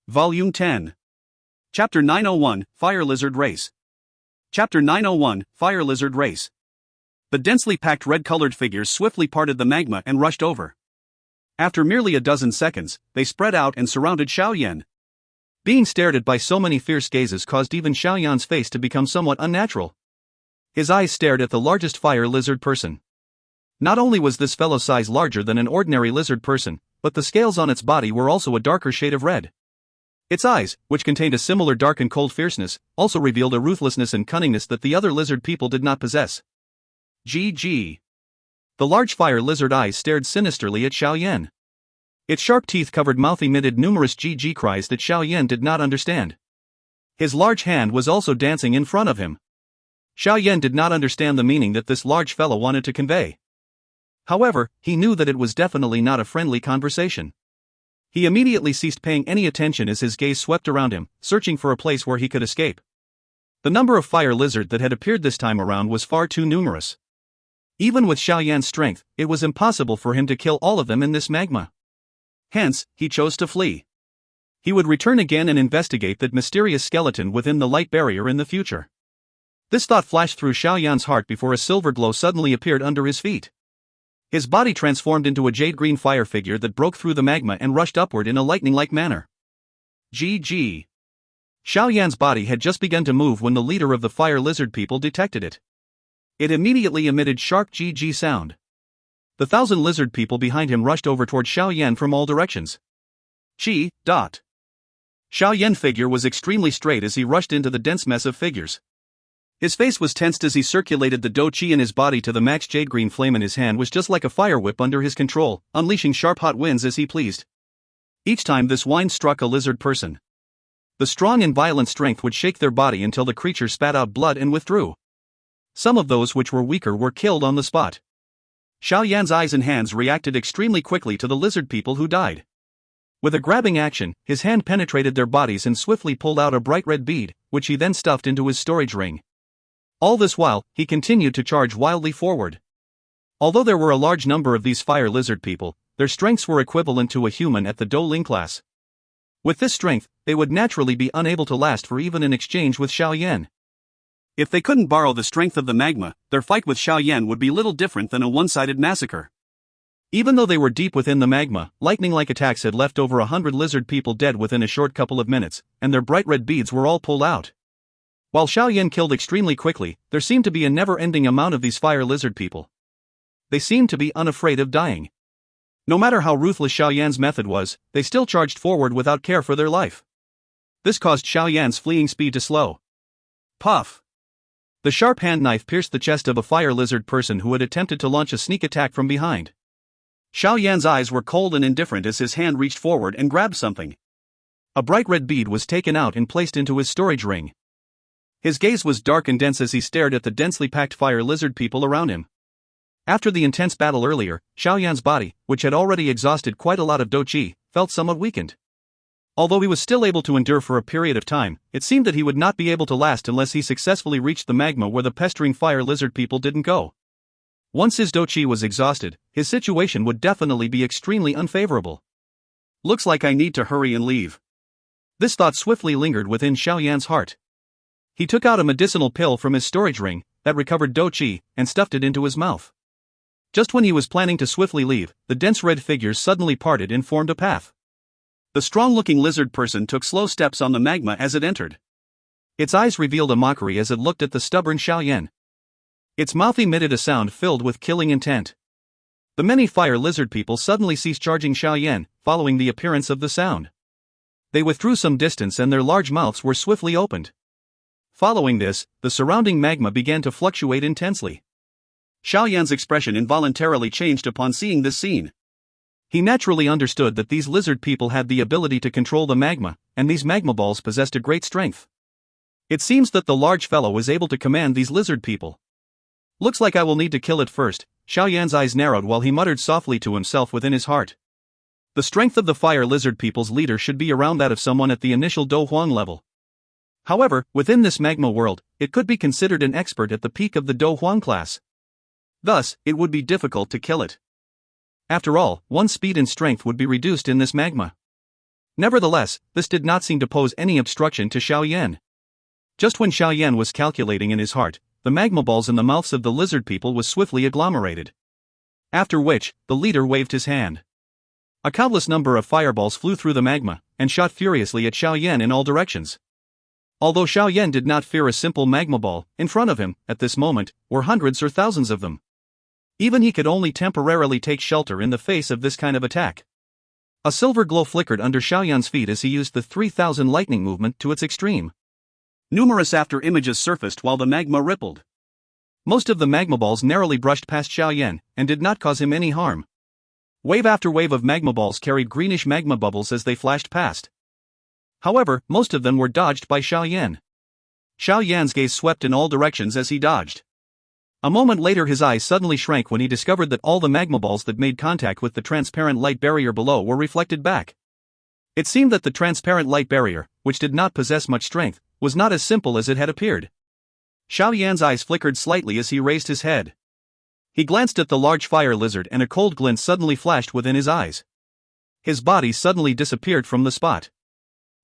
Volume 10. Chapter 901, Fire Lizard Race. Chapter 901, Fire Lizard Race. The densely packed red-colored figures swiftly parted the magma and rushed over. After merely a dozen seconds, they spread out and surrounded Xiao Yan. Being stared at by so many fierce gazes caused even Xiao Yan's face to become somewhat unnatural. His eyes stared at the largest fire lizard person. Not only was this fellow's size larger than an ordinary lizard person, but the scales on its body were also a darker shade of red. Its eyes, which contained a similar dark and cold fierceness, also revealed a ruthlessness and cunningness that the other lizard people did not possess. GG. The large fire lizard eyes stared sinisterly at Xiao Yan. Its sharp teeth-covered mouth emitted numerous GG cries that Xiao Yan did not understand. His large hand was also dancing in front of him. Xiao Yan did not understand the meaning that this large fellow wanted to convey. However, he knew that it was definitely not a friendly conversation. He immediately ceased paying any attention as his gaze swept around him, searching for a place where he could escape. The number of fire lizard that had appeared this time around was far too numerous. Even with Xiao Yan's strength, it was impossible for him to kill all of them in this magma. Hence, he chose to flee. He would return again and investigate that mysterious skeleton within the light barrier in the future. This thought flashed through Xiao Yan's heart before a silver glow suddenly appeared under his feet. His body transformed into a jade-green fire figure that broke through the magma and rushed upward in a lightning-like manner. GG. Xiao Yan's body had just begun to move when the leader of the fire lizard people detected it. It immediately emitted sharp GG sound. The 1,000 lizard people behind him rushed over toward Xiao Yan from all directions. Xiao Yan figure was extremely straight as he rushed into the dense mess of figures. His face was tensed as he circulated the Dou Qi in his body to the max jade green flame in his hand was just like a fire whip under his control, unleashing sharp hot winds as he pleased. Each time this wind struck a lizard person, the strong and violent strength would shake their body until the creature spat out blood and withdrew. Some of those which were weaker were killed on the spot. Xiao Yan's eyes and hands reacted extremely quickly to the lizard people who died. With a grabbing action, his hand penetrated their bodies and swiftly pulled out a bright red bead, which he then stuffed into his storage ring. All this while, he continued to charge wildly forward. Although there were a large number of these fire lizard people, their strengths were equivalent to a human at the Dou Ling class. With this strength, they would naturally be unable to last for even an exchange with Xiao Yan. If they couldn't borrow the strength of the magma, their fight with Xiao Yan would be little different than a one-sided massacre. Even though they were deep within the magma, lightning-like attacks had left over 100 lizard people dead within a short couple of minutes, and their bright red beads were all pulled out. While Xiao Yan killed extremely quickly, there seemed to be a never-ending amount of these fire lizard people. They seemed to be unafraid of dying. No matter how ruthless Xiao Yan's method was, they still charged forward without care for their life. This caused Xiao Yan's fleeing speed to slow. Puff! The sharp hand knife pierced the chest of a fire lizard person who had attempted to launch a sneak attack from behind. Xiao Yan's eyes were cold and indifferent as his hand reached forward and grabbed something. A bright red bead was taken out and placed into his storage ring. His gaze was dark and dense as he stared at the densely packed fire lizard people around him. After the intense battle earlier, Xiao Yan's body, which had already exhausted quite a lot of Dou Qi, felt somewhat weakened. Although he was still able to endure for a period of time, it seemed that he would not be able to last unless he successfully reached the magma where the pestering fire lizard people didn't go. Once his Dou Qi was exhausted, his situation would definitely be extremely unfavorable. Looks like I need to hurry and leave. This thought swiftly lingered within Xiao Yan's heart. He took out a medicinal pill from his storage ring that recovered Dou Qi and stuffed it into his mouth. Just when he was planning to swiftly leave, the dense red figures suddenly parted and formed a path. The strong-looking lizard person took slow steps on the magma as it entered. Its eyes revealed a mockery as it looked at the stubborn Xiao Yan. Its mouth emitted a sound filled with killing intent. The many fire lizard people suddenly ceased charging Xiao Yan, following the appearance of the sound. They withdrew some distance and their large mouths were swiftly opened. Following this, the surrounding magma began to fluctuate intensely. Xiao Yan's expression involuntarily changed upon seeing this scene. He naturally understood that these lizard people had the ability to control the magma, and these magma balls possessed a great strength. It seems that the large fellow was able to command these lizard people. Looks like I will need to kill it first. Xiao Yan's eyes narrowed while he muttered softly to himself within his heart. The strength of the fire lizard people's leader should be around that of someone at the initial Dou Huang level. However, within this magma world, it could be considered an expert at the peak of the Dou Huang class. Thus, it would be difficult to kill it. After all, one's speed and strength would be reduced in this magma. Nevertheless, this did not seem to pose any obstruction to Xiao Yan. Just when Xiao Yan was calculating in his heart, the magma balls in the mouths of the lizard people was swiftly agglomerated. After which, the leader waved his hand. A countless number of fireballs flew through the magma, and shot furiously at Xiao Yan in all directions. Although Xiao Yan did not fear a simple magma ball, in front of him, at this moment, were hundreds or thousands of them. Even he could only temporarily take shelter in the face of this kind of attack. A silver glow flickered under Xiao Yan's feet as he used the 3000 lightning movement to its extreme. Numerous after images surfaced while the magma rippled. Most of the magma balls narrowly brushed past Xiao Yan, and did not cause him any harm. Wave after wave of magma balls carried greenish magma bubbles as they flashed past. However, most of them were dodged by Xiao Yan. Xiao Yan's gaze swept in all directions as he dodged. A moment later his eyes suddenly shrank when he discovered that all the magma balls that made contact with the transparent light barrier below were reflected back. It seemed that the transparent light barrier, which did not possess much strength, was not as simple as it had appeared. Xiao Yan's eyes flickered slightly as he raised his head. He glanced at the large fire lizard and a cold glint suddenly flashed within his eyes. His body suddenly disappeared from the spot.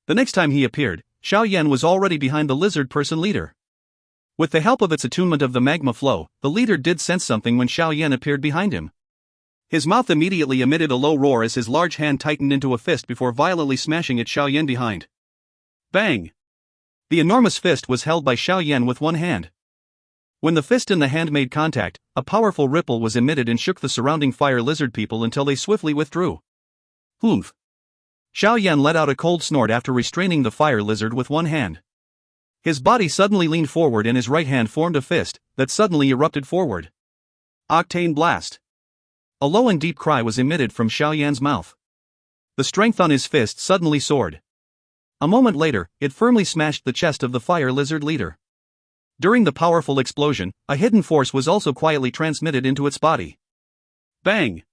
The next time he appeared, Xiao Yan was already behind the lizard person leader. With the help of its attunement of the magma flow, the leader did sense something when Xiao Yan appeared behind him. His mouth immediately emitted a low roar as his large hand tightened into a fist before violently smashing at Xiao Yan behind. Bang! The enormous fist was held by Xiao Yan with one hand. When the fist and the hand made contact, a powerful ripple was emitted and shook the surrounding fire lizard people until they swiftly withdrew. Humph! Xiao Yan let out a cold snort after restraining the fire lizard with one hand. His body suddenly leaned forward and his right hand formed a fist that suddenly erupted forward. Octane blast! A low and deep cry was emitted from Xiao Yan's mouth. The strength on his fist suddenly soared. A moment later, it firmly smashed the chest of the fire lizard leader. During the powerful explosion, a hidden force was also quietly transmitted into its body. Bang!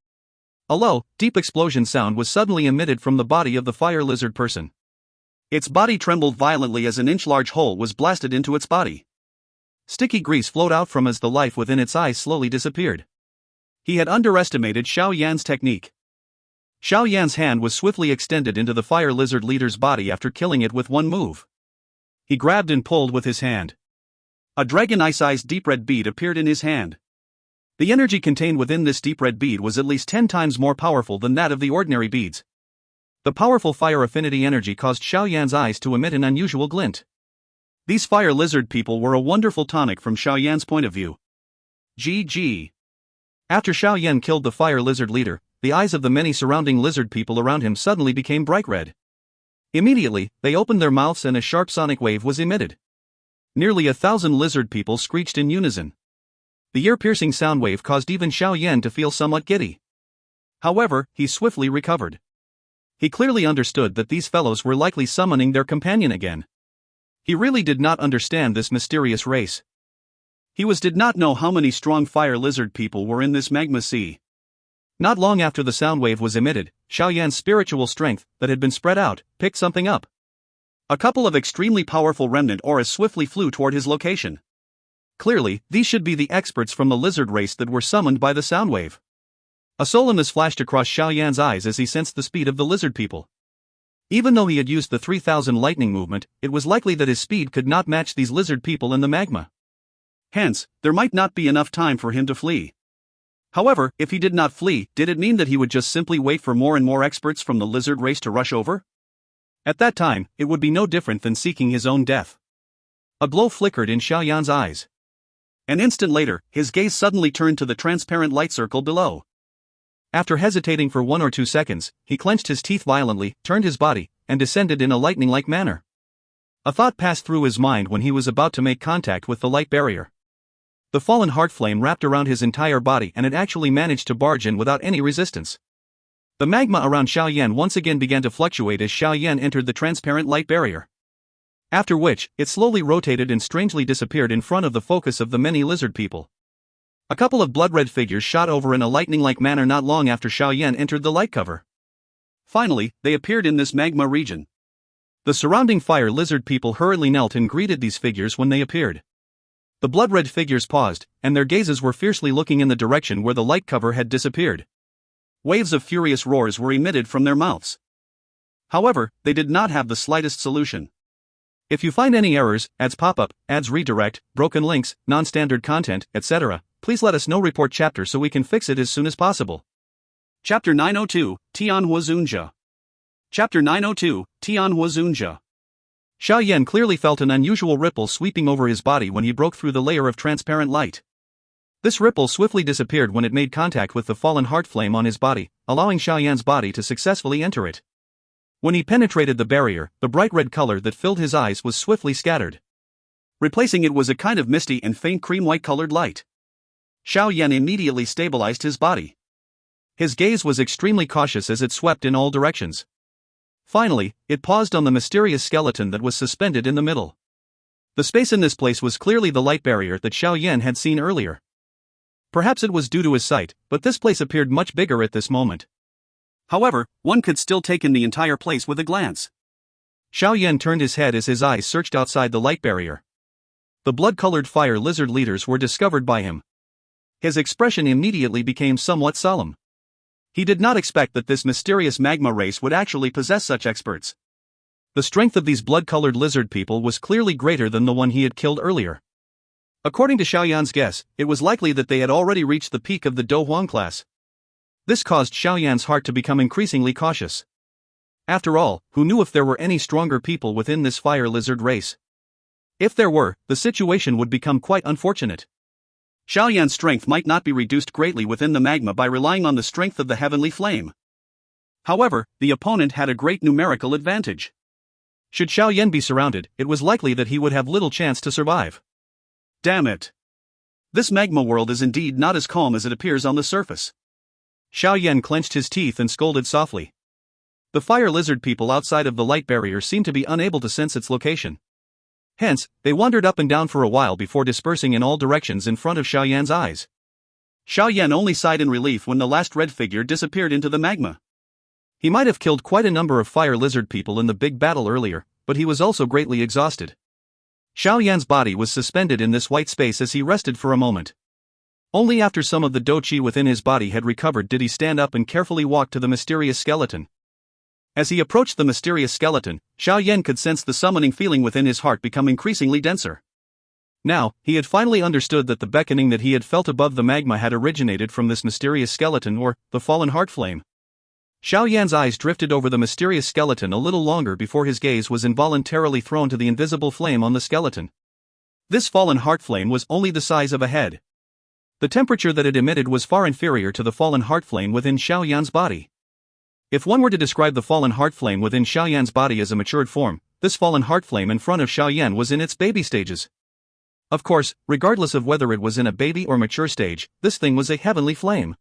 A low, deep explosion sound was suddenly emitted from the body of the fire lizard person. Its body trembled violently as an inch-large hole was blasted into its body. Sticky grease flowed out from as the life within its eyes slowly disappeared. He had underestimated Xiao Yan's technique. Xiao Yan's hand was swiftly extended into the fire lizard leader's body after killing it with one move. He grabbed and pulled with his hand. A dragon eye-sized deep red bead appeared in his hand. The energy contained within this deep red bead was at least 10 times more powerful than that of the ordinary beads. The powerful fire affinity energy caused Xiao Yan's eyes to emit an unusual glint. These fire lizard people were a wonderful tonic from Xiao Yan's point of view. GG. After Xiao Yan killed the fire lizard leader, the eyes of the many surrounding lizard people around him suddenly became bright red. Immediately, they opened their mouths and a sharp sonic wave was emitted. Nearly 1,000 lizard people screeched in unison. The ear-piercing sound wave caused even Xiao Yan to feel somewhat giddy. However, he swiftly recovered. He clearly understood that these fellows were likely summoning their companion again. He really did not understand this mysterious race. He did not know how many strong fire lizard people were in this magma sea. Not long after the sound wave was emitted, Xiao Yan's spiritual strength, that had been spread out, picked something up. A couple of extremely powerful remnant auras swiftly flew toward his location. Clearly, these should be the experts from the lizard race that were summoned by the sound wave. A sullenness flashed across Xiao Yan's eyes as he sensed the speed of the lizard people. Even though he had used the 3000 lightning movement, it was likely that his speed could not match these lizard people in the magma. Hence, there might not be enough time for him to flee. However, if he did not flee, did it mean that he would just simply wait for more and more experts from the lizard race to rush over? At that time, it would be no different than seeking his own death. A glow flickered in Xiao Yan's eyes. An instant later, his gaze suddenly turned to the transparent light circle below. After hesitating for 1 or 2 seconds, he clenched his teeth violently, turned his body, and descended in a lightning-like manner. A thought passed through his mind when he was about to make contact with the light barrier. The fallen heart flame wrapped around his entire body and it actually managed to barge in without any resistance. The magma around Xiao Yan once again began to fluctuate as Xiao Yan entered the transparent light barrier. After which, it slowly rotated and strangely disappeared in front of the focus of the many lizard people. A couple of blood-red figures shot over in a lightning-like manner not long after Xiao Yan entered the light cover. Finally, they appeared in this magma region. The surrounding fire lizard people hurriedly knelt and greeted these figures when they appeared. The blood-red figures paused, and their gazes were fiercely looking in the direction where the light cover had disappeared. Waves of furious roars were emitted from their mouths. However, they did not have the slightest solution. If you find any errors, ads pop up, ads redirect, broken links, non-standard content, etc., please let us know. Report chapter so we can fix it as soon as possible. Chapter 902, Tian Hunja. Chapter 902, Tian Hunja. Xiao Yan clearly felt an unusual ripple sweeping over his body when he broke through the layer of transparent light. This ripple swiftly disappeared when it made contact with the fallen heart flame on his body, allowing Xiao Yan's body to successfully enter it. When he penetrated the barrier, the bright red color that filled his eyes was swiftly scattered. Replacing it was a kind of misty and faint cream-white colored light. Xiao Yan immediately stabilized his body. His gaze was extremely cautious as it swept in all directions. Finally, it paused on the mysterious skeleton that was suspended in the middle. The space in this place was clearly the light barrier that Xiao Yan had seen earlier. Perhaps it was due to his sight, but this place appeared much bigger at this moment. However, one could still take in the entire place with a glance. Xiao Yan turned his head as his eyes searched outside the light barrier. The blood-colored fire lizard leaders were discovered by him. His expression immediately became somewhat solemn. He did not expect that this mysterious magma race would actually possess such experts. The strength of these blood-colored lizard people was clearly greater than the one he had killed earlier. According to Xiao Yan's guess, it was likely that they had already reached the peak of the Dou Qi class. This caused Xiao Yan's heart to become increasingly cautious. After all, who knew if there were any stronger people within this fire lizard race? If there were, the situation would become quite unfortunate. Xiao Yan's strength might not be reduced greatly within the magma by relying on the strength of the heavenly flame. However, the opponent had a great numerical advantage. Should Xiao Yan be surrounded, it was likely that he would have little chance to survive. Damn it! This magma world is indeed not as calm as it appears on the surface. Xiao Yan clenched his teeth and scolded softly. The fire lizard people outside of the light barrier seemed to be unable to sense its location. Hence, they wandered up and down for a while before dispersing in all directions in front of Xiao Yan's eyes. Xiao Yan only sighed in relief when the last red figure disappeared into the magma. He might have killed quite a number of fire lizard people in the big battle earlier, but he was also greatly exhausted. Xiao Yan's body was suspended in this white space as he rested for a moment. Only after some of the Dou Qi within his body had recovered did he stand up and carefully walk to the mysterious skeleton. As he approached the mysterious skeleton, Xiao Yan could sense the summoning feeling within his heart become increasingly denser. Now, he had finally understood that the beckoning that he had felt above the magma had originated from this mysterious skeleton or the fallen heart flame. Xiao Yan's eyes drifted over the mysterious skeleton a little longer before his gaze was involuntarily thrown to the invisible flame on the skeleton. This fallen heart flame was only the size of a head. The temperature that it emitted was far inferior to the fallen heart flame within Xiao Yan's body. If one were to describe the fallen heart flame within Xiao Yan's body as a matured form, this fallen heart flame in front of Xiao Yan was in its baby stages. Of course, regardless of whether it was in a baby or mature stage, this thing was a heavenly flame.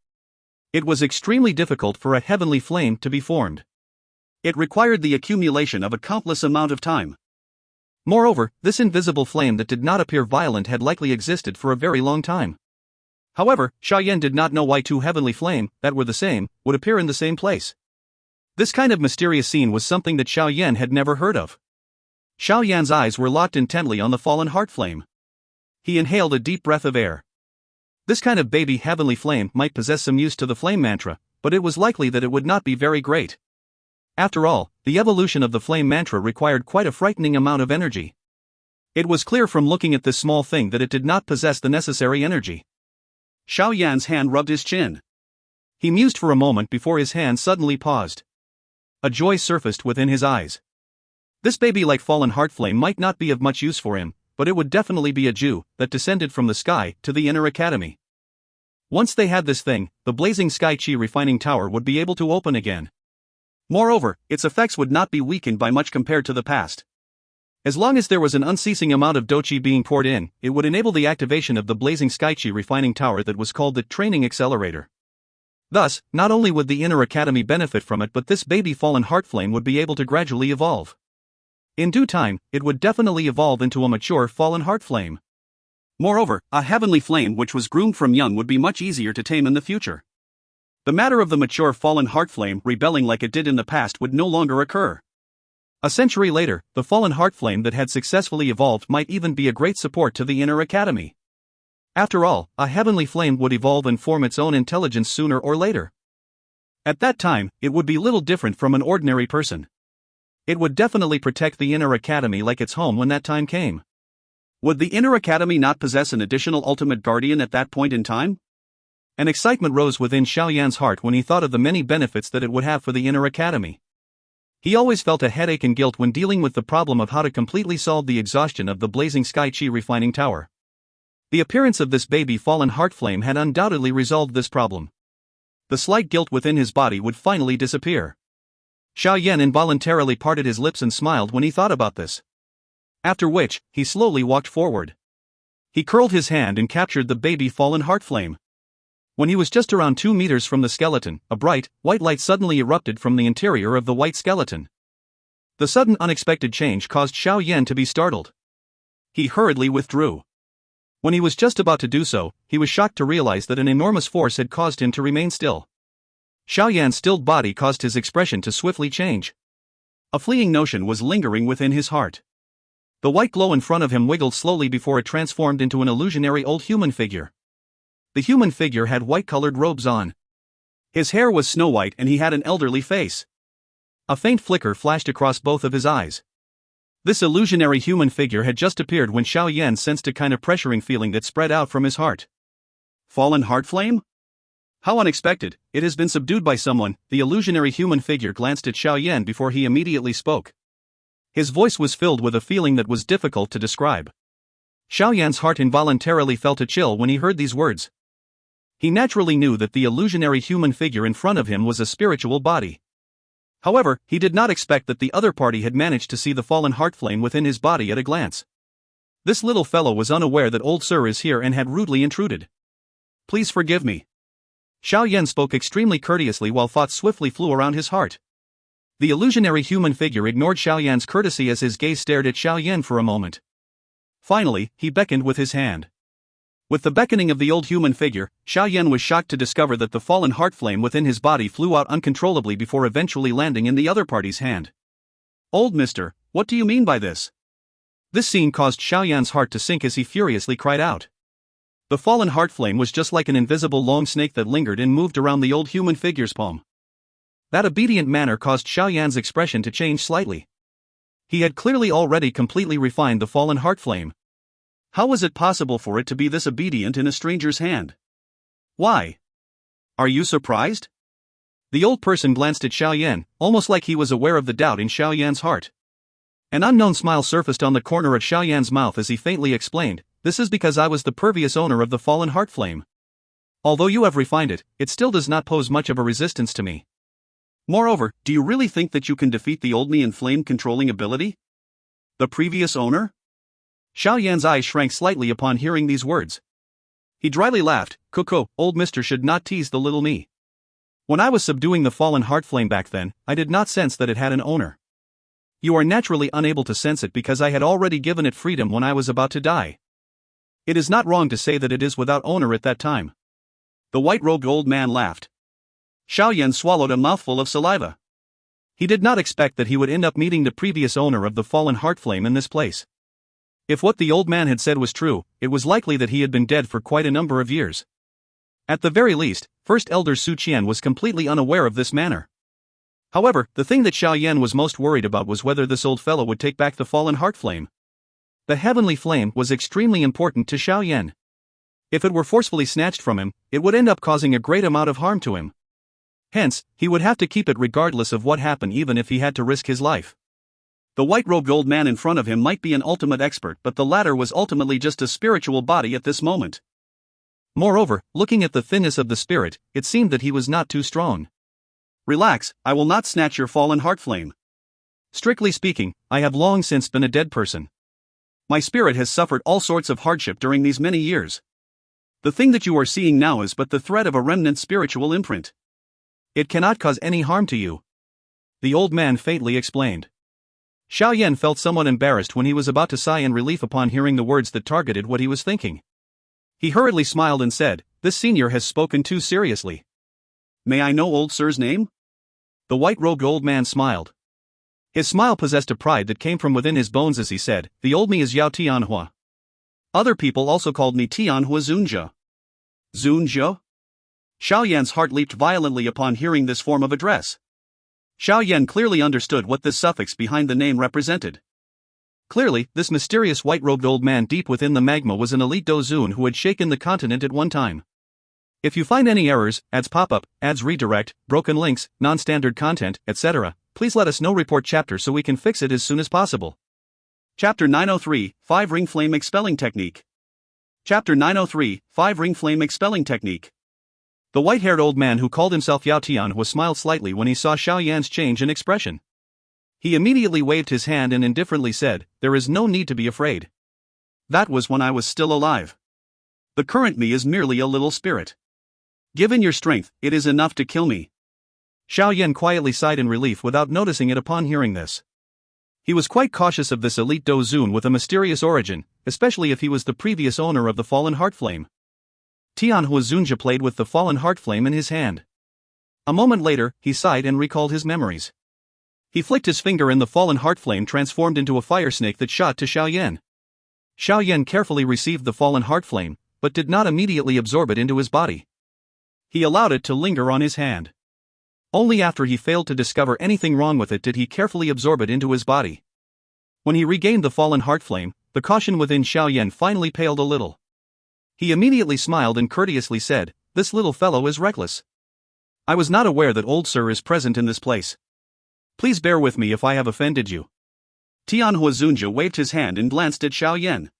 It was extremely difficult for a heavenly flame to be formed. It required the accumulation of a countless amount of time. Moreover, this invisible flame that did not appear violent had likely existed for a very long time. However, Xiao Yan did not know why two heavenly flame, that were the same, would appear in the same place. This kind of mysterious scene was something that Xiao Yan had never heard of. Xiao Yan's eyes were locked intently on the fallen heart flame. He inhaled a deep breath of air. This kind of baby heavenly flame might possess some use to the flame mantra, but it was likely that it would not be very great. After all, the evolution of the flame mantra required quite a frightening amount of energy. It was clear from looking at this small thing that it did not possess the necessary energy. Xiao Yan's hand rubbed his chin. He mused for a moment before his hand suddenly paused. A joy surfaced within his eyes. This baby-like fallen heart flame might not be of much use for him, but it would definitely be a Jew that descended from the sky to the inner academy. Once they had this thing, the blazing sky chi refining tower would be able to open again. Moreover, its effects would not be weakened by much compared to the past. As long as there was an unceasing amount of Dou Qi being poured in, it would enable the activation of the blazing sky chi refining tower that was called the training accelerator. Thus, not only would the inner academy benefit from it, but this baby fallen heart flame would be able to gradually evolve. In due time, it would definitely evolve into a mature fallen heart flame. Moreover, a heavenly flame which was groomed from young would be much easier to tame in the future. The matter of the mature fallen heart flame rebelling like it did in the past would no longer occur. A century later, the fallen heart flame that had successfully evolved might even be a great support to the inner academy. After all, a heavenly flame would evolve and form its own intelligence sooner or later. At that time, it would be little different from an ordinary person. It would definitely protect the Inner Academy like its home when that time came. Would the Inner Academy not possess an additional ultimate guardian at that point in time? An excitement rose within Xiao Yan's heart when he thought of the many benefits that it would have for the Inner Academy. He always felt a headache and guilt when dealing with the problem of how to completely solve the exhaustion of the blazing Sky Qi refining tower. The appearance of this baby fallen heart flame had undoubtedly resolved this problem. The slight guilt within his body would finally disappear. Xiao Yan involuntarily parted his lips and smiled when he thought about this. After which, he slowly walked forward. He curled his hand and captured the baby fallen heart flame. When he was just around 2 meters from the skeleton, a bright, white light suddenly erupted from the interior of the white skeleton. The sudden unexpected change caused Xiao Yan to be startled. He hurriedly withdrew. When he was just about to do so, he was shocked to realize that an enormous force had caused him to remain still. Xiao Yan's stilled body caused his expression to swiftly change. A fleeting notion was lingering within his heart. The white glow in front of him wiggled slowly before it transformed into an illusionary old human figure. The human figure had white-colored robes on. His hair was snow-white and he had an elderly face. A faint flicker flashed across both of his eyes. This illusionary human figure had just appeared when Xiao Yan sensed a kind of pressuring feeling that spread out from his heart. Fallen heart flame? How unexpected! It has been subdued by someone. The illusionary human figure glanced at Xiao Yan before he immediately spoke. His voice was filled with a feeling that was difficult to describe. Xiao Yan's heart involuntarily felt a chill when he heard these words. He naturally knew that the illusionary human figure in front of him was a spiritual body. However, he did not expect that the other party had managed to see the fallen heart flame within his body at a glance. This little fellow was unaware that old Sir is here and had rudely intruded. Please forgive me. Xiao Yan spoke extremely courteously while thoughts swiftly flew around his heart. The illusionary human figure ignored Xiao Yan's courtesy as his gaze stared at Xiao Yan for a moment. Finally, he beckoned with his hand. With the beckoning of the old human figure, Xiao Yan was shocked to discover that the fallen heart flame within his body flew out uncontrollably before eventually landing in the other party's hand. Old mister, what do you mean by this? This scene caused Xiao Yan's heart to sink as he furiously cried out. The fallen heart flame was just like an invisible long snake that lingered and moved around the old human figure's palm. That obedient manner caused Xiao Yan's expression to change slightly. He had clearly already completely refined the fallen heart flame. How was it possible for it to be this obedient in a stranger's hand? Why? Are you surprised? The old person glanced at Xiao Yan, almost like he was aware of the doubt in Xiao Yan's heart. An unknown smile surfaced on the corner of Xiao Yan's mouth as he faintly explained, "This is because I was the previous owner of the fallen heart flame. Although you have refined it, it still does not pose much of a resistance to me. Moreover, do you really think that you can defeat the old me in flame-controlling ability? The previous owner?" Xiao Yan's eyes shrank slightly upon hearing these words. He dryly laughed, "Coco, old mister should not tease the little me. When I was subduing the fallen heart flame back then, I did not sense that it had an owner. You are naturally unable to sense it because I had already given it freedom when I was about to die. It is not wrong to say that it is without owner at that time." The white-robed old man laughed. Xiao Yan swallowed a mouthful of saliva. He did not expect that he would end up meeting the previous owner of the fallen heart flame in this place. If what the old man had said was true, it was likely that he had been dead for quite a number of years. At the very least, First Elder Su Qian was completely unaware of this manner. However, the thing that Xiao Yan was most worried about was whether this old fellow would take back the fallen heart flame. The heavenly flame was extremely important to Xiao Yan. If it were forcefully snatched from him, it would end up causing a great amount of harm to him. Hence, he would have to keep it regardless of what happened, even if he had to risk his life. The white-robed old man in front of him might be an ultimate expert, but the latter was ultimately just a spiritual body at this moment. Moreover, looking at the thinness of the spirit, it seemed that he was not too strong. "Relax, I will not snatch your fallen heart flame. Strictly speaking, I have long since been a dead person. My spirit has suffered all sorts of hardship during these many years. The thing that you are seeing now is but the thread of a remnant spiritual imprint. It cannot cause any harm to you," the old man faintly explained. Xiao Yan felt somewhat embarrassed when he was about to sigh in relief upon hearing the words that targeted what he was thinking. He hurriedly smiled and said, "This senior has spoken too seriously. May I know old sir's name?" The white-robed old man smiled. His smile possessed a pride that came from within his bones as he said, "The old me is Yao Tianhua. Other people also called me Tianhua Zunjia." Zunjia? Xiao Yan's heart leaped violently upon hearing this form of address. Xiao Yan clearly understood what this suffix behind the name represented. Clearly, this mysterious white-robed old man deep within the magma was an elite Dozun who had shaken the continent at one time. If you find any errors, ads pop-up, ads redirect, broken links, non-standard content, etc., please let us know. Report chapter so we can fix it as soon as possible. Chapter 903, 5-Ring Flame Expelling Technique. Chapter 903, 5-Ring Flame Expelling Technique. The white-haired old man who called himself Yao Tianhua smiled slightly when he saw Xiao Yan's change in expression. He immediately waved his hand and indifferently said, "There is no need to be afraid. That was when I was still alive. The current me is merely a little spirit. Given your strength, it is enough to kill me." Xiao Yan quietly sighed in relief without noticing it upon hearing this. He was quite cautious of this elite Dozun with a mysterious origin, especially if he was the previous owner of the fallen heart flame. Tian Hunja played with the fallen heart flame in his hand. A moment later, he sighed and recalled his memories. He flicked his finger and the fallen heart flame transformed into a fire snake that shot to Xiao Yan. Xiao Yan carefully received the fallen heart flame, but did not immediately absorb it into his body. He allowed it to linger on his hand. Only after he failed to discover anything wrong with it did he carefully absorb it into his body. When he regained the fallen heart flame, the caution within Xiao Yan finally paled a little. He immediately smiled and courteously said, "This little fellow is reckless. I was not aware that old Sir is present in this place. Please bear with me if I have offended you." Tian Hunja waved his hand and glanced at Xiao Yan.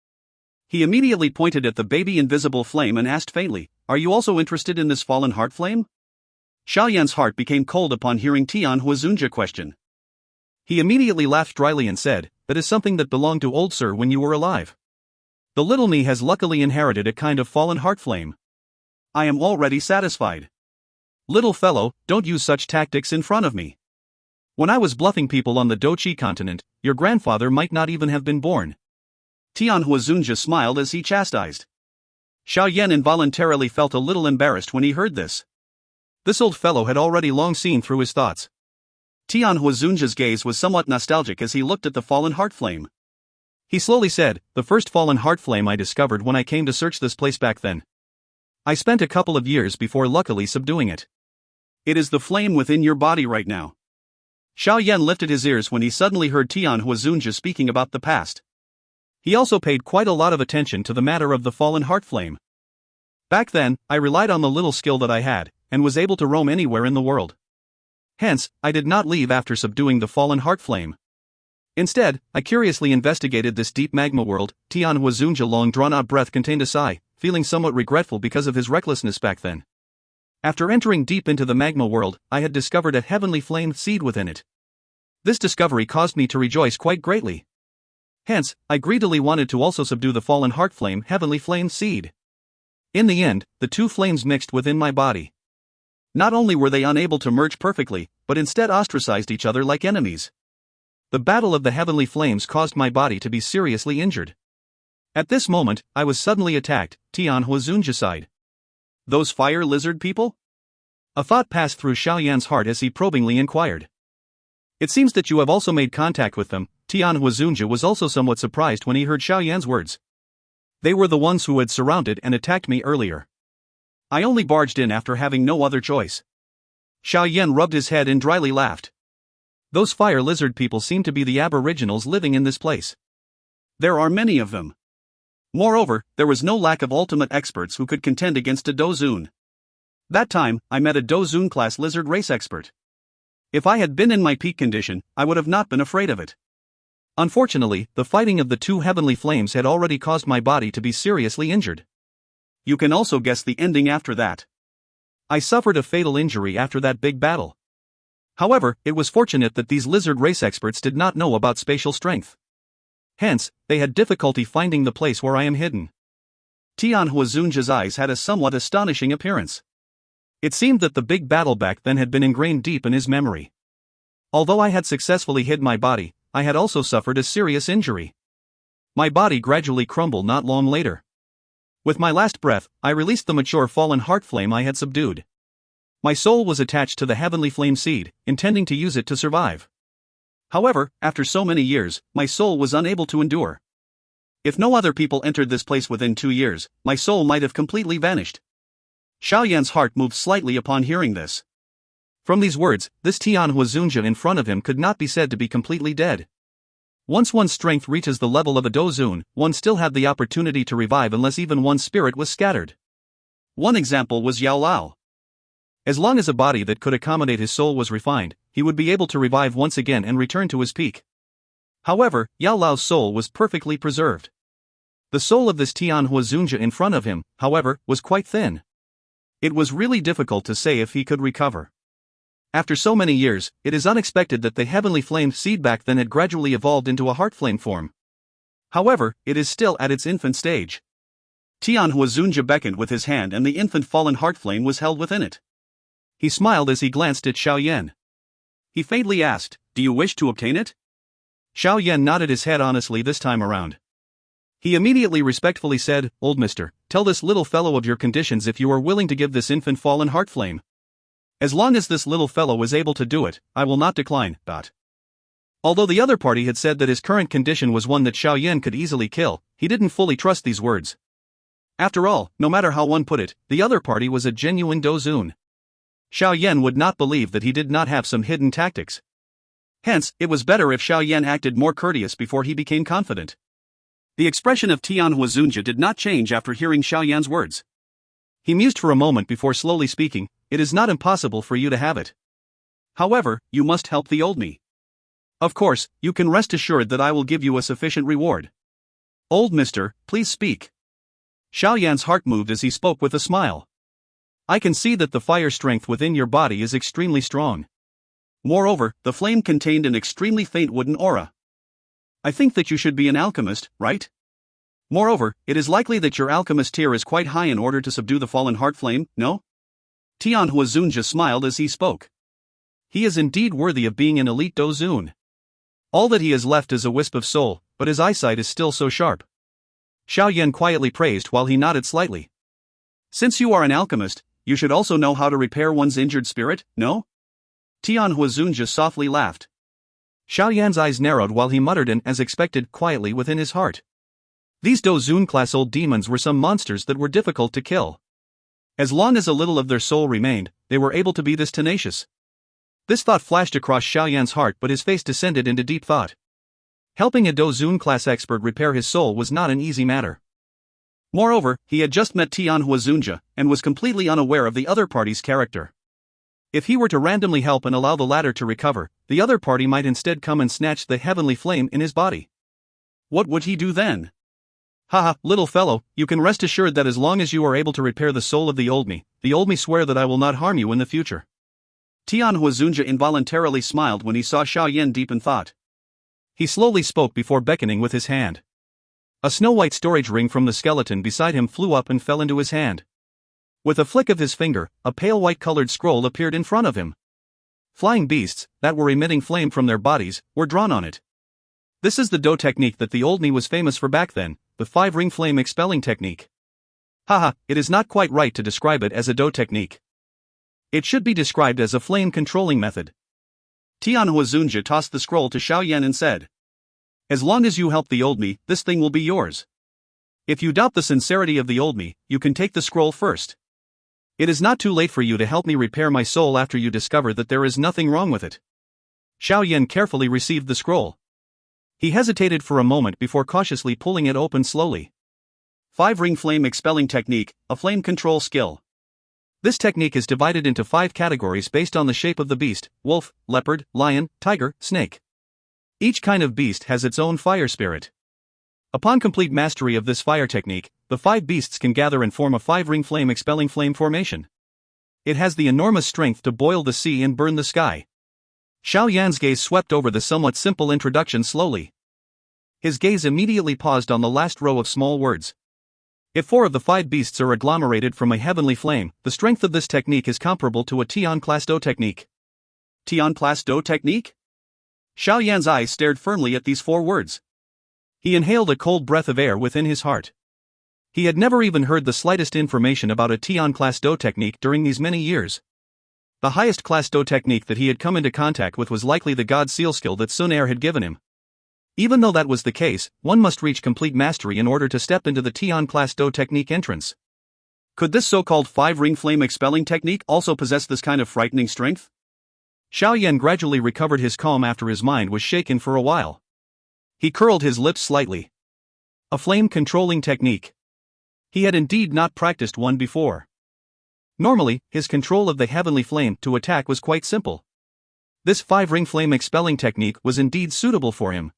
He immediately pointed at the baby invisible flame and asked faintly, "Are you also interested in this fallen heart flame?" Xiao Yan's heart became cold upon hearing Tian Hunja question. He immediately laughed dryly and said, "That is something that belonged to old Sir when you were alive. The little me has luckily inherited a kind of fallen heart flame. I am already satisfied. Little fellow, don't use such tactics in front of me. When I was bluffing people on the Dou Qi continent, your grandfather might not even have been born." Tian Hunja smiled as he chastised. Xiao Yan involuntarily felt a little embarrassed when he heard this. This old fellow had already long seen through his thoughts. Tian Hunja's gaze was somewhat nostalgic as he looked at the fallen heart flame. He slowly said, "The first fallen heart flame I discovered when I came to search this place back then. I spent a couple of years before luckily subduing it. It is the flame within your body right now." Xiao Yan lifted his ears when he suddenly heard Tian Hunja speaking about the past. He also paid quite a lot of attention to the matter of the fallen heart flame. "Back then, I relied on the little skill that I had, and was able to roam anywhere in the world. Hence, I did not leave after subduing the fallen heart flame. Instead, I curiously investigated this deep magma world." Tian Hunja's long drawn-out breath contained a sigh, feeling somewhat regretful because of his recklessness back then. "After entering deep into the magma world, I had discovered a heavenly flame seed within it. This discovery caused me to rejoice quite greatly. Hence, I greedily wanted to also subdue the fallen heart flame heavenly flame seed. In the end, the two flames mixed within my body. Not only were they unable to merge perfectly, but instead ostracized each other like enemies. The battle of the heavenly flames caused my body to be seriously injured. At this moment, I was suddenly attacked." Tian Hunja sighed. "Those fire lizard people?" A thought passed through Xiao Yan's heart as he probingly inquired. "It seems that you have also made contact with them." Tian Hunja was also somewhat surprised when he heard Xiao Yan's words. "They were the ones who had surrounded and attacked me earlier. I only barged in after having no other choice." Xiao Yan rubbed his head and dryly laughed. "Those fire lizard people seem to be the aboriginals living in this place. There are many of them. Moreover, there was no lack of ultimate experts who could contend against a Dozun. That time, I met a Dozun class lizard race expert. If I had been in my peak condition, I would have not been afraid of it. Unfortunately, the fighting of the two heavenly flames had already caused my body to be seriously injured. You can also guess the ending after that. I suffered a fatal injury after that big battle. However, it was fortunate that these lizard race experts did not know about spatial strength. Hence, they had difficulty finding the place where I am hidden." Tian Hunja's eyes had a somewhat astonishing appearance. It seemed that the big battle back then had been ingrained deep in his memory. Although I had successfully hid my body, I had also suffered a serious injury. My body gradually crumbled not long later. With my last breath, I released the mature fallen heart flame I had subdued. My soul was attached to the heavenly flame seed, intending to use it to survive. However, after so many years, my soul was unable to endure. If no other people entered this place within 2 years, my soul might have completely vanished." Xiao Yan's heart moved slightly upon hearing this. From these words, this Tian Hunja in front of him could not be said to be completely dead. Once one's strength reaches the level of a Dou Qi, one still had the opportunity to revive unless even one's spirit was scattered. One example was Yao Lao. As long as a body that could accommodate his soul was refined, he would be able to revive once again and return to his peak. However, Yao Lao's soul was perfectly preserved. The soul of this Tian Hunja in front of him, however, was quite thin. It was really difficult to say if he could recover. After so many years, it is unexpected that the heavenly flame seed back then had gradually evolved into a heart flame form. However, it is still at its infant stage. Tian Hunja beckoned with his hand and the infant fallen heart flame was held within it. He smiled as he glanced at Xiao Yan. He faintly asked, "Do you wish to obtain it?" Xiao Yan nodded his head honestly this time around. He immediately respectfully said, "Old mister, tell this little fellow of your conditions if you are willing to give this infant fallen heart flame. As long as this little fellow is able to do it, I will not decline." Although the other party had said that his current condition was one that Xiao Yan could easily kill, he didn't fully trust these words. After all, no matter how one put it, the other party was a genuine Dou Qi. Xiao Yan would not believe that he did not have some hidden tactics. Hence, it was better if Xiao Yan acted more courteous before he became confident. The expression of Tian Hunja did not change after hearing Xiao Yan's words. He mused for a moment before slowly speaking, "It is not impossible for you to have it. However, you must help the old me. Of course, you can rest assured that I will give you a sufficient reward. Old mister, please speak." Xiao Yan's heart moved as he spoke with a smile. "I can see that the fire strength within your body is extremely strong. Moreover, the flame contained an extremely faint wooden aura. I think that you should be an alchemist, right? Moreover, it is likely that your alchemist tier is quite high in order to subdue the fallen heart flame, no?" Tian Hunja smiled as he spoke. He is indeed worthy of being an elite Dou Qi. All that he has left is a wisp of soul, but his eyesight is still so sharp. Xiao Yan quietly praised while he nodded slightly. "Since you are an alchemist, you should also know how to repair one's injured spirit, no?" Tian Hunja softly laughed. Xiao Yan's eyes narrowed while he muttered and, as expected, quietly within his heart. These Dou Qi class old demons were some monsters that were difficult to kill. As long as a little of their soul remained, they were able to be this tenacious. This thought flashed across Xiao Yan's heart, but his face descended into deep thought. Helping a Dou Qi class expert repair his soul was not an easy matter. Moreover, he had just met Tian Hunja, and was completely unaware of the other party's character. If he were to randomly help and allow the latter to recover, the other party might instead come and snatch the heavenly flame in his body. What would he do then? "Haha, little fellow, you can rest assured that as long as you are able to repair the soul of the old me swear that I will not harm you in the future." Tian Hunja involuntarily smiled when he saw Xiao Yan deep in thought. He slowly spoke before beckoning with his hand. A snow-white storage ring from the skeleton beside him flew up and fell into his hand. With a flick of his finger, a pale white-colored scroll appeared in front of him. Flying beasts, that were emitting flame from their bodies, were drawn on it. This is the Dou technique that the old me was famous for back then, the 5-ring flame expelling technique. Haha, it is not quite right to describe it as a Dou technique. It should be described as a flame controlling method. Tian Hunja tossed the scroll to Xiao Yan and said, "As long as you help the old me, this thing will be yours. If you doubt the sincerity of the old me, you can take the scroll first. It is not too late for you to help me repair my soul after you discover that there is nothing wrong with it." Xiao Yan carefully received the scroll. He hesitated for a moment before cautiously pulling it open slowly. 5-ring flame expelling technique, a flame control skill. This technique is divided into 5 categories based on the shape of the beast: wolf, leopard, lion, tiger, snake. Each kind of beast has its own fire spirit. Upon complete mastery of this fire technique, the 5 beasts can gather and form a 5-ring flame expelling flame formation. It has the enormous strength to boil the sea and burn the sky. Xiao Yan's gaze swept over the somewhat simple introduction slowly. His gaze immediately paused on the last row of small words. If 4 of the 5 beasts are agglomerated from a heavenly flame, the strength of this technique is comparable to a Tian class Dou technique. Tian class Dou technique? Xiao Yan's eyes stared firmly at these 4 words. He inhaled a cold breath of air within his heart. He had never even heard the slightest information about a Tian class Dou technique during these many years. The highest class Dou technique that he had come into contact with was likely the God Seal skill that Xun Er had given him. Even though that was the case, one must reach complete mastery in order to step into the Tian class Dou technique entrance. Could this so-called 5-ring flame expelling technique also possess this kind of frightening strength? Xiao Yan gradually recovered his calm after his mind was shaken for a while. He curled his lips slightly. A flame-controlling technique. He had indeed not practiced one before. Normally, his control of the heavenly flame to attack was quite simple. This 5-ring flame expelling technique was indeed suitable for him.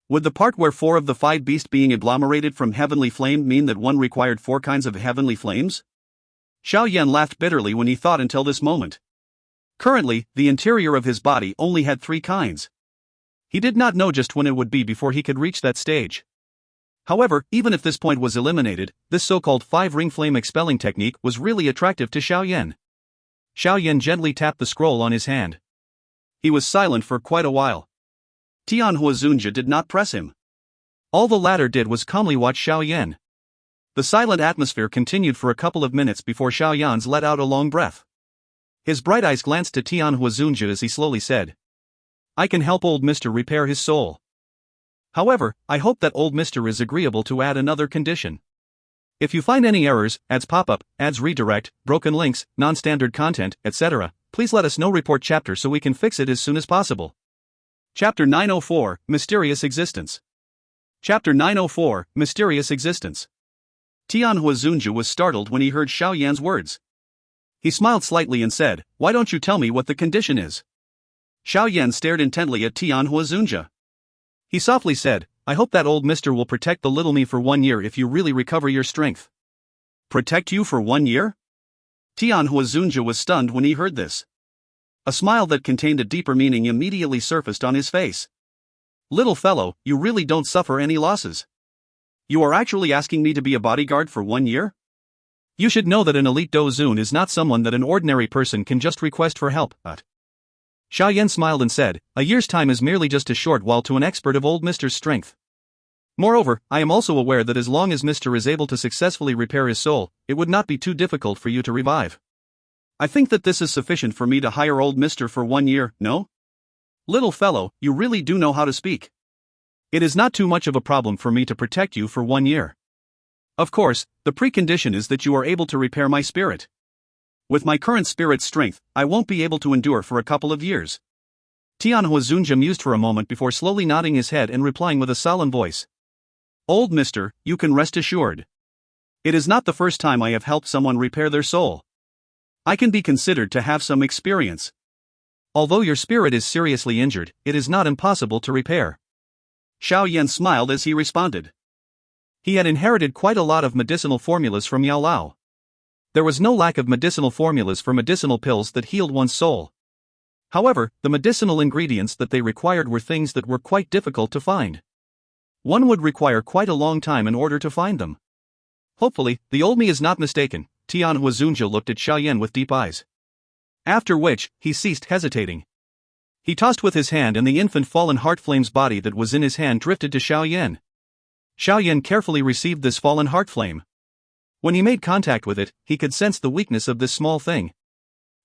Would the part where 4 of the 5 beasts being agglomerated from heavenly flame mean that one required 4 kinds of heavenly flames? Xiao Yan laughed bitterly when he thought until this moment. Currently, the interior of his body only had 3 kinds. He did not know just when it would be before he could reach that stage. However, even if this point was eliminated, this so-called 5-ring flame expelling technique was really attractive to Xiao Yan. Xiao Yan gently tapped the scroll on his hand. He was silent for quite a while. Tian Hunja did not press him. All the latter did was calmly watch Xiao Yan. The silent atmosphere continued for a couple of minutes before Xiao Yan's let out a long breath. His bright eyes glanced to Tian Hunja as he slowly said, "I can help old Mr. repair his soul. However, I hope that old Mr. is agreeable to add another condition. If you find any errors, ads pop up, ads redirect, broken links, non-standard content, etc., please let us know. Report chapter so we can fix it as soon as possible." Chapter 904, Mysterious Existence. Chapter 904, Mysterious Existence. Tian Hunja was startled when he heard Xiao Yan's words. He smiled slightly and said, "Why don't you tell me what the condition is?" Xiao Yan stared intently at Tian Hunja. He softly said, "I hope that old Mr. will protect the little me for 1 year if you really recover your strength." Protect you for 1 year? Tian Hunja was stunned when he heard this. A smile that contained a deeper meaning immediately surfaced on his face. "Little fellow, you really don't suffer any losses. You are actually asking me to be a bodyguard for 1 year? You should know that an elite Dou Zun is not someone that an ordinary person can just request for help, but..." Xiao Yan smiled and said, "A year's time is merely just a short while to an expert of old Mr's strength. Moreover, I am also aware that as long as Mr. is able to successfully repair his soul, it would not be too difficult for you to revive. I think that this is sufficient for me to hire old Mr. for 1 year, no? Little fellow, you really do know how to speak. It is not too much of a problem for me to protect you for 1 year. Of course, the precondition is that you are able to repair my spirit. With my current spirit strength, I won't be able to endure for a couple of years." Tian Hunja mused for a moment before slowly nodding his head and replying with a solemn voice. "Old Mr., you can rest assured. It is not the first time I have helped someone repair their soul. I can be considered to have some experience. Although your spirit is seriously injured, it is not impossible to repair." Xiao Yan smiled as he responded. He had inherited quite a lot of medicinal formulas from Yao Lao. There was no lack of medicinal formulas for medicinal pills that healed one's soul. However, the medicinal ingredients that they required were things that were quite difficult to find. One would require quite a long time in order to find them. Hopefully, the old me is not mistaken. Tian Hunja looked at Xiao Yan with deep eyes. After which, he ceased hesitating. He tossed with his hand and the infant fallen heart flame's body that was in his hand drifted to Xiao Yan. Xiao Yan carefully received this fallen heart flame. When he made contact with it, he could sense the weakness of this small thing.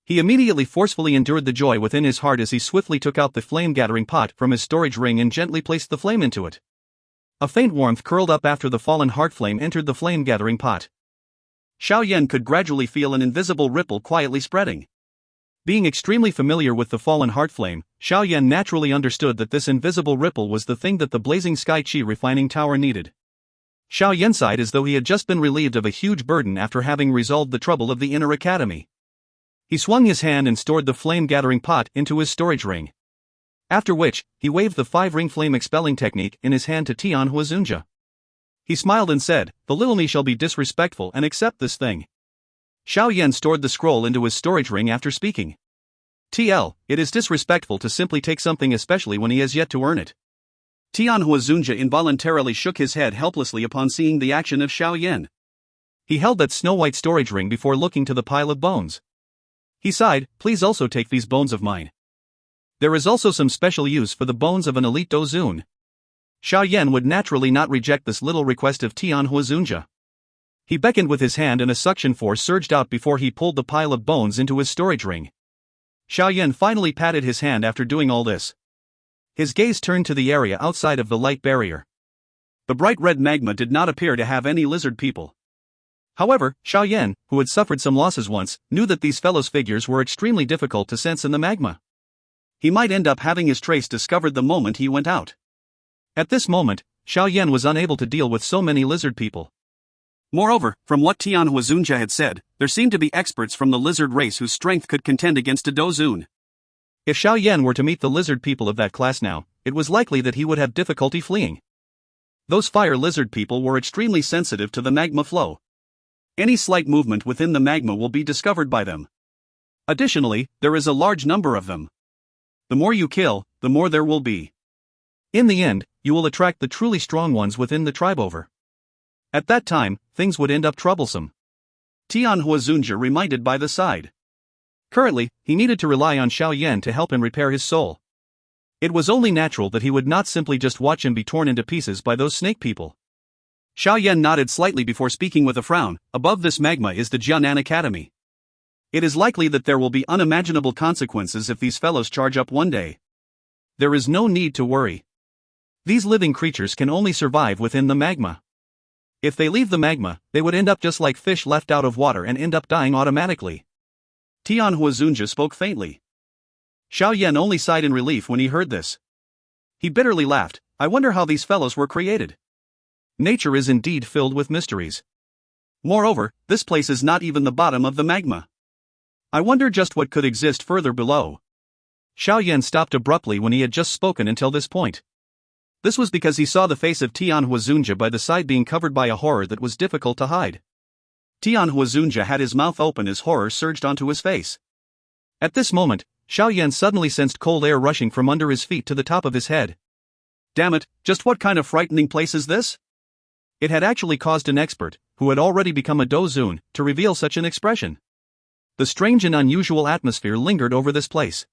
He immediately forcefully endured the joy within his heart as he swiftly took out the flame-gathering pot from his storage ring and gently placed the flame into it. A faint warmth curled up after the fallen heart flame entered the flame-gathering pot. Xiao Yan could gradually feel an invisible ripple quietly spreading. Being extremely familiar with the fallen heart flame, Xiao Yan naturally understood that this invisible ripple was the thing that the blazing sky Qi refining tower needed. Xiao Yan sighed as though he had just been relieved of a huge burden after having resolved the trouble of the inner academy. He swung his hand and stored the flame-gathering pot into his storage ring. After which, he waved the 5-ring flame expelling technique in his hand to Tian Hunja. He smiled and said, "The little me shall be disrespectful and accept this thing." Xiao Yan stored the scroll into his storage ring after speaking. "TL, it is disrespectful to simply take something especially when he has yet to earn it." Tian Hunja involuntarily shook his head helplessly upon seeing the action of Xiao Yan. He held that snow-white storage ring before looking to the pile of bones. He sighed, "Please also take these bones of mine. There is also some special use for the bones of an elite Dou Zun." Xiao Yan would naturally not reject this little request of Tian Hunja. He beckoned with his hand and a suction force surged out before he pulled the pile of bones into his storage ring. Xiao Yan finally patted his hand after doing all this. His gaze turned to the area outside of the light barrier. The bright red magma did not appear to have any lizard people. However, Xiao Yan, who had suffered some losses once, knew that these fellows' figures were extremely difficult to sense in the magma. He might end up having his trace discovered the moment he went out. At this moment, Xiao Yan was unable to deal with so many lizard people. Moreover, from what Tian Hunja had said, there seemed to be experts from the lizard race whose strength could contend against a Dou Qi. If Xiao Yan were to meet the lizard people of that class now, it was likely that he would have difficulty fleeing. Those fire lizard people were extremely sensitive to the magma flow. Any slight movement within the magma will be discovered by them. Additionally, there is a large number of them. The more you kill, the more there will be. In the end, you will attract the truly strong ones within the tribe over. At that time, things would end up troublesome. Tian Hunja reminded by the side. Currently, he needed to rely on Xiao Yan to help him repair his soul. It was only natural that he would not simply just watch him be torn into pieces by those snake people. Xiao Yan nodded slightly before speaking with a frown. Above this magma is the Jianan Academy. It is likely that there will be unimaginable consequences if these fellows charge up one day. There is no need to worry. These living creatures can only survive within the magma. If they leave the magma, they would end up just like fish left out of water and end up dying automatically. Tian Hunja spoke faintly. Xiao Yan only sighed in relief when he heard this. He bitterly laughed. I wonder how these fellows were created. Nature is indeed filled with mysteries. Moreover, this place is not even the bottom of the magma. I wonder just what could exist further below. Xiao Yan stopped abruptly when he had just spoken until this point. This was because he saw the face of Tian Hunja by the side being covered by a horror that was difficult to hide. Tian Hunja had his mouth open as horror surged onto his face. At this moment, Xiao Yan suddenly sensed cold air rushing from under his feet to the top of his head. Damn it, just what kind of frightening place is this? It had actually caused an expert, who had already become a Dou Qi, to reveal such an expression. The strange and unusual atmosphere lingered over this place.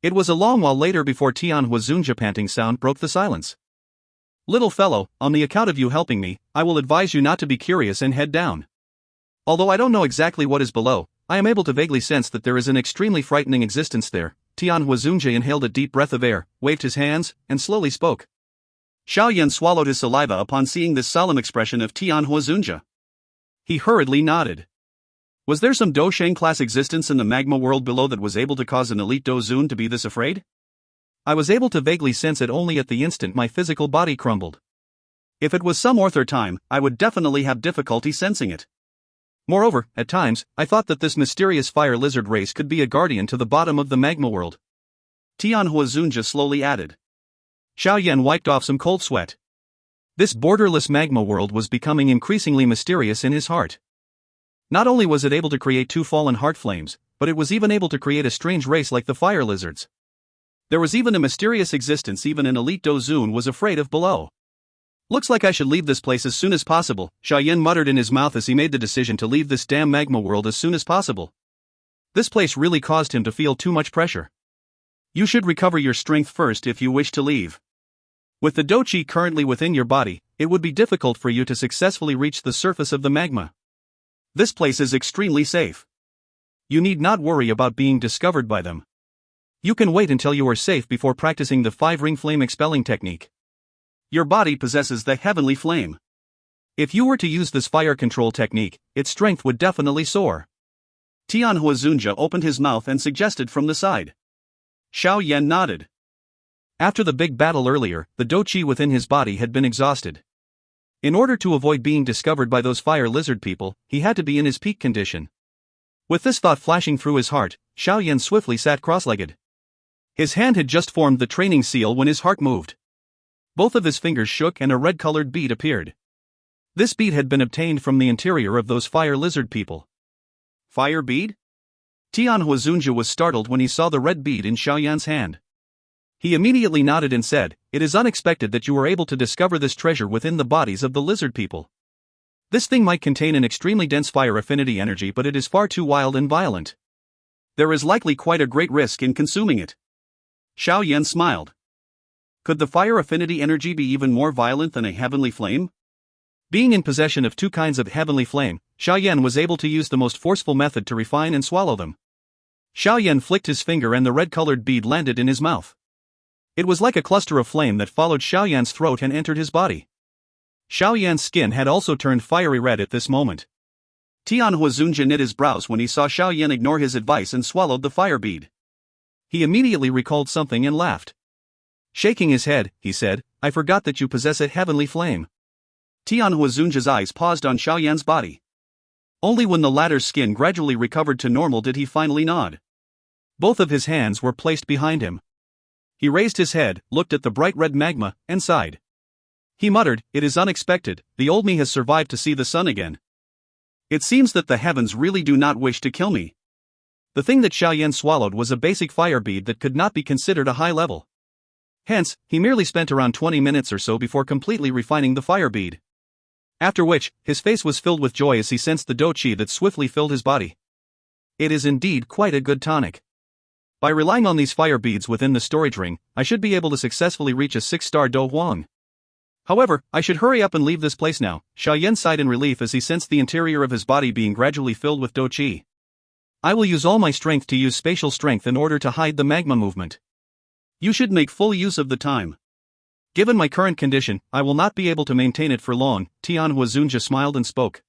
It was a long while later before Tian Hunja's panting sound broke the silence. Little fellow, on the account of you helping me, I will advise you not to be curious and head down. Although I don't know exactly what is below, I am able to vaguely sense that there is an extremely frightening existence there. Tian Hunja inhaled a deep breath of air, waved his hands, and slowly spoke. Xiao Yan swallowed his saliva upon seeing this solemn expression of Tian Hunja. He hurriedly nodded. Was there some Dou Qi class existence in the magma world below that was able to cause an elite Dou Qi to be this afraid? I was able to vaguely sense it only at the instant my physical body crumbled. If it was some Orther time, I would definitely have difficulty sensing it. Moreover, at times, I thought that this mysterious fire lizard race could be a guardian to the bottom of the magma world. Tian Hunja slowly added. Xiao Yan wiped off some cold sweat. This borderless magma world was becoming increasingly mysterious in his heart. Not only was it able to create two fallen heart flames, but it was even able to create a strange race like the fire lizards. There was even a mysterious existence even an elite Dou Qi was afraid of below. Looks like I should leave this place as soon as possible, Xiao Yan muttered in his mouth as he made the decision to leave this damn magma world as soon as possible. This place really caused him to feel too much pressure. You should recover your strength first if you wish to leave. With the Dou Qi currently within your body, it would be difficult for you to successfully reach the surface of the magma. This place is extremely safe. You need not worry about being discovered by them. You can wait until you are safe before practicing the 5-ring flame expelling technique. Your body possesses the heavenly flame. If you were to use this fire control technique, its strength would definitely soar. Tian Hunja opened his mouth and suggested from the side. Xiao Yan nodded. After the big battle earlier, the Dou Qi within his body had been exhausted. In order to avoid being discovered by those fire lizard people, he had to be in his peak condition. With this thought flashing through his heart, Xiao Yan swiftly sat cross-legged. His hand had just formed the training seal when his heart moved. Both of his fingers shook and a red-colored bead appeared. This bead had been obtained from the interior of those fire lizard people. Fire bead? Tian Hunja was startled when he saw the red bead in Xiao Yan's hand. He immediately nodded and said, "It is unexpected that you were able to discover this treasure within the bodies of the lizard people. This thing might contain an extremely dense fire affinity energy, but it is far too wild and violent. There is likely quite a great risk in consuming it." Xiao Yan smiled. Could the fire affinity energy be even more violent than a heavenly flame? Being in possession of two kinds of heavenly flame, Xiao Yan was able to use the most forceful method to refine and swallow them. Xiao Yan flicked his finger and the red-colored bead landed in his mouth. It was like a cluster of flame that followed Xiao Yan's throat and entered his body. Xiao Yan's skin had also turned fiery red at this moment. Tian Hunja knit his brows when he saw Xiao Yan ignore his advice and swallowed the fire bead. He immediately recalled something and laughed. Shaking his head, he said, I forgot that you possess a heavenly flame. Tian Hunja's eyes paused on Xiao Yan's body. Only when the latter's skin gradually recovered to normal did he finally nod. Both of his hands were placed behind him. He raised his head, looked at the bright red magma, and sighed. He muttered, It is unexpected, the old me has survived to see the sun again. It seems that the heavens really do not wish to kill me. The thing that Xiao Yan swallowed was a basic fire bead that could not be considered a high level. Hence, he merely spent around 20 minutes or so before completely refining the fire bead. After which, his face was filled with joy as he sensed the Dou Qi that swiftly filled his body. It is indeed quite a good tonic. By relying on these fire beads within the storage ring, I should be able to successfully reach a 6-star Dou Huang. However, I should hurry up and leave this place now. Xiao Yan sighed in relief as he sensed the interior of his body being gradually filled with Dou Qi. I will use all my strength to use spatial strength in order to hide the magma movement. You should make full use of the time. Given my current condition, I will not be able to maintain it for long. Tian Hunja smiled and spoke.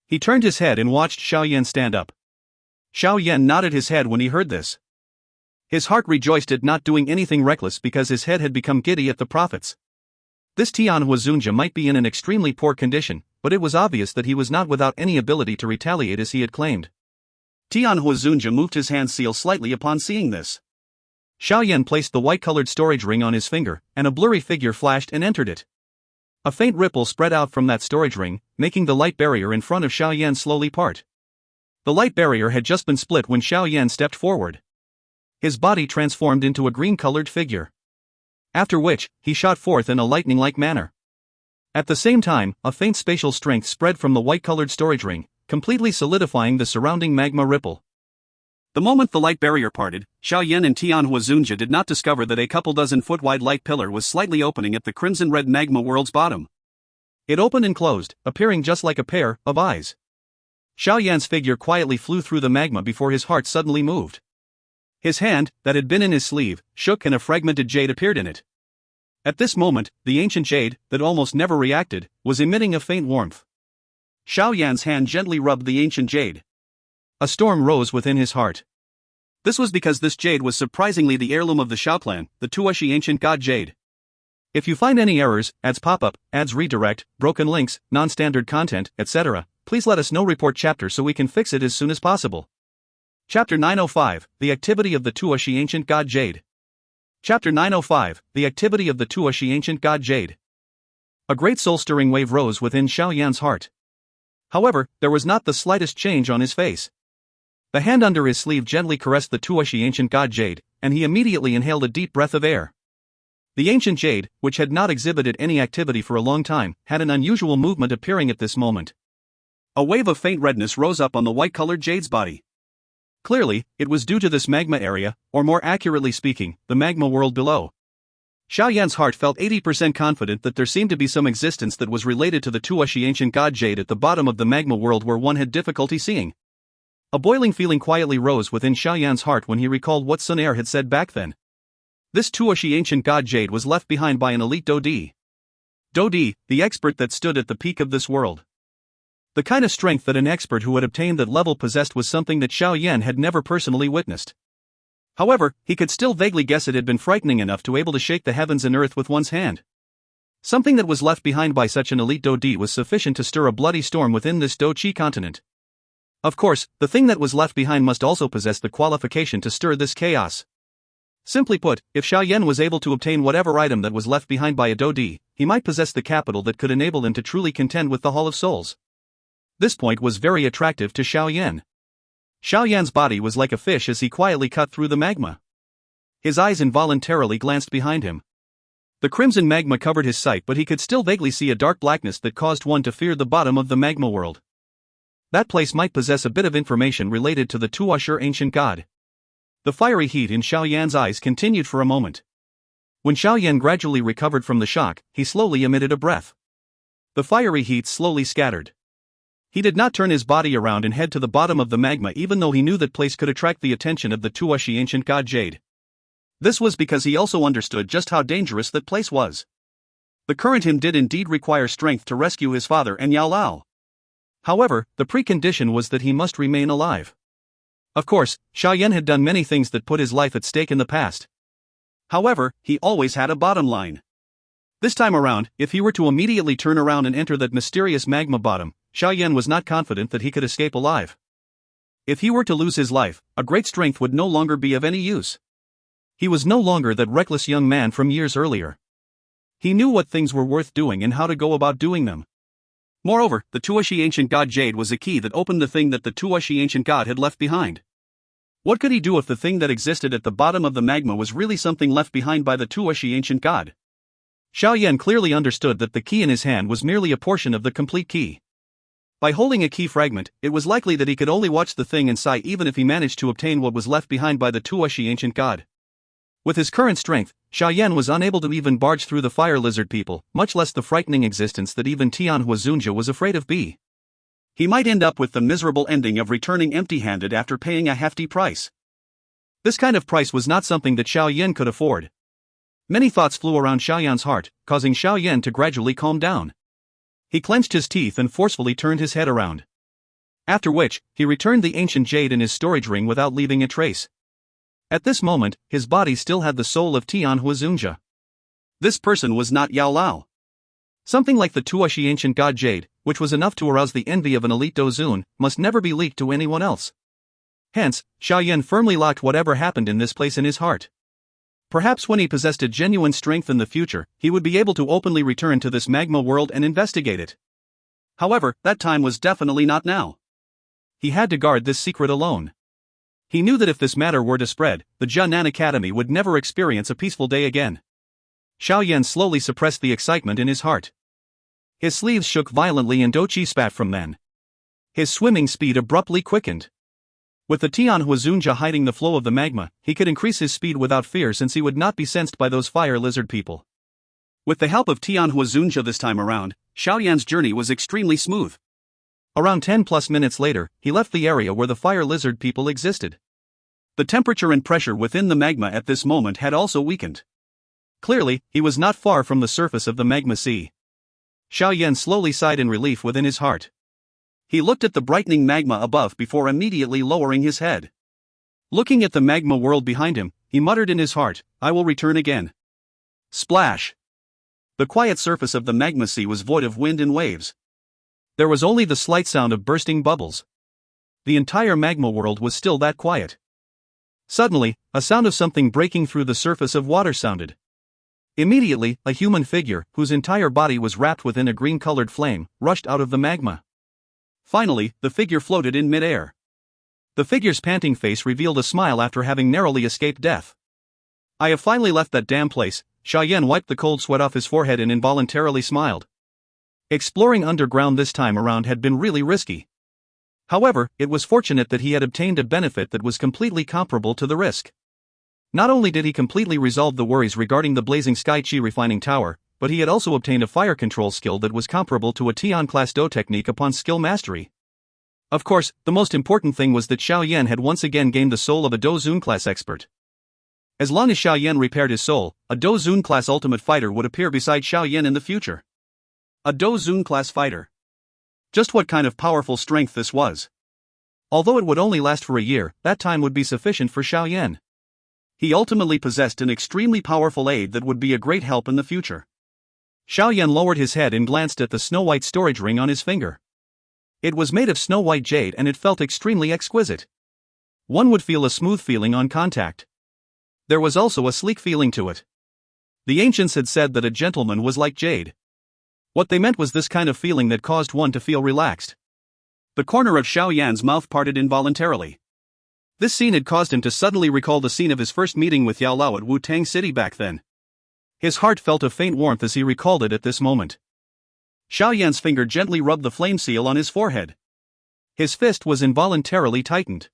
He turned his head and watched Xiao Yan stand up. Xiao Yan nodded his head when he heard this. His heart rejoiced at not doing anything reckless because his head had become giddy at the profits. This Tian Hunja might be in an extremely poor condition, but it was obvious that he was not without any ability to retaliate as he had claimed. Tian Hunja moved his hand seal slightly upon seeing this. Xiao Yan placed the white-colored storage ring on his finger, and a blurry figure flashed and entered it. A faint ripple spread out from that storage ring, making the light barrier in front of Xiao Yan slowly part. The light barrier had just been split when Xiao Yan stepped forward. His body transformed into a green-colored figure. After which, he shot forth in a lightning-like manner. At the same time, a faint spatial strength spread from the white-colored storage ring, completely solidifying the surrounding magma ripple. The moment the light barrier parted, Xiao Yan and Tian Hunja did not discover that a couple dozen-foot-wide light pillar was slightly opening at the crimson-red magma world's bottom. It opened and closed, appearing just like a pair of eyes. Xiao Yan's figure quietly flew through the magma before his heart suddenly moved. His hand, that had been in his sleeve, shook and a fragmented jade appeared in it. At this moment, the ancient jade, that almost never reacted, was emitting a faint warmth. Xiao Yan's hand gently rubbed the ancient jade. A storm rose within his heart. This was because this jade was surprisingly the heirloom of the Xiao clan, the Dou Qi ancient god jade. If you find any errors, ads pop-up, ads redirect, broken links, non-standard content, etc., please let us know. Report chapter so we can fix it as soon as possible. Chapter 905, The Activity of the Dou Qi Ancient God Jade. Chapter 905, The Activity of the Dou Qi Ancient God Jade. A great soul-stirring wave rose within Xiao Yan's heart. However, there was not the slightest change on his face. The hand under his sleeve gently caressed the Dou Qi Ancient God Jade, and he immediately inhaled a deep breath of air. The ancient jade, which had not exhibited any activity for a long time, had an unusual movement appearing at this moment. A wave of faint redness rose up on the white-colored jade's body. Clearly, it was due to this magma area, or more accurately speaking, the magma world below. Xiao Yan's heart felt 80% confident that there seemed to be some existence that was related to the Dou Qi Ancient God Jade at the bottom of the magma world where one had difficulty seeing. A boiling feeling quietly rose within Xiao Yan's heart when he recalled what Xun Er had said back then. This Dou Qi Ancient God Jade was left behind by an elite Dou Qi. Dou Qi, the expert that stood at the peak of this world. The kind of strength that an expert who had obtained that level possessed was something that Xiao Yan had never personally witnessed. However, he could still vaguely guess it had been frightening enough to able to shake the heavens and earth with one's hand. Something that was left behind by such an elite Dou Qi was sufficient to stir a bloody storm within this Dou Qi continent. Of course, the thing that was left behind must also possess the qualification to stir this chaos. Simply put, if Xiao Yan was able to obtain whatever item that was left behind by a Dou Qi, he might possess the capital that could enable him to truly contend with the Hall of Souls. This point was very attractive to Xiao Yan. Xiao Yan's body was like a fish as he quietly cut through the magma. His eyes involuntarily glanced behind him. The crimson magma covered his sight, but he could still vaguely see a dark blackness that caused one to fear the bottom of the magma world. That place might possess a bit of information related to the Dou Qi ancient god. The fiery heat in Xiao Yan's eyes continued for a moment. When Xiao Yan gradually recovered from the shock, he slowly emitted a breath. The fiery heat slowly scattered. He did not turn his body around and head to the bottom of the magma even though he knew that place could attract the attention of the Dou Qi ancient god Jade. This was because he also understood just how dangerous that place was. The current him did indeed require strength to rescue his father and Yao Lao. However, the precondition was that he must remain alive. Of course, Xiao Yan had done many things that put his life at stake in the past. However, he always had a bottom line. This time around, if he were to immediately turn around and enter that mysterious magma bottom, Xiao Yan was not confident that he could escape alive. If he were to lose his life, a great strength would no longer be of any use. He was no longer that reckless young man from years earlier. He knew what things were worth doing and how to go about doing them. Moreover, the Dou Qi ancient god jade was a key that opened the thing that the Dou Qi ancient god had left behind. What could he do if the thing that existed at the bottom of the magma was really something left behind by the Dou Qi ancient god? Xiao Yan clearly understood that the key in his hand was merely a portion of the complete key. By holding a key fragment, it was likely that he could only watch the thing and sigh even if he managed to obtain what was left behind by the Dou Qi ancient god. With his current strength, Xiao Yan was unable to even barge through the fire lizard people, much less the frightening existence that even Tian Hunja was afraid of. He might end up with the miserable ending of returning empty-handed after paying a hefty price. This kind of price was not something that Xiao Yan could afford. Many thoughts flew around Xiao Yan's heart, causing Xiao Yan to gradually calm down. He clenched his teeth and forcefully turned his head around. After which, he returned the ancient jade in his storage ring without leaving a trace. At this moment, his body still had the soul of Tian Hunja. This person was not Yao Lao. Something like the Dou Qi ancient god jade, which was enough to arouse the envy of an elite Dozun, must never be leaked to anyone else. Hence, Xiao Yan firmly locked whatever happened in this place in his heart. Perhaps when he possessed a genuine strength in the future, he would be able to openly return to this magma world and investigate it. However, that time was definitely not now. He had to guard this secret alone. He knew that if this matter were to spread, the Jianan Academy would never experience a peaceful day again. Xiao Yan slowly suppressed the excitement in his heart. His sleeves shook violently and Dou Qi spat from them. His swimming speed abruptly quickened. With the Tian Hunja hiding the flow of the magma, he could increase his speed without fear since he would not be sensed by those fire lizard people. With the help of Tian Hunja this time around, Xiao Yan's journey was extremely smooth. Around 10+ minutes later, he left the area where the fire lizard people existed. The temperature and pressure within the magma at this moment had also weakened. Clearly, he was not far from the surface of the magma sea. Xiao Yan slowly sighed in relief within his heart. He looked at the brightening magma above before immediately lowering his head. Looking at the magma world behind him, he muttered in his heart, "I will return again." Splash! The quiet surface of the magma sea was void of wind and waves. There was only the slight sound of bursting bubbles. The entire magma world was still that quiet. Suddenly, a sound of something breaking through the surface of water sounded. Immediately, a human figure, whose entire body was wrapped within a green-colored flame, rushed out of the magma. Finally, the figure floated in mid-air. The figure's panting face revealed a smile after having narrowly escaped death. "I have finally left that damn place." Xiao Yan wiped the cold sweat off his forehead and involuntarily smiled. Exploring underground this time around had been really risky. However, it was fortunate that he had obtained a benefit that was completely comparable to the risk. Not only did he completely resolve the worries regarding the blazing Sky Qi refining tower, but he had also obtained a fire control skill that was comparable to a Tian-class Dou technique upon skill mastery. Of course, the most important thing was that Xiao Yan had once again gained the soul of a Dozun-class expert. As long as Xiao Yan repaired his soul, a Dozun-class ultimate fighter would appear beside Xiao Yan in the future. A Dozun-class fighter. Just what kind of powerful strength this was. Although it would only last for a year, that time would be sufficient for Xiao Yan. He ultimately possessed an extremely powerful aid that would be a great help in the future. Xiao Yan lowered his head and glanced at the snow-white storage ring on his finger. It was made of snow-white jade and it felt extremely exquisite. One would feel a smooth feeling on contact. There was also a sleek feeling to it. The ancients had said that a gentleman was like jade. What they meant was this kind of feeling that caused one to feel relaxed. The corner of Xiao Yan's mouth parted involuntarily. This scene had caused him to suddenly recall the scene of his first meeting with Yao Lao at Wu-Tang City back then. His heart felt a faint warmth as he recalled it at this moment. Xiao Yan's finger gently rubbed the flame seal on his forehead. His fist was involuntarily tightened.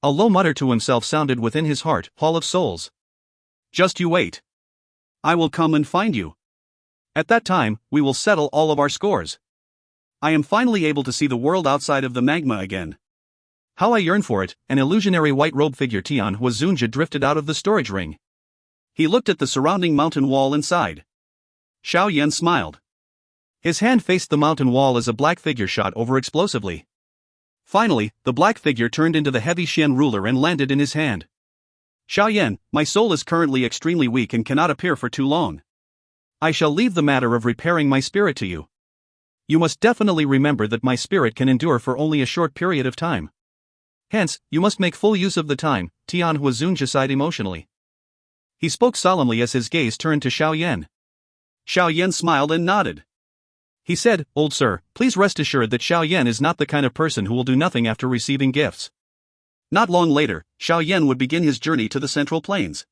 A low mutter to himself sounded within his heart, "Hall of Souls. Just you wait. I will come and find you. At that time, we will settle all of our scores. I am finally able to see the world outside of the magma again. How I yearn for it." An illusionary white-robed figure Tian Hunja drifted out of the storage ring. He looked at the surrounding mountain wall inside. Xiao Yan smiled. His hand faced the mountain wall as a black figure shot over explosively. Finally, the black figure turned into the heavy Xian ruler and landed in his hand. Xiao Yan, my soul is currently extremely weak and cannot appear for too long. I shall leave the matter of repairing my spirit to you. You must definitely remember that my spirit can endure for only a short period of time. Hence, you must make full use of the time, Tian Hunja sighed emotionally. He spoke solemnly as his gaze turned to Xiao Yan. Xiao Yan smiled and nodded. He said, "Old sir, please rest assured that Xiao Yan is not the kind of person who will do nothing after receiving gifts." Not long later, Xiao Yan would begin his journey to the Central Plains.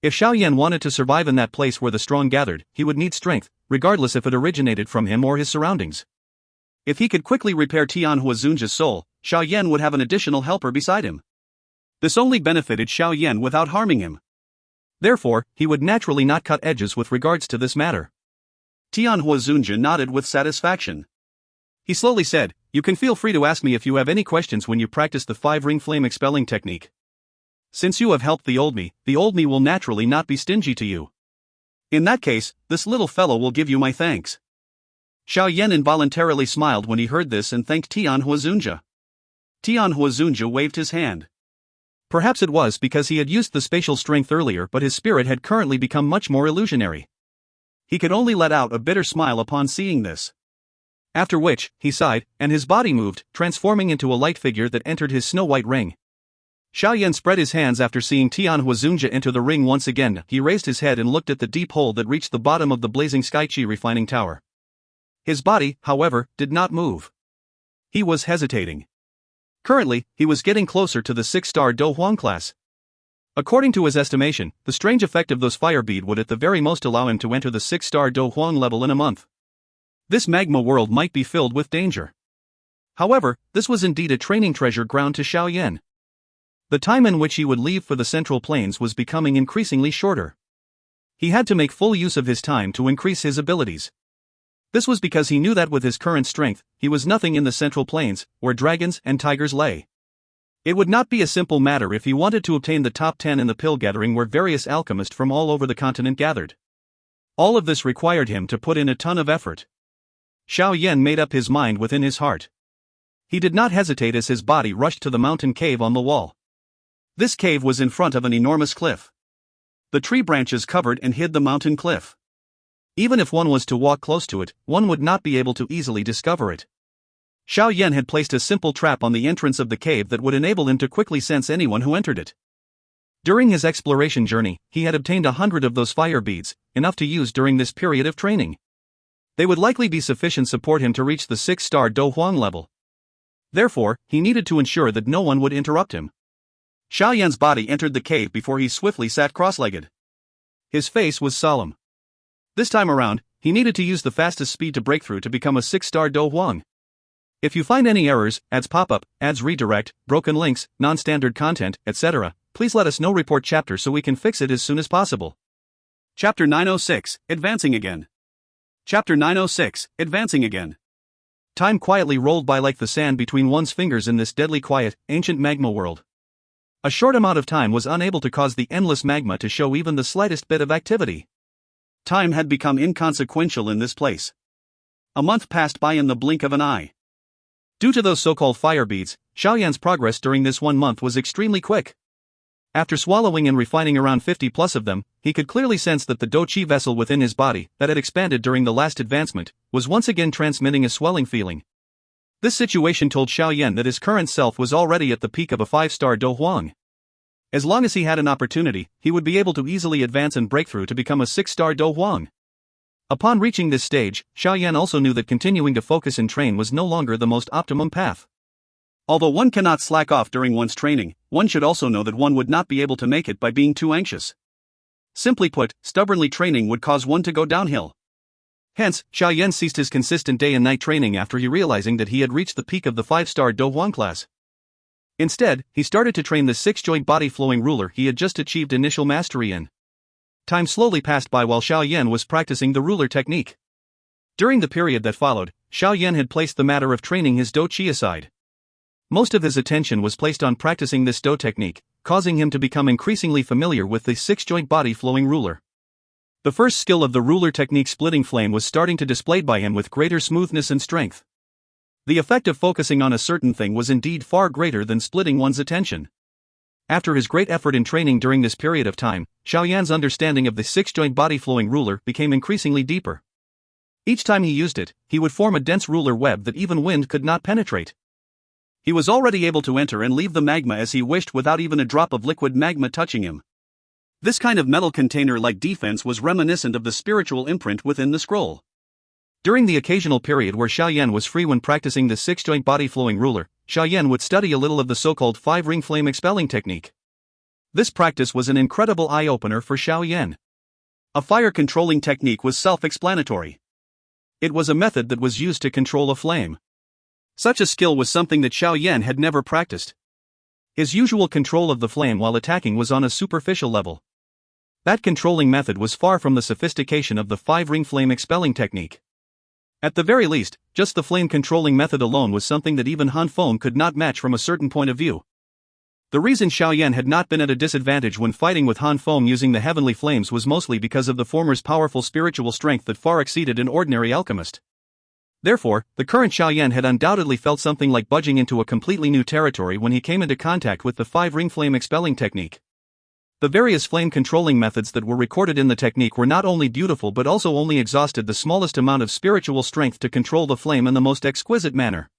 If Xiao Yan wanted to survive in that place where the strong gathered, he would need strength, regardless if it originated from him or his surroundings. If he could quickly repair Tian Hunja's soul, Xiao Yan would have an additional helper beside him. This only benefited Xiao Yan without harming him. Therefore, he would naturally not cut edges with regards to this matter. Tian Hunja nodded with satisfaction. He slowly said, "You can feel free to ask me if you have any questions when you practice the 5-ring flame expelling technique. Since you have helped the old me will naturally not be stingy to you. In that case, this little fellow will give you my thanks." Xiao Yan involuntarily smiled when he heard this and thanked Tian Hunja. Tian Hunja waved his hand. Perhaps it was because he had used the spatial strength earlier, but his spirit had currently become much more illusionary. He could only let out a bitter smile upon seeing this. After which, he sighed, and his body moved, transforming into a light figure that entered his snow-white ring. Xiao Yan spread his hands after seeing Tian Hunja enter the ring once again. He raised his head and looked at the deep hole that reached the bottom of the blazing Sky-Chi refining tower. His body, however, did not move. He was hesitating. Currently, he was getting closer to the 6-star Dou Huang class. According to his estimation, the strange effect of those fire bead would at the very most allow him to enter the 6-star Dou Huang level in a month. This magma world might be filled with danger. However, this was indeed a training treasure ground to Xiao Yan. The time in which he would leave for the Central Plains was becoming increasingly shorter. He had to make full use of his time to increase his abilities. This was because he knew that with his current strength, he was nothing in the Central Plains, where dragons and tigers lay. It would not be a simple matter if he wanted to obtain the top 10 in the pill gathering where various alchemists from all over the continent gathered. All of this required him to put in a ton of effort. Xiao Yan made up his mind within his heart. He did not hesitate as his body rushed to the mountain cave on the wall. This cave was in front of an enormous cliff. The tree branches covered and hid the mountain cliff. Even if one was to walk close to it, one would not be able to easily discover it. Xiao Yan had placed a simple trap on the entrance of the cave that would enable him to quickly sense anyone who entered it. During his exploration journey, he had obtained 100 of those fire beads, enough to use during this period of training. They would likely be sufficient to support him to reach the 6-star Dou Huang level. Therefore, he needed to ensure that no one would interrupt him. Xiao Yan's body entered the cave before he swiftly sat cross-legged. His face was solemn. This time around, he needed to use the fastest speed to break through to become a 6-star Dou Huang. If you find any errors, ads pop up, ads redirect, broken links, non-standard content, etc., please let us know. Report chapter so we can fix it as soon as possible. Chapter 906, Advancing Again. Chapter 906, Advancing Again. Time quietly rolled by like the sand between one's fingers in this deadly quiet, ancient magma world. A short amount of time was unable to cause the endless magma to show even the slightest bit of activity. Time had become inconsequential in this place. A month passed by in the blink of an eye. Due to those so-called fire beads, Xiao Yan's progress during this 1 month was extremely quick. After swallowing and refining around 50 plus of them, he could clearly sense that the Dou Qi vessel within his body, that had expanded during the last advancement, was once again transmitting a swelling feeling. This situation told Xiao Yan that his current self was already at the peak of a 5-star Dou Huang. As long as he had an opportunity, he would be able to easily advance and break through to become a 6-star Dou Huang. Upon reaching this stage, Xiao Yan also knew that continuing to focus and train was no longer the most optimum path. Although one cannot slack off during one's training, one should also know that one would not be able to make it by being too anxious. Simply put, stubbornly training would cause one to go downhill. Hence, Xiao Yan ceased his consistent day and night training after he realizing that he had reached the peak of the 5-star Dou Huang class. Instead, he started to train the 6-joint body flowing ruler he had just achieved initial mastery in. Time slowly passed by while Xiao Yan was practicing the ruler technique. During the period that followed, Xiao Yan had placed the matter of training his Dou Qi aside. Most of his attention was placed on practicing this Dou technique, causing him to become increasingly familiar with the 6-joint body flowing ruler. The first skill of the ruler technique, splitting flame, was starting to display by him with greater smoothness and strength. The effect of focusing on a certain thing was indeed far greater than splitting one's attention. After his great effort in training during this period of time, Xiao Yan's understanding of the six-joint body-flowing ruler became increasingly deeper. Each time he used it, he would form a dense ruler web that even wind could not penetrate. He was already able to enter and leave the magma as he wished without even a drop of liquid magma touching him. This kind of metal container-like defense was reminiscent of the spiritual imprint within the scroll. During the occasional period where Xiao Yan was free when practicing the six-joint body-flowing ruler, Xiao Yan would study a little of the so-called five-ring flame expelling technique. This practice was an incredible eye-opener for Xiao Yan. A fire-controlling technique was self-explanatory. It was a method that was used to control a flame. Such a skill was something that Xiao Yan had never practiced. His usual control of the flame while attacking was on a superficial level. That controlling method was far from the sophistication of the five-ring flame expelling technique. At the very least, just the flame-controlling method alone was something that even Han Fong could not match from a certain point of view. The reason Xiao Yan had not been at a disadvantage when fighting with Han Fong using the heavenly flames was mostly because of the former's powerful spiritual strength that far exceeded an ordinary alchemist. Therefore, the current Xiao Yan had undoubtedly felt something like budging into a completely new territory when he came into contact with the five-ring flame expelling technique. The various flame-controlling methods that were recorded in the technique were not only beautiful but also only exhausted the smallest amount of spiritual strength to control the flame in the most exquisite manner.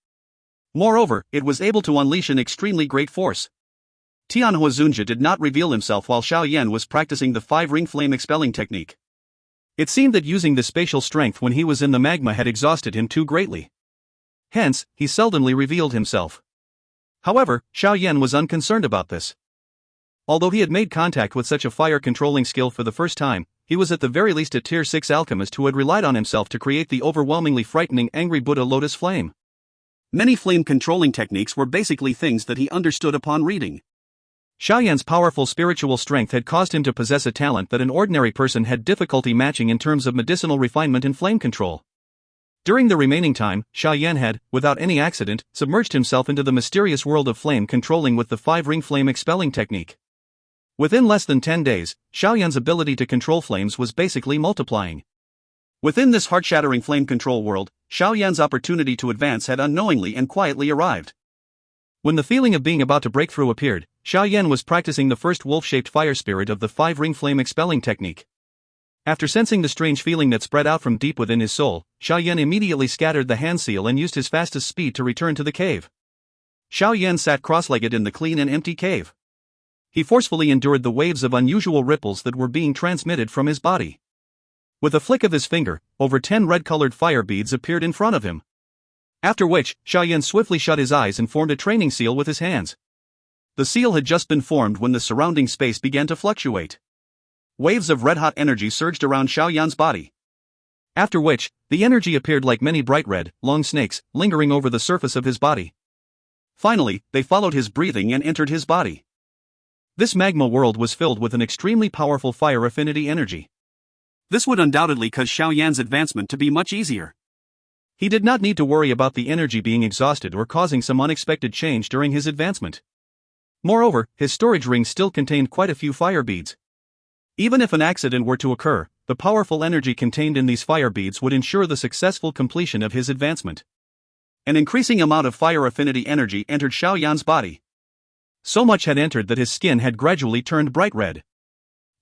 Moreover, it was able to unleash an extremely great force. Tian Hunja did not reveal himself while Xiao Yan was practicing the five-ring flame expelling technique. It seemed that using the spatial strength when he was in the magma had exhausted him too greatly. Hence, he seldomly revealed himself. However, Xiao Yan was unconcerned about this. Although he had made contact with such a fire-controlling skill for the first time, he was at the very least a tier 6 alchemist who had relied on himself to create the overwhelmingly frightening angry Buddha lotus flame. Many flame-controlling techniques were basically things that he understood upon reading. Xiao Yan's powerful spiritual strength had caused him to possess a talent that an ordinary person had difficulty matching in terms of medicinal refinement and flame control. During the remaining time, Xiao Yan had, without any accident, submerged himself into the mysterious world of flame controlling with the five-ring flame expelling technique. Within less than 10 days, Xiao Yan's ability to control flames was basically multiplying. Within this heart-shattering flame control world, Xiao Yan's opportunity to advance had unknowingly and quietly arrived. When the feeling of being about to break through appeared, Xiao Yan was practicing the first wolf-shaped fire spirit of the five-ring flame expelling technique. After sensing the strange feeling that spread out from deep within his soul, Xiao Yan immediately scattered the hand seal and used his fastest speed to return to the cave. Xiao Yan sat cross-legged in the clean and empty cave. He forcefully endured the waves of unusual ripples that were being transmitted from his body. With a flick of his finger, over 10 red-colored fire beads appeared in front of him. After which, Xiao Yan swiftly shut his eyes and formed a training seal with his hands. The seal had just been formed when the surrounding space began to fluctuate. Waves of red-hot energy surged around Xiao Yan's body. After which, the energy appeared like many bright red, long snakes, lingering over the surface of his body. Finally, they followed his breathing and entered his body. This magma world was filled with an extremely powerful fire affinity energy. This would undoubtedly cause Xiao Yan's advancement to be much easier. He did not need to worry about the energy being exhausted or causing some unexpected change during his advancement. Moreover, his storage ring still contained quite a few fire beads. Even if an accident were to occur, the powerful energy contained in these fire beads would ensure the successful completion of his advancement. An increasing amount of fire affinity energy entered Xiao Yan's body. So much had entered that his skin had gradually turned bright red.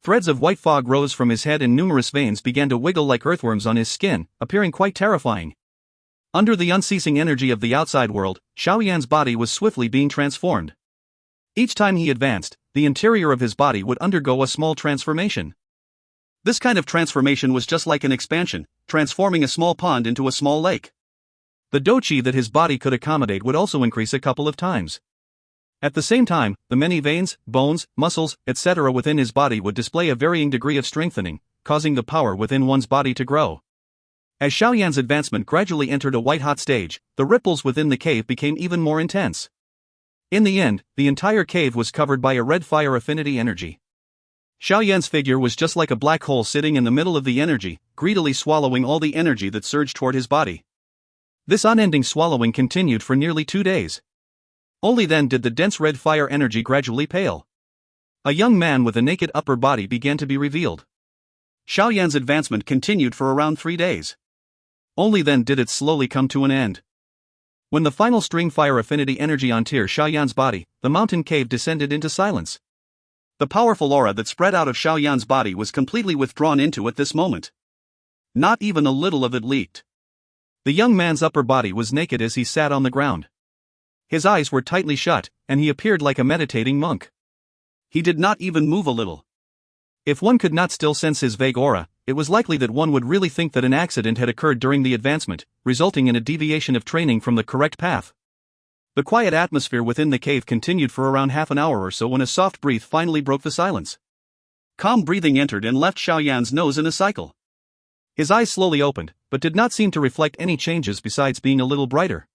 Threads of white fog rose from his head and numerous veins began to wiggle like earthworms on his skin, appearing quite terrifying. Under the unceasing energy of the outside world, Xiao Yan's body was swiftly being transformed. Each time he advanced, the interior of his body would undergo a small transformation. This kind of transformation was just like an expansion, transforming a small pond into a small lake. The Dou Qi that his body could accommodate would also increase a couple of times. At the same time, the many veins, bones, muscles, etc. within his body would display a varying degree of strengthening, causing the power within one's body to grow. As Xiao Yan's advancement gradually entered a white-hot stage, the ripples within the cave became even more intense. In the end, the entire cave was covered by a red fire affinity energy. Xiao Yan's figure was just like a black hole sitting in the middle of the energy, greedily swallowing all the energy that surged toward his body. This unending swallowing continued for nearly 2 days. Only then did the dense red fire energy gradually pale. A young man with a naked upper body began to be revealed. Xiao Yan's advancement continued for around 3 days. Only then did it slowly come to an end. When the final string fire affinity energy on Xiao Yan's body, the mountain cave descended into silence. The powerful aura that spread out of Xiao Yan's body was completely withdrawn into at this moment. Not even a little of it leaked. The young man's upper body was naked as he sat on the ground. His eyes were tightly shut, and he appeared like a meditating monk. He did not even move a little. If one could not still sense his vague aura, it was likely that one would really think that an accident had occurred during the advancement, resulting in a deviation of training from the correct path. The quiet atmosphere within the cave continued for around half an hour or so when a soft breath finally broke the silence. Calm breathing entered and left Xiao Yan's nose in a cycle. His eyes slowly opened, but did not seem to reflect any changes besides being a little brighter.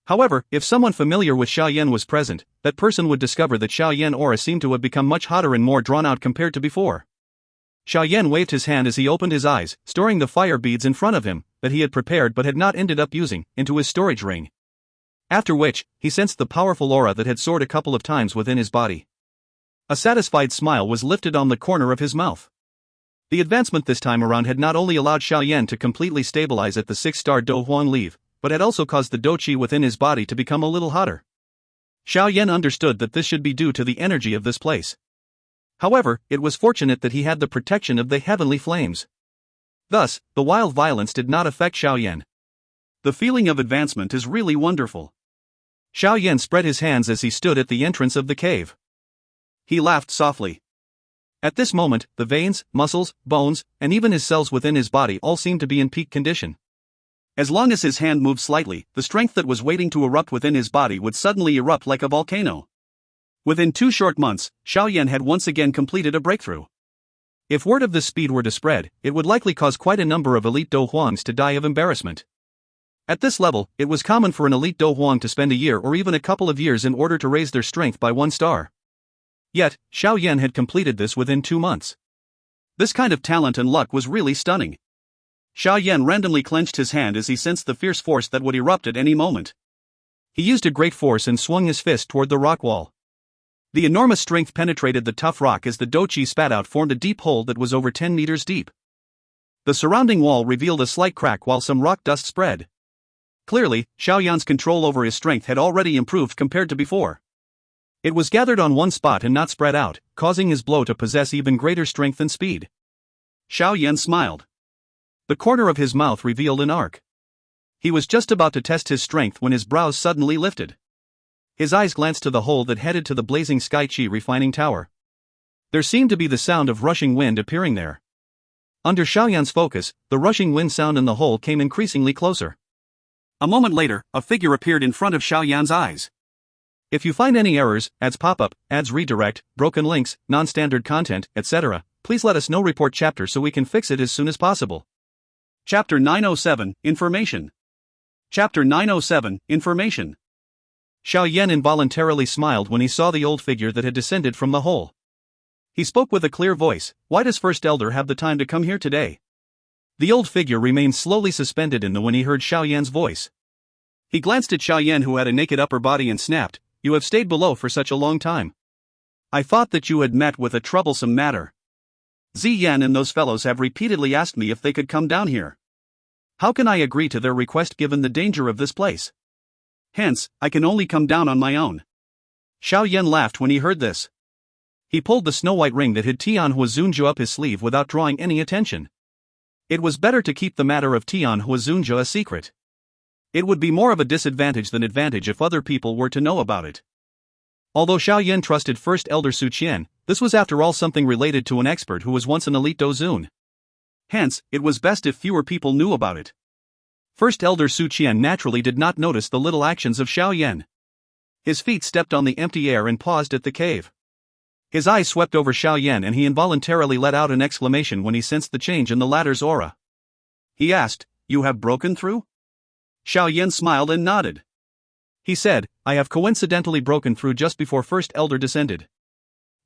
However, if someone familiar with Xiao Yan was present, that person would discover that Xiao Yan aura seemed to have become much hotter and more drawn out compared to before. Xiao Yan waved his hand as he opened his eyes, storing the fire beads in front of him, that he had prepared but had not ended up using, into his storage ring. After which, he sensed the powerful aura that had soared a couple of times within his body. A satisfied smile was lifted on the corner of his mouth. The advancement this time around had not only allowed Xiao Yan to completely stabilize at the 6-star Dou Huang leave, but had also caused the Dou Qi within his body to become a little hotter. Xiao Yan understood that this should be due to the energy of this place. However, it was fortunate that he had the protection of the heavenly flames. Thus, the wild violence did not affect Xiao Yan. The feeling of advancement is really wonderful. Xiao Yan spread his hands as he stood at the entrance of the cave. He laughed softly. At this moment, the veins, muscles, bones, and even his cells within his body all seemed to be in peak condition. As long as his hand moved slightly, the strength that was waiting to erupt within his body would suddenly erupt like a volcano. Within 2 short months, Xiao Yan had once again completed a breakthrough. If word of this speed were to spread, it would likely cause quite a number of elite Dou Huangs to die of embarrassment. At this level, it was common for an elite Dou Huang to spend a year or even a couple of years in order to raise their strength by 1 star. Yet, Xiao Yan had completed this within 2 months. This kind of talent and luck was really stunning. Xiao Yan randomly clenched his hand as he sensed the fierce force that would erupt at any moment. He used a great force and swung his fist toward the rock wall. The enormous strength penetrated the tough rock as the Dou Qi spat out formed a deep hole that was over 10 meters deep. The surrounding wall revealed a slight crack while some rock dust spread. Clearly, Xiao Yan's control over his strength had already improved compared to before. It was gathered on one spot and not spread out, causing his blow to possess even greater strength and speed. Xiao Yan smiled. The corner of his mouth revealed an arc. He was just about to test his strength when his brows suddenly lifted. His eyes glanced to the hole that headed to the blazing Sky Qi refining tower. There seemed to be the sound of rushing wind appearing there. Under Xiao Yan's focus, the rushing wind sound in the hole came increasingly closer. A moment later, a figure appeared in front of Xiao Yan's eyes. If you find any errors, ads pop up, ads redirect, broken links, non-standard content, etc., please let us know. Report chapter so we can fix it as soon as possible. Chapter 907, Information. Chapter 907, Information. Xiao Yan involuntarily smiled when he saw the old figure that had descended from the hole. He spoke with a clear voice. Why does First Elder have the time to come here today? The old figure remained slowly suspended in the when he heard Xiao Yan's voice. He glanced at Xiao Yan, who had a naked upper body, and snapped, "You have stayed below for such a long time. I thought that you had met with a troublesome matter. Yan and those fellows have repeatedly asked me if they could come down here. How can I agree to their request given the danger of this place? Hence, I can only come down on my own." Xiao Yan laughed when he heard this. He pulled the snow-white ring that hid Tian Hunja up his sleeve without drawing any attention. It was better to keep the matter of Tian Hunja a secret. It would be more of a disadvantage than advantage if other people were to know about it. Although Xiao Yan trusted First Elder Su Qian, this was after all something related to an expert who was once an elite Dozun. Hence, it was best if fewer people knew about it. First Elder Su Qian naturally did not notice the little actions of Xiao Yan. His feet stepped on the empty air and paused at the cave. His eyes swept over Xiao Yan and he involuntarily let out an exclamation when he sensed the change in the latter's aura. He asked, "You have broken through?" Xiao Yan smiled and nodded. He said, "I have coincidentally broken through just before First Elder descended.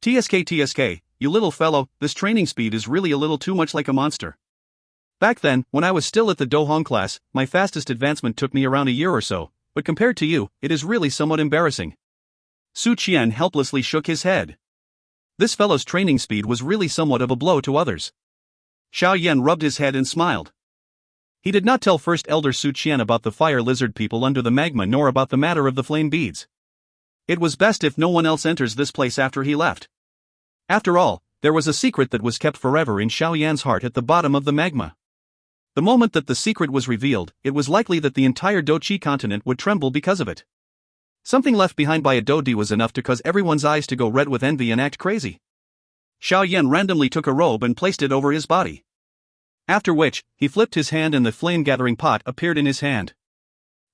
TSK, you little fellow, this training speed is really a little too much like a monster. Back then, when I was still at the Dohong class, my fastest advancement took me around a year or so, but compared to you, it is really somewhat embarrassing." Su Qian helplessly shook his head. This fellow's training speed was really somewhat of a blow to others. Xiao Yan rubbed his head and smiled. He did not tell First Elder Su Qian about the fire lizard people under the magma nor about the matter of the flame beads. It was best if no one else enters this place after he left. After all, there was a secret that was kept forever in Xiao Yan's heart at the bottom of the magma. The moment that the secret was revealed, it was likely that the entire Dou Qi continent would tremble because of it. Something left behind by a Dou Di was enough to cause everyone's eyes to go red with envy and act crazy. Xiao Yan randomly took a robe and placed it over his body. After which, he flipped his hand and the flame-gathering pot appeared in his hand.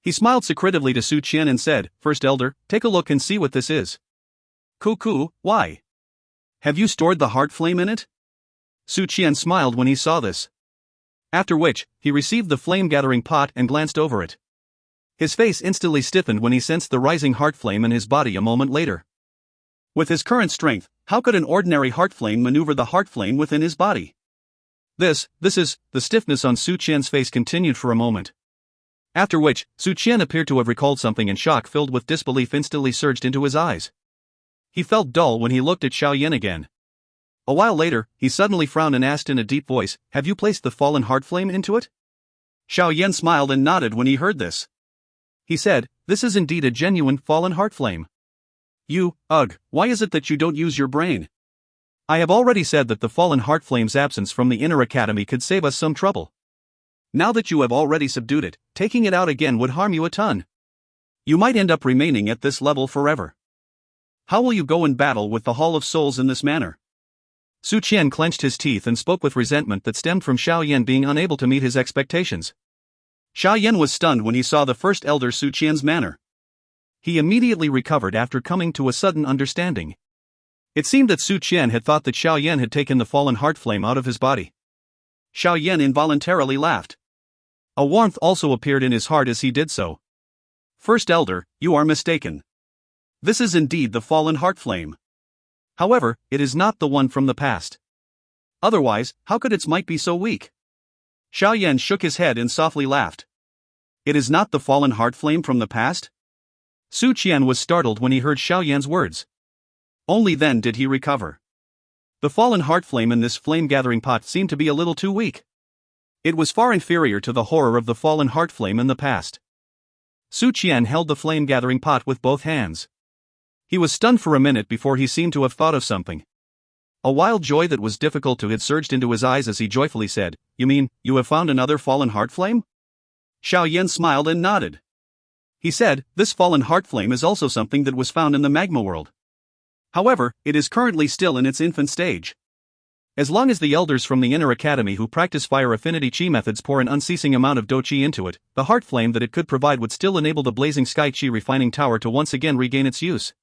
He smiled secretively to Su Qian and said, "First Elder, take a look and see what this is." "Cuckoo, why? Have you stored the heart flame in it?" Su Qian smiled when he saw this. After which, he received the flame-gathering pot and glanced over it. His face instantly stiffened when he sensed the rising heart flame in his body a moment later. With his current strength, how could an ordinary heart flame maneuver the heart flame within his body? The stiffness on Su Qian's face continued for a moment. After which, Su Qian appeared to have recalled something and shock filled with disbelief instantly surged into his eyes. He felt dull when he looked at Xiao Yan again. A while later, he suddenly frowned and asked in a deep voice, "Have you placed the fallen heart flame into it?" Xiao Yan smiled and nodded when he heard this. He said, "This is indeed a genuine fallen heart flame." Why is it that you don't use your brain? I have already said that the fallen heart flame's absence from the inner academy could save us some trouble. Now that you have already subdued it, taking it out again would harm you a ton. You might end up remaining at this level forever. How will you go in battle with the Hall of Souls in this manner? Su Qian clenched his teeth and spoke with resentment that stemmed from Xiao Yan being unable to meet his expectations. Xiao Yan was stunned when he saw the First Elder Su Qian's manner. He immediately recovered after coming to a sudden understanding. It seemed that Su Qian had thought that Xiao Yan had taken the fallen heart flame out of his body. Xiao Yan involuntarily laughed. A warmth also appeared in his heart as he did so. "First Elder, you are mistaken. This is indeed the fallen heart flame. However, it is not the one from the past. Otherwise, how could its might be so weak?" Xiao Yan shook his head and softly laughed. "It is not the fallen heart flame from the past?" Su Qian was startled when he heard Xiao Yan's words. Only then did he recover. The fallen heart flame in this flame-gathering pot seemed to be a little too weak. It was far inferior to the horror of the fallen heart flame in the past. Su Qian held the flame-gathering pot with both hands. He was stunned for a minute before he seemed to have thought of something. A wild joy that was difficult to hide surged into his eyes as he joyfully said, "You mean, you have found another fallen heart flame?" Xiao Yan smiled and nodded. He said, "This fallen heart flame is also something that was found in the magma world. However, it is currently still in its infant stage. As long as the elders from the inner academy who practice fire affinity chi methods pour an unceasing amount of Dou Qi into it, the heart flame that it could provide would still enable the blazing sky chi refining tower to once again regain its use.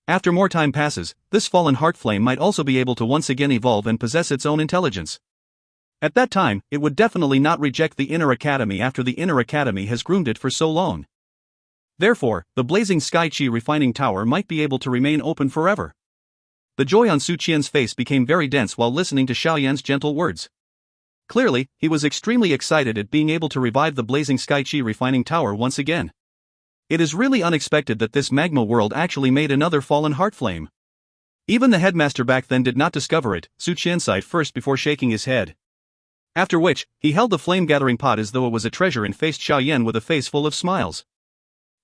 After more time passes, this fallen heart flame might also be able to once again evolve and possess its own intelligence. At that time, it would definitely not reject the inner academy after the inner academy has groomed it for so long. Therefore, the blazing sky chi refining tower might be able to remain open forever." The joy on Su Qian's face became very dense while listening to Xiao Yan's gentle words. Clearly, he was extremely excited at being able to revive the blazing sky chi refining tower once again. It is really unexpected that this magma world actually made another fallen heart flame. Even the headmaster back then did not discover it, Su Qian sighed first before shaking his head. After which, he held the flame-gathering pot as though it was a treasure and faced Xiao Yan with a face full of smiles.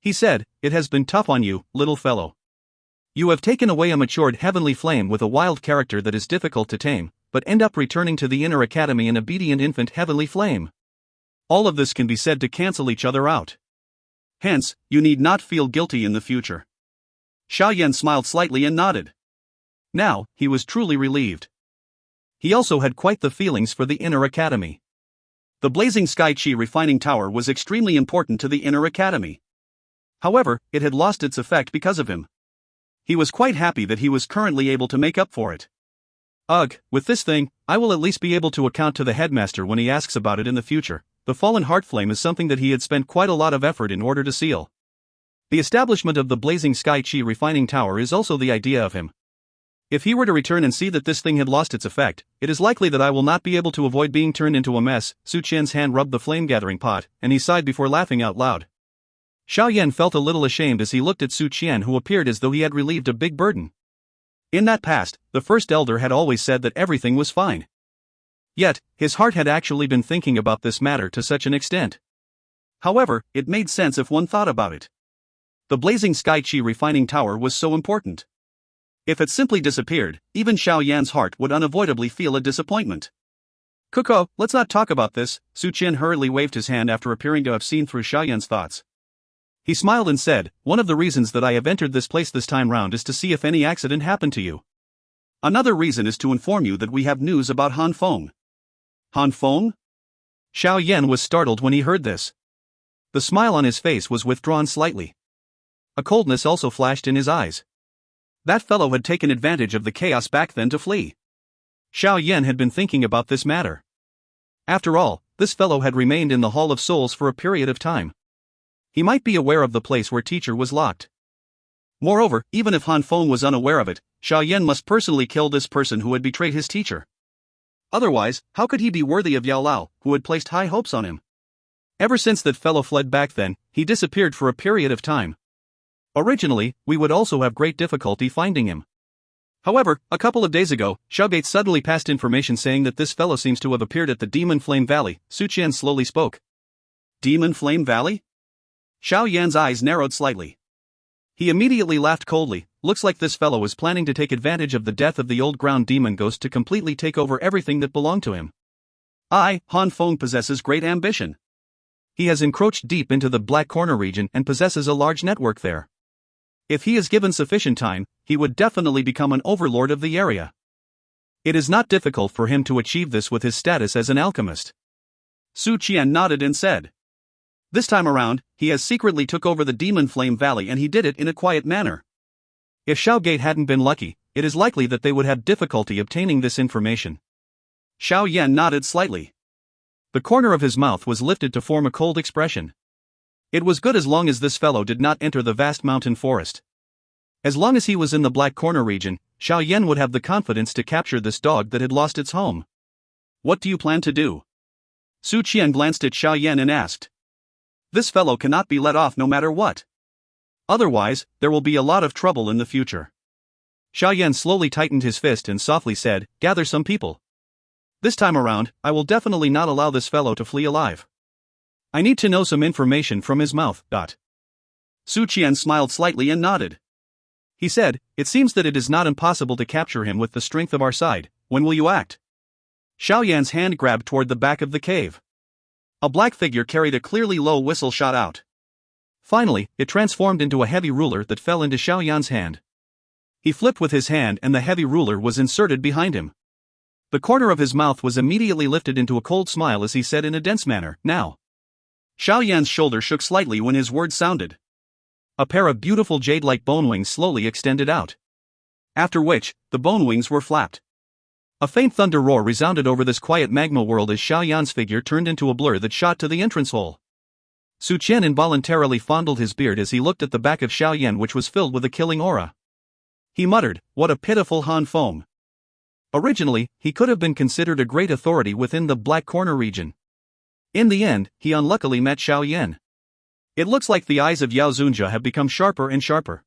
He said, "It has been tough on you, little fellow. You have taken away a matured heavenly flame with a wild character that is difficult to tame, but end up returning to the inner academy an obedient infant heavenly flame. All of this can be said to cancel each other out. Hence, you need not feel guilty in the future." Xiao Yan smiled slightly and nodded. Now, he was truly relieved. He also had quite the feelings for the inner academy. The blazing sky chi refining tower was extremely important to the inner academy. However, it had lost its effect because of him. He was quite happy that he was currently able to make up for it. With this thing, I will at least be able to account to the headmaster when he asks about it in the future. The fallen heart flame is something that he had spent quite a lot of effort in order to seal. The establishment of the blazing sky chi refining tower is also the idea of him. If he were to return and see that this thing had lost its effect, it is likely that I will not be able to avoid being turned into a mess. Su Qian's hand rubbed the flame-gathering pot, and he sighed before laughing out loud. Xiao Yan felt a little ashamed as he looked at Su Qian, who appeared as though he had relieved a big burden. In that past, the first elder had always said that everything was fine. Yet, his heart had actually been thinking about this matter to such an extent. However, it made sense if one thought about it. The blazing sky Qi refining tower was so important. If it simply disappeared, even Xiao Yan's heart would unavoidably feel a disappointment. Kuko, let's not talk about this, Su Qian hurriedly waved his hand after appearing to have seen through Xiao Yan's thoughts. He smiled and said, one of the reasons that I have entered this place this time round is to see if any accident happened to you. Another reason is to inform you that we have news about Han Fong. Han Fong? Xiao Yan was startled when he heard this. The smile on his face was withdrawn slightly. A coldness also flashed in his eyes. That fellow had taken advantage of the chaos back then to flee. Xiao Yan had been thinking about this matter. After all, this fellow had remained in the Hall of Souls for a period of time. He might be aware of the place where teacher was locked. Moreover, even if Han Fong was unaware of it, Xiao Yan must personally kill this person who had betrayed his teacher. Otherwise, how could he be worthy of Yao Lao, who had placed high hopes on him? Ever since that fellow fled back then, he disappeared for a period of time. Originally, we would also have great difficulty finding him. However, a couple of days ago, Xiaogate suddenly passed information saying that this fellow seems to have appeared at the Demon Flame Valley. Su Qian slowly spoke. Demon Flame Valley? Xiao Yan's eyes narrowed slightly. He immediately laughed coldly. Looks like this fellow is planning to take advantage of the death of the old ground demon ghost to completely take over everything that belonged to him. Han Fong possesses great ambition. He has encroached deep into the Black Corner region and possesses a large network there. If he is given sufficient time, he would definitely become an overlord of the area. It is not difficult for him to achieve this with his status as an alchemist. Su Qian nodded and said. This time around, he has secretly took over the Demon Flame Valley and he did it in a quiet manner. If Xiaogate hadn't been lucky, it is likely that they would have difficulty obtaining this information. Xiao Yan nodded slightly. The corner of his mouth was lifted to form a cold expression. It was good as long as this fellow did not enter the vast mountain forest. As long as he was in the Black Corner region, Xiao Yan would have the confidence to capture this dog that had lost its home. What do you plan to do? Su Qian glanced at Xiao Yan and asked. This fellow cannot be let off no matter what. Otherwise, there will be a lot of trouble in the future. Xiao Yan slowly tightened his fist and softly said, gather some people. This time around, I will definitely not allow this fellow to flee alive. I need to know some information from his mouth. Su Qian smiled slightly and nodded. He said, it seems that it is not impossible to capture him with the strength of our side. When will you act? Xiao Yan's hand grabbed toward the back of the cave. A black figure carried a clearly low whistle shot out. Finally, it transformed into a heavy ruler that fell into Xiao Yan's hand. He flipped with his hand and the heavy ruler was inserted behind him. The corner of his mouth was immediately lifted into a cold smile as he said in a dense manner, now. Xiao Yan's shoulder shook slightly when his words sounded. A pair of beautiful jade-like bone wings slowly extended out. After which, the bone wings were flapped. A faint thunder roar resounded over this quiet magma world as Xiao Yan's figure turned into a blur that shot to the entrance hole. Su Qian involuntarily fondled his beard as he looked at the back of Xiao Yan, which was filled with a killing aura. He muttered, what a pitiful Han Fong. Originally, he could have been considered a great authority within the Black Corner region. In the end, he unluckily met Xiao Yan. It looks like the eyes of Yao Zunjia have become sharper and sharper.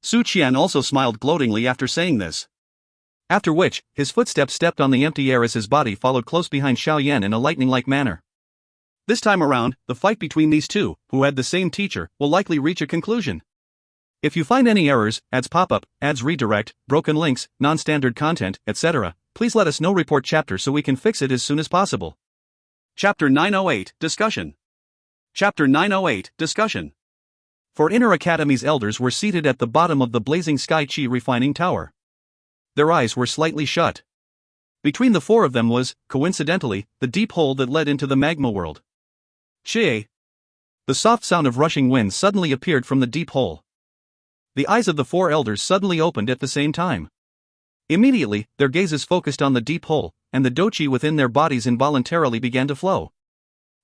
Su Qian also smiled gloatingly after saying this. After which, his footsteps stepped on the empty air as his body followed close behind Xiao Yan in a lightning-like manner. This time around, the fight between these two, who had the same teacher, will likely reach a conclusion. If you find any errors, ads pop up, ads redirect, broken links, non-standard content, etc., please let us know. Report chapter so we can fix it as soon as possible. Chapter 908, Discussion. Chapter 908, Discussion. For Inner Academy's elders were seated at the bottom of the blazing sky Qi refining tower. Their eyes were slightly shut. Between the four of them was, coincidentally, the deep hole that led into the magma world. Qi. The soft sound of rushing wind suddenly appeared from the deep hole. The eyes of the four elders suddenly opened at the same time. Immediately, their gazes focused on the deep hole, and the Dou Qi within their bodies involuntarily began to flow.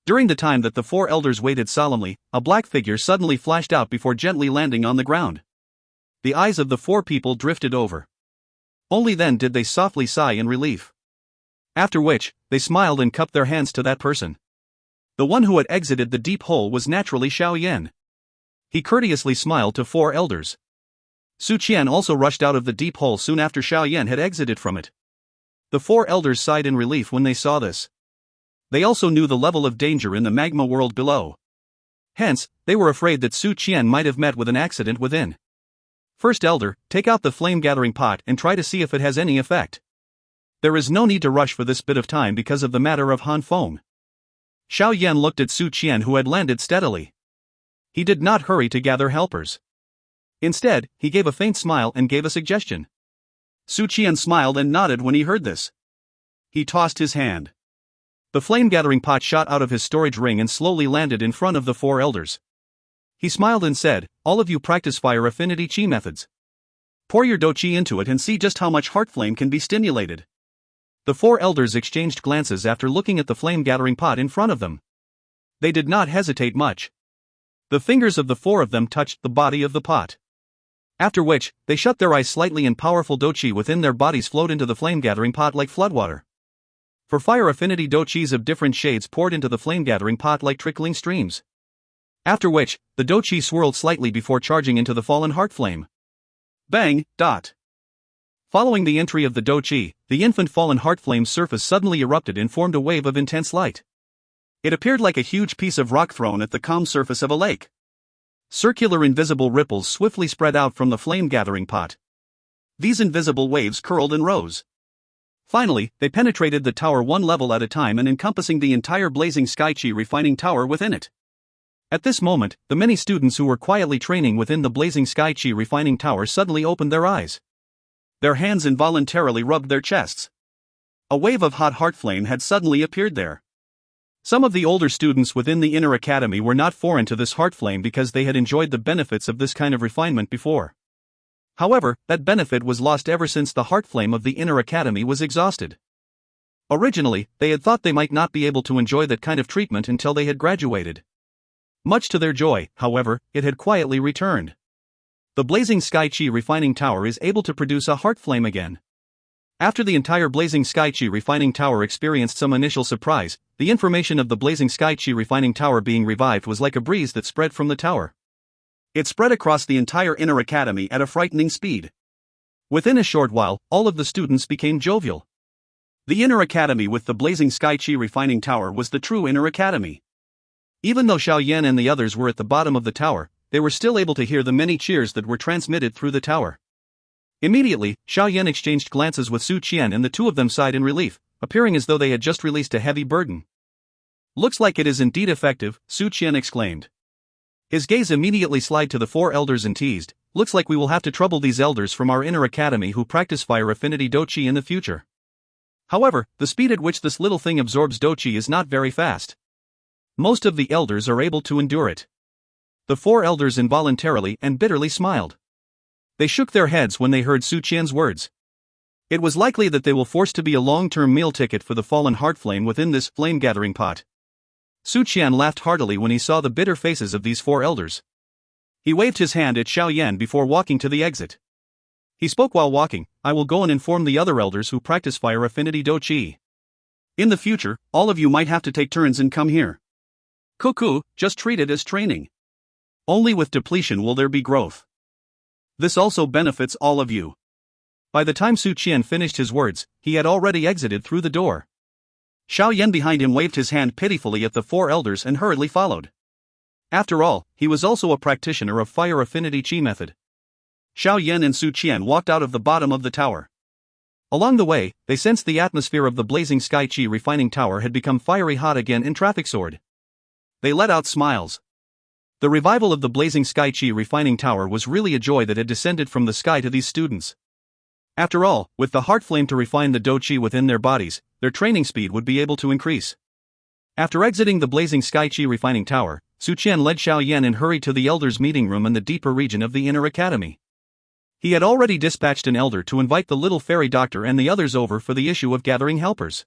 During the time that the four elders waited solemnly, a black figure suddenly flashed out before gently landing on the ground. The eyes of the four people drifted over. Only then did they softly sigh in relief. After which, they smiled and cupped their hands to that person. The one who had exited the deep hole was naturally Xiao Yan. He courteously smiled to four elders. Su Qian also rushed out of the deep hole soon after Xiao Yan had exited from it. The four elders sighed in relief when they saw this. They also knew the level of danger in the magma world below. Hence, they were afraid that Su Qian might have met with an accident within. First elder, take out the flame-gathering pot and try to see if it has any effect. There is no need to rush for this bit of time because of the matter of Han Fong. Xiao Yan looked at Su Qian, who had landed steadily. He did not hurry to gather helpers. Instead, he gave a faint smile and gave a suggestion. Su Qian smiled and nodded when he heard this. He tossed his hand. The flame-gathering pot shot out of his storage ring and slowly landed in front of the four elders. He smiled and said, "All of you practice fire affinity Qi methods. Pour your Dou Qi into it and see just how much heart flame can be stimulated." The four elders exchanged glances after looking at the flame-gathering pot in front of them. They did not hesitate much. The fingers of the four of them touched the body of the pot. After which, they shut their eyes slightly and powerful Dou Qi within their bodies flowed into the flame-gathering pot like floodwater. For fire affinity, Dou Qis of different shades poured into the flame-gathering pot like trickling streams. After which, the Dou Qi swirled slightly before charging into the fallen heart flame. Bang! Dot! Following the entry of the Dou Qi, the infant fallen heart flame's surface suddenly erupted and formed a wave of intense light. It appeared like a huge piece of rock thrown at the calm surface of a lake. Circular invisible ripples swiftly spread out from the flame-gathering pot. These invisible waves curled and rose. Finally, they penetrated the tower one level at a time and encompassing the entire blazing sky Qi refining tower within it. At this moment, the many students who were quietly training within the blazing sky Qi refining tower suddenly opened their eyes. Their hands involuntarily rubbed their chests. A wave of hot heart flame had suddenly appeared there. Some of the older students within the inner academy were not foreign to this heart flame because they had enjoyed the benefits of this kind of refinement before. However, that benefit was lost ever since the heart flame of the inner academy was exhausted. Originally, they had thought they might not be able to enjoy that kind of treatment until they had graduated. Much to their joy, however, it had quietly returned. The blazing sky Qi refining tower is able to produce a heart flame again. After the entire blazing sky Qi refining tower experienced some initial surprise, the information of the blazing sky Qi refining tower being revived was like a breeze that spread from the tower. It spread across the entire inner academy at a frightening speed. Within a short while, all of the students became jovial. The inner academy with the blazing sky Qi refining tower was the true inner academy. Even though Xiao Yan and the others were at the bottom of the tower, they were still able to hear the many cheers that were transmitted through the tower. Immediately, Xiao Yan exchanged glances with Su Qian and the two of them sighed in relief, appearing as though they had just released a heavy burden. "Looks like it is indeed effective," Su Qian exclaimed. His gaze immediately slid to the four elders and teased, "Looks like we will have to trouble these elders from our inner academy who practice fire affinity Dou Qi in the future. However, the speed at which this little thing absorbs Dou Qi is not very fast. Most of the elders are able to endure it." The four elders involuntarily and bitterly smiled. They shook their heads when they heard Su Qian's words. It was likely that they will force to be a long-term meal ticket for the fallen heart flame within this flame-gathering pot. Su Qian laughed heartily when he saw the bitter faces of these four elders. He waved his hand at Xiao Yan before walking to the exit. He spoke while walking, "I will go and inform the other elders who practice fire affinity Dou Qi. In the future, all of you might have to take turns and come here. Cuckoo, just treat it as training. Only with depletion will there be growth. This also benefits all of you." By the time Su Qian finished his words, he had already exited through the door. Xiao Yan behind him waved his hand pitifully at the four elders and hurriedly followed. After all, he was also a practitioner of fire affinity Qi method. Xiao Yan and Su Qian walked out of the bottom of the tower. Along the way, they sensed the atmosphere of the blazing sky Qi refining tower had become fiery hot again in traffic sword. They let out smiles. The revival of the blazing sky Qi refining tower was really a joy that had descended from the sky to these students. After all, with the heart flame to refine the Dou Qi within their bodies, their training speed would be able to increase. After exiting the blazing sky Qi refining tower, Su Qian led Xiao Yan and hurried to the elders' meeting room in the deeper region of the inner academy. He had already dispatched an elder to invite the little fairy doctor and the others over for the issue of gathering helpers.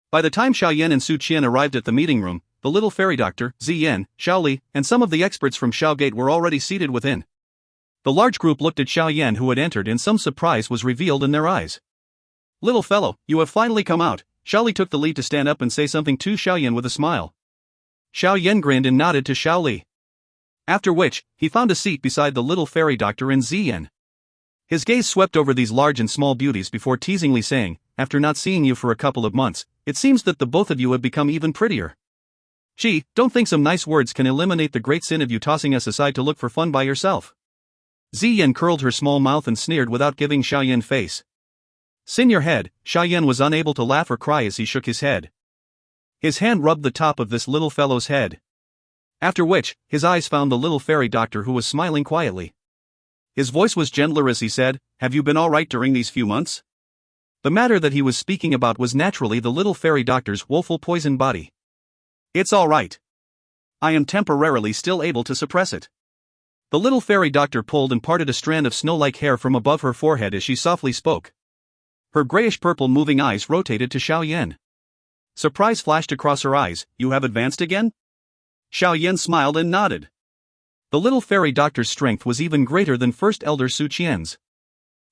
By the time Xiao Yan and Su Qian arrived at the meeting room, the little fairy doctor, Ziyan, Xiao Li, and some of the experts from Xiao Gate were already seated within. The large group looked at Xiao Yan who had entered and some surprise was revealed in their eyes. "Little fellow, you have finally come out." Xiao Li took the lead to stand up and say something to Xiao Yan with a smile. Xiao Yan grinned and nodded to Xiao Li. After which, he found a seat beside the little fairy doctor and Ziyan. His gaze swept over these large and small beauties before teasingly saying, after not seeing you for a couple of months, it seems that the both of you have become even prettier. Gee, don't think some nice words can eliminate the great sin of you tossing us aside to look for fun by yourself. Zi Yan curled her small mouth and sneered without giving Xiao Yan face. Sin your head. Xiao Yan was unable to laugh or cry as he shook his head. His hand rubbed the top of this little fellow's head. After which, his eyes found the little fairy doctor who was smiling quietly. His voice was gentler as he said, "Have you been all right during these few months?" The matter that he was speaking about was naturally the little fairy doctor's woeful poisoned body. "It's all right. I am temporarily still able to suppress it." The little fairy doctor pulled and parted a strand of snow-like hair from above her forehead as she softly spoke. Her grayish-purple moving eyes rotated to Xiao Yan. Surprise flashed across her eyes. "You have advanced again?" Xiao Yan smiled and nodded. The little fairy doctor's strength was even greater than First Elder Su Qian's.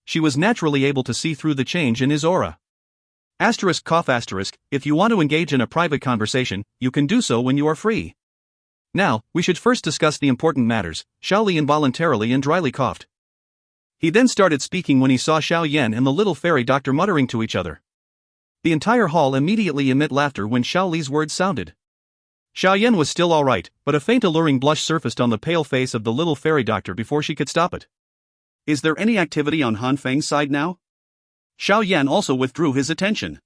She was naturally able to see through the change in his aura. If you want to engage in a private conversation, you can do so when you are free. Now, we should first discuss the important matters. Xiao Li involuntarily and dryly coughed. He then started speaking when he saw Xiao Yan and the little fairy doctor muttering to each other. The entire hall immediately emitted laughter when Xiao Li's words sounded. Xiao Yan was still alright, but a faint alluring blush surfaced on the pale face of the little fairy doctor before she could stop it. Is there any activity on Han Feng's side now? Xiao Yan also withdrew his attention.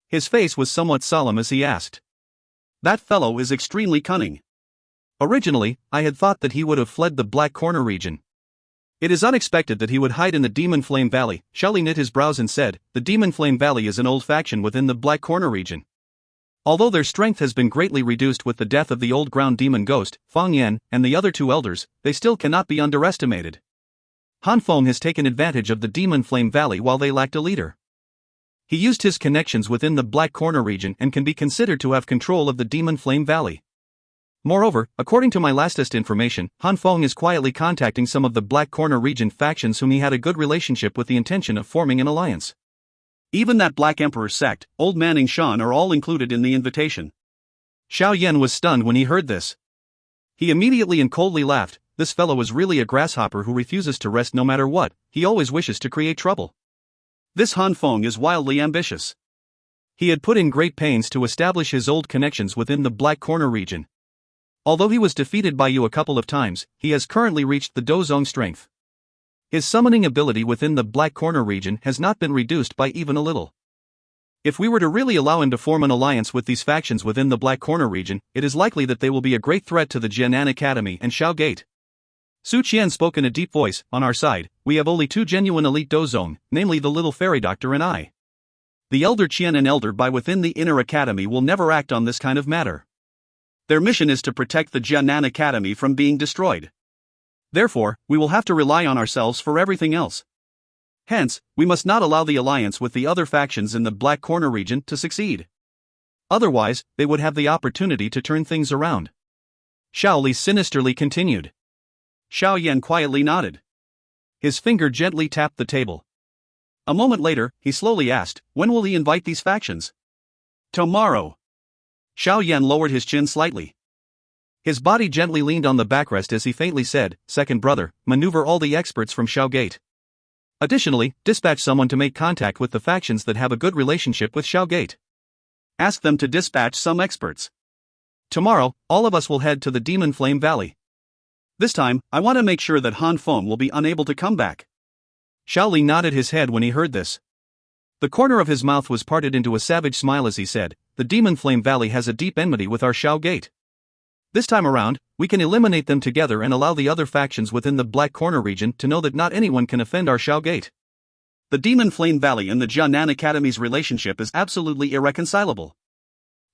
His face was somewhat solemn as he asked. That fellow is extremely cunning. Originally, I had thought that he would have fled the Black Corner region. It is unexpected that he would hide in the Demon Flame Valley. Xiao Li knit his brows and said, the Demon Flame Valley is an old faction within the Black Corner region. Although their strength has been greatly reduced with the death of the old ground demon ghost, Fang Yan, and the other two elders, they still cannot be underestimated. Han Fong has taken advantage of the Demon Flame Valley while they lacked a leader. He used his connections within the Black Corner region and can be considered to have control of the Demon Flame Valley. Moreover, according to my lastest information, Han Fong is quietly contacting some of the Black Corner region factions whom he had a good relationship with the intention of forming an alliance. Even that Black Emperor sect, Old Man and Shan are all included in the invitation. Xiao Yan was stunned when he heard this. He immediately and coldly laughed. This fellow is really a grasshopper who refuses to rest no matter what. He always wishes to create trouble. This Han Fong is wildly ambitious. He had put in great pains to establish his old connections within the Black Corner region. Although he was defeated by you a couple of times, he has currently reached the Dozong strength. His summoning ability within the Black Corner region has not been reduced by even a little. If we were to really allow him to form an alliance with these factions within the Black Corner region, it is likely that they will be a great threat to the Jianan Academy and Xiao Gate. Su Qian spoke in a deep voice. On our side, we have only two genuine elite Dozong, namely the little fairy doctor and I. The elder Qian and elder Bai within the inner academy will never act on this kind of matter. Their mission is to protect the Jianan Academy from being destroyed. Therefore, we will have to rely on ourselves for everything else. Hence, we must not allow the alliance with the other factions in the Black Corner region to succeed. Otherwise, they would have the opportunity to turn things around. Xiao Li sinisterly continued. Xiao Yan quietly nodded. His finger gently tapped the table. A moment later, he slowly asked, when will he invite these factions? Tomorrow. Xiao Yan lowered his chin slightly. His body gently leaned on the backrest as he faintly said, Second brother, maneuver all the experts from Xiao Gate. Additionally, dispatch someone to make contact with the factions that have a good relationship with Xiao Gate. Ask them to dispatch some experts. Tomorrow, all of us will head to the Demon Flame Valley. This time, I want to make sure that Han Fong will be unable to come back. Xiao Li nodded his head when he heard this. The corner of his mouth was parted into a savage smile as he said, the Demon Flame Valley has a deep enmity with our Xiao Gate. This time around, we can eliminate them together and allow the other factions within the Black Corner region to know that not anyone can offend our Xiao Gate. The Demon Flame Valley and the Jianan Academy's relationship is absolutely irreconcilable.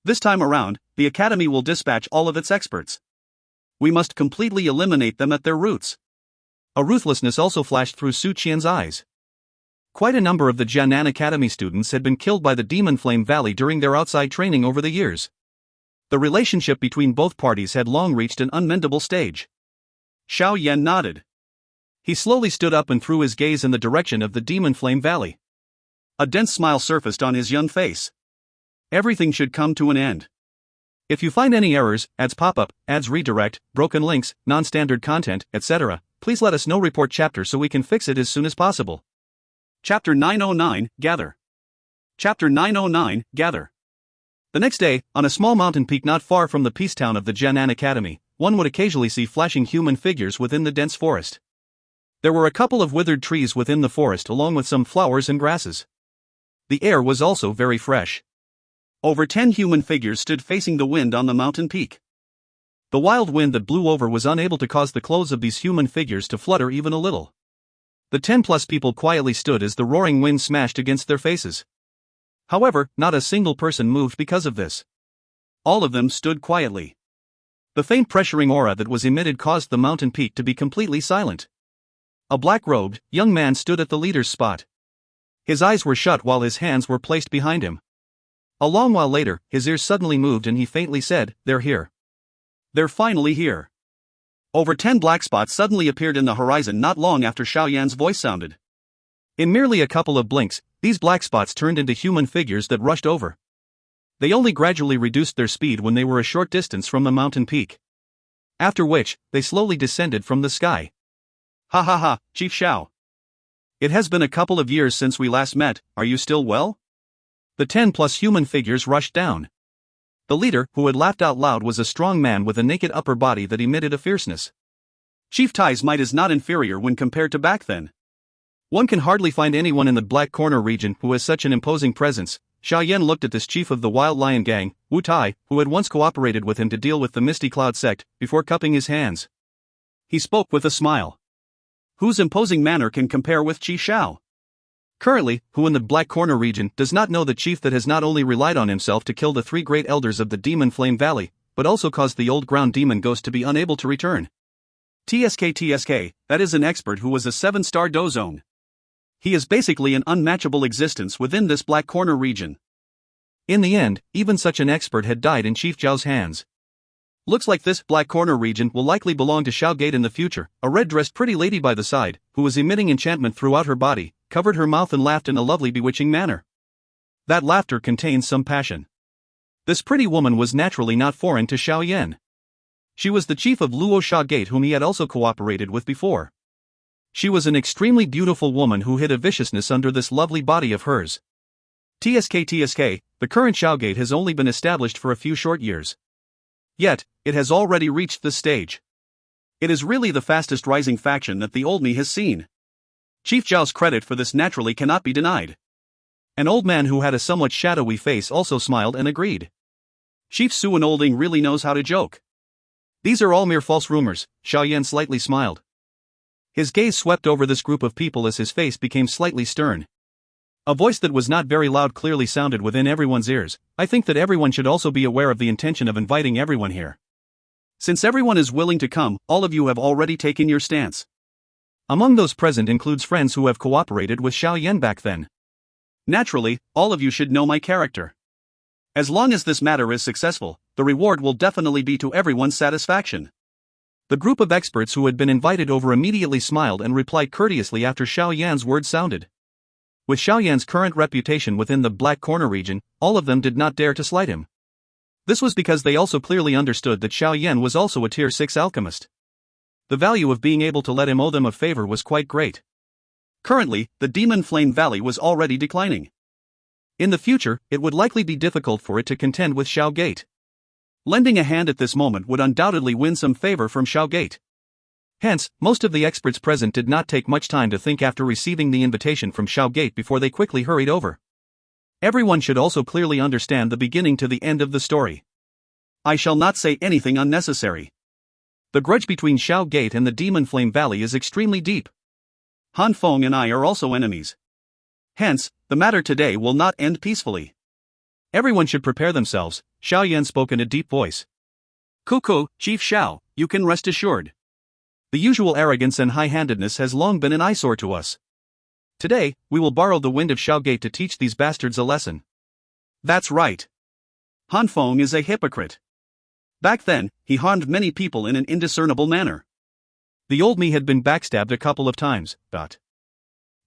This time around, the Academy will dispatch all of its experts. We must completely eliminate them at their roots. A ruthlessness also flashed through Su Qian's eyes. Quite a number of the Jianan Academy students had been killed by the Demon Flame Valley during their outside training over the years. The relationship between both parties had long reached an unmendable stage. Xiao Yan nodded. He slowly stood up and threw his gaze in the direction of the Demon Flame Valley. A dense smile surfaced on his young face. Everything should come to an end. If you find any errors, ads pop up, ads redirect, broken links, non-standard content, etc., please let us know. Report chapter so we can fix it as soon as possible. Chapter 909, Gather. Chapter 909, Gather. The next day, on a small mountain peak not far from the peace town of the Jianan Academy, one would occasionally see flashing human figures within the dense forest. There were a couple of withered trees within the forest along with some flowers and grasses. The air was also very fresh. Over 10 human figures stood facing the wind on the mountain peak. The wild wind that blew over was unable to cause the clothes of these human figures to flutter even a little. The 10+ people quietly stood as the roaring wind smashed against their faces. However, not a single person moved because of this. All of them stood quietly. The faint pressuring aura that was emitted caused the mountain peak to be completely silent. A black-robed, young man stood at the leader's spot. His eyes were shut while his hands were placed behind him. A long while later, his ears suddenly moved and he faintly said, "They're here. They're finally here." Over 10 black spots suddenly appeared in the horizon not long after Xiao Yan's voice sounded. In merely a couple of blinks, these black spots turned into human figures that rushed over. They only gradually reduced their speed when they were a short distance from the mountain peak. After which, they slowly descended from the sky. "Ha ha ha, Chief Xiao. It has been a couple of years since we last met, are you still well?" The 10+ human figures rushed down. The leader, who had laughed out loud, was a strong man with a naked upper body that emitted a fierceness. Chief Tai's might is not inferior when compared to back then. One can hardly find anyone in the Black Corner region who has such an imposing presence. Xiao Yan looked at this chief of the Wild Lion Gang, Wu Tai, who had once cooperated with him to deal with the Misty Cloud sect, before cupping his hands. He spoke with a smile. Whose imposing manner can compare with Chi Xiao? Currently, who in the Black Corner region does not know the chief that has not only relied on himself to kill the 3 great elders of the Demon Flame Valley, but also caused the old ground demon ghost to be unable to return? TSK, that is an expert who was a 7-star dozone. He is basically an unmatchable existence within this Black Corner region. In the end, even such an expert had died in Chief Zhao's hands. Looks like this Black Corner region will likely belong to Xiao Gate in the future. A red-dressed pretty lady by the side, who was emitting enchantment throughout her body, covered her mouth and laughed in a lovely bewitching manner. That laughter contained some passion. This pretty woman was naturally not foreign to Xiao Yan. She was the chief of Luo Sha Gate whom he had also cooperated with before. She was an extremely beautiful woman who hid a viciousness under this lovely body of hers. TSK, the current Xiao Gate has only been established for a few short years. Yet, it has already reached this stage. It is really the fastest rising faction that the old me has seen. Chief Zhao's credit for this naturally cannot be denied. An old man who had a somewhat shadowy face also smiled and agreed. Chief Su and Olding really knows how to joke. These are all mere false rumors, Xiao Yan slightly smiled. His gaze swept over this group of people as his face became slightly stern. A voice that was not very loud clearly sounded within everyone's ears. I think that everyone should also be aware of the intention of inviting everyone here. Since everyone is willing to come, all of you have already taken your stance. Among those present includes friends who have cooperated with Xiao Yan back then. Naturally, all of you should know my character. As long as this matter is successful, the reward will definitely be to everyone's satisfaction. The group of experts who had been invited over immediately smiled and replied courteously after Xiao Yan's words sounded. With Xiao Yan's current reputation within the Black Corner region, all of them did not dare to slight him. This was because they also clearly understood that Xiao Yan was also a Tier 6 alchemist. The value of being able to let him owe them a favor was quite great. Currently, the Demon Flame Valley was already declining. In the future, it would likely be difficult for it to contend with Xiao Gate. Lending a hand at this moment would undoubtedly win some favor from Xiao Gate. Hence, most of the experts present did not take much time to think after receiving the invitation from Xiao Gate before they quickly hurried over. Everyone should also clearly understand the beginning to the end of the story. I shall not say anything unnecessary. The grudge between Xiao Gate and the Demon Flame Valley is extremely deep. Han Fong and I are also enemies. Hence, the matter today will not end peacefully. Everyone should prepare themselves. Xiao Yan spoke in a deep voice. Cuckoo, Chief Xiao, you can rest assured. The usual arrogance and high-handedness has long been an eyesore to us. Today, we will borrow the wind of Xiao Gate to teach these bastards a lesson. That's right. Han Fong is a hypocrite. Back then, he harmed many people in an indiscernible manner. The old me had been backstabbed a couple of times.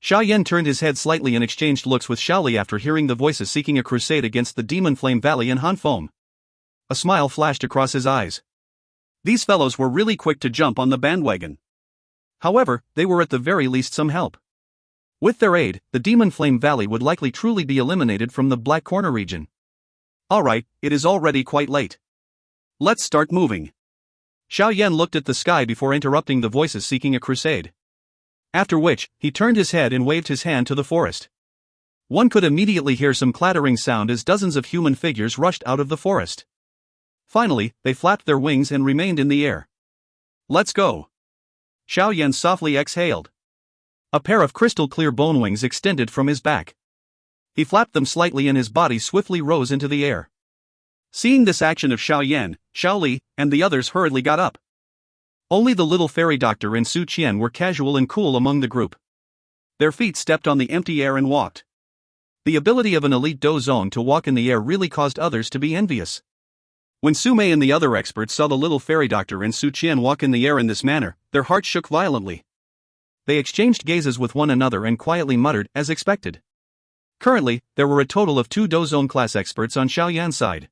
Xiao Yan turned his head slightly and exchanged looks with Xiao Li after hearing the voices seeking a crusade against the Demon Flame Valley and Han Fong. A smile flashed across his eyes. These fellows were really quick to jump on the bandwagon. However, they were at the very least some help. With their aid, the Demon Flame Valley would likely truly be eliminated from the Black Corner region. Alright, it is already quite late. Let's start moving. Xiao Yan looked at the sky before interrupting the voices seeking a crusade. After which, he turned his head and waved his hand to the forest. One could immediately hear some clattering sound as dozens of human figures rushed out of the forest. Finally, they flapped their wings and remained in the air. Let's go. Xiao Yan softly exhaled. A pair of crystal-clear bone wings extended from his back. He flapped them slightly and his body swiftly rose into the air. Seeing this action of Xiao Yan, Xiao Li, and the others hurriedly got up. Only the little fairy doctor and Su Qian were casual and cool among the group. Their feet stepped on the empty air and walked. The ability of an elite Dou Zone to walk in the air really caused others to be envious. When Su Mei and the other experts saw the little fairy doctor and Su Qian walk in the air in this manner, their hearts shook violently. They exchanged gazes with one another and quietly muttered, as expected. Currently, there were a total of 2 Dou Zone class experts on Xiao Yan's side.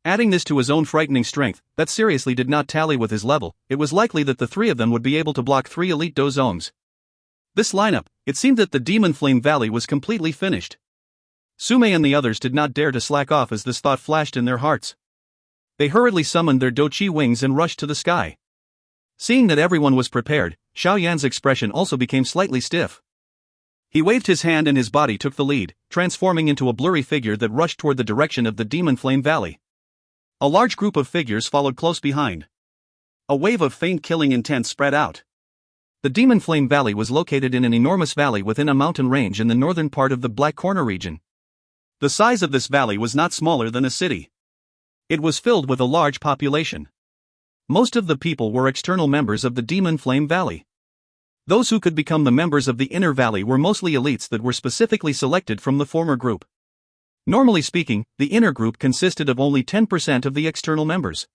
Adding this to his own frightening strength, that seriously did not tally with his level, it was likely that the 3 of them would be able to block 3 elite Dou Zones. This lineup, it seemed that the Demon Flame Valley was completely finished. Su Mei and the others did not dare to slack off as this thought flashed in their hearts. They hurriedly summoned their Dou Qi wings and rushed to the sky. Seeing that everyone was prepared, Xiao Yan's expression also became slightly stiff. He waved his hand and his body took the lead, transforming into a blurry figure that rushed toward the direction of the Demon Flame Valley. A large group of figures followed close behind. A wave of faint killing intent spread out. The Demon Flame Valley was located in an enormous valley within a mountain range in the northern part of the Black Corner region. The size of this valley was not smaller than a city. It was filled with a large population. Most of the people were external members of the Demon Flame Valley. Those who could become the members of the inner valley were mostly elites that were specifically selected from the former group. Normally speaking, the inner group consisted of only 10% of the external members.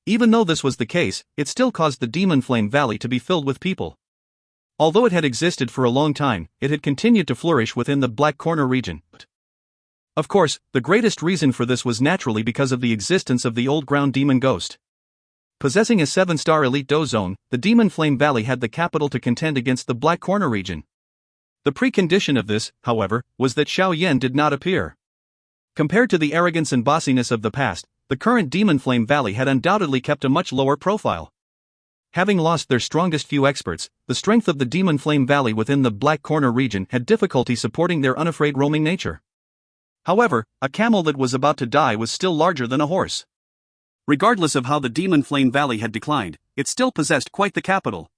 Even though this was the case, it still caused the Demon Flame Valley to be filled with people. Although it had existed for a long time, it had continued to flourish within the Black Corner region. Of course, the greatest reason for this was naturally because of the existence of the old ground demon ghost. Possessing a 7-star elite Dou Zone, the Demon Flame Valley had the capital to contend against the Black Corner region. The precondition of this, however, was that Xiao Yan did not appear. Compared to the arrogance and bossiness of the past, the current Demon Flame Valley had undoubtedly kept a much lower profile. Having lost their strongest few experts, the strength of the Demon Flame Valley within the Black Corner region had difficulty supporting their unafraid roaming nature. However, a camel that was about to die was still larger than a horse. Regardless of how the Demon Flame Valley had declined, it still possessed quite the capital.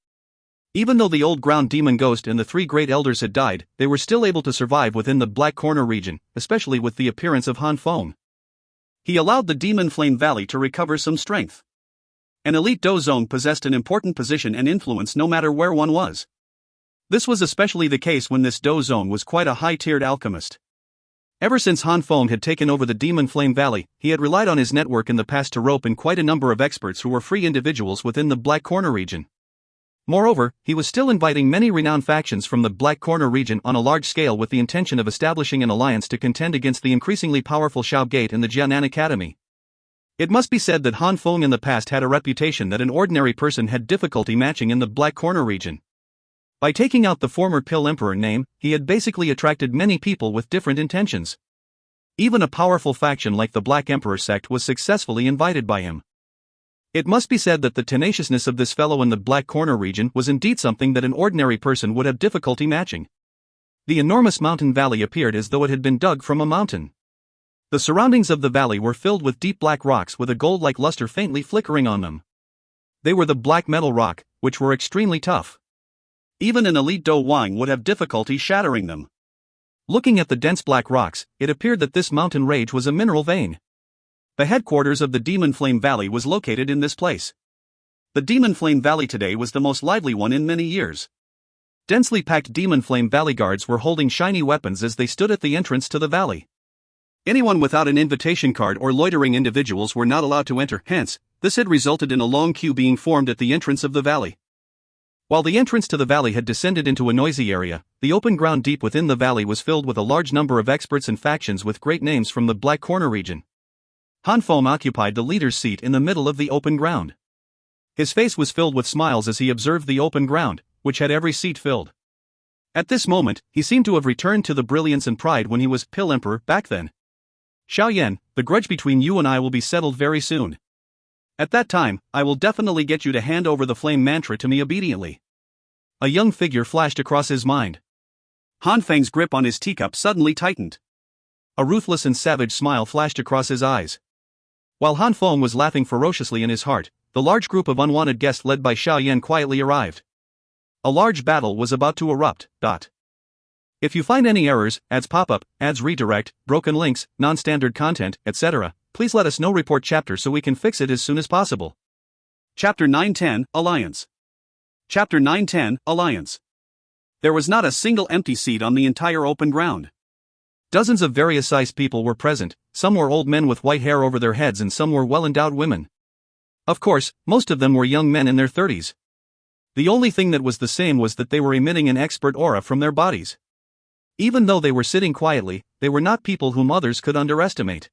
Even though the old ground demon ghost and the 3 great elders had died, they were still able to survive within the Black Corner region, especially with the appearance of Han Fong. He allowed the Demon Flame Valley to recover some strength. An elite Dou Zone possessed an important position and influence no matter where one was. This was especially the case when this Dou Zone was quite a high-tiered alchemist. Ever since Han Fong had taken over the Demon Flame Valley, he had relied on his network in the past to rope in quite a number of experts who were free individuals within the Black Corner region. Moreover, he was still inviting many renowned factions from the Black Corner region on a large scale with the intention of establishing an alliance to contend against the increasingly powerful Xiao Gate and the Jianan Academy. It must be said that Han Fong in the past had a reputation that an ordinary person had difficulty matching in the Black Corner region. By taking out the former Pill Emperor name, he had basically attracted many people with different intentions. Even a powerful faction like the Black Emperor sect was successfully invited by him. It must be said that the tenaciousness of this fellow in the Black Corner region was indeed something that an ordinary person would have difficulty matching. The enormous mountain valley appeared as though it had been dug from a mountain. The surroundings of the valley were filled with deep black rocks with a gold-like luster faintly flickering on them. They were the black metal rock, which were extremely tough. Even an elite Dou Wang would have difficulty shattering them. Looking at the dense black rocks, it appeared that this mountain range was a mineral vein. The headquarters of the Demon Flame Valley was located in this place. The Demon Flame Valley today was the most lively one in many years. Densely packed Demon Flame Valley guards were holding shiny weapons as they stood at the entrance to the valley. Anyone without an invitation card or loitering individuals were not allowed to enter, hence, this had resulted in a long queue being formed at the entrance of the valley. While the entrance to the valley had descended into a noisy area, the open ground deep within the valley was filled with a large number of experts and factions with great names from the Black Corner region. Han Fong occupied the leader's seat in the middle of the open ground. His face was filled with smiles as he observed the open ground, which had every seat filled. At this moment, he seemed to have returned to the brilliance and pride when he was Pill Emperor back then. Xiao Yan, the grudge between you and I will be settled very soon. At that time, I will definitely get you to hand over the flame mantra to me obediently. A young figure flashed across his mind. Han Feng's grip on his teacup suddenly tightened. A ruthless and savage smile flashed across his eyes. While Han Fong was laughing ferociously in his heart, the large group of unwanted guests led by Xiao Yan quietly arrived. A large battle was about to erupt. If you find any errors, ads pop-up, ads redirect, broken links, non-standard content, etc., please let us know. Report chapter so we can fix it as soon as possible. Chapter 910, Alliance. Chapter 910, Alliance. There was not a single empty seat on the entire open ground. Dozens of various sized people were present, some were old men with white hair over their heads and some were well-endowed women. Of course, most of them were young men in their 30s. The only thing that was the same was that they were emitting an expert aura from their bodies. Even though they were sitting quietly, they were not people whom others could underestimate.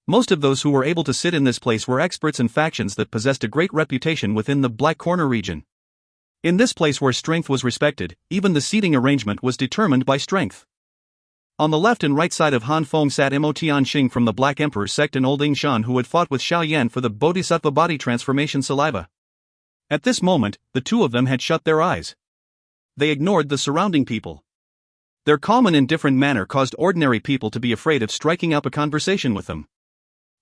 Most of those who were able to sit in this place were experts in factions that possessed a great reputation within the Black Corner region. In this place where strength was respected, even the seating arrangement was determined by strength. On the left and right side of Han Fong sat Mo Tianxing from the Black Emperor sect and Old Shan who had fought with Xiao Yan for the Bodhisattva body transformation saliva. At this moment, the two of them had shut their eyes. They ignored the surrounding people. Their calm and indifferent manner caused ordinary people to be afraid of striking up a conversation with them.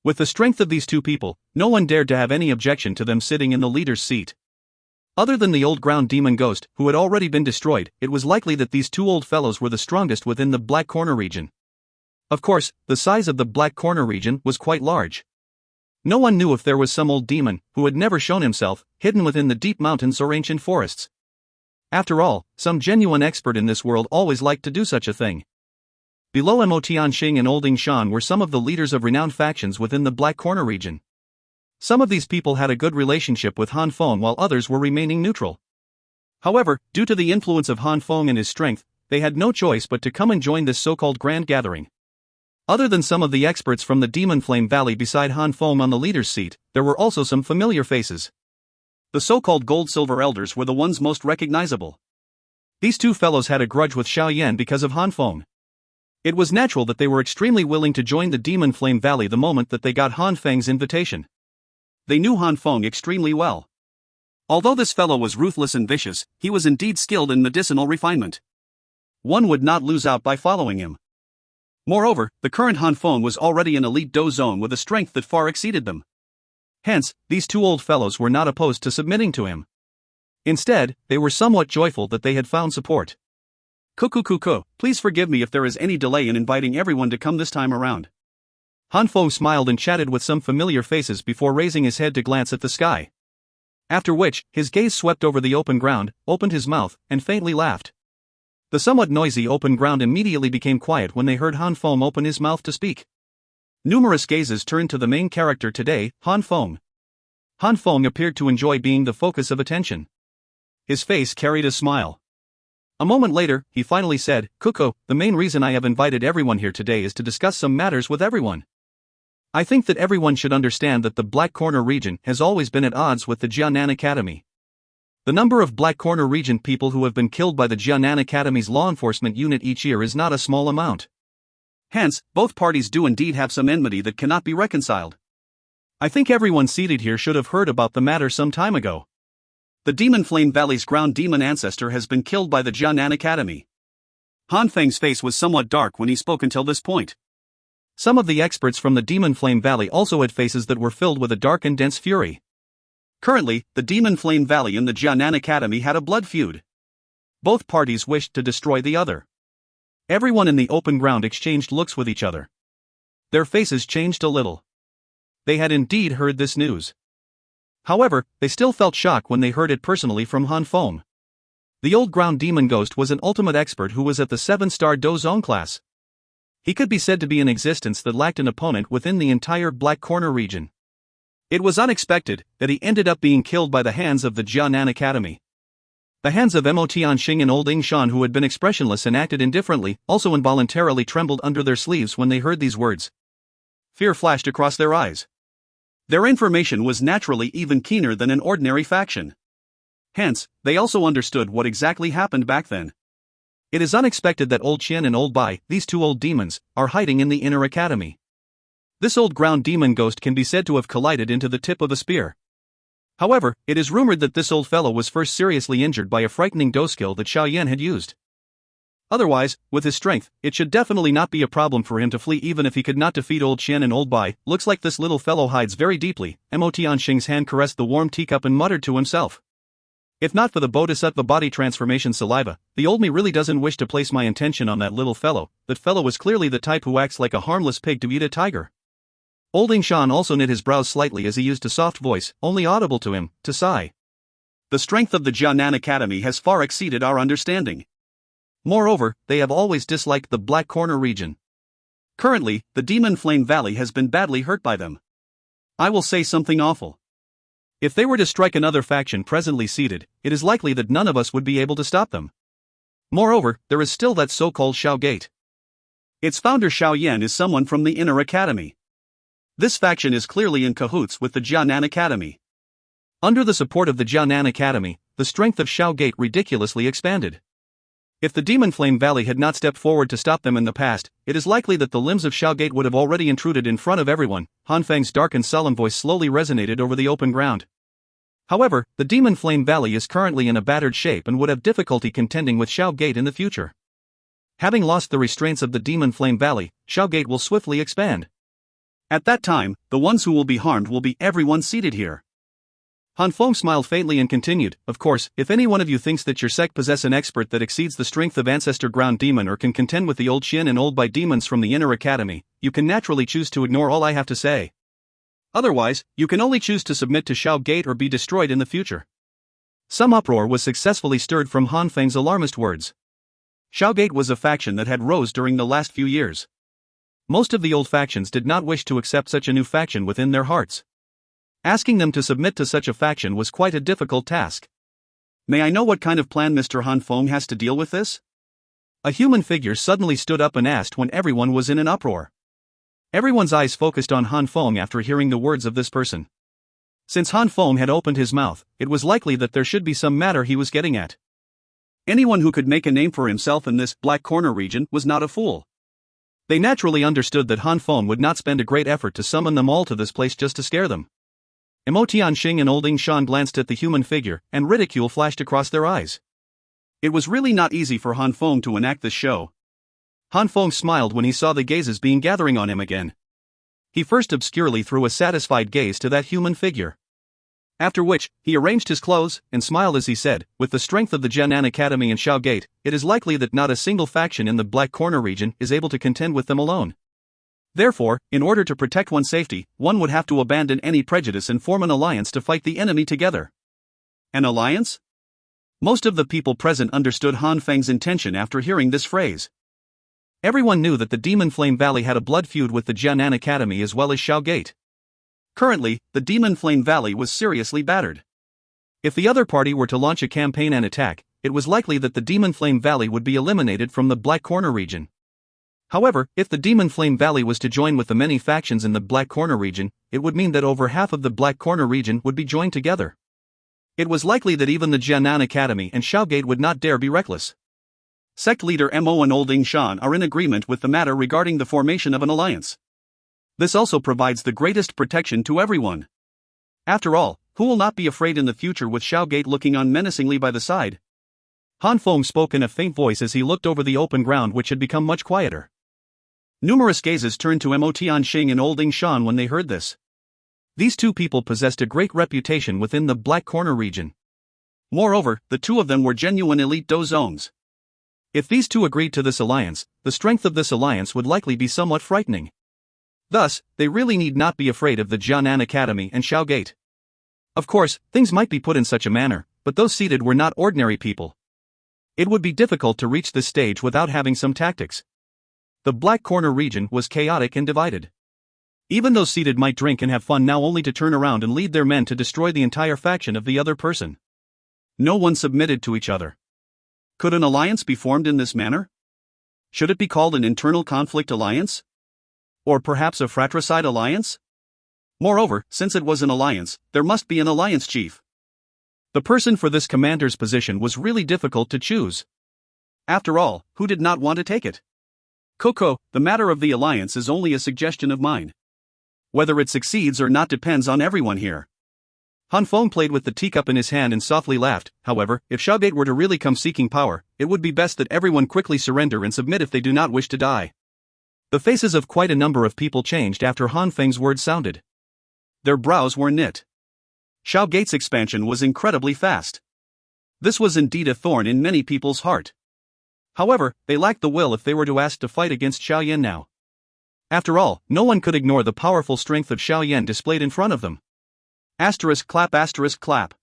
With the strength of these two people, no one dared to have any objection to them sitting in the leader's seat. Other than the old ground demon ghost, who had already been destroyed, it was likely that these two old fellows were the strongest within the Black Corner region. Of course, the size of the Black Corner region was quite large. No one knew if there was some old demon, who had never shown himself, hidden within the deep mountains or ancient forests. After all, some genuine expert in this world always liked to do such a thing. Below Mo Tianxing and Old Shan were some of the leaders of renowned factions within the Black Corner region. Some of these people had a good relationship with Han Fong while others were remaining neutral. However, due to the influence of Han Fong and his strength, they had no choice but to come and join this so-called grand gathering. Other than some of the experts from the Demon Flame Valley beside Han Fong on the leader's seat, there were also some familiar faces. The so-called gold-silver elders were the ones most recognizable. These two fellows had a grudge with Xiao Yan because of Han Fong. It was natural that they were extremely willing to join the Demon Flame Valley the moment that they got Han Feng's invitation. They knew Han Fong extremely well. Although this fellow was ruthless and vicious, he was indeed skilled in medicinal refinement. One would not lose out by following him. Moreover, the current Han Fong was already an elite Dou zone with a strength that far exceeded them. Hence, these two old fellows were not opposed to submitting to him. Instead, they were somewhat joyful that they had found support. Kuku, please forgive me if there is any delay in inviting everyone to come this time around. Han Fong smiled and chatted with some familiar faces before raising his head to glance at the sky. After which, his gaze swept over the open ground, opened his mouth, and faintly laughed. The somewhat noisy open ground immediately became quiet when they heard Han Fong open his mouth to speak. Numerous gazes turned to the main character today, Han Fong. Han Fong appeared to enjoy being the focus of attention. His face carried a smile. A moment later, he finally said, "Kuko, the main reason I have invited everyone here today is to discuss some matters with everyone. I think that everyone should understand that the Black Corner region has always been at odds with the Jianan Academy. The number of Black Corner region people who have been killed by the Jianan Academy's law enforcement unit each year is not a small amount. Hence, both parties do indeed have some enmity that cannot be reconciled. I think everyone seated here should have heard about the matter some time ago. The Demon Flame Valley's ground demon ancestor has been killed by the Jianan Academy." Han Feng's face was somewhat dark when he spoke until this point. Some of the experts from the Demon Flame Valley also had faces that were filled with a dark and dense fury. Currently, the Demon Flame Valley and the Jianan Academy had a blood feud. Both parties wished to destroy the other. Everyone in the open ground exchanged looks with each other. Their faces changed a little. They had indeed heard this news. However, they still felt shock when they heard it personally from Han Fong. The old ground demon ghost was an ultimate expert who was at the 7-star Dou Zone class. He could be said to be an existence that lacked an opponent within the entire Black Corner region. It was unexpected that he ended up being killed by the hands of the Jianan Academy. The hands of Mo Tianxing and Old Shan, who had been expressionless and acted indifferently, also involuntarily trembled under their sleeves when they heard these words. Fear flashed across their eyes. Their information was naturally even keener than an ordinary faction. Hence, they also understood what exactly happened back then. It is unexpected that Old Qian and Old Bai, these two old demons, are hiding in the inner academy. This old ground demon ghost can be said to have collided into the tip of a spear. However, it is rumored that this old fellow was first seriously injured by a frightening Dou skill that Xiao Yan had used. Otherwise, with his strength, it should definitely not be a problem for him to flee even if he could not defeat Old Qian and Old Bai. Looks like this little fellow hides very deeply. Mo Tianxing's hand caressed the warm teacup and muttered to himself. If not for the Bodhisattva body transformation saliva, the old me really doesn't wish to place my intention on that little fellow. That fellow was clearly the type who acts like a harmless pig to eat a tiger. Old Shan also knit his brows slightly as he used a soft voice, only audible to him, to sigh. The strength of the Jianan Academy has far exceeded our understanding. Moreover, they have always disliked the Black Corner region. Currently, the Demon Flame Valley has been badly hurt by them. I will say something awful. If they were to strike another faction presently seated, it is likely that none of us would be able to stop them. Moreover, there is still that so-called Xiao Gate. Its founder Xiao Yan is someone from the Inner Academy. This faction is clearly in cahoots with the Jianan Academy. Under the support of the Jianan Academy, the strength of Xiao Gate ridiculously expanded. If the Demon Flame Valley had not stepped forward to stop them in the past, it is likely that the limbs of Xiao Gate would have already intruded in front of everyone. Han Feng's dark and solemn voice slowly resonated over the open ground. However, the Demon Flame Valley is currently in a battered shape and would have difficulty contending with Xiao Gate in the future. Having lost the restraints of the Demon Flame Valley, Xiao Gate will swiftly expand. At that time, the ones who will be harmed will be everyone seated here. Han Fong smiled faintly and continued, of course, if any one of you thinks that your sect possess an expert that exceeds the strength of Ancestor Ground Demon or can contend with the Old Qian and Old Bai demons from the Inner Academy, you can naturally choose to ignore all I have to say. Otherwise, you can only choose to submit to Xiao Gate or be destroyed in the future. Some uproar was successfully stirred from Han Feng's alarmist words. Xiao Gate was a faction that had rose during the last few years. Most of the old factions did not wish to accept such a new faction within their hearts. Asking them to submit to such a faction was quite a difficult task. May I know what kind of plan Mr. Han Fong has to deal with this? A human figure suddenly stood up and asked when everyone was in an uproar. Everyone's eyes focused on Han Fong after hearing the words of this person. Since Han Fong had opened his mouth, it was likely that there should be some matter he was getting at. Anyone who could make a name for himself in this Black Corner region was not a fool. They naturally understood that Han Fong would not spend a great effort to summon them all to this place just to scare them. Mo Tianxing and Old Shan glanced at the human figure, and ridicule flashed across their eyes. It was really not easy for Han Fong to enact this show. Han Fong smiled when he saw the gazes being gathering on him again. He first obscurely threw a satisfied gaze to that human figure. After which, he arranged his clothes, and smiled as he said, with the strength of the Jianan Academy and Xiao Gate, it is likely that not a single faction in the Black Corner region is able to contend with them alone. Therefore, in order to protect one's safety, one would have to abandon any prejudice and form an alliance to fight the enemy together. An alliance? Most of the people present understood Han Feng's intention after hearing this phrase. Everyone knew that the Demon Flame Valley had a blood feud with the Jianan Academy as well as Xiao Gate. Currently, the Demon Flame Valley was seriously battered. If the other party were to launch a campaign and attack, it was likely that the Demon Flame Valley would be eliminated from the Black Corner region. However, if the Demon Flame Valley was to join with the many factions in the Black Corner region, it would mean that over half of the Black Corner region would be joined together. It was likely that even the Jianan Academy and Xiao Gate would not dare be reckless. Sect leader Mo and Old Shan are in agreement with the matter regarding the formation of an alliance. This also provides the greatest protection to everyone. After all, who will not be afraid in the future with Xiao Gate looking on menacingly by the side? Han Fong spoke in a faint voice as he looked over the open ground, which had become much quieter. Numerous gazes turned to Mo Tianxing and Old Shan when they heard this. These two people possessed a great reputation within the Black Corner region. Moreover, the two of them were genuine elite Dou zones. If these two agreed to this alliance, the strength of this alliance would likely be somewhat frightening. Thus, they really need not be afraid of the Jianan Academy and Xiao Gate. Of course, things might be put in such a manner, but those seated were not ordinary people. It would be difficult to reach this stage without having some tactics. The Black Corner region was chaotic and divided. Even those seated might drink and have fun now, only to turn around and lead their men to destroy the entire faction of the other person. No one submitted to each other. Could an alliance be formed in this manner? Should it be called an internal conflict alliance? Or perhaps a fratricide alliance? Moreover, since it was an alliance, there must be an alliance chief. The person for this commander's position was really difficult to choose. After all, who did not want to take it? Coco, the matter of the alliance is only a suggestion of mine. Whether it succeeds or not depends on everyone here. Han Fong played with the teacup in his hand and softly laughed. However, if Xiao Gate were to really come seeking power, it would be best that everyone quickly surrender and submit if they do not wish to die. The faces of quite a number of people changed after Han Feng's words sounded. Their brows were knit. Xiao Gate's expansion was incredibly fast. This was indeed a thorn in many people's heart. However, they lacked the will if they were to ask to fight against Xiao Yan now. After all, no one could ignore the powerful strength of Xiao Yan displayed in front of them. Asterisk clap.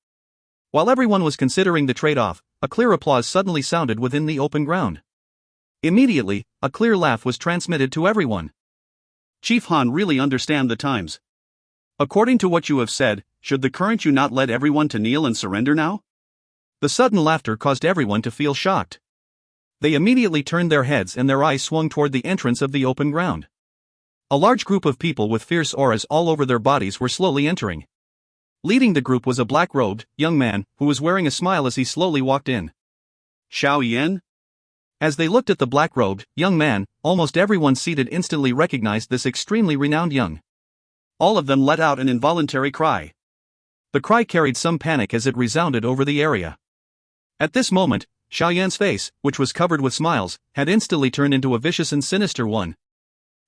While everyone was considering the trade-off, a clear applause suddenly sounded within the open ground. Immediately, a clear laugh was transmitted to everyone. Chief Han really understand the times. According to what you have said, should the current you not lead everyone to kneel and surrender now? The sudden laughter caused everyone to feel shocked. They immediately turned their heads and their eyes swung toward the entrance of the open ground. A large group of people with fierce auras all over their bodies were slowly entering. Leading the group was a black-robed, young man, who was wearing a smile as he slowly walked in. Xiao Yan? As they looked at the black-robed, young man, almost everyone seated instantly recognized this extremely renowned young. All of them let out an involuntary cry. The cry carried some panic as it resounded over the area. At this moment, Xiao Yan's face, which was covered with smiles, had instantly turned into a vicious and sinister one.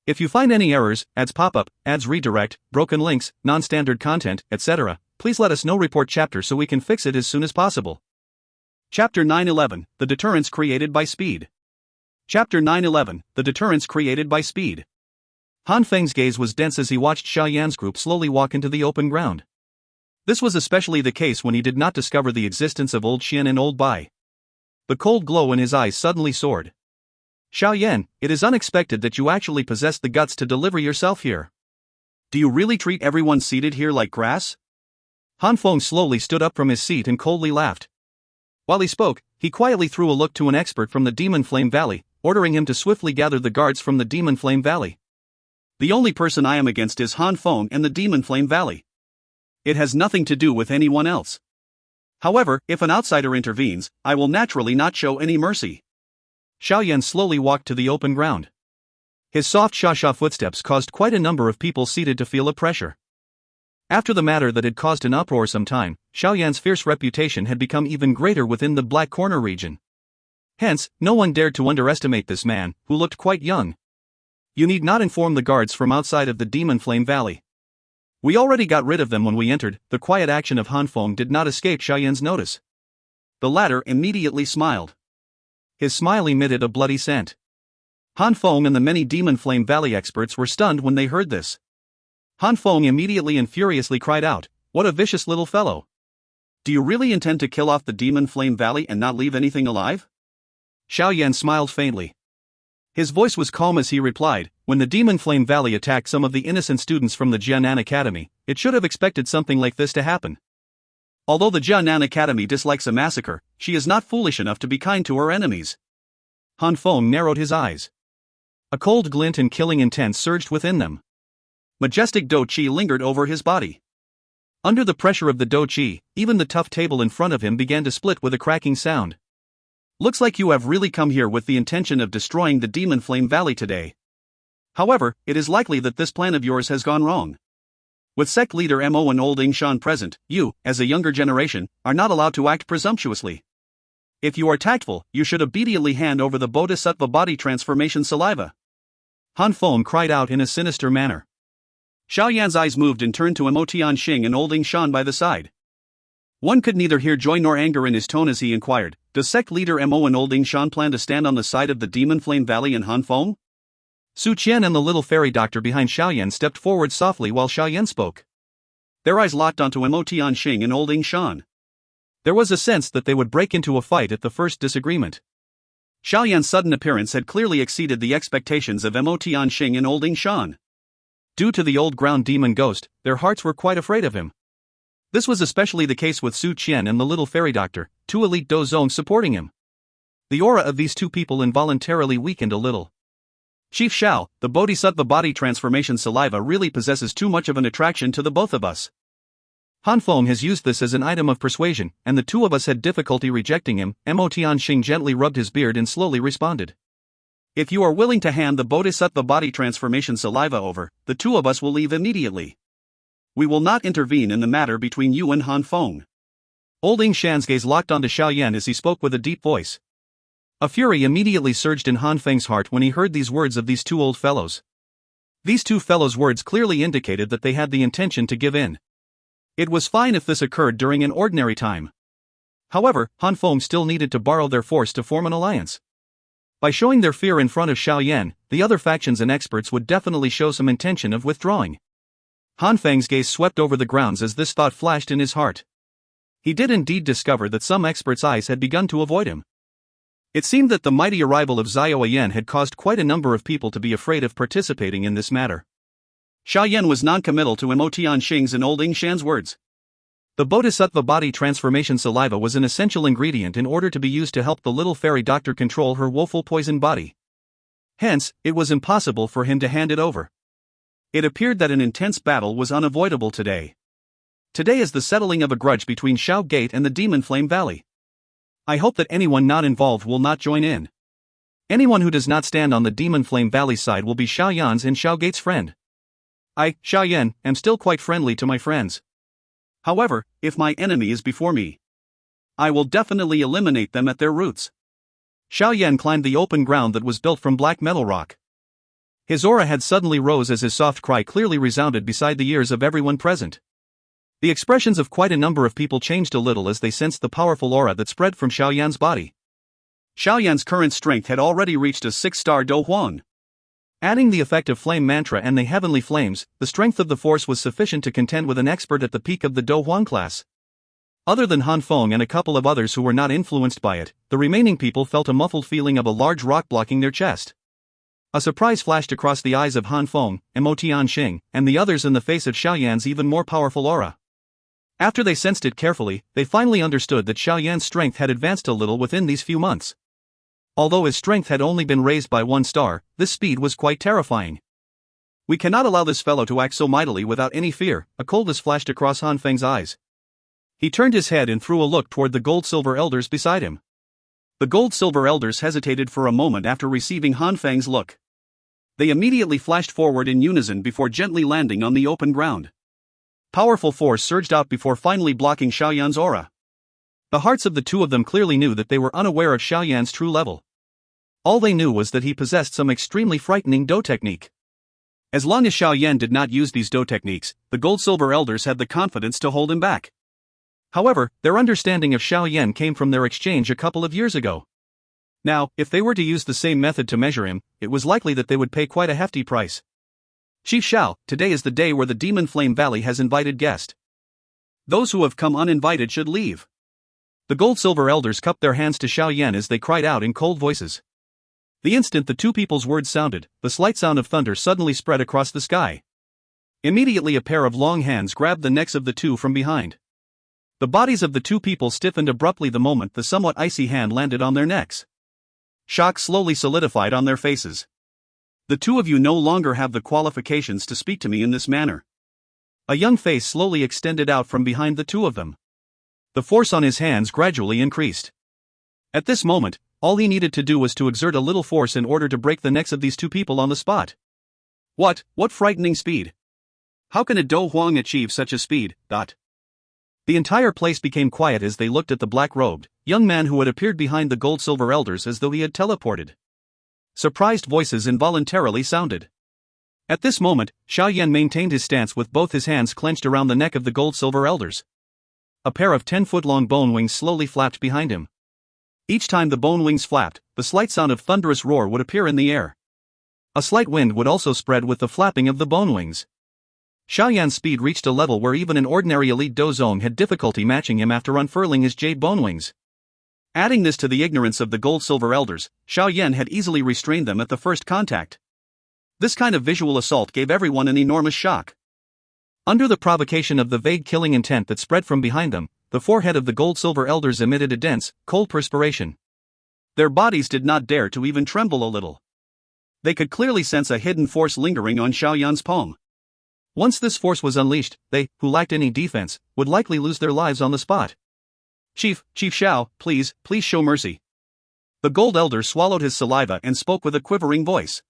If you find any errors, ads pop-up, ads redirect, broken links, non-standard content, etc., please let us know. Report chapter so we can fix it as soon as possible. Chapter 911, The Deterrence Created by Speed. Chapter 911, The Deterrence Created by Speed. Han Feng's gaze was dense as he watched Xiao Yan's group slowly walk into the open ground. This was especially the case when he did not discover the existence of Old Xian and Old Bai. The cold glow in his eyes suddenly soared. Xiao Yan, it is unexpected that you actually possess the guts to deliver yourself here. Do you really treat everyone seated here like grass? Han Fong slowly stood up from his seat and coldly laughed. While he spoke, he quietly threw a look to an expert from the Demon Flame Valley, ordering him to swiftly gather the guards from the Demon Flame Valley. The only person I am against is Han Fong and the Demon Flame Valley. It has nothing to do with anyone else. However, if an outsider intervenes, I will naturally not show any mercy. Xiao Yan slowly walked to the open ground. His soft sha-sha footsteps caused quite a number of people seated to feel a pressure. After the matter that had caused an uproar some time, Xiao Yan's fierce reputation had become even greater within the Black Corner region. Hence, no one dared to underestimate this man, who looked quite young. You need not inform the guards from outside of the Demon Flame Valley. We already got rid of them when we entered. The quiet action of Han Fong did not escape Xiao Yan's notice. The latter immediately smiled. His smile emitted a bloody scent. Han Fong and the many Demon Flame Valley experts were stunned when they heard this. Han Fong immediately and furiously cried out, "What a vicious little fellow! Do you really intend to kill off the Demon Flame Valley and not leave anything alive?" Xiao Yan smiled faintly. His voice was calm as he replied, "When the Demon Flame Valley attacked some of the innocent students from the Jianan Academy, it should have expected something like this to happen. Although the Jianan Academy dislikes a massacre, she is not foolish enough to be kind to her enemies." Han Fong narrowed his eyes. A cold glint and killing intent surged within them. Majestic Dou Qi lingered over his body. Under the pressure of the Dou Qi, even the tough table in front of him began to split with a cracking sound. "Looks like you have really come here with the intention of destroying the Demon Flame Valley today. However, it is likely that this plan of yours has gone wrong. With sect leader Mo and old Shan present, you, as a younger generation, are not allowed to act presumptuously. If you are tactful, you should obediently hand over the Bodhisattva body transformation saliva." Han Fong cried out in a sinister manner. Xiao Yan's eyes moved and turned to Mo Tianxing and old Shan by the side. One could neither hear joy nor anger in his tone as he inquired, "Does sect leader Mo and old Shan plan to stand on the side of the Demon Flame Valley and Han Fong?" Su Qian and the little fairy doctor behind Xiao Yan stepped forward softly while Xiao Yan spoke. Their eyes locked onto Mo Tianxing and old Shan. There was a sense that they would break into a fight at the first disagreement. Xiao Yan's sudden appearance had clearly exceeded the expectations of Mo Tianxing and old Shan. Due to the old ground demon ghost, their hearts were quite afraid of him. This was especially the case with Su Qian and the little fairy doctor, two elite dozong supporting him. The aura of these two people involuntarily weakened a little. "Chief Xiao, the Bodhisattva body transformation saliva really possesses too much of an attraction to the both of us. Han Fong has used this as an item of persuasion, and the two of us had difficulty rejecting him. Tian Hunja gently rubbed his beard and slowly responded. If you are willing to hand the Bodhisattva body transformation saliva over, the two of us will leave immediately. We will not intervene in the matter between you and Han Fong. Old Shan's gaze locked onto Xiao Yan as he spoke with a deep voice. A fury immediately surged in Han Feng's heart when he heard these words of these two old fellows. These two fellows' words clearly indicated that they had the intention to give in. It was fine if this occurred during an ordinary time. However, Han Fong still needed to borrow their force to form an alliance. By showing their fear in front of Xiao Yan, the other factions and experts would definitely show some intention of withdrawing. Han Feng's gaze swept over the grounds as this thought flashed in his heart. He did indeed discover that some experts' eyes had begun to avoid him. It seemed that the mighty arrival of Xiao Yan had caused quite a number of people to be afraid of participating in this matter. Xiao Yan was non-committal to Tian Hunja's and Old Shan's words. The Bodhisattva body transformation saliva was an essential ingredient in order to be used to help the little fairy doctor control her woeful poisoned body. Hence, it was impossible for him to hand it over. It appeared that an intense battle was unavoidable today. Today is the settling of a grudge between Xiao Gate and the Demon Flame Valley. I hope that anyone not involved will not join in. Anyone who does not stand on the Demon Flame Valley side will be Xiao Yan's and Xiao Gate's friend. I, Xiao Yan, am still quite friendly to my friends. However, if my enemy is before me, I will definitely eliminate them at their roots. Xiao Yan climbed the open ground that was built from black metal rock. His aura had suddenly rose as his soft cry clearly resounded beside the ears of everyone present. The expressions of quite a number of people changed a little as they sensed the powerful aura that spread from Xiao Yan's body. Xiao Yan's current strength had already reached a 6-star Dou Huang. Adding the effect of flame mantra and the heavenly flames, the strength of the force was sufficient to contend with an expert at the peak of the Dou Huang class. Other than Han Fong and a couple of others who were not influenced by it, the remaining people felt a muffled feeling of a large rock blocking their chest. A surprise flashed across the eyes of Han Fong, Tian Hunja, and the others in the face of Xiao Yan's even more powerful aura. After they sensed it carefully, they finally understood that Xiao Yan's strength had advanced a little within these few months. Although his strength had only been raised by 1 star, this speed was quite terrifying. We cannot allow this fellow to act so mightily without any fear, a coldness flashed across Han Feng's eyes. He turned his head and threw a look toward the gold-silver elders beside him. The gold-silver elders hesitated for a moment after receiving Han Feng's look. They immediately flashed forward in unison before gently landing on the open ground. Powerful force surged out before finally blocking Xiao Yan's aura. The hearts of the two of them clearly knew that they were unaware of Xiao Yan's true level. All they knew was that he possessed some extremely frightening Dou technique. As long as Xiao Yan did not use these Dou techniques, the gold-silver elders had the confidence to hold him back. However, their understanding of Xiao Yan came from their exchange a couple of years ago. Now, if they were to use the same method to measure him, it was likely that they would pay quite a hefty price. Chief Xiao, today is the day where the Demon Flame Valley has invited guests. Those who have come uninvited should leave. The gold-silver elders cupped their hands to Xiao Yan as they cried out in cold voices. The instant the two people's words sounded, the slight sound of thunder suddenly spread across the sky. Immediately a pair of long hands grabbed the necks of the two from behind. The bodies of the two people stiffened abruptly the moment the somewhat icy hand landed on their necks. Shock slowly solidified on their faces. The two of you no longer have the qualifications to speak to me in this manner. A young face slowly extended out from behind the two of them. The force on his hands gradually increased. At this moment, all he needed to do was to exert a little force in order to break the necks of these two people on the spot. What frightening speed! How can a Dou Huang achieve such a speed? The entire place became quiet as they looked at the black-robed young man who had appeared behind the gold-silver elders as though he had teleported. Surprised voices involuntarily sounded. At this moment, Xiao Yan maintained his stance with both his hands clenched around the neck of the gold-silver elders. A pair of 10-foot-long bone wings slowly flapped behind him. Each time the bone wings flapped, the slight sound of thunderous roar would appear in the air. A slight wind would also spread with the flapping of the bone wings. Xiao Yan's speed reached a level where even an ordinary elite Dou Zong had difficulty matching him after unfurling his jade bone wings. Adding this to the ignorance of the gold-silver elders, Xiao Yan had easily restrained them at the first contact. This kind of visual assault gave everyone an enormous shock. Under the provocation of the vague killing intent that spread from behind them, the forehead of the gold-silver elders emitted a dense, cold perspiration. Their bodies did not dare to even tremble a little. They could clearly sense a hidden force lingering on Xiao Yan's palm. Once this force was unleashed, they, who lacked any defense, would likely lose their lives on the spot. Chief Xiao, please show mercy. The gold elder swallowed his saliva and spoke with a quivering voice.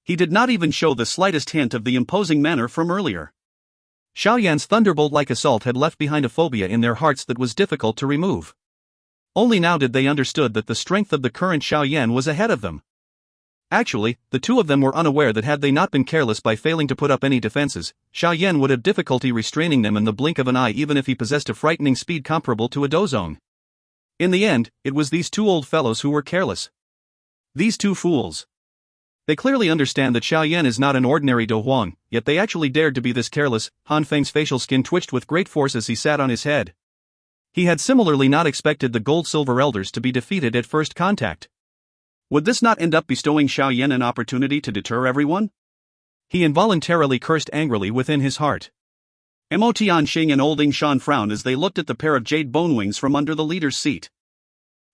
He did not even show the slightest hint of the imposing manner from earlier. Xiao Yan's thunderbolt-like assault had left behind a phobia in their hearts that was difficult to remove. Only now did they understood that the strength of the current Xiao Yan was ahead of them. Actually, the two of them were unaware that had they not been careless by failing to put up any defenses, Xiao Yan would have difficulty restraining them in the blink of an eye even if he possessed a frightening speed comparable to a dozong. In the end, it was these two old fellows who were careless. These two fools. They clearly understand that Xiao Yan is not an ordinary Dou Huang, yet they actually dared to be this careless. Han Feng's facial skin twitched with great force as he sat on his head. He had similarly not expected the gold-silver elders to be defeated at first contact. Would this not end up bestowing Xiao Yan an opportunity to deter everyone? He involuntarily cursed angrily within his heart. Mo Tianxing and Old Shan frowned as they looked at the pair of jade bone wings from under the leader's seat.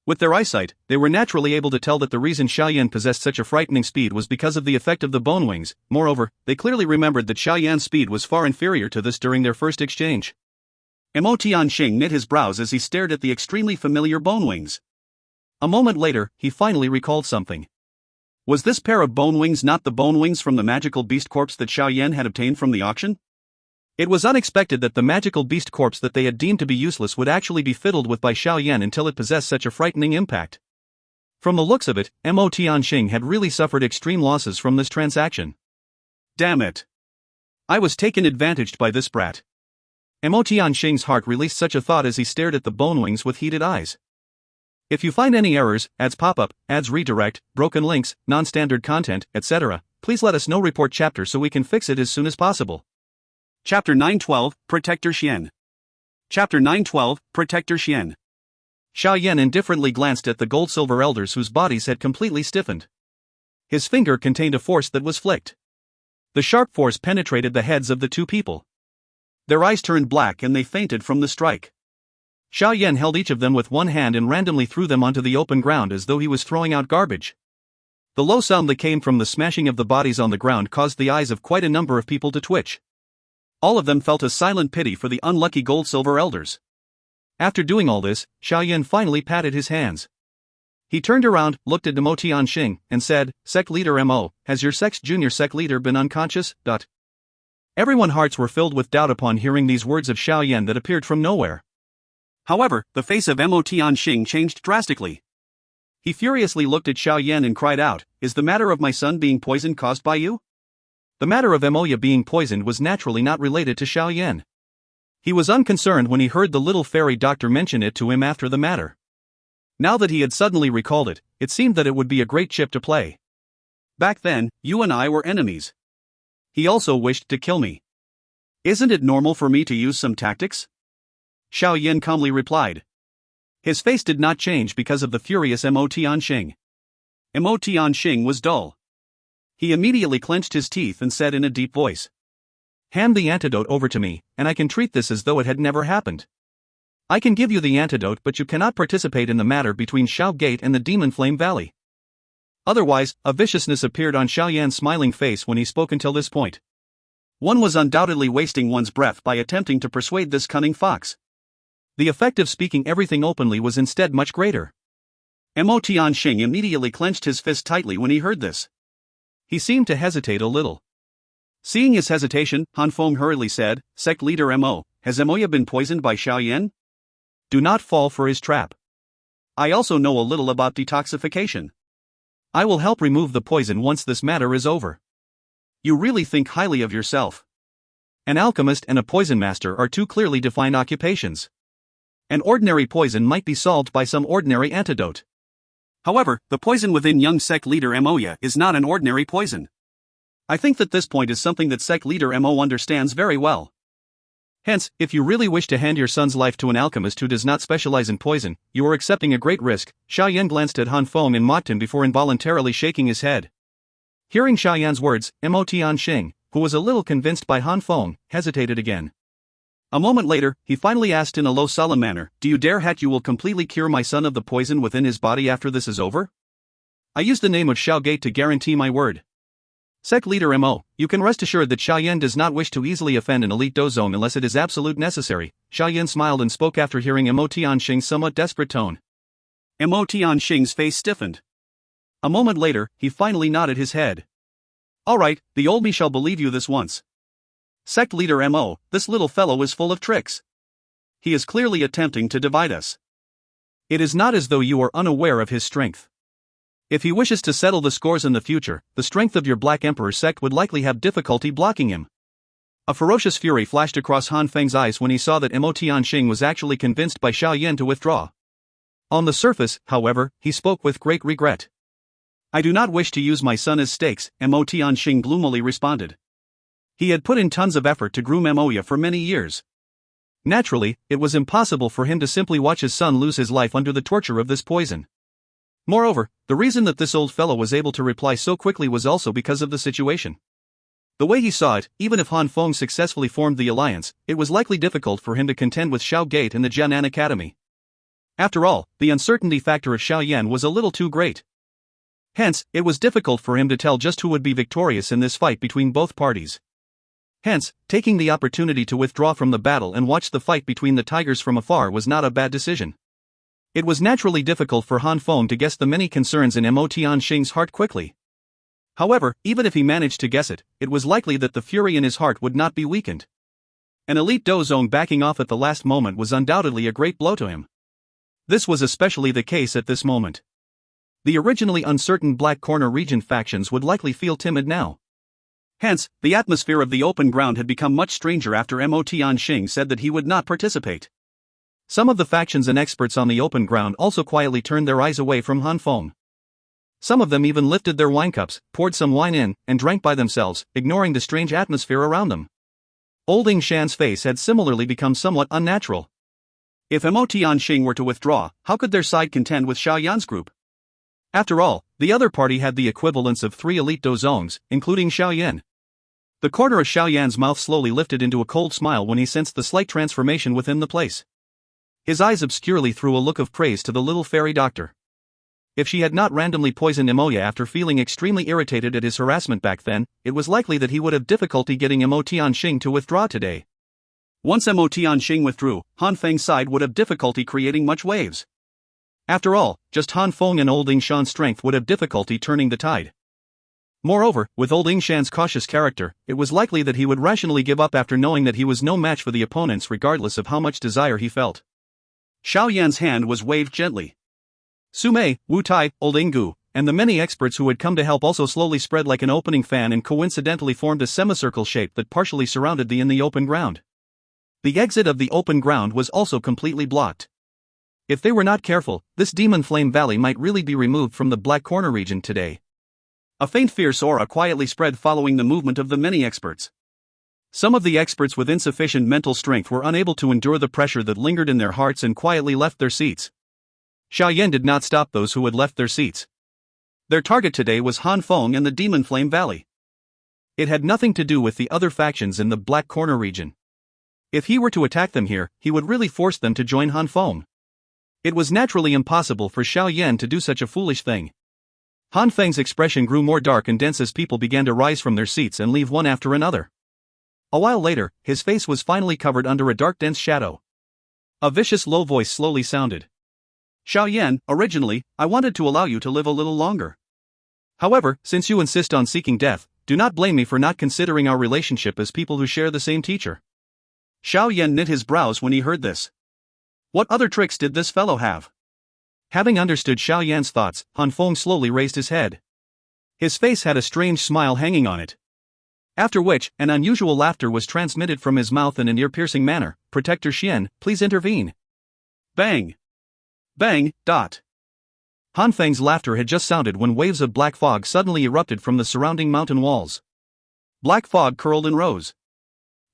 With their eyesight, they were naturally able to tell that the reason Xiao Yan possessed such a frightening speed was because of the effect of the bone wings. Moreover, they clearly remembered that Xiao Yan's speed was far inferior to this during their first exchange. Mo Tianxing knit his brows as he stared at the extremely familiar bone wings. A moment later, he finally recalled something. Was this pair of bone wings not the bone wings from the magical beast corpse that Xiao Yan had obtained from the auction? It was unexpected that the magical beast corpse that they had deemed to be useless would actually be fiddled with by Xiao Yan until it possessed such a frightening impact. From the looks of it, Mo Tianxing had really suffered extreme losses from this transaction. Damn it. I was taken advantage by this brat. Mo Tianxing's heart released such a thought as he stared at the bone wings with heated eyes. If you find any errors, ads pop-up, ads redirect, broken links, non-standard content, etc., please let us know. Report chapter so we can fix it as soon as possible. Chapter 912, Protector Xian. Chapter 912, Protector Xian. Xiao Yan indifferently glanced at the gold-silver elders whose bodies had completely stiffened. His finger contained a force that was flicked. The sharp force penetrated the heads of the two people. Their eyes turned black and they fainted from the strike. Xiao Yan held each of them with one hand and randomly threw them onto the open ground as though he was throwing out garbage. The low sound that came from the smashing of the bodies on the ground caused the eyes of quite a number of people to twitch. All of them felt a silent pity for the unlucky gold-silver elders. After doing all this, Xiao Yan finally patted his hands. He turned around, looked at Mo Tianxing, and said, "Sect leader Mo, has your sect's junior sect leader been unconscious?" Everyone's hearts were filled with doubt upon hearing these words of Xiao Yan that appeared from nowhere. However, the face of Mo Tianxing changed drastically. He furiously looked at Xiao Yan and cried out, "Is the matter of my son being poisoned caused by you?" The matter of Moya being poisoned was naturally not related to Xiao Yan. He was unconcerned when he heard the little fairy doctor mention it to him after the matter. Now that he had suddenly recalled it, it seemed that it would be a great chip to play. Back then, you and I were enemies. He also wished to kill me. Isn't it normal for me to use some tactics? Xiao Yan calmly replied. His face did not change because of the furious Mo Tianxing. Mo Tianxing was dull. He immediately clenched his teeth and said in a deep voice, "Hand the antidote over to me, and I can treat this as though it had never happened. I can give you the antidote, but you cannot participate in the matter between Xiao Gate and the Demon Flame Valley." Otherwise, a viciousness appeared on Xiao Yan's smiling face when he spoke until this point. One was undoubtedly wasting one's breath by attempting to persuade this cunning fox. The effect of speaking everything openly was instead much greater. Mo Tianxing immediately clenched his fist tightly when he heard this. He seemed to hesitate a little. Seeing his hesitation, Han Fong hurriedly said, "Sect leader Mo, has Moya been poisoned by Xiao Yan? Do not fall for his trap. I also know a little about detoxification. I will help remove the poison once this matter is over." You really think highly of yourself. An alchemist and a poison master are two clearly defined occupations. An ordinary poison might be solved by some ordinary antidote. However, the poison within young sect leader Moya is not an ordinary poison. I think that this point is something that sect leader Mo understands very well. Hence, if you really wish to hand your son's life to an alchemist who does not specialize in poison, you are accepting a great risk. Xiao Yan glanced at Han Fong and mocked him before involuntarily shaking his head. Hearing Xiao Yan's words, Mo Tianxing, who was a little convinced by Han Fong, hesitated again. A moment later, he finally asked in a low solemn manner, "Do you dare hat you will completely cure my son of the poison within his body after this is over?" "I use the name of Xiao Gate to guarantee my word." Sect Leader Mo, you can rest assured that Xiao Yan does not wish to easily offend an elite Dou zone unless it is absolute necessary. Xiao Yan smiled and spoke after hearing Mo Tianxing's somewhat desperate tone. Mo Tianxing's face stiffened. A moment later, he finally nodded his head. Alright, the old me shall believe you this once. Sect Leader Mo, this little fellow is full of tricks. He is clearly attempting to divide us. It is not as though you are unaware of his strength. If he wishes to settle the scores in the future, the strength of your Black Emperor sect would likely have difficulty blocking him. A ferocious fury flashed across Han Feng's eyes when he saw that Mo Tianxing was actually convinced by Xiao Yan to withdraw. On the surface, however, he spoke with great regret. I do not wish to use my son as stakes, Mo Tianxing gloomily responded. He had put in tons of effort to groom Moya for many years. Naturally, it was impossible for him to simply watch his son lose his life under the torture of this poison. Moreover, the reason that this old fellow was able to reply so quickly was also because of the situation. The way he saw it, even if Han Fong successfully formed the alliance, it was likely difficult for him to contend with Xiao Gate and the Jianan Academy. After all, the uncertainty factor of Xiao Yan was a little too great. Hence, it was difficult for him to tell just who would be victorious in this fight between both parties. Hence, taking the opportunity to withdraw from the battle and watch the fight between the tigers from afar was not a bad decision. It was naturally difficult for Han Fong to guess the many concerns in Mo Tianxing's heart quickly. However, even if he managed to guess it, it was likely that the fury in his heart would not be weakened. An elite Dou zone backing off at the last moment was undoubtedly a great blow to him. This was especially the case at this moment. The originally uncertain Black Corner region factions would likely feel timid now. Hence, the atmosphere of the open ground had become much stranger after Mo Tianxing said that he would not participate. Some of the factions and experts on the open ground also quietly turned their eyes away from Han Fong. Some of them even lifted their wine cups, poured some wine in, and drank by themselves, ignoring the strange atmosphere around them. Old Ing Shan's face had similarly become somewhat unnatural. If Mo Tianxing were to withdraw, how could their side contend with Xiao Yan's group? After all, the other party had the equivalents of 3 elite Dou zones, including Xiao Yan. The corner of Xiao Yan's mouth slowly lifted into a cold smile when he sensed the slight transformation within the place. His eyes obscurely threw a look of praise to the little fairy doctor. If she had not randomly poisoned Moya after feeling extremely irritated at his harassment back then, it was likely that he would have difficulty getting Mo Tianxing to withdraw today. Once Mo Tianxing withdrew, Han Feng's side would have difficulty creating much waves. After all, just Han Fong and Old Ing Shan's strength would have difficulty turning the tide. Moreover, with Old Ing Shan's cautious character, it was likely that he would rationally give up after knowing that he was no match for the opponents regardless of how much desire he felt. Xiao Yan's hand was waved gently. Su Mei, Wu Tai, Old Inggu, and the many experts who had come to help also slowly spread like an opening fan and coincidentally formed a semicircle shape that partially surrounded the open ground. The exit of the open ground was also completely blocked. If they were not careful, this Demon Flame Valley might really be removed from the Black Corner region today. A faint fierce aura quietly spread following the movement of the many experts. Some of the experts with insufficient mental strength were unable to endure the pressure that lingered in their hearts and quietly left their seats. Xiao Yan did not stop those who had left their seats. Their target today was Han Fong and the Demon Flame Valley. It had nothing to do with the other factions in the Black Corner region. If he were to attack them here, he would really force them to join Han Fong. It was naturally impossible for Xiao Yan to do such a foolish thing. Han Feng's expression grew more dark and dense as people began to rise from their seats and leave one after another. A while later, his face was finally covered under a dark dense shadow. A vicious low voice slowly sounded. Xiao Yan, originally, I wanted to allow you to live a little longer. However, since you insist on seeking death, do not blame me for not considering our relationship as people who share the same teacher. Xiao Yan knit his brows when he heard this. What other tricks did this fellow have? Having understood Xiao Yan's thoughts, Han Fong slowly raised his head. His face had a strange smile hanging on it. After which, an unusual laughter was transmitted from his mouth in an ear-piercing manner. Protector Xian, please intervene. Bang! Bang! Dot! Han Feng's laughter had just sounded when waves of black fog suddenly erupted from the surrounding mountain walls. Black fog curled and rose.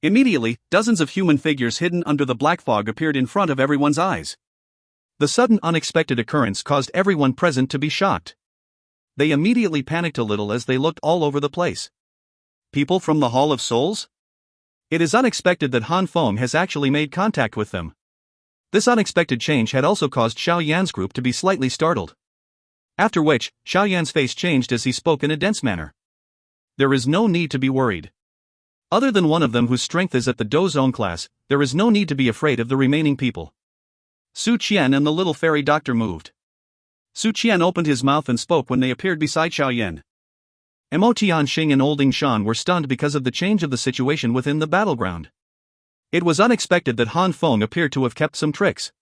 Immediately, dozens of human figures hidden under the black fog appeared in front of everyone's eyes. The sudden unexpected occurrence caused everyone present to be shocked. They immediately panicked a little as they looked all over the place. People from the Hall of Souls? It is unexpected that Han Fong has actually made contact with them. This unexpected change had also caused Xiao Yan's group to be slightly startled. After which, Xiao Yan's face changed as he spoke in a dense manner. there is no need to be worried. Other than one of them whose strength is at the Dou Zone class, there is no need to be afraid of the remaining people. Su Qian and the little fairy doctor moved. Su Qian opened his mouth and spoke when they appeared beside Xiao Yan. Mo Tianxing and Olding Shan were stunned because of the change of the situation within the battleground. It was unexpected that Han Fong appeared to have kept some tricks.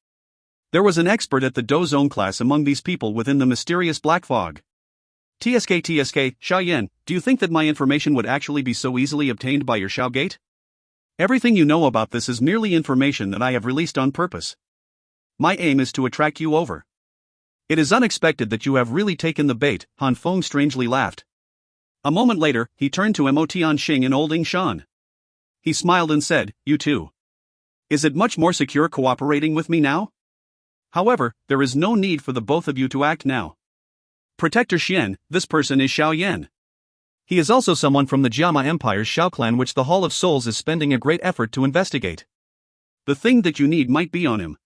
There was an expert at the Dou Zone class among these people within the mysterious black fog. TSK, Xiao Yan, do you think that my information would actually be so easily obtained by your Xiao Gate? Everything you know about this is merely information that I have released on purpose. My aim is to attract you over. It is unexpected that you have really taken the bait, Han Fong strangely laughed. A moment later, he turned to Mo Tianxing and Olding Shan. He smiled and said, you too. Is it much more secure cooperating with me now? However, there is no need for the both of you to act now. Protector Xian, this person is Xiao Yan. He is also someone from the Jiama Empire's Xiao clan which the Hall of Souls is spending a great effort to investigate. The thing that you need might be on him.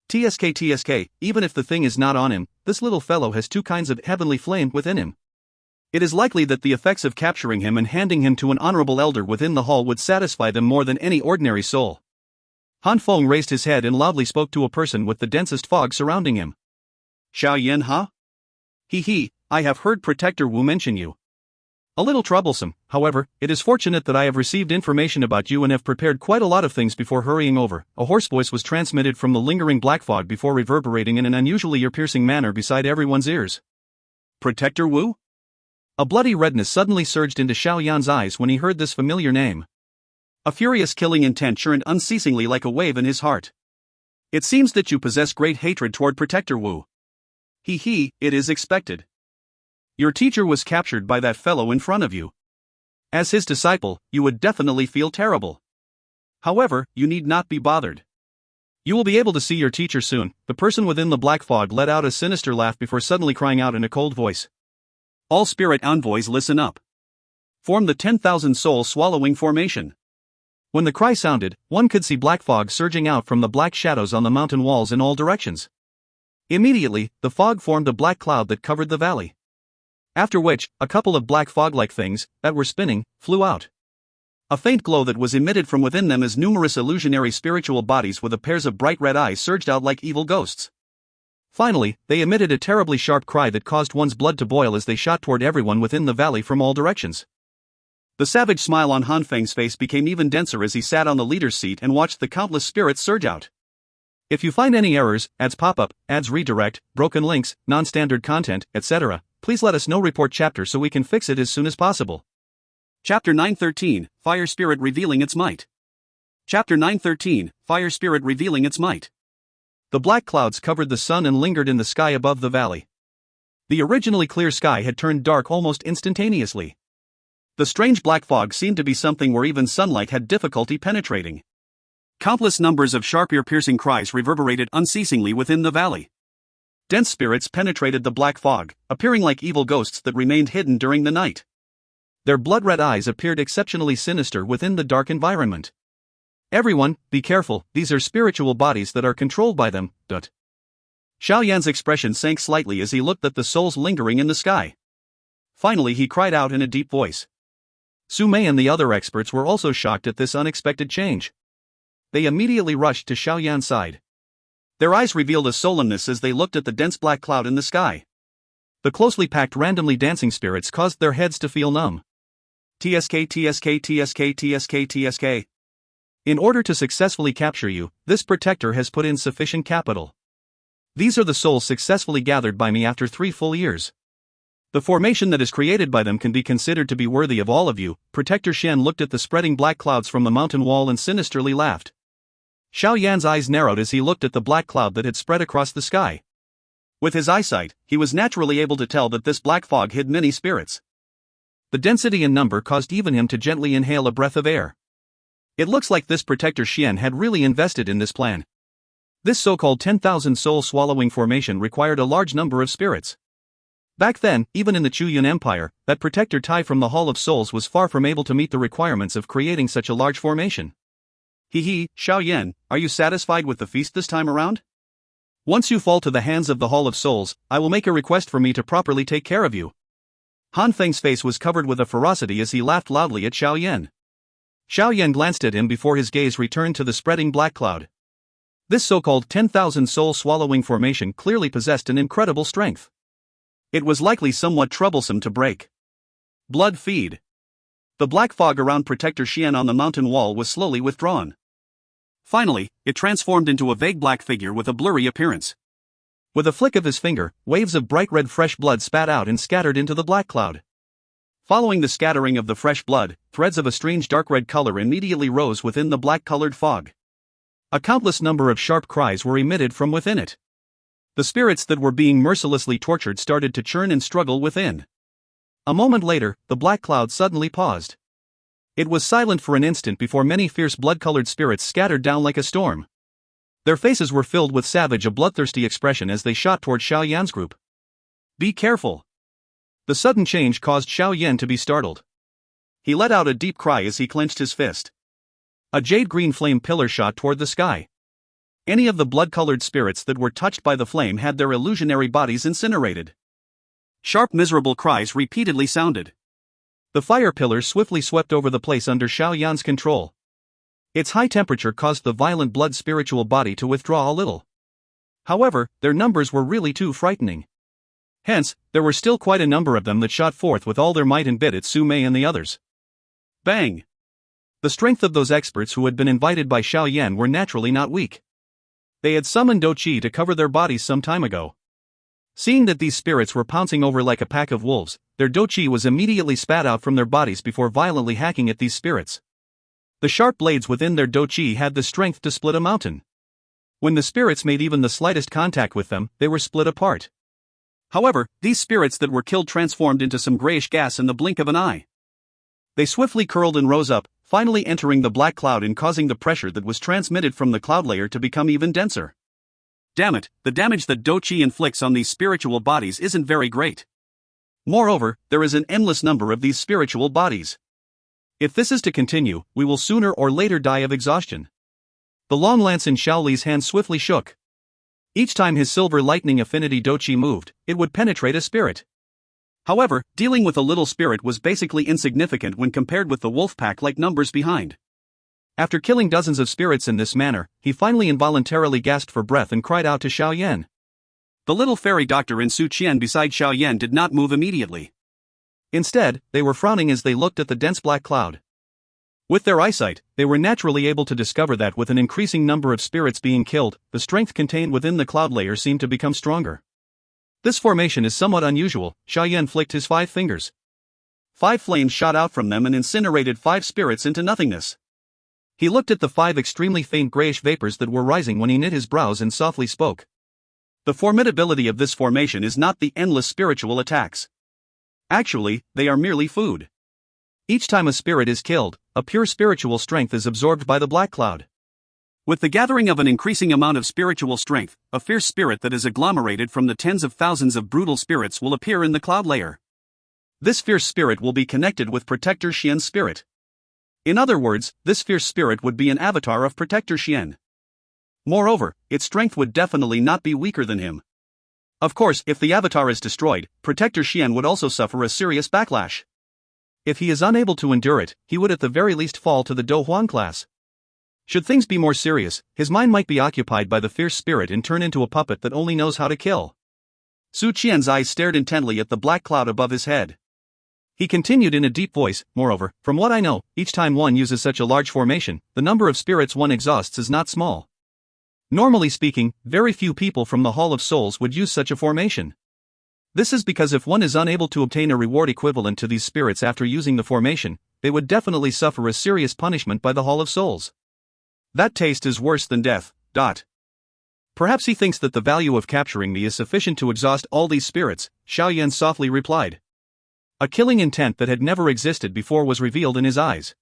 TSK, even if the thing is not on him, this little fellow has two kinds of heavenly flame within him. It is likely that the effects of capturing him and handing him to an honorable elder within the hall would satisfy them more than any ordinary soul. Han Fong raised his head and loudly spoke to a person with the densest fog surrounding him. Xiao Yan, huh? I have heard Protector Wu mention you. A little troublesome, however, it is fortunate that I have received information about you and have prepared quite a lot of things before hurrying over. A hoarse voice was transmitted from the lingering black fog before reverberating in an unusually ear-piercing manner beside everyone's ears. Protector Wu? A bloody redness suddenly surged into Xiao Yan's eyes when he heard this familiar name. A furious killing intent churned unceasingly like a wave in his heart. It seems that you possess great hatred toward Protector Wu. It is expected. Your teacher was captured by that fellow in front of you. As his disciple, you would definitely feel terrible. However, you need not be bothered. You will be able to see your teacher soon. The person within the black fog let out a sinister laugh before suddenly crying out in a cold voice. All spirit envoys, listen up. Form the 10,000 soul swallowing formation. When the cry sounded, one could see black fog surging out from the black shadows on the mountain walls in all directions. Immediately, the fog formed a black cloud that covered the valley. After which, a couple of black fog-like things, that were spinning, flew out. A faint glow that was emitted from within them as numerous illusionary spiritual bodies with a pairs of bright red eyes surged out like evil ghosts. Finally, they emitted a terribly sharp cry that caused one's blood to boil as they shot toward everyone within the valley from all directions. The savage smile on Han Feng's face became even denser as he sat on the leader's seat and watched the countless spirits surge out. If you find any errors, ads pop up, ads redirect, broken links, non-standard content, etc., please let us know. Report chapter so we can fix it as soon as possible. Chapter 913, Fire Spirit Revealing Its Might. Chapter 913, Fire Spirit Revealing Its Might. The black clouds covered the sun and lingered in the sky above the valley. The originally clear sky had turned dark almost instantaneously. The strange black fog seemed to be something where even sunlight had difficulty penetrating. Countless numbers of sharp ear-piercing cries reverberated unceasingly within the valley. Dense spirits penetrated the black fog, appearing like evil ghosts that remained hidden during the night. Their blood-red eyes appeared exceptionally sinister within the dark environment. Everyone, be careful, these are spiritual bodies that are controlled by them. Xiao Yan's expression sank slightly as he looked at the souls lingering in the sky. Finally he cried out in a deep voice. Su Mei and the other experts were also shocked at this unexpected change. They immediately rushed to Xiao Yan's side. Their eyes revealed a solemnness as they looked at the dense black cloud in the sky. The closely packed randomly dancing spirits caused their heads to feel numb. TSK. In order to successfully capture you, this protector has put in sufficient capital. These are the souls successfully gathered by me after 3 full years. The formation that is created by them can be considered to be worthy of all of you. Protector Shen looked at the spreading black clouds from the mountain wall and sinisterly laughed. Xiao Yan's eyes narrowed as he looked at the black cloud that had spread across the sky. With his eyesight, he was naturally able to tell that this black fog hid many spirits. The density and number caused even him to gently inhale a breath of air. It looks like this Protector Xian had really invested in this plan. This so-called 10,000 soul swallowing formation required a large number of spirits. Back then, even in the Chuyun Empire, that Protector Tai from the Hall of Souls was far from able to meet the requirements of creating such a large formation. Xiao Yan, are you satisfied with the feast this time around? Once you fall to the hands of the Hall of Souls, I will make a request for me to properly take care of you. Han Feng's face was covered with a ferocity as he laughed loudly at Xiao Yan. Xiao Yan glanced at him before his gaze returned to the spreading black cloud. This so-called 10,000 soul-swallowing formation clearly possessed an incredible strength. It was likely somewhat troublesome to break. Blood feed. The black fog around Protector Xian on the mountain wall was slowly withdrawn. Finally, it transformed into a vague black figure with a blurry appearance. With a flick of his finger, waves of bright red fresh blood spat out and scattered into the black cloud. Following the scattering of the fresh blood, threads of a strange dark red color immediately rose within the black-colored fog. A countless number of sharp cries were emitted from within it. The spirits that were being mercilessly tortured started to churn and struggle within. A moment later, the black cloud suddenly paused. It was silent for an instant before many fierce blood-colored spirits scattered down like a storm. Their faces were filled with savage, a bloodthirsty expression as they shot toward Xiao Yan's group. Be careful! The sudden change caused Xiao Yan to be startled. He let out a deep cry as he clenched his fist. A jade-green flame pillar shot toward the sky. Any of the blood-colored spirits that were touched by the flame had their illusionary bodies incinerated. Sharp, miserable cries repeatedly sounded. The fire pillar swiftly swept over the place under Xiao Yan's control. Its high temperature caused the violent blood spiritual body to withdraw a little. However, their numbers were really too frightening. Hence, there were still quite a number of them that shot forth with all their might and bit at Su Mei and the others. Bang! The strength of those experts who had been invited by Xiao Yan were naturally not weak. They had summoned Dou Qi to cover their bodies some time ago. Seeing that these spirits were pouncing over like a pack of wolves, their Dou Qi was immediately spat out from their bodies before violently hacking at these spirits. The sharp blades within their Dou Qi had the strength to split a mountain. When the spirits made even the slightest contact with them, they were split apart. However, these spirits that were killed transformed into some grayish gas in the blink of an eye. They swiftly curled and rose up, finally entering the black cloud and causing the pressure that was transmitted from the cloud layer to become even denser. Damn it, the damage that Dou Qi inflicts on these spiritual bodies isn't very great. Moreover, there is an endless number of these spiritual bodies. If this is to continue, we will sooner or later die of exhaustion. The long lance in Xiao Li's hand swiftly shook. Each time his silver lightning affinity Dou Qi moved, it would penetrate a spirit. However, dealing with a little spirit was basically insignificant when compared with the wolf pack-like numbers behind. After killing dozens of spirits in this manner, he finally involuntarily gasped for breath and cried out to Xiao Yan. The little fairy doctor in Su Qian beside Xiao Yan did not move immediately. Instead, they were frowning as they looked at the dense black cloud. With their eyesight, they were naturally able to discover that with an increasing number of spirits being killed, the strength contained within the cloud layer seemed to become stronger. This formation is somewhat unusual. Xiao Yan flicked his 5 fingers. 5 flames shot out from them and incinerated 5 spirits into nothingness. He looked at the 5 extremely faint grayish vapors that were rising when he knit his brows and softly spoke. The formidability of this formation is not the endless spiritual attacks. Actually, they are merely food. Each time a spirit is killed, a pure spiritual strength is absorbed by the black cloud. With the gathering of an increasing amount of spiritual strength, a fierce spirit that is agglomerated from the tens of thousands of brutal spirits will appear in the cloud layer. This fierce spirit will be connected with Protector Xian's spirit. In other words, this fierce spirit would be an avatar of Protector Xian. Moreover, its strength would definitely not be weaker than him. Of course, if the avatar is destroyed, Protector Xian would also suffer a serious backlash. If he is unable to endure it, he would at the very least fall to the Dou Huang class. Should things be more serious, his mind might be occupied by the fierce spirit and turn into a puppet that only knows how to kill. Su Qian's eyes stared intently at the black cloud above his head. He continued in a deep voice, moreover, from what I know, each time one uses such a large formation, the number of spirits one exhausts is not small. Normally speaking, very few people from the Hall of Souls would use such a formation. This is because if one is unable to obtain a reward equivalent to these spirits after using the formation, they would definitely suffer a serious punishment by the Hall of Souls. That taste is worse than death. Perhaps he thinks that the value of capturing me is sufficient to exhaust all these spirits, Xiao Yan softly replied. A killing intent that had never existed before was revealed in his eyes.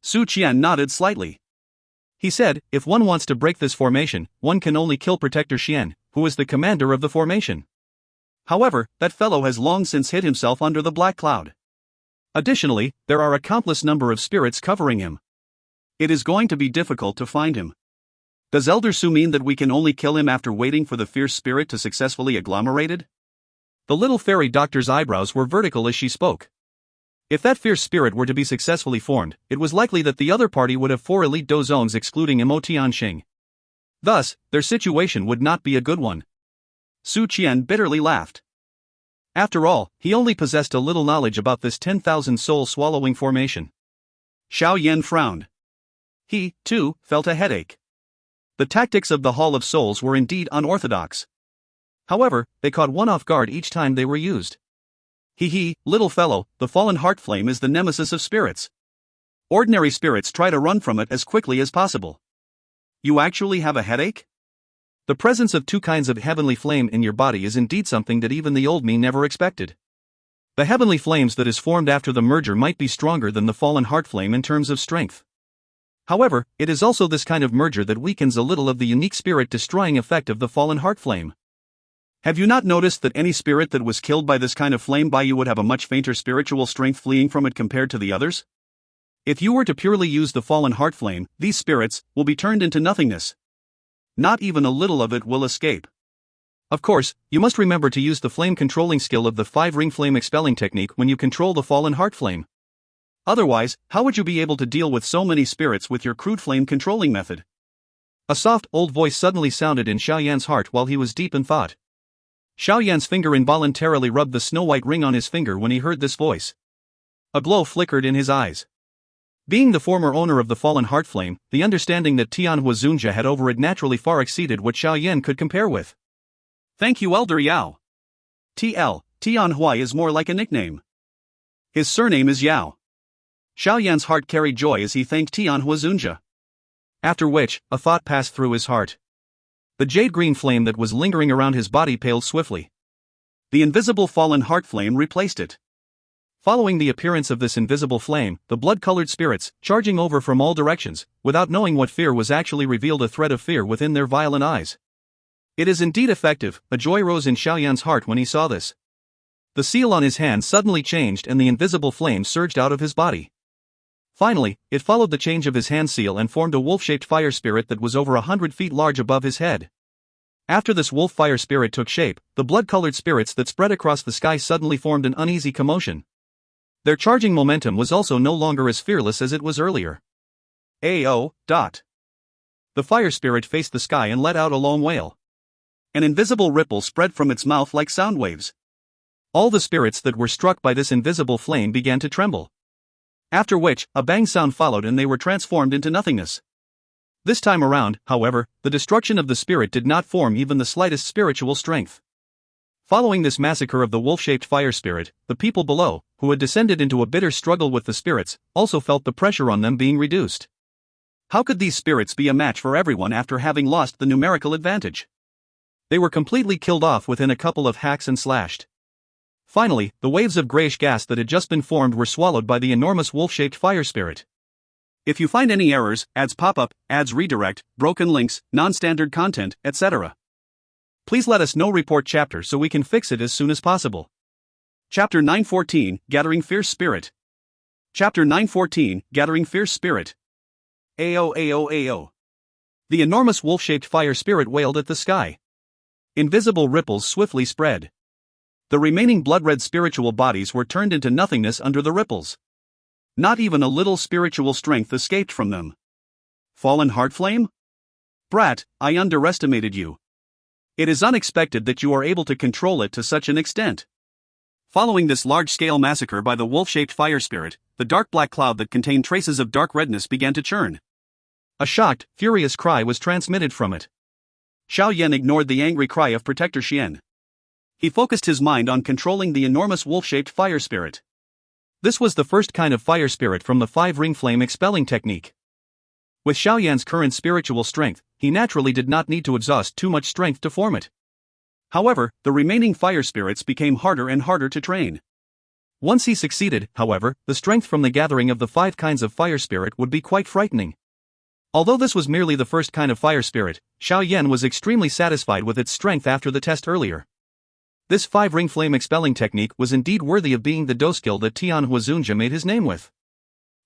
Su Qian nodded slightly. He said, if one wants to break this formation, one can only kill Protector Xian, who is the commander of the formation. However, that fellow has long since hid himself under the black cloud. Additionally, there are a countless number of spirits covering him. It is going to be difficult to find him. Does Elder Su mean that we can only kill him after waiting for the fierce spirit to successfully agglomerate it? The little fairy doctor's eyebrows were vertical as she spoke. If that fierce spirit were to be successfully formed, it was likely that the other party would have 4 elite Dou zones excluding Imo Tianxing. Thus, their situation would not be a good one. Su Qian bitterly laughed. After all, he only possessed a little knowledge about this 10,000 soul swallowing formation. Xiao Yan frowned. He, too, felt a headache. The tactics of the Hall of Souls were indeed unorthodox. However, they caught one off guard each time they were used. Hee, little fellow, the fallen heart flame is the nemesis of spirits. Ordinary spirits try to run from it as quickly as possible. You actually have a headache? The presence of 2 kinds of heavenly flame in your body is indeed something that even the old me never expected. The heavenly flames that is formed after the merger might be stronger than the fallen heart flame in terms of strength. However, it is also this kind of merger that weakens a little of the unique spirit-destroying effect of the fallen heart flame. Have you not noticed that any spirit that was killed by this kind of flame by you would have a much fainter spiritual strength fleeing from it compared to the others? If you were to purely use the fallen heart flame, these spirits will be turned into nothingness. Not even a little of it will escape. Of course, you must remember to use the flame controlling skill of the 5-ring flame expelling technique when you control the fallen heart flame. Otherwise, how would you be able to deal with so many spirits with your crude flame controlling method? A soft, old voice suddenly sounded in Xiao Yan's heart while he was deep in thought. Xiao Yan's finger involuntarily rubbed the snow-white ring on his finger when he heard this voice. A glow flickered in his eyes. Being the former owner of the fallen heart flame, the understanding that Tian Hunja had over it naturally far exceeded what Xiao Yan could compare with. Thank you, Elder Yao. Tian Hunja is more like a nickname. His surname is Yao. Xiao Yan's heart carried joy as he thanked Tian Hunja. After which, a thought passed through his heart. The jade-green flame that was lingering around his body paled swiftly. The invisible fallen heart flame replaced it. Following the appearance of this invisible flame, the blood-colored spirits, charging over from all directions, without knowing what fear was actually revealed a thread of fear within their violent eyes. It is indeed effective, a joy rose in Xiao Yan's heart when he saw this. The seal on his hand suddenly changed and the invisible flame surged out of his body. Finally, it followed the change of his hand seal and formed a wolf-shaped fire spirit that was over 100 feet large above his head. After this wolf fire spirit took shape, the blood-colored spirits that spread across the sky suddenly formed an uneasy commotion. Their charging momentum was also no longer as fearless as it was earlier. The fire spirit faced the sky and let out a long wail. An invisible ripple spread from its mouth like sound waves. All the spirits that were struck by this invisible flame began to tremble. After which, a bang sound followed and they were transformed into nothingness. This time around, however, the destruction of the spirit did not form even the slightest spiritual strength. Following this massacre of the wolf-shaped fire spirit, the people below, who had descended into a bitter struggle with the spirits, also felt the pressure on them being reduced. How could these spirits be a match for everyone after having lost the numerical advantage? They were completely killed off within a couple of hacks and slashed. Finally, the waves of grayish gas that had just been formed were swallowed by the enormous wolf-shaped fire spirit. If you find any errors, ads pop up, ads redirect, broken links, non-standard content, etc., please let us know. Report chapter so we can fix it as soon as possible. Chapter 914, Gathering Fierce Spirit. Chapter 914, Gathering Fierce Spirit. Ao. The enormous wolf-shaped fire spirit wailed at the sky. Invisible ripples swiftly spread. The remaining blood-red spiritual bodies were turned into nothingness under the ripples. Not even a little spiritual strength escaped from them. Fallen heart flame? Brat, I underestimated you. It is unexpected that you are able to control it to such an extent. Following this large-scale massacre by the wolf-shaped fire spirit, the dark black cloud that contained traces of dark redness began to churn. A shocked, furious cry was transmitted from it. Xiao Yan ignored the angry cry of Protector Xian. He focused his mind on controlling the enormous wolf-shaped fire spirit. This was the first kind of fire spirit from the 5-ring flame expelling technique. With Xiao Yan's current spiritual strength, he naturally did not need to exhaust too much strength to form it. However, the remaining fire spirits became harder and harder to train. Once he succeeded, however, the strength from the gathering of the 5 kinds of fire spirit would be quite frightening. Although this was merely the first kind of fire spirit, Xiao Yan was extremely satisfied with its strength after the test earlier. This 5-ring flame expelling technique was indeed worthy of being the Dou skill that Tian Hunja made his name with.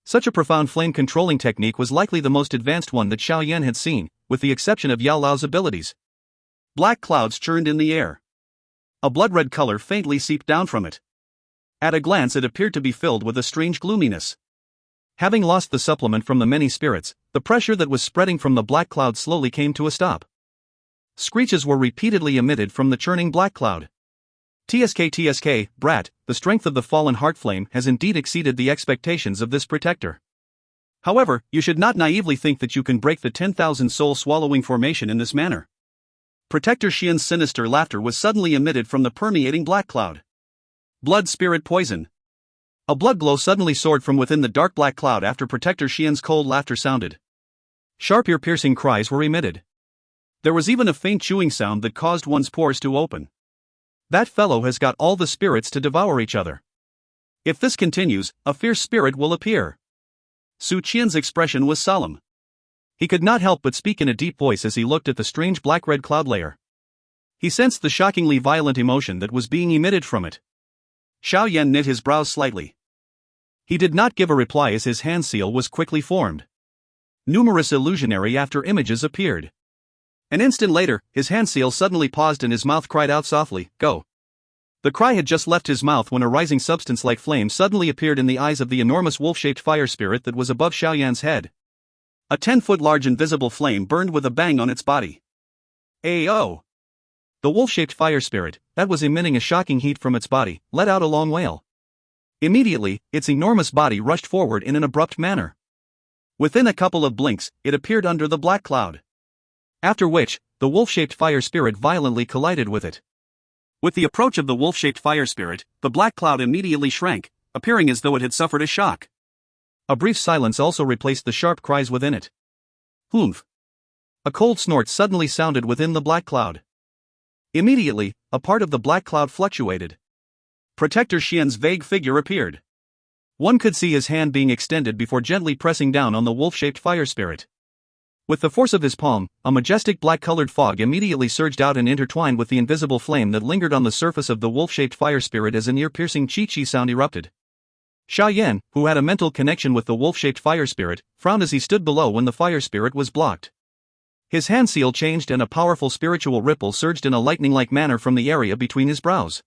Such a profound flame controlling technique was likely the most advanced one that Xiao Yan had seen, with the exception of Yao Lao's abilities. Black clouds churned in the air. A blood-red color faintly seeped down from it. At a glance it appeared to be filled with a strange gloominess. Having lost the supplement from the many spirits, the pressure that was spreading from the black cloud slowly came to a stop. Screeches were repeatedly emitted from the churning black cloud. TSK, brat, the strength of the fallen heart flame has indeed exceeded the expectations of this protector. However, you should not naively think that you can break the 10,000 soul swallowing formation in this manner. Protector Xian's sinister laughter was suddenly emitted from the permeating black cloud. Blood spirit poison. A blood glow suddenly soared from within the dark black cloud after Protector Xian's cold laughter sounded. Sharp ear-piercing cries were emitted. There was even a faint chewing sound that caused one's pores to open. That fellow has got all the spirits to devour each other. If this continues, a fierce spirit will appear. Su Qian's expression was solemn. He could not help but speak in a deep voice as he looked at the strange black-red cloud layer. He sensed the shockingly violent emotion that was being emitted from it. Xiao Yan knit his brows slightly. He did not give a reply as his hand seal was quickly formed. Numerous illusionary after images appeared. An instant later, his hand seal suddenly paused and his mouth cried out softly, "Go." The cry had just left his mouth when a rising substance like flame suddenly appeared in the eyes of the enormous wolf-shaped fire spirit that was above Xiao Yan's head. A 10-foot large invisible flame burned with a bang on its body. Ayo! The wolf-shaped fire spirit, that was emitting a shocking heat from its body, let out a long wail. Immediately, its enormous body rushed forward in an abrupt manner. Within a couple of blinks, it appeared under the black cloud. After which, the wolf-shaped fire spirit violently collided with it. With the approach of the wolf-shaped fire spirit, the black cloud immediately shrank, appearing as though it had suffered a shock. A brief silence also replaced the sharp cries within it. Humph! A cold snort suddenly sounded within the black cloud. Immediately, a part of the black cloud fluctuated. Protector Xian's vague figure appeared. One could see his hand being extended before gently pressing down on the wolf-shaped fire spirit. With the force of his palm, a majestic black-colored fog immediately surged out and intertwined with the invisible flame that lingered on the surface of the wolf-shaped fire spirit as an ear-piercing chi-chi sound erupted. Xiao Yan, who had a mental connection with the wolf-shaped fire spirit, frowned as he stood below when the fire spirit was blocked. His hand seal changed and a powerful spiritual ripple surged in a lightning-like manner from the area between his brows.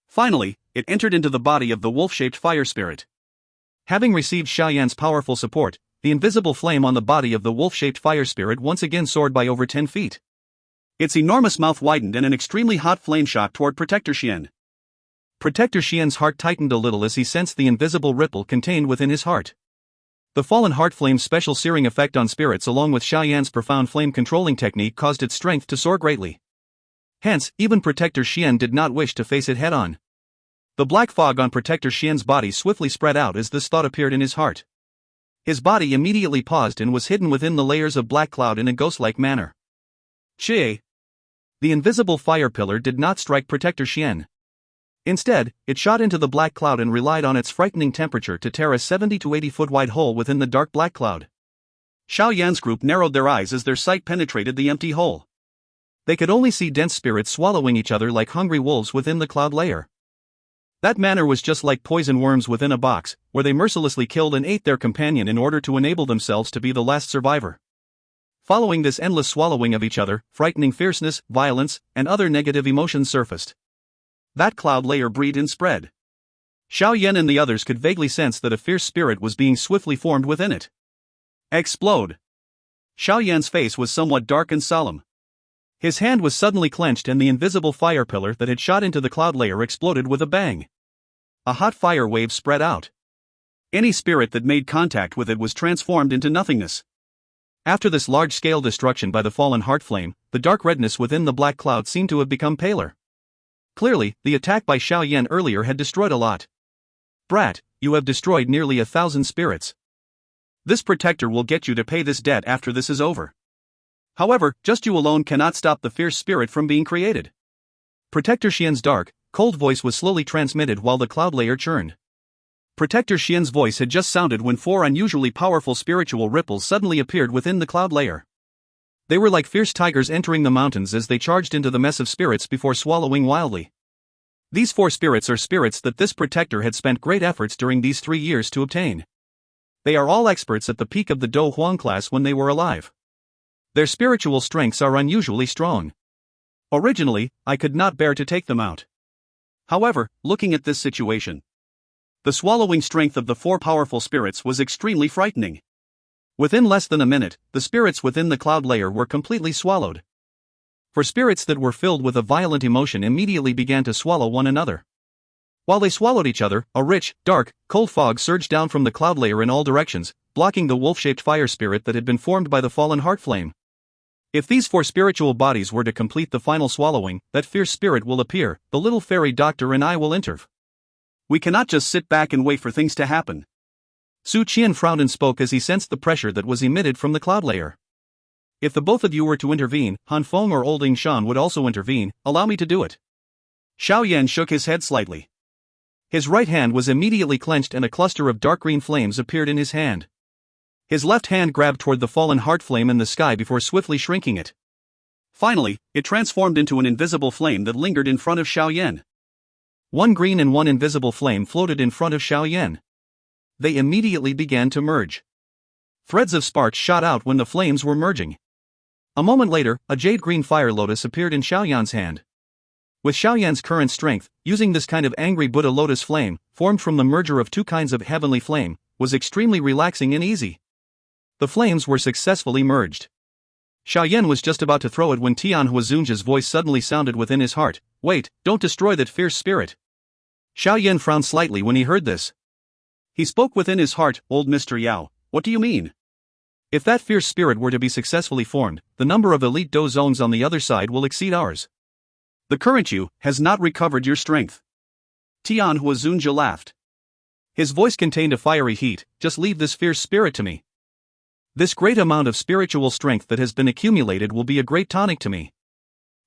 Finally, it entered into the body of the wolf-shaped fire spirit. Having received Xiao Yan's powerful support, the invisible flame on the body of the wolf-shaped fire spirit once again soared by over 10 feet. Its enormous mouth widened and an extremely hot flame shot toward Protector Xian. Protector Xian's heart tightened a little as he sensed the invisible ripple contained within his heart. The fallen heart flame's special searing effect on spirits along with Xiao Yan's profound flame controlling technique caused its strength to soar greatly. Hence, even Protector Xian did not wish to face it head-on. The black fog on Protector Xian's body swiftly spread out as this thought appeared in his heart. His body immediately paused and was hidden within the layers of black cloud in a ghost-like manner. Xie! The invisible fire pillar did not strike Protector Xian. Instead, it shot into the black cloud and relied on its frightening temperature to tear a 70 to 80 foot wide hole within the dark black cloud. Xiao Yan's group narrowed their eyes as their sight penetrated the empty hole. They could only see dense spirits swallowing each other like hungry wolves within the cloud layer. That manner was just like poison worms within a box, where they mercilessly killed and ate their companion in order to enable themselves to be the last survivor. Following this endless swallowing of each other, frightening fierceness, violence, and other negative emotions surfaced. That cloud layer breathed and spread. Xiao Yan and the others could vaguely sense that a fierce spirit was being swiftly formed within it. Explode! Xiao Yan's face was somewhat dark and solemn. His hand was suddenly clenched and the invisible fire pillar that had shot into the cloud layer exploded with a bang. A hot fire wave spread out. Any spirit that made contact with it was transformed into nothingness. After this large-scale destruction by the fallen heart flame, the dark redness within the black cloud seemed to have become paler. Clearly, the attack by Xiao Yan earlier had destroyed a lot. Brat, you have destroyed nearly 1,000 spirits. This protector will get you to pay this debt after this is over. However, just you alone cannot stop the fierce spirit from being created. Protector Xian's dark, cold voice was slowly transmitted while the cloud layer churned. Protector Xian's voice had just sounded when 4 unusually powerful spiritual ripples suddenly appeared within the cloud layer. They were like fierce tigers entering the mountains as they charged into the mess of spirits before swallowing wildly. These 4 spirits are spirits that this protector had spent great efforts during these 3 years to obtain. They are all experts at the peak of the Dou Huang class when they were alive. Their spiritual strengths are unusually strong. Originally, I could not bear to take them out. However, looking at this situation, the swallowing strength of the 4 powerful spirits was extremely frightening. Within less than a minute, the spirits within the cloud layer were completely swallowed. For spirits that were filled with a violent emotion immediately began to swallow one another. While they swallowed each other, a rich, dark, cold fog surged down from the cloud layer in all directions, blocking the wolf-shaped fire spirit that had been formed by the fallen heart flame. If these 4 spiritual bodies were to complete the final swallowing, that fierce spirit will appear, the little fairy doctor and I will intervene. We cannot just sit back and wait for things to happen. Su Qian frowned and spoke as he sensed the pressure that was emitted from the cloud layer. If the both of you were to intervene, Han Fong or Old Shan would also intervene. Allow me to do it. Xiao Yan shook his head slightly. His right hand was immediately clenched and a cluster of dark green flames appeared in his hand. His left hand grabbed toward the fallen heart flame in the sky before swiftly shrinking it. Finally, it transformed into an invisible flame that lingered in front of Xiao Yan. One green and one invisible flame floated in front of Xiao Yan. They immediately began to merge. Threads of sparks shot out when the flames were merging. A moment later, a jade-green fire lotus appeared in Xiao Yan's hand. With Xiao Yan's current strength, using this kind of angry Buddha lotus flame, formed from the merger of 2 kinds of heavenly flame, was extremely relaxing and easy. The flames were successfully merged. Xiao Yan was just about to throw it when Tian Hunja's voice suddenly sounded within his heart. Wait, don't destroy that fierce spirit. Xiao Yan frowned slightly when he heard this. He spoke within his heart, Old Mr. Yao, what do you mean? If that fierce spirit were to be successfully formed, the number of elite Dou zones on the other side will exceed ours. The current you has not recovered your strength. Tian Hunja laughed. His voice contained a fiery heat. Just leave this fierce spirit to me. This great amount of spiritual strength that has been accumulated will be a great tonic to me.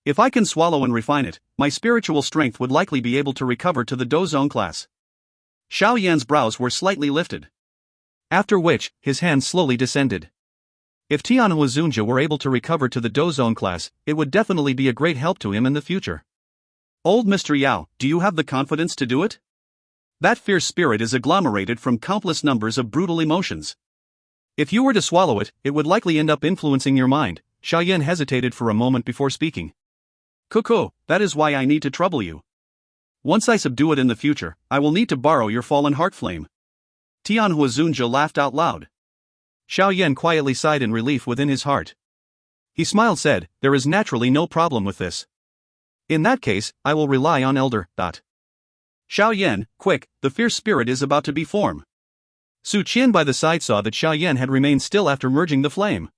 If I can swallow and refine it, my spiritual strength would likely be able to recover to the Dou zone class. Xiao Yan's brows were slightly lifted. After which, his hands slowly descended. If Tian Hunja were able to recover to the Dou zone class, it would definitely be a great help to him in the future. Old Mr. Yao, do you have the confidence to do it? That fierce spirit is agglomerated from countless numbers of brutal emotions. If you were to swallow it, it would likely end up influencing your mind. Xiao Yan hesitated for a moment before speaking. Cuckoo, that is why I need to trouble you. Once I subdue it in the future, I will need to borrow your fallen heart flame. Tian Hunja laughed out loud. Xiao Yan quietly sighed in relief within his heart. He smiled said, there is naturally no problem with this. In that case, I will rely on Elder. Xiao Yan, quick, the fierce spirit is about to be formed. Su Qian by the side saw that Xiao Yan had remained still after merging the flame.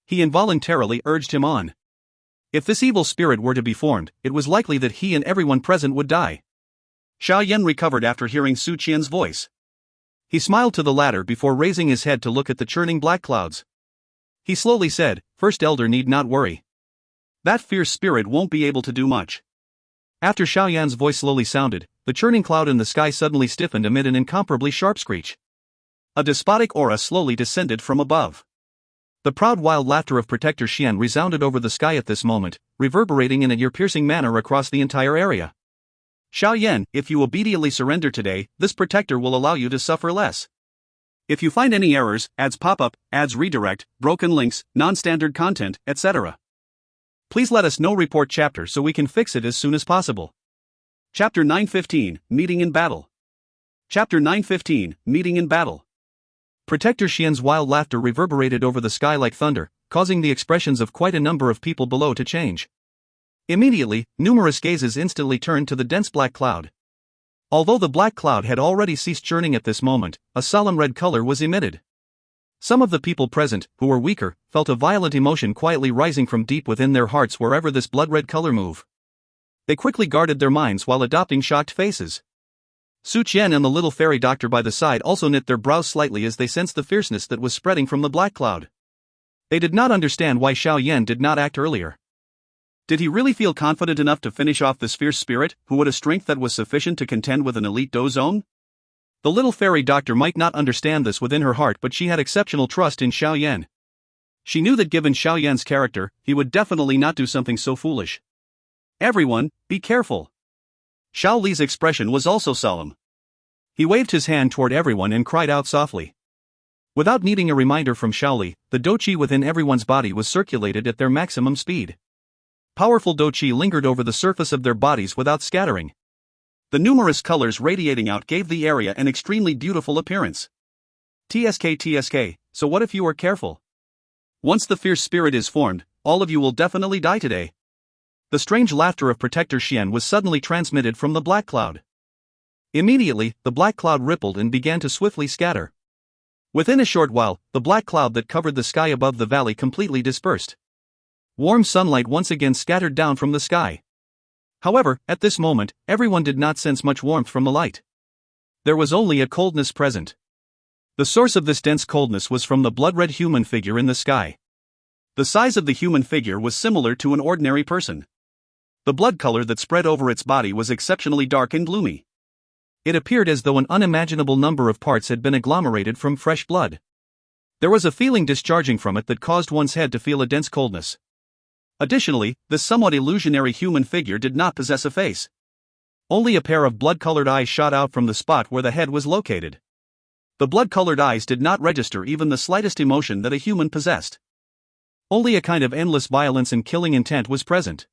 He involuntarily urged him on. If this evil spirit were to be formed, it was likely that he and everyone present would die. Xiao Yan recovered after hearing Su Qian's voice. He smiled to the latter before raising his head to look at the churning black clouds. He slowly said, First Elder need not worry. That fierce spirit won't be able to do much. After Xiao Yan's voice slowly sounded, the churning cloud in the sky suddenly stiffened amid an incomparably sharp screech. A despotic aura slowly descended from above. The proud wild laughter of Protector Xian resounded over the sky at this moment, reverberating in an ear-piercing manner across the entire area. Xiao Yan, if you obediently surrender today, this protector will allow you to suffer less. If you find any errors, ads pop up, ads redirect, broken links, non-standard content, etc., please let us know. Report chapter so we can fix it as soon as possible. Chapter 915, Meeting in Battle. Chapter 915, Meeting in Battle. Protector Xian's wild laughter reverberated over the sky like thunder, causing the expressions of quite a number of people below to change. Immediately, numerous gazes instantly turned to the dense black cloud. Although the black cloud had already ceased churning at this moment, a solemn red color was emitted. Some of the people present, who were weaker, felt a violent emotion quietly rising from deep within their hearts wherever this blood-red color moved. They quickly guarded their minds while adopting shocked faces. Su Qian and the little fairy doctor by the side also knit their brows slightly as they sensed the fierceness that was spreading from the black cloud. They did not understand why Xiao Yan did not act earlier. Did he really feel confident enough to finish off this fierce spirit, who had a strength that was sufficient to contend with an elite Dou zone? The little fairy doctor might not understand this within her heart, but she had exceptional trust in Xiao Yan. She knew that given Xiao Yan's character, he would definitely not do something so foolish. Everyone, be careful. Xiao Li's expression was also solemn. He waved his hand toward everyone and cried out softly. Without needing a reminder from Xiao Li, the Dou Qi within everyone's body was circulated at their maximum speed. Powerful Dou Qi lingered over the surface of their bodies without scattering. The numerous colors radiating out gave the area an extremely beautiful appearance. TSK, so what if you are careful? Once the fierce spirit is formed, all of you will definitely die today. The strange laughter of Protector Xian was suddenly transmitted from the black cloud. Immediately, the black cloud rippled and began to swiftly scatter. Within a short while, the black cloud that covered the sky above the valley completely dispersed. Warm sunlight once again scattered down from the sky. However, at this moment, everyone did not sense much warmth from the light. There was only a coldness present. The source of this dense coldness was from the blood-red human figure in the sky. The size of the human figure was similar to an ordinary person. The blood color that spread over its body was exceptionally dark and gloomy. It appeared as though an unimaginable number of parts had been agglomerated from fresh blood. There was a feeling discharging from it that caused one's head to feel a dense coldness. Additionally, this somewhat illusionary human figure did not possess a face. Only a pair of blood-colored eyes shot out from the spot where the head was located. The blood-colored eyes did not register even the slightest emotion that a human possessed. Only a kind of endless violence and killing intent was present.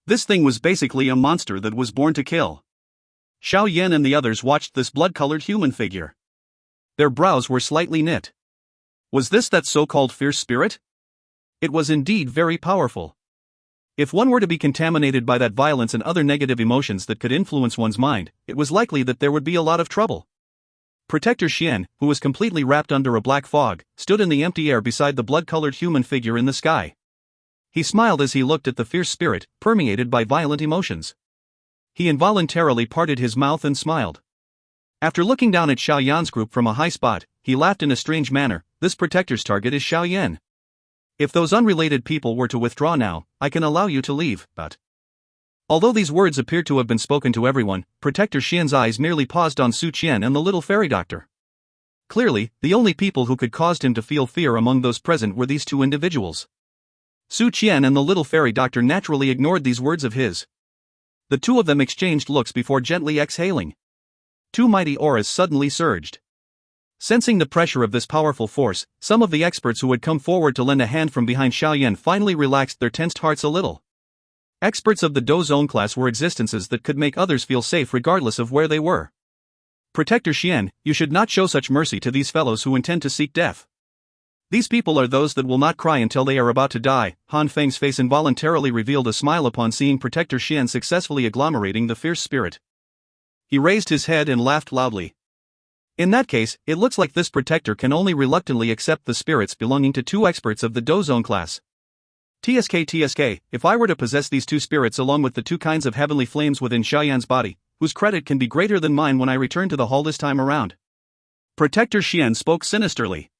This thing was basically a monster that was born to kill. Xiao Yan and the others watched this blood-colored human figure. Their brows were slightly knit. Was this that so-called fierce spirit? It was indeed very powerful. If one were to be contaminated by that violence and other negative emotions that could influence one's mind, it was likely that there would be a lot of trouble. Protector Xian, who was completely wrapped under a black fog, stood in the empty air beside the blood-colored human figure in the sky. He smiled as he looked at the fierce spirit, permeated by violent emotions. He involuntarily parted his mouth and smiled. After looking down at Xiao Yan's group from a high spot, he laughed in a strange manner. This protector's target is Xiao Yan. If those unrelated people were to withdraw now, I can allow you to leave, but... Although these words appeared to have been spoken to everyone, Protector Xian's eyes merely paused on Su Qian and the little fairy doctor. Clearly, the only people who could cause him to feel fear among those present were these two individuals. Su Qian and the little fairy doctor naturally ignored these words of his. The two of them exchanged looks before gently exhaling. Two mighty auras suddenly surged. Sensing the pressure of this powerful force, some of the experts who had come forward to lend a hand from behind Xiao Yan finally relaxed their tensed hearts a little. Experts of the Dou Zone class were existences that could make others feel safe regardless of where they were. Protector Xian, you should not show such mercy to these fellows who intend to seek death. These people are those that will not cry until they are about to die. Han Feng's face involuntarily revealed a smile upon seeing Protector Xian successfully agglomerating the fierce spirit. He raised his head and laughed loudly. In that case, it looks like this protector can only reluctantly accept the spirits belonging to two experts of the Dou Zone class. TSK, if I were to possess these two spirits along with the two kinds of heavenly flames within Xiao Yan's body, whose credit can be greater than mine when I return to the hall this time around. Protector Xian spoke sinisterly.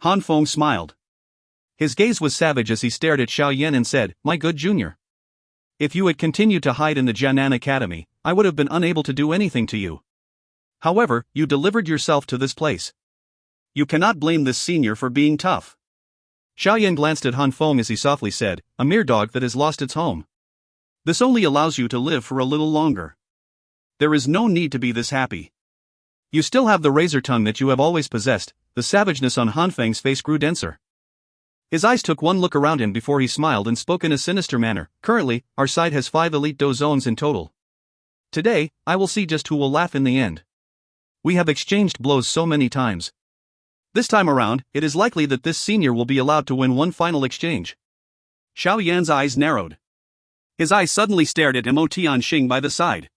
Han Fong smiled. His gaze was savage as he stared at Xiao Yan and said, "My good junior. If you had continued to hide in the Jianan Academy, I would have been unable to do anything to you. However, you delivered yourself to this place. You cannot blame this senior for being tough." Xiao Yan glanced at Han Fong as he softly said, "A mere dog that has lost its home. This only allows you to live for a little longer. There is no need to be this happy. You still have the razor tongue that you have always possessed." The savageness on Han Feng's face grew denser. His eyes took one look around him before he smiled and spoke in a sinister manner. "Currently, our side has 5 elite Dou Zones in total. Today, I will see just who will laugh in the end. We have exchanged blows so many times. This time around, it is likely that this senior will be allowed to win one final exchange." Xiao Yan's eyes narrowed. His eyes suddenly stared at Mo Tianxing by the side.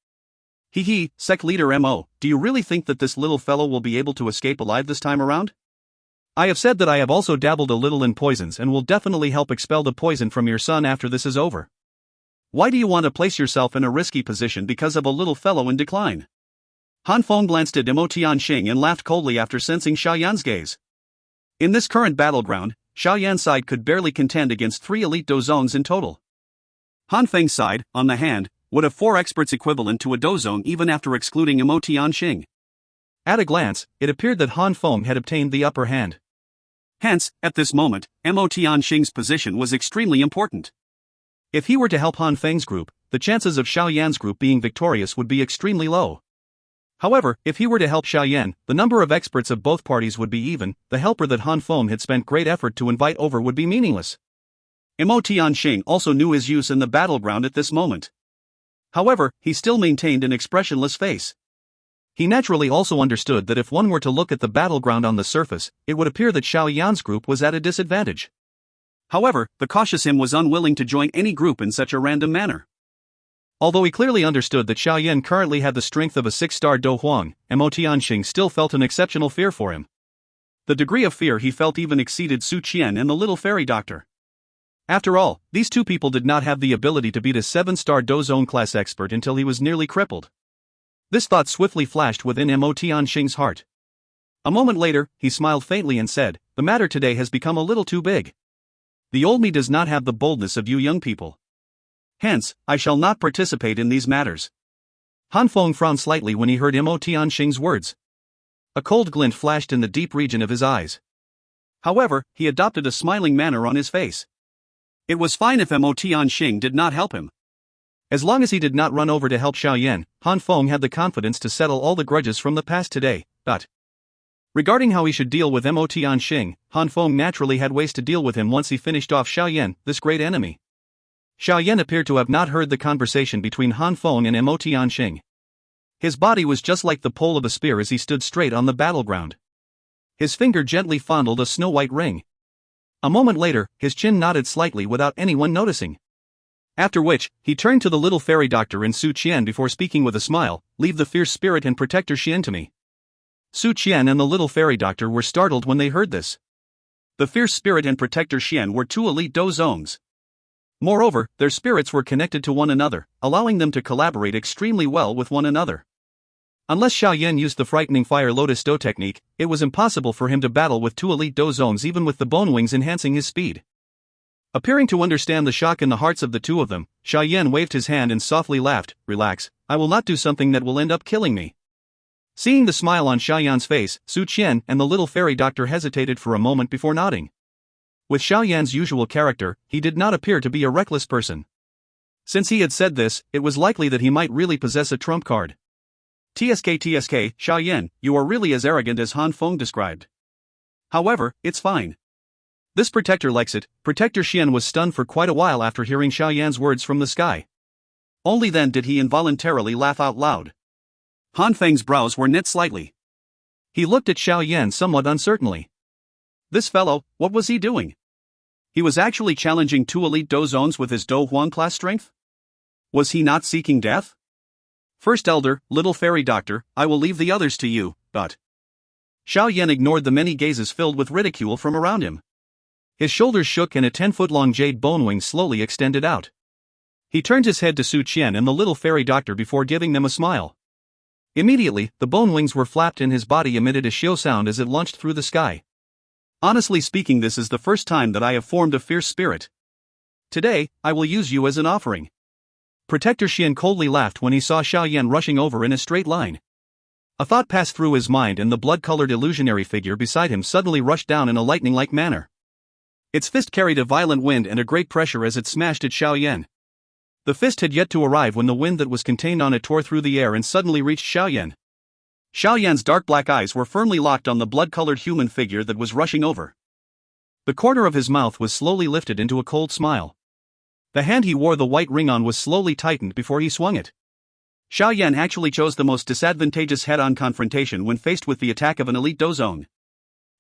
"Hee, sect leader Mo, do you really think that this little fellow will be able to escape alive this time around? I have said that I have also dabbled a little in poisons and will definitely help expel the poison from your son after this is over. Why do you want to place yourself in a risky position because of a little fellow in decline?" Han Fong glanced at Mo Tianxing and laughed coldly after sensing Xiao Yan's gaze. In this current battleground, Xiao Yan's side could barely contend against 3 elite Dou Zones in total. Han Feng's side, on the hand, would have 4 experts equivalent to a Dou Zone even after excluding Mo Tianxing. At a glance, it appeared that Han Fong had obtained the upper hand. Hence, at this moment, Mo Tianxing's position was extremely important. If he were to help Han Feng's group, the chances of Xiao Yan's group being victorious would be extremely low. However, if he were to help Xiao Yan, the number of experts of both parties would be even. The helper that Han Fong had spent great effort to invite over would be meaningless. Mo Tianxing also knew his use in the battleground at this moment. However, he still maintained an expressionless face. He naturally also understood that if one were to look at the battleground on the surface, it would appear that Xiao Yan's group was at a disadvantage. However, the cautious him was unwilling to join any group in such a random manner. Although he clearly understood that Xiao Yan currently had the strength of a 6-star Dou Huang, Mo Tianxing still felt an exceptional fear for him. The degree of fear he felt even exceeded Su Qian and the little fairy doctor. After all, these two people did not have the ability to beat a 7-star Dou Zone class expert until he was nearly crippled. This thought swiftly flashed within Mo Tianxing's heart. A moment later, he smiled faintly and said, "The matter today has become a little too big. The old me does not have the boldness of you young people. Hence, I shall not participate in these matters." Han Fong frowned slightly when he heard Mo Tianxing's words. A cold glint flashed in the deep region of his eyes. However, he adopted a smiling manner on his face. It was fine if Mo Tianxing did not help him. As long as he did not run over to help Xiao Yan, Han Fong had the confidence to settle all the grudges from the past today. Regarding how he should deal with Mo Tianxing, Han Fong naturally had ways to deal with him once he finished off Xiao Yan, this great enemy. Xiao Yan appeared to have not heard the conversation between Han Fong and Mo Tianxing. His body was just like the pole of a spear as he stood straight on the battleground. His finger gently fondled a snow-white ring. A moment later, his chin nodded slightly without anyone noticing. After which, he turned to the little fairy doctor and Su Qian before speaking with a smile, "Leave the fierce spirit and protector Xian to me." Su Qian and the little fairy doctor were startled when they heard this. The fierce spirit and protector Xian were two elite Dou zones. Moreover, their spirits were connected to one another, allowing them to collaborate extremely well with one another. Unless Xiao Yan used the frightening fire lotus Dou technique, it was impossible for him to battle with two elite Dou zones even with the bone wings enhancing his speed. Appearing to understand the shock in the hearts of the two of them, Xiao Yan waved his hand and softly laughed, "Relax, I will not do something that will end up killing me." Seeing the smile on Xiao Yan's face, Su Qian and the little fairy doctor hesitated for a moment before nodding. With Xiao Yan's usual character, he did not appear to be a reckless person. Since he had said this, it was likely that he might really possess a trump card. TSK, Xiao Yan, you are really as arrogant as Han Fong described. However, it's fine. This protector likes it. Protector Xian was stunned for quite a while after hearing Xiao Yan's words from the sky. Only then did he involuntarily laugh out loud. Han Feng's brows were knit slightly. He looked at Xiao Yan somewhat uncertainly. This fellow, what was he doing? He was actually challenging two elite Dou zones with his Dou Huang class strength? Was he not seeking death? First elder, little fairy doctor, I will leave the others to you, but... Xiao Yan ignored the many gazes filled with ridicule from around him. His shoulders shook and a 10-foot-long jade bone wing slowly extended out. He turned his head to Su Qian and the little fairy doctor before giving them a smile. Immediately, the bone wings were flapped and his body emitted a shio sound as it launched through the sky. Honestly speaking, this is the first time that I have formed a fierce spirit. Today, I will use you as an offering. Protector Xian coldly laughed when he saw Xiao Yan rushing over in a straight line. A thought passed through his mind and the blood-colored illusionary figure beside him suddenly rushed down in a lightning-like manner. Its fist carried a violent wind and a great pressure as it smashed at Xiao Yan. The fist had yet to arrive when the wind that was contained on it tore through the air and suddenly reached Xiao Yan. Xiao Yan's dark black eyes were firmly locked on the blood-colored human figure that was rushing over. The corner of his mouth was slowly lifted into a cold smile. The hand he wore the white ring on was slowly tightened before he swung it. Xiao Yan actually chose the most disadvantageous head-on confrontation when faced with the attack of an elite Dou zone.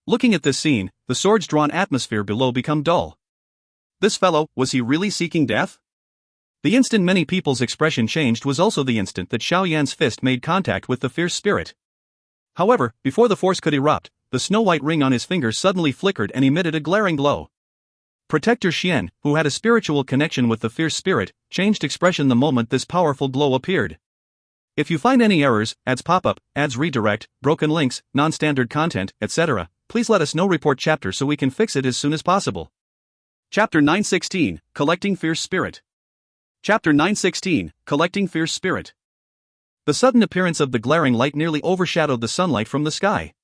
Looking at this scene, the swords-drawn atmosphere below became dull. This fellow, was he really seeking death? The instant many people's expression changed was also the instant that Xiao Yan's fist made contact with the fierce spirit. However, before the force could erupt, the snow-white ring on his finger suddenly flickered and emitted a glaring glow. Protector Xian, who had a spiritual connection with the fierce spirit, changed expression the moment this powerful glow appeared. If you find any errors, ads pop up, ads redirect, broken links, non-standard content, etc., please let us know. Report chapter so we can fix it as soon as possible. Chapter 916, Collecting Fierce Spirit. Chapter 916, Collecting Fierce Spirit. The sudden appearance of the glaring light nearly overshadowed the sunlight from the sky.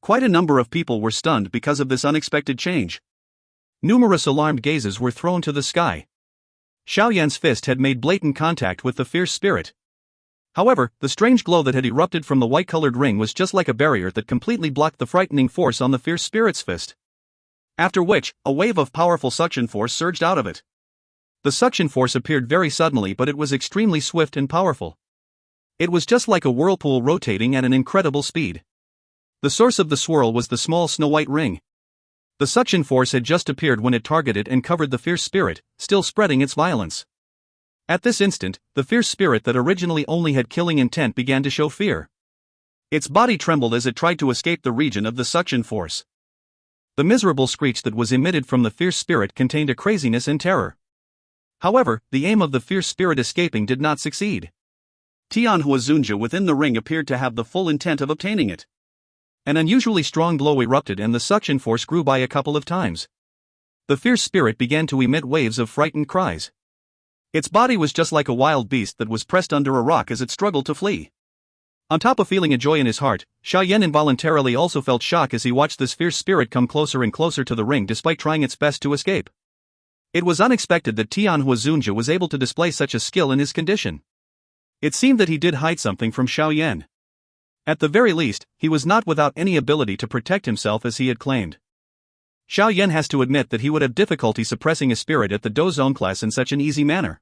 Quite a number of people were stunned because of this unexpected change. Numerous alarmed gazes were thrown to the sky. Xiao Yan's fist had made blatant contact with the fierce spirit. However, the strange glow that had erupted from the white-colored ring was just like a barrier that completely blocked the frightening force on the fierce spirit's fist. After which, a wave of powerful suction force surged out of it. The suction force appeared very suddenly, but it was extremely swift and powerful. It was just like a whirlpool rotating at an incredible speed. The source of the swirl was the small snow-white ring. The suction force had just appeared when it targeted and covered the fierce spirit, still spreading its violence. At this instant, the fierce spirit that originally only had killing intent began to show fear. Its body trembled as it tried to escape the region of the suction force. The miserable screech that was emitted from the fierce spirit contained a craziness and terror. However, the aim of the fierce spirit escaping did not succeed. Tian Hunja within the ring appeared to have the full intent of obtaining it. An unusually strong glow erupted and the suction force grew by a couple of times. The fierce spirit began to emit waves of frightened cries. Its body was just like a wild beast that was pressed under a rock as it struggled to flee. On top of feeling a joy in his heart, Xiao Yan involuntarily also felt shock as he watched this fierce spirit come closer and closer to the ring despite trying its best to escape. It was unexpected that Tian Hunja was able to display such a skill in his condition. It seemed that he did hide something from Xiao Yan. At the very least, he was not without any ability to protect himself as he had claimed. Xiao Yan has to admit that he would have difficulty suppressing a spirit at the Dou Zone class in such an easy manner.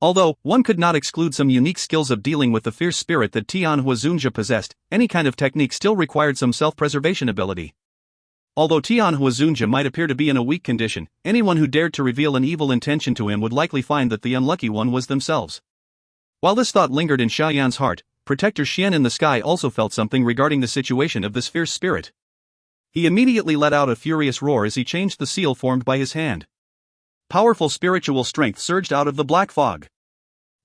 Although, one could not exclude some unique skills of dealing with the fierce spirit that Tian Hunja possessed, any kind of technique still required some self-preservation ability. Although Tian Hunja might appear to be in a weak condition, anyone who dared to reveal an evil intention to him would likely find that the unlucky one was themselves. While this thought lingered in Xiao Yan's heart, Protector Xian in the sky also felt something regarding the situation of this fierce spirit. He immediately let out a furious roar as he changed the seal formed by his hand. Powerful spiritual strength surged out of the black fog.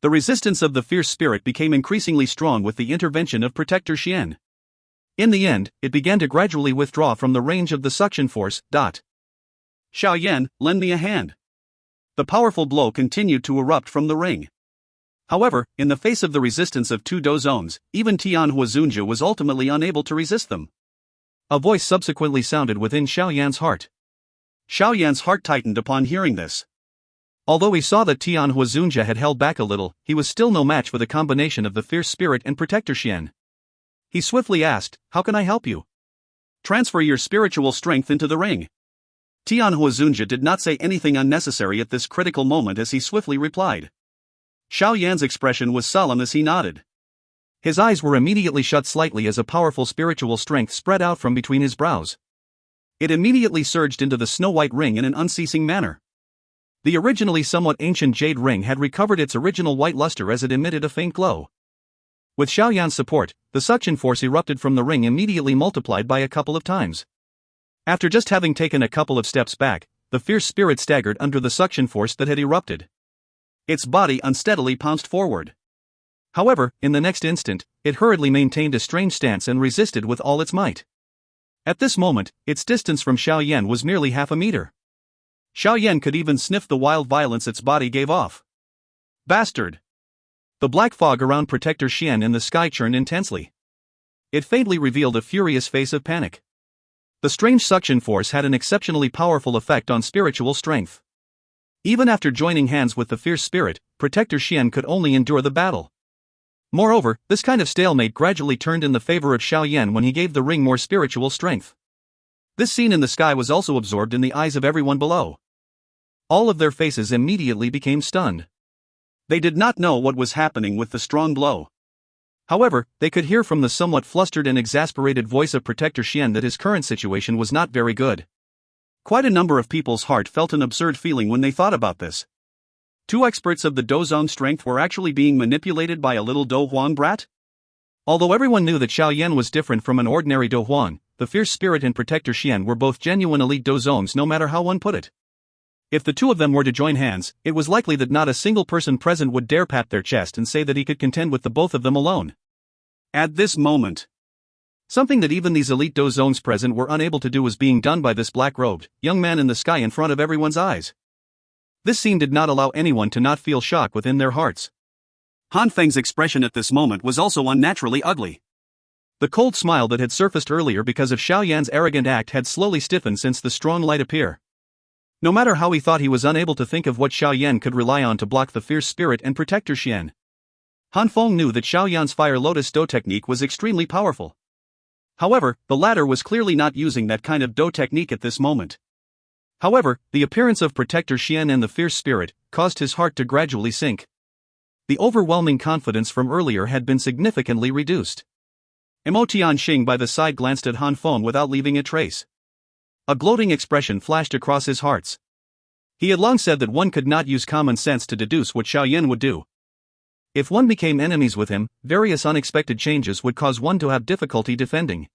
The resistance of the fierce spirit became increasingly strong with the intervention of Protector Xian. In the end, it began to gradually withdraw from the range of the suction force. Xiao Yan, lend me a hand. The powerful blow continued to erupt from the ring. However, in the face of the resistance of two Dou zones, even Tian Hunja was ultimately unable to resist them. A voice subsequently sounded within Xiao Yan's heart. Xiao Yan's heart tightened upon hearing this. Although he saw that Tian Hunja had held back a little, he was still no match for the combination of the fierce spirit and Protector Xian. He swiftly asked, "How can I help you?" "Transfer your spiritual strength into the ring." Tian Hunja did not say anything unnecessary at this critical moment as he swiftly replied. Xiao Yan's expression was solemn as he nodded. His eyes were immediately shut slightly as a powerful spiritual strength spread out from between his brows. It immediately surged into the snow-white ring in an unceasing manner. The originally somewhat ancient jade ring had recovered its original white luster as it emitted a faint glow. With Xiao Yan's support, the suction force erupted from the ring immediately multiplied by a couple of times. After just having taken a couple of steps back, the fierce spirit staggered under the suction force that had erupted. Its body unsteadily pounced forward. However, in the next instant, it hurriedly maintained a strange stance and resisted with all its might. At this moment, its distance from Xiao Yan was merely half a meter. Xiao Yan could even sniff the wild violence its body gave off. Bastard! The black fog around Protector Xian in the sky churned intensely. It faintly revealed a furious face of panic. The strange suction force had an exceptionally powerful effect on spiritual strength. Even after joining hands with the fierce spirit, Protector Xian could only endure the battle. Moreover, this kind of stalemate gradually turned in the favor of Xiao Yan when he gave the ring more spiritual strength. This scene in the sky was also absorbed in the eyes of everyone below. All of their faces immediately became stunned. They did not know what was happening with the strong blow. However, they could hear from the somewhat flustered and exasperated voice of Protector Xian that his current situation was not very good. Quite a number of people's heart felt an absurd feeling when they thought about this. Two experts of the Dou Zone strength were actually being manipulated by a little Dou Huang brat? Although everyone knew that Xiao Yan was different from an ordinary Dou Huang, the fierce spirit and Protector Xian were both genuine elite Dou Zones no matter how one put it. If the two of them were to join hands, it was likely that not a single person present would dare pat their chest and say that he could contend with the both of them alone. At this moment, something that even these elite Dou Zones present were unable to do was being done by this black-robed young man in the sky in front of everyone's eyes. This scene did not allow anyone to not feel shock within their hearts. Han Feng's expression at this moment was also unnaturally ugly. The cold smile that had surfaced earlier because of Xiao Yan's arrogant act had slowly stiffened since the strong light appeared. No matter how he thought, he was unable to think of what Xiao Yan could rely on to block the fierce spirit and Protector Xian. Han Fong knew that Xiao Yan's Fire Lotus Dou technique was extremely powerful. However, the latter was clearly not using that kind of Dou technique at this moment. However, the appearance of Protector Xian and the fierce spirit caused his heart to gradually sink. The overwhelming confidence from earlier had been significantly reduced. Tian Xing by the side glanced at Han Fong without leaving a trace. A gloating expression flashed across his hearts. He had long said that one could not use common sense to deduce what Xiao Yan would do. If one became enemies with him, various unexpected changes would cause one to have difficulty defending.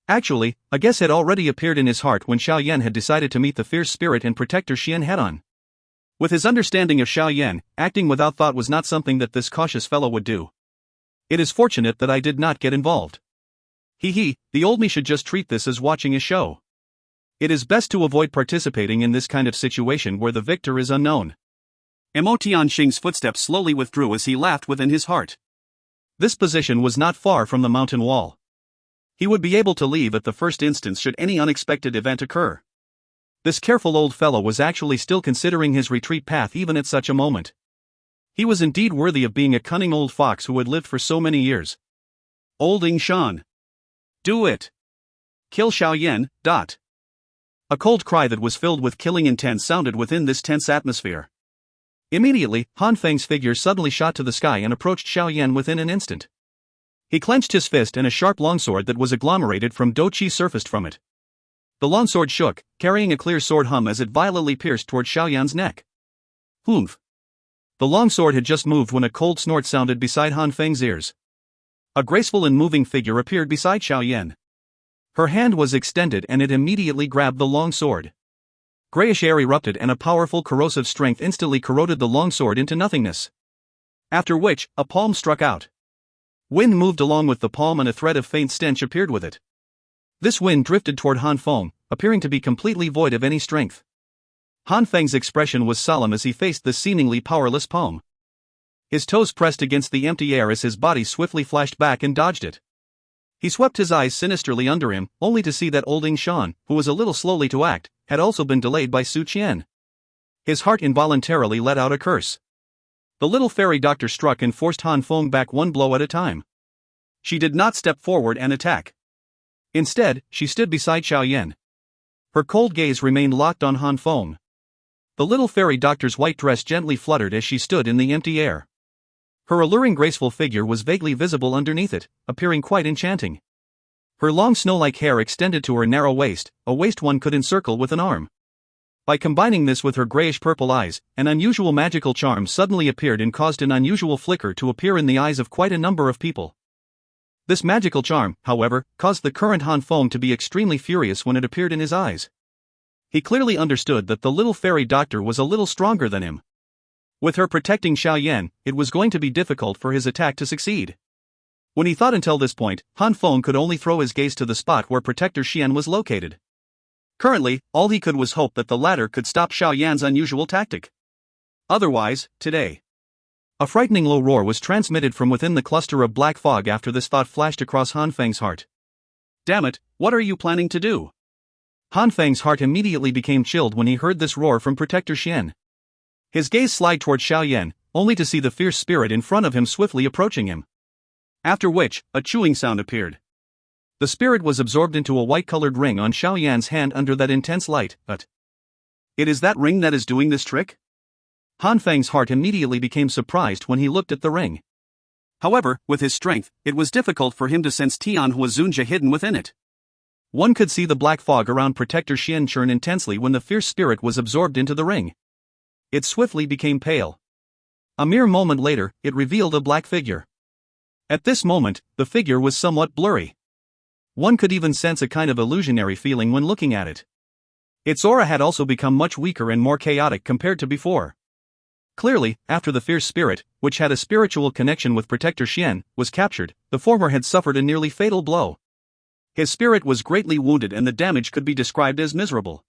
Actually, a guess had already appeared in his heart when Xiao Yan had decided to meet the fierce spirit and Protector Xian head-on. With his understanding of Xiao Yan, acting without thought was not something that this cautious fellow would do. It is fortunate that I did not get involved. The old me should just treat this as watching a show. It is best to avoid participating in this kind of situation where the victor is unknown. Tian Xing's footsteps slowly withdrew as he laughed within his heart. This position was not far from the mountain wall. He would be able to leave at the first instance should any unexpected event occur. This careful old fellow was actually still considering his retreat path even at such a moment. He was indeed worthy of being a cunning old fox who had lived for so many years. Old Shan. Do it. Kill Xiao Yan. A cold cry that was filled with killing intent sounded within this tense atmosphere. Immediately, Han Feng's figure suddenly shot to the sky and approached Xiao Yan within an instant. He clenched his fist and a sharp longsword that was agglomerated from Dou Qi surfaced from it. The longsword shook, carrying a clear sword hum as it violently pierced toward Xiao Yan's neck. Humph! The longsword had just moved when a cold snort sounded beside Han Feng's ears. A graceful and moving figure appeared beside Xiao Yan. Her hand was extended and it immediately grabbed the long sword. Grayish air erupted and a powerful corrosive strength instantly corroded the long sword into nothingness. After which, a palm struck out. Wind moved along with the palm and a thread of faint stench appeared with it. This wind drifted toward Han Fong, appearing to be completely void of any strength. Han Feng's expression was solemn as he faced this seemingly powerless palm. His toes pressed against the empty air as his body swiftly flashed back and dodged it. He swept his eyes sinisterly under him, only to see that old Shan, who was a little slowly to act, had also been delayed by Su Qian. His heart involuntarily let out a curse. The little fairy doctor struck and forced Han Fong back one blow at a time. She did not step forward and attack. Instead, she stood beside Xiao Yan. Her cold gaze remained locked on Han Fong. The little fairy doctor's white dress gently fluttered as she stood in the empty air. Her alluring graceful figure was vaguely visible underneath it, appearing quite enchanting. Her long snow-like hair extended to her narrow waist, a waist one could encircle with an arm. By combining this with her grayish-purple eyes, an unusual magical charm suddenly appeared and caused an unusual flicker to appear in the eyes of quite a number of people. This magical charm, however, caused the current Han Fong to be extremely furious when it appeared in his eyes. He clearly understood that the little fairy doctor was a little stronger than him. With her protecting Xiao Yan, it was going to be difficult for his attack to succeed. When he thought until this point, Han Fong could only throw his gaze to the spot where Protector Xian was located. Currently, all he could was hope that the latter could stop Xiao Yan's unusual tactic. Otherwise, today. A frightening low roar was transmitted from within the cluster of black fog after this thought flashed across Han Feng's heart. Damn it, what are you planning to do? Han Feng's heart immediately became chilled when he heard this roar from Protector Xian. His gaze slid toward Xiao Yan, only to see the fierce spirit in front of him swiftly approaching him. After which, a chewing sound appeared. The spirit was absorbed into a white-colored ring on Xiao Yan's hand under that intense light, but... It is that ring that is doing this trick? Han Feng's heart immediately became surprised when he looked at the ring. However, with his strength, it was difficult for him to sense Tian Hunja hidden within it. One could see the black fog around Protector Xian churn intensely when the fierce spirit was absorbed into the ring. It swiftly became pale. A mere moment later, it revealed a black figure. At this moment, the figure was somewhat blurry. One could even sense a kind of illusionary feeling when looking at it. Its aura had also become much weaker and more chaotic compared to before. Clearly, after the fierce spirit, which had a spiritual connection with Protector Xian, was captured, the former had suffered a nearly fatal blow. His spirit was greatly wounded and the damage could be described as miserable.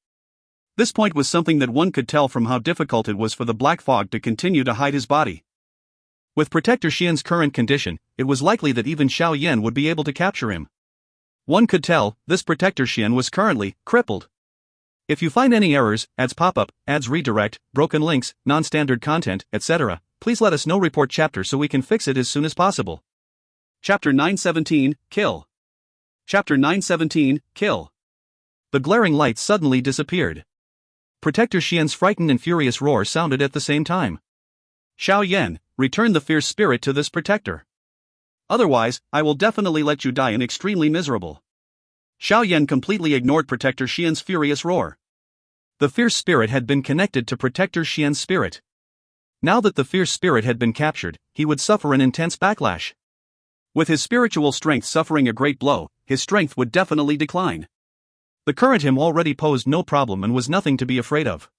This point was something that one could tell from how difficult it was for the black fog to continue to hide his body. With Protector Xian's current condition, it was likely that even Xiao Yan would be able to capture him. One could tell, this Protector Xian was currently crippled. If you find any errors, ads pop-up, ads redirect, broken links, non-standard content, etc., please let us know. Report chapter so we can fix it as soon as possible. Chapter 917, Kill. Chapter 917, Kill. The glaring light suddenly disappeared. Protector Xian's frightened and furious roar sounded at the same time. Xiao Yan, return the fierce spirit to this protector. Otherwise, I will definitely let you die and extremely miserable. Xiao Yan completely ignored Protector Xian's furious roar. The fierce spirit had been connected to Protector Xian's spirit. Now that the fierce spirit had been captured, he would suffer an intense backlash. With his spiritual strength suffering a great blow, his strength would definitely decline. The current him already posed no problem and was nothing to be afraid of.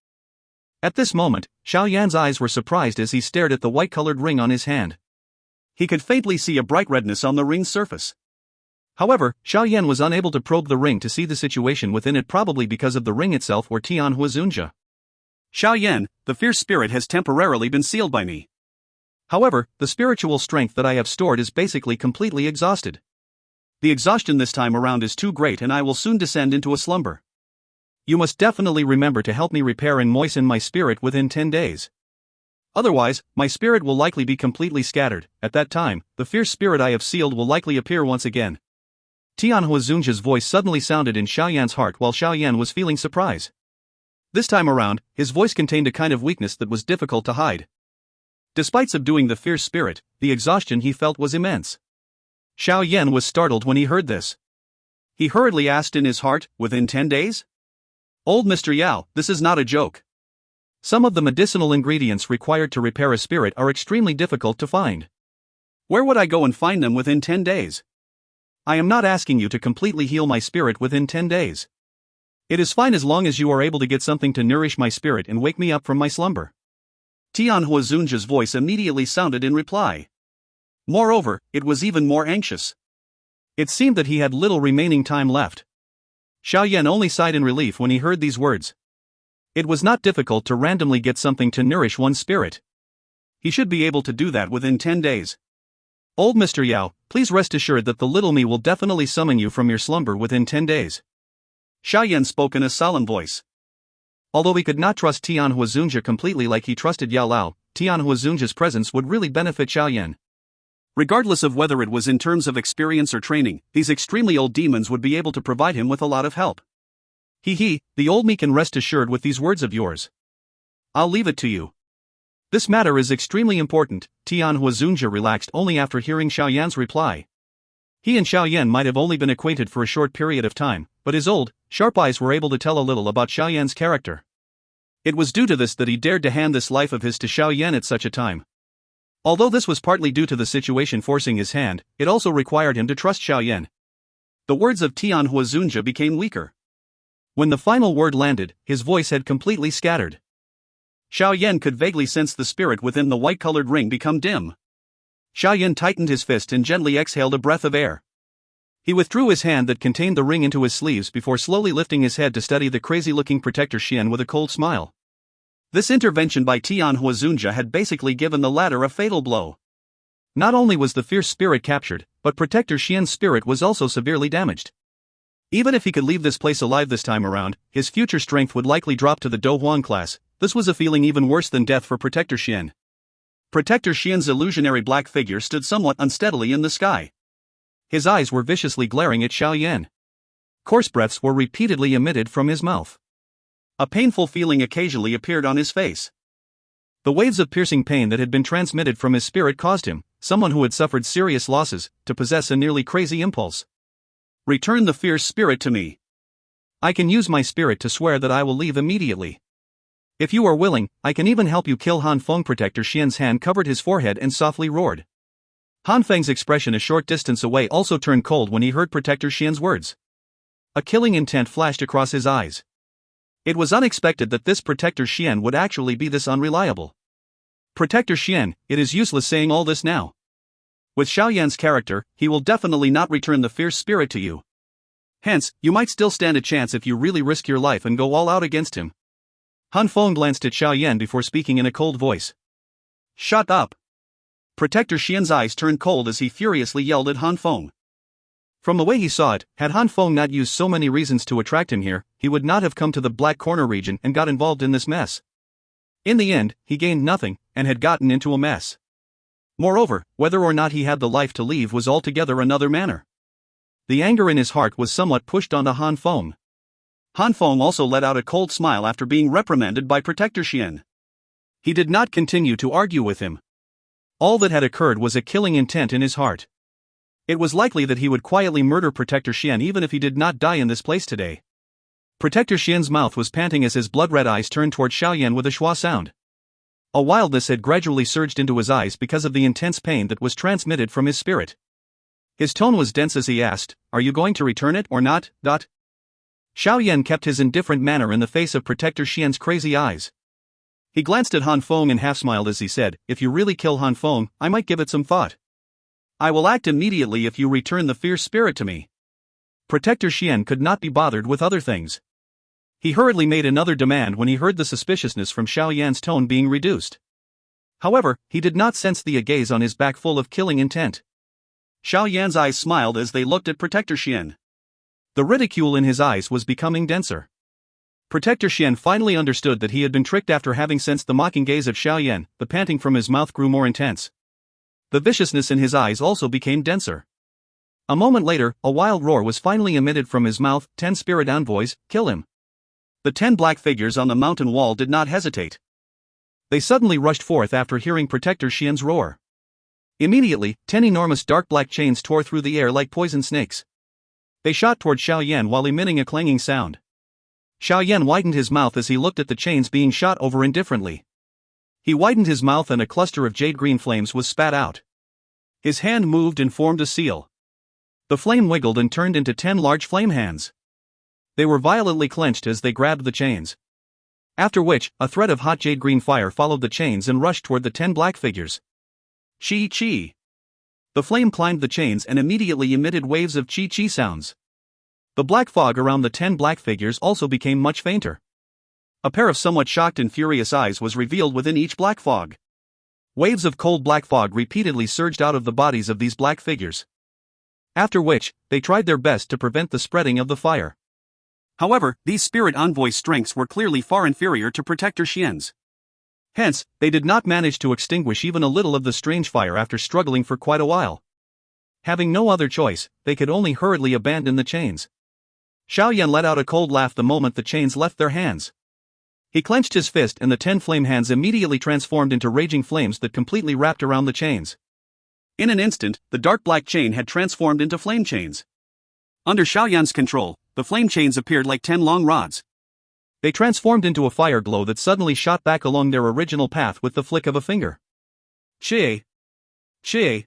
At this moment, Xiao Yan's eyes were surprised as he stared at the white-colored ring on his hand. He could faintly see a bright redness on the ring's surface. However, Xiao Yan was unable to probe the ring to see the situation within it, probably because of the ring itself or Tian Hunja. Xiao Yan, the fierce spirit has temporarily been sealed by me. However, the spiritual strength that I have stored is basically completely exhausted. The exhaustion this time around is too great and I will soon descend into a slumber. You must definitely remember to help me repair and moisten my spirit within 10 days. Otherwise, my spirit will likely be completely scattered. At that time, the fierce spirit I have sealed will likely appear once again. Tian Hunja's voice suddenly sounded in Xiao Yan's heart while Xiao Yan was feeling surprise. This time around, his voice contained a kind of weakness that was difficult to hide. Despite subduing the fierce spirit, the exhaustion he felt was immense. Xiao Yan was startled when he heard this. He hurriedly asked in his heart, within 10 days? Old Mr. Yao, this is not a joke. Some of the medicinal ingredients required to repair a spirit are extremely difficult to find. Where would I go and find them within 10 days? I am not asking you to completely heal my spirit within 10 days. It is fine as long as you are able to get something to nourish my spirit and wake me up from my slumber. Tian Hunja's voice immediately sounded in reply. Moreover, it was even more anxious. It seemed that he had little remaining time left. Xiao Yan only sighed in relief when he heard these words. It was not difficult to randomly get something to nourish one's spirit. He should be able to do that within 10 days. Old Mr. Yao, please rest assured that the little me will definitely summon you from your slumber within 10 days. Xiao Yan spoke in a solemn voice. Although he could not trust Tian Hunja completely like he trusted Yao Lao, Tian Hunja's presence would really benefit Xiao Yan. Regardless of whether it was in terms of experience or training, these extremely old demons would be able to provide him with a lot of help. The old me can rest assured with these words of yours. I'll leave it to you. This matter is extremely important. Tian Hunja relaxed only after hearing Xiao Yan's reply. He and Xiao Yan might have only been acquainted for a short period of time, but his old, sharp eyes were able to tell a little about Xiao Yan's character. It was due to this that he dared to hand this life of his to Xiao Yan at such a time. Although this was partly due to the situation forcing his hand, it also required him to trust Xiao Yan. The words of Tian Hunja became weaker. When the final word landed, his voice had completely scattered. Xiao Yan could vaguely sense the spirit within the white-colored ring become dim. Xiao Yan tightened his fist and gently exhaled a breath of air. He withdrew his hand that contained the ring into his sleeves before slowly lifting his head to study the crazy-looking Protector Xian with a cold smile. This intervention by Tian Hunja had basically given the latter a fatal blow. Not only was the fierce spirit captured, but Protector Xian's spirit was also severely damaged. Even if he could leave this place alive this time around, his future strength would likely drop to the Dou Qi class. This was a feeling even worse than death for Protector Xian. Protector Xian's illusionary black figure stood somewhat unsteadily in the sky. His eyes were viciously glaring at Xiao Yan. Coarse breaths were repeatedly emitted from his mouth. A painful feeling occasionally appeared on his face. The waves of piercing pain that had been transmitted from his spirit caused him, someone who had suffered serious losses, to possess a nearly crazy impulse. Return the fierce spirit to me. I can use my spirit to swear that I will leave immediately. If you are willing, I can even help you kill Han Fong. Protector Xian's hand covered his forehead and softly roared. Han Feng's expression a short distance away also turned cold when he heard Protector Xian's words. A killing intent flashed across his eyes. It was unexpected that this Protector Xian would actually be this unreliable. Protector Xian, it is useless saying all this now. With Xiao Yan's character, he will definitely not return the fierce spirit to you. Hence, you might still stand a chance if you really risk your life and go all out against him. Han Fong glanced at Xiao Yan before speaking in a cold voice. Shut up. Protector Xian's eyes turned cold as he furiously yelled at Han Fong. From the way he saw it, had Han Fong not used so many reasons to attract him here, he would not have come to the Black Corner region and got involved in this mess. In the end, he gained nothing, and had gotten into a mess. Moreover, whether or not he had the life to leave was altogether another matter. The anger in his heart was somewhat pushed onto Han Fong. Han Fong also let out a cold smile after being reprimanded by Protector Xian. He did not continue to argue with him. All that had occurred was a killing intent in his heart. It was likely that he would quietly murder Protector Xian even if he did not die in this place today. Protector Xian's mouth was panting as his blood-red eyes turned toward Xiao Yan with a schwa sound. A wildness had gradually surged into his eyes because of the intense pain that was transmitted from his spirit. His tone was dense as he asked, "Are you going to return it or not?" Xiao Yan kept his indifferent manner in the face of Protector Xian's crazy eyes. He glanced at Han Fong and half-smiled as he said, "If you really kill Han Fong, I might give it some thought. I will act immediately if you return the fierce spirit to me." Protector Xian could not be bothered with other things. He hurriedly made another demand when he heard the suspiciousness from Xiao Yan's tone being reduced. However, he did not sense the gaze on his back full of killing intent. Xiao Yan's eyes smiled as they looked at Protector Xian. The ridicule in his eyes was becoming denser. Protector Xian finally understood that he had been tricked after having sensed the mocking gaze of Xiao Yan. The panting from his mouth grew more intense. The viciousness in his eyes also became denser. A moment later, a wild roar was finally emitted from his mouth. 10 spirit envoys, kill him. The 10 black figures on the mountain wall did not hesitate. They suddenly rushed forth after hearing Protector Xian's roar. Immediately, 10 enormous dark black chains tore through the air like poison snakes. They shot toward Xiao Yan while emitting a clanging sound. Xiao Yan widened his mouth as he looked at the chains being shot over indifferently. He widened his mouth and a cluster of jade-green flames was spat out. His hand moved and formed a seal. The flame wiggled and turned into 10 large flame hands. They were violently clenched as they grabbed the chains. After which, a thread of hot jade-green fire followed the chains and rushed toward the 10 black figures. Chi. The flame climbed the chains and immediately emitted waves of chi sounds. The black fog around the 10 black figures also became much fainter. A pair of somewhat shocked and furious eyes was revealed within each black fog. Waves of cold black fog repeatedly surged out of the bodies of these black figures. After which, they tried their best to prevent the spreading of the fire. However, these spirit envoys' strengths were clearly far inferior to Protector Xian's. Hence, they did not manage to extinguish even a little of the strange fire after struggling for quite a while. Having no other choice, they could only hurriedly abandon the chains. Xiao Yan let out a cold laugh the moment the chains left their hands. He clenched his fist and the 10 flame hands immediately transformed into raging flames that completely wrapped around the chains. In an instant, the dark black chain had transformed into flame chains. Under Xiao Yan's control, the flame chains appeared like 10 long rods. They transformed into a fire glow that suddenly shot back along their original path with the flick of a finger. Chi. The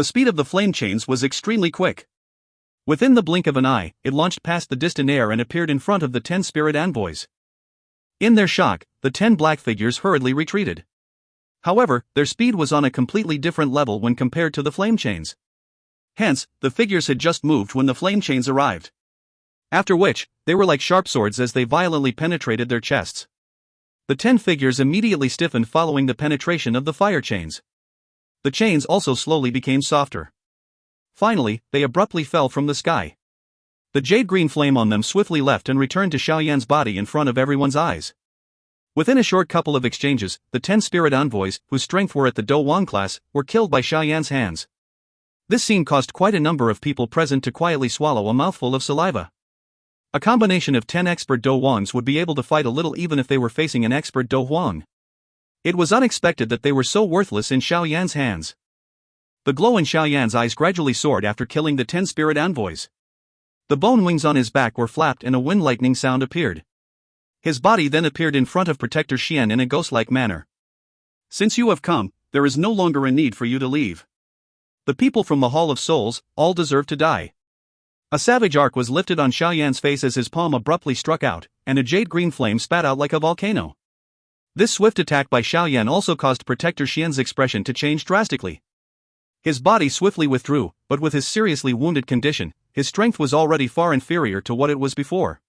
speed of the flame chains was extremely quick. Within the blink of an eye, it launched past the distant air and appeared in front of the 10 spirit envoys. In their shock, the 10 black figures hurriedly retreated. However, their speed was on a completely different level when compared to the flame chains. Hence, the figures had just moved when the flame chains arrived. After which, they were like sharp swords as they violently penetrated their chests. The 10 figures immediately stiffened following the penetration of the fire chains. The chains also slowly became softer. Finally, they abruptly fell from the sky. The jade-green flame on them swiftly left and returned to Xiao Yan's body in front of everyone's eyes. Within a short couple of exchanges, the 10 spirit envoys, whose strength were at the Dou Qi class, were killed by Xiao Yan's hands. This scene caused quite a number of people present to quietly swallow a mouthful of saliva. A combination of 10 expert Dou Huangs would be able to fight a little even if they were facing an expert Dou Huang. It was unexpected that they were so worthless in Xiao Yan's hands. The glow in Xiao Yan's eyes gradually soared after killing the 10 spirit envoys. The bone wings on his back were flapped and a wind lightning sound appeared. His body then appeared in front of Protector Xian in a ghost-like manner. Since you have come, there is no longer a need for you to leave. The people from the Hall of Souls, all deserve to die. A savage arc was lifted on Xiao Yan's face as his palm abruptly struck out, and a jade-green flame spat out like a volcano. This swift attack by Xiao Yan also caused Protector Xian's expression to change drastically. His body swiftly withdrew, but with his seriously wounded condition, his strength was already far inferior to what it was before.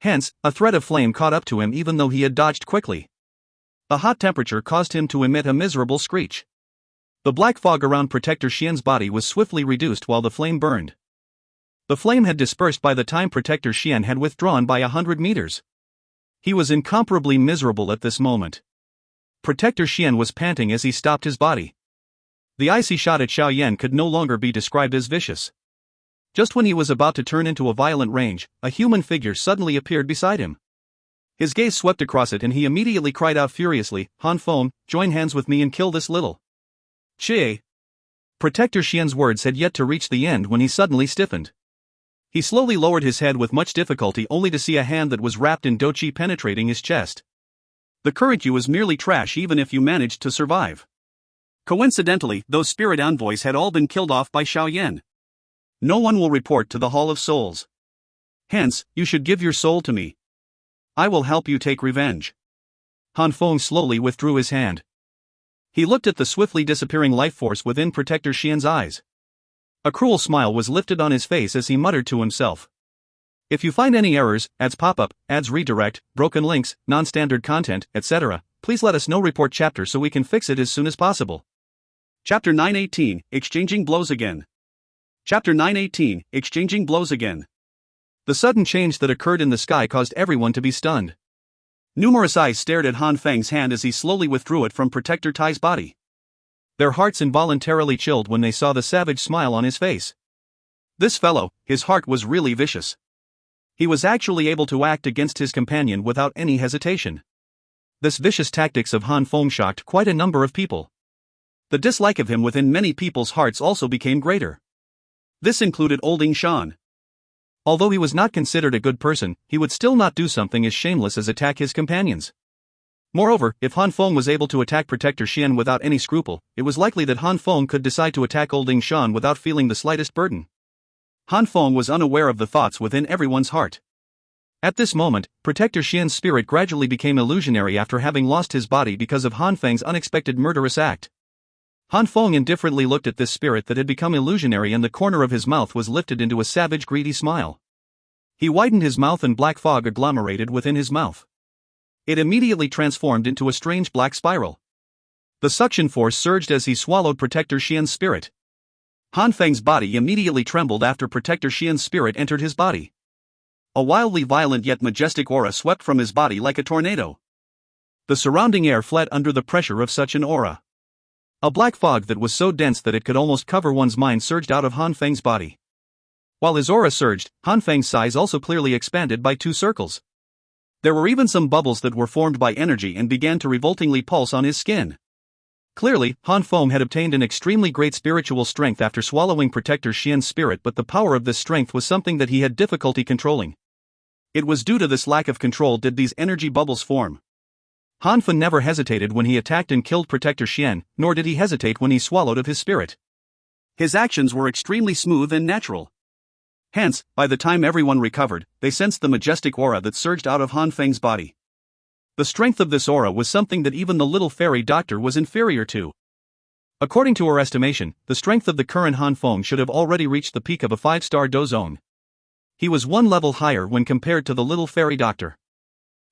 Hence, a thread of flame caught up to him even though he had dodged quickly. The hot temperature caused him to emit a miserable screech. The black fog around Protector Xian's body was swiftly reduced while the flame burned. The flame had dispersed by the time Protector Xian had withdrawn by 100 meters. He was incomparably miserable at this moment. Protector Xian was panting as he stopped his body. The icy shot at Xiao Yan could no longer be described as vicious. Just when he was about to turn into a violent rage, a human figure suddenly appeared beside him. His gaze swept across it and he immediately cried out furiously, "Han Fong, join hands with me and kill this little Qi." Protector Xian's words had yet to reach the end when he suddenly stiffened. He slowly lowered his head with much difficulty only to see a hand that was wrapped in Dou Qi penetrating his chest. The current you was merely trash even if you managed to survive. Coincidentally, those spirit envoys had all been killed off by Xiao Yan. No one will report to the Hall of Souls. Hence, you should give your soul to me. I will help you take revenge. Han Fong slowly withdrew his hand. He looked at the swiftly disappearing life force within Protector Xian's eyes. A cruel smile was lifted on his face as he muttered to himself. If you find any errors, ads pop-up, ads redirect, broken links, non-standard content, etc., please let us know. Report chapter so we can fix it as soon as possible. Chapter 918, Exchanging Blows Again. Chapter 918, Exchanging Blows Again. The sudden change that occurred in the sky caused everyone to be stunned. Numerous eyes stared at Han Feng's hand as he slowly withdrew it from Protector Tai's body. Their hearts involuntarily chilled when they saw the savage smile on his face. This fellow, his heart was really vicious. He was actually able to act against his companion without any hesitation. This vicious tactics of Han Fong shocked quite a number of people. The dislike of him within many people's hearts also became greater. This included Olding Shan. Although he was not considered a good person, he would still not do something as shameless as attack his companions. Moreover, if Han Fong was able to attack Protector Xian without any scruple, it was likely that Han Fong could decide to attack Olding Shan without feeling the slightest burden. Han Fong was unaware of the thoughts within everyone's heart. At this moment, Protector Xian's spirit gradually became illusionary after having lost his body because of Han Feng's unexpected murderous act. Han Fong indifferently looked at this spirit that had become illusionary and the corner of his mouth was lifted into a savage greedy smile. He widened his mouth and black fog agglomerated within his mouth. It immediately transformed into a strange black spiral. The suction force surged as he swallowed Protector Xian's spirit. Han Feng's body immediately trembled after Protector Xian's spirit entered his body. A wildly violent yet majestic aura swept from his body like a tornado. The surrounding air fled under the pressure of such an aura. A black fog that was so dense that it could almost cover one's mind surged out of Han Feng's body. While his aura surged, Han Feng's size also clearly expanded by 2 circles. There were even some bubbles that were formed by energy and began to revoltingly pulse on his skin. Clearly, Han Fong had obtained an extremely great spiritual strength after swallowing Protector Xian's spirit, but the power of this strength was something that he had difficulty controlling. It was due to this lack of control did these energy bubbles form. Han Feng never hesitated when he attacked and killed Protector Xian, nor did he hesitate when he swallowed of his spirit. His actions were extremely smooth and natural. Hence, by the time everyone recovered, they sensed the majestic aura that surged out of Han Feng's body. The strength of this aura was something that even the little fairy doctor was inferior to. According to her estimation, the strength of the current Han Fong should have already reached the peak of a 5-star Do zone. He was 1 level higher when compared to the little fairy doctor.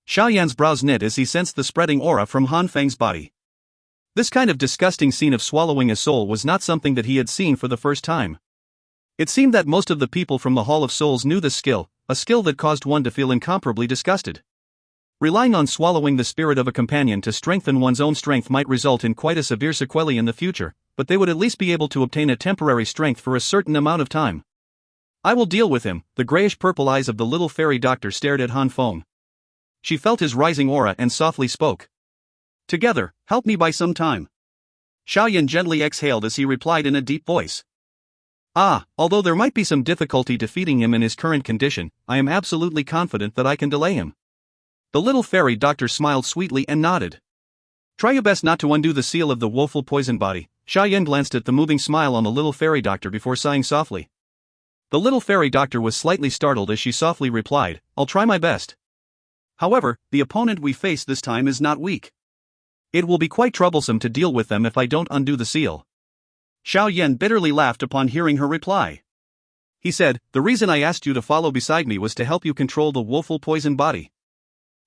Xiao Yan's brows knit as he sensed the spreading aura from Han Feng's body. This kind of disgusting scene of swallowing a soul was not something that he had seen for the first time. It seemed that most of the people from the Hall of Souls knew this skill, a skill that caused one to feel incomparably disgusted. Relying on swallowing the spirit of a companion to strengthen one's own strength might result in quite a severe sequelae in the future, but they would at least be able to obtain a temporary strength for a certain amount of time. I will deal with him. The grayish-purple eyes of the little fairy doctor stared at Han Fong. She felt his rising aura and softly spoke. Together, help me buy some time. Xiao Yan gently exhaled as he replied in a deep voice. Although there might be some difficulty defeating him in his current condition, I am absolutely confident that I can delay him. The little fairy doctor smiled sweetly and nodded. Try your best not to undo the seal of the woeful poison body. Xiao Yan glanced at the moving smile on the little fairy doctor before sighing softly. The little fairy doctor was slightly startled as she softly replied, I'll try my best. However, the opponent we face this time is not weak. It will be quite troublesome to deal with them if I don't undo the seal. Xiao Yan bitterly laughed upon hearing her reply. He said, the reason I asked you to follow beside me was to help you control the woeful poison body.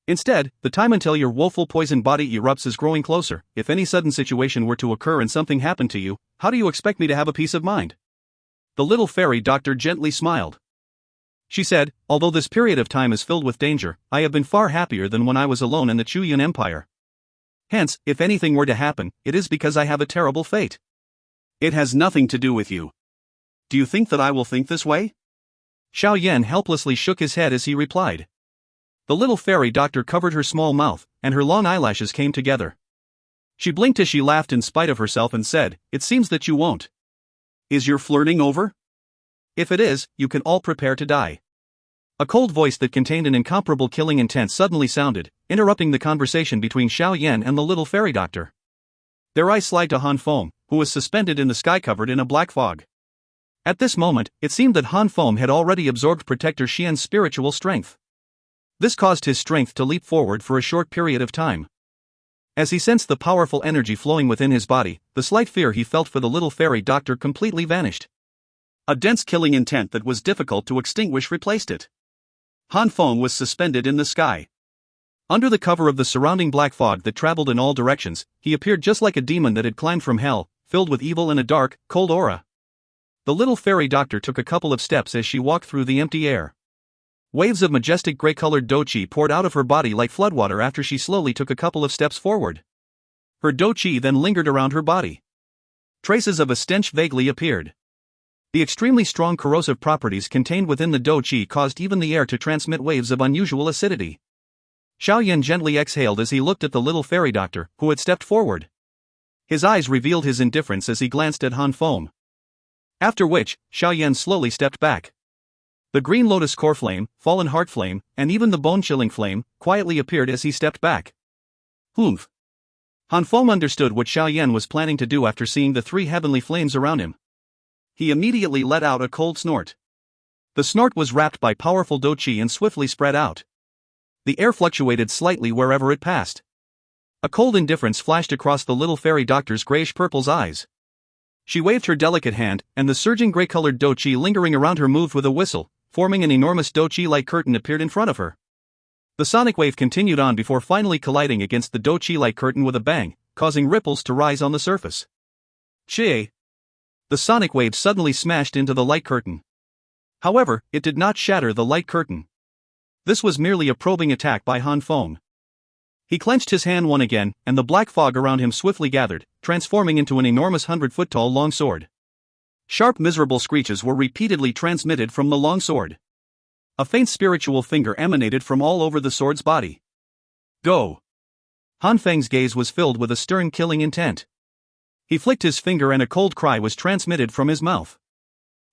Instead, the time until your woeful poison body erupts is growing closer. If any sudden situation were to occur and something happened to you, how do you expect me to have a peace of mind? The little fairy doctor gently smiled. She said, although this period of time is filled with danger, I have been far happier than when I was alone in the Chuyan Empire. Hence, if anything were to happen, it is because I have a terrible fate. It has nothing to do with you. Do you think that I will think this way? Xiao Yan helplessly shook his head as he replied. The little fairy doctor covered her small mouth, and her long eyelashes came together. She blinked as she laughed in spite of herself and said, "It seems that you won't. Is your flirting over? If it is, you can all prepare to die." A cold voice that contained an incomparable killing intent suddenly sounded, interrupting the conversation between Xiao Yan and the little fairy doctor. Their eyes slid to Han Fong, who was suspended in the sky covered in a black fog. At this moment, it seemed that Han Fong had already absorbed Protector Xian's spiritual strength. This caused his strength to leap forward for a short period of time. As he sensed the powerful energy flowing within his body, the slight fear he felt for the little fairy doctor completely vanished. A dense killing intent that was difficult to extinguish replaced it. Han Fong was suspended in the sky. Under the cover of the surrounding black fog that traveled in all directions, he appeared just like a demon that had climbed from hell, filled with evil and a dark, cold aura. The little fairy doctor took a couple of steps as she walked through the empty air. Waves of majestic gray-colored Dou Qi poured out of her body like floodwater after she slowly took a couple of steps forward. Her Dou Qi then lingered around her body. Traces of a stench vaguely appeared. The extremely strong corrosive properties contained within the Dou Qi caused even the air to transmit waves of unusual acidity. Xiao Yan gently exhaled as he looked at the little fairy doctor, who had stepped forward. His eyes revealed his indifference as he glanced at Han Fong. After which, Xiao Yan slowly stepped back. The green lotus core flame, fallen heart flame, and even the bone-chilling flame, quietly appeared as he stepped back. Humph. Han Fong understood what Xiao Yan was planning to do after seeing the three heavenly flames around him. He immediately let out a cold snort. The snort was wrapped by powerful Dou Qi and swiftly spread out. The air fluctuated slightly wherever it passed. A cold indifference flashed across the little fairy doctor's grayish-purple's eyes. She waved her delicate hand, and the surging gray-colored Dou Qi lingering around her moved with a whistle, forming an enormous Dou Qi-like curtain appeared in front of her. The sonic wave continued on before finally colliding against the Dou Qi-like curtain with a bang, causing ripples to rise on the surface. Chie! The sonic wave suddenly smashed into the light curtain. However, it did not shatter the light curtain. This was merely a probing attack by Han Fong. He clenched his hand once again, and the black fog around him swiftly gathered, transforming into an enormous 100-foot-tall long sword. Sharp miserable screeches were repeatedly transmitted from the long sword. A faint spiritual finger emanated from all over the sword's body. Go! Han Feng's gaze was filled with a stern killing intent. He flicked his finger and a cold cry was transmitted from his mouth.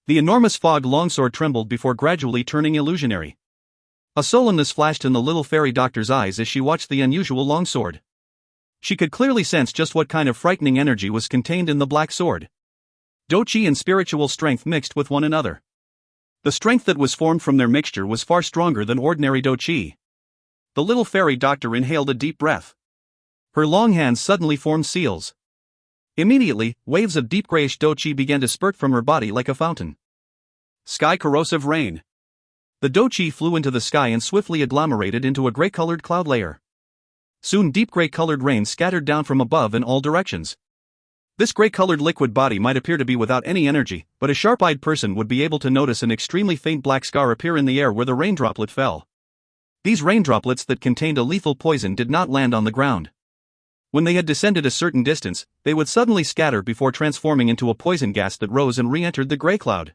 The enormous fog longsword trembled before gradually turning illusionary. A sullenness flashed in the little fairy doctor's eyes as she watched the unusual longsword. She could clearly sense just what kind of frightening energy was contained in the black sword. Dou Qi and spiritual strength mixed with one another. The strength that was formed from their mixture was far stronger than ordinary Dou Qi. The little fairy doctor inhaled a deep breath. Her long hands suddenly formed seals. Immediately, waves of deep grayish Dou Qi began to spurt from her body like a fountain. Sky corrosive rain. The Dou Qi flew into the sky and swiftly agglomerated into a gray-colored cloud layer. Soon deep gray-colored rain scattered down from above in all directions. This gray-colored liquid body might appear to be without any energy, but a sharp-eyed person would be able to notice an extremely faint black scar appear in the air where the raindroplet fell. These raindroplets that contained a lethal poison did not land on the ground. When they had descended a certain distance, they would suddenly scatter before transforming into a poison gas that rose and re-entered the gray cloud.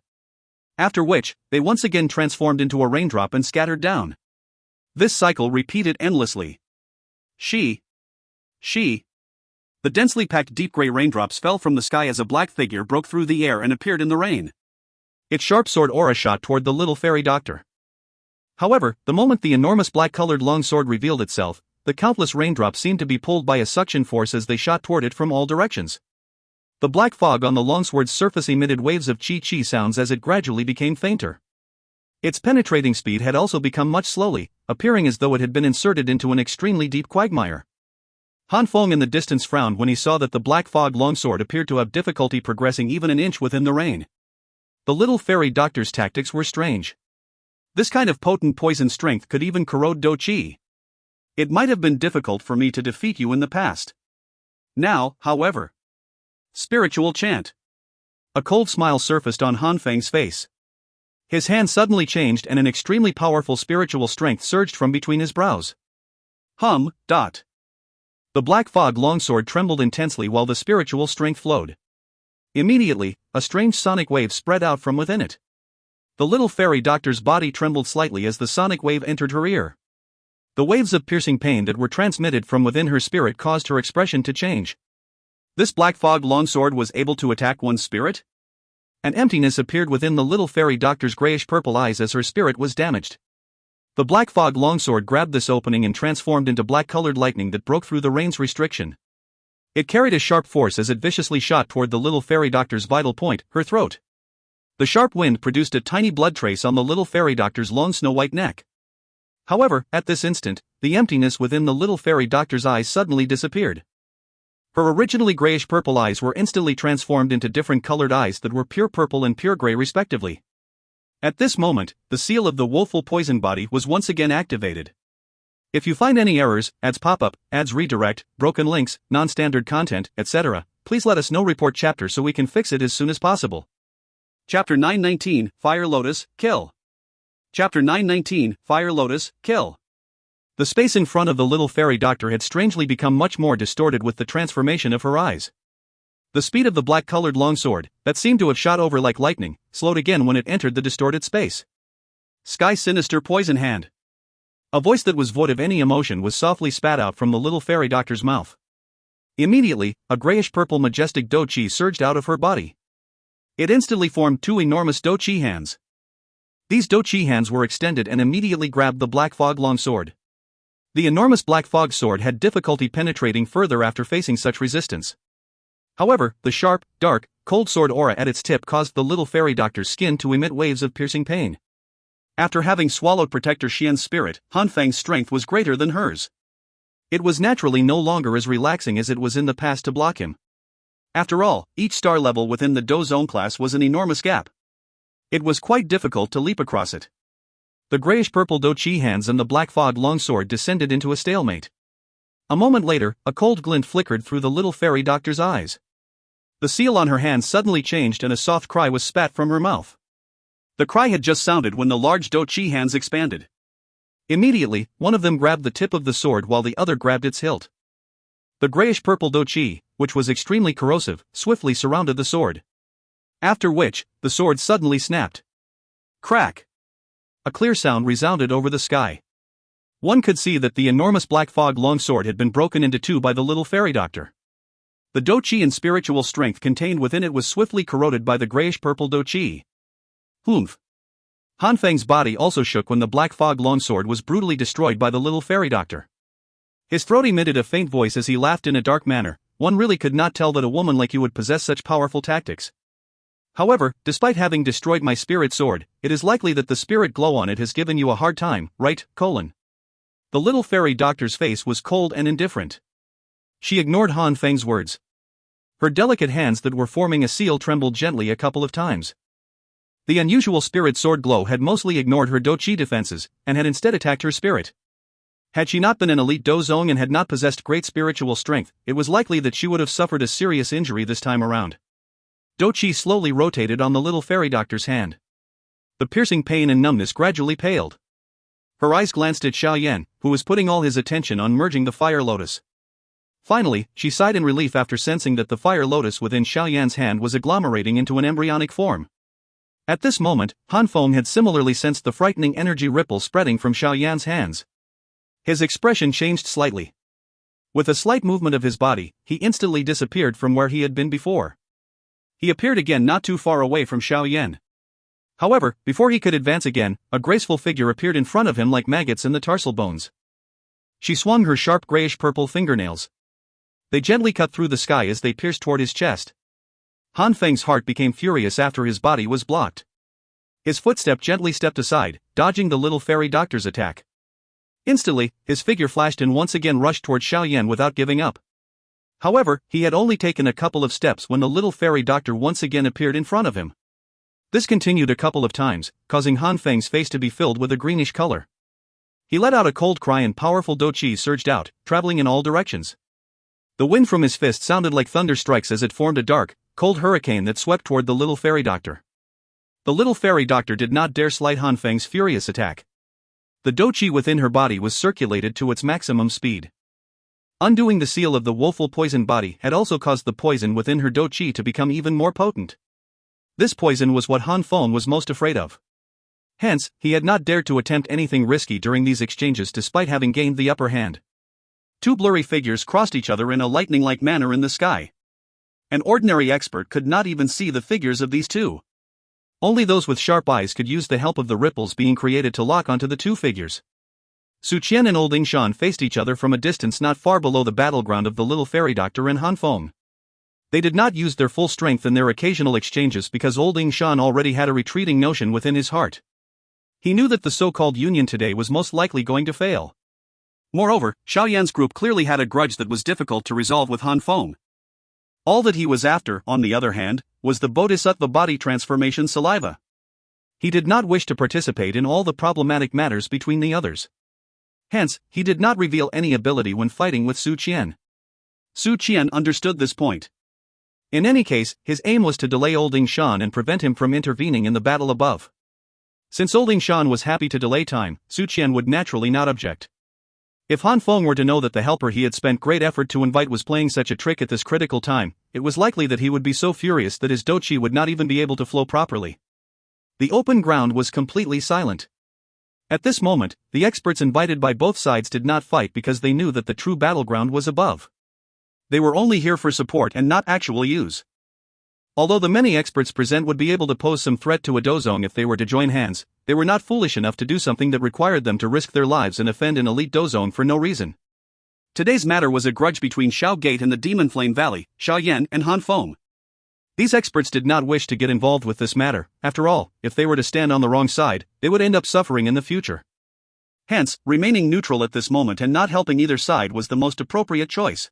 After which, they once again transformed into a raindrop and scattered down. This cycle repeated endlessly. She. The densely packed deep gray raindrops fell from the sky as a black figure broke through the air and appeared in the rain. Its sharp sword aura shot toward the little fairy doctor. However, the moment the enormous black-colored long sword revealed itself, the countless raindrops seemed to be pulled by a suction force as they shot toward it from all directions. The black fog on the longsword's surface emitted waves of chi-chi sounds as it gradually became fainter. Its penetrating speed had also become much slowly, appearing as though it had been inserted into an extremely deep quagmire. Han Fong in the distance frowned when he saw that the black fog longsword appeared to have difficulty progressing even an inch within the rain. The little fairy doctor's tactics were strange. This kind of potent poison strength could even corrode Dou Qi. It might have been difficult for me to defeat you in the past. Now, however. Spiritual chant. A cold smile surfaced on Han Feng's face. His hand suddenly changed and an extremely powerful spiritual strength surged from between his brows. The black fog longsword trembled intensely while the spiritual strength flowed. Immediately, a strange sonic wave spread out from within it. The little fairy doctor's body trembled slightly as the sonic wave entered her ear. The waves of piercing pain that were transmitted from within her spirit caused her expression to change. This black fog longsword was able to attack one's spirit? An emptiness appeared within the little fairy doctor's grayish-purple eyes as her spirit was damaged. The black fog longsword grabbed this opening and transformed into black-colored lightning that broke through the rain's restriction. It carried a sharp force as it viciously shot toward the little fairy doctor's vital point, her throat. The sharp wind produced a tiny blood trace on the little fairy doctor's long snow-white neck. However, at this instant, the emptiness within the little fairy doctor's eyes suddenly disappeared. Her originally grayish-purple eyes were instantly transformed into different colored eyes that were pure purple and pure gray respectively. At this moment, the seal of the woeful poison body was once again activated. If you find any errors, ads pop up, ads redirect, broken links, non-standard content, etc., please let us know. Report chapter so we can fix it as soon as possible. Chapter 919, Fire Lotus, Kill. Chapter 919, Fire Lotus, Kill. The space in front of the little fairy doctor had strangely become much more distorted with the transformation of her eyes. The speed of the black-colored longsword, that seemed to have shot over like lightning, slowed again when it entered the distorted space. Sky Sinister Poison Hand. A voice that was void of any emotion was softly spat out from the little fairy doctor's mouth. Immediately, a grayish-purple majestic Dou Qi surged out of her body. It instantly formed two enormous Dou Qi hands. These Dou Qi hands were extended and immediately grabbed the black fog longsword. The enormous black fog sword had difficulty penetrating further after facing such resistance. However, the sharp, dark, cold sword aura at its tip caused the little fairy doctor's skin to emit waves of piercing pain. After having swallowed Protector Xian's spirit, Han Feng's strength was greater than hers. It was naturally no longer as relaxing as it was in the past to block him. After all, each star level within the Dou Zone class was an enormous gap. It was quite difficult to leap across it. The grayish-purple Dou Qi hands and the black fog longsword descended into a stalemate. A moment later, a cold glint flickered through the little fairy doctor's eyes. The seal on her hand suddenly changed and a soft cry was spat from her mouth. The cry had just sounded when the large Dou Qi hands expanded. Immediately, one of them grabbed the tip of the sword while the other grabbed its hilt. The grayish-purple Dou Qi, which was extremely corrosive, swiftly surrounded the sword. After which, the sword suddenly snapped. Crack! A clear sound resounded over the sky. One could see that the enormous black fog longsword had been broken into two by the little fairy doctor. The Dou Qi and spiritual strength contained within it was swiftly corroded by the grayish-purple Dou Qi. Humph! Han Feng's body also shook when the black fog longsword was brutally destroyed by the little fairy doctor. His throat emitted a faint voice as he laughed in a dark manner. One really could not tell that a woman like you would possess such powerful tactics. However, despite having destroyed my spirit sword, it is likely that the spirit glow on it has given you a hard time, right, ? The little fairy doctor's face was cold and indifferent. She ignored Han Feng's words. Her delicate hands that were forming a seal trembled gently a couple of times. The unusual spirit sword glow had mostly ignored her Dou Qi defenses, and had instead attacked her spirit. Had she not been an elite Dou Zong and had not possessed great spiritual strength, it was likely that she would have suffered a serious injury this time around. Dou Qi slowly rotated on the little fairy doctor's hand. The piercing pain and numbness gradually paled. Her eyes glanced at Xiao Yan, who was putting all his attention on merging the fire lotus. Finally, she sighed in relief after sensing that the fire lotus within Xiao Yan's hand was agglomerating into an embryonic form. At this moment, Han Fong had similarly sensed the frightening energy ripple spreading from Xiao Yan's hands. His expression changed slightly. With a slight movement of his body, he instantly disappeared from where he had been before. He appeared again not too far away from Xiao Yan. However, before he could advance again, a graceful figure appeared in front of him like maggots in the tarsal bones. She swung her sharp grayish-purple fingernails. They gently cut through the sky as they pierced toward his chest. Han Feng's heart became furious after his body was blocked. His footstep gently stepped aside, dodging the little fairy doctor's attack. Instantly, his figure flashed and once again rushed toward Xiao Yan without giving up. However, he had only taken a couple of steps when the little fairy doctor once again appeared in front of him. This continued a couple of times, causing Han Feng's face to be filled with a greenish color. He let out a cold cry and powerful Dou Qi surged out, traveling in all directions. The wind from his fist sounded like thunder strikes as it formed a dark, cold hurricane that swept toward the little fairy doctor. The little fairy doctor did not dare slight Han Feng's furious attack. The Dou Qi within her body was circulated to its maximum speed. Undoing the seal of the woeful poison body had also caused the poison within her Dou Qi to become even more potent. This poison was what Han Fong was most afraid of. Hence, he had not dared to attempt anything risky during these exchanges despite having gained the upper hand. Two blurry figures crossed each other in a lightning-like manner in the sky. An ordinary expert could not even see the figures of these two. Only those with sharp eyes could use the help of the ripples being created to lock onto the two figures. Su Qian and Old Shan faced each other from a distance not far below the battleground of the little fairy doctor and Han Fong. They did not use their full strength in their occasional exchanges because Old Shan already had a retreating notion within his heart. He knew that the so-called union today was most likely going to fail. Moreover, Xiao Yan's group clearly had a grudge that was difficult to resolve with Han Fong. All that he was after, on the other hand, was the Bodhisattva body transformation saliva. He did not wish to participate in all the problematic matters between the others. Hence, he did not reveal any ability when fighting with Su Qian. Su Qian understood this point. In any case, his aim was to delay Old Shan and prevent him from intervening in the battle above. Since Old Shan was happy to delay time, Su Qian would naturally not object. If Han Fong were to know that the helper he had spent great effort to invite was playing such a trick at this critical time, it was likely that he would be so furious that his Dou Qi would not even be able to flow properly. The open ground was completely silent. At this moment, the experts invited by both sides did not fight because they knew that the true battleground was above. They were only here for support and not actual use. Although the many experts present would be able to pose some threat to a dozong if they were to join hands, they were not foolish enough to do something that required them to risk their lives and offend an elite dozong for no reason. Today's matter was a grudge between Xiao Gate and the Demon Flame Valley, Xiao Yan and Han Fong. These experts did not wish to get involved with this matter. After all, if they were to stand on the wrong side, they would end up suffering in the future. Hence, remaining neutral at this moment and not helping either side was the most appropriate choice.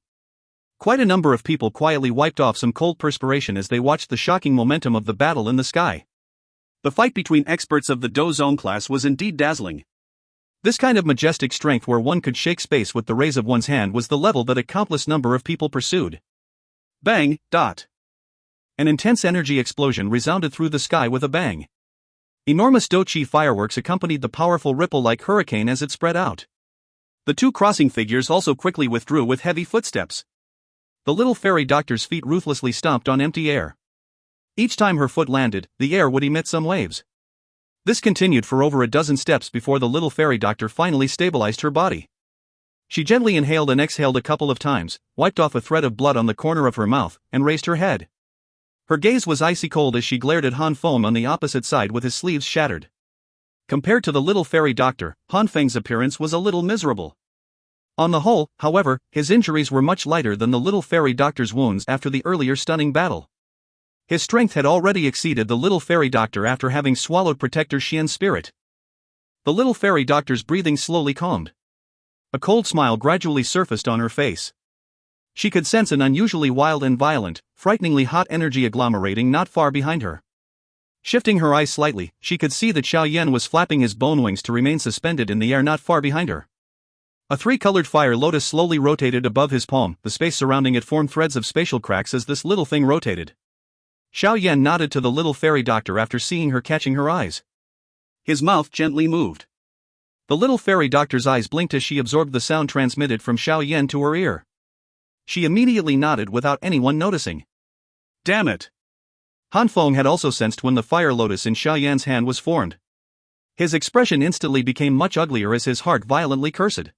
Quite a number of people quietly wiped off some cold perspiration as they watched the shocking momentum of the battle in the sky. The fight between experts of the dozong class was indeed dazzling. This kind of majestic strength where one could shake space with the raise of one's hand was the level that a countless number of people pursued. Bang, dot. An intense energy explosion resounded through the sky with a bang. Enormous Dou Qi fireworks accompanied the powerful ripple-like hurricane as it spread out. The two crossing figures also quickly withdrew with heavy footsteps. The little fairy doctor's feet ruthlessly stomped on empty air. Each time her foot landed, the air would emit some waves. This continued for over a dozen steps before the little fairy doctor finally stabilized her body. She gently inhaled and exhaled a couple of times, wiped off a thread of blood on the corner of her mouth, and raised her head. Her gaze was icy cold as she glared at Han Fong on the opposite side with his sleeves shattered. Compared to the little fairy doctor, Han Feng's appearance was a little miserable. On the whole, however, his injuries were much lighter than the little fairy doctor's wounds after the earlier stunning battle. His strength had already exceeded the little fairy doctor after having swallowed Protector Xian's spirit. The little fairy doctor's breathing slowly calmed. A cold smile gradually surfaced on her face. She could sense an unusually wild and violent, frighteningly hot energy agglomerating not far behind her. Shifting her eyes slightly, she could see that Xiao Yan was flapping his bone wings to remain suspended in the air not far behind her. A three-colored fire lotus slowly rotated above his palm. The space surrounding it formed threads of spatial cracks as this little thing rotated. Xiao Yan nodded to the little fairy doctor after seeing her catching her eyes. His mouth gently moved. The little fairy doctor's eyes blinked as she absorbed the sound transmitted from Xiao Yan to her ear. She immediately nodded without anyone noticing. Damn it! Han Fong had also sensed when the fire lotus in Xiao Yan's hand was formed. His expression instantly became much uglier as his heart violently cursed.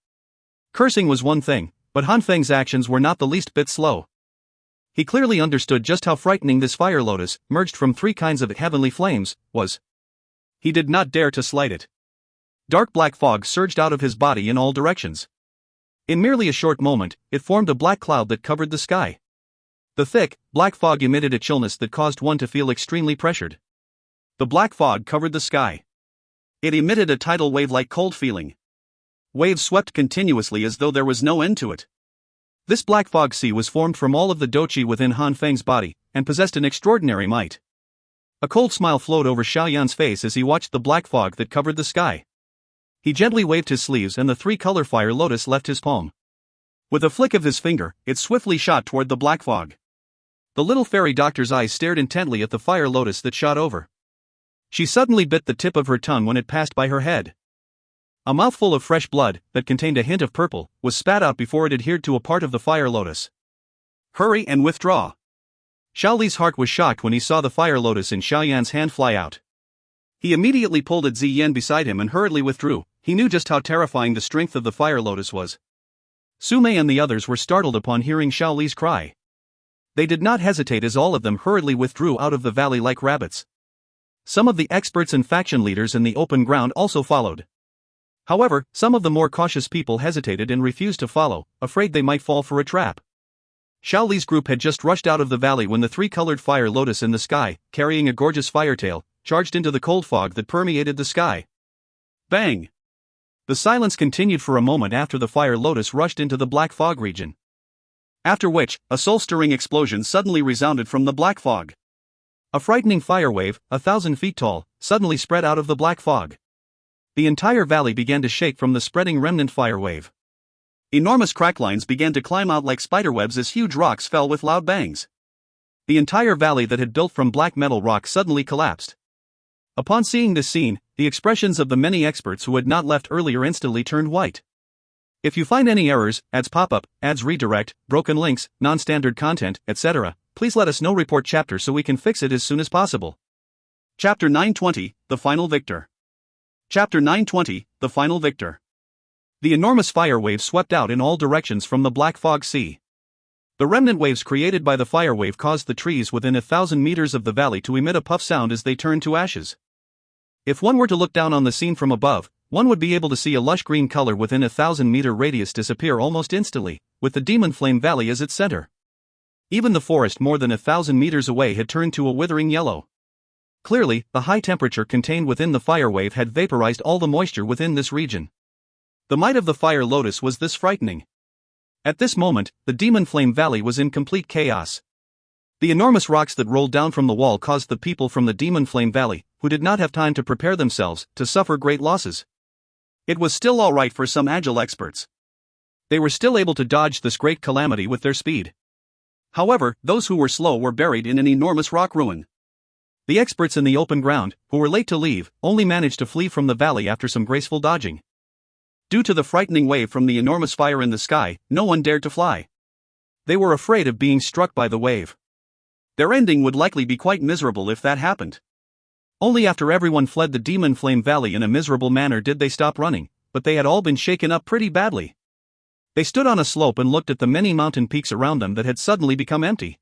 Cursing was one thing, but Han Feng's actions were not the least bit slow. He clearly understood just how frightening this fire lotus, merged from three kinds of heavenly flames, was. He did not dare to slight it. Dark black fog surged out of his body in all directions. In merely a short moment, it formed a black cloud that covered the sky. The thick, black fog emitted a chillness that caused one to feel extremely pressured. The black fog covered the sky. It emitted a tidal wave-like cold feeling. Waves swept continuously as though there was no end to it. This black fog sea was formed from all of the Dou Qi within Han Feng's body, and possessed an extraordinary might. A cold smile flowed over Xiao Yan's face as he watched the black fog that covered the sky. He gently waved his sleeves and the three-color fire lotus left his palm. With a flick of his finger, it swiftly shot toward the black fog. The little fairy doctor's eyes stared intently at the fire lotus that shot over. She suddenly bit the tip of her tongue when it passed by her head. A mouthful of fresh blood, that contained a hint of purple, was spat out before it adhered to a part of the fire lotus. Hurry and withdraw. Xiao Li's heart was shocked when he saw the fire lotus in Xiao Yan's hand fly out. He immediately pulled at Ziyan beside him and hurriedly withdrew. He knew just how terrifying the strength of the fire lotus was. Su Mei and the others were startled upon hearing Xiao Li's cry. They did not hesitate as all of them hurriedly withdrew out of the valley like rabbits. Some of the experts and faction leaders in the open ground also followed. However, some of the more cautious people hesitated and refused to follow, afraid they might fall for a trap. Xiao Li's group had just rushed out of the valley when the three-colored fire lotus in the sky, carrying a gorgeous firetail, charged into the cold fog that permeated the sky. Bang! The silence continued for a moment after the fire lotus rushed into the black fog region. After which, a soul-stirring explosion suddenly resounded from the black fog. A frightening fire wave, 1,000 feet tall, suddenly spread out of the black fog. The entire valley began to shake from the spreading remnant fire wave. Enormous crack lines began to climb out like spiderwebs as huge rocks fell with loud bangs. The entire valley that had built from black metal rock suddenly collapsed. Upon seeing this scene, the expressions of the many experts who had not left earlier instantly turned white. If you find any errors, ads pop up, ads redirect, broken links, non-standard content, etc., please let us know. Report chapter so we can fix it as soon as possible. Chapter 920, The Final Victor. Chapter 920, The Final Victor. The enormous fire wave swept out in all directions from the black fog sea. The remnant waves created by the fire wave caused the trees within 1,000 meters of the valley to emit a puff sound as they turned to ashes. If one were to look down on the scene from above, one would be able to see a lush green color within 1,000-meter radius disappear almost instantly, with the Demon Flame Valley as its center. Even the forest more than 1,000 meters away had turned to a withering yellow. Clearly, the high temperature contained within the fire wave had vaporized all the moisture within this region. The might of the fire lotus was this frightening. At this moment, the Demon Flame Valley was in complete chaos. The enormous rocks that rolled down from the wall caused the people from the Demon Flame Valley, who did not have time to prepare themselves, to suffer great losses. It was still alright for some agile experts. They were still able to dodge this great calamity with their speed. However, those who were slow were buried in an enormous rock ruin. The experts in the open ground, who were late to leave, only managed to flee from the valley after some graceful dodging. Due to the frightening wave from the enormous fire in the sky, no one dared to fly. They were afraid of being struck by the wave. Their ending would likely be quite miserable if that happened. Only after everyone fled the Demon Flame Valley in a miserable manner did they stop running, but they had all been shaken up pretty badly. They stood on a slope and looked at the many mountain peaks around them that had suddenly become empty.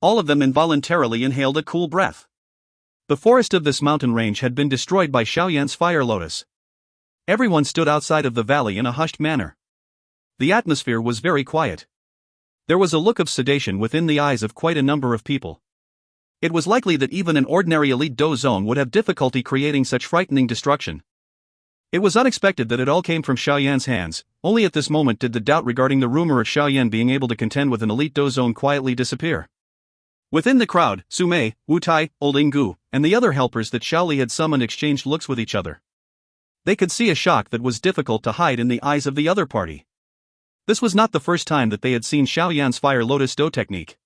All of them involuntarily inhaled a cool breath. The forest of this mountain range had been destroyed by Xiao Yan's fire lotus. Everyone stood outside of the valley in a hushed manner. The atmosphere was very quiet. There was a look of sedation within the eyes of quite a number of people. It was likely that even an ordinary elite Dou zone would have difficulty creating such frightening destruction. It was unexpected that it all came from Xiao Yan's hands. Only at this moment did the doubt regarding the rumor of Xiao Yan being able to contend with an elite Dou zone quietly disappear. Within the crowd, Su Mei, Wu Tai, Old Ingu, and the other helpers that Xiao Li had summoned exchanged looks with each other. They could see a shock that was difficult to hide in the eyes of the other party. This was not the first time that they had seen Xiao Yan's Fire Lotus Dou technique.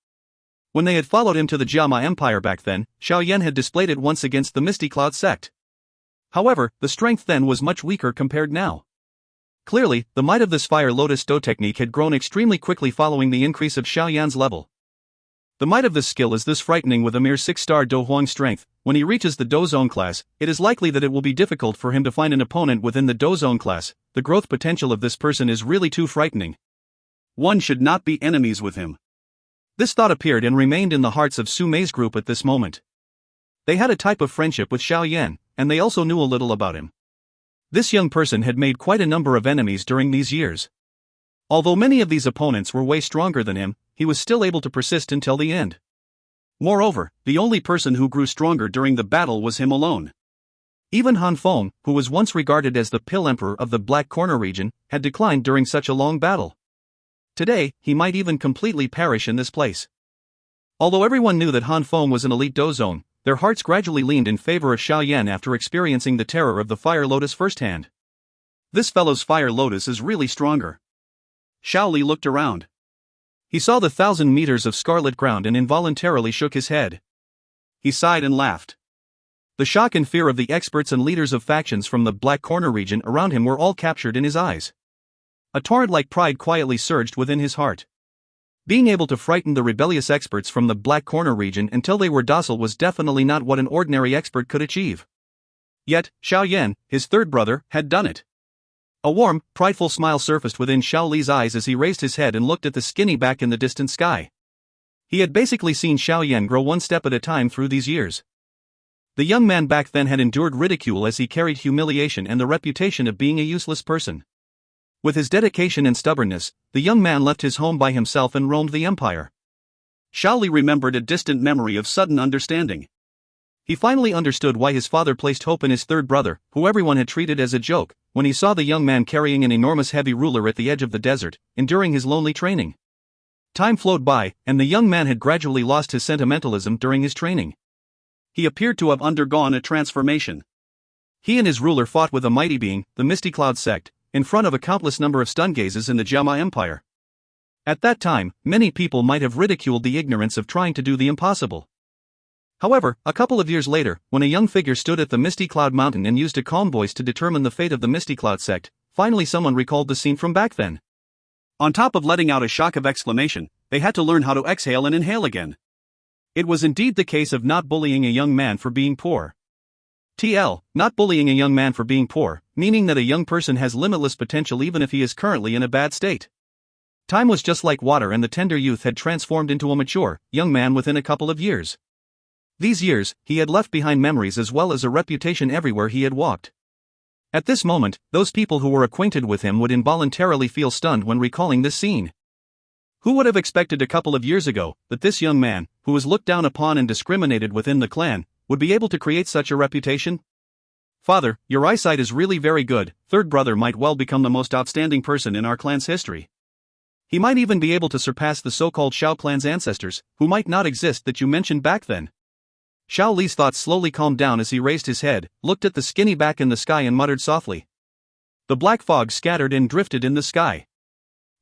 When they had followed him to the Jiama Empire back then, Xiao Yan had displayed it once against the Misty Cloud sect. However, the strength then was much weaker compared now. Clearly, the might of this Fire Lotus Dou technique had grown extremely quickly following the increase of Xiao Yan's level. The might of this skill is this frightening with a mere 6-star Dou Huang strength. When he reaches the Dou Zone class, it is likely that it will be difficult for him to find an opponent within the Dou Zone class. The growth potential of this person is really too frightening. One should not be enemies with him. This thought appeared and remained in the hearts of Su Mei's group at this moment. They had a type of friendship with Xiao Yan, and they also knew a little about him. This young person had made quite a number of enemies during these years. Although many of these opponents were way stronger than him, he was still able to persist until the end. Moreover, the only person who grew stronger during the battle was him alone. Even Han Fong, who was once regarded as the Pill Emperor of the Black Corner region, had declined during such a long battle. Today, he might even completely perish in this place. Although everyone knew that Han Fong was an elite Dou zone, their hearts gradually leaned in favor of Xiao Yan after experiencing the terror of the Fire Lotus firsthand. This fellow's Fire Lotus is really stronger. Xiao Li looked around. He saw the 1,000 meters of scarlet ground and involuntarily shook his head. He sighed and laughed. The shock and fear of the experts and leaders of factions from the Black Corner region around him were all captured in his eyes. A torrent-like pride quietly surged within his heart. Being able to frighten the rebellious experts from the Black Corner region until they were docile was definitely not what an ordinary expert could achieve. Yet, Xiao Yan, his third brother, had done it. A warm, prideful smile surfaced within Xiao Li's eyes as he raised his head and looked at the skinny back in the distant sky. He had basically seen Xiao Yan grow one step at a time through these years. The young man back then had endured ridicule as he carried humiliation and the reputation of being a useless person. With his dedication and stubbornness, the young man left his home by himself and roamed the empire. Xiao Li remembered a distant memory of sudden understanding. He finally understood why his father placed hope in his third brother, who everyone had treated as a joke, when he saw the young man carrying an enormous heavy ruler at the edge of the desert, enduring his lonely training. Time flowed by, and the young man had gradually lost his sentimentalism during his training. He appeared to have undergone a transformation. He and his ruler fought with a mighty being, the Misty Cloud sect, in front of a countless number of stun gazes in the Jiama Empire. At that time, many people might have ridiculed the ignorance of trying to do the impossible. However, a couple of years later, when a young figure stood at the Misty Cloud Mountain and used a calm voice to determine the fate of the Misty Cloud sect, finally someone recalled the scene from back then. On top of letting out a shock of exclamation, they had to learn how to exhale and inhale again. It was indeed the case of not bullying a young man for being poor. Not bullying a young man for being poor, meaning that a young person has limitless potential even if he is currently in a bad state. Time was just like water and the tender youth had transformed into a mature, young man within a couple of years. These years, he had left behind memories as well as a reputation everywhere he had walked. At this moment, those people who were acquainted with him would involuntarily feel stunned when recalling this scene. Who would have expected a couple of years ago that this young man, who was looked down upon and discriminated within the clan, would be able to create such a reputation? Father, your eyesight is really very good. Third brother might well become the most outstanding person in our clan's history. He might even be able to surpass the so-called Xiao clan's ancestors, who might not exist that you mentioned back then. Xiao Li's thoughts slowly calmed down as he raised his head, looked at the skinny back in the sky and muttered softly. The black fog scattered and drifted in the sky.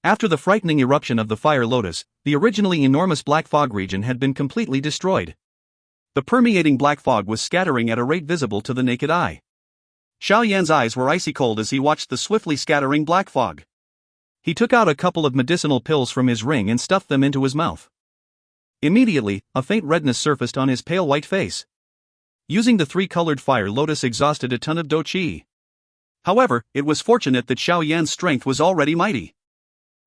After the frightening eruption of the fire lotus, the originally enormous black fog region had been completely destroyed. The permeating black fog was scattering at a rate visible to the naked eye. Xiao Yan's eyes were icy cold as he watched the swiftly scattering black fog. He took out a couple of medicinal pills from his ring and stuffed them into his mouth. Immediately, a faint redness surfaced on his pale white face. Using the three-colored fire lotus exhausted a ton of Dou Qi. However, it was fortunate that Xiao Yan's strength was already mighty.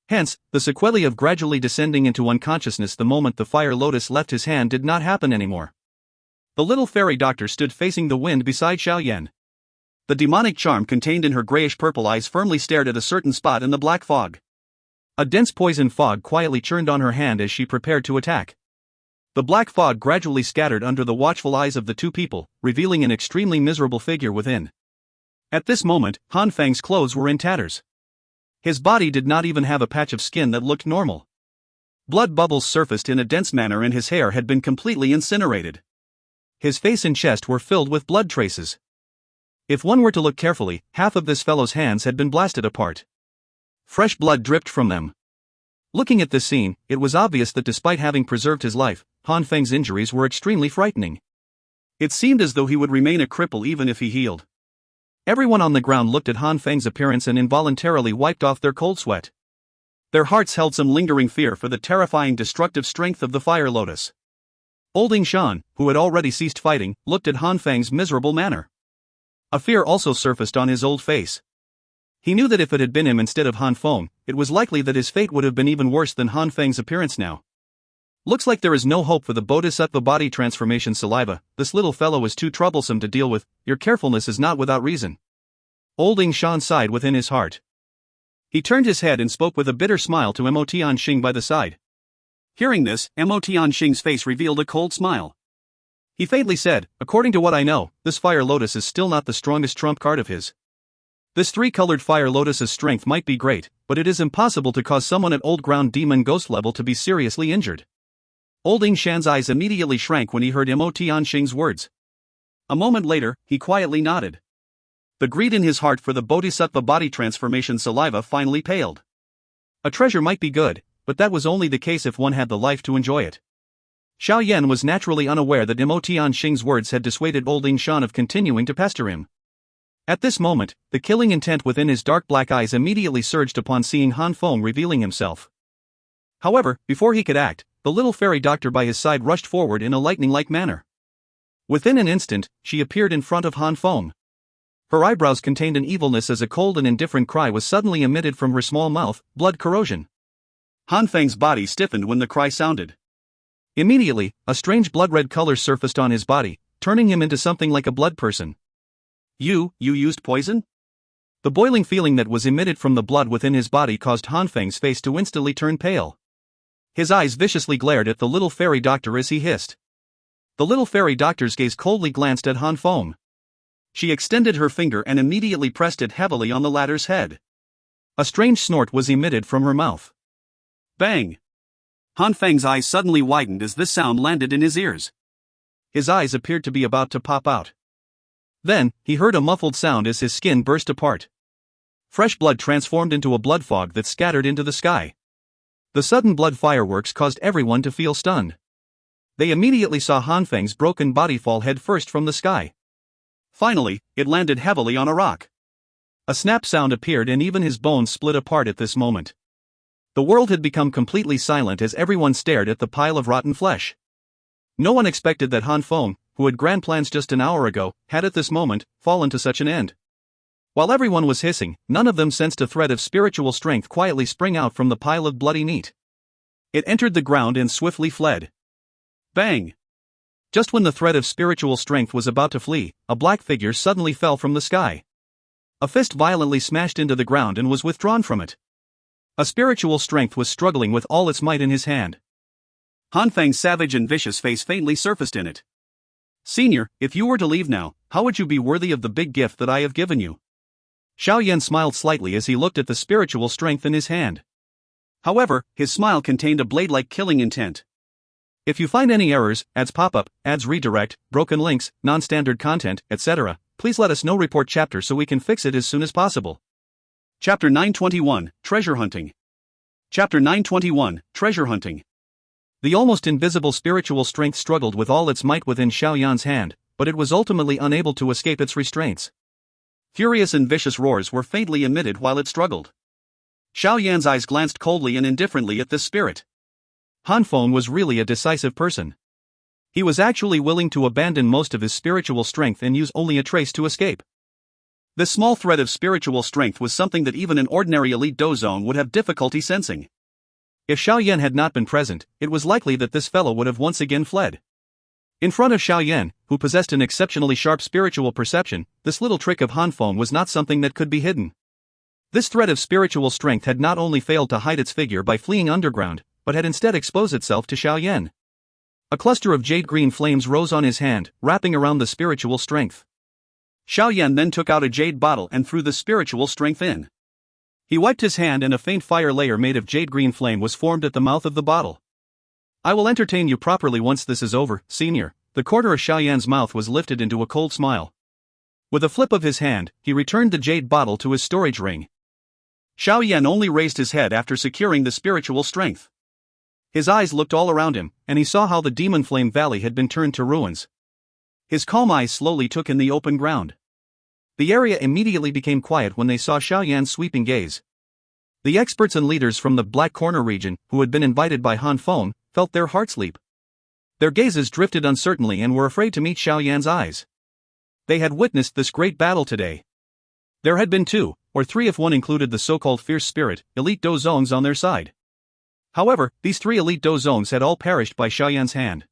Hence, the sequelae of gradually descending into unconsciousness the moment the fire lotus left his hand did not happen anymore. The little fairy doctor stood facing the wind beside Xiao Yan. The demonic charm contained in her grayish-purple eyes firmly stared at a certain spot in the black fog. A dense poison fog quietly churned on her hand as she prepared to attack. The black fog gradually scattered under the watchful eyes of the two people, revealing an extremely miserable figure within. At this moment, Han Feng's clothes were in tatters. His body did not even have a patch of skin that looked normal. Blood bubbles surfaced in a dense manner and his hair had been completely incinerated. His face and chest were filled with blood traces. If one were to look carefully, half of this fellow's hands had been blasted apart. Fresh blood dripped from them. Looking at this scene, it was obvious that despite having preserved his life, Han Feng's injuries were extremely frightening. It seemed as though he would remain a cripple even if he healed. Everyone on the ground looked at Han Feng's appearance and involuntarily wiped off their cold sweat. Their hearts held some lingering fear for the terrifying destructive strength of the fire lotus. Old Shan, who had already ceased fighting, looked at Han Feng's miserable manner. A fear also surfaced on his old face. He knew that if it had been him instead of Han Fong, it was likely that his fate would have been even worse than Han Feng's appearance now. Looks like there is no hope for the Bodhisattva body transformation saliva. This little fellow is too troublesome to deal with. Your carefulness is not without reason. Old Shan sighed within his heart. He turned his head and spoke with a bitter smile to Mo Tianxing by the side. Hearing this, Mo Tianxing's face revealed a cold smile. He faintly said, according to what I know, this fire lotus is still not the strongest trump card of his. This three-colored fire lotus's strength might be great, but it is impossible to cause someone at old ground demon ghost level to be seriously injured. Old Shan's eyes immediately shrank when he heard Mo Tianxing's words. A moment later, he quietly nodded. The greed in his heart for the Bodhisattva body transformation saliva finally paled. A treasure might be good, but that was only the case if one had the life to enjoy it. Xiao Yan was naturally unaware that Mo Tianxing's words had dissuaded Old Shan of continuing to pester him. At this moment, the killing intent within his dark black eyes immediately surged upon seeing Han Fong revealing himself. However, before he could act, the little fairy doctor by his side rushed forward in a lightning-like manner. Within an instant, she appeared in front of Han Fong. Her eyebrows contained an evilness as a cold and indifferent cry was suddenly emitted from her small mouth, blood corrosion. Han Feng's body stiffened when the cry sounded. Immediately, a strange blood-red color surfaced on his body, turning him into something like a blood person. You used poison? The boiling feeling that was emitted from the blood within his body caused Han Feng's face to instantly turn pale. His eyes viciously glared at the little fairy doctor as he hissed. The little fairy doctor's gaze coldly glanced at Han Fong. She extended her finger and immediately pressed it heavily on the latter's head. A strange snort was emitted from her mouth. Bang! Han Feng's eyes suddenly widened as this sound landed in his ears. His eyes appeared to be about to pop out. Then, he heard a muffled sound as his skin burst apart. Fresh blood transformed into a blood fog that scattered into the sky. The sudden blood fireworks caused everyone to feel stunned. They immediately saw Han Feng's broken body fall headfirst from the sky. Finally, it landed heavily on a rock. A snap sound appeared and even his bones split apart at this moment. The world had become completely silent as everyone stared at the pile of rotten flesh. No one expected that Han Fong, who had grand plans just an hour ago, had at this moment fallen to such an end. While everyone was hissing, none of them sensed a thread of spiritual strength quietly spring out from the pile of bloody meat. It entered the ground and swiftly fled. Bang! Just when the thread of spiritual strength was about to flee, a black figure suddenly fell from the sky. A fist violently smashed into the ground and was withdrawn from it. A spiritual strength was struggling with all its might in his hand. Han Feng's savage and vicious face faintly surfaced in it. Senior, if you were to leave now, how would you be worthy of the big gift that I have given you? Xiao Yan smiled slightly as he looked at the spiritual strength in his hand. However, his smile contained a blade-like killing intent. If you find any errors, ads pop up, ads redirect, broken links, non-standard content, etc., please let us know. Report chapter so we can fix it as soon as possible. Chapter 921, Treasure Hunting. Chapter 921, Treasure Hunting. The almost invisible spiritual strength struggled with all its might within Xiao Yan's hand, but it was ultimately unable to escape its restraints. Furious and vicious roars were faintly emitted while it struggled. Xiao Yan's eyes glanced coldly and indifferently at this spirit. Han Fong was really a decisive person. He was actually willing to abandon most of his spiritual strength and use only a trace to escape. This small thread of spiritual strength was something that even an ordinary elite Dou zone would have difficulty sensing. If Xiao Yan had not been present, it was likely that this fellow would have once again fled. In front of Xiao Yan, who possessed an exceptionally sharp spiritual perception, this little trick of Han Fong was not something that could be hidden. This thread of spiritual strength had not only failed to hide its figure by fleeing underground, but had instead exposed itself to Xiao Yan. A cluster of jade-green flames rose on his hand, wrapping around the spiritual strength. Xiao Yan then took out a jade bottle and threw the spiritual strength in. He wiped his hand and a faint fire layer made of jade-green flame was formed at the mouth of the bottle. I will entertain you properly once this is over, senior. The corner of Xiao Yan's mouth was lifted into a cold smile. With a flip of his hand, he returned the jade bottle to his storage ring. Xiao Yan only raised his head after securing the spiritual strength. His eyes looked all around him, and he saw how the Demon Flame Valley had been turned to ruins. His calm eyes slowly took in the open ground. The area immediately became quiet when they saw Xiao Yan's sweeping gaze. The experts and leaders from the Black Corner region, who had been invited by Han Fong, felt their hearts leap. Their gazes drifted uncertainly and were afraid to meet Xiao Yan's eyes. They had witnessed this great battle today. There had been 2 or 3 if one included the so-called fierce spirit, elite Dou zones on their side. However, these 3 elite Dou zones had all perished by Xiao Yan's hand.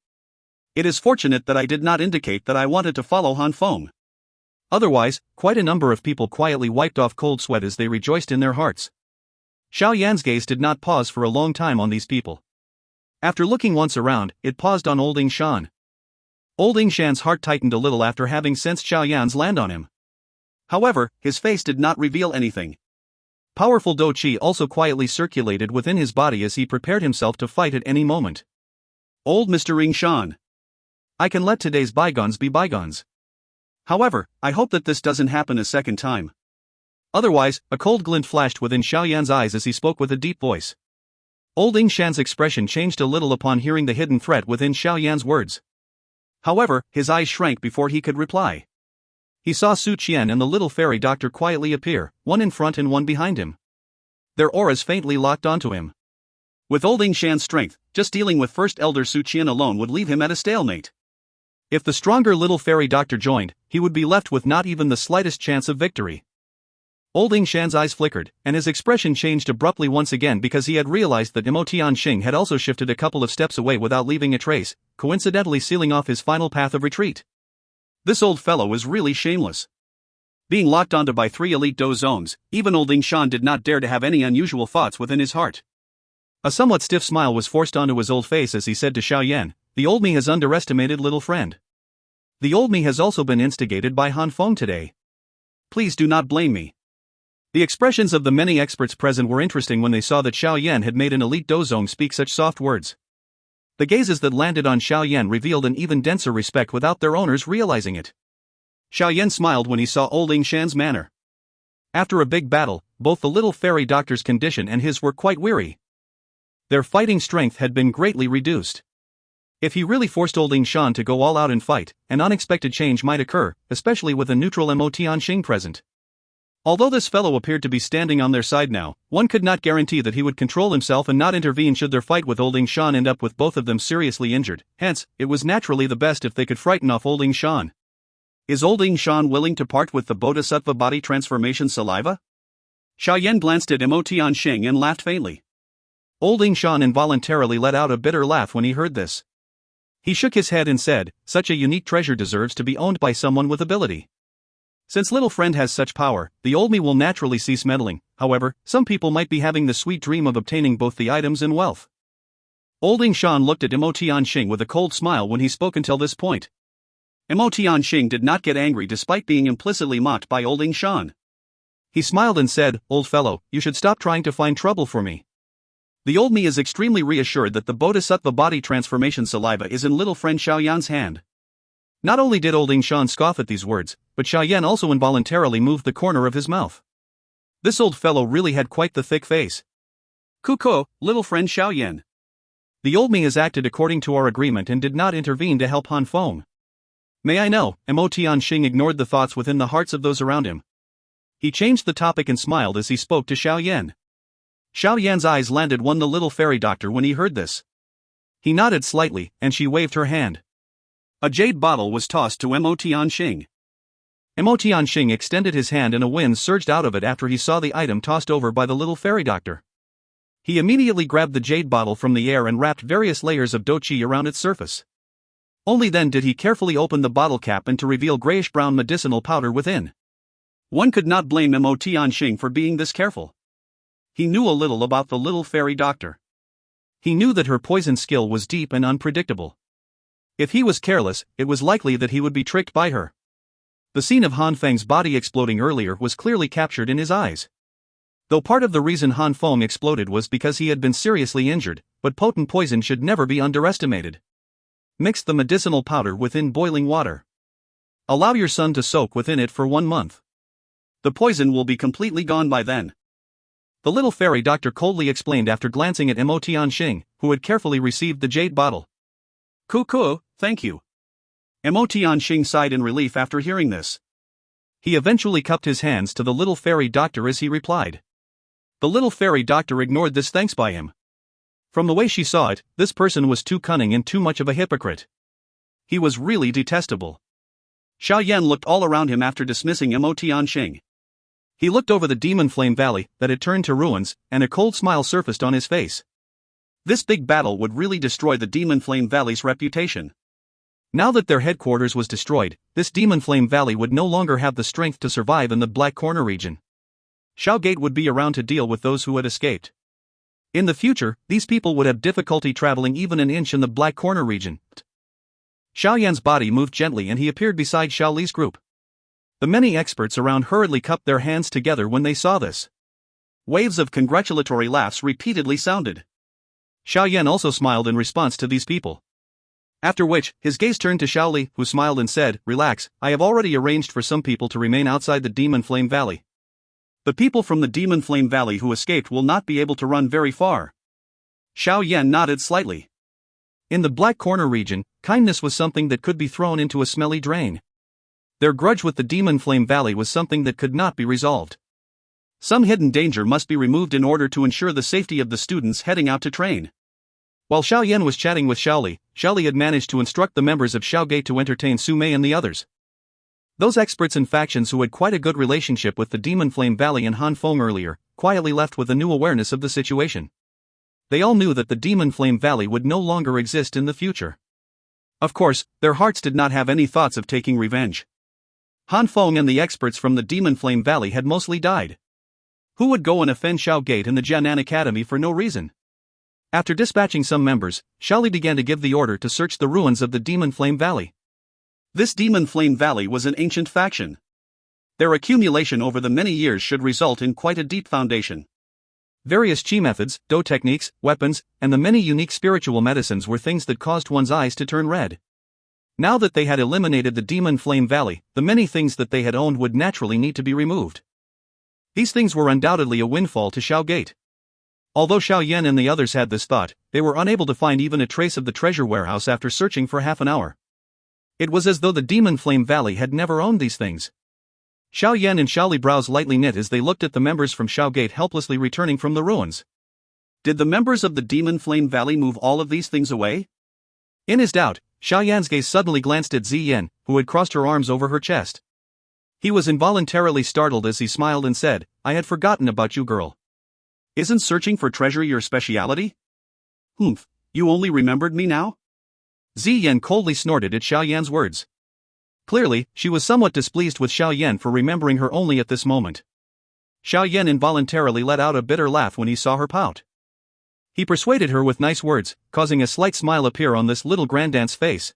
It is fortunate that I did not indicate that I wanted to follow Han Fong. Otherwise, quite a number of people quietly wiped off cold sweat as they rejoiced in their hearts. Xiao Yan's gaze did not pause for a long time on these people. After looking once around, it paused on Old Shan. Old Shan's heart tightened a little after having sensed Xiao Yan's land on him. However, his face did not reveal anything. Powerful Dou Qi also quietly circulated within his body as he prepared himself to fight at any moment. Old Mr. Shan. I can let today's bygones be bygones. However, I hope that this doesn't happen a second time. Otherwise, a cold glint flashed within Xiao Yan's eyes as he spoke with a deep voice. Old Shan's expression changed a little upon hearing the hidden threat within Xiao Yan's words. However, his eyes shrank before he could reply. He saw Su Qian and the little fairy doctor quietly appear, one in front and one behind him. Their auras faintly locked onto him. With Old Shan's strength, just dealing with First Elder Su Qian alone would leave him at a stalemate. If the stronger little fairy doctor joined, he would be left with not even the slightest chance of victory. Old Ing Shan's eyes flickered, and his expression changed abruptly once again because he had realized that Tian Hunja had also shifted a couple of steps away without leaving a trace, coincidentally sealing off his final path of retreat. This old fellow was really shameless. Being locked onto by 3 elite Dou zones, even old Ing Shan did not dare to have any unusual thoughts within his heart. A somewhat stiff smile was forced onto his old face as he said to Xiao Yan, "The old me has underestimated little friend. The old me has also been instigated by Han Fong today. Please do not blame me." The expressions of the many experts present were interesting when they saw that Xiao Yan had made an elite Dou zone speak such soft words. The gazes that landed on Xiao Yan revealed an even denser respect without their owners realizing it. Xiao Yan smiled when he saw old Ing Shan's manner. After a big battle, both the little fairy doctor's condition and his were quite weary. Their fighting strength had been greatly reduced. If he really forced old Ing Shan to go all out and fight, an unexpected change might occur, especially with a neutral Tian Hunja present. Although this fellow appeared to be standing on their side now, one could not guarantee that he would control himself and not intervene should their fight with old Ing Shan end up with both of them seriously injured. Hence, it was naturally the best if they could frighten off old Ing Shan. Is old Ing Shan willing to part with the Bodhisattva body transformation saliva? Xiao Yan glanced at Tian Hunja and laughed faintly. Old Ing Shan involuntarily let out a bitter laugh when he heard this. He shook his head and said, "Such a unique treasure deserves to be owned by someone with ability. Since little friend has such power, the old me will naturally cease meddling. However, some people might be having the sweet dream of obtaining both the items and wealth." Old Ing Shan looked at Tian Hunja with a cold smile when he spoke until this point. Tian Hunja did not get angry despite being implicitly mocked by old Ing Shan. He smiled and said, "Old fellow, you should stop trying to find trouble for me. The old me is extremely reassured that the Bodhisattva body transformation saliva is in little friend Xiao Yan's hand." Not only did old Ing Shan scoff at these words, but Xiao Yan also involuntarily moved the corner of his mouth. This old fellow really had quite the thick face. "Kuko, little friend Xiao Yan. The old me has acted according to our agreement and did not intervene to help Han Fong. May I know?" Tian Hunja ignored the thoughts within the hearts of those around him. He changed the topic and smiled as he spoke to Xiao Yan. Xiao Yan's eyes landed on the little fairy doctor when he heard this. He nodded slightly, and she waved her hand. A jade bottle was tossed to Tian Hunja. Tian Hunja extended his hand and a wind surged out of it after he saw the item tossed over by the little fairy doctor. He immediately grabbed the jade bottle from the air and wrapped various layers of Dou Qi around its surface. Only then did he carefully open the bottle cap and to reveal grayish-brown medicinal powder within. One could not blame Tian Hunja for being this careful. He knew a little about the little fairy doctor. He knew that her poison skill was deep and unpredictable. If he was careless, it was likely that he would be tricked by her. The scene of Han Feng's body exploding earlier was clearly captured in his eyes. Though part of the reason Han Fong exploded was because he had been seriously injured, but potent poison should never be underestimated. Mix the medicinal powder within boiling water. Allow your son to soak within it for 1 month. The poison will be completely gone by then. The little fairy doctor coldly explained after glancing at Tian Hunja, who had carefully received the jade bottle. "Kuku, thank you." Tian Hunja sighed in relief after hearing this. He eventually cupped his hands to the little fairy doctor as he replied. The little fairy doctor ignored this thanks by him. From the way she saw it, this person was too cunning and too much of a hypocrite. He was really detestable. Xiao Yan looked all around him after dismissing Tian Hunja. He looked over the Demon Flame Valley that had turned to ruins, and a cold smile surfaced on his face. This big battle would really destroy the Demon Flame Valley's reputation. Now that their headquarters was destroyed, this Demon Flame Valley would no longer have the strength to survive in the Black Corner region. Xiao Gate would be around to deal with those who had escaped. In the future, these people would have difficulty traveling even an inch in the Black Corner region. Xiao Yan's body moved gently and he appeared beside Xiao Li's group. The many experts around hurriedly cupped their hands together when they saw this. Waves of congratulatory laughs repeatedly sounded. Xiao Yan also smiled in response to these people. After which, his gaze turned to Xiao Li, who smiled and said, "Relax, I have already arranged for some people to remain outside the Demon Flame Valley. The people from the Demon Flame Valley who escaped will not be able to run very far." Xiao Yan nodded slightly. In the Black Corner region, kindness was something that could be thrown into a smelly drain. Their grudge with the Demon Flame Valley was something that could not be resolved. Some hidden danger must be removed in order to ensure the safety of the students heading out to train. While Xiao Yan was chatting with Xiao Li had managed to instruct the members of Xiao Gate to entertain Su Mei and the others. Those experts and factions who had quite a good relationship with the Demon Flame Valley and Han Fong earlier, quietly left with a new awareness of the situation. They all knew that the Demon Flame Valley would no longer exist in the future. Of course, their hearts did not have any thoughts of taking revenge. Han Fong and the experts from the Demon Flame Valley had mostly died. Who would go and offend Xiao Gate and the Jianan Academy for no reason? After dispatching some members, Xiao Li began to give the order to search the ruins of the Demon Flame Valley. This Demon Flame Valley was an ancient faction. Their accumulation over the many years should result in quite a deep foundation. Various qi methods, dou techniques, weapons, and the many unique spiritual medicines were things that caused one's eyes to turn red. Now that they had eliminated the Demon Flame Valley, the many things that they had owned would naturally need to be removed. These things were undoubtedly a windfall to Xiao Gate. Although Xiao Yan and the others had this thought, they were unable to find even a trace of the treasure warehouse after searching for half an hour. It was as though the Demon Flame Valley had never owned these things. Xiao Yan and Xiao Li brows lightly knit as they looked at the members from Xiao Gate helplessly returning from the ruins. Did the members of the Demon Flame Valley move all of these things away? In his doubt, Xiao Yan's gaze suddenly glanced at Ziyan, who had crossed her arms over her chest. He was involuntarily startled as he smiled and said, "I had forgotten about you, girl. Isn't searching for treasure your speciality? Humph, you only remembered me now?" Ziyan coldly snorted at Xiao Yan's words. Clearly, she was somewhat displeased with Xiao Yan for remembering her only at this moment. Xiao Yan involuntarily let out a bitter laugh when he saw her pout. He persuaded her with nice words, causing a slight smile appear on this little grandaunt's face.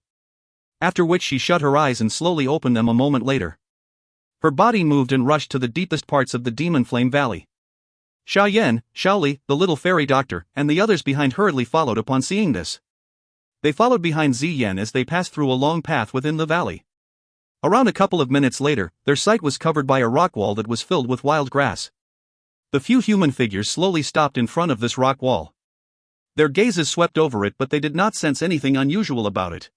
After which she shut her eyes and slowly opened them a moment later. Her body moved and rushed to the deepest parts of the Demon Flame Valley. Xiao Yan, Xiao Li, the little fairy doctor, and the others behind hurriedly followed upon seeing this. They followed behind Ziyan as they passed through a long path within the valley. Around a couple of minutes later, their sight was covered by a rock wall that was filled with wild grass. The few human figures slowly stopped in front of this rock wall. Their gazes swept over it, but they did not sense anything unusual about it.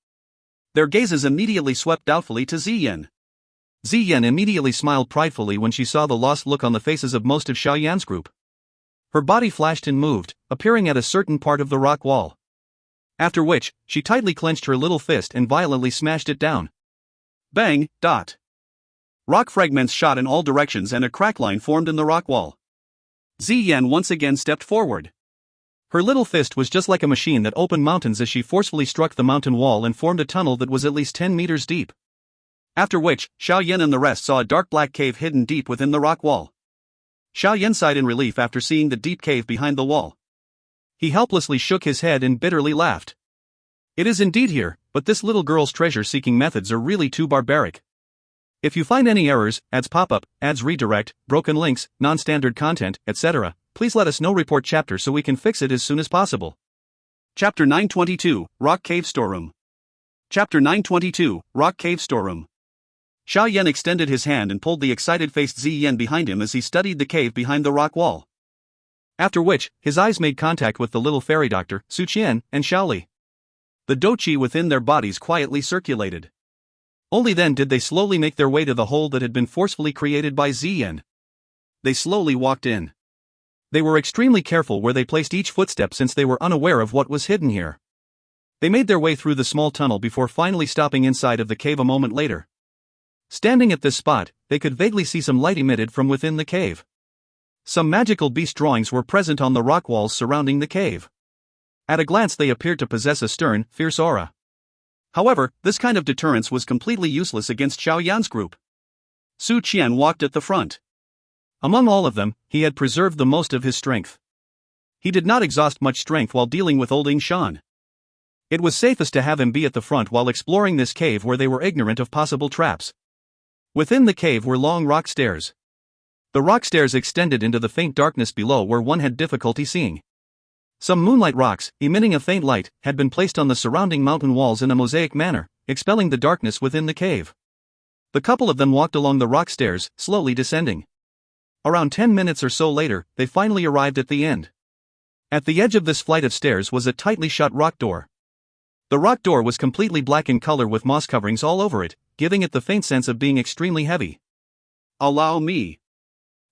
Their gazes immediately swept doubtfully to Ziyan. Ziyan immediately smiled pridefully when she saw the lost look on the faces of most of Xiao Yan's group. Her body flashed and moved, appearing at a certain part of the rock wall. After which, she tightly clenched her little fist and violently smashed it down. Bang, dot. Rock fragments shot in all directions and a crack line formed in the rock wall. Ziyan once again stepped forward. Her little fist was just like a machine that opened mountains as she forcefully struck the mountain wall and formed a tunnel that was at least 10 meters deep. After which, Xiao Yan and the rest saw a dark black cave hidden deep within the rock wall. Xiao Yan sighed in relief after seeing the deep cave behind the wall. He helplessly shook his head and bitterly laughed. It is indeed here, but this little girl's treasure-seeking methods are really too barbaric. If you find any errors, ads pop-up, ads redirect, broken links, non-standard content, etc., please let us know. Report chapter so we can fix it as soon as possible. Chapter 922, Rock Cave Storeroom. Chapter 922, Rock Cave Storeroom. Xiao Yan extended his hand and pulled the excited-faced Ziyan behind him as he studied the cave behind the rock wall. After which, his eyes made contact with the little fairy doctor, Su Qian, and Xiao Li. The Dou Qi within their bodies quietly circulated. Only then did they slowly make their way to the hole that had been forcefully created by Ziyan. They slowly walked in. They were extremely careful where they placed each footstep since they were unaware of what was hidden here. They made their way through the small tunnel before finally stopping inside of the cave a moment later. Standing at this spot, they could vaguely see some light emitted from within the cave. Some magical beast drawings were present on the rock walls surrounding the cave. At a glance they appeared to possess a stern, fierce aura. However, this kind of deterrence was completely useless against Xiao Yan's group. Su Qian walked at the front. Among all of them, he had preserved the most of his strength. He did not exhaust much strength while dealing with old Ing Shan. It was safest to have him be at the front while exploring this cave where they were ignorant of possible traps. Within the cave were long rock stairs. The rock stairs extended into the faint darkness below where one had difficulty seeing. Some moonlight rocks, emitting a faint light, had been placed on the surrounding mountain walls in a mosaic manner, expelling the darkness within the cave. The couple of them walked along the rock stairs, slowly descending. Around 10 minutes or so later, they finally arrived at the end. At the edge of this flight of stairs was a tightly shut rock door. The rock door was completely black in color with moss coverings all over it, giving it the faint sense of being extremely heavy. "Allow me."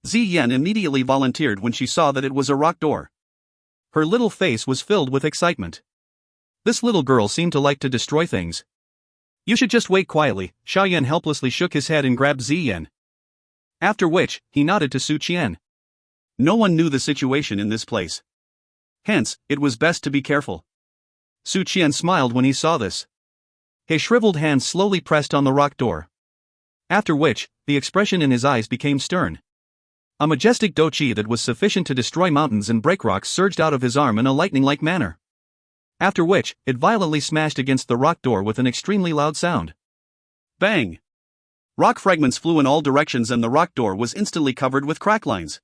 Ziyan immediately volunteered when she saw that it was a rock door. Her little face was filled with excitement. This little girl seemed to like to destroy things. You should just wait quietly. Xiao Yan helplessly shook his head and grabbed Ziyan. After which, he nodded to Su Qian. No one knew the situation in this place. Hence, it was best to be careful. Su Qian smiled when he saw this. His shriveled hands slowly pressed on the rock door. After which, the expression in his eyes became stern. A majestic Dou Qi that was sufficient to destroy mountains and break rocks surged out of his arm in a lightning-like manner. After which, it violently smashed against the rock door with an extremely loud sound. Bang! Rock fragments flew in all directions and the rock door was instantly covered with crack lines.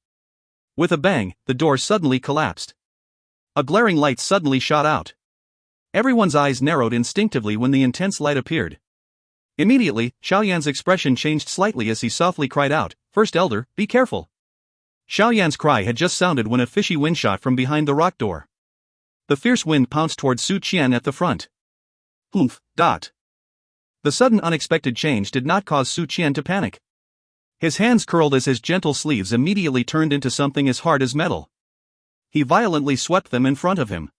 With a bang, the door suddenly collapsed. A glaring light suddenly shot out. Everyone's eyes narrowed instinctively when the intense light appeared. Immediately, Xiao Yan's expression changed slightly as he softly cried out, "First Elder, be careful." Xiao Yan's cry had just sounded when a fishy wind shot from behind the rock door. The fierce wind pounced towards Su Qian at the front. Humph. The sudden unexpected change did not cause Su Qian to panic. His hands curled as his gentle sleeves immediately turned into something as hard as metal. He violently swept them in front of him.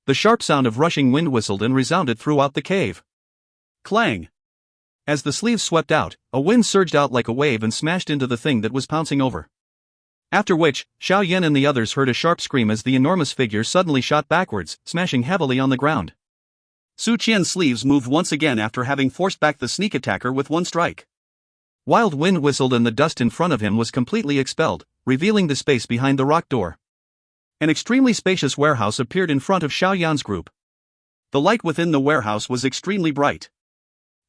The sharp sound of rushing wind whistled and resounded throughout the cave. Clang! As the sleeves swept out, a wind surged out like a wave and smashed into the thing that was pouncing over. After which, Xiao Yan and the others heard a sharp scream as the enormous figure suddenly shot backwards, smashing heavily on the ground. Su Qian's sleeves moved once again after having forced back the sneak attacker with one strike. Wild wind whistled and the dust in front of him was completely expelled, revealing the space behind the rock door. An extremely spacious warehouse appeared in front of Xiao Yan's group. The light within the warehouse was extremely bright.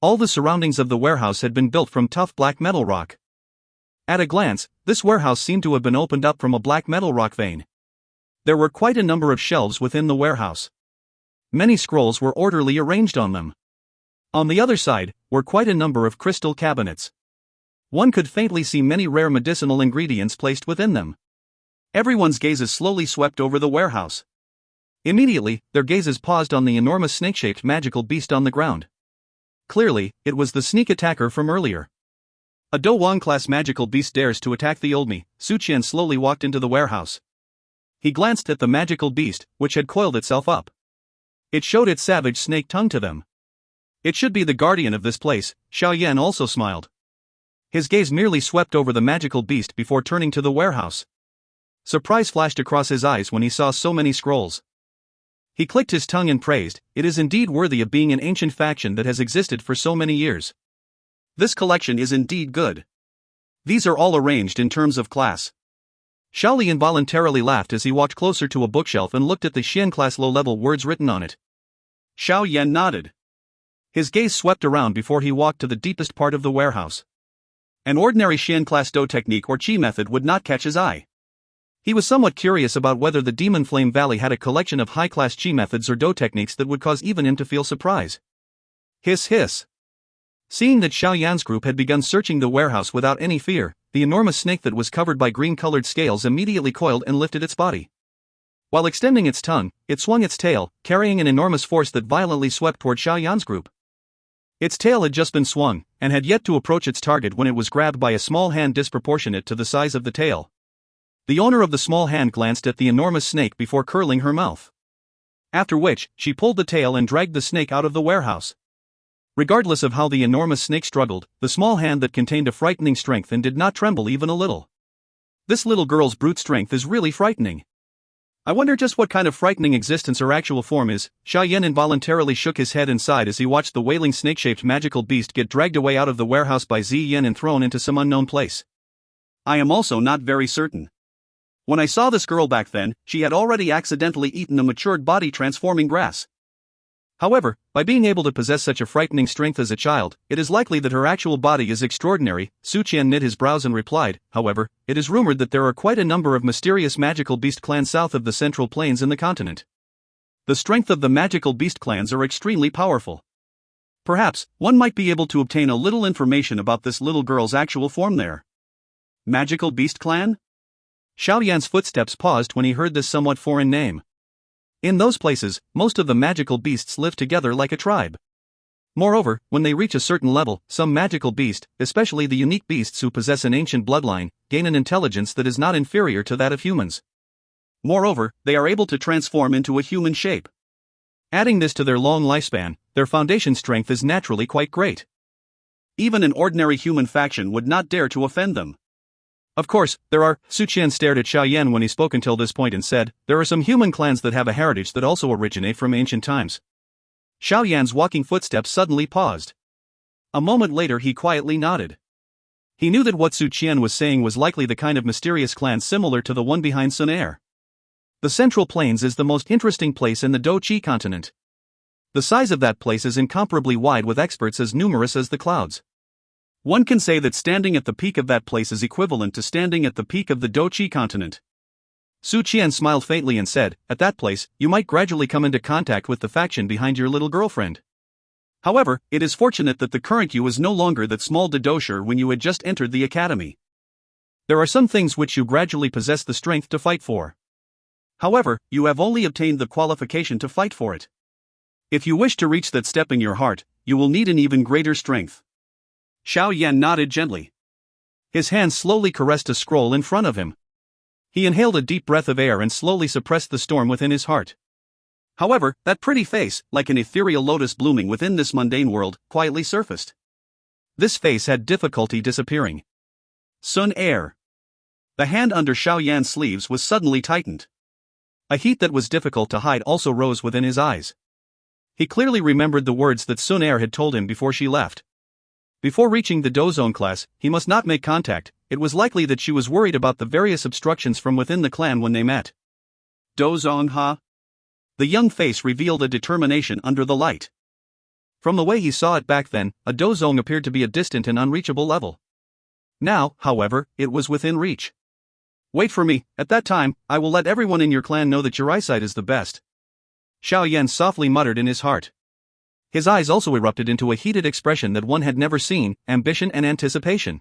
All the surroundings of the warehouse had been built from tough black metal rock. At a glance, this warehouse seemed to have been opened up from a black metal rock vein. There were quite a number of shelves within the warehouse. Many scrolls were orderly arranged on them. On the other side, were quite a number of crystal cabinets. One could faintly see many rare medicinal ingredients placed within them. Everyone's gazes slowly swept over the warehouse. Immediately, their gazes paused on the enormous snake-shaped magical beast on the ground. Clearly, it was the sneak attacker from earlier. A Dou Wang-class magical beast dares to attack the old me. Su Qian slowly walked into the warehouse. He glanced at the magical beast, which had coiled itself up. It showed its savage snake tongue to them. It should be the guardian of this place. Xiao Yan also smiled. His gaze merely swept over the magical beast before turning to the warehouse. Surprise flashed across his eyes when he saw so many scrolls. He clicked his tongue and praised, "It is indeed worthy of being an ancient faction that has existed for so many years. This collection is indeed good. These are all arranged in terms of class." Xiaoli involuntarily laughed as he walked closer to a bookshelf and looked at the Xian class low-level words written on it. Xiao Yan nodded. His gaze swept around before he walked to the deepest part of the warehouse. An ordinary Xian class Dou technique or Qi method would not catch his eye. He was somewhat curious about whether the Demon Flame Valley had a collection of high-class Qi methods or Dou techniques that would cause even him to feel surprise. Hiss. Seeing that Xiao Yan's group had begun searching the warehouse without any fear, the enormous snake that was covered by green-colored scales immediately coiled and lifted its body. While extending its tongue, it swung its tail, carrying an enormous force that violently swept toward Xiao Yan's group. Its tail had just been swung, and had yet to approach its target when it was grabbed by a small hand disproportionate to the size of the tail. The owner of the small hand glanced at the enormous snake before curling her mouth. After which, she pulled the tail and dragged the snake out of the warehouse. Regardless of how the enormous snake struggled, the small hand that contained a frightening strength and did not tremble even a little. This little girl's brute strength is really frightening. I wonder just what kind of frightening existence her actual form is. Xiao Yan involuntarily shook his head and sighed as he watched the wailing snake-shaped magical beast get dragged away out of the warehouse by Ziyan and thrown into some unknown place. I am also not very certain. When I saw this girl back then, she had already accidentally eaten a matured body-transforming grass. However, by being able to possess such a frightening strength as a child, it is likely that her actual body is extraordinary. Su Qian knit his brows and replied, however, it is rumored that there are quite a number of mysterious magical beast clans south of the Central Plains in the continent. The strength of the magical beast clans are extremely powerful. Perhaps, one might be able to obtain a little information about this little girl's actual form there. Magical beast clan? Xiao Yan's footsteps paused when he heard this somewhat foreign name. In those places, most of the magical beasts live together like a tribe. Moreover, when they reach a certain level, some magical beast, especially the unique beasts who possess an ancient bloodline, gain an intelligence that is not inferior to that of humans. Moreover, they are able to transform into a human shape. Adding this to their long lifespan, their foundation strength is naturally quite great. Even an ordinary human faction would not dare to offend them. Of course, there are. Su Qian stared at Xiao Yan when he spoke until this point and said, there are some human clans that have a heritage that also originate from ancient times. Xiao Yan's walking footsteps suddenly paused. A moment later he quietly nodded. He knew that what Su Qian was saying was likely the kind of mysterious clan similar to the one behind Xun Er. The Central Plains is the most interesting place in the Dou Qi continent. The size of that place is incomparably wide with experts as numerous as the clouds. One can say that standing at the peak of that place is equivalent to standing at the peak of the Dou Qi continent. Su Qian smiled faintly and said, at that place, you might gradually come into contact with the faction behind your little girlfriend. However, it is fortunate that the current you is no longer that small dodosher when you had just entered the academy. There are some things which you gradually possess the strength to fight for. However, you have only obtained the qualification to fight for it. If you wish to reach that step in your heart, you will need an even greater strength. Xiao Yan nodded gently. His hand slowly caressed a scroll in front of him. He inhaled a deep breath of air and slowly suppressed the storm within his heart. However, that pretty face, like an ethereal lotus blooming within this mundane world, quietly surfaced. This face had difficulty disappearing. Xun Er. The hand under Xiao Yan's sleeves was suddenly tightened. A heat that was difficult to hide also rose within his eyes. He clearly remembered the words that Xun Er had told him before she left. Before reaching the Dozong class, he must not make contact. It was likely that she was worried about the various obstructions from within the clan when they met. Dozong, huh? The young face revealed a determination under the light. From the way he saw it back then, a Dozong appeared to be a distant and unreachable level. Now, however, it was within reach. Wait for me, at that time, I will let everyone in your clan know that your eyesight is the best. Xiao Yan softly muttered in his heart. His eyes also erupted into a heated expression that one had never seen, ambition and anticipation.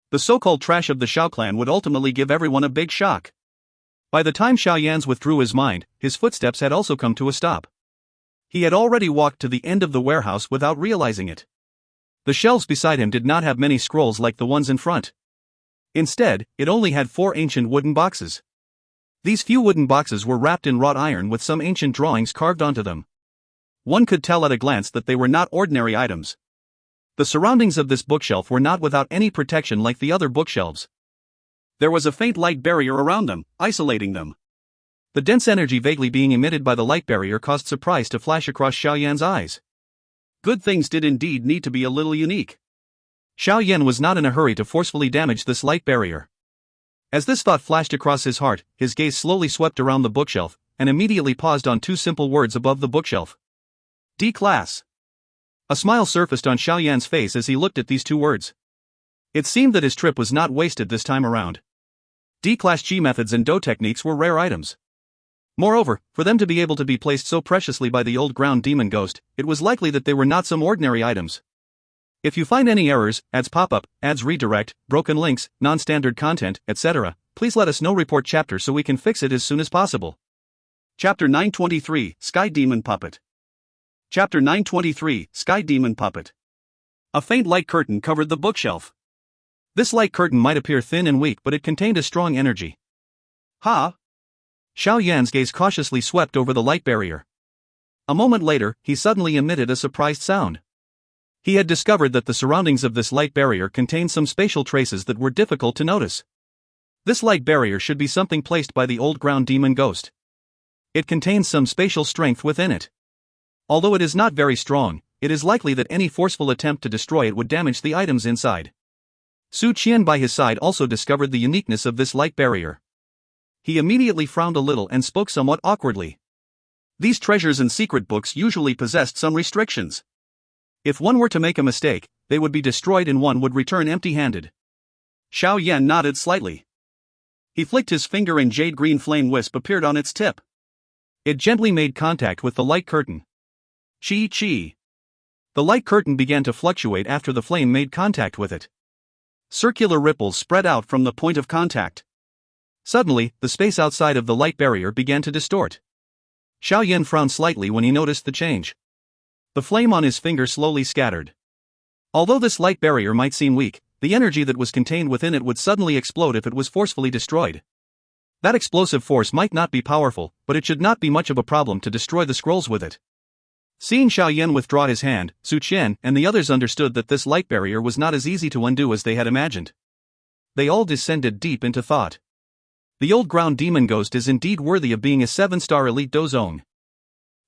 The so-called trash of the Xiao clan would ultimately give everyone a big shock. By the time Xiao Yan's withdrew his mind, his footsteps had also come to a stop. He had already walked to the end of the warehouse without realizing it. The shelves beside him did not have many scrolls like the ones in front. Instead, it only had 4 ancient wooden boxes. These few wooden boxes were wrapped in wrought iron with some ancient drawings carved onto them. One could tell at a glance that they were not ordinary items. The surroundings of this bookshelf were not without any protection like the other bookshelves. There was a faint light barrier around them, isolating them. The dense energy vaguely being emitted by the light barrier caused surprise to flash across Xiao Yan's eyes. Good things did indeed need to be a little unique. Xiao Yan was not in a hurry to forcefully damage this light barrier. As this thought flashed across his heart, his gaze slowly swept around the bookshelf, and immediately paused on 2 simple words above the bookshelf. D-Class. A smile surfaced on Xiao Yan's face as he looked at these 2 words. It seemed that his trip was not wasted this time around. D-Class Qi methods and Dou techniques were rare items. Moreover, for them to be able to be placed so preciously by the old ground demon ghost, it was likely that they were not some ordinary items. If you find any errors, ads pop-up, ads redirect, broken links, non-standard content, etc., please let us know. Report chapter so we can fix it as soon as possible. Chapter 923, Sky Demon Puppet. Chapter 923, Sky Demon Puppet. A faint light curtain covered the bookshelf. This light curtain might appear thin and weak, but it contained a strong energy. Ha! Xiao Yan's gaze cautiously swept over the light barrier. A moment later, he suddenly emitted a surprised sound. He had discovered that the surroundings of this light barrier contained some spatial traces that were difficult to notice. This light barrier should be something placed by the old ground demon ghost. It contains some spatial strength within it. Although it is not very strong, it is likely that any forceful attempt to destroy it would damage the items inside. Su Qian by his side also discovered the uniqueness of this light barrier. He immediately frowned a little and spoke somewhat awkwardly. These treasures and secret books usually possessed some restrictions. If one were to make a mistake, they would be destroyed and one would return empty-handed. Xiao Yan nodded slightly. He flicked his finger and jade-green flame wisp appeared on its tip. It gently made contact with the light curtain. Chi. The light curtain began to fluctuate after the flame made contact with it. Circular ripples spread out from the point of contact. Suddenly, the space outside of the light barrier began to distort. Xiao Yan frowned slightly when he noticed the change. The flame on his finger slowly scattered. Although this light barrier might seem weak, the energy that was contained within it would suddenly explode if it was forcefully destroyed. That explosive force might not be powerful, but it should not be much of a problem to destroy the scrolls with it. Seeing Xiao Yan withdraw his hand, Su Qian and the others understood that this light barrier was not as easy to undo as they had imagined. They all descended deep into thought. The old ground demon ghost is indeed worthy of being a 7-star elite Dou Zone.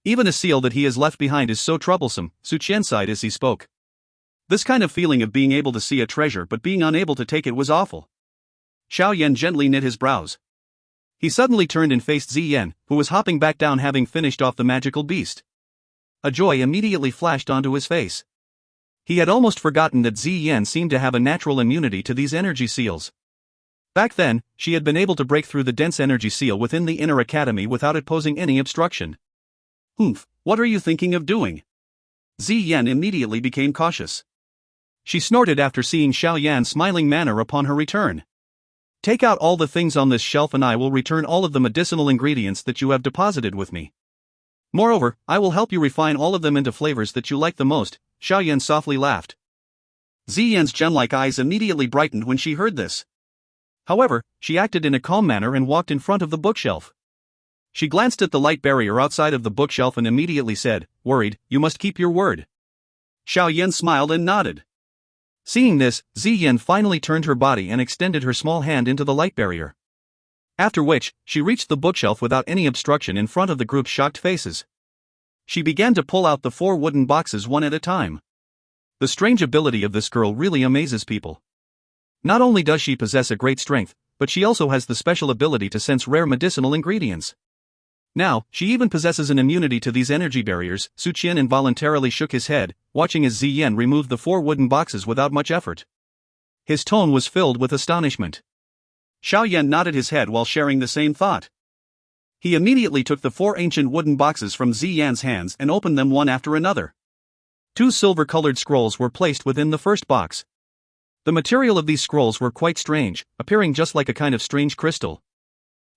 Even a seal that he has left behind is so troublesome, Su Qian sighed as he spoke. This kind of feeling of being able to see a treasure but being unable to take it was awful. Xiao Yan gently knit his brows. He suddenly turned and faced Ziyan, who was hopping back down having finished off the magical beast. A joy immediately flashed onto his face. He had almost forgotten that Ziyan seemed to have a natural immunity to these energy seals. Back then, she had been able to break through the dense energy seal within the inner academy without it posing any obstruction. Humph, what are you thinking of doing? Ziyan immediately became cautious. She snorted after seeing Xiao Yan's smiling manner upon her return. Take out all the things on this shelf and I will return all of the medicinal ingredients that you have deposited with me. Moreover, I will help you refine all of them into flavors that you like the most, Xiao Yan softly laughed. Ziyan's gem-like eyes immediately brightened when she heard this. However, she acted in a calm manner and walked in front of the bookshelf. She glanced at the light barrier outside of the bookshelf and immediately said, worried, you must keep your word. Xiao Yan smiled and nodded. Seeing this, Ziyan finally turned her body and extended her small hand into the light barrier. After which, she reached the bookshelf without any obstruction in front of the group's shocked faces. She began to pull out the 4 wooden boxes one at a time. The strange ability of this girl really amazes people. Not only does she possess a great strength, but she also has the special ability to sense rare medicinal ingredients. Now, she even possesses an immunity to these energy barriers. Su Qian involuntarily shook his head, watching as Ziyan removed the 4 wooden boxes without much effort. His tone was filled with astonishment. Xiao Yan nodded his head while sharing the same thought. He immediately took the 4 ancient wooden boxes from Ziyan's hands and opened them one after another. 2 silver-colored scrolls were placed within the first box. The material of these scrolls were quite strange, appearing just like a kind of strange crystal.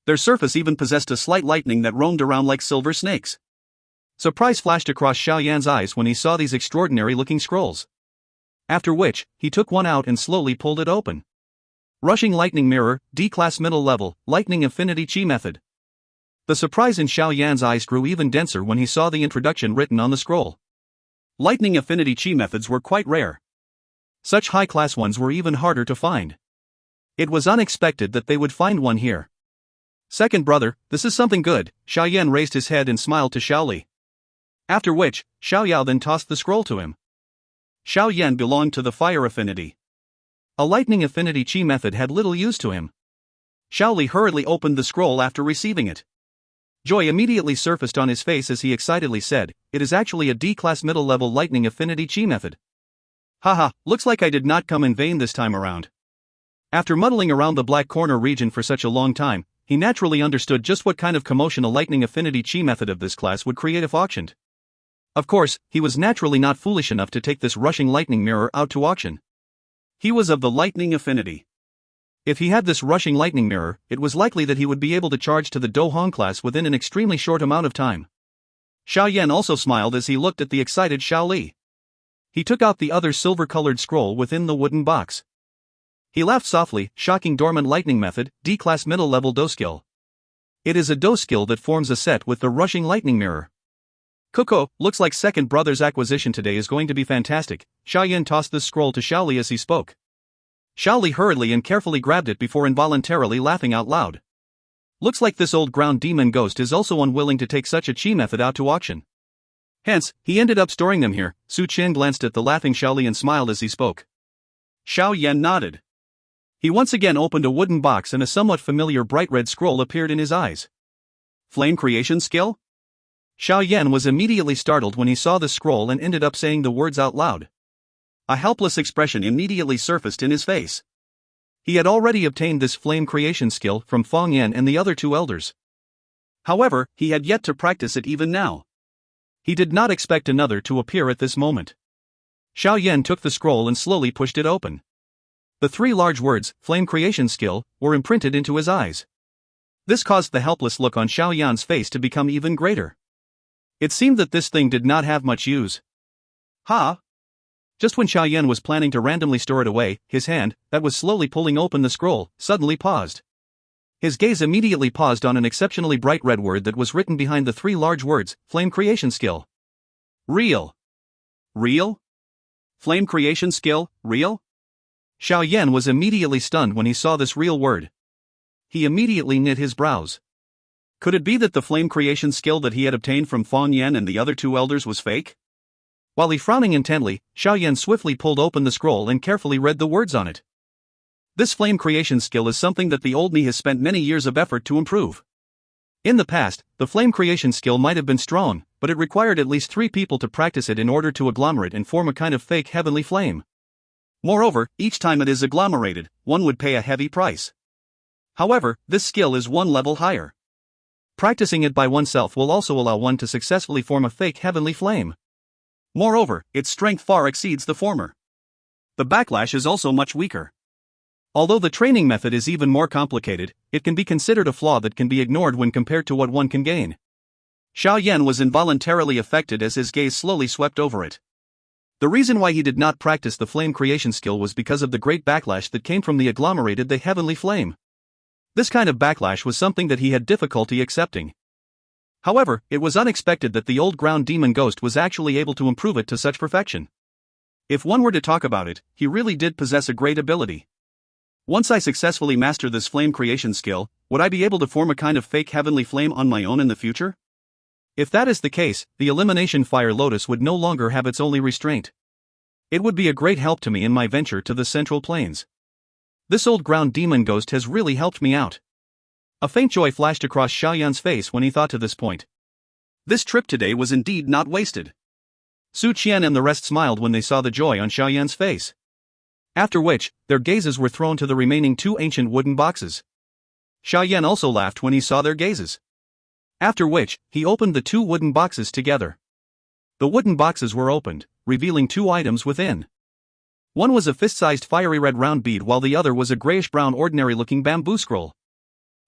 Their surface even possessed a slight lightning that roamed around like silver snakes. Surprise flashed across Xiao Yan's eyes when he saw these extraordinary-looking scrolls. After which, he took one out and slowly pulled it open. Rushing Lightning Mirror, D-Class Middle Level, Lightning Affinity Qi Method. The surprise in Xiao Yan's eyes grew even denser when he saw the introduction written on the scroll. Lightning Affinity Qi methods were quite rare. Such high-class ones were even harder to find. It was unexpected that they would find one here. Second brother, this is something good, Xiao Yan raised his head and smiled to Xiao Li. After which, Xiao Yao then tossed the scroll to him. Xiao Yan belonged to the fire affinity. A lightning affinity Qi method had little use to him. Xiao Li hurriedly opened the scroll after receiving it. Joy immediately surfaced on his face as he excitedly said, it is actually a D-Class middle-level lightning affinity Qi method. Haha, looks like I did not come in vain this time around. After muddling around the Black Corner region for such a long time, he naturally understood just what kind of commotion a lightning affinity Qi method of this class would create if auctioned. Of course, he was naturally not foolish enough to take this rushing lightning mirror out to auction. He was of the lightning affinity. If he had this rushing lightning mirror, it was likely that he would be able to charge to the Dou Hong class within an extremely short amount of time. Xiao Yan also smiled as he looked at the excited Xiao Li. He took out the other silver-colored scroll within the wooden box. He laughed softly, shocking dormant lightning method, D-Class middle-level Dou skill. It is a Dou skill that forms a set with the rushing lightning mirror. Coco, looks like second brother's acquisition today is going to be fantastic. Xiao Yan tossed this scroll to Xiao Li as he spoke. Xiao Li hurriedly and carefully grabbed it before involuntarily laughing out loud. Looks like this old ground demon ghost is also unwilling to take such a Qi method out to auction. Hence, he ended up storing them here. Su Qian glanced at the laughing Xiao Li and smiled as he spoke. Xiao Yan nodded. He once again opened a wooden box and a somewhat familiar bright red scroll appeared in his eyes. Flame creation skill? Xiao Yan was immediately startled when he saw the scroll and ended up saying the words out loud. A helpless expression immediately surfaced in his face. He had already obtained this flame creation skill from Fong Yan and the other 2 elders. However, he had yet to practice it even now. He did not expect another to appear at this moment. Xiao Yan took the scroll and slowly pushed it open. The 3 large words, flame creation skill, were imprinted into his eyes. This caused the helpless look on Xiao Yan's face to become even greater. It seemed that this thing did not have much use. Ha! Just when Xiao Yan was planning to randomly store it away, his hand, that was slowly pulling open the scroll, suddenly paused. His gaze immediately paused on an exceptionally bright red word that was written behind the 3 large words, flame creation skill. Real. Real? Flame creation skill, real? Xiao Yan was immediately stunned when he saw this real word. He immediately knit his brows. Could it be that the flame creation skill that he had obtained from Fong Yan and the other two elders was fake? While he frowning intently, Xiao Yan swiftly pulled open the scroll and carefully read the words on it. This flame creation skill is something that the old me has spent many years of effort to improve. In the past, the flame creation skill might have been strong, but it required at least 3 people to practice it in order to agglomerate and form a kind of fake heavenly flame. Moreover, each time it is agglomerated, one would pay a heavy price. However, this skill is one level higher. Practicing it by oneself will also allow one to successfully form a fake heavenly flame. Moreover, its strength far exceeds the former. The backlash is also much weaker. Although the training method is even more complicated, it can be considered a flaw that can be ignored when compared to what one can gain. Xiao Yan was involuntarily affected as his gaze slowly swept over it. The reason why he did not practice the flame creation skill was because of the great backlash that came from the agglomerated the heavenly flame. This kind of backlash was something that he had difficulty accepting. However, it was unexpected that the old ground demon ghost was actually able to improve it to such perfection. If one were to talk about it, he really did possess a great ability. Once I successfully master this flame creation skill, would I be able to form a kind of fake heavenly flame on my own in the future? If that is the case, the elimination fire lotus would no longer have its only restraint. It would be a great help to me in my venture to the central plains. This old ground demon ghost has really helped me out. A faint joy flashed across Xiao Yan's face when he thought to this point. This trip today was indeed not wasted. Su Qian and the rest smiled when they saw the joy on Xiao Yan's face. After which, their gazes were thrown to the remaining 2 ancient wooden boxes. Xiao Yan also laughed when he saw their gazes. After which, he opened the 2 wooden boxes together. The wooden boxes were opened, revealing 2 items within. One was a fist-sized fiery red round bead while the other was a grayish-brown ordinary-looking bamboo scroll.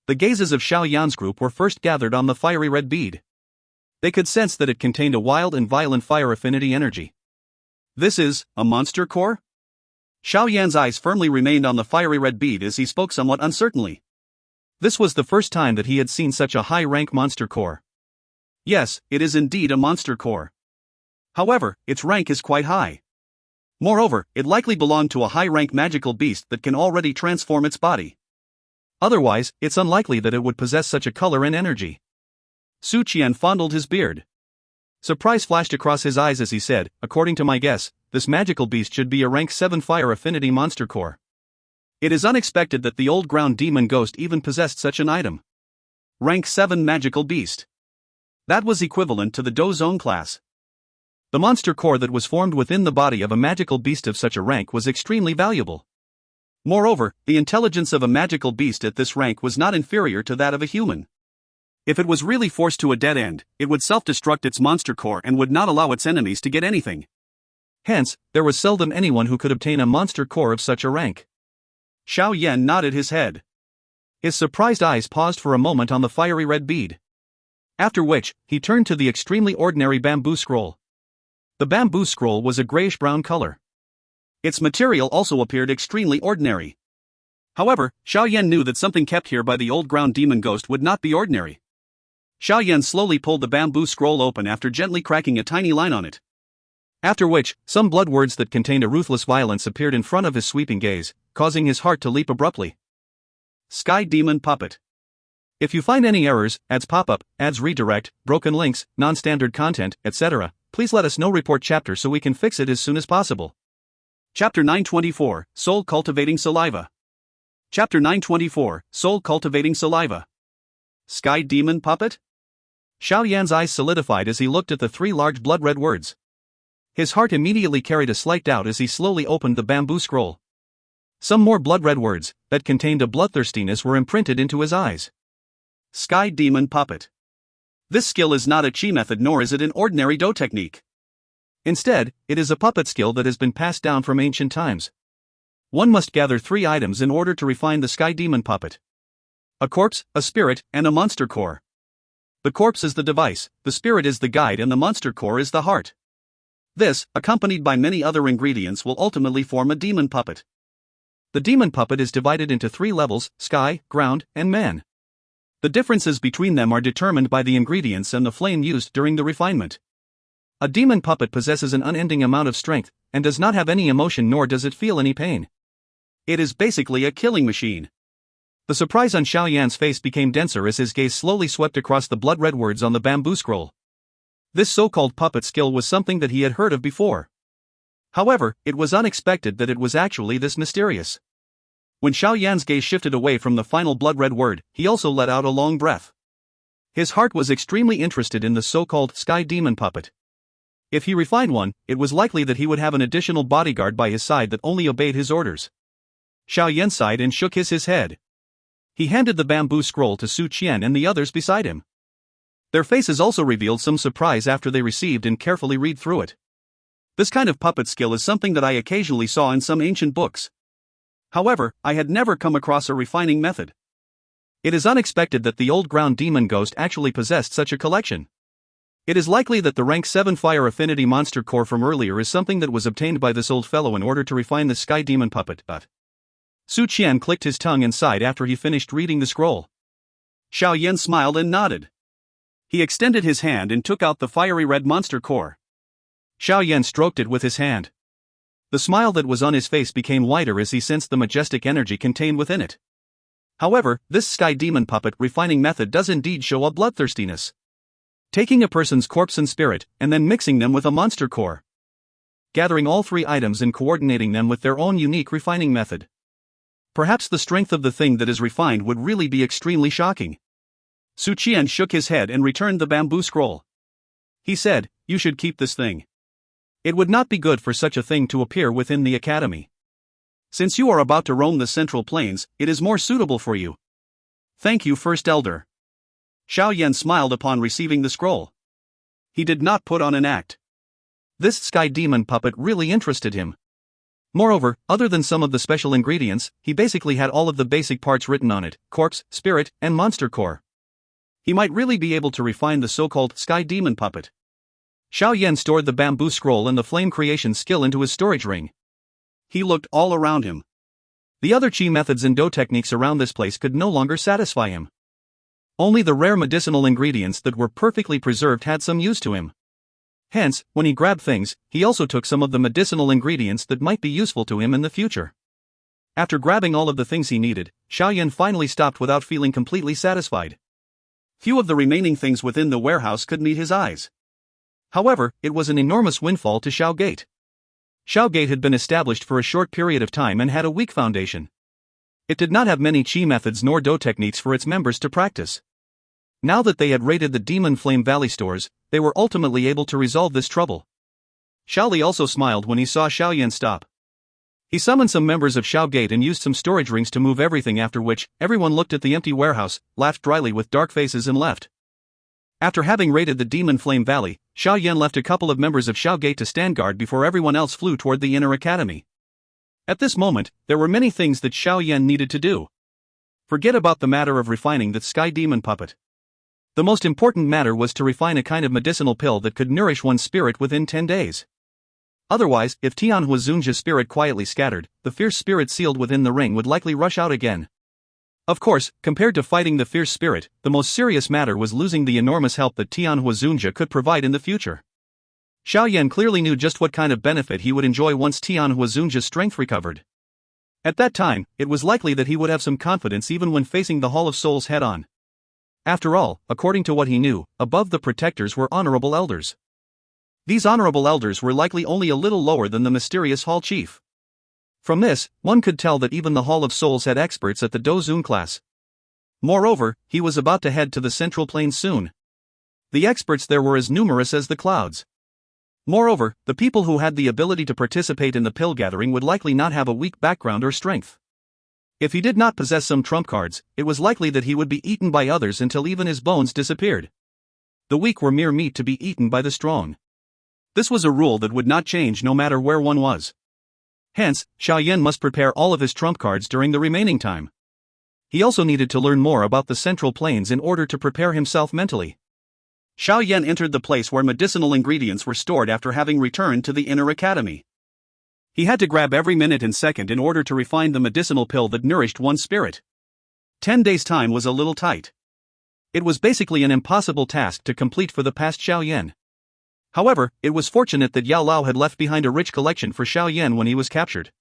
The gazes of Xiao Yan's group were first gathered on the fiery red bead. They could sense that it contained a wild and violent fire affinity energy. This is a monster core? Xiao Yan's eyes firmly remained on the fiery red bead as he spoke somewhat uncertainly. This was the first time that he had seen such a high-rank monster core. Yes, it is indeed a monster core. However, its rank is quite high. Moreover, it likely belonged to a high-rank magical beast that can already transform its body. Otherwise, it's unlikely that it would possess such a color and energy. Su Qian fondled his beard. Surprise flashed across his eyes as he said, according to my guess, this magical beast should be a rank 7 fire affinity monster core. It is unexpected that the old ground demon ghost even possessed such an item. Rank 7 magical beast. That was equivalent to the Dou Zone class. The monster core that was formed within the body of a magical beast of such a rank was extremely valuable. Moreover, the intelligence of a magical beast at this rank was not inferior to that of a human. If it was really forced to a dead end, it would self-destruct its monster core and would not allow its enemies to get anything. Hence, there was seldom anyone who could obtain a monster core of such a rank. Xiao Yan nodded his head. His surprised eyes paused for a moment on the fiery red bead. After which, he turned to the extremely ordinary bamboo scroll. The bamboo scroll was a grayish-brown color. Its material also appeared extremely ordinary. However, Xiao Yan knew that something kept here by the old ground demon ghost would not be ordinary. Xiao Yan slowly pulled the bamboo scroll open after gently cracking a tiny line on it. After which, some blood words that contained a ruthless violence appeared in front of his sweeping gaze, causing his heart to leap abruptly. Sky Demon Puppet. If you find any errors, ads pop-up, ads redirect, broken links, non-standard content, etc., please let us know. Report chapter so we can fix it as soon as possible. Chapter 924, Soul Cultivating Saliva. Chapter 924, Soul Cultivating Saliva. Sky Demon Puppet? Xiao Yan's eyes solidified as he looked at the 3 large blood-red words. His heart immediately carried a slight doubt as he slowly opened the bamboo scroll. Some more blood-red words, that contained a bloodthirstiness, were imprinted into his eyes. Sky Demon Puppet. This skill is not a chi method nor is it an ordinary Dou technique. Instead, it is a puppet skill that has been passed down from ancient times. One must gather 3 items in order to refine the Sky Demon Puppet. A corpse, a spirit, and a monster core. The corpse is the device, the spirit is the guide, and the monster core is the heart. This, accompanied by many other ingredients, will ultimately form a demon puppet. The demon puppet is divided into 3 levels: sky, ground, and man. The differences between them are determined by the ingredients and the flame used during the refinement. A demon puppet possesses an unending amount of strength, and does not have any emotion nor does it feel any pain. It is basically a killing machine. The surprise on Xiao Yan's face became denser as his gaze slowly swept across the blood-red words on the bamboo scroll. This so-called puppet skill was something that he had heard of before. However, it was unexpected that it was actually this mysterious. When Xiao Yan's gaze shifted away from the final blood-red word, he also let out a long breath. His heart was extremely interested in the so-called sky demon puppet. If he refined one, it was likely that he would have an additional bodyguard by his side that only obeyed his orders. Xiao Yan sighed and shook his head. He handed the bamboo scroll to Su Qian and the others beside him. Their faces also revealed some surprise after they received and carefully read through it. This kind of puppet skill is something that I occasionally saw in some ancient books. However, I had never come across a refining method. It is unexpected that the old ground demon ghost actually possessed such a collection. It is likely that the rank 7 fire affinity monster core from earlier is something that was obtained by this old fellow in order to refine the sky demon puppet. Su Qian clicked his tongue and sighed after he finished reading the scroll. Xiao Yan smiled and nodded. He extended his hand and took out the fiery red monster core. Xiao Yan stroked it with his hand. The smile that was on his face became wider as he sensed the majestic energy contained within it. However, this sky demon puppet refining method does indeed show a bloodthirstiness. Taking a person's corpse and spirit, and then mixing them with a monster core. Gathering all three items and coordinating them with their own unique refining method. Perhaps the strength of the thing that is refined would really be extremely shocking. Su Qian shook his head and returned the bamboo scroll. He said, "You should keep this thing. It would not be good for such a thing to appear within the academy. Since you are about to roam the Central Plains, it is more suitable for you." "Thank you, First Elder." Xiao Yan smiled upon receiving the scroll. He did not put on an act. This sky demon puppet really interested him. Moreover, other than some of the special ingredients, he basically had all of the basic parts written on it: corpse, spirit, and monster core. He might really be able to refine the so-called sky demon puppet. Xiao Yan stored the bamboo scroll and the flame creation skill into his storage ring. He looked all around him. The other Qi methods and Dou techniques around this place could no longer satisfy him. Only the rare medicinal ingredients that were perfectly preserved had some use to him. Hence, when he grabbed things, he also took some of the medicinal ingredients that might be useful to him in the future. After grabbing all of the things he needed, Xiao Yan finally stopped without feeling completely satisfied. Few of the remaining things within the warehouse could meet his eyes. However, it was an enormous windfall to Xiao Gate. Xiao Gate had been established for a short period of time and had a weak foundation. It did not have many Qi methods nor Dou techniques for its members to practice. Now that they had raided the Demon Flame Valley stores, they were ultimately able to resolve this trouble. Xiao Li also smiled when he saw Xiao Yan stop. He summoned some members of Xiao Gate and used some storage rings to move everything, after which, everyone looked at the empty warehouse, laughed dryly with dark faces and left. After having raided the Demon Flame Valley, Xiao Yan left a couple of members of Xiao Gate to stand guard before everyone else flew toward the inner academy. At this moment, there were many things that Xiao Yan needed to do. Forget about the matter of refining the sky demon puppet. The most important matter was to refine a kind of medicinal pill that could nourish one's spirit within 10 days. Otherwise, if Tian Hunja's spirit quietly scattered, the fierce spirit sealed within the ring would likely rush out again. Of course, compared to fighting the fierce spirit, the most serious matter was losing the enormous help that Tian Hunja could provide in the future. Xiao Yan clearly knew just what kind of benefit he would enjoy once Tian Hunja's strength recovered. At that time, it was likely that he would have some confidence even when facing the Hall of Souls head-on. After all, according to what he knew, above the protectors were honorable elders. These honorable elders were likely only a little lower than the mysterious hall chief. From this, one could tell that even the Hall of Souls had experts at the Dou Zun class. Moreover, he was about to head to the Central Plains soon. The experts there were as numerous as the clouds. Moreover, the people who had the ability to participate in the pill gathering would likely not have a weak background or strength. If he did not possess some trump cards, it was likely that he would be eaten by others until even his bones disappeared. The weak were mere meat to be eaten by the strong. This was a rule that would not change no matter where one was. Hence, Xiao Yan must prepare all of his trump cards during the remaining time. He also needed to learn more about the Central Plains in order to prepare himself mentally. Xiao Yan entered the place where medicinal ingredients were stored after having returned to the inner academy. He had to grab every minute and second in order to refine the medicinal pill that nourished one's spirit. 10 days' time was a little tight. It was basically an impossible task to complete for the past Xiao Yan. However, it was fortunate that Yao Lao had left behind a rich collection for Xiao Yan when he was captured.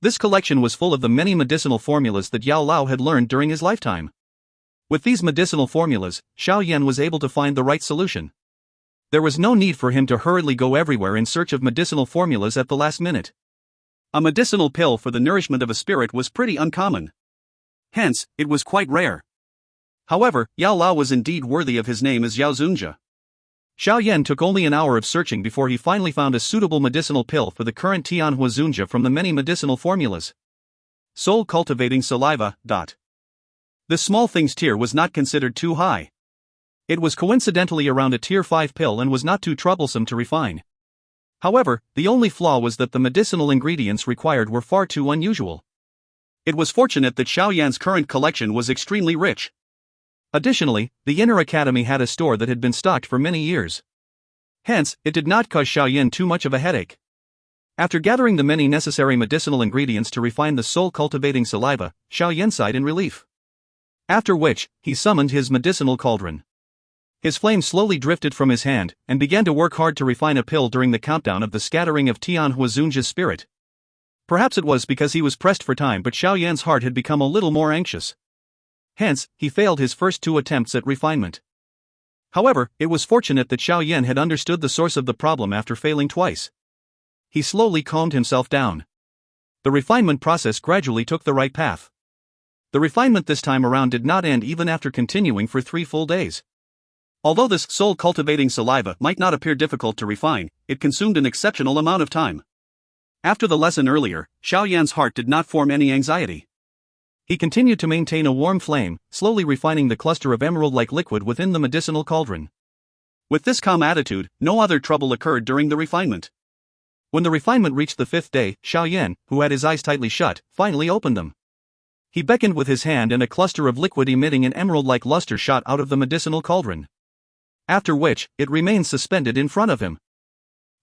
This collection was full of the many medicinal formulas that Yao Lao had learned during his lifetime. With these medicinal formulas, Xiao Yan was able to find the right solution. There was no need for him to hurriedly go everywhere in search of medicinal formulas at the last minute. A medicinal pill for the nourishment of a spirit was pretty uncommon. Hence, it was quite rare. However, Yao Lao was indeed worthy of his name as Yao Zunjia. Xiao Yan took only an hour of searching before he finally found a suitable medicinal pill for the current Tian Hunja from the many medicinal formulas. Soul cultivating saliva. This small thing's tier was not considered too high. It was coincidentally around a tier 5 pill and was not too troublesome to refine. However, the only flaw was that the medicinal ingredients required were far too unusual. It was fortunate that Xiao Yan's current collection was extremely rich. Additionally, the Inner Academy had a store that had been stocked for many years. Hence, it did not cause Xiao Yan too much of a headache. After gathering the many necessary medicinal ingredients to refine the soul-cultivating saliva, Xiao Yan sighed in relief. After which, he summoned his medicinal cauldron. His flame slowly drifted from his hand, and began to work hard to refine a pill during the countdown of the scattering of Tian Hunja's spirit. Perhaps it was because he was pressed for time, but Xiao Yan's heart had become a little more anxious. Hence, he failed his first 2 attempts at refinement. However, it was fortunate that Xiao Yan had understood the source of the problem after failing twice. He slowly calmed himself down. The refinement process gradually took the right path. The refinement this time around did not end even after continuing for 3 full days. Although this soul-cultivating saliva might not appear difficult to refine, it consumed an exceptional amount of time. After the lesson earlier, Xiao Yan's heart did not form any anxiety. He continued to maintain a warm flame, slowly refining the cluster of emerald-like liquid within the medicinal cauldron. With this calm attitude, no other trouble occurred during the refinement. When the refinement reached the 5th day, Xiao Yan, who had his eyes tightly shut, finally opened them. He beckoned with his hand and a cluster of liquid emitting an emerald-like luster shot out of the medicinal cauldron. After which, it remained suspended in front of him.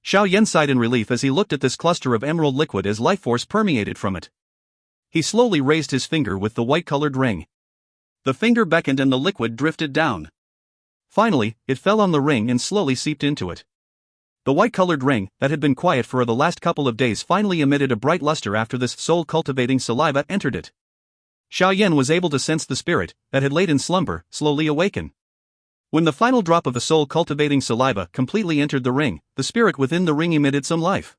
Xiao Yan sighed in relief as he looked at this cluster of emerald liquid as life force permeated from it. He slowly raised his finger with the white-colored ring. The finger beckoned and the liquid drifted down. Finally, it fell on the ring and slowly seeped into it. The white-colored ring, that had been quiet for the last couple of days, finally emitted a bright luster after this soul-cultivating saliva entered it. Xiao Yan was able to sense the spirit, that had laid in slumber, slowly awaken. When the final drop of the soul-cultivating saliva completely entered the ring, the spirit within the ring emitted some life.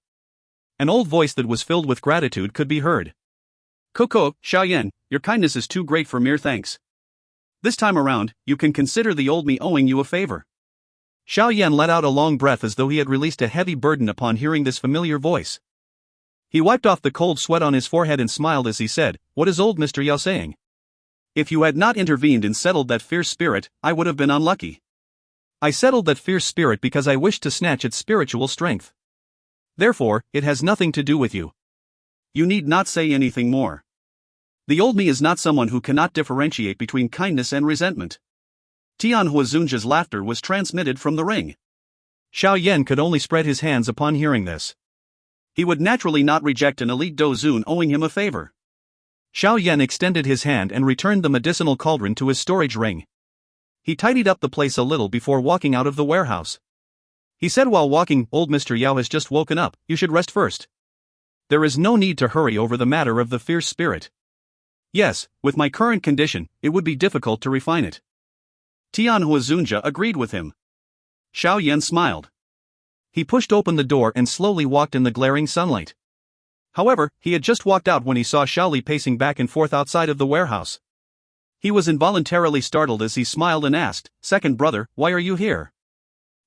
An old voice that was filled with gratitude could be heard. "Coco, Xiao Yan, your kindness is too great for mere thanks. This time around, you can consider the old me owing you a favor." Xiao Yan let out a long breath as though he had released a heavy burden upon hearing this familiar voice. He wiped off the cold sweat on his forehead and smiled as he said, "What is old Mr. Yao saying? If you had not intervened and settled that fierce spirit, I would have been unlucky." "I settled that fierce spirit because I wished to snatch its spiritual strength. Therefore, it has nothing to do with you." "You need not say anything more. The old me is not someone who cannot differentiate between kindness and resentment." Tian Hunja's laughter was transmitted from the ring. Xiao Yan could only spread his hands upon hearing this. He would naturally not reject an elite Dou owing him a favor. Xiao Yan extended his hand and returned the medicinal cauldron to his storage ring. He tidied up the place a little before walking out of the warehouse. He said while walking, "Old Mr. Yao has just woken up, you should rest first. There is no need to hurry over the matter of the fierce spirit." "Yes, with my current condition, it would be difficult to refine it." Tian Hunja agreed with him. Xiao Yan smiled. He pushed open the door and slowly walked in the glaring sunlight. However, he had just walked out when he saw Xiaoli pacing back and forth outside of the warehouse. He was involuntarily startled as he smiled and asked, "Second brother, why are you here?"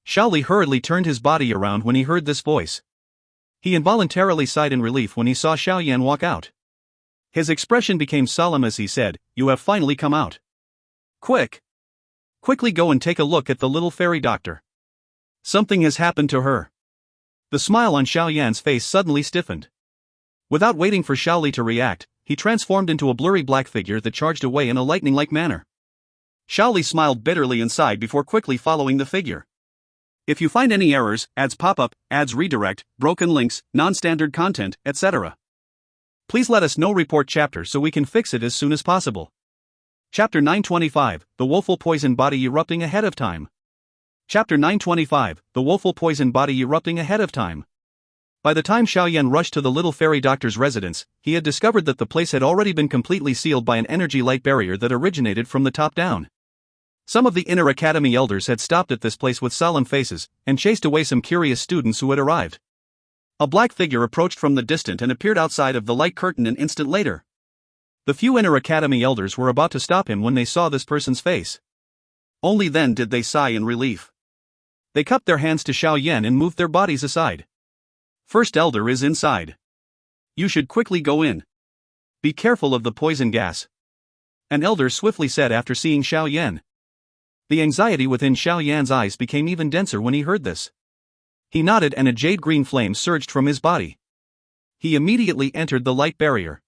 Xiaoli hurriedly turned his body around when he heard this voice. He involuntarily sighed in relief when he saw Xiao Yan walk out. His expression became solemn as he said, "You have finally come out. Quickly go and take a look at the little fairy doctor. Something has happened to her." The smile on Xiao Yan's face suddenly stiffened. Without waiting for Xiaoli to react, he transformed into a blurry black figure that charged away in a lightning-like manner. Xiaoli smiled bitterly and sighed before quickly following the figure. If you find any errors, ads pop-up, ads redirect, broken links, non-standard content, etc., please let us know. Report chapter so we can fix it as soon as possible. Chapter 925, The Woeful Poison Body Erupting Ahead of Time. Chapter 925, The Woeful Poison Body Erupting Ahead of Time. By the time Xiao Yan rushed to the little fairy doctor's residence, he had discovered that the place had already been completely sealed by an energy light barrier that originated from the top down. Some of the inner academy elders had stopped at this place with solemn faces, and chased away some curious students who had arrived. A black figure approached from the distance and appeared outside of the light curtain an instant later. The few inner academy elders were about to stop him when they saw this person's face. Only then did they sigh in relief. They cupped their hands to Xiao Yan and moved their bodies aside. First elder is inside. You should quickly go in. Be careful of the poison gas. An elder swiftly said after seeing Xiao Yan. The anxiety within Xiao Yan's eyes became even denser when he heard this. He nodded and a jade-green flame surged from his body. He immediately entered the light barrier.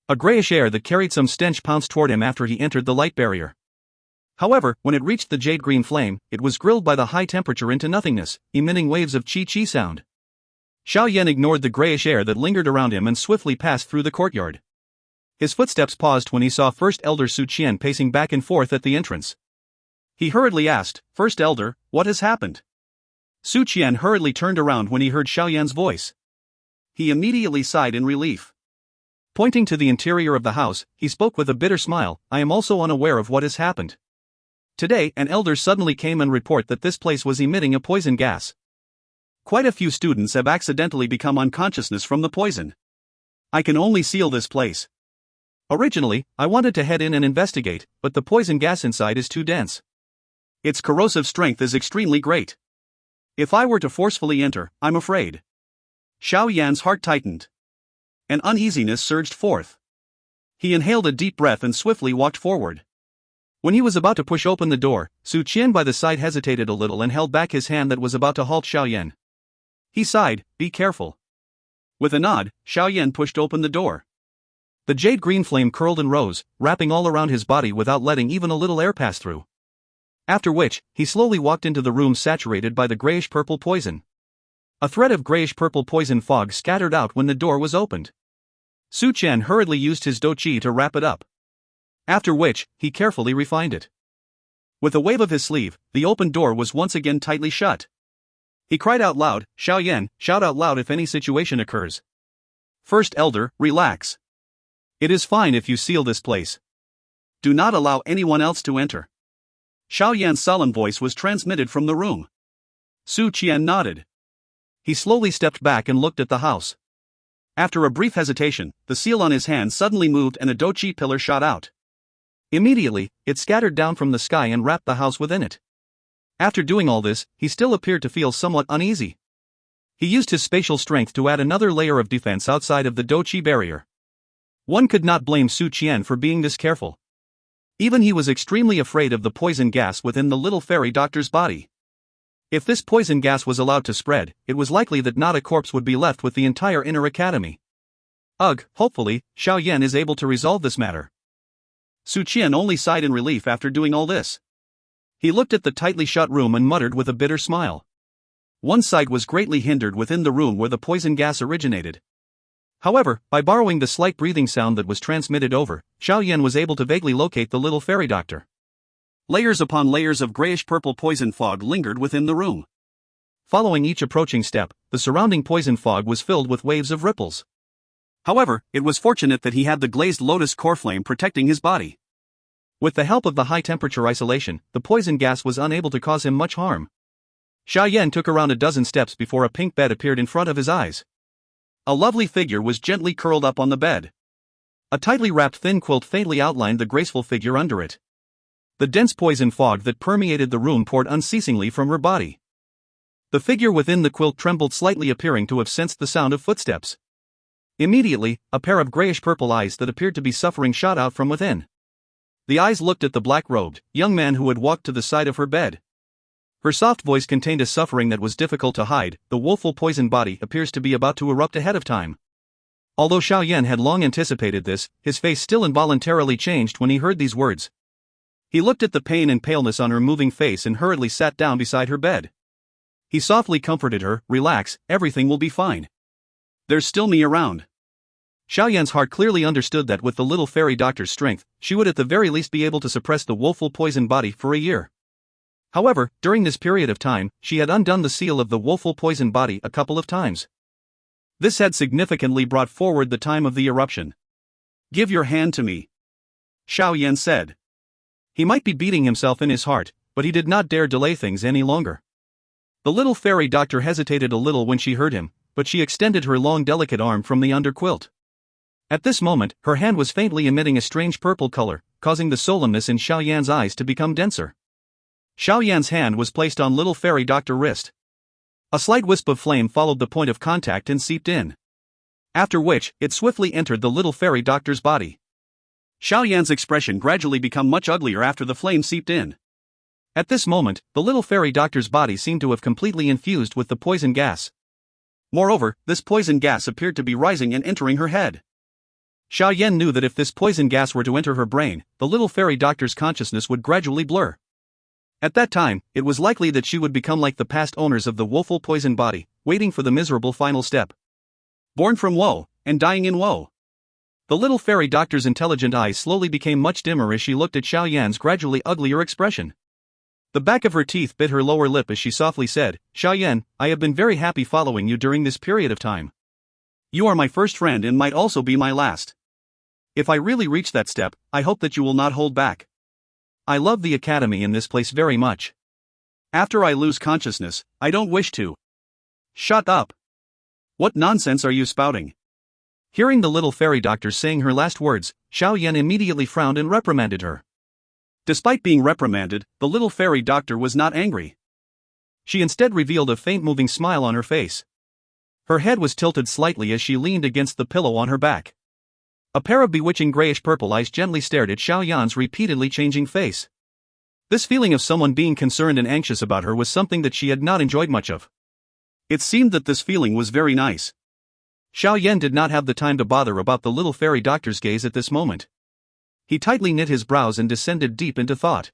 A grayish air that carried some stench pounced toward him after he entered the light barrier. However, when it reached the jade-green flame, it was grilled by the high temperature into nothingness, emitting waves of chi-chi sound. Xiao Yan ignored the grayish air that lingered around him and swiftly passed through the courtyard. His footsteps paused when he saw First Elder Su Qian pacing back and forth at the entrance. He hurriedly asked, "First Elder, what has happened?" Su Qian hurriedly turned around when he heard Xiao Yan's voice. He immediately sighed in relief. Pointing to the interior of the house, he spoke with a bitter smile, "I am also unaware of what has happened. Today, an elder suddenly came and reported that this place was emitting a poison gas. Quite a few students have accidentally become unconsciousness from the poison. I can only seal this place. Originally, I wanted to head in and investigate, but the poison gas inside is too dense. Its corrosive strength is extremely great. If I were to forcefully enter, I'm afraid." Xiao Yan's heart tightened. An uneasiness surged forth. He inhaled a deep breath and swiftly walked forward. When he was about to push open the door, Su Qian by the side hesitated a little and held back his hand that was about to halt Xiao Yan. He sighed, "Be careful." With a nod, Xiao Yan pushed open the door. The jade-green flame curled and rose, wrapping all around his body without letting even a little air pass through. After which, he slowly walked into the room saturated by the grayish-purple poison. A thread of grayish-purple poison fog scattered out when the door was opened. Su Qian hurriedly used his Dou Qi to wrap it up. After which, he carefully refined it. With a wave of his sleeve, the open door was once again tightly shut. He cried out loud, "Xiao Yan, shout out loud if any situation occurs. First Elder, relax. It is fine if you seal this place. Do not allow anyone else to enter." Xiao Yan's solemn voice was transmitted from the room. Su Qian nodded. He slowly stepped back and looked at the house. After a brief hesitation, the seal on his hand suddenly moved and a Dou Qi pillar shot out. Immediately, it scattered down from the sky and wrapped the house within it. After doing all this, he still appeared to feel somewhat uneasy. He used his spatial strength to add another layer of defense outside of the Dou Qi barrier. One could not blame Su Qian for being this careful. Even he was extremely afraid of the poison gas within the little fairy doctor's body. If this poison gas was allowed to spread, it was likely that not a corpse would be left with the entire inner academy. Ugh, hopefully, Xiao Yan is able to resolve this matter. Su Qian only sighed in relief after doing all this. He looked at the tightly shut room and muttered with a bitter smile. One sight was greatly hindered within the room where the poison gas originated. However, by borrowing the slight breathing sound that was transmitted over, Xiao Yan was able to vaguely locate the little fairy doctor. Layers upon layers of grayish-purple poison fog lingered within the room. Following each approaching step, the surrounding poison fog was filled with waves of ripples. However, it was fortunate that he had the glazed lotus core flame protecting his body. With the help of the high-temperature isolation, the poison gas was unable to cause him much harm. Xiao Yan took around a dozen steps before a pink bed appeared in front of his eyes. A lovely figure was gently curled up on the bed. A tightly wrapped thin quilt faintly outlined the graceful figure under it. The dense poison fog that permeated the room poured unceasingly from her body. The figure within the quilt trembled slightly, appearing to have sensed the sound of footsteps. Immediately, a pair of grayish-purple eyes that appeared to be suffering shot out from within. The eyes looked at the black-robed young man who had walked to the side of her bed. Her soft voice contained a suffering that was difficult to hide. "The woeful poison body appears to be about to erupt ahead of time." Although Xiao Yan had long anticipated this, his face still involuntarily changed when he heard these words. He looked at the pain and paleness on her moving face and hurriedly sat down beside her bed. He softly comforted her, "Relax, everything will be fine. There's still me around." Xiao Yan's heart clearly understood that with the little fairy doctor's strength, she would at the very least be able to suppress the woeful poison body for a year. However, during this period of time, she had undone the seal of the woeful poison body a couple of times. This had significantly brought forward the time of the eruption. "Give your hand to me," Xiao Yan said. He might be beating himself in his heart, but he did not dare delay things any longer. The little fairy doctor hesitated a little when she heard him, but she extended her long delicate arm from the underquilt. At this moment, her hand was faintly emitting a strange purple color, causing the solemnness in Xiao Yan's eyes to become denser. Xiao Yan's hand was placed on little fairy doctor's wrist. A slight wisp of flame followed the point of contact and seeped in. After which, it swiftly entered the little fairy doctor's body. Xiao Yan's expression gradually became much uglier after the flame seeped in. At this moment, the little fairy doctor's body seemed to have completely infused with the poison gas. Moreover, this poison gas appeared to be rising and entering her head. Xiao Yan knew that if this poison gas were to enter her brain, the little fairy doctor's consciousness would gradually blur. At that time, it was likely that she would become like the past owners of the woeful poison body, waiting for the miserable final step. Born from woe, and dying in woe. The little fairy doctor's intelligent eyes slowly became much dimmer as she looked at Xiao Yan's gradually uglier expression. The back of her teeth bit her lower lip as she softly said, "Xiao Yan, I have been very happy following you during this period of time. You are my first friend and might also be my last. If I really reach that step, I hope that you will not hold back. I love the academy in this place very much. After I lose consciousness, I don't wish to." "Shut up. What nonsense are you spouting?" Hearing the little fairy doctor saying her last words, Xiao Yan immediately frowned and reprimanded her. Despite being reprimanded, the little fairy doctor was not angry. She instead revealed a faint moving smile on her face. Her head was tilted slightly as she leaned against the pillow on her back. A pair of bewitching grayish-purple eyes gently stared at Xiao Yan's repeatedly changing face. This feeling of someone being concerned and anxious about her was something that she had not enjoyed much of. It seemed that this feeling was very nice. Xiao Yan did not have the time to bother about the little fairy doctor's gaze at this moment. He tightly knit his brows and descended deep into thought.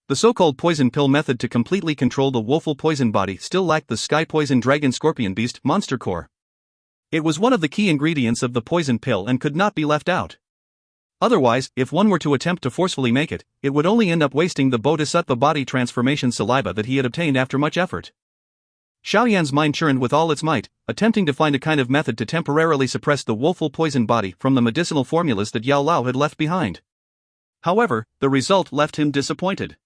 The so-called poison pill method to completely control the woeful poison body still lacked the sky poison dragon scorpion beast monster core. It was one of the key ingredients of the poison pill and could not be left out. Otherwise, if one were to attempt to forcefully make it, it would only end up wasting the bodhisattva body transformation saliva that he had obtained after much effort. Xiao Yan's mind churned with all its might, attempting to find a kind of method to temporarily suppress the woeful poison body from the medicinal formulas that Yao Lao had left behind. However, the result left him disappointed.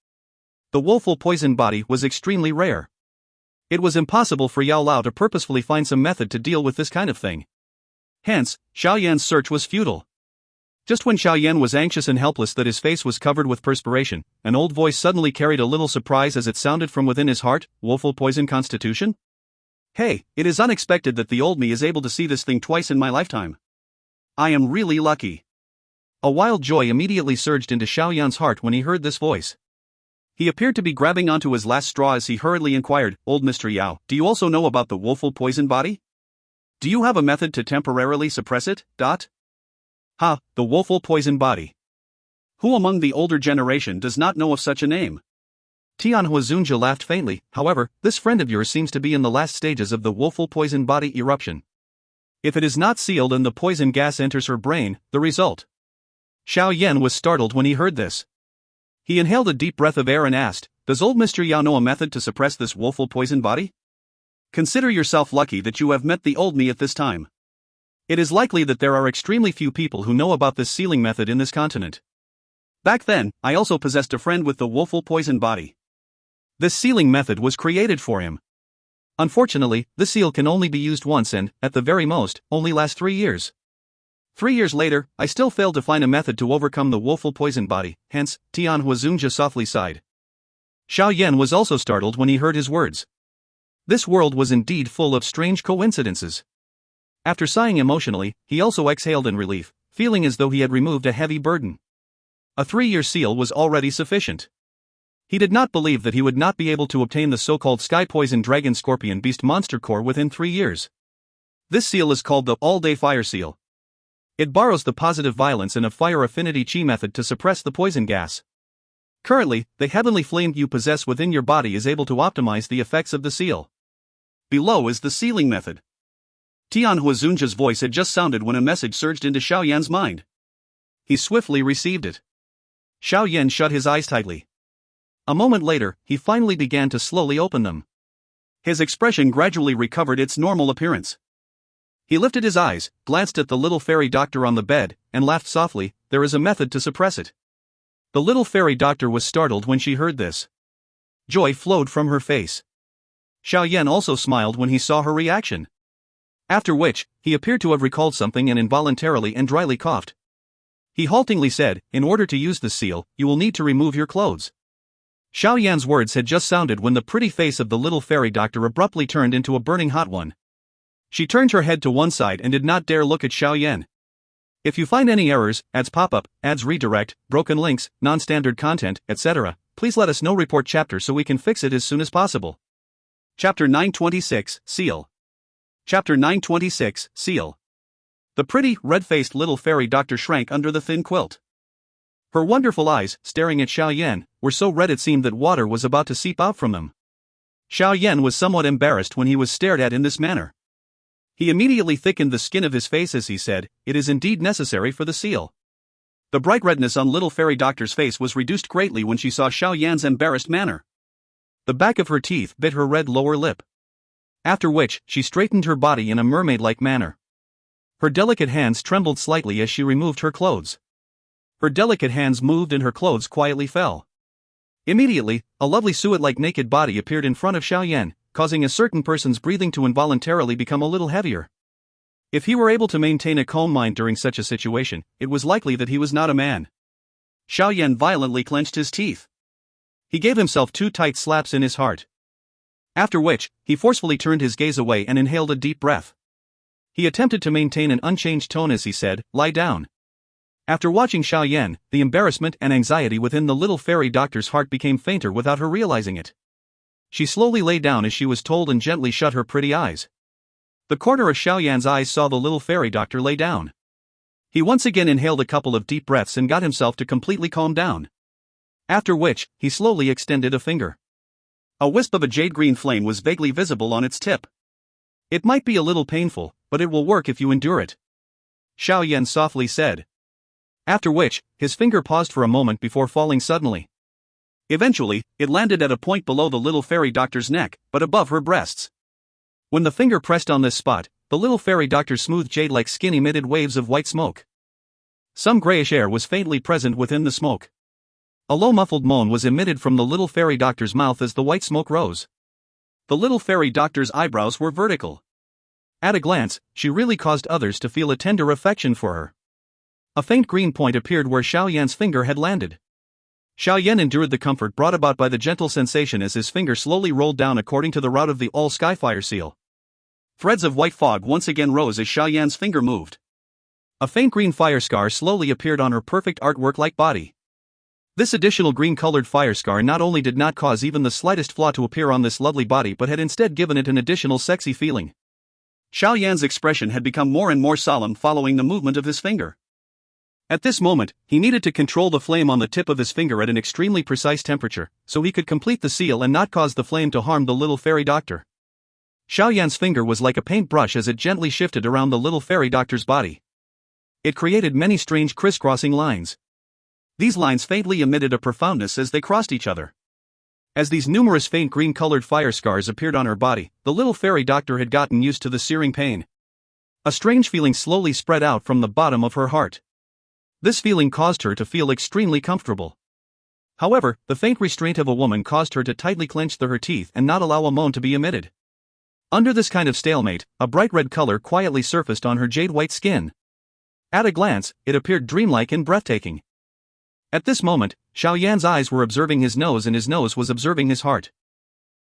The woeful poison body was extremely rare. It was impossible for Yao Lao to purposefully find some method to deal with this kind of thing. Hence, Xiao Yan's search was futile. Just when Xiao Yan was anxious and helpless that his face was covered with perspiration, an old voice suddenly carried a little surprise as it sounded from within his heart, "Woeful poison constitution? Hey, it is unexpected that the old me is able to see this thing twice in my lifetime. I am really lucky." A wild joy immediately surged into Xiao Yan's heart when he heard this voice. He appeared to be grabbing onto his last straw as he hurriedly inquired, "Old Mr. Yao, do you also know about the woeful poison body? Do you have a method to temporarily suppress it?" Ha, the woeful poison body. Who among the older generation does not know of such a name? Tian Hunja laughed faintly. "However, this friend of yours seems to be in the last stages of the woeful poison body eruption. If it is not sealed and the poison gas enters her brain, the result." Xiao Yan was startled when he heard this. He inhaled a deep breath of air and asked, "Does old Mr. Yao know a method to suppress this woeful poison body?" Consider yourself lucky that you have met the old me at this time. It is likely that there are extremely few people who know about this sealing method in this continent. Back then, I also possessed a friend with the woeful poison body. This sealing method was created for him. Unfortunately, the seal can only be used once and, at the very most, only last 3 years. 3 years later, I still failed to find a method to overcome the woeful poison body, hence, Tian Hunja softly sighed. Xiao Yan was also startled when he heard his words. This world was indeed full of strange coincidences. After sighing emotionally, he also exhaled in relief, feeling as though he had removed a heavy burden. A 3-year seal was already sufficient. He did not believe that he would not be able to obtain the so-called sky poison dragon scorpion beast monster core within 3 years. This seal is called the all-day fire seal. It borrows the positive violence and a fire affinity chi method to suppress the poison gas. Currently, the heavenly flame you possess within your body is able to optimize the effects of the seal. Below is the sealing method. Tian Hunja's voice had just sounded when a message surged into Xiao Yan's mind. He swiftly received it. Xiao Yan shut his eyes tightly. A moment later, he finally began to slowly open them. His expression gradually recovered its normal appearance. He lifted his eyes, glanced at the little fairy doctor on the bed, and laughed softly. There is a method to suppress it. The little fairy doctor was startled when she heard this. Joy flowed from her face. Xiao Yan also smiled when he saw her reaction. After which, he appeared to have recalled something and involuntarily and dryly coughed. He haltingly said, "In order to use the seal, you will need to remove your clothes." Xiao Yan's words had just sounded when the pretty face of the little fairy doctor abruptly turned into a burning hot one. She turned her head to one side and did not dare look at Xiao Yan. If you find any errors, ads pop-up, ads redirect, broken links, non-standard content, etc., please let us know. Report chapter so we can fix it as soon as possible. Chapter 926, Seal. Chapter 926, Seal. The pretty, red-faced little fairy doctor shrank under the thin quilt. Her wonderful eyes, staring at Xiao Yan, were so red it seemed that water was about to seep out from them. Xiao Yan was somewhat embarrassed when he was stared at in this manner. He immediately thickened the skin of his face as he said, "It is indeed necessary for the seal." The bright redness on little fairy doctor's face was reduced greatly when she saw Xiao Yan's embarrassed manner. The back of her teeth bit her red lower lip. After which, she straightened her body in a mermaid-like manner. Her delicate hands trembled slightly as she removed her clothes. Her delicate hands moved and her clothes quietly fell. Immediately, a lovely suet-like naked body appeared in front of Xiao Yan, causing a certain person's breathing to involuntarily become a little heavier. If he were able to maintain a calm mind during such a situation, it was likely that he was not a man. Xiao Yan violently clenched his teeth. He gave himself 2 tight slaps in his heart. After which, he forcefully turned his gaze away and inhaled a deep breath. He attempted to maintain an unchanged tone as he said, "Lie down." After watching Xiao Yan, the embarrassment and anxiety within the little fairy doctor's heart became fainter without her realizing it. She slowly lay down as she was told and gently shut her pretty eyes. The corner of Xiao Yan's eyes saw the little fairy doctor lay down. He once again inhaled a couple of deep breaths and got himself to completely calm down. After which, he slowly extended a finger. A wisp of a jade-green flame was vaguely visible on its tip. "It might be a little painful, but it will work if you endure it," Xiao Yan softly said. After which, his finger paused for a moment before falling suddenly. Eventually, it landed at a point below the little fairy doctor's neck, but above her breasts. When the finger pressed on this spot, the little fairy doctor's smooth jade-like skin emitted waves of white smoke. Some grayish air was faintly present within the smoke. A low muffled moan was emitted from the little fairy doctor's mouth as the white smoke rose. The little fairy doctor's eyebrows were vertical. At a glance, she really caused others to feel a tender affection for her. A faint green point appeared where Xiao Yan's finger had landed. Xiao Yan endured the comfort brought about by the gentle sensation as his finger slowly rolled down according to the route of the all-skyfire seal. Threads of white fog once again rose as Xiao Yan's finger moved. A faint green fire scar slowly appeared on her perfect artwork-like body. This additional green-colored fire scar not only did not cause even the slightest flaw to appear on this lovely body but had instead given it an additional sexy feeling. Xiao Yan's expression had become more and more solemn following the movement of his finger. At this moment, he needed to control the flame on the tip of his finger at an extremely precise temperature, so he could complete the seal and not cause the flame to harm the little fairy doctor. Xiao Yan's finger was like a paintbrush as it gently shifted around the little fairy doctor's body. It created many strange crisscrossing lines. These lines faintly emitted a profoundness as they crossed each other. As these numerous faint green-colored fire scars appeared on her body, the little fairy doctor had gotten used to the searing pain. A strange feeling slowly spread out from the bottom of her heart. This feeling caused her to feel extremely comfortable. However, the faint restraint of a woman caused her to tightly clench her teeth and not allow a moan to be emitted. Under this kind of stalemate, a bright red color quietly surfaced on her jade-white skin. At a glance, it appeared dreamlike and breathtaking. At this moment, Xiao Yan's eyes were observing his nose and his nose was observing his heart.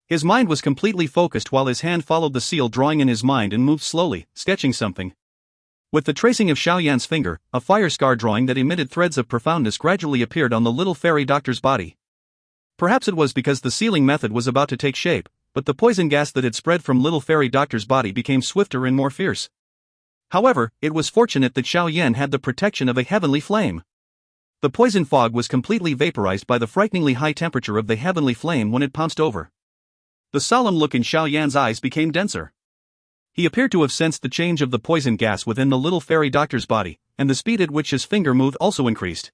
His mind was completely focused while his hand followed the seal drawing in his mind and moved slowly, sketching something. With the tracing of Xiao Yan's finger, a fire scar drawing that emitted threads of profoundness gradually appeared on the little fairy doctor's body. Perhaps it was because the sealing method was about to take shape, but the poison gas that had spread from little fairy doctor's body became swifter and more fierce. However, it was fortunate that Xiao Yan had the protection of a heavenly flame. The poison fog was completely vaporized by the frighteningly high temperature of the heavenly flame when it pounced over. The solemn look in Xiao Yan's eyes became denser. He appeared to have sensed the change of the poison gas within the little fairy doctor's body, and the speed at which his finger moved also increased.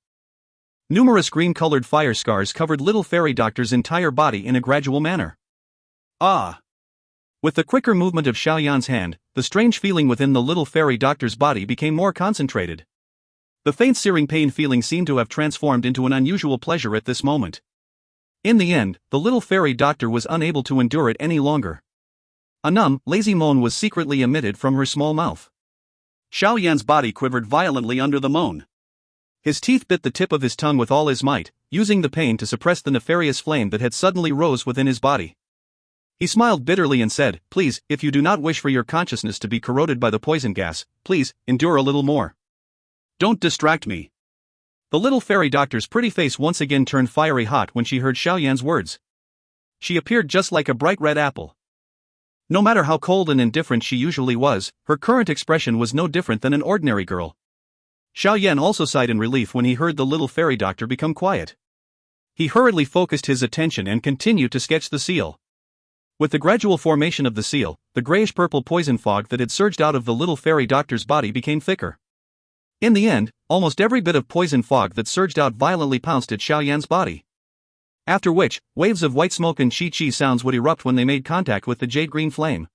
Numerous green-colored fire scars covered little fairy doctor's entire body in a gradual manner. Ah! With the quicker movement of Xiao Yan's hand, the strange feeling within the little fairy doctor's body became more concentrated. The faint searing pain feeling seemed to have transformed into an unusual pleasure at this moment. In the end, the little fairy doctor was unable to endure it any longer. A numb, lazy moan was secretly emitted from her small mouth. Xiao Yan's body quivered violently under the moan. His teeth bit the tip of his tongue with all his might, using the pain to suppress the nefarious flame that had suddenly rose within his body. He smiled bitterly and said, "Please, if you do not wish for your consciousness to be corroded by the poison gas, please, endure a little more. Don't distract me." The little fairy doctor's pretty face once again turned fiery hot when she heard Xiao Yan's words. She appeared just like a bright red apple. No matter how cold and indifferent she usually was, her current expression was no different than an ordinary girl. Xiao Yan also sighed in relief when he heard the little fairy doctor become quiet. He hurriedly focused his attention and continued to sketch the seal. With the gradual formation of the seal, the grayish-purple poison fog that had surged out of the little fairy doctor's body became thicker. In the end, almost every bit of poison fog that surged out violently pounced at Xiao Yan's body. After which, waves of white smoke and chi-chi sounds would erupt when they made contact with the jade-green flame.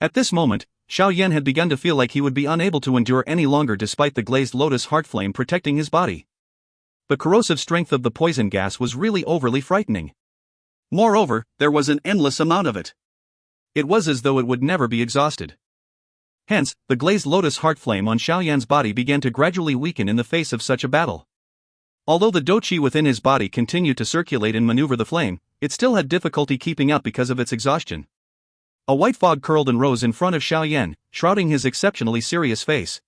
At this moment, Xiao Yan had begun to feel like he would be unable to endure any longer despite the glazed lotus heart flame protecting his body. The corrosive strength of the poison gas was really overly frightening. Moreover, there was an endless amount of it. It was as though it would never be exhausted. Hence, the glazed lotus heart flame on Xiao Yan's body began to gradually weaken in the face of such a battle. Although the Dou Qi within his body continued to circulate and maneuver the flame, it still had difficulty keeping up because of its exhaustion. A white fog curled and rose in front of Xiao Yan, shrouding his exceptionally serious face.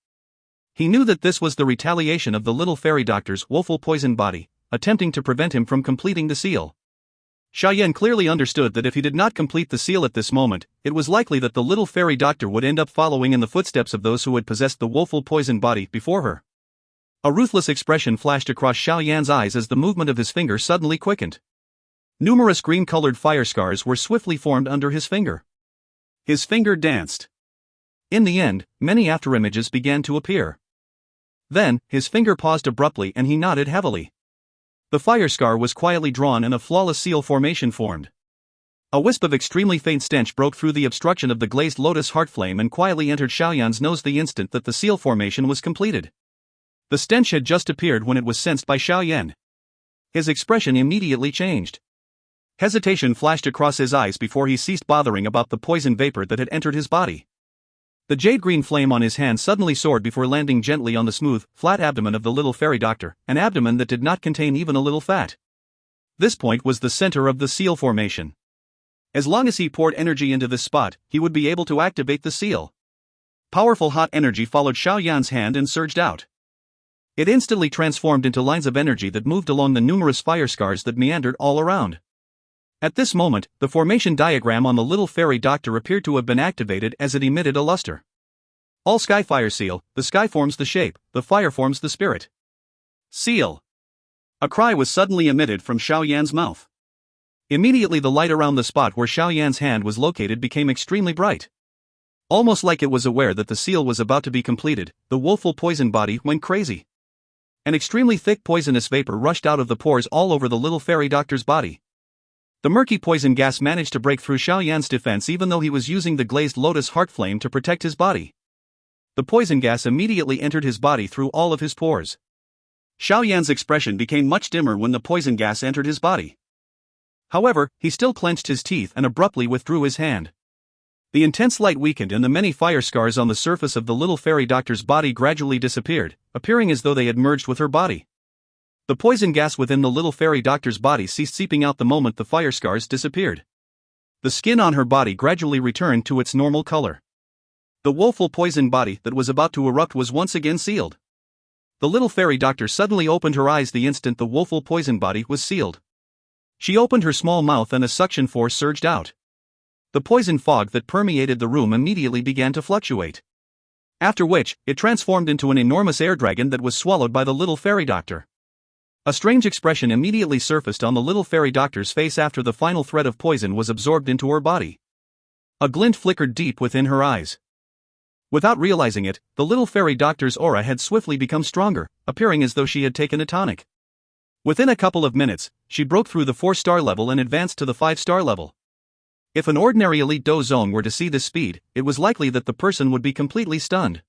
He knew that this was the retaliation of the little fairy doctor's woeful poisoned body, attempting to prevent him from completing the seal. Xiao Yan clearly understood that if he did not complete the seal at this moment, it was likely that the little fairy doctor would end up following in the footsteps of those who had possessed the woeful poisoned body before her. A ruthless expression flashed across Xiao Yan's eyes as the movement of his finger suddenly quickened. Numerous green-colored fire scars were swiftly formed under his finger. His finger danced. In the end, many afterimages began to appear. Then, his finger paused abruptly and he nodded heavily. The fire scar was quietly drawn and a flawless seal formation formed. A wisp of extremely faint stench broke through the obstruction of the glazed lotus heart flame and quietly entered Xiao Yan's nose the instant that the seal formation was completed. The stench had just appeared when it was sensed by Xiao Yan. His expression immediately changed. Hesitation flashed across his eyes before he ceased bothering about the poison vapor that had entered his body. The jade-green flame on his hand suddenly soared before landing gently on the smooth, flat abdomen of the little fairy doctor, an abdomen that did not contain even a little fat. This point was the center of the seal formation. As long as he poured energy into this spot, he would be able to activate the seal. Powerful hot energy followed Xiao Yan's hand and surged out. It instantly transformed into lines of energy that moved along the numerous fire scars that meandered all around. At this moment, the formation diagram on the little fairy doctor appeared to have been activated as it emitted a luster. All skyfire seal, the sky forms the shape, the fire forms the spirit. Seal! A cry was suddenly emitted from Xiao Yan's mouth. Immediately the light around the spot where Xiao Yan's hand was located became extremely bright. Almost like it was aware that the seal was about to be completed, the woeful poison body went crazy. An extremely thick poisonous vapor rushed out of the pores all over the little fairy doctor's body. The murky poison gas managed to break through Xiao Yan's defense even though he was using the glazed lotus heart flame to protect his body. The poison gas immediately entered his body through all of his pores. Xiao Yan's expression became much dimmer when the poison gas entered his body. However, he still clenched his teeth and abruptly withdrew his hand. The intense light weakened and the many fire scars on the surface of the little fairy doctor's body gradually disappeared, appearing as though they had merged with her body. The poison gas within the little fairy doctor's body ceased seeping out the moment the fire scars disappeared. The skin on her body gradually returned to its normal color. The woeful poison body that was about to erupt was once again sealed. The little fairy doctor suddenly opened her eyes the instant the woeful poison body was sealed. She opened her small mouth and a suction force surged out. The poison fog that permeated the room immediately began to fluctuate. After which, it transformed into an enormous air dragon that was swallowed by the little fairy doctor. A strange expression immediately surfaced on the little fairy doctor's face after the final thread of poison was absorbed into her body. A glint flickered deep within her eyes. Without realizing it, the little fairy doctor's aura had swiftly become stronger, appearing as though she had taken a tonic. Within a couple of minutes, she broke through the 4-star level and advanced to the 5-star level. If an ordinary elite Dou zone were to see this speed, it was likely that the person would be completely stunned.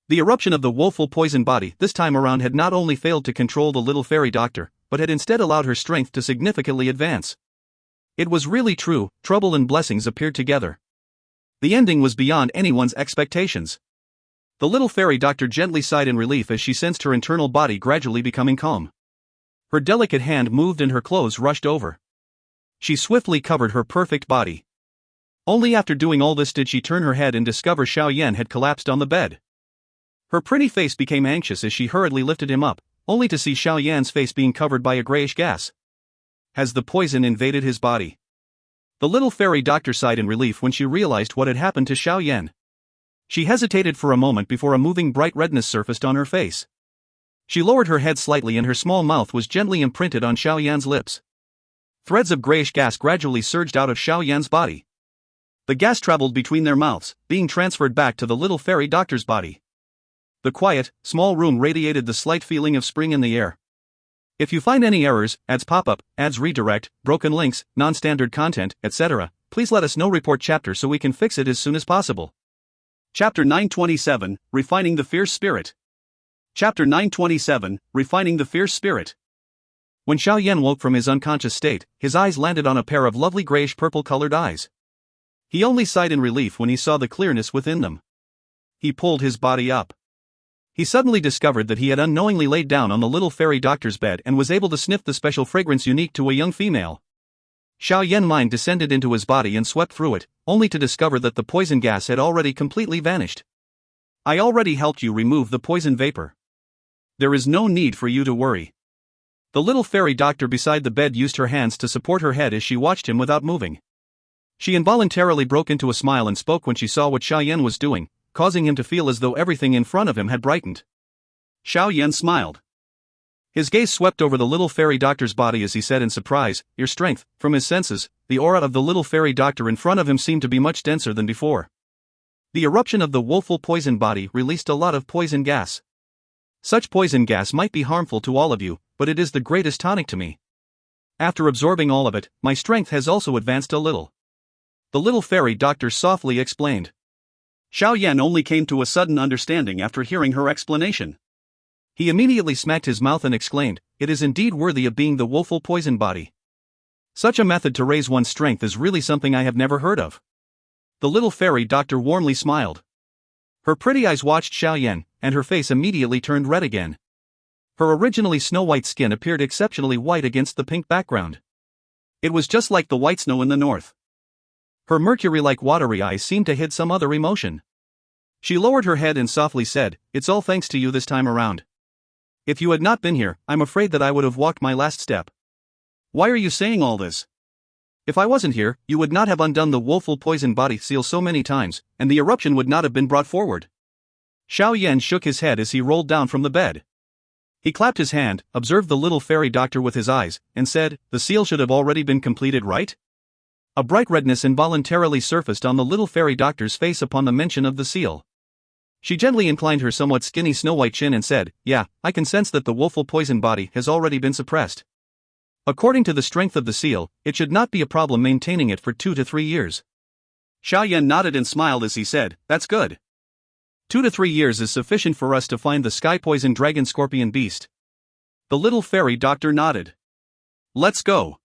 The eruption of the woeful poison body this time around had not only failed to control the little fairy doctor, but had instead allowed her strength to significantly advance. It was really true, trouble and blessings appeared together. The ending was beyond anyone's expectations. The little fairy doctor gently sighed in relief as she sensed her internal body gradually becoming calm. Her delicate hand moved and her clothes rushed over. She swiftly covered her perfect body. Only after doing all this did she turn her head and discover Xiao Yan had collapsed on the bed. Her pretty face became anxious as she hurriedly lifted him up, only to see Xiao Yan's face being covered by a grayish gas. Has the poison invaded his body? The little fairy doctor sighed in relief when she realized what had happened to Xiao Yan. She hesitated for a moment before a moving bright redness surfaced on her face. She lowered her head slightly and her small mouth was gently imprinted on Xiao Yan's lips. Threads of grayish gas gradually surged out of Xiao Yan's body. The gas traveled between their mouths, being transferred back to the little fairy doctor's body. The quiet, small room radiated the slight feeling of spring in the air. If you find any errors, ads pop up, ads redirect, broken links, non-standard content, etc., please let us know. Report chapter so we can fix it as soon as possible. Chapter 927, Refining the Fierce Spirit. Chapter 927, Refining the Fierce Spirit. When Xiao Yan woke from his unconscious state, his eyes landed on a pair of lovely grayish-purple-colored eyes. He only sighed in relief when he saw the clearness within them. He pulled his body up. He suddenly discovered that he had unknowingly laid down on the little fairy doctor's bed and was able to sniff the special fragrance unique to a young female. Xiao Yan's mind descended into his body and swept through it, only to discover that the poison gas had already completely vanished. I already helped you remove the poison vapor. There is no need for you to worry. The little fairy doctor beside the bed used her hands to support her head as she watched him without moving. She involuntarily broke into a smile and spoke when she saw what Xiao Yan was doing, causing him to feel as though everything in front of him had brightened. Xiao Yan smiled. His gaze swept over the little fairy doctor's body as he said in surprise, "Your strength." From his senses, the aura of the little fairy doctor in front of him seemed to be much denser than before. The eruption of the woeful poison body released a lot of poison gas. Such poison gas might be harmful to all of you, but it is the greatest tonic to me. After absorbing all of it, my strength has also advanced a little. The little fairy doctor softly explained. Xiao Yan only came to a sudden understanding after hearing her explanation. He immediately smacked his mouth and exclaimed, "It is indeed worthy of being the woeful poison body. Such a method to raise one's strength is really something I have never heard of." The little fairy doctor warmly smiled. Her pretty eyes watched Xiao Yan, and her face immediately turned red again. Her originally snow-white skin appeared exceptionally white against the pink background. It was just like the white snow in the north. Her mercury-like watery eyes seemed to hide some other emotion. She lowered her head and softly said, "It's all thanks to you this time around. If you had not been here, I'm afraid that I would have walked my last step." "Why are you saying all this?" "If I wasn't here, you would not have undone the woeful poison body seal so many times, and the eruption would not have been brought forward." Xiao Yan shook his head as he rolled down from the bed. He clapped his hand, observed the little fairy doctor with his eyes, and said, "The seal should have already been completed, right?" A bright redness involuntarily surfaced on the little fairy doctor's face upon the mention of the seal. She gently inclined her somewhat skinny snow-white chin and said, "Yeah, I can sense that the woeful poison body has already been suppressed. According to the strength of the seal, it should not be a problem maintaining it for 2 to 3 years. Xiao Yan nodded and smiled as he said, "That's good. 2 to 3 years is sufficient for us to find the sky poison dragon scorpion beast." The little fairy doctor nodded. "Let's go.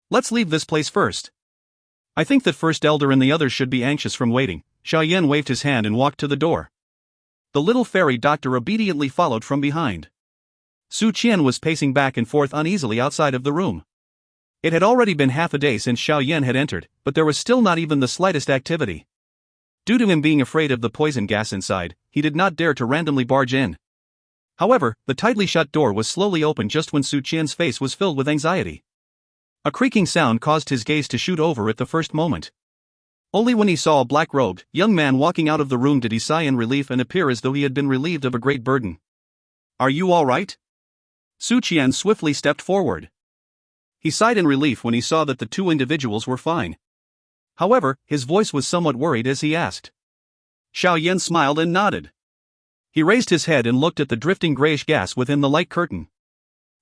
Let's leave this place first. I think that First Elder and the others should be anxious from waiting." Xiao Yan waved his hand and walked to the door. The little fairy doctor obediently followed from behind. Su Qian was pacing back and forth uneasily outside of the room. It had already been half a day since Xiao Yan had entered, but there was still not even the slightest activity. Due to him being afraid of the poison gas inside, he did not dare to randomly barge in. However, the tightly shut door was slowly opened just when Su Qian's face was filled with anxiety. A creaking sound caused his gaze to shoot over at the first moment. Only when he saw a black-robed, young man walking out of the room did he sigh in relief and appear as though he had been relieved of a great burden. "Are you all right?" Su Qian swiftly stepped forward. He sighed in relief when he saw that the two individuals were fine. However, his voice was somewhat worried as he asked. Xiao Yan smiled and nodded. He raised his head and looked at the drifting grayish gas within the light curtain.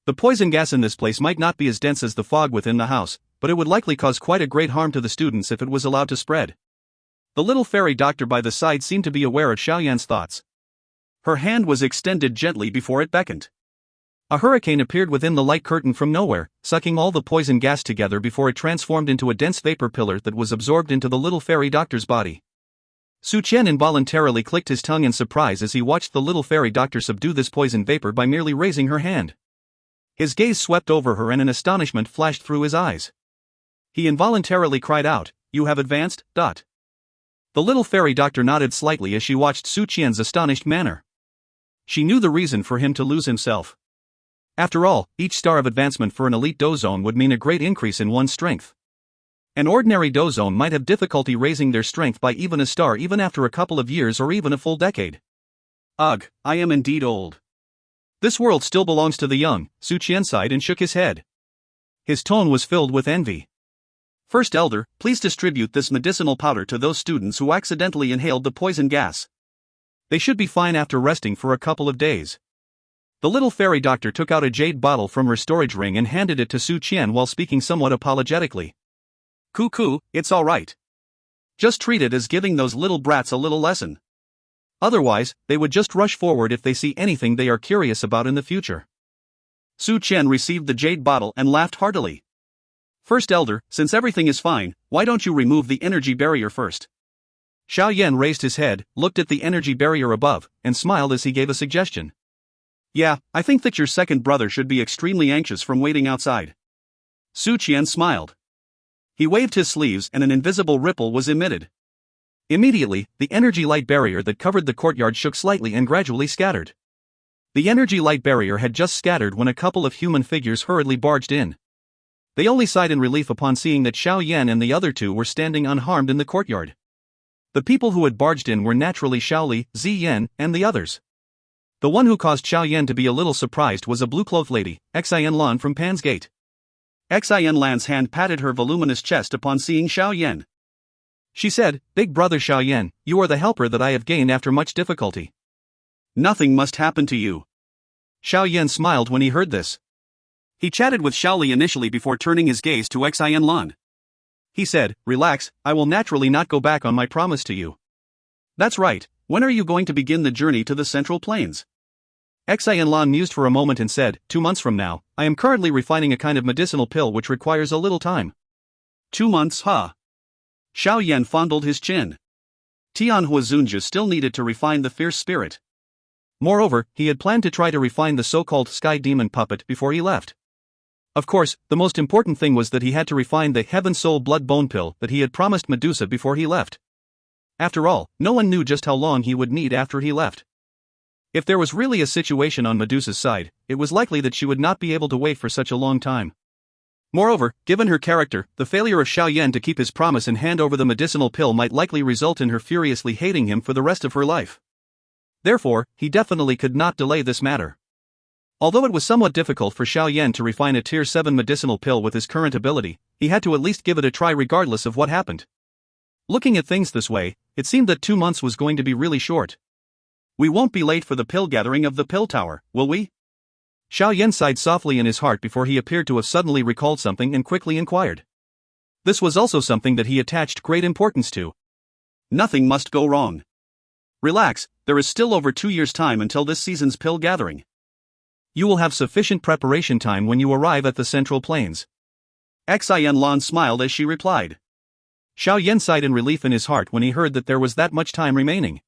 The poison gas in this place might not be as dense as the fog within the house, but it would likely cause quite a great harm to the students if it was allowed to spread. The little fairy doctor by the side seemed to be aware of Xiao Yan's thoughts. Her hand was extended gently before it beckoned. A hurricane appeared within the light curtain from nowhere, sucking all the poison gas together before it transformed into a dense vapor pillar that was absorbed into the little fairy doctor's body. Su Qian involuntarily clicked his tongue in surprise as he watched the little fairy doctor subdue this poison vapor by merely raising her hand. His gaze swept over her and an astonishment flashed through his eyes. He involuntarily cried out, "You have advanced?" The little fairy doctor nodded slightly as she watched Su Qian's astonished manner. She knew the reason for him to lose himself. After all, each star of advancement for an elite Dou zone would mean a great increase in one's strength. An ordinary Dou zone might have difficulty raising their strength by even a star even after a couple of years or even a full decade. Ugh, I am indeed old. This world still belongs to the young, Su Qian sighed and shook his head. His tone was filled with envy. First Elder, please distribute this medicinal powder to those students who accidentally inhaled the poison gas. They should be fine after resting for a couple of days. The little fairy doctor took out a jade bottle from her storage ring and handed it to Su Qian while speaking somewhat apologetically. Cuckoo, it's alright. Just treat it as giving those little brats a little lesson. Otherwise, they would just rush forward if they see anything they are curious about in the future. Su Qian received the jade bottle and laughed heartily. First Elder, since everything is fine, why don't you remove the energy barrier first? Xiao Yan raised his head, looked at the energy barrier above, and smiled as he gave a suggestion. Yeah, I think that your second brother should be extremely anxious from waiting outside. Su Qian smiled. He waved his sleeves and an invisible ripple was emitted. Immediately, the energy light barrier that covered the courtyard shook slightly and gradually scattered. The energy light barrier had just scattered when a couple of human figures hurriedly barged in. They only sighed in relief upon seeing that Xiao Yan and the other two were standing unharmed in the courtyard. The people who had barged in were naturally Xiaoli, Ziyan, and the others. The one who caused Xiao Yan to be a little surprised was a blue-clothed lady, Xian Lan from Pan's Gate. Xian Lan's hand patted her voluminous chest upon seeing Xiao Yan. She said, "Big brother Xiao Yan, you are the helper that I have gained after much difficulty." Nothing must happen to you. Xiao Yan smiled when he heard this. He chatted with Xiaoli initially before turning his gaze to Xian Lan. He said, "Relax, I will naturally not go back on my promise to you." That's right, when are you going to begin the journey to the Central Plains? Xian Lan mused for a moment and said, 2 months from now, I am currently refining a kind of medicinal pill which requires a little time. 2 months, huh? Xiao Yan fondled his chin. Tian Hunja still needed to refine the fierce spirit. Moreover, he had planned to try to refine the so-called sky demon puppet before he left. Of course, the most important thing was that he had to refine the Heaven Soul Blood Bone pill that he had promised Medusa before he left. After all, no one knew just how long he would need after he left. If there was really a situation on Medusa's side, it was likely that she would not be able to wait for such a long time. Moreover, given her character, the failure of Xiao Yan to keep his promise and hand over the medicinal pill might likely result in her furiously hating him for the rest of her life. Therefore, he definitely could not delay this matter. Although it was somewhat difficult for Xiao Yan to refine a Tier 7 medicinal pill with his current ability, he had to at least give it a try regardless of what happened. Looking at things this way, it seemed that 2 months was going to be really short. We won't be late for the pill gathering of the pill tower, will we? Xiao Yan sighed softly in his heart before he appeared to have suddenly recalled something and quickly inquired. This was also something that he attached great importance to. Nothing must go wrong. Relax, there is still over 2 years' time until this season's pill gathering. You will have sufficient preparation time when you arrive at the Central Plains. Xian Lan smiled as she replied. Xiao Yan sighed in relief in his heart when he heard that there was that much time remaining.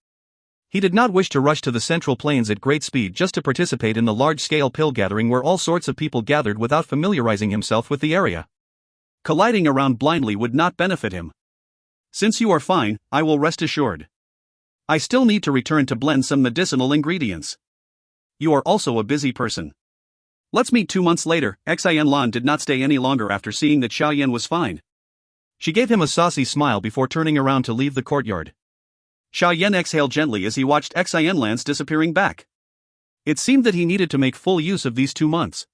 He did not wish to rush to the Central Plains at great speed just to participate in the large-scale pill gathering where all sorts of people gathered without familiarizing himself with the area. Colliding around blindly would not benefit him. Since you are fine, I will rest assured. I still need to return to blend some medicinal ingredients. You are also a busy person. Let's meet 2 months later. Xian Lan did not stay any longer after seeing that Xiao Yan was fine. She gave him a saucy smile before turning around to leave the courtyard. Xiao Yan exhaled gently as he watched Xian Lan's disappearing back. It seemed that he needed to make full use of these 2 months.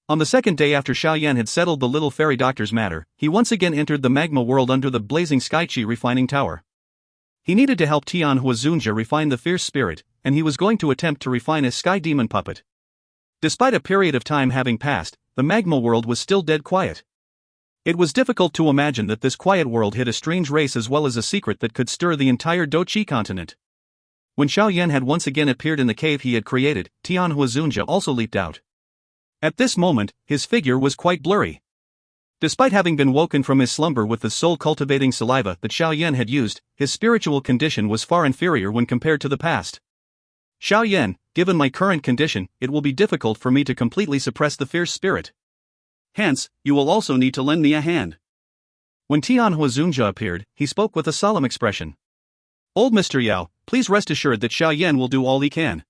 On the second day after Xiao Yan had settled the little fairy doctor's matter, he once again entered the magma world under the blazing Sky Qi refining tower. He needed to help Tian Hunja refine the fierce spirit, and he was going to attempt to refine a sky demon puppet. Despite a period of time having passed, the magma world was still dead quiet. It was difficult to imagine that this quiet world hid a strange race as well as a secret that could stir the entire Dou Qi continent. When Xiao Yan had once again appeared in the cave he had created, Tian Hunja also leaped out. At this moment, his figure was quite blurry. Despite having been woken from his slumber with the soul-cultivating saliva that Xiao Yan had used, his spiritual condition was far inferior when compared to the past. Xiao Yan, given my current condition, it will be difficult for me to completely suppress the fierce spirit. Hence, you will also need to lend me a hand. When Tian Hunja appeared, he spoke with a solemn expression. Old Mr. Yao, please rest assured that Xiao Yan will do all he can.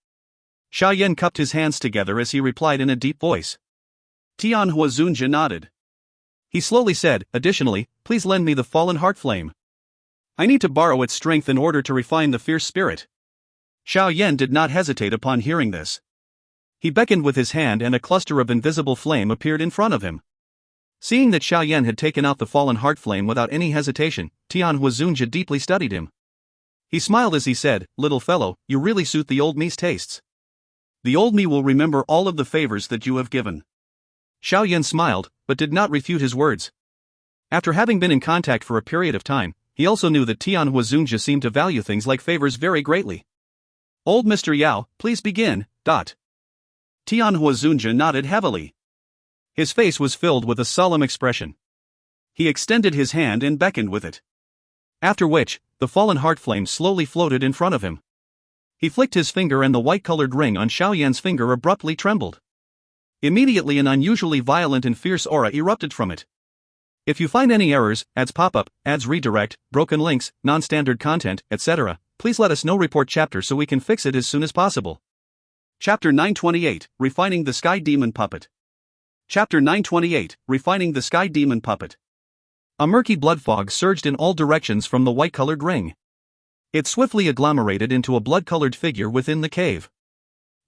Xiao Yan cupped his hands together as he replied in a deep voice. Tian Hunja nodded. He slowly said, additionally, please lend me the fallen heart flame. I need to borrow its strength in order to refine the fierce spirit. Xiao Yan did not hesitate upon hearing this. He beckoned with his hand and a cluster of invisible flame appeared in front of him. Seeing that Xiao Yan had taken out the fallen heart flame without any hesitation, Tian Hunja deeply studied him. He smiled as he said, little fellow, you really suit the old me's tastes. The old me will remember all of the favors that you have given. Xiao Yan smiled, but did not refute his words. After having been in contact for a period of time, he also knew that Tian Hunja seemed to value things like favors very greatly. Old Mr. Yao, please begin. Tian Hunja nodded heavily. His face was filled with a solemn expression. He extended his hand and beckoned with it. After which, the fallen heart flame slowly floated in front of him. He flicked his finger and the white-colored ring on Xiao Yan's finger abruptly trembled. Immediately an unusually violent and fierce aura erupted from it. If you find any errors, ads pop up, ads redirect, broken links, non-standard content, etc., please let us know. Report chapter so we can fix it as soon as possible. Chapter 928, Refining the Sky Demon Puppet. Chapter 928, Refining the Sky Demon Puppet. A murky blood fog surged in all directions from the white-colored ring. It swiftly agglomerated into a blood-colored figure within the cave.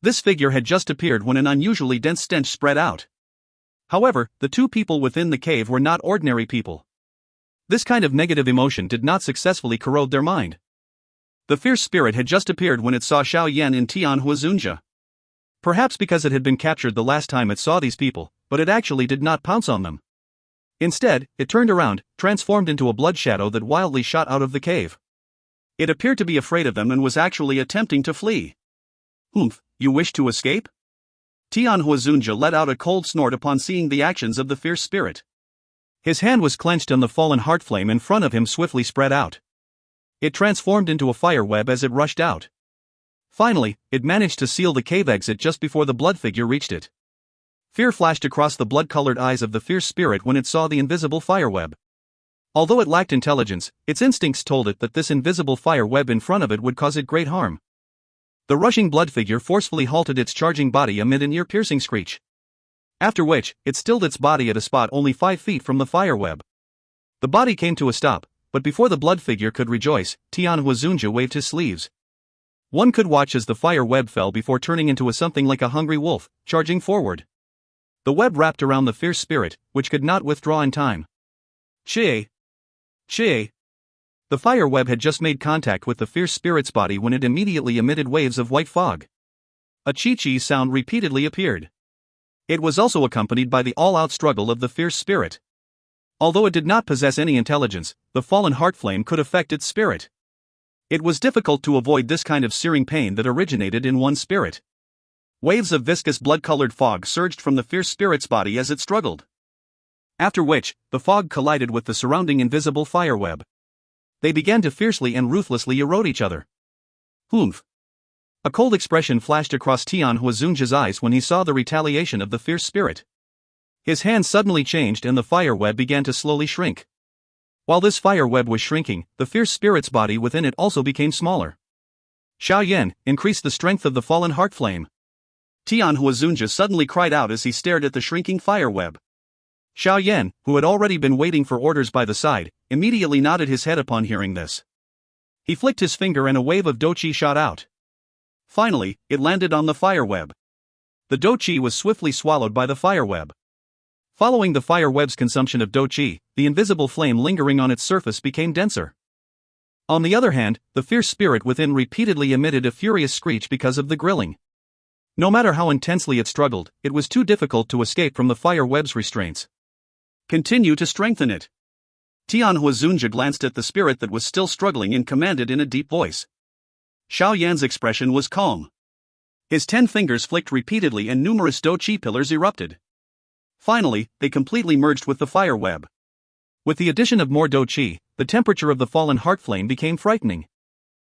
This figure had just appeared when an unusually dense stench spread out. However, the two people within the cave were not ordinary people. This kind of negative emotion did not successfully corrode their mind. The fierce spirit had just appeared when it saw Xiao Yan and Tian Hunja. Perhaps because it had been captured the last time it saw these people, but it actually did not pounce on them. Instead, it turned around, transformed into a blood shadow that wildly shot out of the cave. It appeared to be afraid of them and was actually attempting to flee. You wish to escape? Tian Hunja let out a cold snort upon seeing the actions of the fierce spirit. His hand was clenched and the fallen heart flame in front of him swiftly spread out. It transformed into a fire web as it rushed out. Finally, it managed to seal the cave exit just before the blood figure reached it. Fear flashed across the blood-colored eyes of the fierce spirit when it saw the invisible fire web. Although it lacked intelligence, its instincts told it that this invisible fire web in front of it would cause it great harm. The rushing blood figure forcefully halted its charging body amid an ear-piercing screech. After which, it stilled its body at a spot only 5 feet from the fire web. The body came to a stop, but before the blood figure could rejoice, Tian Hunja waved his sleeves. One could watch as the fire web fell before turning into something like a hungry wolf, charging forward. The web wrapped around the fierce spirit, which could not withdraw in time. Chie! The fire web had just made contact with the fierce spirit's body when it immediately emitted waves of white fog. A chi-chi sound repeatedly appeared. It was also accompanied by the all-out struggle of the fierce spirit. Although it did not possess any intelligence, the fallen heart flame could affect its spirit. It was difficult to avoid this kind of searing pain that originated in one's spirit. Waves of viscous blood-colored fog surged from the fierce spirit's body as it struggled. After which, the fog collided with the surrounding invisible fire web. They began to fiercely and ruthlessly erode each other. A cold expression flashed across Tian Hunja's eyes when he saw the retaliation of the fierce spirit. His hand suddenly changed and the fire web began to slowly shrink. While this fire web was shrinking, the fierce spirit's body within it also became smaller. Xiao Yan, increase the strength of the fallen heart flame. Tian Hunja suddenly cried out as he stared at the shrinking fire web. Xiao Yan, who had already been waiting for orders by the side, immediately nodded his head upon hearing this. He flicked his finger and a wave of Dou Qi shot out. Finally, it landed on the fire web. The Dou Qi was swiftly swallowed by the fire web. Following the fire web's consumption of Dou Qi, the invisible flame lingering on its surface became denser. On the other hand, the fierce spirit within repeatedly emitted a furious screech because of the grilling. No matter how intensely it struggled, it was too difficult to escape from the fire web's restraints. Continue to strengthen it. Tian Hunja glanced at the spirit that was still struggling and commanded in a deep voice. Xiao Yan's expression was calm. His 10 fingers flicked repeatedly and numerous Dou Qi pillars erupted. Finally, they completely merged with the fire web. With the addition of more Dou Qi, the temperature of the fallen heart flame became frightening.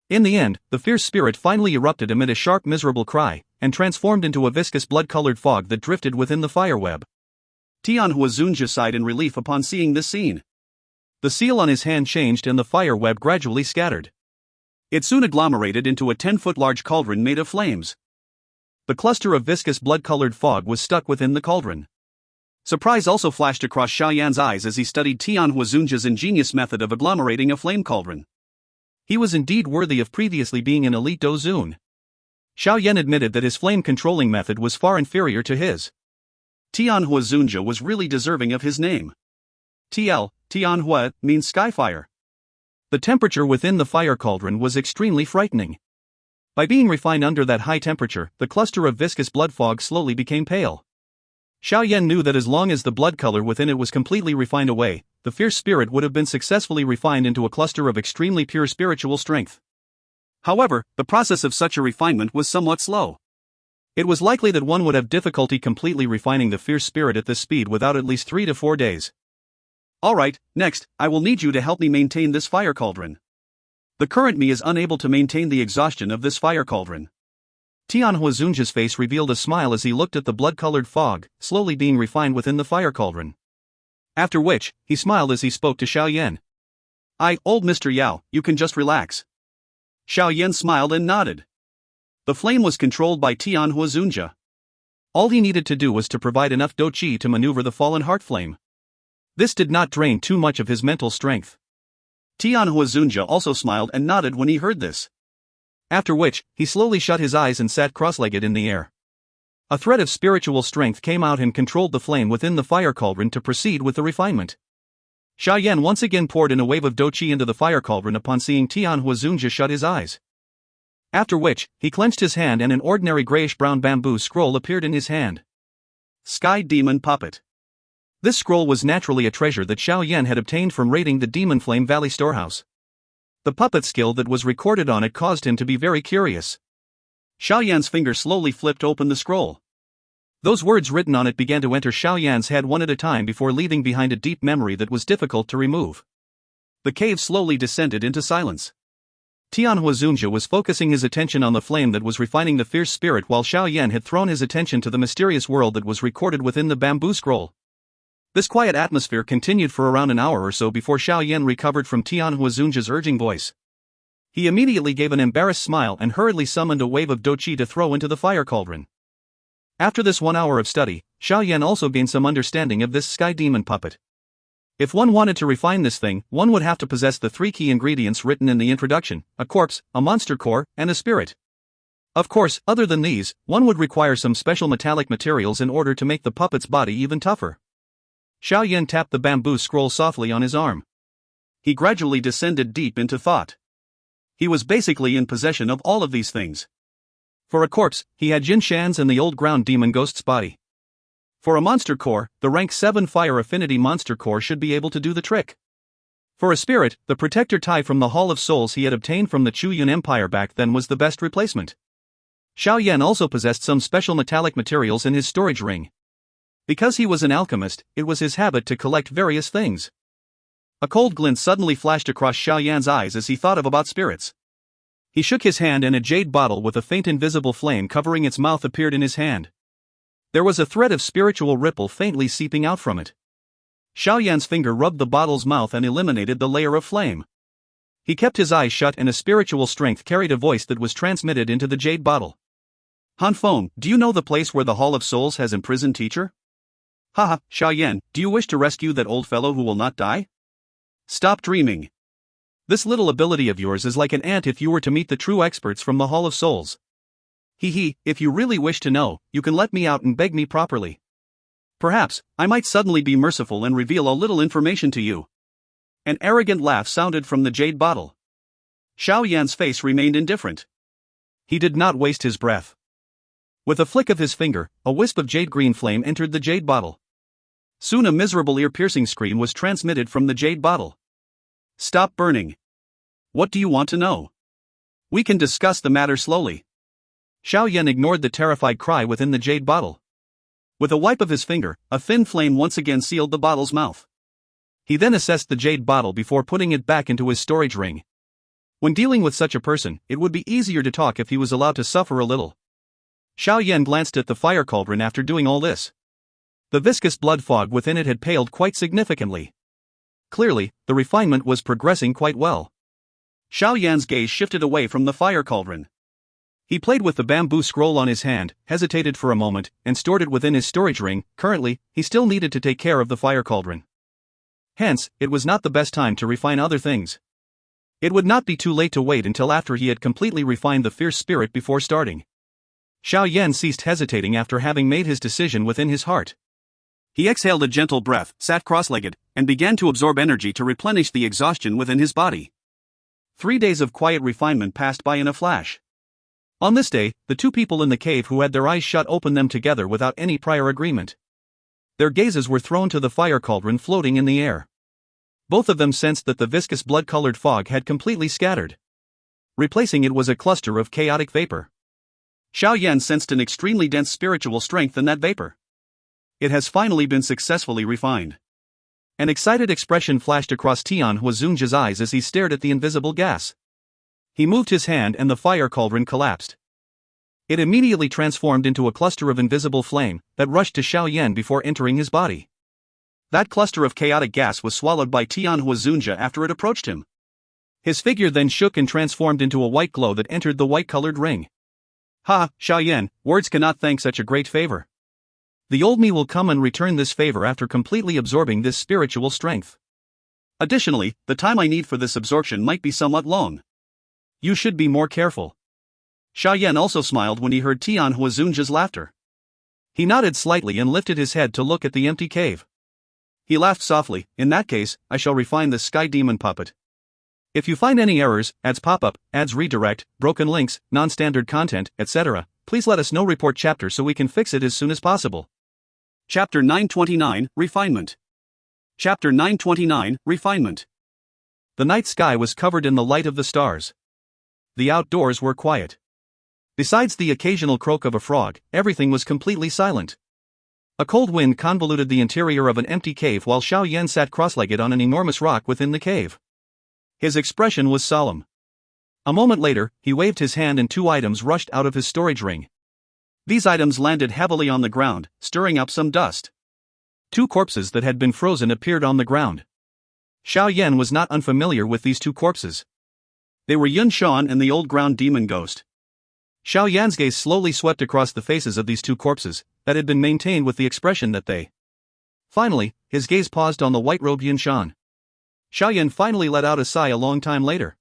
In the end, the fierce spirit finally erupted amid a sharp miserable cry, and transformed into a viscous blood-colored fog that drifted within the fire web. Tian Hunja sighed in relief upon seeing this scene. The seal on his hand changed and the fire web gradually scattered. It soon agglomerated into a 10-foot-large cauldron made of flames. The cluster of viscous blood-colored fog was stuck within the cauldron. Surprise also flashed across Xiao Yan's eyes as he studied Tian Hunja's ingenious method of agglomerating a flame cauldron. He was indeed worthy of previously being an elite Dozun. Xiao Yan admitted that his flame-controlling method was far inferior to his. Tian Hunja was really deserving of his name. Tian Hua means skyfire. The temperature within the fire cauldron was extremely frightening. By being refined under that high temperature, the cluster of viscous blood fog slowly became pale. Xiao Yan knew that as long as the blood color within it was completely refined away, the fierce spirit would have been successfully refined into a cluster of extremely pure spiritual strength. However, the process of such a refinement was somewhat slow. It was likely that one would have difficulty completely refining the fierce spirit at this speed without at least 3 to 4 days. Alright, next, I will need you to help me maintain this fire cauldron. The current me is unable to maintain the exhaustion of this fire cauldron. Tian Hunja's face revealed a smile as he looked at the blood-colored fog, slowly being refined within the fire cauldron. After which, he smiled as he spoke to Xiao Yan. Old Mr. Yao, you can just relax. Xiao Yan smiled and nodded. The flame was controlled by Tian Hunja. All he needed to do was to provide enough Dou Qi to maneuver the fallen heart flame. This did not drain too much of his mental strength. Tian Hunja also smiled and nodded when he heard this. After which, he slowly shut his eyes and sat cross-legged in the air. A thread of spiritual strength came out and controlled the flame within the fire cauldron to proceed with the refinement. Xiao Yan once again poured in a wave of Dou Qi into the fire cauldron upon seeing Tian Hunja shut his eyes. After which, he clenched his hand and an ordinary grayish-brown bamboo scroll appeared in his hand. Sky Demon Puppet. This scroll was naturally a treasure that Xiao Yan had obtained from raiding the Demon Flame Valley storehouse. The puppet skill that was recorded on it caused him to be very curious. Xiao Yan's finger slowly flipped open the scroll. Those words written on it began to enter Xiao Yan's head one at a time before leaving behind a deep memory that was difficult to remove. The cave slowly descended into silence. Tian Hunja was focusing his attention on the flame that was refining the fierce spirit while Xiao Yan had thrown his attention to the mysterious world that was recorded within the bamboo scroll. This quiet atmosphere continued for around an hour or so before Xiao Yan recovered from Tian Hunja's urging voice. He immediately gave an embarrassed smile and hurriedly summoned a wave of Dou Qi to throw into the fire cauldron. After this 1 hour of study, Xiao Yan also gained some understanding of this sky demon puppet. If one wanted to refine this thing, one would have to possess the 3 key ingredients written in the introduction: a corpse, a monster core, and a spirit. Of course, other than these, one would require some special metallic materials in order to make the puppet's body even tougher. Xiao Yan tapped the bamboo scroll softly on his arm. He gradually descended deep into thought. He was basically in possession of all of these things. For a corpse, he had Jin Shan's and the old ground demon ghost's body. For a monster core, the rank 7 fire affinity monster core should be able to do the trick. For a spirit, the protector tie from the Hall of Souls he had obtained from the Chu Yun Empire back then was the best replacement. Xiao Yan also possessed some special metallic materials in his storage ring. Because he was an alchemist, it was his habit to collect various things. A cold glint suddenly flashed across Xiao Yan's eyes as he thought about spirits. He shook his hand and a jade bottle with a faint invisible flame covering its mouth appeared in his hand. There was a thread of spiritual ripple faintly seeping out from it. Xiao Yan's finger rubbed the bottle's mouth and eliminated the layer of flame. He kept his eyes shut and a spiritual strength carried a voice that was transmitted into the jade bottle. Han Fong, do you know the place where the Hall of Souls has imprisoned teacher? Haha, Xiao Yan, do you wish to rescue that old fellow who will not die? Stop dreaming. This little ability of yours is like an ant if you were to meet the true experts from the Hall of Souls. If you really wish to know, you can let me out and beg me properly. Perhaps, I might suddenly be merciful and reveal a little information to you. An arrogant laugh sounded from the jade bottle. Xiao Yan's face remained indifferent. He did not waste his breath. With a flick of his finger, a wisp of jade green flame entered the jade bottle. Soon a miserable ear-piercing scream was transmitted from the jade bottle. Stop burning. What do you want to know? We can discuss the matter slowly. Xiao Yan ignored the terrified cry within the jade bottle. With a wipe of his finger, a thin flame once again sealed the bottle's mouth. He then assessed the jade bottle before putting it back into his storage ring. When dealing with such a person, it would be easier to talk if he was allowed to suffer a little. Xiao Yan glanced at the fire cauldron after doing all this. The viscous blood fog within it had paled quite significantly. Clearly, the refinement was progressing quite well. Xiao Yan's gaze shifted away from the fire cauldron. He played with the bamboo scroll on his hand, hesitated for a moment, and stored it within his storage ring. Currently, he still needed to take care of the fire cauldron. Hence, it was not the best time to refine other things. It would not be too late to wait until after he had completely refined the fierce spirit before starting. Xiao Yan ceased hesitating after having made his decision within his heart. He exhaled a gentle breath, sat cross-legged, and began to absorb energy to replenish the exhaustion within his body. 3 days of quiet refinement passed by in a flash. On this day, the two people in the cave who had their eyes shut opened them together without any prior agreement. Their gazes were thrown to the fire cauldron floating in the air. Both of them sensed that the viscous blood-colored fog had completely scattered. Replacing it was a cluster of chaotic vapor. Xiao Yan sensed an extremely dense spiritual strength in that vapor. It has finally been successfully refined. An excited expression flashed across Tian Hunja's eyes as he stared at the invisible gas. He moved his hand and the fire cauldron collapsed. It immediately transformed into a cluster of invisible flame that rushed to Xiao Yan before entering his body. That cluster of chaotic gas was swallowed by Tian Hunja after it approached him. His figure then shook and transformed into a white glow that entered the white-colored ring. Ha, Xiao Yan, words cannot thank such a great favor. The old me will come and return this favor after completely absorbing this spiritual strength. Additionally, the time I need for this absorption might be somewhat long. You should be more careful. Xiao Yan also smiled when he heard Tian Hunja's laughter. He nodded slightly and lifted his head to look at the empty cave. He laughed softly. In that case, I shall refine the sky demon puppet. If you find any errors, ads pop-up, ads redirect, broken links, non-standard content, etc., please let us know. Report chapter so we can fix it as soon as possible. Chapter 929, Refinement. Chapter 929, Refinement. The night sky was covered in the light of the stars. The outdoors were quiet. Besides the occasional croak of a frog, everything was completely silent. A cold wind convoluted the interior of an empty cave while Xiao Yan sat cross-legged on an enormous rock within the cave. His expression was solemn. A moment later, he waved his hand and 2 items rushed out of his storage ring. These items landed heavily on the ground, stirring up some dust. 2 corpses that had been frozen appeared on the ground. Xiao Yan was not unfamiliar with these 2 corpses. They were Yun Shan and the old ground demon ghost. Xiao Yan's gaze slowly swept across the faces of these 2 corpses, that had been maintained with the expression that they. Finally, his gaze paused on the white-robed Yun Shan. Xiao Yan finally let out a sigh a long time later.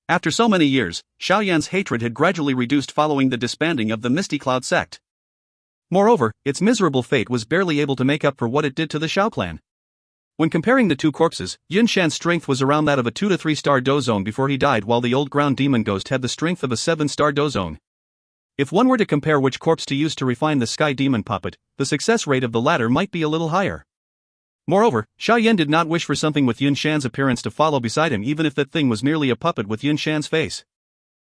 After so many years, Xiao Yan's hatred had gradually reduced following the disbanding of the Misty Cloud sect. Moreover, its miserable fate was barely able to make up for what it did to the Xiao clan. When comparing the 2 corpses, Yun Shan's strength was around that of a 2 to 3 star dozone before he died, while the old ground demon ghost had the strength of a 7-star dozone. If one were to compare which corpse to use to refine the sky demon puppet, the success rate of the latter might be a little higher. Moreover, Xiao Yan did not wish for something with Yun Shan's appearance to follow beside him, even if that thing was merely a puppet with Yun Shan's face.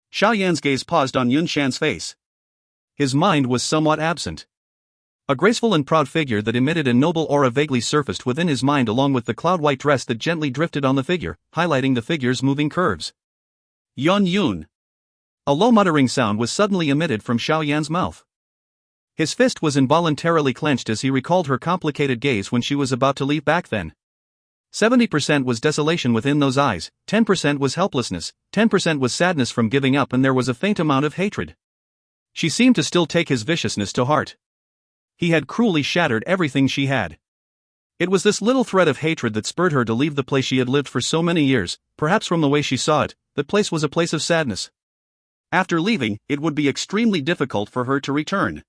Xiao Yan's gaze paused on Yun Shan's face. His mind was somewhat absent. A graceful and proud figure that emitted a noble aura vaguely surfaced within his mind, along with the cloud-white dress that gently drifted on the figure, highlighting the figure's moving curves. Yun. A low muttering sound was suddenly emitted from Xiao Yan's mouth. His fist was involuntarily clenched as he recalled her complicated gaze when she was about to leave back then. 70% was desolation within those eyes, 10% was helplessness, 10% was sadness from giving up, and there was a faint amount of hatred. She seemed to still take his viciousness to heart. He had cruelly shattered everything she had. It was this little thread of hatred that spurred her to leave the place she had lived for so many years. Perhaps from the way she saw it, that place was a place of sadness. After leaving, it would be extremely difficult for her to return.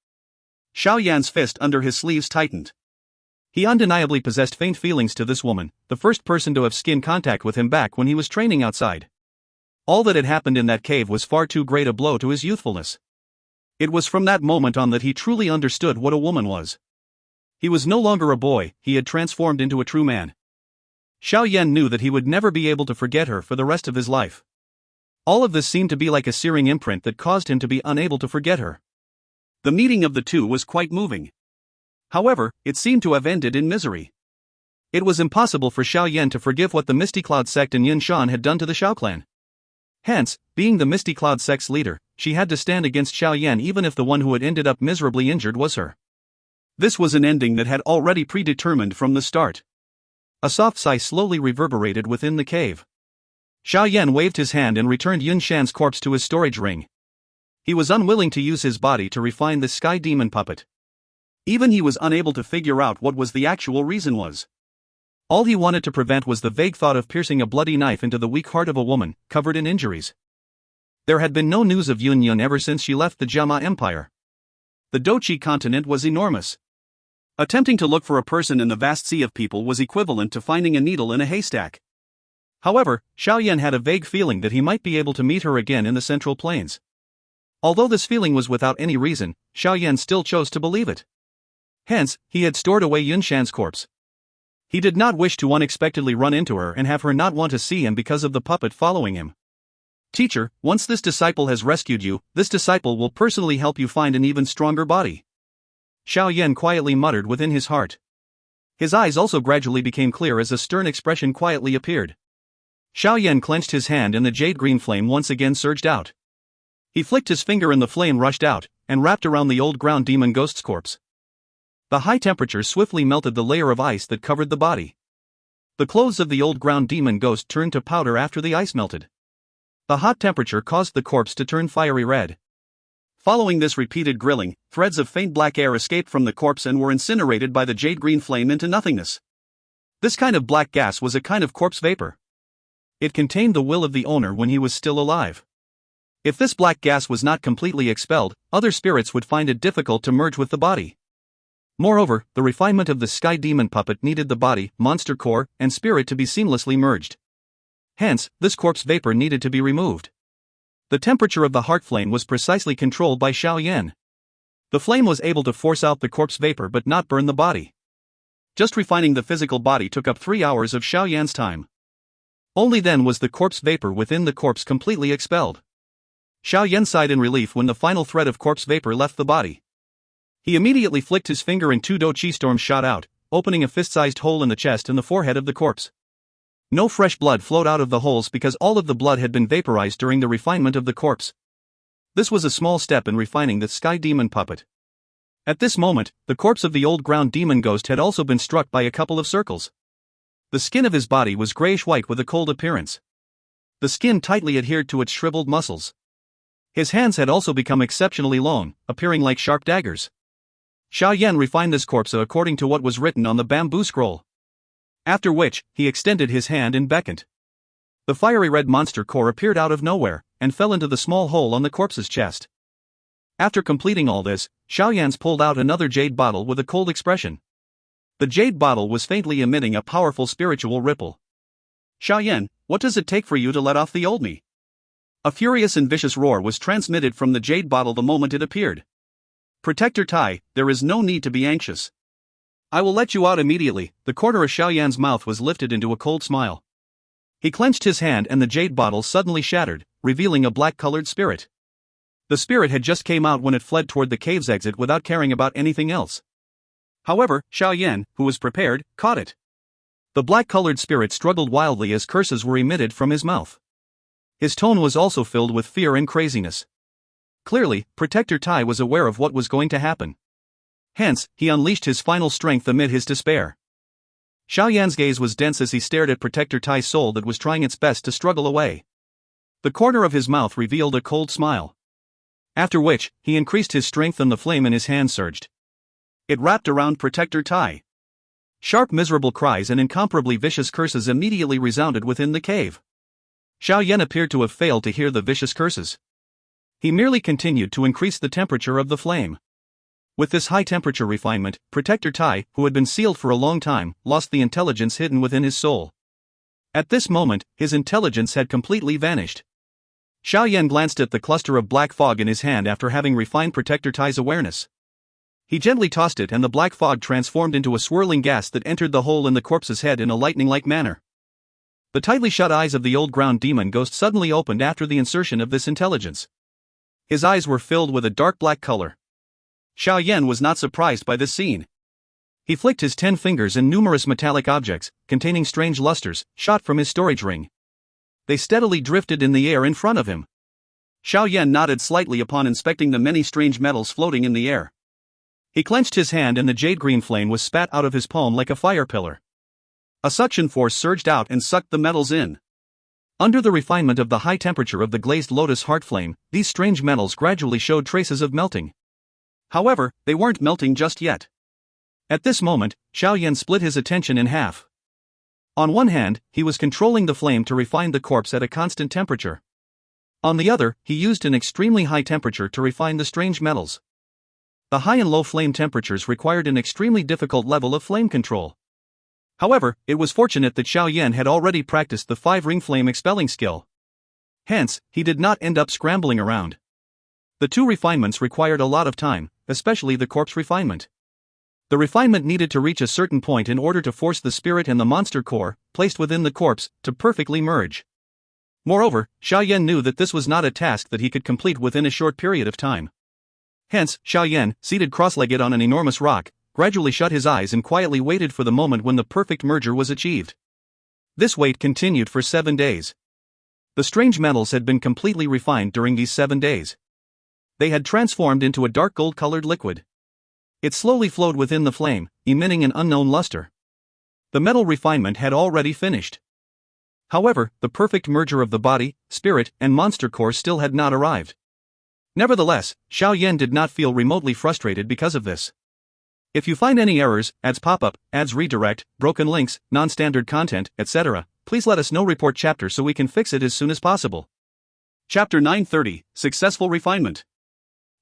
Xiao Yan's fist under his sleeves tightened. He undeniably possessed faint feelings to this woman, the first person to have skin contact with him back when he was training outside. All that had happened in that cave was far too great a blow to his youthfulness. It was from that moment on that he truly understood what a woman was. He was no longer a boy, he had transformed into a true man. Xiao Yan knew that he would never be able to forget her for the rest of his life. All of this seemed to be like a searing imprint that caused him to be unable to forget her. The meeting of the two was quite moving. However, it seemed to have ended in misery. It was impossible for Xiao Yan to forgive what the Misty Cloud sect and Yin Shan had done to the Xiao clan. Hence, being the Misty Cloud sect's leader, she had to stand against Xiao Yan even if the one who had ended up miserably injured was her. This was an ending that had already predetermined from the start. A soft sigh slowly reverberated within the cave. Xiao Yan waved his hand and returned Yun Shan's corpse to his storage ring. He was unwilling to use his body to refine the sky demon puppet. Even he was unable to figure out what was the actual reason was. All he wanted to prevent was the vague thought of piercing a bloody knife into the weak heart of a woman, covered in injuries. There had been no news of Yun Yun ever since she left the Jiama Empire. The Dou Qi continent was enormous. Attempting to look for a person in the vast sea of people was equivalent to finding a needle in a haystack. However, Xiao Yan had a vague feeling that he might be able to meet her again in the Central Plains. Although this feeling was without any reason, Xiao Yan still chose to believe it. Hence, he had stored away Yun Shan's corpse. He did not wish to unexpectedly run into her and have her not want to see him because of the puppet following him. Teacher, once this disciple has rescued you, this disciple will personally help you find an even stronger body. Xiao Yan quietly muttered within his heart. His eyes also gradually became clear as a stern expression quietly appeared. Xiao Yan clenched his hand and the jade green flame once again surged out. He flicked his finger and the flame rushed out, and wrapped around the old ground demon ghost's corpse. The high temperature swiftly melted the layer of ice that covered the body. The clothes of the old ground demon ghost turned to powder after the ice melted. The hot temperature caused the corpse to turn fiery red. Following this repeated grilling, threads of faint black air escaped from the corpse and were incinerated by the jade green flame into nothingness. This kind of black gas was a kind of corpse vapor. It contained the will of the owner when he was still alive. If this black gas was not completely expelled, other spirits would find it difficult to merge with the body. Moreover, the refinement of the sky demon puppet needed the body, monster core, and spirit to be seamlessly merged. Hence, this corpse vapor needed to be removed. The temperature of the heart flame was precisely controlled by Xiao Yan. The flame was able to force out the corpse vapor but not burn the body. Just refining the physical body took up 3 hours of Xiao Yan's time. Only then was the corpse vapor within the corpse completely expelled. Xiao Yan sighed in relief when the final thread of corpse vapor left the body. He immediately flicked his finger and 2 Dou Qi storms shot out, opening a fist-sized hole in the chest and the forehead of the corpse. No fresh blood flowed out of the holes because all of the blood had been vaporized during the refinement of the corpse. This was a small step in refining the sky demon puppet. At this moment, the corpse of the old ground demon ghost had also been struck by a couple of circles. The skin of his body was grayish-white with a cold appearance. The skin tightly adhered to its shriveled muscles. His hands had also become exceptionally long, appearing like sharp daggers. Xiao Yan refined this corpse according to what was written on the bamboo scroll. After which, he extended his hand and beckoned. The fiery red monster core appeared out of nowhere, and fell into the small hole on the corpse's chest. After completing all this, Xiao Yan pulled out another jade bottle with a cold expression. The jade bottle was faintly emitting a powerful spiritual ripple. Xiao Yan, what does it take for you to let off the old me? A furious and vicious roar was transmitted from the jade bottle the moment it appeared. Protector Tai, there is no need to be anxious. I will let you out immediately. The corner of Xiao Yan's mouth was lifted into a cold smile. He clenched his hand and the jade bottle suddenly shattered, revealing a black-colored spirit. The spirit had just came out when it fled toward the cave's exit without caring about anything else. However, Xiao Yan, who was prepared, caught it. The black-colored spirit struggled wildly as curses were emitted from his mouth. His tone was also filled with fear and craziness. Clearly, Protector Tai was aware of what was going to happen. Hence, he unleashed his final strength amid his despair. Xiao Yan's gaze was dense as he stared at Protector Tai's soul that was trying its best to struggle away. The corner of his mouth revealed a cold smile. After which, he increased his strength and the flame in his hand surged. It wrapped around Protector Tai. Sharp miserable cries and incomparably vicious curses immediately resounded within the cave. Xiao Yan appeared to have failed to hear the vicious curses. He merely continued to increase the temperature of the flame. With this high temperature refinement, Protector Tai, who had been sealed for a long time, lost the intelligence hidden within his soul. At this moment, his intelligence had completely vanished. Xiao Yan glanced at the cluster of black fog in his hand after having refined Protector Tai's awareness. He gently tossed it and the black fog transformed into a swirling gas that entered the hole in the corpse's head in a lightning-like manner. The tightly shut eyes of the old ground demon ghost suddenly opened after the insertion of this intelligence. His eyes were filled with a dark black color. Xiao Yan was not surprised by this scene. He flicked his 10 fingers and numerous metallic objects, containing strange lusters, shot from his storage ring. They steadily drifted in the air in front of him. Xiao Yan nodded slightly upon inspecting the many strange metals floating in the air. He clenched his hand and the jade-green flame was spat out of his palm like a fire pillar. A suction force surged out and sucked the metals in. Under the refinement of the high temperature of the glazed lotus heart flame, these strange metals gradually showed traces of melting. However, they weren't melting just yet. At this moment, Xiao Yan split his attention in half. On one hand, he was controlling the flame to refine the corpse at a constant temperature. On the other, he used an extremely high temperature to refine the strange metals. The high and low flame temperatures required an extremely difficult level of flame control. However, it was fortunate that Xiao Yan had already practiced the 5-ring flame expelling skill. Hence, he did not end up scrambling around. The two refinements required a lot of time, especially the corpse refinement. The refinement needed to reach a certain point in order to force the spirit and the monster core, placed within the corpse, to perfectly merge. Moreover, Xiao Yan knew that this was not a task that he could complete within a short period of time. Hence, Xiao Yan, seated cross-legged on an enormous rock, gradually shut his eyes and quietly waited for the moment when the perfect merger was achieved. This wait continued for 7 days. The strange metals had been completely refined during these 7 days. They had transformed into a dark gold-colored liquid. It slowly flowed within the flame, emitting an unknown luster. The metal refinement had already finished. However, the perfect merger of the body, spirit, and monster core still had not arrived. Nevertheless, Xiao Yan did not feel remotely frustrated because of this. If you find any errors, ads pop-up, ads redirect, broken links, non-standard content, etc., please let us know. Report chapter so we can fix it as soon as possible. Chapter 930, Successful Refinement.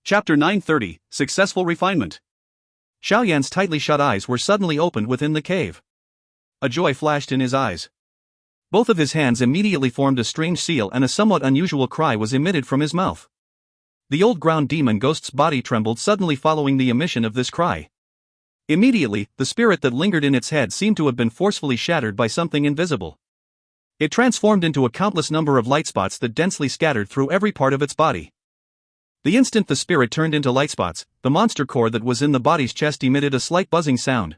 Chapter 930, Successful Refinement. Xiao Yan's tightly shut eyes were suddenly opened within the cave. A joy flashed in his eyes. Both of his hands immediately formed a strange seal and a somewhat unusual cry was emitted from his mouth. The old ground demon ghost's body trembled suddenly following the emission of this cry. Immediately, the spirit that lingered in its head seemed to have been forcefully shattered by something invisible. It transformed into a countless number of light spots that densely scattered through every part of its body. The instant the spirit turned into light spots, the monster core that was in the body's chest emitted a slight buzzing sound.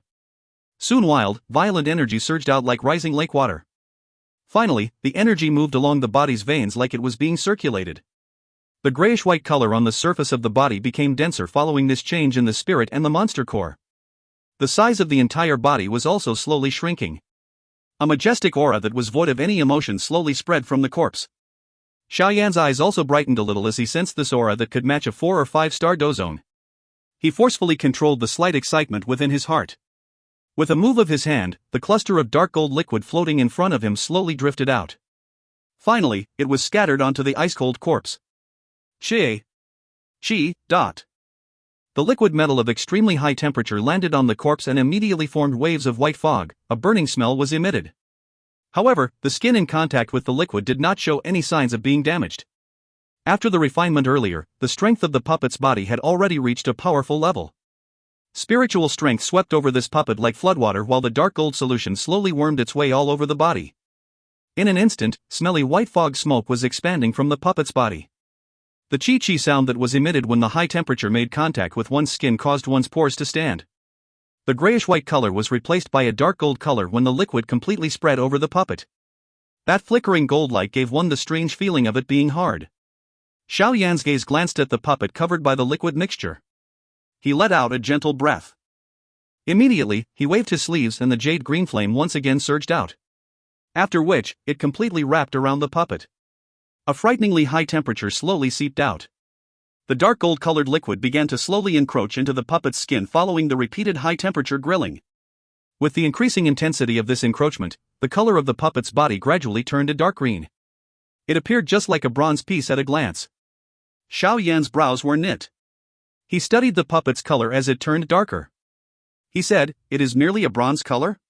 Soon violent energy surged out like rising lake water. Finally, the energy moved along the body's veins like it was being circulated. The grayish-white color on the surface of the body became denser following this change in the spirit and the monster core. The size of the entire body was also slowly shrinking. A majestic aura that was void of any emotion slowly spread from the corpse. Xiao Yan's eyes also brightened a little as he sensed this aura that could match a 4 or 5-star dozone. He forcefully controlled the slight excitement within his heart. With a move of his hand, the cluster of dark gold liquid floating in front of him slowly drifted out. Finally, it was scattered onto the ice-cold corpse. Qi. The liquid metal of extremely high temperature landed on the corpse and immediately formed waves of white fog. A burning smell was emitted. However, the skin in contact with the liquid did not show any signs of being damaged. After the refinement earlier, the strength of the puppet's body had already reached a powerful level. Spiritual strength swept over this puppet like floodwater while the dark gold solution slowly wormed its way all over the body. In an instant, smelly white fog smoke was expanding from the puppet's body. The chi-chi sound that was emitted when the high temperature made contact with one's skin caused one's pores to stand. The grayish-white color was replaced by a dark gold color when the liquid completely spread over the puppet. That flickering gold light gave one the strange feeling of it being hard. Xiao Yan's gaze glanced at the puppet covered by the liquid mixture. He let out a gentle breath. Immediately, he waved his sleeves and the jade green flame once again surged out. After which, it completely wrapped around the puppet. A frighteningly high temperature slowly seeped out. The dark gold-colored liquid began to slowly encroach into the puppet's skin following the repeated high-temperature grilling. With the increasing intensity of this encroachment, the color of the puppet's body gradually turned a dark green. It appeared just like a bronze piece at a glance. Xiao Yan's brows were knit. He studied the puppet's color as it turned darker. He said, "It is merely a bronze color?"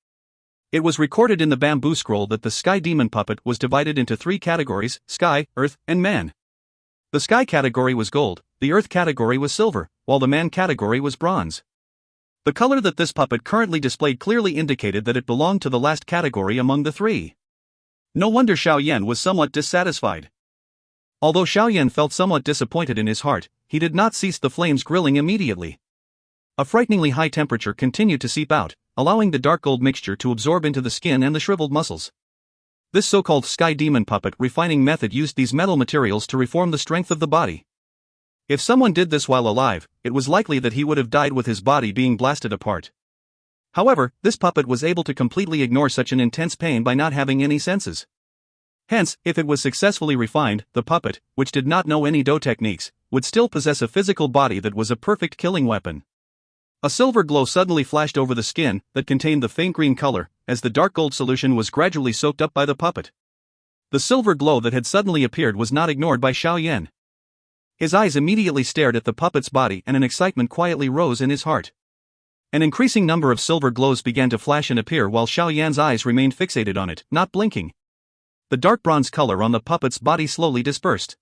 It was recorded in the bamboo scroll that the sky demon puppet was divided into 3 categories: sky, earth, and man. The sky category was gold, the earth category was silver, while the man category was bronze. The color that this puppet currently displayed clearly indicated that it belonged to the last category among the three. No wonder Xiao Yan was somewhat dissatisfied. Although Xiao Yan felt somewhat disappointed in his heart, he did not cease the flames grilling immediately. A frighteningly high temperature continued to seep out, allowing the dark gold mixture to absorb into the skin and the shriveled muscles. This so-called sky demon puppet refining method used these metal materials to reform the strength of the body. If someone did this while alive, it was likely that he would have died with his body being blasted apart. However, this puppet was able to completely ignore such an intense pain by not having any senses. Hence, if it was successfully refined, the puppet, which did not know any Dou techniques, would still possess a physical body that was a perfect killing weapon. A silver glow suddenly flashed over the skin that contained the faint green color, as the dark gold solution was gradually soaked up by the puppet. The silver glow that had suddenly appeared was not ignored by Xiao Yan. His eyes immediately stared at the puppet's body and an excitement quietly rose in his heart. An increasing number of silver glows began to flash and appear while Xiao Yan's eyes remained fixated on it, not blinking. The dark bronze color on the puppet's body slowly dispersed.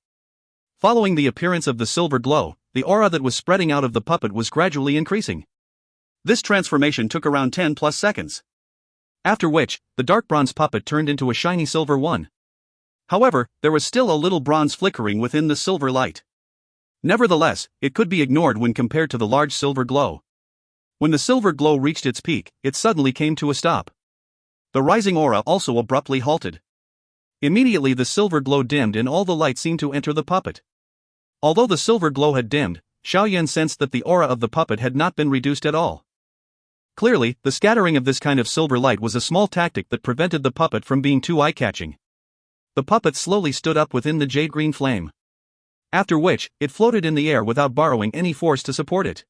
Following the appearance of the silver glow, the aura that was spreading out of the puppet was gradually increasing. This transformation took around 10+ seconds. After which, the dark bronze puppet turned into a shiny silver one. However, there was still a little bronze flickering within the silver light. Nevertheless, it could be ignored when compared to the large silver glow. When the silver glow reached its peak, it suddenly came to a stop. The rising aura also abruptly halted. Immediately the silver glow dimmed and all the light seemed to enter the puppet. Although the silver glow had dimmed, Xiao Yan sensed that the aura of the puppet had not been reduced at all. Clearly, the scattering of this kind of silver light was a small tactic that prevented the puppet from being too eye-catching. The puppet slowly stood up within the jade-green flame. After which, it floated in the air without borrowing any force to support it.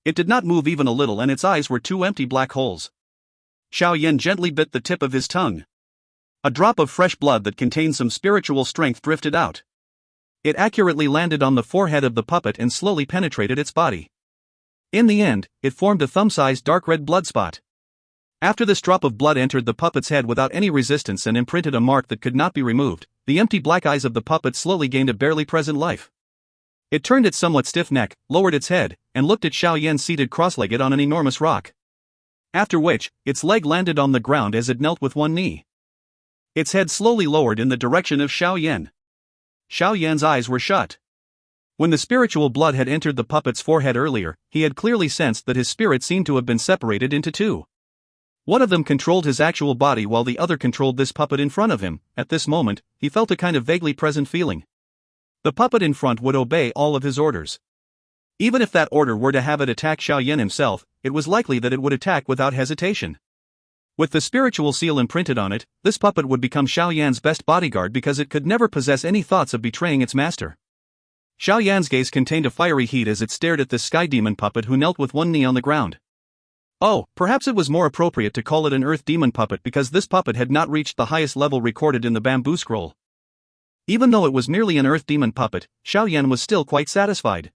It did not move even a little and its eyes were two empty black holes. Xiao Yan gently bit the tip of his tongue. A drop of fresh blood that contained some spiritual strength drifted out. It accurately landed on the forehead of the puppet and slowly penetrated its body. In the end, it formed a thumb-sized dark red blood spot. After this drop of blood entered the puppet's head without any resistance and imprinted a mark that could not be removed, the empty black eyes of the puppet slowly gained a barely present life. It turned its somewhat stiff neck, lowered its head, and looked at Xiao Yan seated cross-legged on an enormous rock. After which, its leg landed on the ground as it knelt with one knee. Its head slowly lowered in the direction of Xiao Yan. Xiao Yan's eyes were shut. When the spiritual blood had entered the puppet's forehead earlier, he had clearly sensed that his spirit seemed to have been separated into two. One of them controlled his actual body while the other controlled this puppet in front of him. At this moment, he felt a kind of vaguely present feeling. The puppet in front would obey all of his orders. Even if that order were to have it attack Xiao Yan himself, it was likely that it would attack without hesitation. With the spiritual seal imprinted on it, this puppet would become Xiao Yan's best bodyguard because it could never possess any thoughts of betraying its master. Xiao Yan's gaze contained a fiery heat as it stared at this sky demon puppet who knelt with one knee on the ground. Oh, perhaps it was more appropriate to call it an earth demon puppet because this puppet had not reached the highest level recorded in the bamboo scroll. Even though it was merely an earth demon puppet, Xiao Yan was still quite satisfied.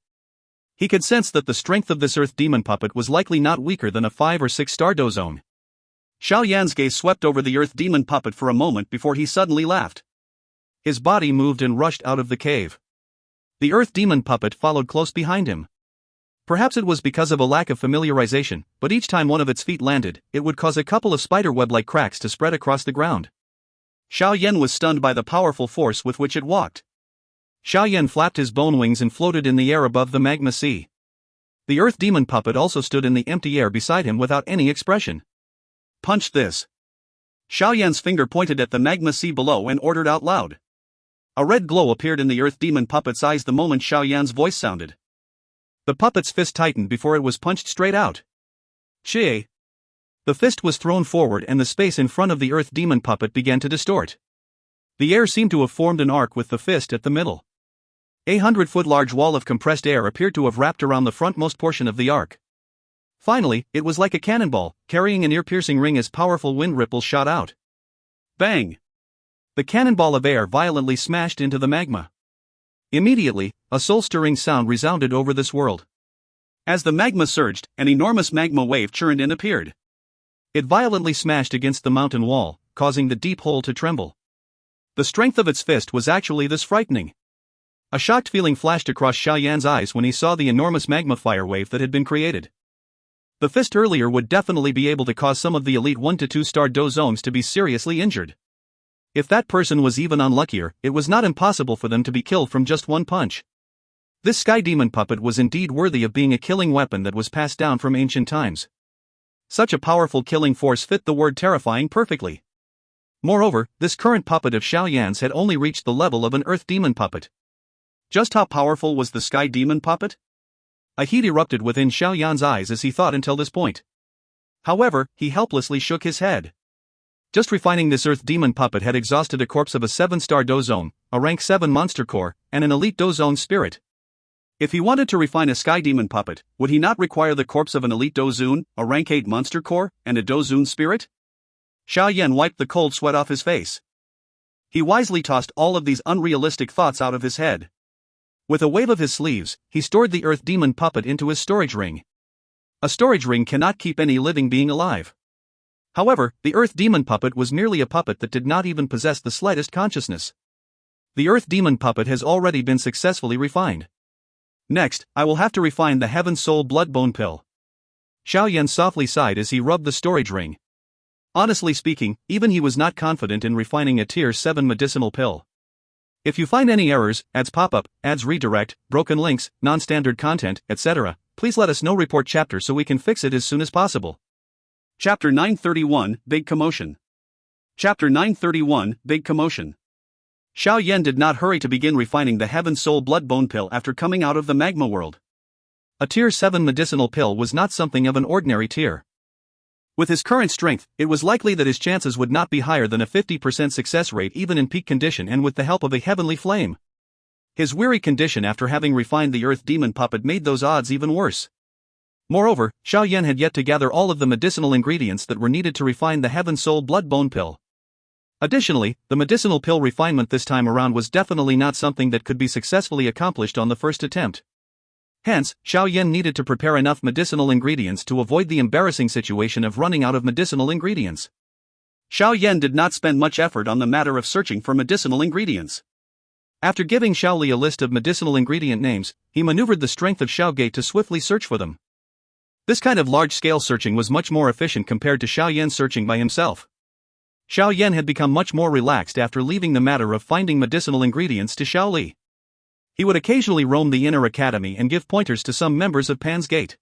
He could sense that the strength of this earth demon puppet was likely not weaker than a 5 or 6 star Dou zone. Xiao Yan's gaze swept over the earth demon puppet for a moment before he suddenly laughed. His body moved and rushed out of the cave. The earth demon puppet followed close behind him. Perhaps it was because of a lack of familiarization, but each time one of its feet landed, it would cause a couple of spiderweb-like cracks to spread across the ground. Xiao Yan was stunned by the powerful force with which it walked. Xiao Yan flapped his bone wings and floated in the air above the magma sea. The earth demon puppet also stood in the empty air beside him without any expression. Punch this. Xiao Yan's finger pointed at the magma sea below and ordered out loud. A red glow appeared in the earth demon puppet's eyes the moment Xiao Yan's voice sounded. The puppet's fist tightened before it was punched straight out. Xie. The fist was thrown forward and the space in front of the earth demon puppet began to distort. The air seemed to have formed an arc with the fist at the middle. A 100-foot large wall of compressed air appeared to have wrapped around the frontmost portion of the arc. Finally, it was like a cannonball, carrying an ear-piercing ring as powerful wind ripples shot out. Bang! The cannonball of air violently smashed into the magma. Immediately, a soul-stirring sound resounded over this world. As the magma surged, an enormous magma wave churned and appeared. It violently smashed against the mountain wall, causing the deep hole to tremble. The strength of its fist was actually this frightening. A shocked feeling flashed across Xiao Yan's eyes when he saw the enormous magma fire wave that had been created. The fist earlier would definitely be able to cause some of the elite 1 to 2 star Dou zones to be seriously injured. If that person was even unluckier, it was not impossible for them to be killed from just one punch. This sky demon puppet was indeed worthy of being a killing weapon that was passed down from ancient times. Such a powerful killing force fit the word terrifying perfectly. Moreover, this current puppet of Xiao Yan's had only reached the level of an earth demon puppet. Just how powerful was the sky demon puppet? A heat erupted within Xiao Yan's eyes as he thought until this point. However, he helplessly shook his head. Just refining this earth demon puppet had exhausted a corpse of a 7-star Dou zone, a rank 7 monster core, and an elite Dou zone spirit. If he wanted to refine a sky demon puppet, would he not require the corpse of an elite Dou zone, a rank 8 monster core, and a Dou zone spirit? Xiao Yan wiped the cold sweat off his face. He wisely tossed all of these unrealistic thoughts out of his head. With a wave of his sleeves, he stored the earth demon puppet into his storage ring. A storage ring cannot keep any living being alive. However, the earth demon puppet was merely a puppet that did not even possess the slightest consciousness. The earth demon puppet has already been successfully refined. Next, I will have to refine the Heaven Soul Bloodbone Pill. Xiao Yan softly sighed as he rubbed the storage ring. Honestly speaking, even he was not confident in refining a Tier 7 medicinal pill. If you find any errors, ads pop up, ads redirect, broken links, non-standard content, etc., please let us know. Report chapter so we can fix it as soon as possible. Chapter 931, Big Commotion. Chapter 931, Big Commotion. Xiao Yan did not hurry to begin refining the Heaven Soul Bloodbone Pill after coming out of the magma world. A Tier 7 medicinal pill was not something of an ordinary tier. With his current strength, it was likely that his chances would not be higher than a 50% success rate even in peak condition and with the help of a heavenly flame. His weary condition after having refined the earth demon puppet made those odds even worse. Moreover, Xiao Yan had yet to gather all of the medicinal ingredients that were needed to refine the Heaven Soul Bloodbone Pill. Additionally, the medicinal pill refinement this time around was definitely not something that could be successfully accomplished on the first attempt. Hence, Xiao Yan needed to prepare enough medicinal ingredients to avoid the embarrassing situation of running out of medicinal ingredients. Xiao Yan did not spend much effort on the matter of searching for medicinal ingredients. After giving Xiao Li a list of medicinal ingredient names, he maneuvered the strength of Xiao Gate to swiftly search for them. This kind of large-scale searching was much more efficient compared to Xiao Yan searching by himself. Xiao Yan had become much more relaxed after leaving the matter of finding medicinal ingredients to Xiao Li. He would occasionally roam the inner academy and give pointers to some members of Pan's Gate.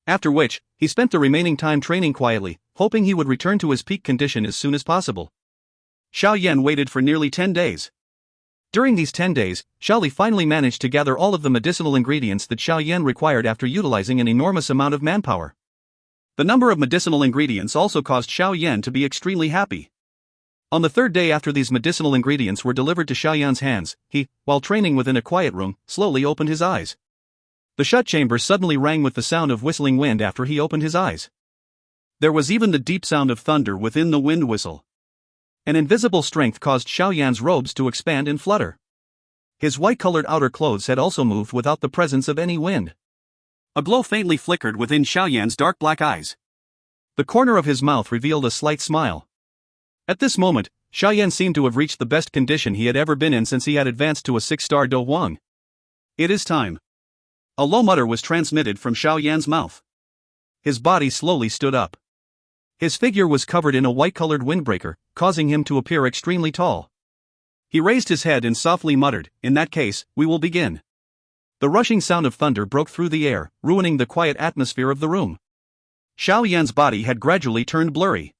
After which, he spent the remaining time training quietly, hoping he would return to his peak condition as soon as possible. Xiao Yan waited for nearly 10 days. During these 10 days, Xiao Li finally managed to gather all of the medicinal ingredients that Xiao Yan required after utilizing an enormous amount of manpower. The number of medicinal ingredients also caused Xiao Yan to be extremely happy. On the third day after these medicinal ingredients were delivered to Xiao Yan's hands, he, while training within a quiet room, slowly opened his eyes. The shut chamber suddenly rang with the sound of whistling wind after he opened his eyes. There was even the deep sound of thunder within the wind whistle. An invisible strength caused Xiao Yan's robes to expand and flutter. His white-colored outer clothes had also moved without the presence of any wind. A glow faintly flickered within Xiao Yan's dark black eyes. The corner of his mouth revealed a slight smile. At this moment, Xiao Yan seemed to have reached the best condition he had ever been in since he had advanced to a 6-star Dou Huang. It is time. A low mutter was transmitted from Xiao Yan's mouth. His body slowly stood up. His figure was covered in a white-colored windbreaker, causing him to appear extremely tall. He raised his head and softly muttered, "In that case, we will begin." The rushing sound of thunder broke through the air, ruining the quiet atmosphere of the room. Xiao Yan's body had gradually turned blurry.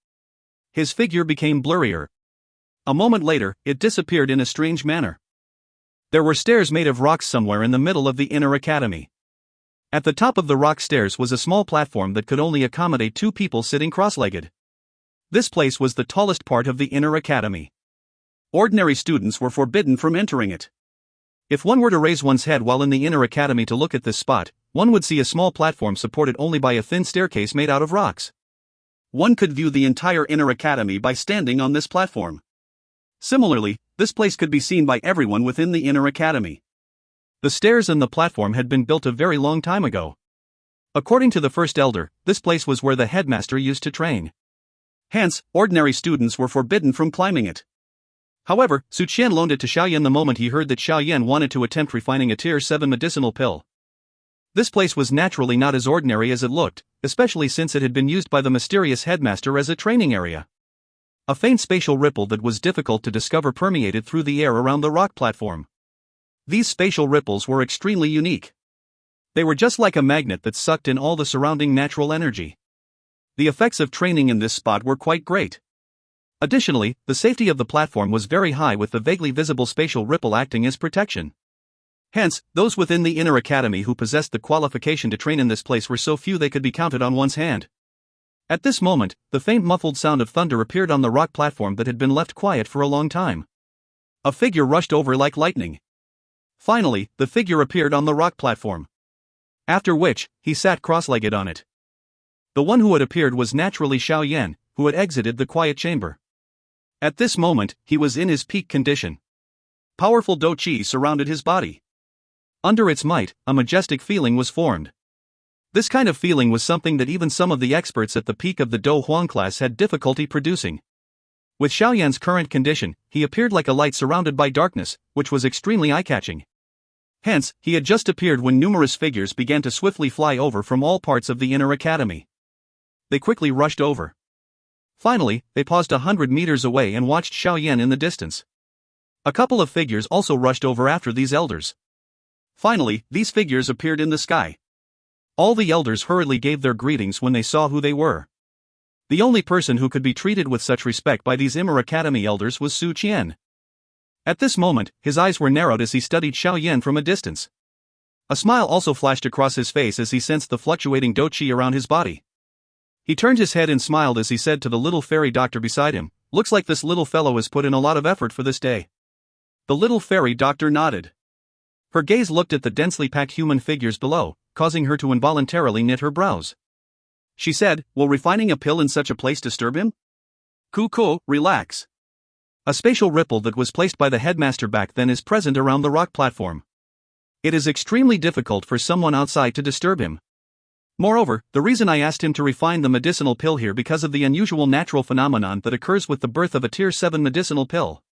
His figure became blurrier. A moment later, it disappeared in a strange manner. There were stairs made of rocks somewhere in the middle of the inner academy. At the top of the rock stairs was a small platform that could only accommodate 2 people sitting cross-legged. This place was the tallest part of the inner academy. Ordinary students were forbidden from entering it. If one were to raise one's head while in the inner academy to look at this spot, one would see a small platform supported only by a thin staircase made out of rocks. One could view the entire inner academy by standing on this platform. Similarly, this place could be seen by everyone within the inner academy. The stairs and the platform had been built a very long time ago. According to the first elder, this place was where the headmaster used to train. Hence, ordinary students were forbidden from climbing it. However, Su Qian loaned it to Xiao Yan the moment he heard that Xiao Yan wanted to attempt refining a Tier 7 medicinal pill. This place was naturally not as ordinary as it looked, especially since it had been used by the mysterious headmaster as a training area. A faint spatial ripple that was difficult to discover permeated through the air around the rock platform. These spatial ripples were extremely unique. They were just like a magnet that sucked in all the surrounding natural energy. The effects of training in this spot were quite great. Additionally, the safety of the platform was very high, with the vaguely visible spatial ripple acting as protection. Hence, those within the inner academy who possessed the qualification to train in this place were so few they could be counted on one's hand. At this moment, the faint muffled sound of thunder appeared on the rock platform that had been left quiet for a long time. A figure rushed over like lightning. Finally, the figure appeared on the rock platform. After which, he sat cross-legged on it. The one who had appeared was naturally Xiao Yan, who had exited the quiet chamber. At this moment, he was in his peak condition. Powerful Dou Qi surrounded his body. Under its might, a majestic feeling was formed. This kind of feeling was something that even some of the experts at the peak of the Dou Huang class had difficulty producing. With Xiao Yan's current condition, he appeared like a light surrounded by darkness, which was extremely eye-catching. Hence, he had just appeared when numerous figures began to swiftly fly over from all parts of the inner academy. They quickly rushed over. Finally, they paused 100 meters away and watched Xiao Yan in the distance. A couple of figures also rushed over after these elders. Finally, these figures appeared in the sky. All the elders hurriedly gave their greetings when they saw who they were. The only person who could be treated with such respect by these Inner Academy elders was Su Qian. At this moment, his eyes were narrowed as he studied Xiao Yan from a distance. A smile also flashed across his face as he sensed the fluctuating Dou Qi around his body. He turned his head and smiled as he said to the little fairy doctor beside him, "Looks like this little fellow has put in a lot of effort for this day." The little fairy doctor nodded. Her gaze looked at the densely packed human figures below, causing her to involuntarily knit her brows. She said, "Will refining a pill in such a place disturb him?" "Cool, relax." A spatial ripple that was placed by the headmaster back then is present around the rock platform. It is extremely difficult for someone outside to disturb him. Moreover, the reason I asked him to refine the medicinal pill here because of the unusual natural phenomenon that occurs with the birth of a Tier 7 medicinal pill.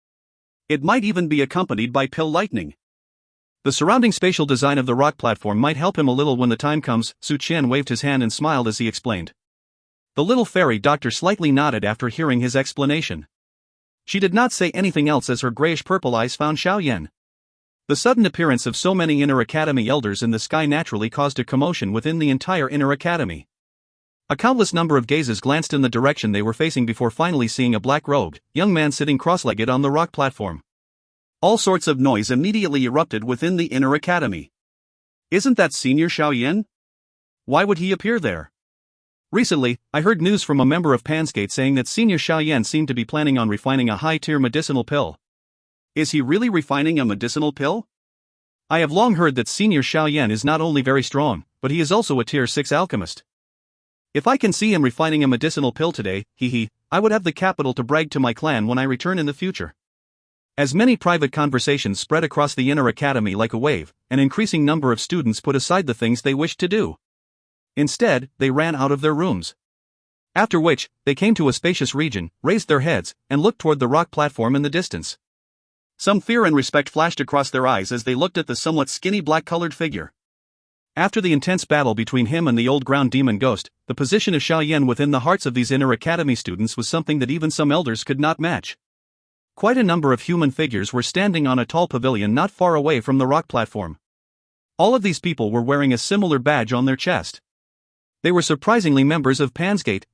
It might even be accompanied by pill lightning. The surrounding spatial design of the rock platform might help him a little when the time comes. Su Qian waved his hand and smiled as he explained. The little fairy doctor slightly nodded after hearing his explanation. She did not say anything else as her grayish-purple eyes found Xiao Yan. The sudden appearance of so many Inner Academy elders in the sky naturally caused a commotion within the entire Inner Academy. A countless number of gazes glanced in the direction they were facing before finally seeing a black-robed young man sitting cross-legged on the rock platform. All sorts of noise immediately erupted within the Inner Academy. Isn't that Senior Xiao Yan? Why would he appear there? Recently, I heard news from a member of Pansgate saying that Senior Xiao Yan seemed to be planning on refining a high-tier medicinal pill. Is he really refining a medicinal pill? I have long heard that Senior Xiao Yan is not only very strong, but he is also a Tier 6 alchemist. If I can see him refining a medicinal pill today, I would have the capital to brag to my clan when I return in the future. As many private conversations spread across the Inner Academy like a wave, an increasing number of students put aside the things they wished to do. Instead, they ran out of their rooms. After which, they came to a spacious region, raised their heads, and looked toward the rock platform in the distance. Some fear and respect flashed across their eyes as they looked at the somewhat skinny black-colored figure. After the intense battle between him and the old ground demon ghost, the position of Xiao Yan within the hearts of these Inner Academy students was something that even some elders could not match. Quite a number of human figures were standing on a tall pavilion not far away from the rock platform. All of these people were wearing a similar badge on their chest. They were surprisingly members of Pansgate.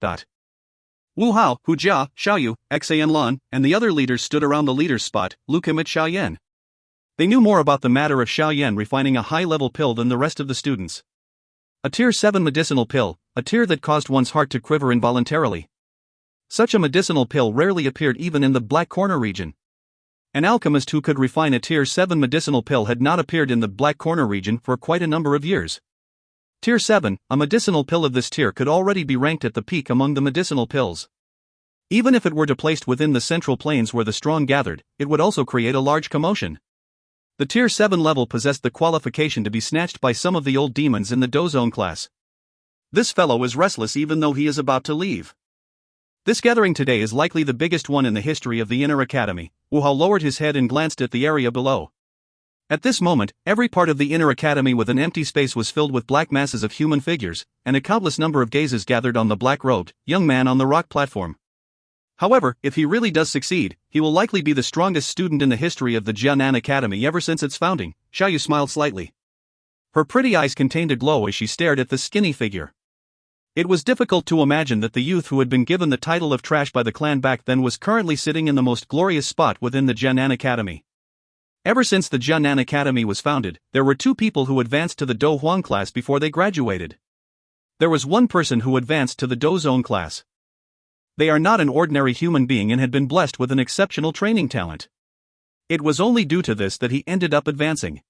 Wu Hao, Hu Jia, Xiao Yu, Xan Lan, and the other leaders stood around the leader's spot, looking at Xiao Yan. They knew more about the matter of Xiao Yan refining a high-level pill than the rest of the students. A Tier 7 medicinal pill, a tier that caused one's heart to quiver involuntarily. Such a medicinal pill rarely appeared even in the Black Corner region. An alchemist who could refine a Tier 7 medicinal pill had not appeared in the Black Corner region for quite a number of years. Tier 7, a medicinal pill of this tier could already be ranked at the peak among the medicinal pills. Even if it were to placed within the central plains where the strong gathered, it would also create a large commotion. The Tier 7 level possessed the qualification to be snatched by some of the old demons in the Dou Zone class. This fellow is restless even though he is about to leave. This gathering today is likely the biggest one in the history of the Inner Academy. Wu Hao lowered his head and glanced at the area below. At this moment, every part of the Inner Academy with an empty space was filled with black masses of human figures, and a countless number of gazes gathered on the black-robed young man on the rock platform. However, if he really does succeed, he will likely be the strongest student in the history of the Jianan Academy ever since its founding. Xiao Yu smiled slightly. Her pretty eyes contained a glow as she stared at the skinny figure. It was difficult to imagine that the youth who had been given the title of trash by the clan back then was currently sitting in the most glorious spot within the Jianan Academy. Ever since the Jianan Academy was founded, there were 2 people who advanced to the Dou Huang class before they graduated. There was one person who advanced to the Dou Zone class. They are not an ordinary human being and had been blessed with an exceptional training talent. It was only due to this that he ended up advancing.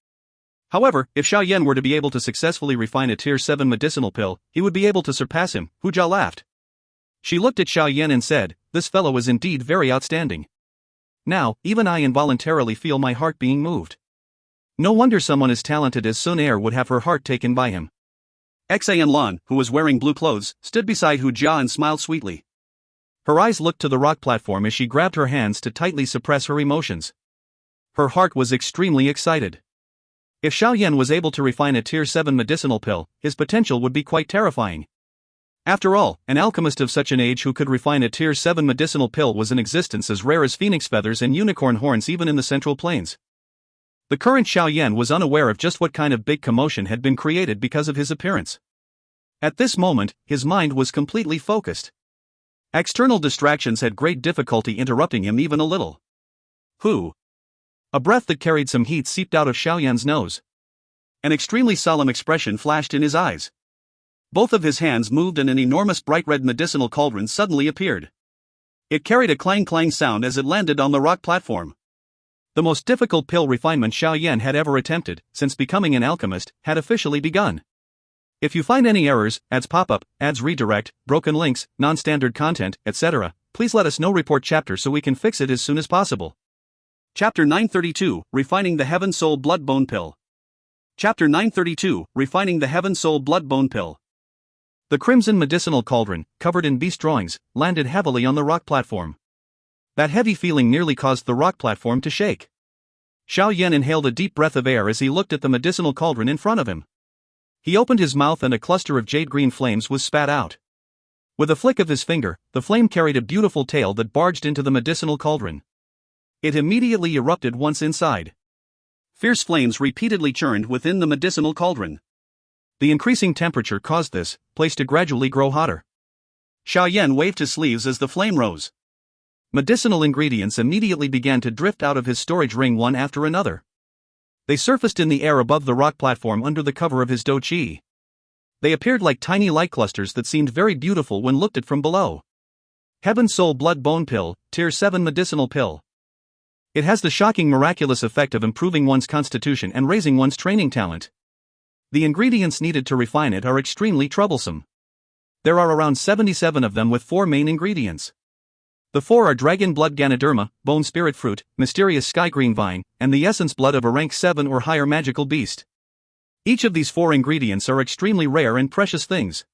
However, if Xiao Yan were to be able to successfully refine a Tier 7 medicinal pill, he would be able to surpass him. Hu Jia laughed. She looked at Xiao Yan and said, "This fellow is indeed very outstanding. Now, even I involuntarily feel my heart being moved. No wonder someone as talented as Xun Er would have her heart taken by him." Xan Lan, who was wearing blue clothes, stood beside Hu Jia and smiled sweetly. Her eyes looked to the rock platform as she grabbed her hands to tightly suppress her emotions. Her heart was extremely excited. If Xiao Yan was able to refine a Tier 7 medicinal pill, his potential would be quite terrifying. After all, an alchemist of such an age who could refine a Tier 7 medicinal pill was in existence as rare as phoenix feathers and unicorn horns even in the Central Plains. The current Xiao Yan was unaware of just what kind of big commotion had been created because of his appearance. At this moment, his mind was completely focused. External distractions had great difficulty interrupting him even a little. Who? A breath that carried some heat seeped out of Xiao Yan's nose. An extremely solemn expression flashed in his eyes. Both of his hands moved and an enormous bright red medicinal cauldron suddenly appeared. It carried a clang-clang sound as it landed on the rock platform. The most difficult pill refinement Xiao Yan had ever attempted, since becoming an alchemist, had officially begun. If you find any errors, ads pop-up, ads redirect, broken links, non-standard content, etc., please let us know. Report chapter so we can fix it as soon as possible. Chapter 932, Refining the Heaven Soul Blood Bone Pill. Chapter 932, Refining the Heaven Soul Blood Bone Pill. The crimson medicinal cauldron, covered in beast drawings, landed heavily on the rock platform. That heavy feeling nearly caused the rock platform to shake. Xiao Yan inhaled a deep breath of air as he looked at the medicinal cauldron in front of him. He opened his mouth and a cluster of jade-green flames was spat out. With a flick of his finger, the flame carried a beautiful tail that barged into the medicinal cauldron. It immediately erupted once inside. Fierce flames repeatedly churned within the medicinal cauldron. The increasing temperature caused this place to gradually grow hotter. Xiao Yan waved his sleeves as the flame rose. Medicinal ingredients immediately began to drift out of his storage ring one after another. They surfaced in the air above the rock platform under the cover of his Dou Qi. They appeared like tiny light clusters that seemed very beautiful when looked at from below. Heaven Soul Blood Bone Pill, Tier 7 Medicinal Pill. It has the shocking miraculous effect of improving one's constitution and raising one's training talent. The ingredients needed to refine it are extremely troublesome. There are around 77 of them with 4 main ingredients. The 4 are dragon blood Ganoderma, bone spirit fruit, mysterious sky green vine, and the essence blood of a rank 7 or higher magical beast. Each of these 4 ingredients are extremely rare and precious things.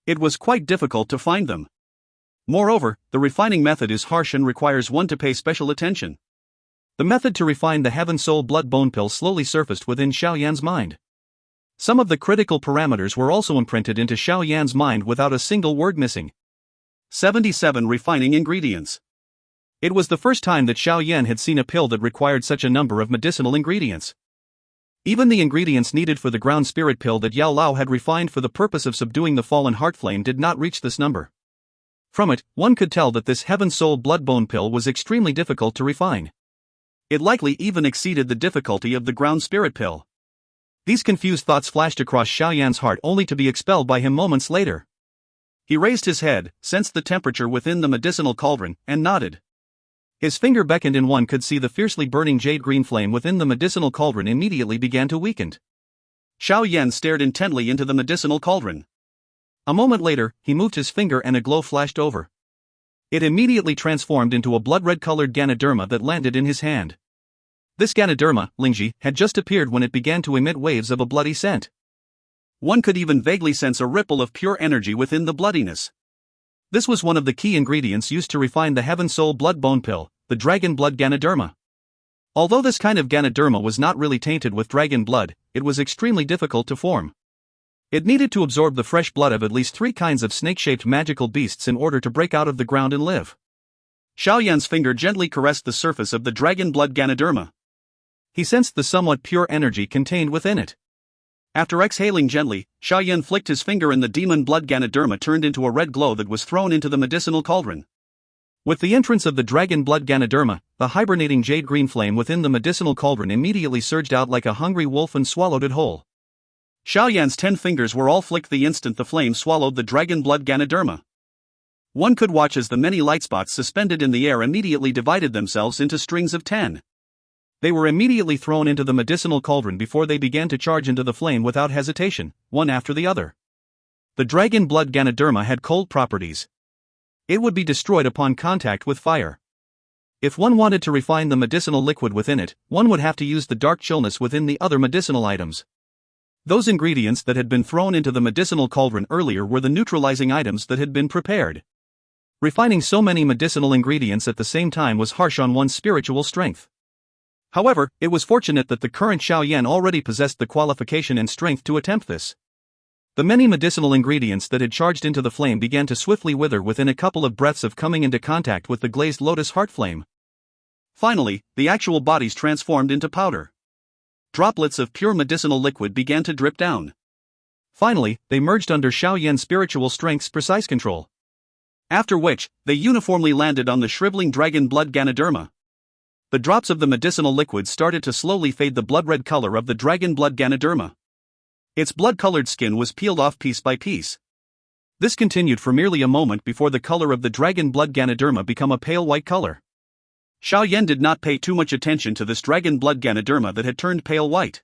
It was quite difficult to find them. Moreover, the refining method is harsh and requires one to pay special attention. The method to refine the Heaven Soul Blood Bone Pill slowly surfaced within Xiao Yan's mind. Some of the critical parameters were also imprinted into Xiao Yan's mind without a single word missing. 77 refining ingredients. It was the first time that Xiao Yan had seen a pill that required such a number of medicinal ingredients. Even the ingredients needed for the ground spirit pill that Yao Lao had refined for the purpose of subduing the fallen heart flame did not reach this number. From it, one could tell that this Heaven Soul Blood Bone Pill was extremely difficult to refine. It likely even exceeded the difficulty of the ground spirit pill. These confused thoughts flashed across Xiao Yan's heart only to be expelled by him moments later. He raised his head, sensed the temperature within the medicinal cauldron, and nodded. His finger beckoned and one could see the fiercely burning jade-green flame within the medicinal cauldron immediately began to weaken. Xiao Yan stared intently into the medicinal cauldron. A moment later, he moved his finger and a glow flashed over. It immediately transformed into a blood-red-colored Ganoderma that landed in his hand. This Ganoderma, Lingji, had just appeared when it began to emit waves of a bloody scent. One could even vaguely sense a ripple of pure energy within the bloodiness. This was one of the key ingredients used to refine the Heaven Soul Blood Bone Pill, the Dragon Blood Ganoderma. Although this kind of Ganoderma was not really tainted with dragon blood, it was extremely difficult to form. It needed to absorb the fresh blood of at least 3 kinds of snake-shaped magical beasts in order to break out of the ground and live. Xiao Yan's finger gently caressed the surface of the dragon blood Ganoderma. He sensed the somewhat pure energy contained within it. After exhaling gently, Xiao Yan flicked his finger and the demon blood Ganoderma turned into a red glow that was thrown into the medicinal cauldron. With the entrance of the dragon blood Ganoderma, the hibernating jade green flame within the medicinal cauldron immediately surged out like a hungry wolf and swallowed it whole. Xiao Yan's 10 fingers were all flicked the instant the flame swallowed the dragon blood Ganoderma. One could watch as the many light spots suspended in the air immediately divided themselves into strings of 10. They were immediately thrown into the medicinal cauldron before they began to charge into the flame without hesitation, one after the other. The dragon blood Ganoderma had cold properties. It would be destroyed upon contact with fire. If one wanted to refine the medicinal liquid within it, one would have to use the dark chillness within the other medicinal items. Those ingredients that had been thrown into the medicinal cauldron earlier were the neutralizing items that had been prepared. Refining so many medicinal ingredients at the same time was harsh on one's spiritual strength. However, it was fortunate that the current Xiao Yan already possessed the qualification and strength to attempt this. The many medicinal ingredients that had charged into the flame began to swiftly wither within a couple of breaths of coming into contact with the glazed lotus heart flame. Finally, the actual bodies transformed into powder. Droplets of pure medicinal liquid began to drip down. Finally, they merged under Xiao Yan's spiritual strength's precise control. After which, they uniformly landed on the shriveling dragon blood Ganoderma. The drops of the medicinal liquid started to slowly fade the blood-red color of the dragon blood Ganoderma. Its blood-colored skin was peeled off piece by piece. This continued for merely a moment before the color of the dragon blood Ganoderma became a pale white color. Xiao Yan did not pay too much attention to this dragon blood Ganoderma that had turned pale white.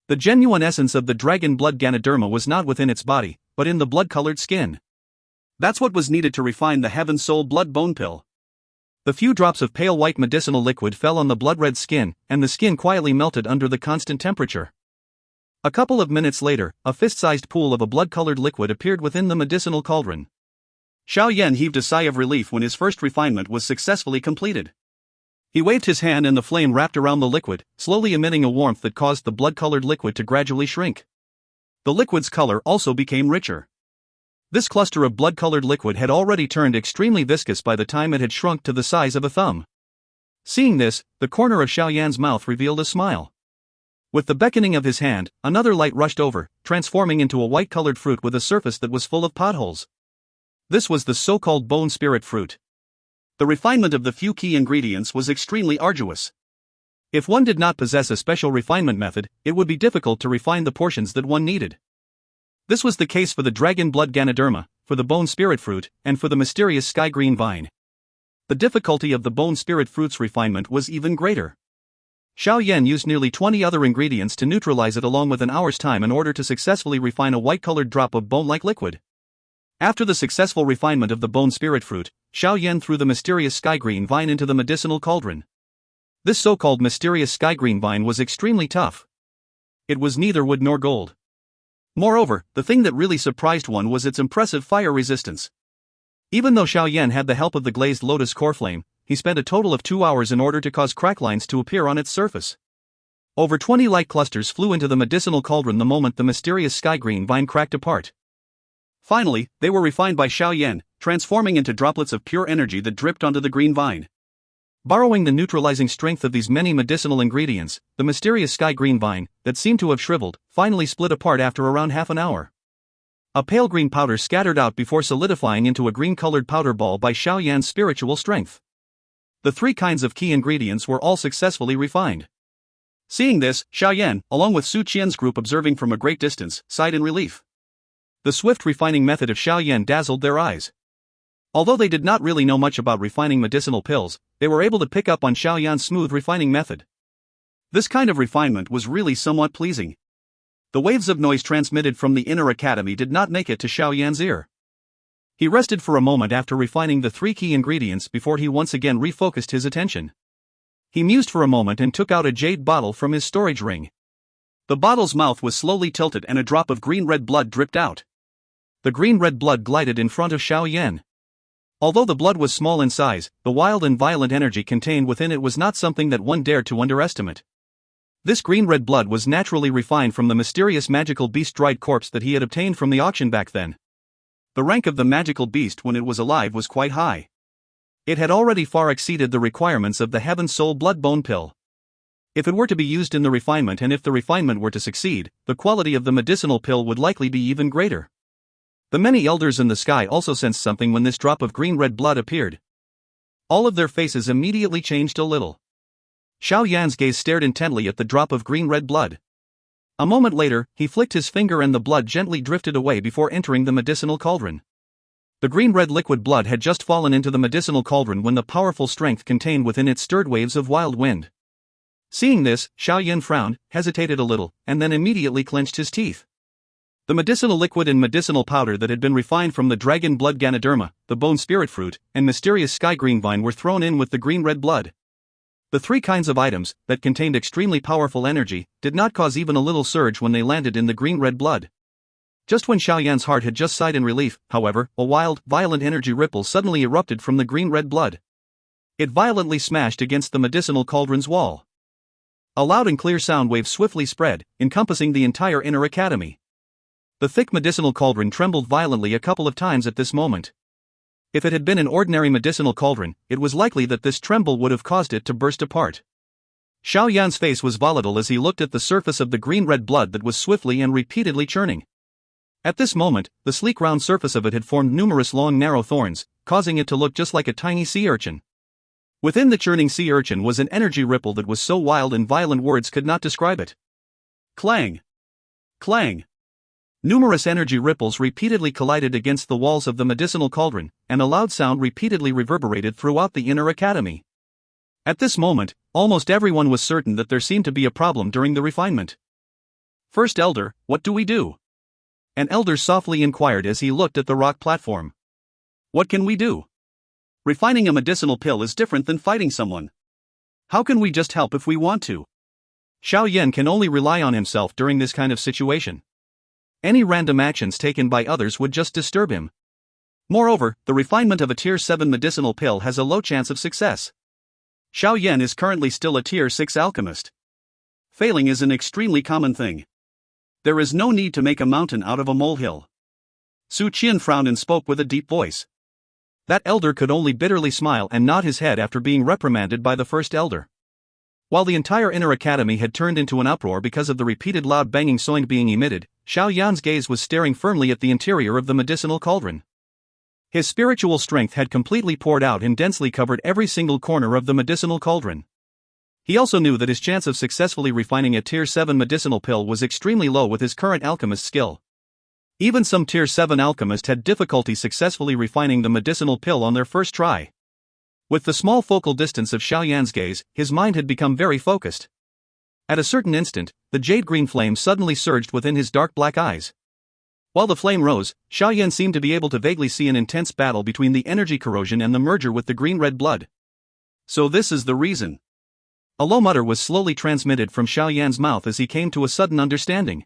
The genuine essence of the dragon blood Ganoderma was not within its body, but in the blood-colored skin. That's what was needed to refine the Heaven Soul Blood Bone Pill. The few drops of pale white medicinal liquid fell on the blood-red skin, and the skin quietly melted under the constant temperature. A couple of minutes later, a fist-sized pool of a blood-colored liquid appeared within the medicinal cauldron. Xiao Yan heaved a sigh of relief when his first refinement was successfully completed. He waved his hand and the flame wrapped around the liquid, slowly emitting a warmth that caused the blood-colored liquid to gradually shrink. The liquid's color also became richer. This cluster of blood-colored liquid had already turned extremely viscous by the time it had shrunk to the size of a thumb. Seeing this, the corner of Xiao Yan's mouth revealed a smile. With the beckoning of his hand, another light rushed over, transforming into a white-colored fruit with a surface that was full of potholes. This was the so-called bone spirit fruit. The refinement of the few key ingredients was extremely arduous. If one did not possess a special refinement method, it would be difficult to refine the portions that one needed. This was the case for the dragon blood Ganoderma, for the bone spirit fruit, and for the mysterious sky green vine. The difficulty of the bone spirit fruit's refinement was even greater. Xiao Yan used nearly 20 other ingredients to neutralize it along with an hour's time in order to successfully refine a white-colored drop of bone-like liquid. After the successful refinement of the bone spirit fruit, Xiao Yan threw the mysterious sky green vine into the medicinal cauldron. This so-called mysterious sky green vine was extremely tough. It was neither wood nor gold. Moreover, the thing that really surprised one was its impressive fire resistance. Even though Xiao Yan had the help of the glazed lotus core flame, he spent a total of 2 hours in order to cause crack lines to appear on its surface. Over 20 light clusters flew into the medicinal cauldron the moment the mysterious sky green vine cracked apart. Finally, they were refined by Xiao Yan, transforming into droplets of pure energy that dripped onto the green vine. Borrowing the neutralizing strength of these many medicinal ingredients, the mysterious sky green vine, that seemed to have shriveled, finally split apart after around half an hour. A pale green powder scattered out before solidifying into a green-colored powder ball by Xiao Yan's spiritual strength. The 3 kinds of key ingredients were all successfully refined. Seeing this, Xiao Yan, along with Su Qian's group observing from a great distance, sighed in relief. The swift refining method of Xiao Yan dazzled their eyes. Although they did not really know much about refining medicinal pills, they were able to pick up on Xiao Yan's smooth refining method. This kind of refinement was really somewhat pleasing. The waves of noise transmitted from the inner academy did not make it to Xiao Yan's ear. He rested for a moment after refining the 3 key ingredients before he once again refocused his attention. He mused for a moment and took out a jade bottle from his storage ring. The bottle's mouth was slowly tilted and a drop of green-red blood dripped out. The green-red blood glided in front of Xiao Yan. Although the blood was small in size, the wild and violent energy contained within it was not something that one dared to underestimate. This green-red blood was naturally refined from the mysterious magical beast dried corpse that he had obtained from the auction back then. The rank of the magical beast when it was alive was quite high. It had already far exceeded the requirements of the Heaven Soul Blood Bone Pill. If it were to be used in the refinement, and if the refinement were to succeed, the quality of the medicinal pill would likely be even greater. The many elders in the sky also sensed something when this drop of green-red blood appeared. All of their faces immediately changed a little. Xiao Yan's gaze stared intently at the drop of green-red blood. A moment later, he flicked his finger and the blood gently drifted away before entering the medicinal cauldron. The green-red liquid blood had just fallen into the medicinal cauldron when the powerful strength contained within it stirred waves of wild wind. Seeing this, Xiao Yan frowned, hesitated a little, and then immediately clenched his teeth. The medicinal liquid and medicinal powder that had been refined from the dragon blood Ganoderma, the bone spirit fruit, and mysterious sky green vine were thrown in with the green-red blood. The three kinds of items, that contained extremely powerful energy, did not cause even a little surge when they landed in the green-red blood. Just when Xiao Yan's heart had just sighed in relief, however, a wild, violent energy ripple suddenly erupted from the green-red blood. It violently smashed against the medicinal cauldron's wall. A loud and clear sound wave swiftly spread, encompassing the entire inner academy. The thick medicinal cauldron trembled violently a couple of times at this moment. If it had been an ordinary medicinal cauldron, it was likely that this tremble would have caused it to burst apart. Xiao Yan's face was volatile as he looked at the surface of the green-red blood that was swiftly and repeatedly churning. At this moment, the sleek round surface of it had formed numerous long narrow thorns, causing it to look just like a tiny sea urchin. Within the churning sea urchin was an energy ripple that was so wild and violent words could not describe it. Clang! Clang! Numerous energy ripples repeatedly collided against the walls of the medicinal cauldron, and a loud sound repeatedly reverberated throughout the inner academy. At this moment, almost everyone was certain that there seemed to be a problem during the refinement. First Elder, what do we do? An elder softly inquired as he looked at the rock platform. What can we do? Refining a medicinal pill is different than fighting someone. How can we just help if we want to? Xiao Yan can only rely on himself during this kind of situation. Any random actions taken by others would just disturb him. Moreover, the refinement of a Tier 7 medicinal pill has a low chance of success. Xiao Yan is currently still a Tier 6 alchemist. Failing is an extremely common thing. There is no need to make a mountain out of a molehill. Su Qian frowned and spoke with a deep voice. That elder could only bitterly smile and nod his head after being reprimanded by the first elder. While the entire inner academy had turned into an uproar because of the repeated loud banging sound being emitted, Xiao Yan's gaze was staring firmly at the interior of the medicinal cauldron. His spiritual strength had completely poured out and densely covered every single corner of the medicinal cauldron. He also knew that his chance of successfully refining a Tier 7 medicinal pill was extremely low with his current alchemist skill. Even some Tier 7 alchemists had difficulty successfully refining the medicinal pill on their first try. With the small focal distance of Xiao Yan's gaze, his mind had become very focused. At a certain instant, the jade-green flame suddenly surged within his dark black eyes. While the flame rose, Xiao Yan seemed to be able to vaguely see an intense battle between the energy corrosion and the merger with the green-red blood. So this is the reason. A low mutter was slowly transmitted from Xiao Yan's mouth as he came to a sudden understanding.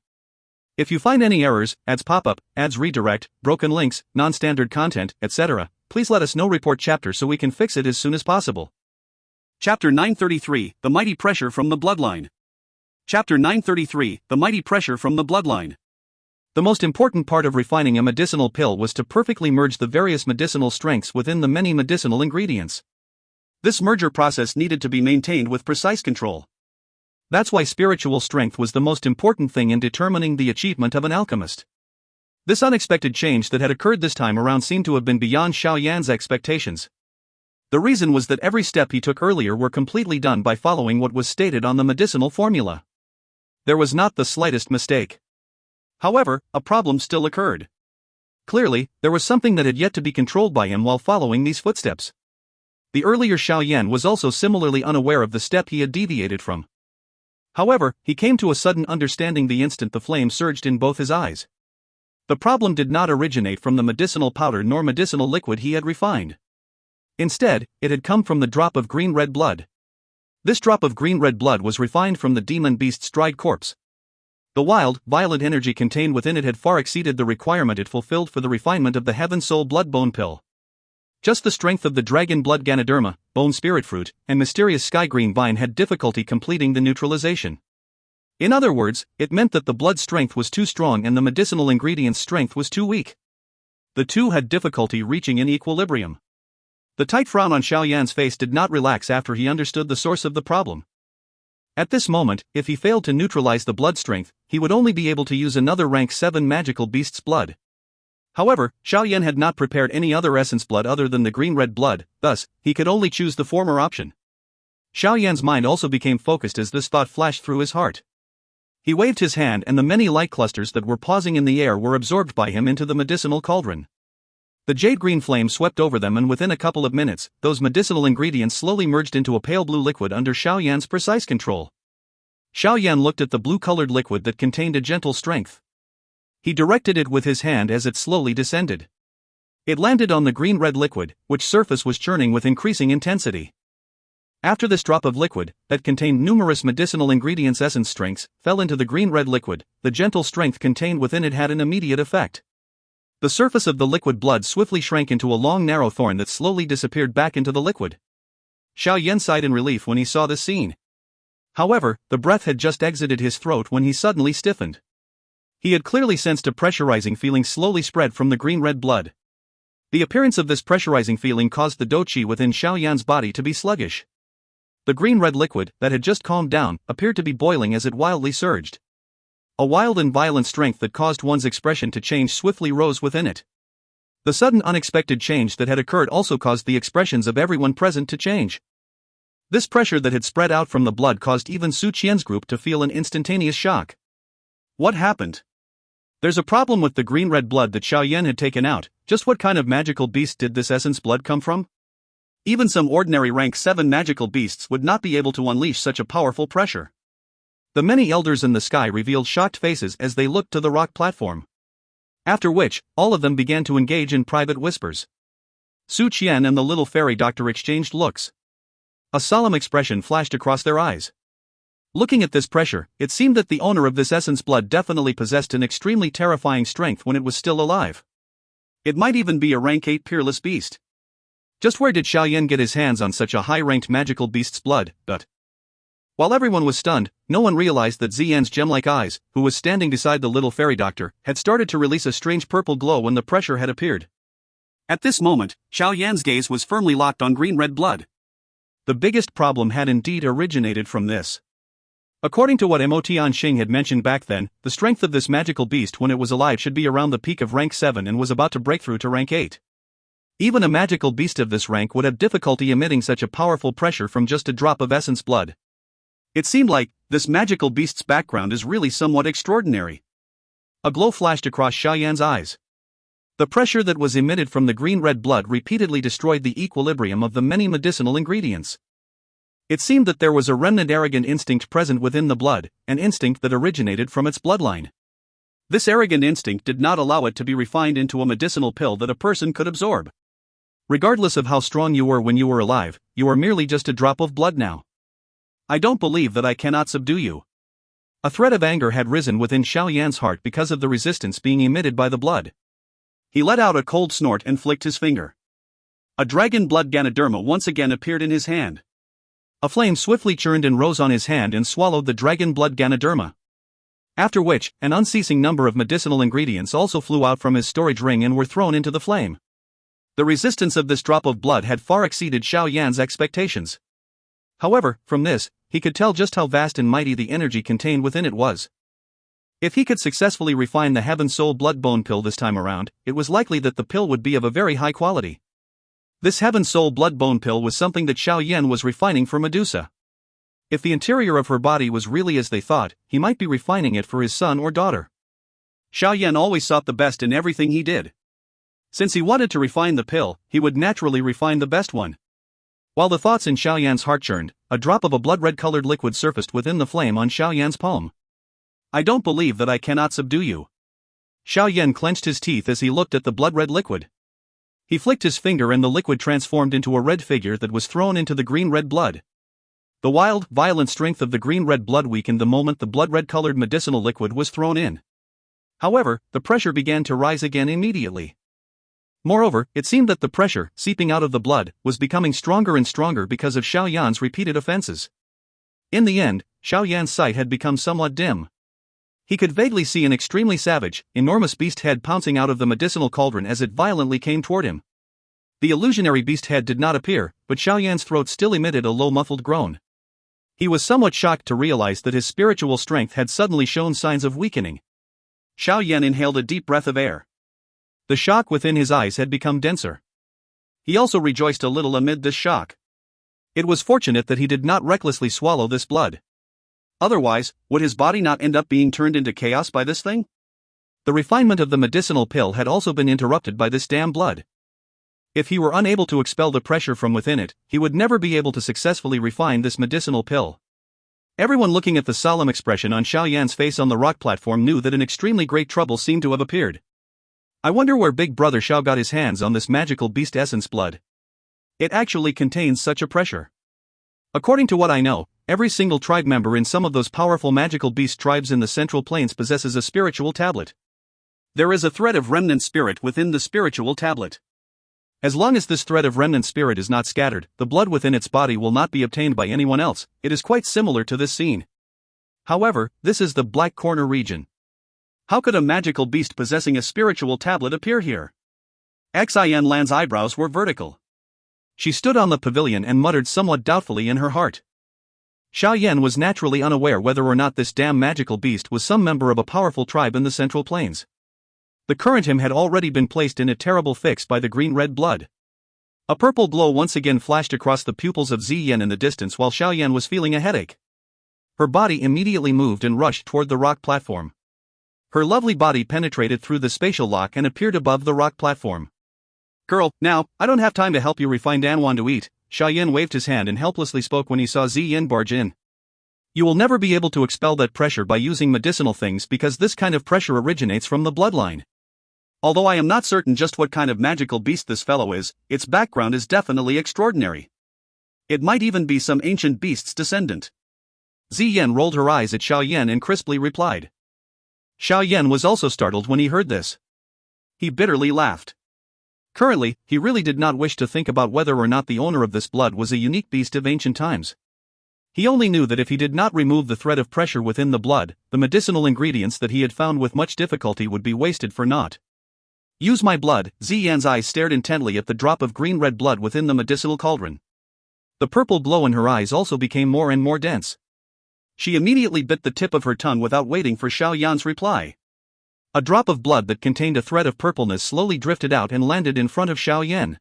If you find any errors, ads pop-up, ads redirect, broken links, non-standard content, etc., please let us know. Report chapter so we can fix it as soon as possible. Chapter 933, The Mighty Pressure from the Bloodline. Chapter 933, The Mighty Pressure from the Bloodline. The most important part of refining a medicinal pill was to perfectly merge the various medicinal strengths within the many medicinal ingredients. This merger process needed to be maintained with precise control. That's why spiritual strength was the most important thing in determining the achievement of an alchemist. This unexpected change that had occurred this time around seemed to have been beyond Xiao Yan's expectations. The reason was that every step he took earlier were completely done by following what was stated on the medicinal formula. There was not the slightest mistake. However, a problem still occurred. Clearly, there was something that had yet to be controlled by him while following these footsteps. The earlier Xiao Yan was also similarly unaware of the step he had deviated from. However, he came to a sudden understanding the instant the flame surged in both his eyes. The problem did not originate from the medicinal powder nor medicinal liquid he had refined. Instead, it had come from the drop of green-red blood. This drop of green-red blood was refined from the demon beast's dried corpse. The wild, violent energy contained within it had far exceeded the requirement it fulfilled for the refinement of the Heaven Soul Blood Bone Pill. Just the strength of the dragon blood Ganoderma, bone spirit fruit, and mysterious sky green vine had difficulty completing the neutralization. In other words, it meant that the blood strength was too strong and the medicinal ingredient's strength was too weak. The two had difficulty reaching an equilibrium. The tight frown on Xiao Yan's face did not relax after he understood the source of the problem. At this moment, if he failed to neutralize the blood strength, he would only be able to use another rank 7 magical beast's blood. However, Xiao Yan had not prepared any other essence blood other than the green-red blood, thus, he could only choose the former option. Xiao Yan's mind also became focused as this thought flashed through his heart. He waved his hand and the many light clusters that were pausing in the air were absorbed by him into the medicinal cauldron. The jade-green flame swept over them and within a couple of minutes, those medicinal ingredients slowly merged into a pale blue liquid under Xiao Yan's precise control. Xiao Yan looked at the blue-colored liquid that contained a gentle strength. He directed it with his hand as it slowly descended. It landed on the green-red liquid, which surface was churning with increasing intensity. After this drop of liquid, that contained numerous medicinal ingredients' essence strengths, fell into the green-red liquid, the gentle strength contained within it had an immediate effect. The surface of the liquid blood swiftly shrank into a long narrow thorn that slowly disappeared back into the liquid. Xiao Yan sighed in relief when he saw this scene. However, the breath had just exited his throat when he suddenly stiffened. He had clearly sensed a pressurizing feeling slowly spread from the green-red blood. The appearance of this pressurizing feeling caused the Dou Qi within Xiao Yan's body to be sluggish. The green-red liquid, that had just calmed down, appeared to be boiling as it wildly surged. A wild and violent strength that caused one's expression to change swiftly rose within it. The sudden unexpected change that had occurred also caused the expressions of everyone present to change. This pressure that had spread out from the blood caused even Su Qian's group to feel an instantaneous shock. What happened? There's a problem with the green-red blood that Xiao Yan had taken out. Just what kind of magical beast did this essence blood come from? Even some ordinary rank 7 magical beasts would not be able to unleash such a powerful pressure. The many elders in the sky revealed shocked faces as they looked to the rock platform. After which, all of them began to engage in private whispers. Su Qian and the little fairy doctor exchanged looks. A solemn expression flashed across their eyes. Looking at this pressure, it seemed that the owner of this essence blood definitely possessed an extremely terrifying strength when it was still alive. It might even be a rank 8 peerless beast. Just where did Xiao Yan get his hands on such a high-ranked magical beast's blood? While everyone was stunned, no one realized that Ziyan's gem-like eyes, who was standing beside the little fairy doctor, had started to release a strange purple glow when the pressure had appeared. At this moment, Xiao Yan's gaze was firmly locked on green-red blood. The biggest problem had indeed originated from this. According to what Mo Tianxing had mentioned back then, the strength of this magical beast when it was alive should be around the peak of rank 7 and was about to break through to rank 8. Even a magical beast of this rank would have difficulty emitting such a powerful pressure from just a drop of essence blood. It seemed like, this magical beast's background is really somewhat extraordinary. A glow flashed across Xiao Yan's eyes. The pressure that was emitted from the green-red blood repeatedly destroyed the equilibrium of the many medicinal ingredients. It seemed that there was a remnant arrogant instinct present within the blood, an instinct that originated from its bloodline. This arrogant instinct did not allow it to be refined into a medicinal pill that a person could absorb. Regardless of how strong you were when you were alive, you are merely just a drop of blood now. I don't believe that I cannot subdue you. A thread of anger had risen within Xiao Yan's heart because of the resistance being emitted by the blood. He let out a cold snort and flicked his finger. A dragon blood Ganoderma once again appeared in his hand. A flame swiftly churned and rose on his hand and swallowed the dragon blood Ganoderma. After which, an unceasing number of medicinal ingredients also flew out from his storage ring and were thrown into the flame. The resistance of this drop of blood had far exceeded Xiao Yan's expectations. However, from this, he could tell just how vast and mighty the energy contained within it was. If he could successfully refine the Heaven Soul Blood Bone pill this time around, it was likely that the pill would be of a very high quality. This Heaven Soul Blood Bone pill was something that Xiao Yan was refining for Medusa. If the interior of her body was really as they thought, he might be refining it for his son or daughter. Xiao Yan always sought the best in everything he did. Since he wanted to refine the pill, he would naturally refine the best one. While the thoughts in Xiao Yan's heart churned, a drop of a blood-red colored liquid surfaced within the flame on Xiao Yan's palm. I don't believe that I cannot subdue you. Xiao Yan clenched his teeth as he looked at the blood-red liquid. He flicked his finger and the liquid transformed into a red figure that was thrown into the green-red blood. The wild, violent strength of the green-red blood weakened the moment the blood-red colored medicinal liquid was thrown in. However, the pressure began to rise again immediately. Moreover, it seemed that the pressure, seeping out of the blood, was becoming stronger and stronger because of Xiao Yan's repeated offenses. In the end, Xiao Yan's sight had become somewhat dim. He could vaguely see an extremely savage, enormous beast head pouncing out of the medicinal cauldron as it violently came toward him. The illusionary beast head did not appear, but Xiao Yan's throat still emitted a low muffled groan. He was somewhat shocked to realize that his spiritual strength had suddenly shown signs of weakening. Xiao Yan inhaled a deep breath of air. The shock within his eyes had become denser. He also rejoiced a little amid this shock. It was fortunate that he did not recklessly swallow this blood. Otherwise, would his body not end up being turned into chaos by this thing? The refinement of the medicinal pill had also been interrupted by this damn blood. If he were unable to expel the pressure from within it, he would never be able to successfully refine this medicinal pill. Everyone looking at the solemn expression on Xiao Yan's face on the rock platform knew that an extremely great trouble seemed to have appeared. I wonder where Big Brother Xiao got his hands on this magical beast essence blood. It actually contains such a pressure. According to what I know, every single tribe member in some of those powerful magical beast tribes in the Central Plains possesses a spiritual tablet. There is a thread of remnant spirit within the spiritual tablet. As long as this thread of remnant spirit is not scattered, the blood within its body will not be obtained by anyone else. It is quite similar to this scene. However, this is the Black Corner region. How could a magical beast possessing a spiritual tablet appear here? Xian Lan's eyebrows were vertical. She stood on the pavilion and muttered somewhat doubtfully in her heart. Xiao Yan was naturally unaware whether or not this damn magical beast was some member of a powerful tribe in the Central Plains. The current him had already been placed in a terrible fix by the green-red blood. A purple glow once again flashed across the pupils of Zi Yan in the distance while Xiao Yan was feeling a headache. Her body immediately moved and rushed toward the rock platform. Her lovely body penetrated through the spatial lock and appeared above the rock platform. Girl, now, I don't have time to help you refine Danwan to eat. Xiao Yan waved his hand and helplessly spoke when he saw Zi Yan barge in. You will never be able to expel that pressure by using medicinal things because this kind of pressure originates from the bloodline. Although I am not certain just what kind of magical beast this fellow is, its background is definitely extraordinary. It might even be some ancient beast's descendant. Zi Yan rolled her eyes at Xiao Yan and crisply replied. Xiao Yan was also startled when he heard this. He bitterly laughed. Currently, he really did not wish to think about whether or not the owner of this blood was a unique beast of ancient times. He only knew that if he did not remove the thread of pressure within the blood, the medicinal ingredients that he had found with much difficulty would be wasted for naught. Use my blood. Zi Yan's eyes stared intently at the drop of green-red blood within the medicinal cauldron. The purple glow in her eyes also became more and more dense. She immediately bit the tip of her tongue without waiting for Xiao Yan's reply. A drop of blood that contained a thread of purpleness slowly drifted out and landed in front of Xiao Yan.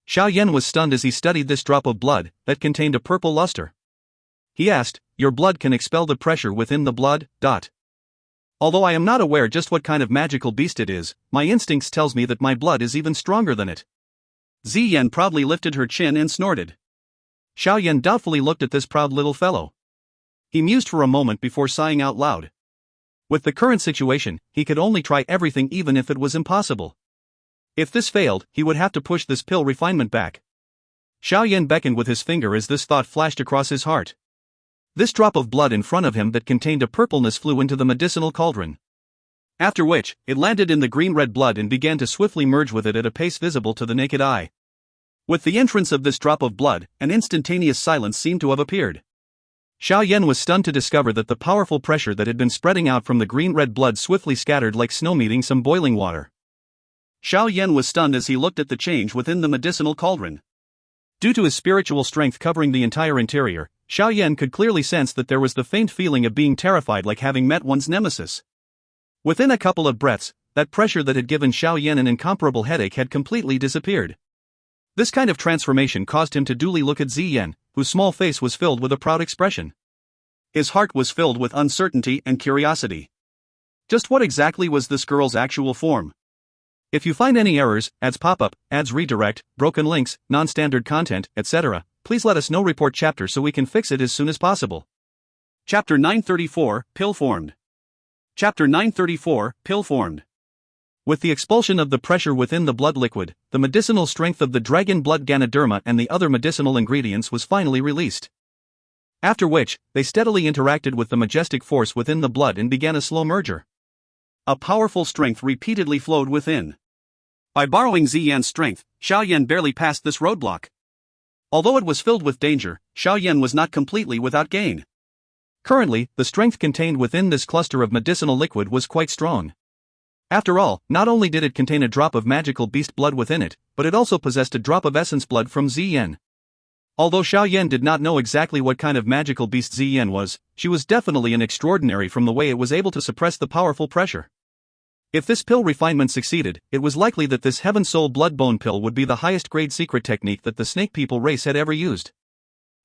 Xiao Yan was stunned as he studied this drop of blood that contained a purple luster. He asked, "Your blood can expel the pressure within the blood?" Although I am not aware just what kind of magical beast it is, my instincts tells me that my blood is even stronger than it. Zi Yan proudly lifted her chin and snorted. Xiao Yan doubtfully looked at this proud little fellow. He mused for a moment before sighing out loud. With the current situation, he could only try everything even if it was impossible. If this failed, he would have to push this pill refinement back. Xiao Yan beckoned with his finger as this thought flashed across his heart. This drop of blood in front of him that contained a purpleness flew into the medicinal cauldron. After which, it landed in the green-red blood and began to swiftly merge with it at a pace visible to the naked eye. With the entrance of this drop of blood, an instantaneous silence seemed to have appeared. Xiao Yan was stunned to discover that the powerful pressure that had been spreading out from the green-red blood swiftly scattered like snow meeting some boiling water. Xiao Yan was stunned as he looked at the change within the medicinal cauldron. Due to his spiritual strength covering the entire interior, Xiao Yan could clearly sense that there was the faint feeling of being terrified like having met one's nemesis. Within a couple of breaths, that pressure that had given Xiao Yan an incomparable headache had completely disappeared. This kind of transformation caused him to duly look at Zi Yan, whose small face was filled with a proud expression. His heart was filled with uncertainty and curiosity. Just what exactly was this girl's actual form? If you find any errors, ads pop up, ads redirect, broken links, non-standard content, etc., please let us know. Report chapter so we can fix it as soon as possible. Chapter 934, Pill Formed. Chapter 934, Pill Formed. With the expulsion of the pressure within the blood liquid, the medicinal strength of the dragon blood Ganoderma and the other medicinal ingredients was finally released. After which, they steadily interacted with the majestic force within the blood and began a slow merger. A powerful strength repeatedly flowed within. By borrowing Ziyan's strength, Xiao Yan barely passed this roadblock. Although it was filled with danger, Xiao Yan was not completely without gain. Currently, the strength contained within this cluster of medicinal liquid was quite strong. After all, not only did it contain a drop of magical beast blood within it, but it also possessed a drop of essence blood from Ziyan. Although Xiao Yan did not know exactly what kind of magical beast Ziyan was, she was definitely an extraordinary from the way it was able to suppress the powerful pressure. If this pill refinement succeeded, it was likely that this Heaven Soul Blood Bone pill would be the highest grade secret technique that the Snake People race had ever used.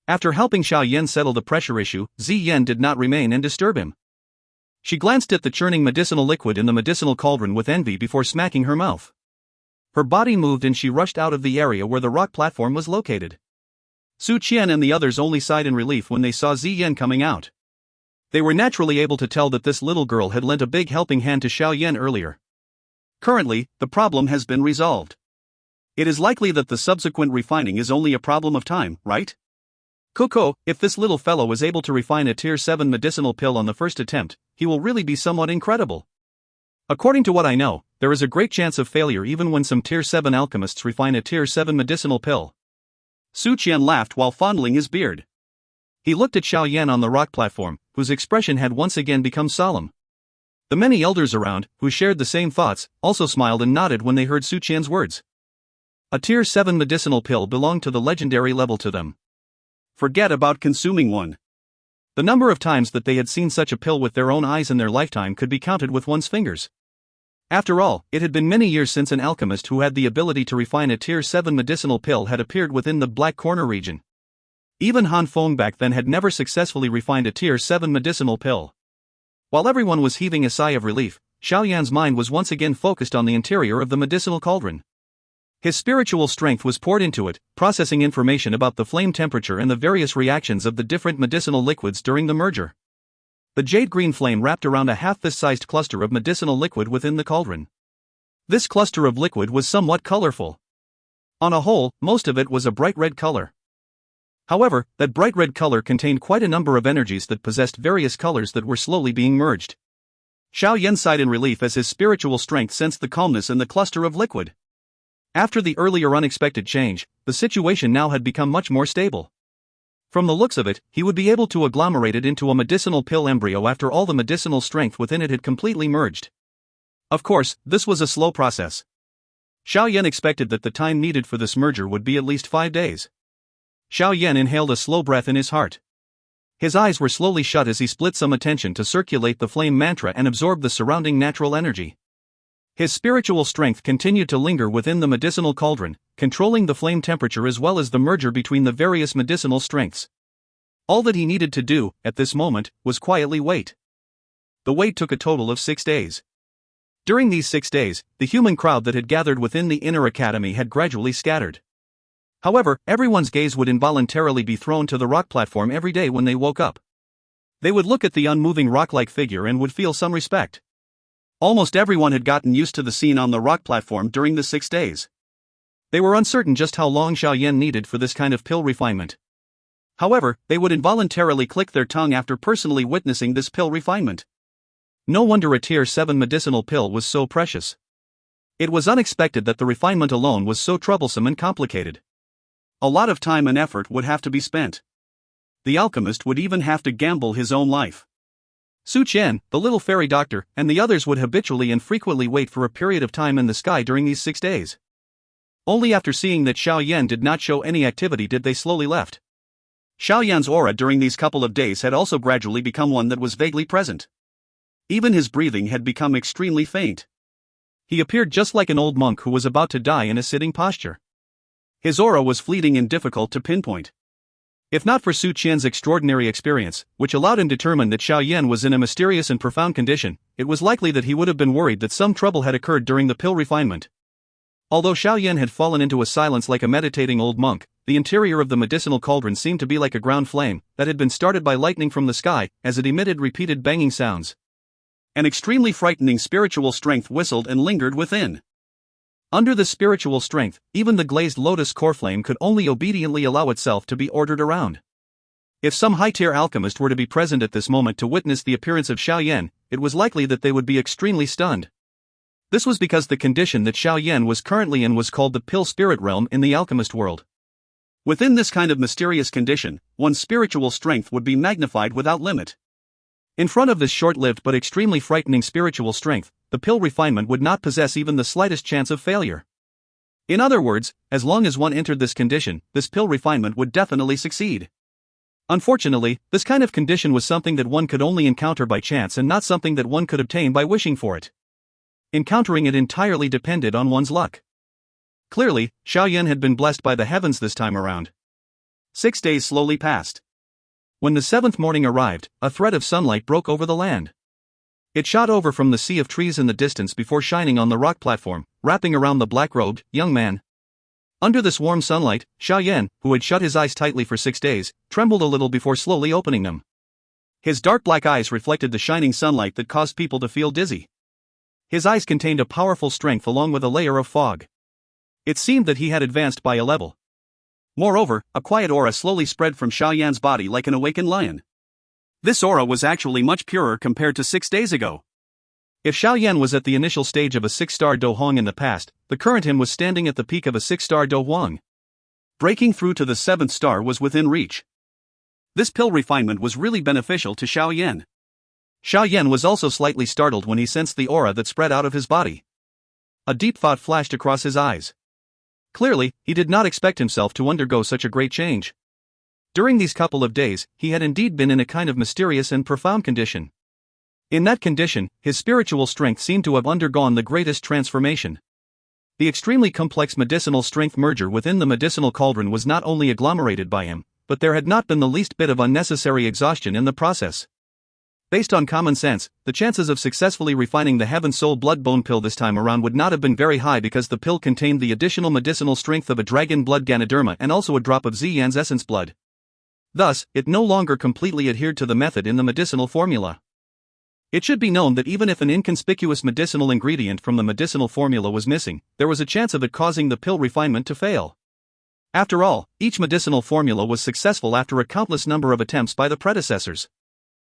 After helping Xiao Yan settle the pressure issue, Ziyan did not remain and disturb him. She glanced at the churning medicinal liquid in the medicinal cauldron with envy before smacking her mouth. Her body moved and she rushed out of the area where the rock platform was located. Su Qian and the others only sighed in relief when they saw Ziyan coming out. They were naturally able to tell that this little girl had lent a big helping hand to Xiao Yan earlier. Currently, the problem has been resolved. It is likely that the subsequent refining is only a problem of time, right? Coco, if this little fellow is able to refine a tier 7 medicinal pill on the first attempt, he will really be somewhat incredible. According to what I know, there is a great chance of failure even when some tier 7 alchemists refine a tier 7 medicinal pill. Su Qian laughed while fondling his beard. He looked at Xiao Yan on the rock platform, whose expression had once again become solemn. The many elders around, who shared the same thoughts, also smiled and nodded when they heard Su Qian's words. A tier 7 medicinal pill belonged to the legendary level to them. Forget about consuming one. The number of times that they had seen such a pill with their own eyes in their lifetime could be counted with one's fingers. After all, it had been many years since an alchemist who had the ability to refine a tier 7 medicinal pill had appeared within the Black Corner region. Even Han Fong back then had never successfully refined a tier 7 medicinal pill. While everyone was heaving a sigh of relief, Xiao Yan's mind was once again focused on the interior of the medicinal cauldron. His spiritual strength was poured into it, processing information about the flame temperature and the various reactions of the different medicinal liquids during the merger. The jade-green flame wrapped around a half-fist-sized cluster of medicinal liquid within the cauldron. This cluster of liquid was somewhat colorful. On a whole, most of it was a bright red color. However, that bright red color contained quite a number of energies that possessed various colors that were slowly being merged. Xiao Yan sighed in relief as his spiritual strength sensed the calmness in the cluster of liquid. After the earlier unexpected change, the situation now had become much more stable. From the looks of it, he would be able to agglomerate it into a medicinal pill embryo after all the medicinal strength within it had completely merged. Of course, this was a slow process. Xiao Yan expected that the time needed for this merger would be at least 5 days. Xiao Yan inhaled a slow breath in his heart. His eyes were slowly shut as he split some attention to circulate the flame mantra and absorb the surrounding natural energy. His spiritual strength continued to linger within the medicinal cauldron, controlling the flame temperature as well as the merger between the various medicinal strengths. All that he needed to do, at this moment, was quietly wait. The wait took a total of 6 days. During these 6 days, the human crowd that had gathered within the inner academy had gradually scattered. However, everyone's gaze would involuntarily be thrown to the rock platform every day when they woke up. They would look at the unmoving rock-like figure and would feel some respect. Almost everyone had gotten used to the scene on the rock platform during the 6 days. They were uncertain just how long Xiao Yan needed for this kind of pill refinement. However, they would involuntarily click their tongue after personally witnessing this pill refinement. No wonder a tier 7 medicinal pill was so precious. It was unexpected that the refinement alone was so troublesome and complicated. A lot of time and effort would have to be spent. The alchemist would even have to gamble his own life. Su Qian, the little fairy doctor, and the others would habitually and frequently wait for a period of time in the sky during these 6 days. Only after seeing that Xiao Yan did not show any activity did they slowly left. Xiao Yan's aura during these couple of days had also gradually become one that was vaguely present. Even his breathing had become extremely faint. He appeared just like an old monk who was about to die in a sitting posture. His aura was fleeting and difficult to pinpoint. If not for Su Qian's extraordinary experience, which allowed him to determine that Xiao Yan was in a mysterious and profound condition, it was likely that he would have been worried that some trouble had occurred during the pill refinement. Although Xiao Yan had fallen into a silence like a meditating old monk, the interior of the medicinal cauldron seemed to be like a ground flame that had been started by lightning from the sky, as it emitted repeated banging sounds. An extremely frightening spiritual strength whistled and lingered within. Under the spiritual strength, even the glazed lotus core flame could only obediently allow itself to be ordered around. If some high-tier alchemist were to be present at this moment to witness the appearance of Xiao Yan, it was likely that they would be extremely stunned. This was because the condition that Xiao Yan was currently in was called the pill spirit realm in the alchemist world. Within this kind of mysterious condition, one's spiritual strength would be magnified without limit. In front of this short-lived but extremely frightening spiritual strength, the pill refinement would not possess even the slightest chance of failure. In other words, as long as one entered this condition, this pill refinement would definitely succeed. Unfortunately, this kind of condition was something that one could only encounter by chance and not something that one could obtain by wishing for it. Encountering it entirely depended on one's luck. Clearly, Xiao Yan had been blessed by the heavens this time around. 6 days slowly passed. When the 7th morning arrived, a thread of sunlight broke over the land. It shot over from the sea of trees in the distance before shining on the rock platform, wrapping around the black-robed, young man. Under this warm sunlight, Xiao Yan, who had shut his eyes tightly for 6 days, trembled a little before slowly opening them. His dark black eyes reflected the shining sunlight that caused people to feel dizzy. His eyes contained a powerful strength along with a layer of fog. It seemed that he had advanced by a level. Moreover, a quiet aura slowly spread from Xiao Yan's body like an awakened lion. This aura was actually much purer compared to 6 days ago. If Xiao Yan was at the initial stage of a 6-star Dou Hong in the past, the current him was standing at the peak of a 6-star Dou Huang. Breaking through to the 7th star was within reach. This pill refinement was really beneficial to Xiao Yan. Xiao Yan was also slightly startled when he sensed the aura that spread out of his body. A deep thought flashed across his eyes. Clearly, he did not expect himself to undergo such a great change. During these couple of days, he had indeed been in a kind of mysterious and profound condition. In that condition, his spiritual strength seemed to have undergone the greatest transformation. The extremely complex medicinal strength merger within the medicinal cauldron was not only agglomerated by him, but there had not been the least bit of unnecessary exhaustion in the process. Based on common sense, the chances of successfully refining the Heaven Soul Blood Bone pill this time around would not have been very high because the pill contained the additional medicinal strength of a dragon blood Ganoderma and also a drop of Ziyan's essence blood. Thus, it no longer completely adhered to the method in the medicinal formula. It should be known that even if an inconspicuous medicinal ingredient from the medicinal formula was missing, there was a chance of it causing the pill refinement to fail. After all, each medicinal formula was successful after a countless number of attempts by the predecessors.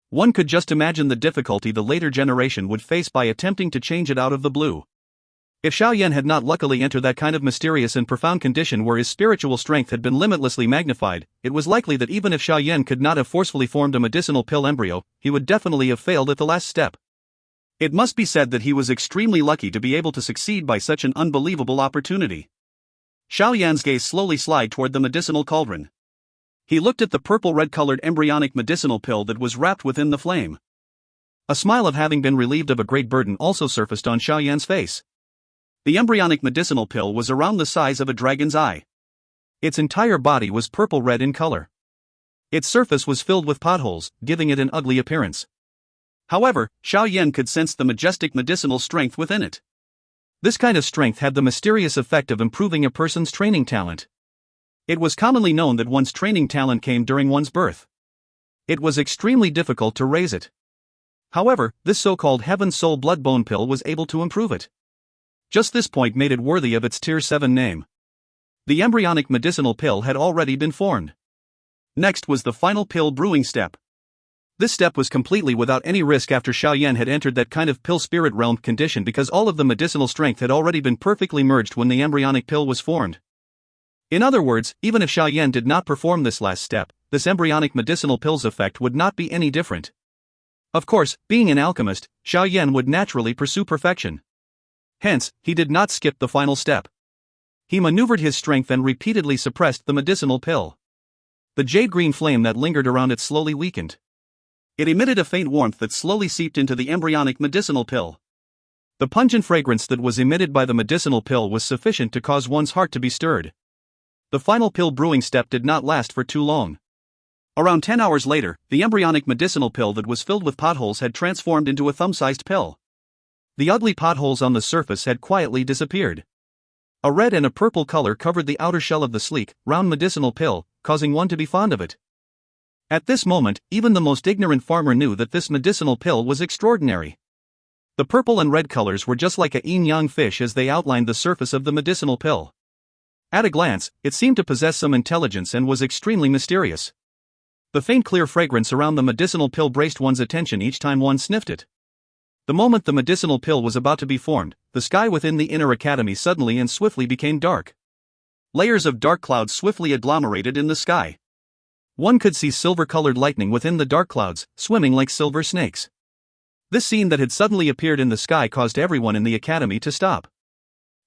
One could just imagine the difficulty the later generation would face by attempting to change it out of the blue. If Xiao Yan had not luckily entered that kind of mysterious and profound condition where his spiritual strength had been limitlessly magnified, it was likely that even if Xiao Yan could not have forcefully formed a medicinal pill embryo, he would definitely have failed at the last step. It must be said that he was extremely lucky to be able to succeed by such an unbelievable opportunity. Xiao Yan's gaze slowly slid toward the medicinal cauldron. He looked at the purple-red-colored embryonic medicinal pill that was wrapped within the flame. A smile of having been relieved of a great burden also surfaced on Xiao Yan's face. The embryonic medicinal pill was around the size of a dragon's eye. Its entire body was purple-red in color. Its surface was filled with potholes, giving it an ugly appearance. However, Xiao Yan could sense the majestic medicinal strength within it. This kind of strength had the mysterious effect of improving a person's training talent. It was commonly known that one's training talent came during one's birth. It was extremely difficult to raise it. However, this so-called Heaven Soul Blood Bone pill was able to improve it. Just this point made it worthy of its Tier 7 name. The embryonic medicinal pill had already been formed. Next was the final pill brewing step. This step was completely without any risk after Xiao Yan had entered that kind of pill spirit realm condition because all of the medicinal strength had already been perfectly merged when the embryonic pill was formed. In other words, even if Xiao Yan did not perform this last step, this embryonic medicinal pill's effect would not be any different. Of course, being an alchemist, Xiao Yan would naturally pursue perfection. Hence, he did not skip the final step. He maneuvered his strength and repeatedly suppressed the medicinal pill. The jade-green flame that lingered around it slowly weakened. It emitted a faint warmth that slowly seeped into the embryonic medicinal pill. The pungent fragrance that was emitted by the medicinal pill was sufficient to cause one's heart to be stirred. The final pill brewing step did not last for too long. Around 10 hours later, the embryonic medicinal pill that was filled with potholes had transformed into a thumb-sized pill. The ugly potholes on the surface had quietly disappeared. A red and a purple color covered the outer shell of the sleek, round medicinal pill, causing one to be fond of it. At this moment, even the most ignorant farmer knew that this medicinal pill was extraordinary. The purple and red colors were just like a yin-yang fish as they outlined the surface of the medicinal pill. At a glance, it seemed to possess some intelligence and was extremely mysterious. The faint clear fragrance around the medicinal pill braced one's attention each time one sniffed it. The moment the medicinal pill was about to be formed, the sky within the inner academy suddenly and swiftly became dark. Layers of dark clouds swiftly agglomerated in the sky. One could see silver-colored lightning within the dark clouds, swimming like silver snakes. This scene that had suddenly appeared in the sky caused everyone in the academy to stop.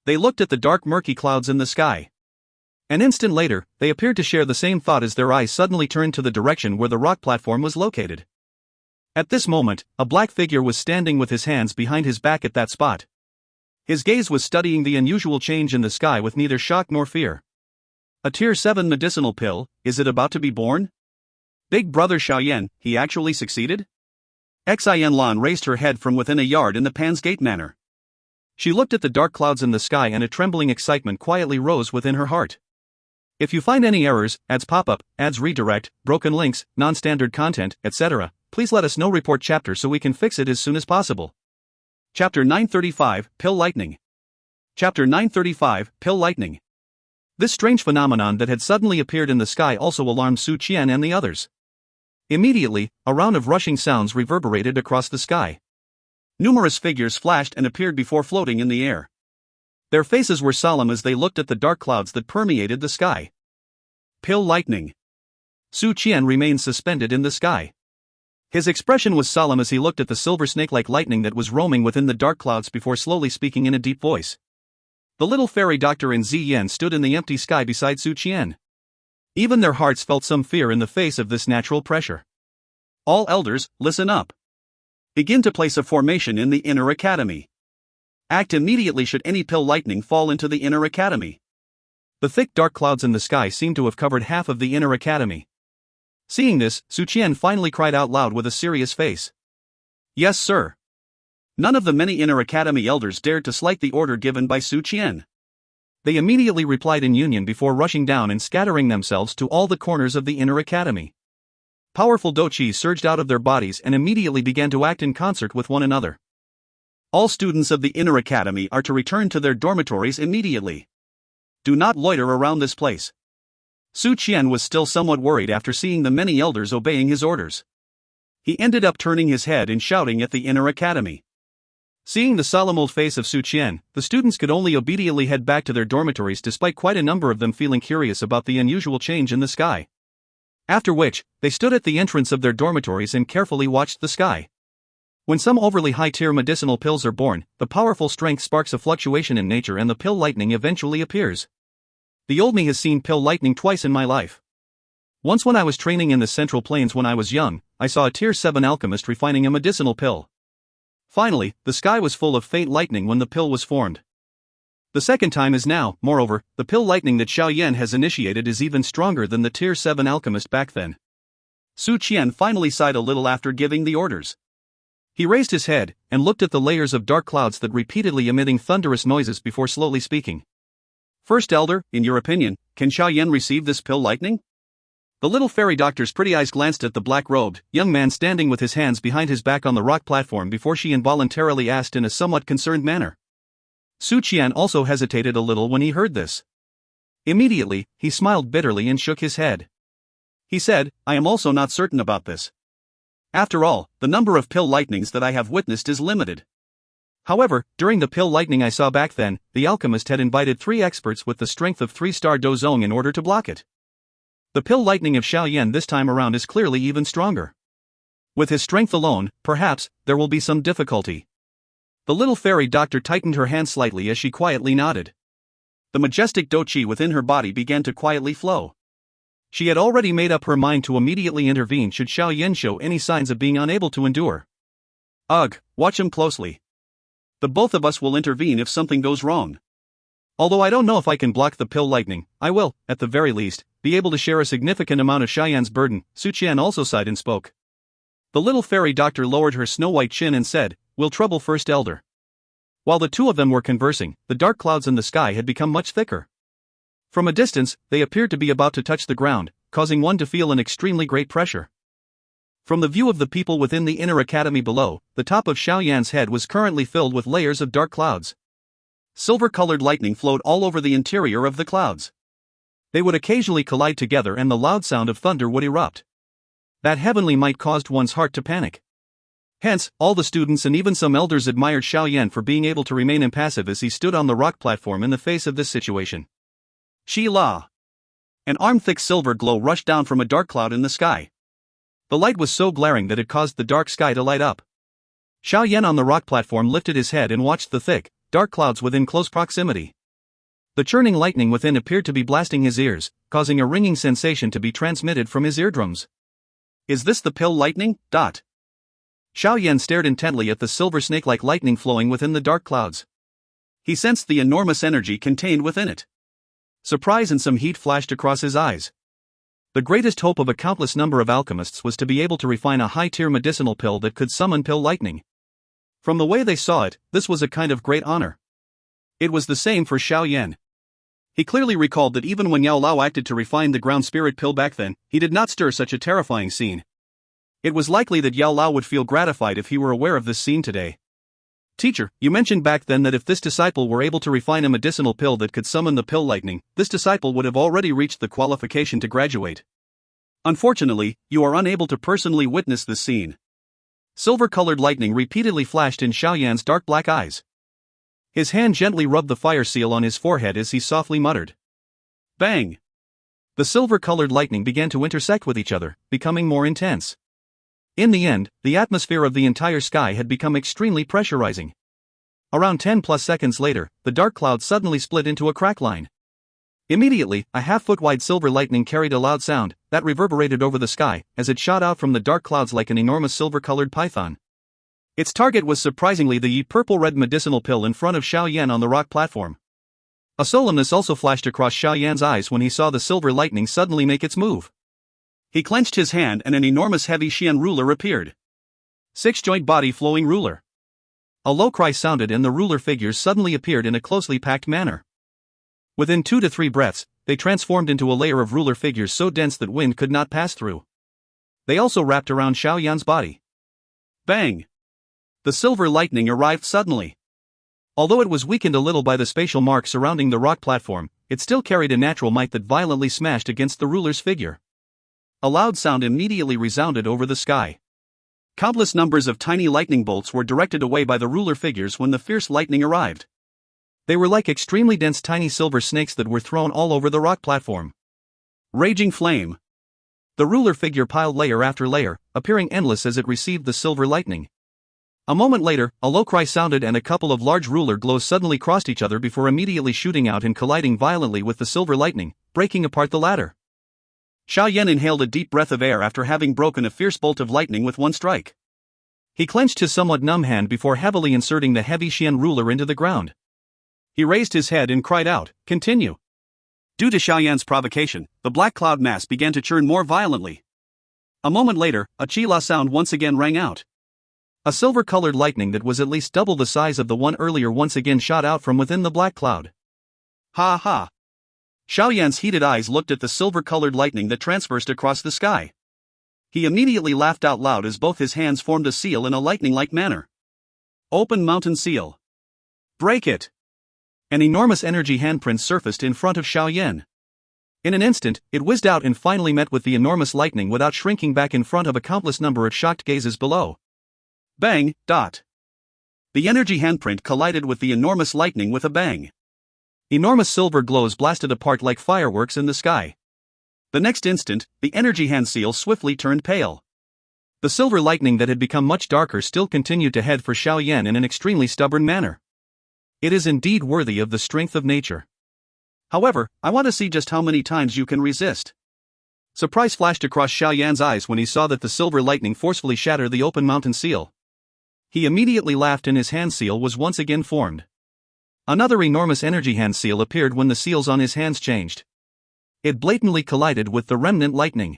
They looked at the dark murky clouds in the sky. An instant later, they appeared to share the same thought as their eyes suddenly turned to the direction where the rock platform was located. At this moment, a black figure was standing with his hands behind his back at that spot. His gaze was studying the unusual change in the sky with neither shock nor fear. A Tier 7 medicinal pill, is it about to be born? Big brother Xiao Yan, he actually succeeded? Xin Lan raised her head from within a yard in the Pan's Gate manner. She looked at the dark clouds in the sky and a trembling excitement quietly rose within her heart. If you find any errors, ads pop up, ads redirect, broken links, non-standard content, etc., please let us know. Report chapter so we can fix it as soon as possible. Chapter 935, Pill Lightning. Chapter 935, Pill Lightning. This strange phenomenon that had suddenly appeared in the sky also alarmed Su Qian and the others. Immediately, a round of rushing sounds reverberated across the sky. Numerous figures flashed and appeared before floating in the air. Their faces were solemn as they looked at the dark clouds that permeated the sky. Pill lightning. Su Qian remained suspended in the sky. His expression was solemn as he looked at the silver snake-like lightning that was roaming within the dark clouds before slowly speaking in a deep voice. The little fairy doctor and Ziyan stood in the empty sky beside Su Qian. Even their hearts felt some fear in the face of this natural pressure. All elders, listen up. Begin to place a formation in the inner academy. Act immediately should any pill lightning fall into the inner academy. The thick dark clouds in the sky seemed to have covered half of the inner academy. Seeing this, Su Qian finally cried out loud with a serious face. Yes, sir. None of the many inner academy elders dared to slight the order given by Su Qian. They immediately replied in union before rushing down and scattering themselves to all the corners of the inner academy. Powerful Dou Qi surged out of their bodies and immediately began to act in concert with one another. All students of the inner academy are to return to their dormitories immediately. Do not loiter around this place. Su Qian was still somewhat worried after seeing the many elders obeying his orders. He ended up turning his head and shouting at the inner academy. Seeing the solemn old face of Su Qian, the students could only obediently head back to their dormitories despite quite a number of them feeling curious about the unusual change in the sky. After which, they stood at the entrance of their dormitories and carefully watched the sky. When some overly high-tier medicinal pills are born, the powerful strength sparks a fluctuation in nature and the pill lightning eventually appears. The old me has seen pill lightning twice in my life. Once when I was training in the Central Plains when I was young, I saw a Tier 7 alchemist refining a medicinal pill. Finally, the sky was full of faint lightning when the pill was formed. The second time is now. Moreover, the pill lightning that Xiao Yan has initiated is even stronger than the Tier 7 alchemist back then. Su Qian finally sighed a little after giving the orders. He raised his head and looked at the layers of dark clouds that repeatedly emitting thunderous noises before slowly speaking. First elder, in your opinion, can Xiao Yan receive this pill lightning? The little fairy doctor's pretty eyes glanced at the black-robed young man standing with his hands behind his back on the rock platform before she involuntarily asked in a somewhat concerned manner. Su Qian also hesitated a little when he heard this. Immediately, he smiled bitterly and shook his head. He said, I am also not certain about this. After all, the number of pill lightnings that I have witnessed is limited. However, during the pill lightning I saw back then, the alchemist had invited 3 experts with the strength of 3-star Dozong in order to block it. The pill lightning of Xiao Yan this time around is clearly even stronger. With his strength alone, perhaps, there will be some difficulty. The little fairy doctor tightened her hand slightly as she quietly nodded. The majestic Dou Qi within her body began to quietly flow. She had already made up her mind to immediately intervene should Xiao Yan show any signs of being unable to endure. Ugh, watch him closely. The both of us will intervene if something goes wrong. Although I don't know if I can block the pill lightning, I will, at the very least, be able to share a significant amount of Xiao Yan's burden. Su Qian also sighed and spoke. The little fairy doctor lowered her snow-white chin and said, Will trouble first elder. While the two of them were conversing, the dark clouds in the sky had become much thicker. From a distance, they appeared to be about to touch the ground, causing one to feel an extremely great pressure. From the view of the people within the inner academy below, the top of Xiao Yan's head was currently filled with layers of dark clouds. Silver-colored lightning flowed all over the interior of the clouds. They would occasionally collide together and the loud sound of thunder would erupt. That heavenly might caused one's heart to panic. Hence, all the students and even some elders admired Xiao Yan for being able to remain impassive as he stood on the rock platform in the face of this situation. Shi La. An arm-thick silver glow rushed down from a dark cloud in the sky. The light was so glaring that it caused the dark sky to light up. Xiao Yan on the rock platform lifted his head and watched the thick, dark clouds within close proximity. The churning lightning within appeared to be blasting his ears, causing a ringing sensation to be transmitted from his eardrums. Is this the pill lightning? Xiao Yan stared intently at the silver snake-like lightning flowing within the dark clouds. He sensed the enormous energy contained within it. Surprise and some heat flashed across his eyes. The greatest hope of a countless number of alchemists was to be able to refine a high-tier medicinal pill that could summon pill lightning. From the way they saw it, this was a kind of great honor. It was the same for Xiao Yan. He clearly recalled that even when Yao Lao acted to refine the ground spirit pill back then, he did not stir such a terrifying scene. It was likely that Yao Lao would feel gratified if he were aware of this scene today. Teacher, you mentioned back then that if this disciple were able to refine a medicinal pill that could summon the pill lightning, this disciple would have already reached the qualification to graduate. Unfortunately, you are unable to personally witness this scene. Silver-colored lightning repeatedly flashed in Xiao Yan's dark black eyes. His hand gently rubbed the fire seal on his forehead as he softly muttered. Bang! The silver-colored lightning began to intersect with each other, becoming more intense. In the end, the atmosphere of the entire sky had become extremely pressurizing. Around 10+ seconds later, the dark cloud suddenly split into a crack line. Immediately, a half-foot-wide silver lightning carried a loud sound that reverberated over the sky as it shot out from the dark clouds like an enormous silver-colored python. Its target was surprisingly the purple-red medicinal pill in front of Xiao Yan on the rock platform. A sullenness also flashed across Xiao Yan's eyes when he saw the silver lightning suddenly make its move. He clenched his hand and an enormous heavy Xian ruler appeared. 6-joint body flowing ruler. A low cry sounded and the ruler figures suddenly appeared in a closely packed manner. Within 2 to 3 breaths, they transformed into a layer of ruler figures so dense that wind could not pass through. They also wrapped around Xiao Yan's body. Bang! The silver lightning arrived suddenly. Although it was weakened a little by the spatial mark surrounding the rock platform, it still carried a natural might that violently smashed against the ruler's figure. A loud sound immediately resounded over the sky. Countless numbers of tiny lightning bolts were directed away by the ruler figures when the fierce lightning arrived. They were like extremely dense tiny silver snakes that were thrown all over the rock platform. Raging flame. The ruler figure piled layer after layer, appearing endless as it received the silver lightning. A moment later, a low cry sounded and a couple of large ruler glows suddenly crossed each other before immediately shooting out and colliding violently with the silver lightning, breaking apart the latter. Xiao Yan inhaled a deep breath of air after having broken a fierce bolt of lightning with one strike. He clenched his somewhat numb hand before heavily inserting the heavy Xian ruler into the ground. He raised his head and cried out, "Continue." Due to Xiao Yan's provocation, the black cloud mass began to churn more violently. A moment later, a Qi-La sound once again rang out. A silver-colored lightning that was at least double the size of the one earlier once again shot out from within the black cloud. Ha ha! Xiao Yan's heated eyes looked at the silver-colored lightning that transversed across the sky. He immediately laughed out loud as both his hands formed a seal in a lightning-like manner. Open mountain seal. Break it! An enormous energy handprint surfaced in front of Xiao Yan. In an instant, it whizzed out and finally met with the enormous lightning without shrinking back in front of a countless number of shocked gazes below. Bang! The energy handprint collided with the enormous lightning with a bang. Enormous silver glows blasted apart like fireworks in the sky. The next instant, the energy hand seal swiftly turned pale. The silver lightning that had become much darker still continued to head for Xiao Yan in an extremely stubborn manner. It is indeed worthy of the strength of nature. However, I want to see just how many times you can resist. Surprise flashed across Xiao Yan's eyes when he saw that the silver lightning forcefully shattered the open mountain seal. He immediately laughed and his hand seal was once again formed. Another enormous energy hand seal appeared when the seals on his hands changed. It blatantly collided with the remnant lightning.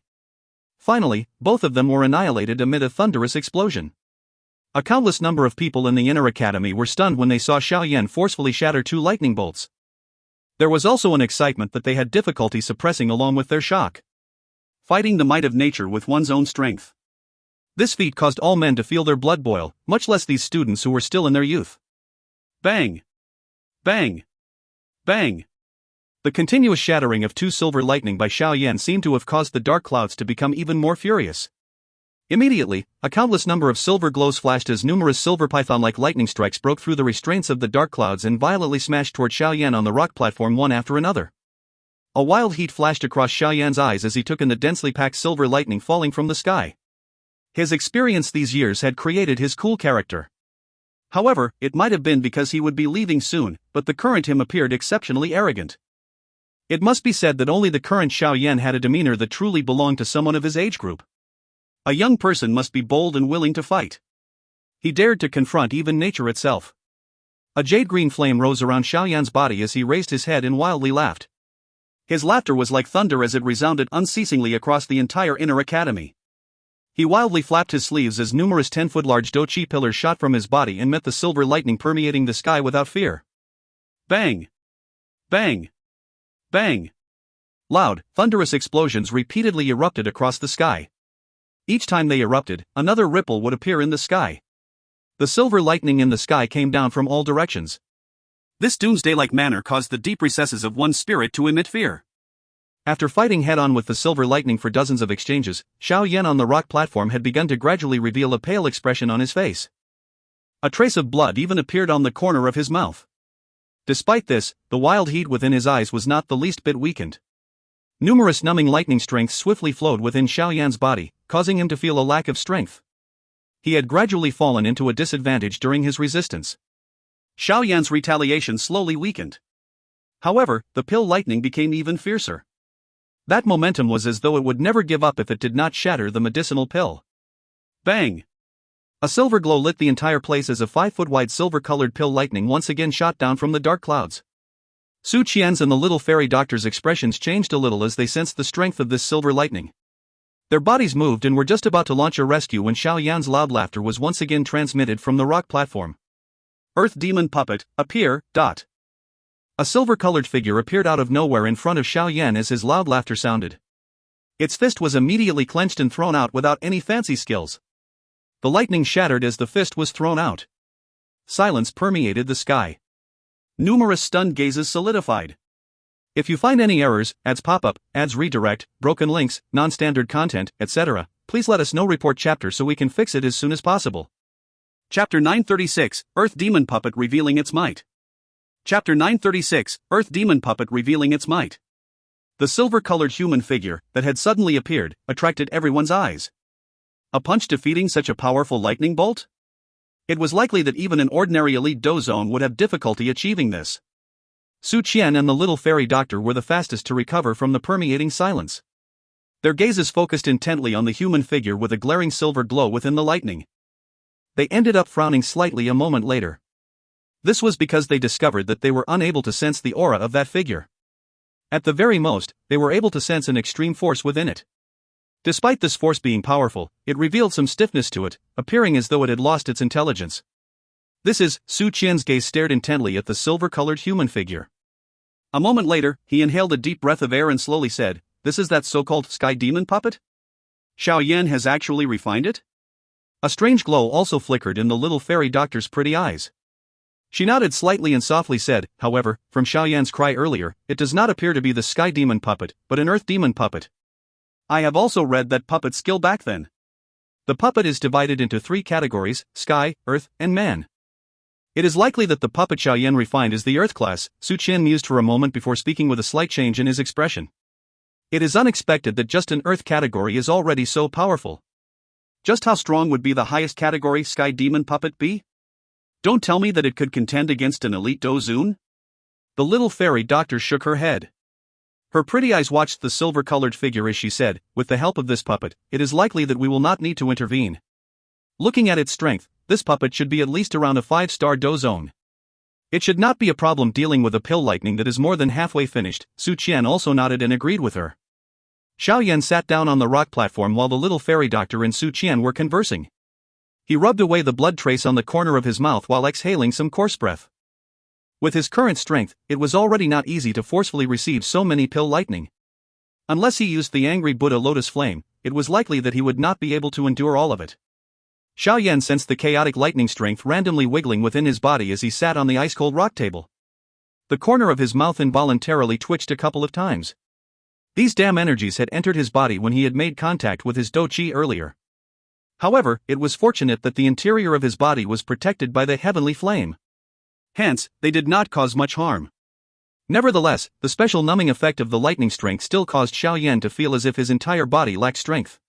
Finally, both of them were annihilated amid a thunderous explosion. A countless number of people in the inner academy were stunned when they saw Xiao Yan forcefully shatter 2 lightning bolts. There was also an excitement that they had difficulty suppressing along with their shock. Fighting the might of nature with one's own strength. This feat caused all men to feel their blood boil, much less these students who were still in their youth. Bang! Bang! Bang! The continuous shattering of 2 silver lightning by Xiao Yan seemed to have caused the dark clouds to become even more furious. Immediately, a countless number of silver glows flashed as numerous silver python-like lightning strikes broke through the restraints of the dark clouds and violently smashed toward Xiao Yan on the rock platform one after another. A wild heat flashed across Xiao Yan's eyes as he took in the densely packed silver lightning falling from the sky. His experience these years had created his cool character. However, it might have been because he would be leaving soon, but the current him appeared exceptionally arrogant. It must be said that only the current Xiao Yan had a demeanor that truly belonged to someone of his age group. A young person must be bold and willing to fight. He dared to confront even nature itself. A jade-green flame rose around Xiao Yan's body as he raised his head and wildly laughed. His laughter was like thunder as it resounded unceasingly across the entire inner academy. He wildly flapped his sleeves as numerous 10-foot-large Dou Qi pillars shot from his body and met the silver lightning permeating the sky without fear. Bang! Bang! Bang! Loud, thunderous explosions repeatedly erupted across the sky. Each time they erupted, another ripple would appear in the sky. The silver lightning in the sky came down from all directions. This doomsday-like manner caused the deep recesses of one's spirit to emit fear. After fighting head-on with the silver lightning for dozens of exchanges, Xiao Yan on the rock platform had begun to gradually reveal a pale expression on his face. A trace of blood even appeared on the corner of his mouth. Despite this, the wild heat within his eyes was not the least bit weakened. Numerous numbing lightning strengths swiftly flowed within Xiao Yan's body, causing him to feel a lack of strength. He had gradually fallen into a disadvantage during his resistance. Xiao Yan's retaliation slowly weakened. However, the pill lightning became even fiercer. That momentum was as though it would never give up if it did not shatter the medicinal pill. Bang! A silver glow lit the entire place as a 5-foot-wide silver-colored pill lightning once again shot down from the dark clouds. Su Qian's and the little fairy doctor's expressions changed a little as they sensed the strength of this silver lightning. Their bodies moved and were just about to launch a rescue when Xiao Yan's loud laughter was once again transmitted from the rock platform. Earth Demon Puppet, appear. A silver-colored figure appeared out of nowhere in front of Xiao Yan as his loud laughter sounded. Its fist was immediately clenched and thrown out without any fancy skills. The lightning shattered as the fist was thrown out. Silence permeated the sky. Numerous stunned gazes solidified. If you find any errors, ads pop up, ads redirect, broken links, non-standard content, etc., please let us know. Report chapter so we can fix it as soon as possible. Chapter 936, Earth Demon Puppet Revealing Its Might. Chapter 936, Earth Demon Puppet Revealing Its Might. The silver-colored human figure that had suddenly appeared attracted everyone's eyes. A punch defeating such a powerful lightning bolt? It was likely that even an ordinary elite dozone would have difficulty achieving this. Su Qian and the little fairy doctor were the fastest to recover from the permeating silence. Their gazes focused intently on the human figure with a glaring silver glow within the lightning. They ended up frowning slightly a moment later. This was because they discovered that they were unable to sense the aura of that figure. At the very most, they were able to sense an extreme force within it. Despite this force being powerful, it revealed some stiffness to it, appearing as though it had lost its intelligence. Su Qian's gaze stared intently at the silver-colored human figure. A moment later, he inhaled a deep breath of air and slowly said, "This is that so-called sky demon puppet? Xiao Yan has actually refined it?" A strange glow also flickered in the little fairy doctor's pretty eyes. She nodded slightly and softly said, "However, from Xiao Yan's cry earlier, it does not appear to be the sky demon puppet, but an earth demon puppet. I have also read that puppet's skill back then. The puppet is divided into 3 categories: sky, earth, and man. It is likely that the puppet Xiao Yan refined is the earth class." Su Qian mused for a moment before speaking with a slight change in his expression. It is unexpected that just an earth category is already so powerful. Just how strong would be the highest category sky demon puppet be? Don't tell me that it could contend against an elite dozone? The little fairy doctor shook her head. Her pretty eyes watched the silver-colored figure as she said, "With the help of this puppet, it is likely that we will not need to intervene. Looking at its strength, this puppet should be at least around a 5-star dozone. It should not be a problem dealing with a pill lightning that is more than halfway finished." Su Qian also nodded and agreed with her. Xiao Yan sat down on the rock platform while the little fairy doctor and Su Qian were conversing. He rubbed away the blood trace on the corner of his mouth while exhaling some coarse breath. With his current strength, it was already not easy to forcefully receive so many pill lightning. Unless he used the angry Buddha lotus flame, it was likely that he would not be able to endure all of it. Xiao Yan sensed the chaotic lightning strength randomly wiggling within his body as he sat on the ice-cold rock table. The corner of his mouth involuntarily twitched a couple of times. These damn energies had entered his body when he had made contact with his Dou Qi earlier. However, it was fortunate that the interior of his body was protected by the heavenly flame. Hence, they did not cause much harm. Nevertheless, the special numbing effect of the lightning strength still caused Xiao Yan to feel as if his entire body lacked strength.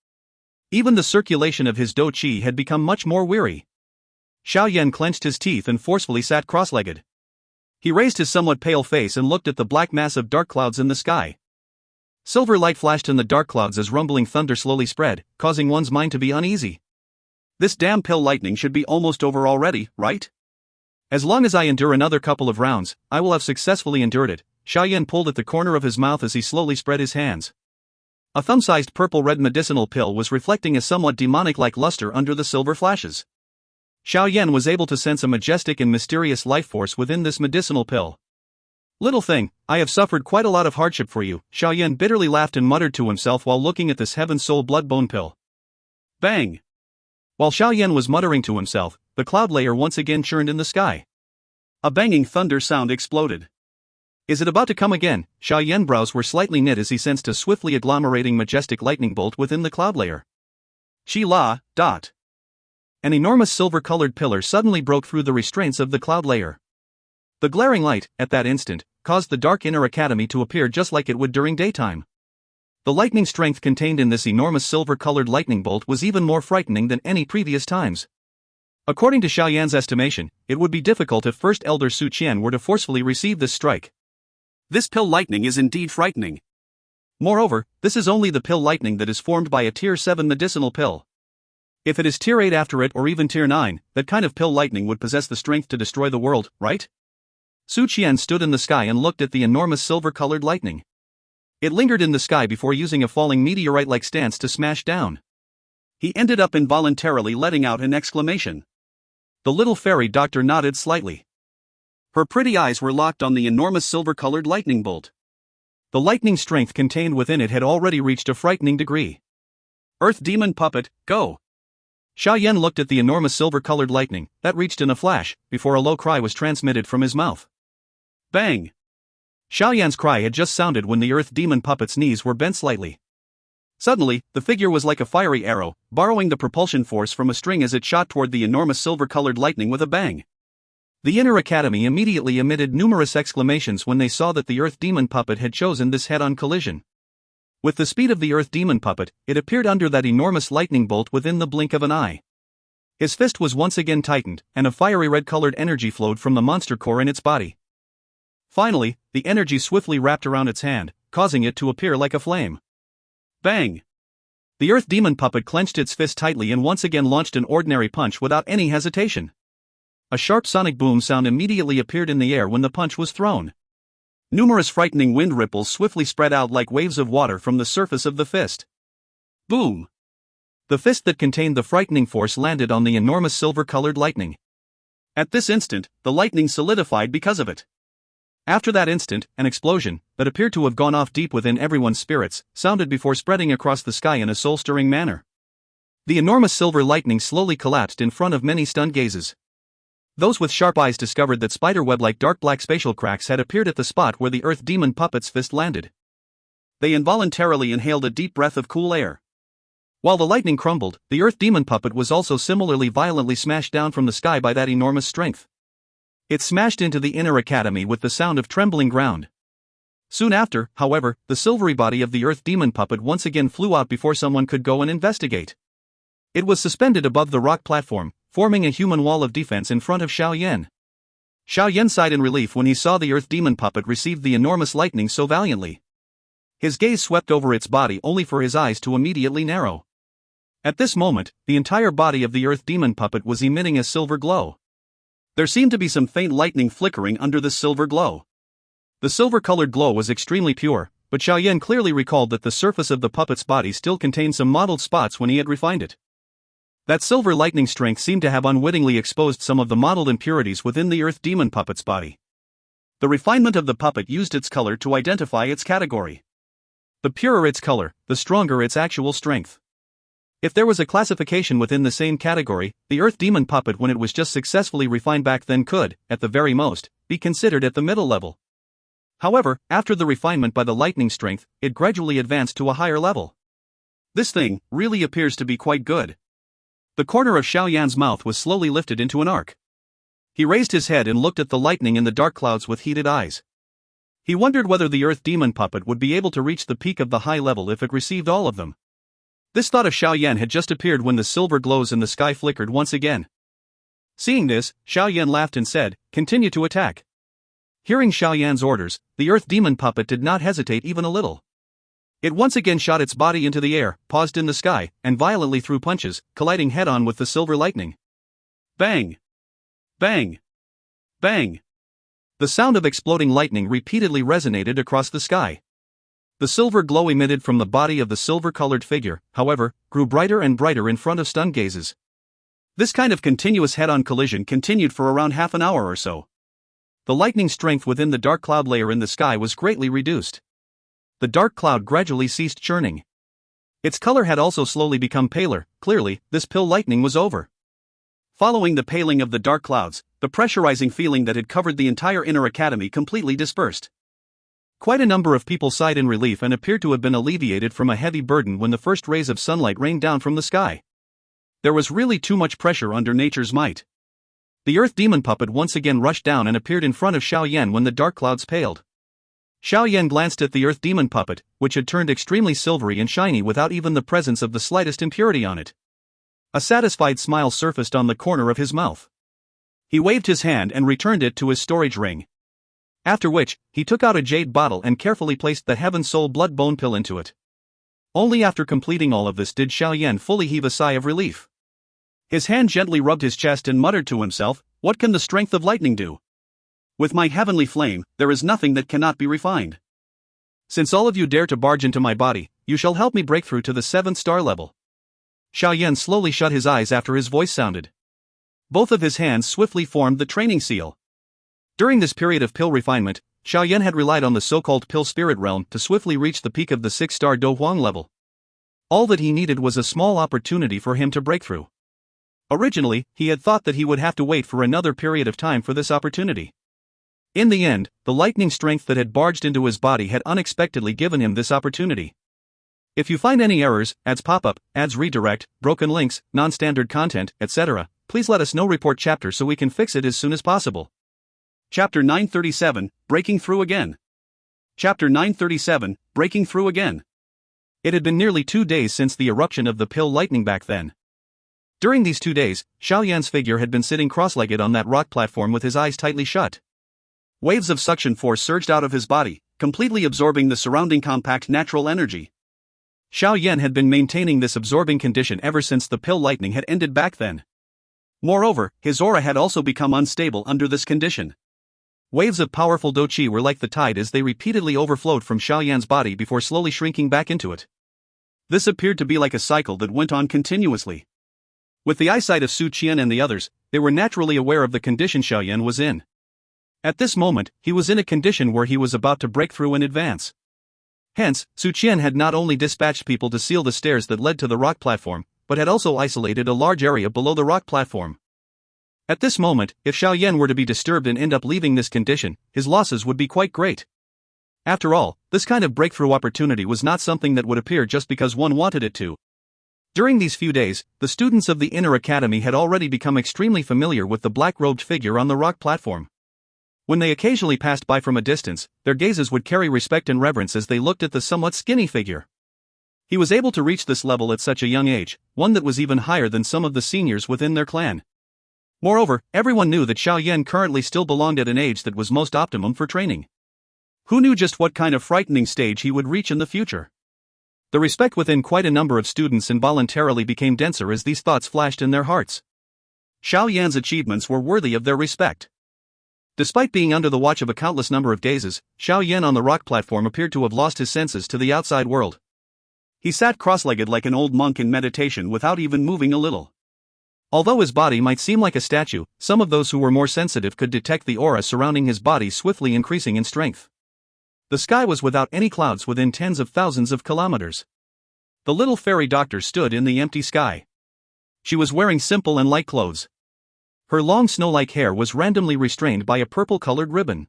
Even the circulation of his Dou Qi had become much more weary. Xiao Yan clenched his teeth and forcefully sat cross-legged. He raised his somewhat pale face and looked at the black mass of dark clouds in the sky. Silver light flashed in the dark clouds as rumbling thunder slowly spread, causing one's mind to be uneasy. This damn pill lightning should be almost over already, right? As long as I endure another couple of rounds, I will have successfully endured it. Xiao Yan pulled at the corner of his mouth as he slowly spread his hands. A thumb-sized purple-red medicinal pill was reflecting a somewhat demonic-like luster under the silver flashes. Xiao Yan was able to sense a majestic and mysterious life force within this medicinal pill. Little thing, I have suffered quite a lot of hardship for you, Xiao Yan bitterly laughed and muttered to himself while looking at this heaven soul blood bone pill. Bang! While Xiao Yan was muttering to himself, the cloud layer once again churned in the sky. A banging thunder sound exploded. Is it about to come again? Xiao Yan's brows were slightly knit as he sensed a swiftly agglomerating majestic lightning bolt within the cloud layer. Chi-la, dot. An enormous silver-colored pillar suddenly broke through the restraints of the cloud layer. The glaring light, at that instant, caused the dark inner academy to appear just like it would during daytime. The lightning strength contained in this enormous silver-colored lightning bolt was even more frightening than any previous times. According to Xiao Yan's estimation, it would be difficult if First Elder Su Qian were to forcefully receive this strike. This pill lightning is indeed frightening. Moreover, this is only the pill lightning that is formed by a Tier 7 medicinal pill. If it is Tier 8 after it or even Tier 9, that kind of pill lightning would possess the strength to destroy the world, right? Su Qian stood in the sky and looked at the enormous silver-colored lightning. It lingered in the sky before using a falling meteorite-like stance to smash down. He ended up involuntarily letting out an exclamation. The little fairy doctor nodded slightly. Her pretty eyes were locked on the enormous silver-colored lightning bolt. The lightning strength contained within it had already reached a frightening degree. Earth Demon Puppet, go! Xiao Yan looked at the enormous silver-colored lightning that reached in a flash, before a low cry was transmitted from his mouth. Bang! Xiao Yan's cry had just sounded when the Earth Demon Puppet's knees were bent slightly. Suddenly, the figure was like a fiery arrow, borrowing the propulsion force from a string as it shot toward the enormous silver-colored lightning with a bang. The inner academy immediately emitted numerous exclamations when they saw that the Earth Demon Puppet had chosen this head-on collision. With the speed of the Earth Demon Puppet, it appeared under that enormous lightning bolt within the blink of an eye. His fist was once again tightened, and a fiery red-colored energy flowed from the monster core in its body. Finally, the energy swiftly wrapped around its hand, causing it to appear like a flame. Bang! The Earth Demon Puppet clenched its fist tightly and once again launched an ordinary punch without any hesitation. A sharp sonic boom sound immediately appeared in the air when the punch was thrown. Numerous frightening wind ripples swiftly spread out like waves of water from the surface of the fist. Boom! The fist that contained the frightening force landed on the enormous silver-colored lightning. At this instant, the lightning solidified because of it. After that instant, an explosion, that appeared to have gone off deep within everyone's spirits, sounded before spreading across the sky in a soul-stirring manner. The enormous silver lightning slowly collapsed in front of many stunned gazes. Those with sharp eyes discovered that spiderweb-like dark black spatial cracks had appeared at the spot where the Earth Demon Puppet's fist landed. They involuntarily inhaled a deep breath of cool air. While the lightning crumbled, the Earth Demon Puppet was also similarly violently smashed down from the sky by that enormous strength. It smashed into the inner academy with the sound of trembling ground. Soon after, however, the silvery body of the Earth Demon Puppet once again flew out before someone could go and investigate. It was suspended above the rock platform, forming a human wall of defense in front of Xiao Yan. Xiao Yan sighed in relief when he saw the Earth Demon Puppet receive the enormous lightning so valiantly. His gaze swept over its body only for his eyes to immediately narrow. At this moment, the entire body of the Earth Demon Puppet was emitting a silver glow. There seemed to be some faint lightning flickering under the silver glow. The silver-colored glow was extremely pure, but Xiao Yan clearly recalled that the surface of the puppet's body still contained some mottled spots when he had refined it. That silver lightning strength seemed to have unwittingly exposed some of the mottled impurities within the Earth Demon Puppet's body. The refinement of the puppet used its color to identify its category. The purer its color, the stronger its actual strength. If there was a classification within the same category, the Earth Demon Puppet when it was just successfully refined back then could, at the very most, be considered at the middle level. However, after the refinement by the lightning strength, it gradually advanced to a higher level. This thing really appears to be quite good. The corner of Xiao Yan's mouth was slowly lifted into an arc. He raised his head and looked at the lightning in the dark clouds with heated eyes. He wondered whether the earth demon puppet would be able to reach the peak of the high level if it received all of them. This thought of Xiao Yan had just appeared when the silver glows in the sky flickered once again. Seeing this, Xiao Yan laughed and said, "Continue to attack." Hearing Xiao Yan's orders, the earth demon puppet did not hesitate even a little. It once again shot its body into the air, paused in the sky, and violently threw punches, colliding head-on with the silver lightning. Bang! Bang! Bang! The sound of exploding lightning repeatedly resonated across the sky. The silver glow emitted from the body of the silver-colored figure, however, grew brighter and brighter in front of stunned gazes. This kind of continuous head-on collision continued for around half an hour or so. The lightning strength within the dark cloud layer in the sky was greatly reduced. The dark cloud gradually ceased churning. Its color had also slowly become paler. Clearly, this pill lightning was over. Following the paling of the dark clouds, the pressurizing feeling that had covered the entire inner academy completely dispersed. Quite a number of people sighed in relief and appeared to have been alleviated from a heavy burden when the first rays of sunlight rained down from the sky. There was really too much pressure under nature's might. The earth demon puppet once again rushed down and appeared in front of Xiao Yan when the dark clouds paled. Xiao Yan glanced at the earth demon puppet, which had turned extremely silvery and shiny without even the presence of the slightest impurity on it. A satisfied smile surfaced on the corner of his mouth. He waved his hand and returned it to his storage ring. After which, he took out a jade bottle and carefully placed the Heaven Soul Blood Bone pill into it. Only after completing all of this did Xiao Yan fully heave a sigh of relief. His hand gently rubbed his chest and muttered to himself, "What can the strength of lightning do? With my heavenly flame, there is nothing that cannot be refined. Since all of you dare to barge into my body, you shall help me break through to the 7th star level." Xiao Yan slowly shut his eyes after his voice sounded. Both of his hands swiftly formed the training seal. During this period of pill refinement, Xiao Yan had relied on the so-called pill spirit realm to swiftly reach the peak of the 6-star Do Huang level. All that he needed was a small opportunity for him to break through. Originally, he had thought that he would have to wait for another period of time for this opportunity. In the end, the lightning strength that had barged into his body had unexpectedly given him this opportunity. If you find any errors, ads pop-up, ads redirect, broken links, non-standard content, etc., please let us know. Report chapter so we can fix it as soon as possible. Chapter 937, Breaking Through Again. Chapter 937, Breaking Through Again. It had been nearly 2 days since the eruption of the pill lightning back then. During these 2 days, Xiao Yan's figure had been sitting cross-legged on that rock platform with his eyes tightly shut. Waves of suction force surged out of his body, completely absorbing the surrounding compact natural energy. Xiao Yan had been maintaining this absorbing condition ever since the pill lightning had ended back then. Moreover, his aura had also become unstable under this condition. Waves of powerful Dou Qi were like the tide as they repeatedly overflowed from Xiao Yan's body before slowly shrinking back into it. This appeared to be like a cycle that went on continuously. With the eyesight of Su Qian and the others, they were naturally aware of the condition Xiao Yan was in. At this moment, he was in a condition where he was about to break through and advance. Hence, Su Qian had not only dispatched people to seal the stairs that led to the rock platform, but had also isolated a large area below the rock platform. At this moment, if Xiao Yan were to be disturbed and end up leaving this condition, his losses would be quite great. After all, this kind of breakthrough opportunity was not something that would appear just because one wanted it to. During these few days, the students of the Inner Academy had already become extremely familiar with the black-robed figure on the rock platform. When they occasionally passed by from a distance, their gazes would carry respect and reverence as they looked at the somewhat skinny figure. He was able to reach this level at such a young age, one that was even higher than some of the seniors within their clan. Moreover, everyone knew that Xiao Yan currently still belonged at an age that was most optimum for training. Who knew just what kind of frightening stage he would reach in the future? The respect within quite a number of students involuntarily became denser as these thoughts flashed in their hearts. Xiao Yan's achievements were worthy of their respect. Despite being under the watch of a countless number of gazes, Xiao Yan on the rock platform appeared to have lost his senses to the outside world. He sat cross-legged like an old monk in meditation without even moving a little. Although his body might seem like a statue, some of those who were more sensitive could detect the aura surrounding his body swiftly increasing in strength. The sky was without any clouds within tens of thousands of kilometers. The little fairy doctor stood in the empty sky. She was wearing simple and light clothes. Her long snow-like hair was randomly restrained by a purple-colored ribbon.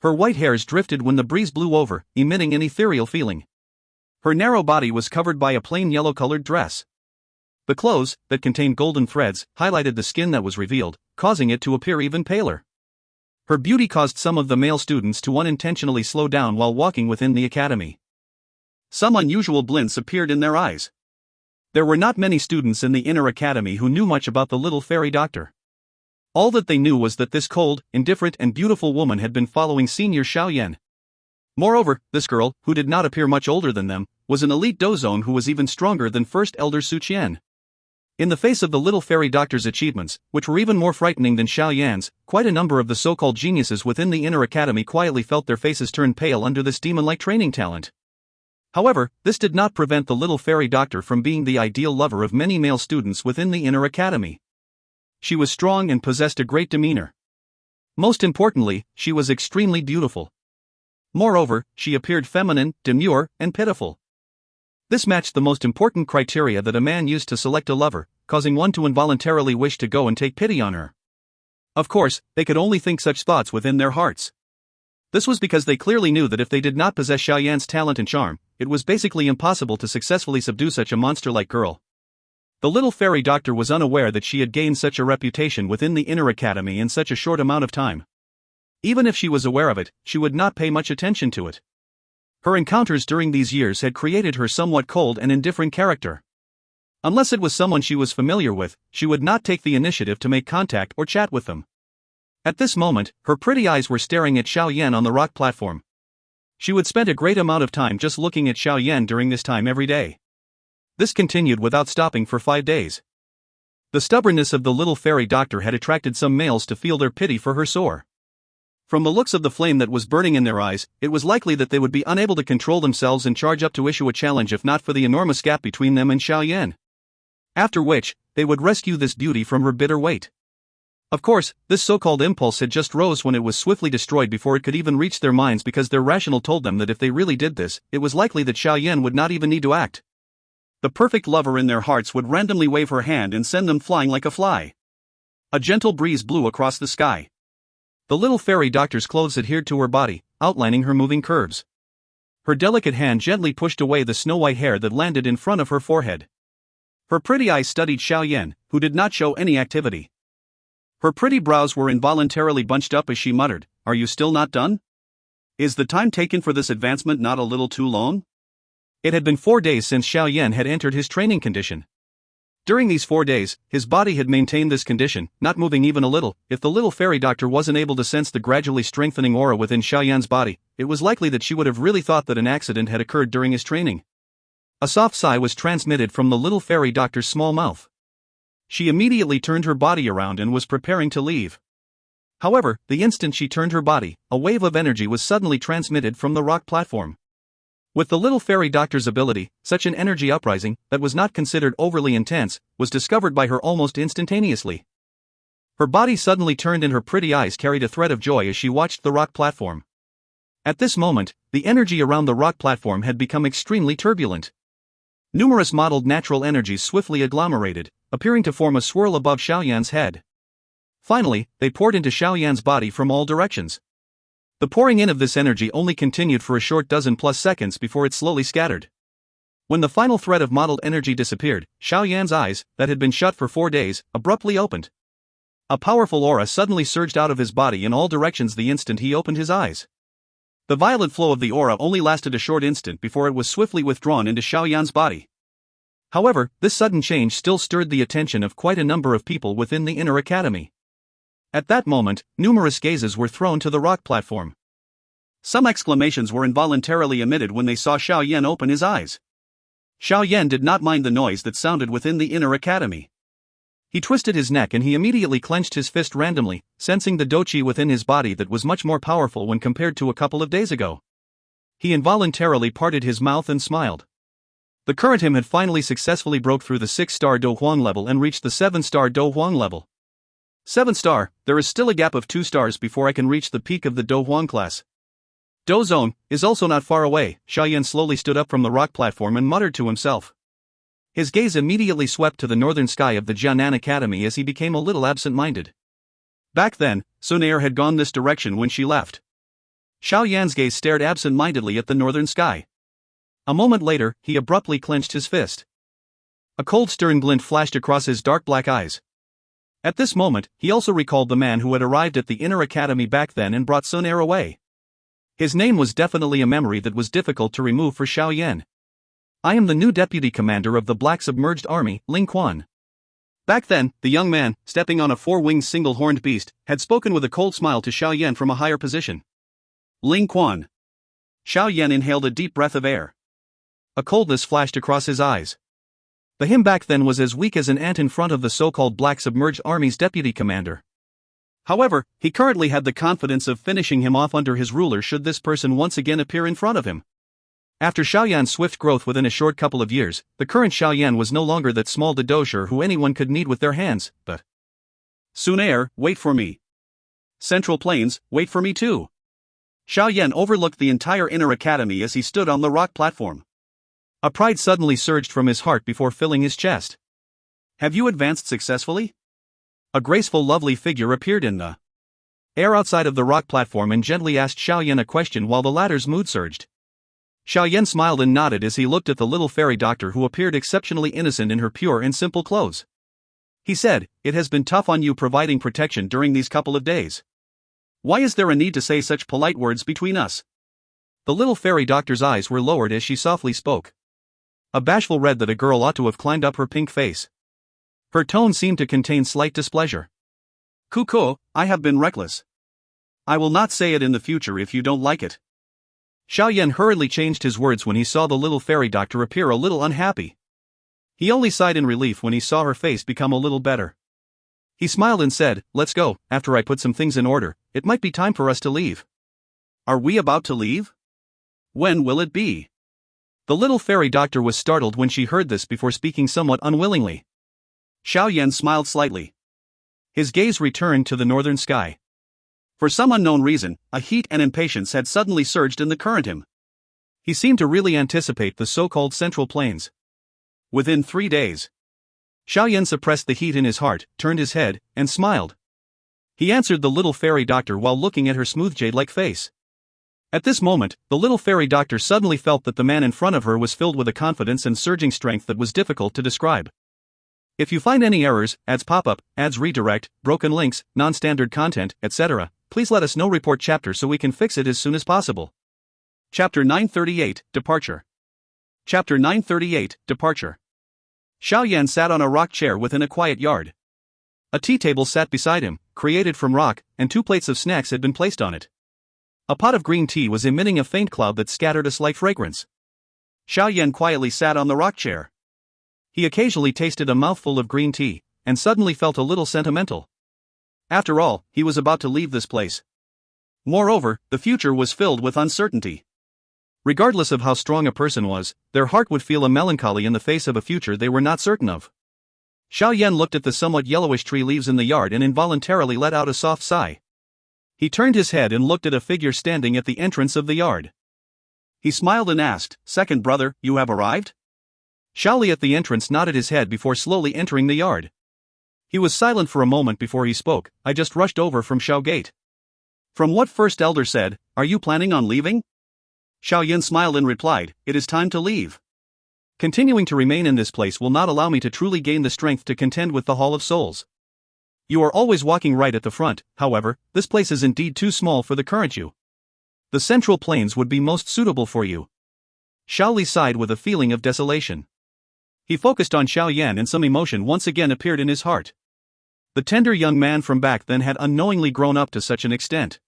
Her white hairs drifted when the breeze blew over, emitting an ethereal feeling. Her narrow body was covered by a plain yellow-colored dress. The clothes, that contained golden threads, highlighted the skin that was revealed, causing it to appear even paler. Her beauty caused some of the male students to unintentionally slow down while walking within the academy. Some unusual glints appeared in their eyes. There were not many students in the inner academy who knew much about the little fairy doctor. All that they knew was that this cold, indifferent and beautiful woman had been following senior Xiao Yan. Moreover, this girl, who did not appear much older than them, was an elite dozone who was even stronger than first elder Su Qian. In the face of the little fairy doctor's achievements, which were even more frightening than Xiao Yan's, quite a number of the so-called geniuses within the inner academy quietly felt their faces turn pale under this demon-like training talent. However, this did not prevent the little fairy doctor from being the ideal lover of many male students within the inner academy. She was strong and possessed a great demeanor. Most importantly, she was extremely beautiful. Moreover, she appeared feminine, demure, and pitiful. This matched the most important criteria that a man used to select a lover, causing one to involuntarily wish to go and take pity on her. Of course, they could only think such thoughts within their hearts. This was because they clearly knew that if they did not possess Xiao Yan's talent and charm, it was basically impossible to successfully subdue such a monster-like girl. The little fairy doctor was unaware that she had gained such a reputation within the inner academy in such a short amount of time. Even if she was aware of it, she would not pay much attention to it. Her encounters during these years had created her somewhat cold and indifferent character. Unless it was someone she was familiar with, she would not take the initiative to make contact or chat with them. At this moment, her pretty eyes were staring at Xiao Yan on the rock platform. She would spend a great amount of time just looking at Xiao Yan during this time every day. This continued without stopping for 5 days. The stubbornness of the little fairy doctor had attracted some males to feel their pity for her sore. From the looks of the flame that was burning in their eyes, it was likely that they would be unable to control themselves and charge up to issue a challenge if not for the enormous gap between them and Xiao Yan. After which, they would rescue this beauty from her bitter weight. Of course, this so-called impulse had just rose when it was swiftly destroyed before it could even reach their minds because their rational told them that if they really did this, it was likely that Xiao Yan would not even need to act. The perfect lover in their hearts would randomly wave her hand and send them flying like a fly. A gentle breeze blew across the sky. The little fairy doctor's clothes adhered to her body, outlining her moving curves. Her delicate hand gently pushed away the snow-white hair that landed in front of her forehead. Her pretty eyes studied Xiao Yan, who did not show any activity. Her pretty brows were involuntarily bunched up as she muttered, "Are you still not done? Is the time taken for this advancement not a little too long?" It had been 4 days since Xiao Yan had entered his training condition. During these 4 days, his body had maintained this condition, not moving even a little. If the little fairy doctor wasn't able to sense the gradually strengthening aura within Xiao Yan's body, it was likely that she would have really thought that an accident had occurred during his training. A soft sigh was transmitted from the little fairy doctor's small mouth. She immediately turned her body around and was preparing to leave. However, the instant she turned her body, a wave of energy was suddenly transmitted from the rock platform. With the little fairy doctor's ability, such an energy uprising, that was not considered overly intense, was discovered by her almost instantaneously. Her body suddenly turned and her pretty eyes carried a thread of joy as she watched the rock platform. At this moment, the energy around the rock platform had become extremely turbulent. Numerous mottled natural energies swiftly agglomerated, appearing to form a swirl above Xiao Yan's head. Finally, they poured into Xiao Yan's body from all directions. The pouring in of this energy only continued for a short dozen-plus seconds before it slowly scattered. When the final thread of mottled energy disappeared, Xiao Yan's eyes, that had been shut for 4 days, abruptly opened. A powerful aura suddenly surged out of his body in all directions the instant he opened his eyes. The violent flow of the aura only lasted a short instant before it was swiftly withdrawn into Xiao Yan's body. However, this sudden change still stirred the attention of quite a number of people within the inner academy. At that moment, numerous gazes were thrown to the rock platform. Some exclamations were involuntarily emitted when they saw Xiao Yan open his eyes. Xiao Yan did not mind the noise that sounded within the inner academy. He twisted his neck and he immediately clenched his fist randomly, sensing the Dou Qi within his body that was much more powerful when compared to a couple of days ago. He involuntarily parted his mouth and smiled. The current him had finally successfully broke through the 6-star Dou Huang level and reached the 7-star Dou Huang level. 7-star, there is still a gap of 2 stars before I can reach the peak of the Dou Huang class. Dou Zone is also not far away. Xiao Yan slowly stood up from the rock platform and muttered to himself. His gaze immediately swept to the northern sky of the Jianan Academy as he became a little absent-minded. Back then, Xun Er had gone this direction when she left. Xiao Yan's gaze stared absent-mindedly at the northern sky. A moment later, he abruptly clenched his fist. A cold stern glint flashed across his dark black eyes. At this moment, he also recalled the man who had arrived at the inner academy back then and brought Xun Er away. His name was definitely a memory that was difficult to remove for Xiao Yan. I am the new deputy commander of the Black Submerged Army, Ling Quan. Back then, the young man, stepping on a four-winged single-horned beast, had spoken with a cold smile to Xiao Yan from a higher position. Ling Quan. Xiao Yan inhaled a deep breath of air. A coldness flashed across his eyes. The him back then was as weak as an ant in front of the so-called Black Submerged Army's deputy commander. However, he currently had the confidence of finishing him off under his ruler should this person once again appear in front of him. After Xiao Yan's swift growth within a short couple of years, the current Xiao Yan was no longer that small dodosher who anyone could knead with their hands, but Xun Er, wait for me. Central Plains, wait for me too. Xiao Yan overlooked the entire inner academy as he stood on the rock platform. A pride suddenly surged from his heart before filling his chest. Have you advanced successfully? A graceful lovely figure appeared in the air outside of the rock platform and gently asked Xiao Yan a question while the latter's mood surged. Xiao Yan smiled and nodded as he looked at the little fairy doctor who appeared exceptionally innocent in her pure and simple clothes. He said, "It has been tough on you providing protection during these couple of days. Why is there a need to say such polite words between us?" The little fairy doctor's eyes were lowered as she softly spoke. A bashful red that a girl ought to have climbed up her pink face. Her tone seemed to contain slight displeasure. "Kuko, I have been reckless. I will not say it in the future if you don't like it." Xiao Yan hurriedly changed his words when he saw the little fairy doctor appear a little unhappy. He only sighed in relief when he saw her face become a little better. He smiled and said, "Let's go, after I put some things in order, it might be time for us to leave." "Are we about to leave? When will it be?" The little fairy doctor was startled when she heard this before speaking somewhat unwillingly. Xiao Yan smiled slightly. His gaze returned to the northern sky. For some unknown reason, a heat and impatience had suddenly surged in the current him. He seemed to really anticipate the so-called Central Plains. Within 3 days. Xiao Yan suppressed the heat in his heart, turned his head, and smiled. He answered the little fairy doctor while looking at her smooth jade-like face. At this moment, the little fairy doctor suddenly felt that the man in front of her was filled with a confidence and surging strength that was difficult to describe. If you find any errors, ads pop up, ads redirect, broken links, non-standard content, etc., please let us know. Report chapter so we can fix it as soon as possible. Chapter 938, Departure. Chapter 938, Departure. Xiao Yan sat on a rock chair within a quiet yard. A tea table sat beside him, created from rock, and 2 plates of snacks had been placed on it. A pot of green tea was emitting a faint cloud that scattered a slight fragrance. Xiao Yan quietly sat on the rock chair. He occasionally tasted a mouthful of green tea, and suddenly felt a little sentimental. After all, he was about to leave this place. Moreover, the future was filled with uncertainty. Regardless of how strong a person was, their heart would feel a melancholy in the face of a future they were not certain of. Xiao Yan looked at the somewhat yellowish tree leaves in the yard and involuntarily let out a soft sigh. He turned his head and looked at a figure standing at the entrance of the yard. He smiled and asked, "Second brother, you have arrived?" Xiao Li at the entrance nodded his head before slowly entering the yard. He was silent for a moment before he spoke. "I just rushed over from Xiao Gate." "From what first elder said, are you planning on leaving?" Xiao Yan smiled and replied, "It is time to leave. Continuing to remain in this place will not allow me to truly gain the strength to contend with the Hall of Souls. You are always walking right at the front, however, this place is indeed too small for the current you. The Central Plains would be most suitable for you." Xiao Li sighed with a feeling of desolation. He focused on Xiao Yan and some emotion once again appeared in his heart. The tender young man from back then had unknowingly grown up to such an extent.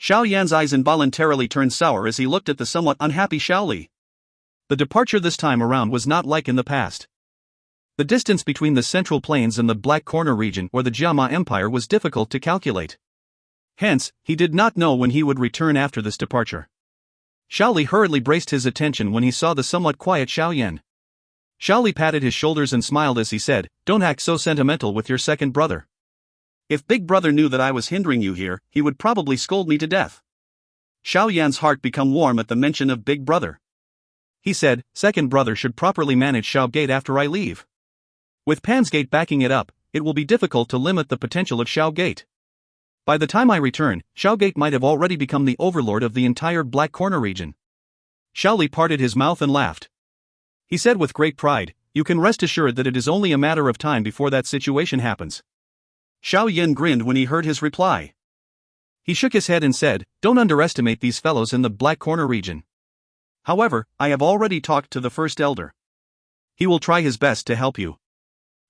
Xiao Yan's eyes involuntarily turned sour as he looked at the somewhat unhappy Xiao Li. The departure this time around was not like in the past. The distance between the Central Plains and the Black Corner region or the Jiama Empire was difficult to calculate. Hence, he did not know when he would return after this departure. Xiao Li hurriedly braced his attention when he saw the somewhat quiet Xiao Yan. Xiao Li patted his shoulders and smiled as he said, "Don't act so sentimental with your second brother. If Big Brother knew that I was hindering you here, he would probably scold me to death." Xiao Yan's heart became warm at the mention of Big Brother. He said, "Second brother should properly manage Xiao Gate after I leave. With Pan's Gate backing it up, it will be difficult to limit the potential of Xiao Gate. By the time I return, Xiao Gate might have already become the overlord of the entire Black Corner region." Xiao Li parted his mouth and laughed. He said with great pride, you can rest assured that it is only a matter of time before that situation happens. Xiao Yan grinned when he heard his reply. He shook his head and said, don't underestimate these fellows in the Black Corner region. However, I have already talked to the first elder. He will try his best to help you.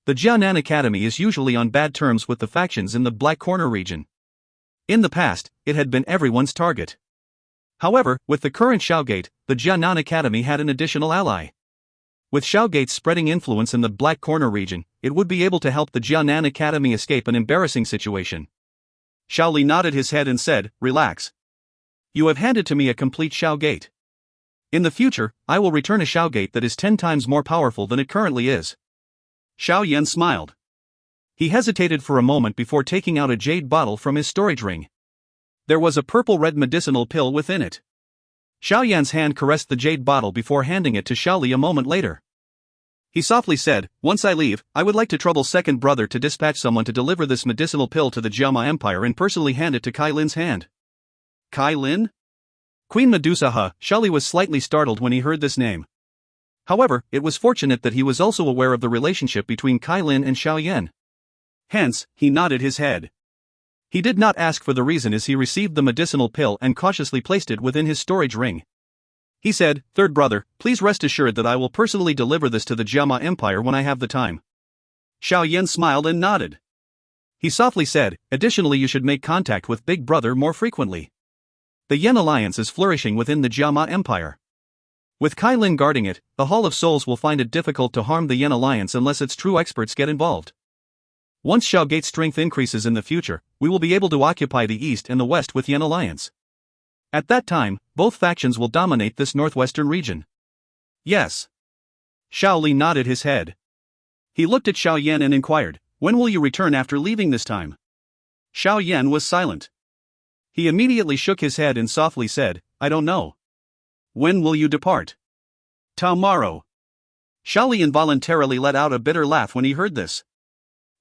The Jianan Academy is usually on bad terms with the factions in the Black Corner region. In the past, it had been everyone's target. However, with the current Xiaogate, the Jianan Academy had an additional ally. With Xiaogate's spreading influence in the Black Corner region, it would be able to help the Jianan Academy escape an embarrassing situation. Xiao Li nodded his head and said, relax. You have handed to me a complete Xiaogate. In the future, I will return a Xiaogate that is 10 times more powerful than it currently is. Xiao Yan smiled. He hesitated for a moment before taking out a jade bottle from his storage ring. There was a purple-red medicinal pill within it. Xiao Yan's hand caressed the jade bottle before handing it to Xiao Li a moment later. He softly said, once I leave, I would like to trouble second brother to dispatch someone to deliver this medicinal pill to the Jiama Empire and personally hand it to Kai Lin's hand. Kai Lin? Queen Medusa. Xiao Li was slightly startled when he heard this name. However, it was fortunate that he was also aware of the relationship between Kai Lin and Xiao Yan. Hence, he nodded his head. He did not ask for the reason as he received the medicinal pill and cautiously placed it within his storage ring. He said, third brother, please rest assured that I will personally deliver this to the Jiama Empire when I have the time. Xiao Yan smiled and nodded. He softly said, additionally you should make contact with big brother more frequently. The Yan Alliance is flourishing within the Jiama Empire. With Kai Lin guarding it, the Hall of Souls will find it difficult to harm the Yan Alliance unless its true experts get involved. Once Xiaogate's strength increases in the future, we will be able to occupy the east and the west with Yan Alliance. At that time, both factions will dominate this northwestern region. Yes. Xiao Li nodded his head. He looked at Xiao Yan and inquired, when will you return after leaving this time? Xiao Yan was silent. He immediately shook his head and softly said, I don't know. When will you depart? Tomorrow. Xiao Li involuntarily let out a bitter laugh when he heard this.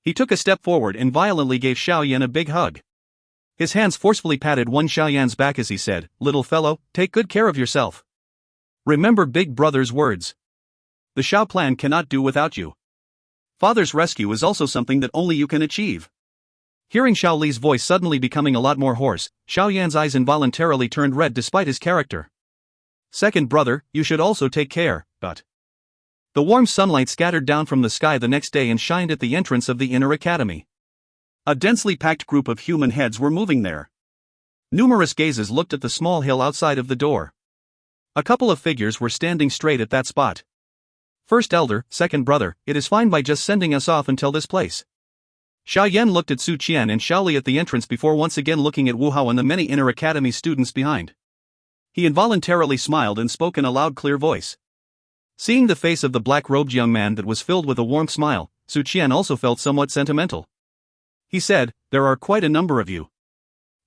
He took a step forward and violently gave Xiao Yan a big hug. His hands forcefully patted Xiao Yan's back as he said, little fellow, take good care of yourself. Remember big brother's words. The Xiao clan cannot do without you. Father's rescue is also something that only you can achieve. Hearing Xiao Li's voice suddenly becoming a lot more hoarse, Xiao Yan's eyes involuntarily turned red despite his character. Second brother, you should also take care, but... The warm sunlight scattered down from the sky the next day and shined at the entrance of the inner academy. A densely packed group of human heads were moving there. Numerous gazes looked at the small hill outside of the door. A couple of figures were standing straight at that spot. First elder, second brother, it is fine by just sending us off until this place. Xiao Yan looked at Su Qian and Xiao Li at the entrance before once again looking at Wu Hao and the many inner academy students behind. He involuntarily smiled and spoke in a loud clear voice. Seeing the face of the black-robed young man that was filled with a warm smile, Su Qian also felt somewhat sentimental. He said, there are quite a number of you.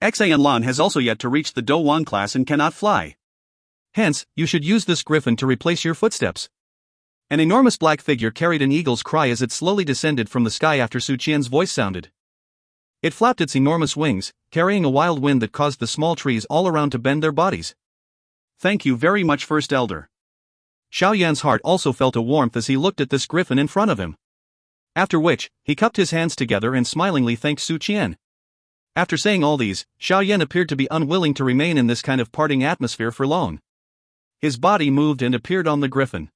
Xan Lan has also yet to reach the Dou Wan class and cannot fly. Hence, you should use this griffin to replace your footsteps. An enormous black figure carried an eagle's cry as it slowly descended from the sky after Su Qian's voice sounded. It flapped its enormous wings, carrying a wild wind that caused the small trees all around to bend their bodies. Thank you very much, first elder. Xiao Yan's heart also felt a warmth as he looked at this griffin in front of him. After which, he cupped his hands together and smilingly thanked Su Qian. After saying all these, Xiao Yan appeared to be unwilling to remain in this kind of parting atmosphere for long. His body moved and appeared on the griffin.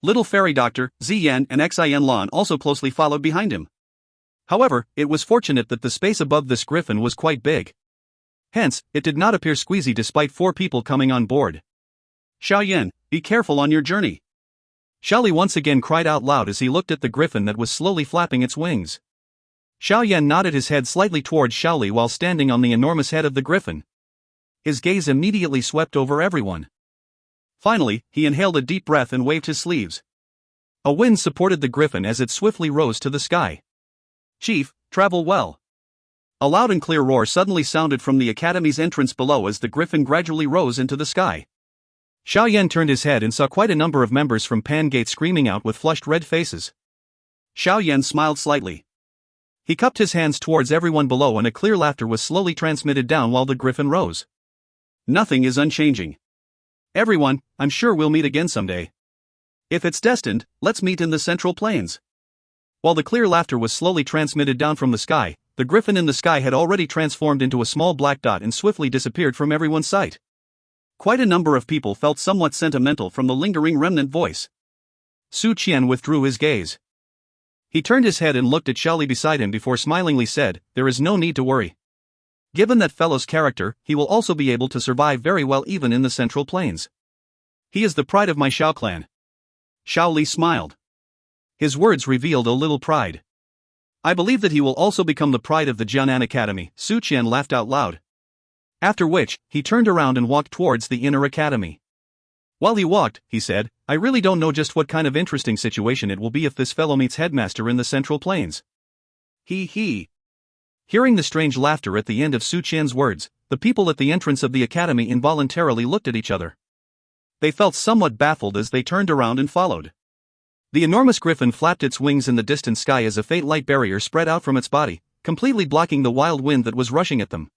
Little fairy doctor, Ziyan and Xan Lan also closely followed behind him. However, it was fortunate that the space above this griffin was quite big. Hence, it did not appear squeezy despite 4 people coming on board. Xiao Yan, be careful on your journey. Xiao Li once again cried out loud as he looked at the griffin that was slowly flapping its wings. Xiao Yan nodded his head slightly towards Xiao Li while standing on the enormous head of the griffin. His gaze immediately swept over everyone. Finally, he inhaled a deep breath and waved his sleeves. A wind supported the griffin as it swiftly rose to the sky. Chief, travel well. A loud and clear roar suddenly sounded from the academy's entrance below as the griffin gradually rose into the sky. Xiao Yan turned his head and saw quite a number of members from Pan Gate screaming out with flushed red faces. Xiao Yan smiled slightly. He cupped his hands towards everyone below and a clear laughter was slowly transmitted down while the griffin rose. Nothing is unchanging. Everyone, I'm sure we'll meet again someday. If it's destined, let's meet in the Central Plains. While the clear laughter was slowly transmitted down from the sky, the griffin in the sky had already transformed into a small black dot and swiftly disappeared from everyone's sight. Quite a number of people felt somewhat sentimental from the lingering remnant voice. Su Qian withdrew his gaze. He turned his head and looked at Xiao Li beside him before smilingly said, "There is no need to worry. Given that fellow's character, he will also be able to survive very well even in the Central Plains. He is the pride of my Xiao clan." Xiao Li smiled. His words revealed a little pride. "I believe that he will also become the pride of the Jianan Academy," Su Qian laughed out loud. After which, he turned around and walked towards the inner academy. While he walked, he said, "I really don't know just what kind of interesting situation it will be if this fellow meets headmaster in the Central Plains." He. Hearing the strange laughter at the end of Su Qian's words, the people at the entrance of the academy involuntarily looked at each other. They felt somewhat baffled as they turned around and followed. The enormous griffin flapped its wings in the distant sky as a faint light barrier spread out from its body, completely blocking the wild wind that was rushing at them.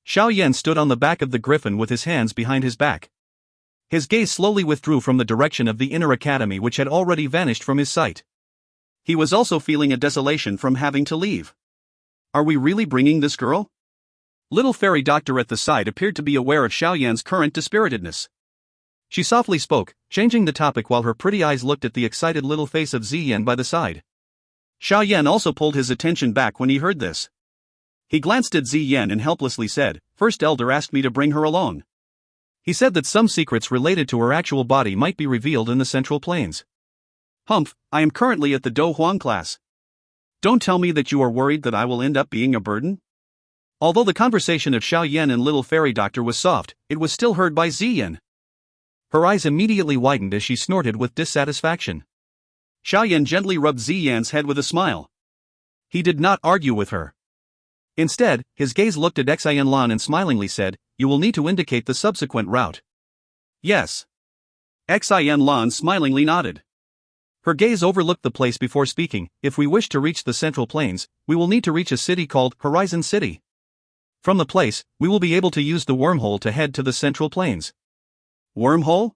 Xiao Yan stood on the back of the griffin with his hands behind his back. His gaze slowly withdrew from the direction of the inner academy, which had already vanished from his sight. He was also feeling a desolation from having to leave. Are we really bringing this girl? Little fairy doctor at the side appeared to be aware of Xiao Yan's current dispiritedness. She softly spoke, changing the topic while her pretty eyes looked at the excited little face of Ziyan by the side. Xiao Yan also pulled his attention back when he heard this. He glanced at Ziyan and helplessly said, "First Elder asked me to bring her along. He said that some secrets related to her actual body might be revealed in the Central Plains." "Humph, I am currently at the Dou Huang class. Don't tell me that you are worried that I will end up being a burden?" Although the conversation of Xiao Yan and little fairy doctor was soft, it was still heard by Ziyan. Her eyes immediately widened as she snorted with dissatisfaction. Xiao Yan gently rubbed Ziyan's head with a smile. He did not argue with her. Instead, his gaze looked at Xian Lan and smilingly said, "You will need to indicate the subsequent route." "Yes." Xian Lan smilingly nodded. Her gaze overlooked the place before speaking. "If we wish to reach the Central Plains, we will need to reach a city called Horizon City. From the place, we will be able to use the wormhole to head to the Central Plains." Wormhole?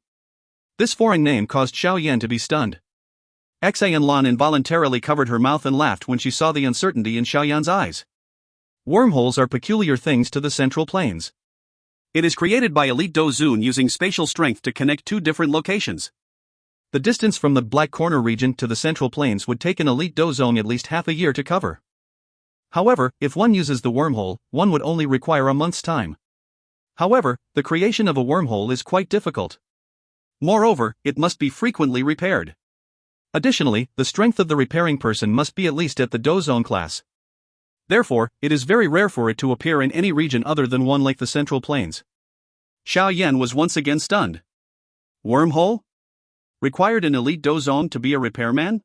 This foreign name caused Xiao Yan to be stunned. Xian Lan involuntarily covered her mouth and laughed when she saw the uncertainty in Xiao Yan's eyes. Wormholes are peculiar things to the Central Plains. It is created by elite Dou Zun using spatial strength to connect two different locations. The distance from the Black Corner region to the Central Plains would take an elite Dou Zone at least half a year to cover. However, if one uses the wormhole, one would only require a month's time. However, the creation of a wormhole is quite difficult. Moreover, it must be frequently repaired. Additionally, the strength of the repairing person must be at least at the Dou Zone class. Therefore, it is very rare for it to appear in any region other than one like the Central Plains. Xiao Yan was once again stunned. Wormhole? Required an elite Dou Zone to be a repairman?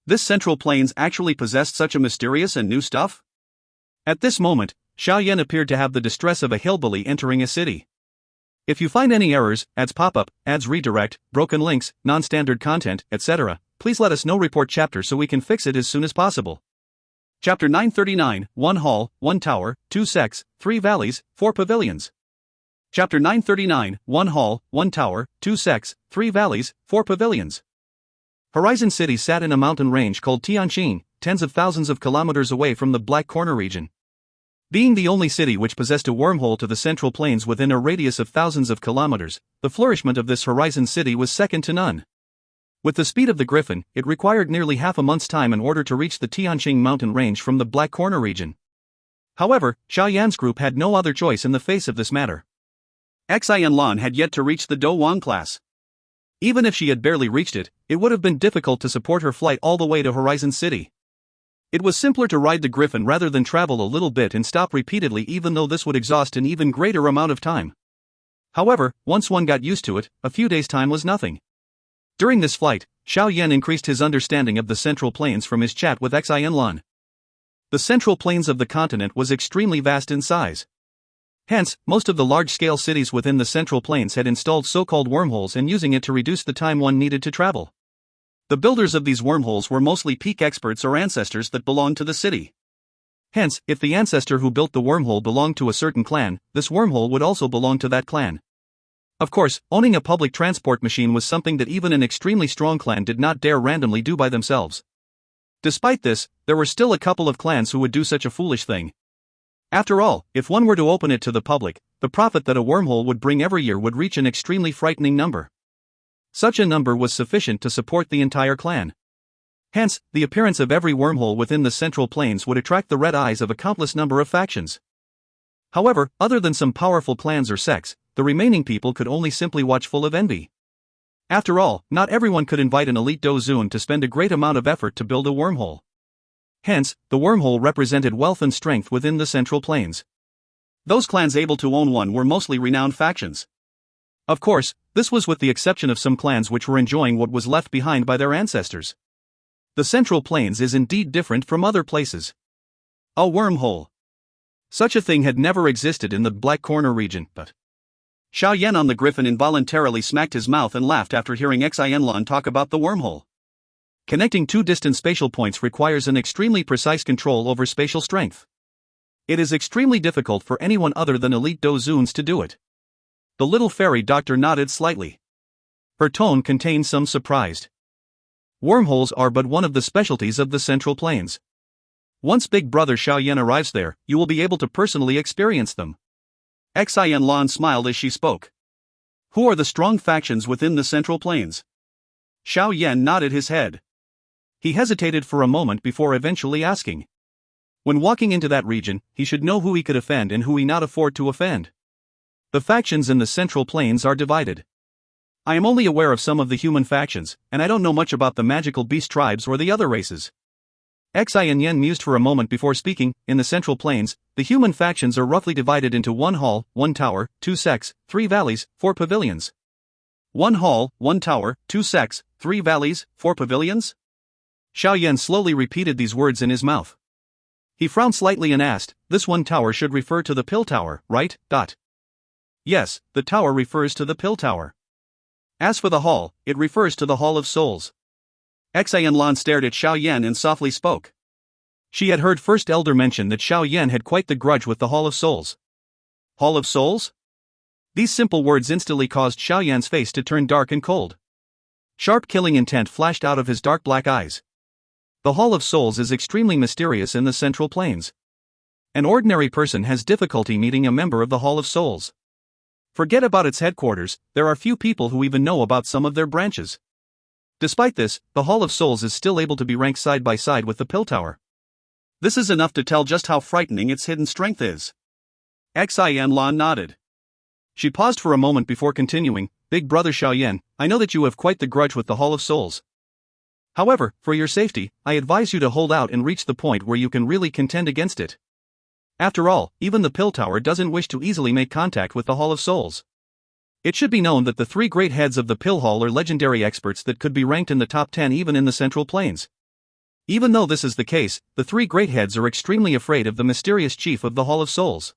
This Central Plains actually possessed such a mysterious and new stuff? At this moment, Xiao Yan appeared to have the distress of a hillbilly entering a city. If you find any errors, ads pop-up, ads redirect, broken links, non-standard content, etc., please let us know. Report chapter so we can fix it as soon as possible. Chapter 939, 1 Hall, 1 Tower, 2 Sects, 3 Valleys, 4 Pavilions. Chapter 939, 1 Hall, 1 Tower, 2 Sects, 3 Valleys, 4 Pavilions. Horizon City sat in a mountain range called Tianjin, tens of thousands of kilometers away from the Black Corner region. Being the only city which possessed a wormhole to the Central Plains within a radius of thousands of kilometers, the flourishment of this Horizon City was second to none. With the speed of the Griffin, it required nearly half a month's time in order to reach the Tianjin mountain range from the Black Corner region. However, Xiao Yan's group had no other choice in the face of this matter. Xian Lan had yet to reach the Dou Wang class. Even if she had barely reached it, it would have been difficult to support her flight all the way to Horizon City. It was simpler to ride the Griffin rather than travel a little bit and stop repeatedly, even though this would exhaust an even greater amount of time. However, once one got used to it, a few days' time was nothing. During this flight, Xiao Yan increased his understanding of the Central Plains from his chat with Xian Lan. The Central Plains of the continent was extremely vast in size. Hence, most of the large-scale cities within the Central Plains had installed so-called wormholes and using it to reduce the time one needed to travel. The builders of these wormholes were mostly peak experts or ancestors that belonged to the city. Hence, if the ancestor who built the wormhole belonged to a certain clan, this wormhole would also belong to that clan. Of course, owning a public transport machine was something that even an extremely strong clan did not dare randomly do by themselves. Despite this, there were still a couple of clans who would do such a foolish thing. After all, if one were to open it to the public, the profit that a wormhole would bring every year would reach an extremely frightening number. Such a number was sufficient to support the entire clan. Hence, the appearance of every wormhole within the Central Plains would attract the red eyes of a countless number of factions. However, other than some powerful clans or sects, the remaining people could only simply watch full of envy. After all, not everyone could invite an elite Dou Qi to spend a great amount of effort to build a wormhole. Hence, the wormhole represented wealth and strength within the Central Plains. Those clans able to own one were mostly renowned factions. Of course, this was with the exception of some clans which were enjoying what was left behind by their ancestors. The Central Plains is indeed different from other places. A wormhole. Such a thing had never existed in the Black Corner region, but Xiao Yan on the Griffin involuntarily smacked his mouth and laughed after hearing Xiao Yan talk about the wormhole. Connecting two distant spatial points requires an extremely precise control over spatial strength. It is extremely difficult for anyone other than elite Dou Qis to do it. The little fairy doctor nodded slightly. Her tone contained some surprise. Wormholes are but one of the specialties of the Central Plains. Once Big Brother Xiao Yan arrives there, you will be able to personally experience them. Xiao Yan smiled as she spoke. Who are the strong factions within the Central Plains? Xiao Yan nodded his head. He hesitated for a moment before eventually asking. When walking into that region, he should know who he could offend and who he not afford to offend. The factions in the Central Plains are divided. I am only aware of some of the human factions, and I don't know much about the magical beast tribes or the other races. Xiao Yan mused for a moment before speaking. In the Central Plains, the human factions are roughly divided into 1 hall, 1 tower, 2 sects, 3 valleys, 4 pavilions. 1 hall, 1 tower, 2 sects, 3 valleys, 4 pavilions? Xiao Yan slowly repeated these words in his mouth. He frowned slightly and asked, this 1 tower should refer to the Pill Tower, right? Yes, the tower refers to the Pill Tower. As for the hall, it refers to the Hall of Souls. Xiao Yan stared at Xiao Yan and softly spoke. She had heard First Elder mention that Xiao Yan had quite the grudge with the Hall of Souls. Hall of Souls? These simple words instantly caused Xiao Yan's face to turn dark and cold. Sharp killing intent flashed out of his dark black eyes. The Hall of Souls is extremely mysterious in the Central Plains. An ordinary person has difficulty meeting a member of the Hall of Souls. Forget about its headquarters, there are few people who even know about some of their branches. Despite this, the Hall of Souls is still able to be ranked side by side with the Pill Tower. This is enough to tell just how frightening its hidden strength is. Xiao Yan nodded. She paused for a moment before continuing, Big Brother Xiao Yan, I know that you have quite the grudge with the Hall of Souls. However, for your safety, I advise you to hold out and reach the point where you can really contend against it. After all, even the Pill Tower doesn't wish to easily make contact with the Hall of Souls. It should be known that the 3 great heads of the Pill Hall are legendary experts that could be ranked in the top 10 even in the Central Plains. Even though this is the case, the 3 great heads are extremely afraid of the mysterious chief of the Hall of Souls.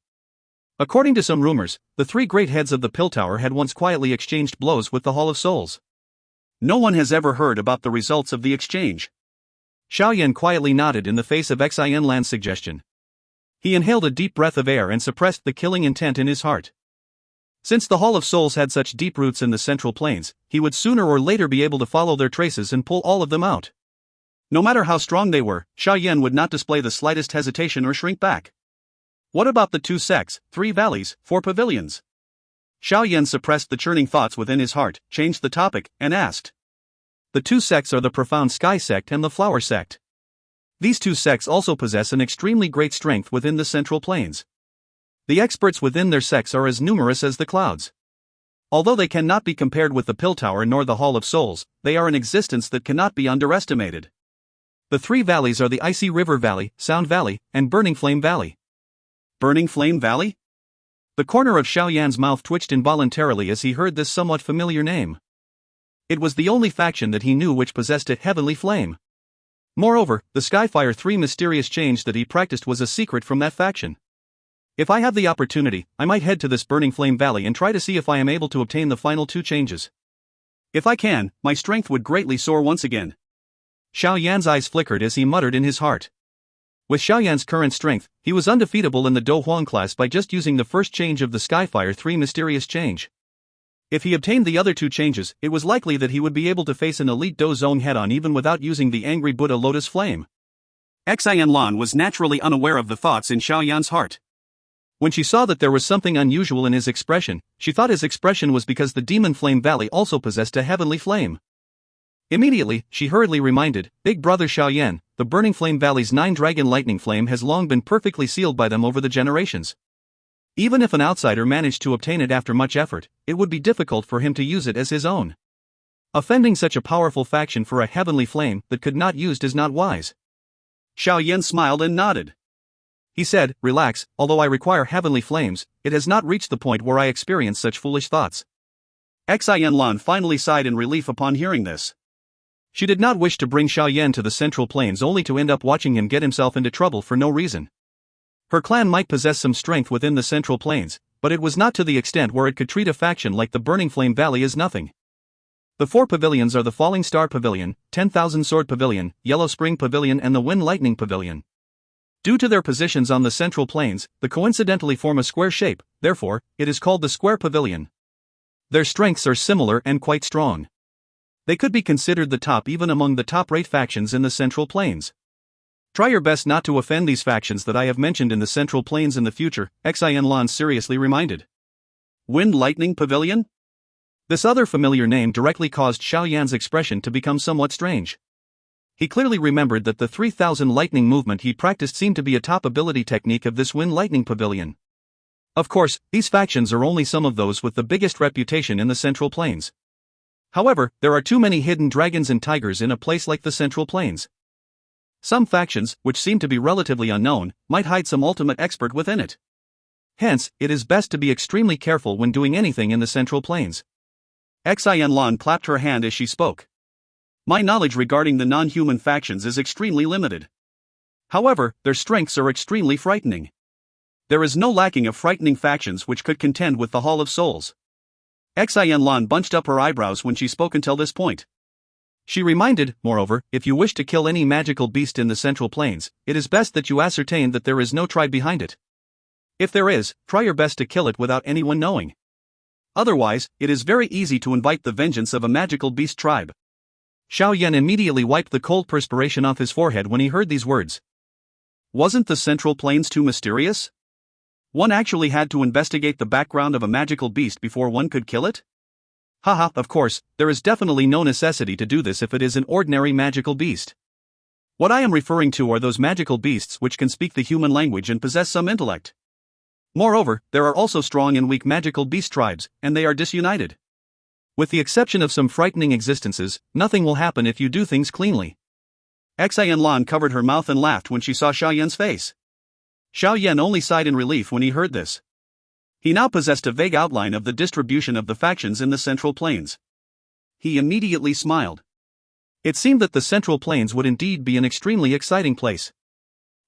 According to some rumors, the 3 great heads of the Pill Tower had once quietly exchanged blows with the Hall of Souls. No one has ever heard about the results of the exchange. Xiao Yan quietly nodded in the face of Xiao Yan's suggestion. He inhaled a deep breath of air and suppressed the killing intent in his heart. Since the Hall of Souls had such deep roots in the Central Plains, he would sooner or later be able to follow their traces and pull all of them out. No matter how strong they were, Xiao Yan would not display the slightest hesitation or shrink back. What about the 2 sects, 3 valleys, 4 pavilions? Xiao Yan suppressed the churning thoughts within his heart, changed the topic, and asked. The 2 sects are the Profound Sky Sect and the Flower Sect. These 2 sects also possess an extremely great strength within the Central Plains. The experts within their sects are as numerous as the clouds. Although they cannot be compared with the Pill Tower nor the Hall of Souls, they are an existence that cannot be underestimated. The 3 valleys are the Icy River Valley, Sound Valley, and Burning Flame Valley. Burning Flame Valley? The corner of Xiao Yan's mouth twitched involuntarily as he heard this somewhat familiar name. It was the only faction that he knew which possessed a heavenly flame. Moreover, the Skyfire 3 mysterious change that he practiced was a secret from that faction. If I have the opportunity, I might head to this Burning Flame Valley and try to see if I am able to obtain the final 2 changes. If I can, my strength would greatly soar once again. Xiao Yan's eyes flickered as he muttered in his heart. With Xiao Yan's current strength, he was undefeatable in the Dou Huang class by just using the first change of the Skyfire 3 mysterious change. If he obtained the other two changes, it was likely that he would be able to face an elite Dou Zong head-on even without using the angry Buddha lotus flame. Xian was naturally unaware of the thoughts in Xiao Yan's heart. When she saw that there was something unusual in his expression, she thought his expression was because the Demon Flame Valley also possessed a heavenly flame. Immediately, she hurriedly reminded, Big Brother Xiao Yan, the Burning Flame Valley's 9-dragon lightning flame has long been perfectly sealed by them over the generations. Even if an outsider managed to obtain it after much effort, it would be difficult for him to use it as his own. Offending such a powerful faction for a heavenly flame that could not used is not wise. Xiao Yan smiled and nodded. He said, Relax, although I require heavenly flames, it has not reached the point where I experience such foolish thoughts. Xian finally sighed in relief upon hearing this. She did not wish to bring Xiao Yan to the Central Plains only to end up watching him get himself into trouble for no reason. Her clan might possess some strength within the Central Plains, but it was not to the extent where it could treat a faction like the Burning Flame Valley as nothing. The 4 pavilions are the Falling Star Pavilion, 10,000 Sword Pavilion, Yellow Spring Pavilion and the Wind Lightning Pavilion. Due to their positions on the Central Plains, they coincidentally form a square shape, therefore, it is called the Square Pavilion. Their strengths are similar and quite strong. They could be considered the top even among the top-rate factions in the Central Plains. Try your best not to offend these factions that I have mentioned in the Central Plains in the future, Xian seriously reminded. Wind Lightning Pavilion? This other familiar name directly caused Xiao Yan's expression to become somewhat strange. He clearly remembered that the 3000 lightning movement he practiced seemed to be a top ability technique of this Wind Lightning Pavilion. Of course, these factions are only some of those with the biggest reputation in the Central Plains. However, there are too many hidden dragons and tigers in a place like the Central Plains. Some factions, which seem to be relatively unknown, might hide some ultimate expert within it. Hence, it is best to be extremely careful when doing anything in the Central Plains. Xian clapped her hand as she spoke. My knowledge regarding the non-human factions is extremely limited. However, their strengths are extremely frightening. There is no lacking of frightening factions which could contend with the Hall of Souls. Xian bunched up her eyebrows when she spoke until this point. She reminded, moreover, if you wish to kill any magical beast in the Central Plains, it is best that you ascertain that there is no tribe behind it. If there is, try your best to kill it without anyone knowing. Otherwise, it is very easy to invite the vengeance of a magical beast tribe. Xiao Yan immediately wiped the cold perspiration off his forehead when he heard these words. Wasn't the Central Plains too mysterious? One actually had to investigate the background of a magical beast before one could kill it? Haha, of course, there is definitely no necessity to do this if it is an ordinary magical beast. What I am referring to are those magical beasts which can speak the human language and possess some intellect. Moreover, there are also strong and weak magical beast tribes, and they are disunited. With the exception of some frightening existences, nothing will happen if you do things cleanly. Xian covered her mouth and laughed when she saw Xiao Yan's face. Xiao Yan only sighed in relief when he heard this. He now possessed a vague outline of the distribution of the factions in the Central Plains. He immediately smiled. It seemed that the Central Plains would indeed be an extremely exciting place.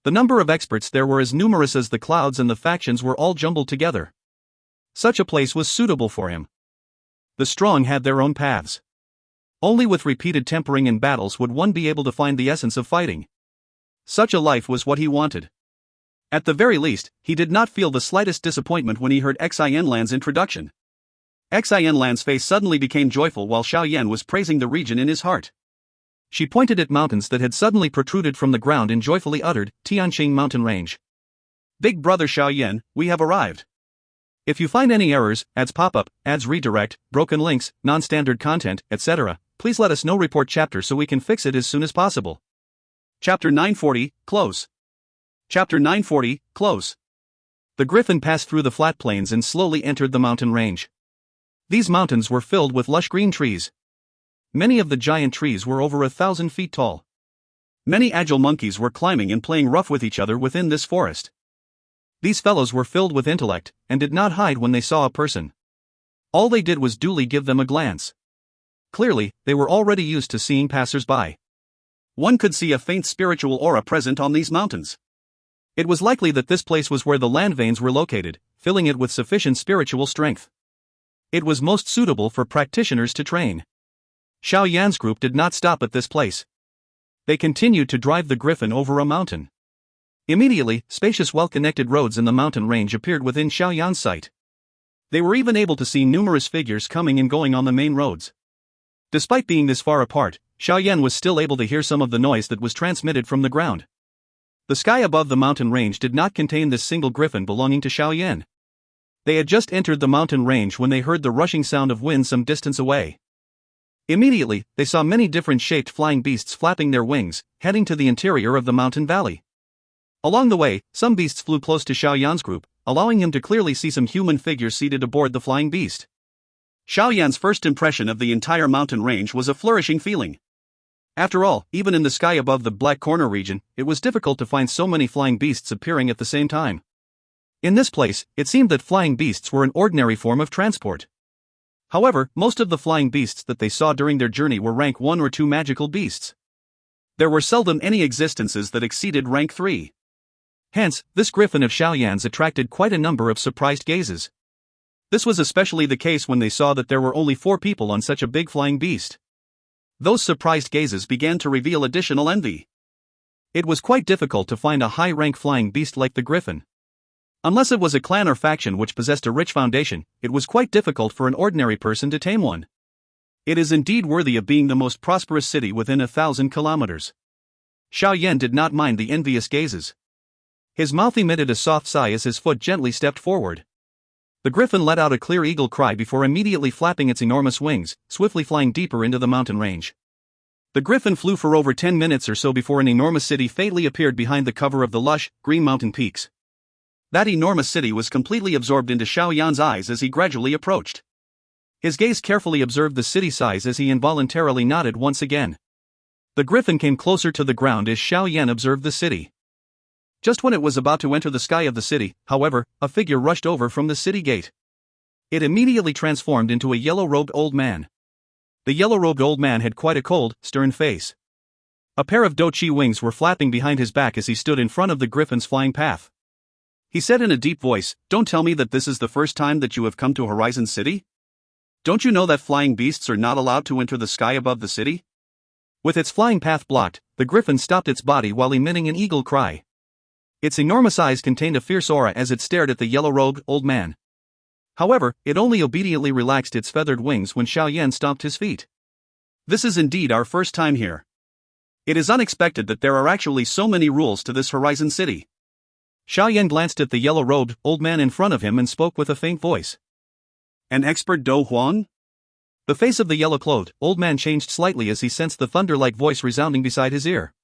The number of experts there were as numerous as the clouds and the factions were all jumbled together. Such a place was suitable for him. The strong had their own paths. Only with repeated tempering in battles would one be able to find the essence of fighting. Such a life was what he wanted. At the very least, he did not feel the slightest disappointment when he heard Xian's introduction. Xian's face suddenly became joyful while Xiao Yan was praising the region in his heart. She pointed at mountains that had suddenly protruded from the ground and joyfully uttered, Tianqing Mountain Range. Big Brother Xiao Yan, we have arrived. If you find any errors, ads pop-up, ads redirect, broken links, non-standard content, etc., please let us know. Report chapter so we can fix it as soon as possible. Chapter 940, Close. Chapter 940, Close. The griffin passed through the flat plains and slowly entered the mountain range. These mountains were filled with lush green trees. Many of the giant trees were over 1,000 feet tall. Many agile monkeys were climbing and playing rough with each other within this forest. These fellows were filled with intellect, and did not hide when they saw a person. All they did was duly give them a glance. Clearly, they were already used to seeing passers-by. One could see a faint spiritual aura present on these mountains. It was likely that this place was where the land veins were located, filling it with sufficient spiritual strength. It was most suitable for practitioners to train. Xiao Yan's group did not stop at this place. They continued to drive the griffin over a mountain. Immediately, spacious well-connected roads in the mountain range appeared within Xiao Yan's sight. They were even able to see numerous figures coming and going on the main roads. Despite being this far apart, Xiao Yan was still able to hear some of the noise that was transmitted from the ground. The sky above the mountain range did not contain this single griffin belonging to Xiao Yan. They had just entered the mountain range when they heard the rushing sound of wind some distance away. Immediately, they saw many different shaped flying beasts flapping their wings, heading to the interior of the mountain valley. Along the way, some beasts flew close to Xiao Yan's group, allowing him to clearly see some human figures seated aboard the flying beast. Xiao Yan's first impression of the entire mountain range was a flourishing feeling. After all, even in the sky above the Black Corner region, it was difficult to find so many flying beasts appearing at the same time. In this place, it seemed that flying beasts were an ordinary form of transport. However, most of the flying beasts that they saw during their journey were rank 1 or 2 magical beasts. There were seldom any existences that exceeded rank 3. Hence, this griffin of Xiao Yan's attracted quite a number of surprised gazes. This was especially the case when they saw that there were only 4 people on such a big flying beast. Those surprised gazes began to reveal additional envy. It was quite difficult to find a high-rank flying beast like the griffin. Unless it was a clan or faction which possessed a rich foundation, it was quite difficult for an ordinary person to tame one. It is indeed worthy of being the most prosperous city within 1,000 kilometers. Xiao Yan did not mind the envious gazes. His mouth emitted a soft sigh as his foot gently stepped forward. The griffin let out a clear eagle cry before immediately flapping its enormous wings, swiftly flying deeper into the mountain range. The griffin flew for over 10 minutes or so before an enormous city faintly appeared behind the cover of the lush, green mountain peaks. That enormous city was completely absorbed into Xiao Yan's eyes as he gradually approached. His gaze carefully observed the city size as he involuntarily nodded once again. The griffin came closer to the ground as Xiao Yan observed the city. Just when it was about to enter the sky of the city, however, a figure rushed over from the city gate. It immediately transformed into a yellow-robed old man. The yellow-robed old man had quite a cold, stern face. A pair of Dou Qi wings were flapping behind his back as he stood in front of the griffin's flying path. He said in a deep voice, "Don't tell me that this is the first time that you have come to Horizon City? Don't you know that flying beasts are not allowed to enter the sky above the city?" With its flying path blocked, the griffin stopped its body while emitting an eagle cry. Its enormous eyes contained a fierce aura as it stared at the yellow-robed old man. However, it only obediently relaxed its feathered wings when Xiao Yan stomped his feet. "This is indeed our first time here. It is unexpected that there are actually so many rules to this Horizon City." Xiao Yan glanced at the yellow-robed old man in front of him and spoke with a faint voice. "An expert Dou Huan?" The face of the yellow-clothed old man changed slightly as he sensed the thunder-like voice resounding beside his ear.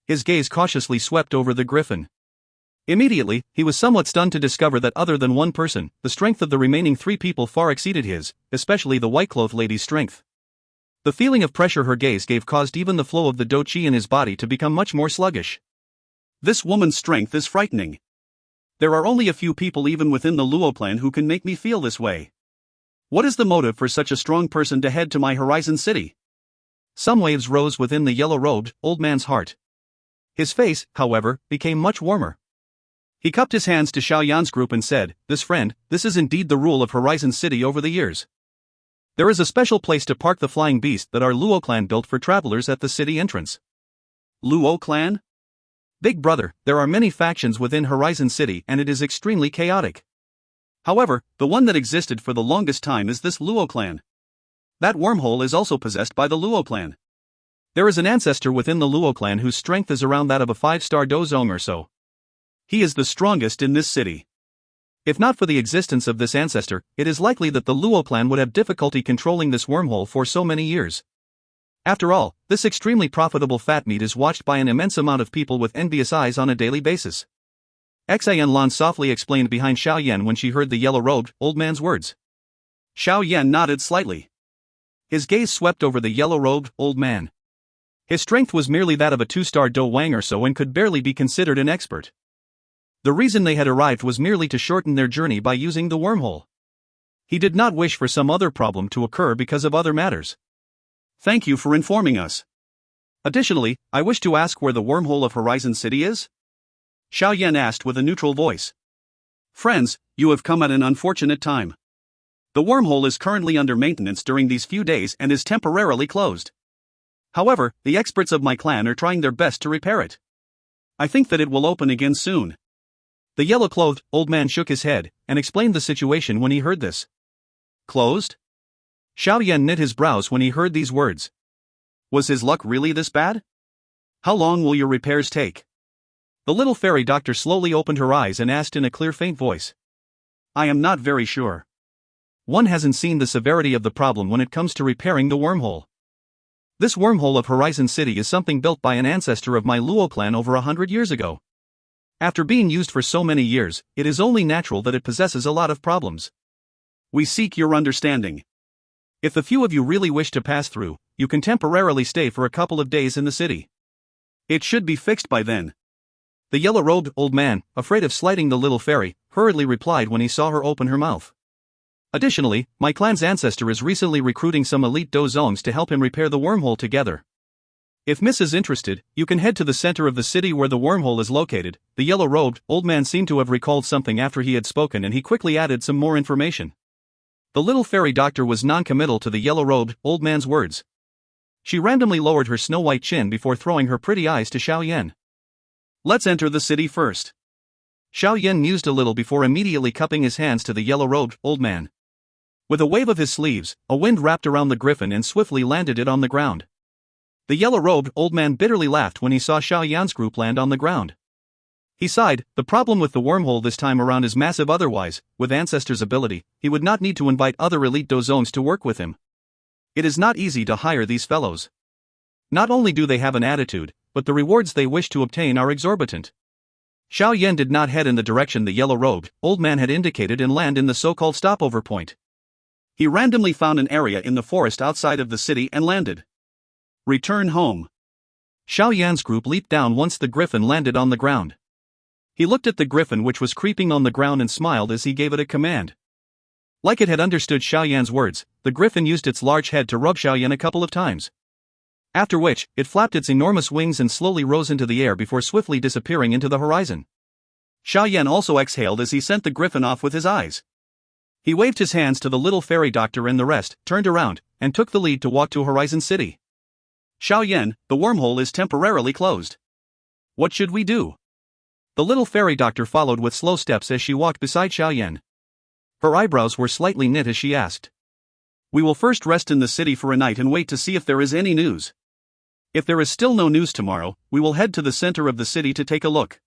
His gaze cautiously swept over the griffin. Immediately, he was somewhat stunned to discover that other than one person, the strength of the remaining 3 people far exceeded his, especially the white-clothed lady's strength. The feeling of pressure her gaze gave caused even the flow of the Dou Qi in his body to become much more sluggish. This woman's strength is frightening. There are only a few people even within the Luo clan who can make me feel this way. What is the motive for such a strong person to head to my Horizon City? Some waves rose within the yellow-robed old man's heart. His face, however, became much warmer. He cupped his hands to Xiao Yan's group and said, "This friend, this is indeed the rule of Horizon City over the years. There is a special place to park the flying beast that our Luo clan built for travelers at the city entrance." Luo clan? Big brother, there are many factions within Horizon City and it is extremely chaotic. However, the one that existed for the longest time is this Luo clan. That wormhole is also possessed by the Luo clan. There is an ancestor within the Luo clan whose strength is around that of a 5-star Dozong or so. He is the strongest in this city. If not for the existence of this ancestor, it is likely that the Luo clan would have difficulty controlling this wormhole for so many years. After all, this extremely profitable fat meat is watched by an immense amount of people with envious eyes on a daily basis. Xian Lan softly explained behind Xiao Yan when she heard the yellow-robed old man's words. Xiao Yan nodded slightly. His gaze swept over the yellow-robed old man. His strength was merely that of a 2-star Do Wang or so and could barely be considered an expert. The reason they had arrived was merely to shorten their journey by using the wormhole. He did not wish for some other problem to occur because of other matters. Thank you for informing us. Additionally, I wish to ask where the wormhole of Horizon City is? Xiao Yan asked with a neutral voice. Friends, you have come at an unfortunate time. The wormhole is currently under maintenance during these few days and is temporarily closed. However, the experts of my clan are trying their best to repair it. I think that it will open again soon. The yellow-clothed old man shook his head and explained the situation when he heard this. Closed? Xiao Yan knit his brows when he heard these words. Was his luck really this bad? How long will your repairs take? The little fairy doctor slowly opened her eyes and asked in a clear, faint voice. I am not very sure. One hasn't seen the severity of the problem when it comes to repairing the wormhole. This wormhole of Horizon City is something built by an ancestor of my Luo clan over 100 years ago. After being used for so many years, it is only natural that it possesses a lot of problems. We seek your understanding. If the few of you really wish to pass through, you can temporarily stay for a couple of days in the city. It should be fixed by then. The yellow-robed old man, afraid of slighting the little fairy, hurriedly replied when he saw her open her mouth. Additionally, my clan's ancestor is recently recruiting some elite Dou Zongs to help him repair the wormhole together. If Miss is interested, you can head to the center of the city where the wormhole is located. The yellow-robed old man seemed to have recalled something after he had spoken, and he quickly added some more information. The little fairy doctor was non-committal to the yellow-robed old man's words. She randomly lowered her snow-white chin before throwing her pretty eyes to Xiao Yan. Let's enter the city first. Xiao Yan mused a little before immediately cupping his hands to the yellow-robed old man. With a wave of his sleeves, a wind wrapped around the griffin and swiftly landed it on the ground. The yellow-robed old man bitterly laughed when he saw Xiao Yan's group land on the ground. He sighed. The problem with the wormhole this time around is massive. Otherwise, with Ancestor's ability, he would not need to invite other elite Dou Zongs to work with him. It is not easy to hire these fellows. Not only do they have an attitude, but the rewards they wish to obtain are exorbitant. Xiao Yan did not head in the direction the yellow-robed old man had indicated and land in the so-called stopover point. He randomly found an area in the forest outside of the city and landed. Return home. Xiao Yan's group leaped down once the griffin landed on the ground. He looked at the griffin, which was creeping on the ground, and smiled as he gave it a command. Like it had understood Xiao Yan's words, the griffin used its large head to rub Xiao Yan a couple of times. After which, it flapped its enormous wings and slowly rose into the air before swiftly disappearing into the horizon. Xiao Yan also exhaled as he sent the griffin off with his eyes. He waved his hands to the little fairy doctor, and the rest turned around and took the lead to walk to Horizon City. Xiao Yan, the wormhole is temporarily closed. What should we do? The little fairy doctor followed with slow steps as she walked beside Xiao Yan. Her eyebrows were slightly knit as she asked. We will first rest in the city for a night and wait to see if there is any news. If there is still no news tomorrow, we will head to the center of the city to take a look.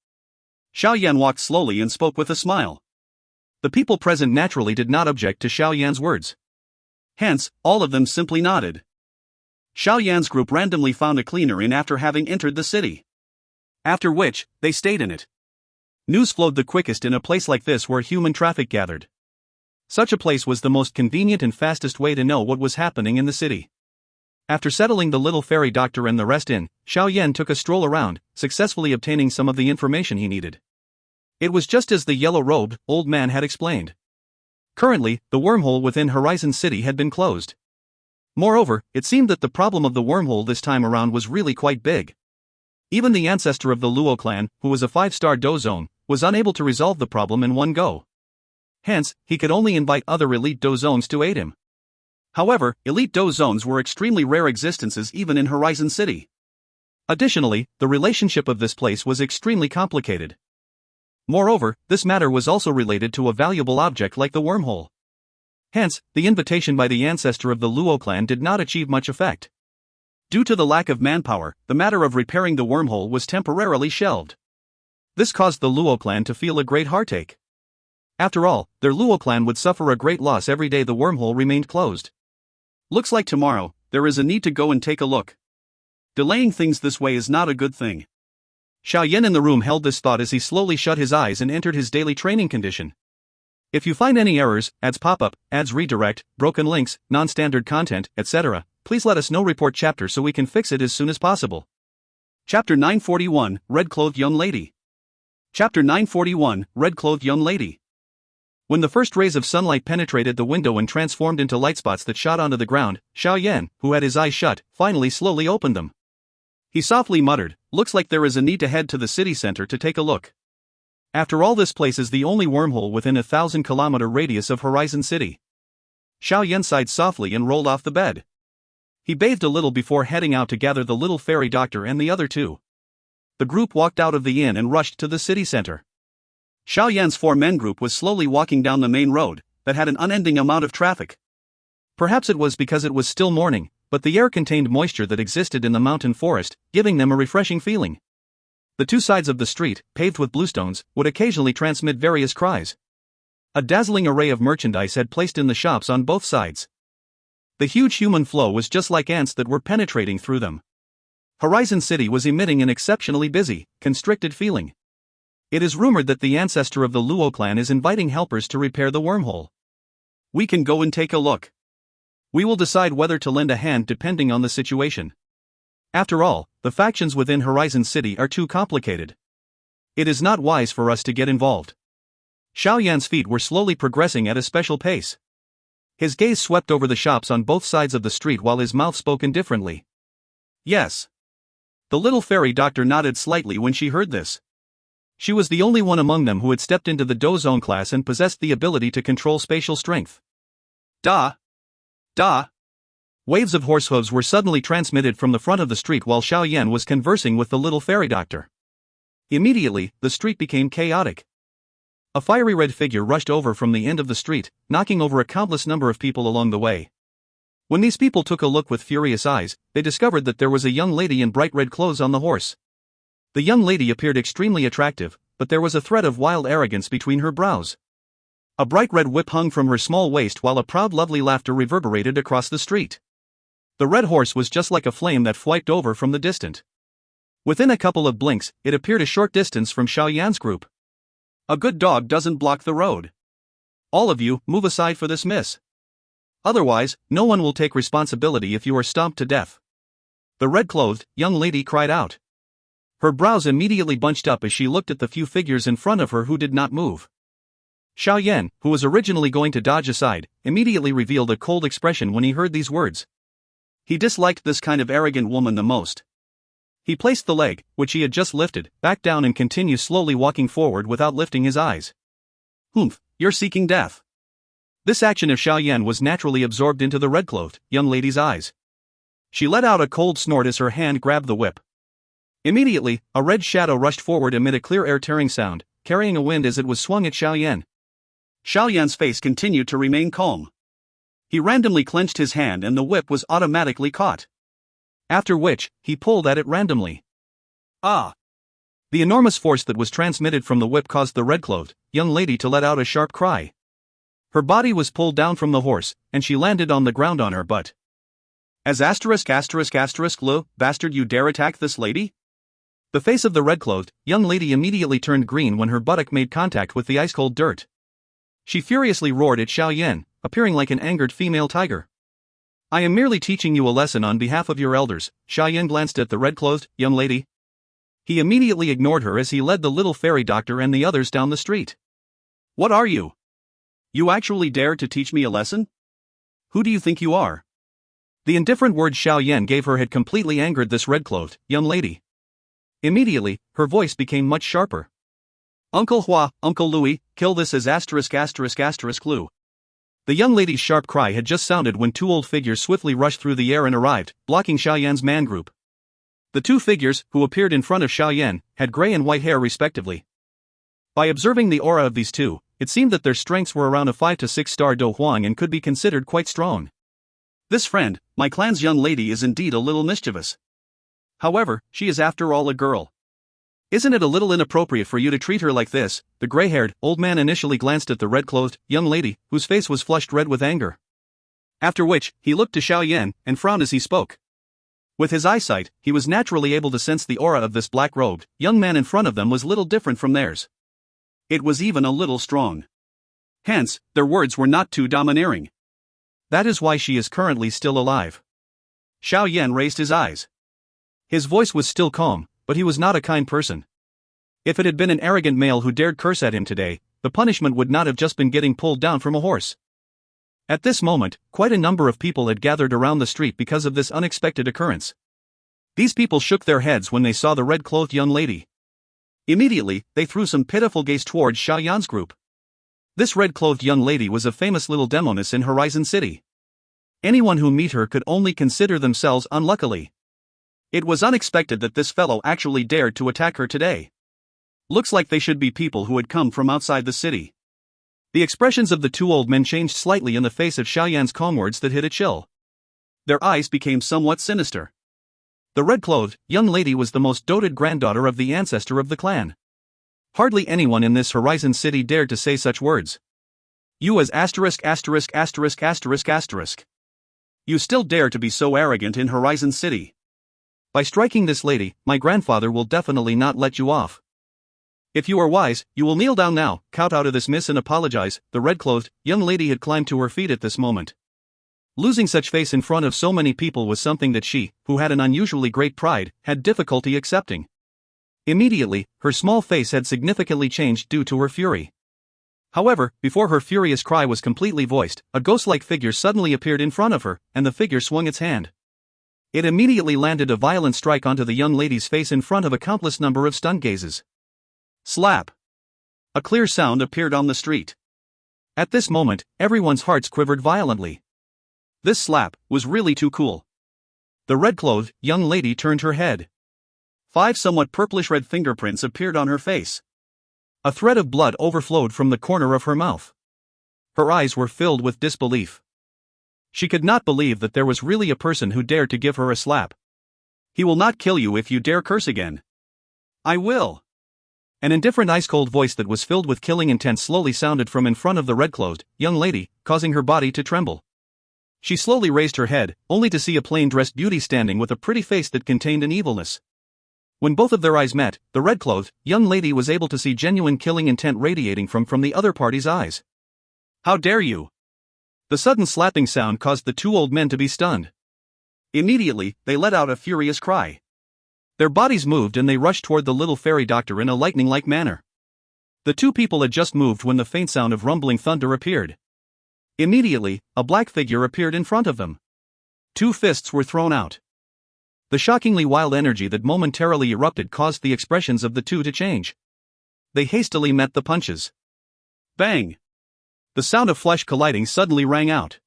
Xiao Yan walked slowly and spoke with a smile. The people present naturally did not object to Xiao Yan's words. Hence, all of them simply nodded. Xiao Yan's group randomly found a cleaner inn after having entered the city. After which, they stayed in it. News flowed the quickest in a place like this where human traffic gathered. Such a place was the most convenient and fastest way to know what was happening in the city. After settling the little fairy doctor and the rest in, Xiao Yan took a stroll around, successfully obtaining some of the information he needed. It was just as the yellow-robed old man had explained. Currently, the wormhole within Horizon City had been closed. Moreover, it seemed that the problem of the wormhole this time around was really quite big. Even the ancestor of the Luo clan, who was a 5-star Dou Zong, was unable to resolve the problem in one go. Hence, he could only invite other elite Dou Zongs to aid him. However, elite Dou Zongs were extremely rare existences even in Horizon City. Additionally, the relationship of this place was extremely complicated. Moreover, this matter was also related to a valuable object like the wormhole. Hence, the invitation by the ancestor of the Luo clan did not achieve much effect. Due to the lack of manpower, the matter of repairing the wormhole was temporarily shelved. This caused the Luo clan to feel a great heartache. After all, their Luo clan would suffer a great loss every day the wormhole remained closed. Looks like tomorrow, there is a need to go and take a look. Delaying things this way is not a good thing. Xiao Yan in the room held this thought as he slowly shut his eyes and entered his daily training condition. If you find any errors, ads pop up, ads redirect, broken links, non-standard content, etc., please let us know. Report chapter so we can fix it as soon as possible. Chapter 941, Red-Clothed Young Lady. Chapter 941, Red-Clothed Young Lady. When the first rays of sunlight penetrated the window and transformed into light spots that shot onto the ground, Xiao Yan, who had his eyes shut, finally slowly opened them. He softly muttered, "Looks like there is a need to head to the city center to take a look." After all, this place is the only wormhole within a 1,000-kilometer radius of Horizon City. Xiao Yan sighed softly and rolled off the bed. He bathed a little before heading out to gather the little fairy doctor and the other two. The group walked out of the inn and rushed to the city center. Xiao Yan's four-men group was slowly walking down the main road that had an unending amount of traffic. Perhaps it was because it was still morning, but the air contained moisture that existed in the mountain forest, giving them a refreshing feeling. The two sides of the street, paved with bluestones, would occasionally transmit various cries. A dazzling array of merchandise had placed in the shops on both sides. The huge human flow was just like ants that were penetrating through them. Horizon City was emitting an exceptionally busy, constricted feeling. It is rumored that the ancestor of the Luo clan is inviting helpers to repair the wormhole. We can go and take a look. We will decide whether to lend a hand depending on the situation. After all, the factions within Horizon City are too complicated. It is not wise for us to get involved. Xiao Yan's feet were slowly progressing at a special pace. His gaze swept over the shops on both sides of the street while his mouth spoke indifferently. Yes. The little fairy doctor nodded slightly when she heard this. She was the only one among them who had stepped into the Dou Zone class and possessed the ability to control spatial strength. Da! Da! Waves of horse hooves were suddenly transmitted from the front of the street while Xiao Yan was conversing with the little fairy doctor. Immediately, the street became chaotic. A fiery red figure rushed over from the end of the street, knocking over a countless number of people along the way. When these people took a look with furious eyes, they discovered that there was a young lady in bright red clothes on the horse. The young lady appeared extremely attractive, but there was a thread of wild arrogance between her brows. A bright red whip hung from her small waist while a proud lovely laughter reverberated across the street. The red horse was just like a flame that flicked over from the distant. Within a couple of blinks, it appeared a short distance from Xiao Yan's group. A good dog doesn't block the road. All of you, move aside for this miss. Otherwise, no one will take responsibility if you are stomped to death. The red-clothed, young lady cried out. Her brows immediately bunched up as she looked at the few figures in front of her who did not move. Xiao Yan, who was originally going to dodge aside, immediately revealed a cold expression when he heard these words. He disliked this kind of arrogant woman the most. He placed the leg, which he had just lifted, back down and continued slowly walking forward without lifting his eyes. Humph, you're seeking death. This action of Xiao Yan was naturally absorbed into the red-clothed, young lady's eyes. She let out a cold snort as her hand grabbed the whip. Immediately, a red shadow rushed forward amid a clear air-tearing sound, carrying a wind as it was swung at Xiao Yan. Xiao Yan's face continued to remain calm. He randomly clenched his hand and the whip was automatically caught. After which, he pulled at it randomly. Ah! The enormous force that was transmitted from the whip caused the red-clothed, young lady to let out a sharp cry. Her body was pulled down from the horse, and she landed on the ground on her butt. As ****, bastard, you dare attack this lady? The face of the red-clothed, young lady immediately turned green when her buttock made contact with the ice-cold dirt. She furiously roared at Xiao Yan, appearing like an angered female tiger. I am merely teaching you a lesson on behalf of your elders. Xiao Yan glanced at the red-clothed, young lady. He immediately ignored her as he led the little fairy doctor and the others down the street. What are you? You actually dare to teach me a lesson? Who do you think you are? The indifferent words Xiao Yan gave her had completely angered this red-clothed, young lady. Immediately, her voice became much sharper. Uncle Hua, Uncle Louis, kill this as *****. The young lady's sharp cry had just sounded when two old figures swiftly rushed through the air and arrived, blocking Xiao Yan's man group. The two figures, who appeared in front of Xiao Yan, had gray and white hair respectively. By observing the aura of these two, it seemed that their strengths were around a 5 to 6 star Do Huang and could be considered quite strong. This friend, my clan's young lady, is indeed a little mischievous. However, she is after all a girl. Isn't it a little inappropriate for you to treat her like this? The gray-haired, old man initially glanced at the red-clothed, young lady, whose face was flushed red with anger. After which, he looked to Xiao Yan, and frowned as he spoke. With his eyesight, he was naturally able to sense the aura of this black-robed, young man in front of them was little different from theirs. It was even a little strong. Hence, their words were not too domineering. That is why she is currently still alive. Xiao Yan raised his eyes. His voice was still calm, but he was not a kind person. If it had been an arrogant male who dared curse at him today, the punishment would not have just been getting pulled down from a horse. At this moment, quite a number of people had gathered around the street because of this unexpected occurrence. These people shook their heads when they saw the red-clothed young lady. Immediately, they threw some pitiful gaze towards Xiao Yan's group. This red-clothed young lady was a famous little demoness in Horizon City. Anyone who met her could only consider themselves unluckily. It was unexpected that this fellow actually dared to attack her today. Looks like they should be people who had come from outside the city. The expressions of the two old men changed slightly in the face of Xiao Yan's calm words that hit a chill. Their eyes became somewhat sinister. The red-clothed young lady was the most doted granddaughter of the ancestor of the clan. Hardly anyone in this Horizon City dared to say such words. You as **********. You still dare to be so arrogant in Horizon City. By striking this lady, my grandfather will definitely not let you off. If you are wise, you will kneel down now, kowtow to this miss and apologize. The red-clothed young lady had climbed to her feet at this moment. Losing such face in front of so many people was something that she, who had an unusually great pride, had difficulty accepting. Immediately, her small face had significantly changed due to her fury. However, before her furious cry was completely voiced, a ghost-like figure suddenly appeared in front of her, and the figure swung its hand. It immediately landed a violent strike onto the young lady's face in front of a countless number of stunned gazes. Slap! A clear sound appeared on the street. At this moment, everyone's hearts quivered violently. This slap was really too cool. The red-clothed young lady turned her head. 5 somewhat purplish-red fingerprints appeared on her face. A thread of blood overflowed from the corner of her mouth. Her eyes were filled with disbelief. She could not believe that there was really a person who dared to give her a slap. He will not kill you if you dare curse again. I will. An indifferent ice-cold voice that was filled with killing intent slowly sounded from in front of the red-clothed young lady, causing her body to tremble. She slowly raised her head, only to see a plain-dressed beauty standing with a pretty face that contained an evilness. When both of their eyes met, the red-clothed young lady was able to see genuine killing intent radiating from the other party's eyes. How dare you! The sudden slapping sound caused the two old men to be stunned. Immediately, they let out a furious cry. Their bodies moved and they rushed toward the little fairy doctor in a lightning-like manner. The two people had just moved when the faint sound of rumbling thunder appeared. Immediately, a black figure appeared in front of them. 2 fists were thrown out. The shockingly wild energy that momentarily erupted caused the expressions of the two to change. They hastily met the punches. Bang! The sound of flesh colliding suddenly rang out.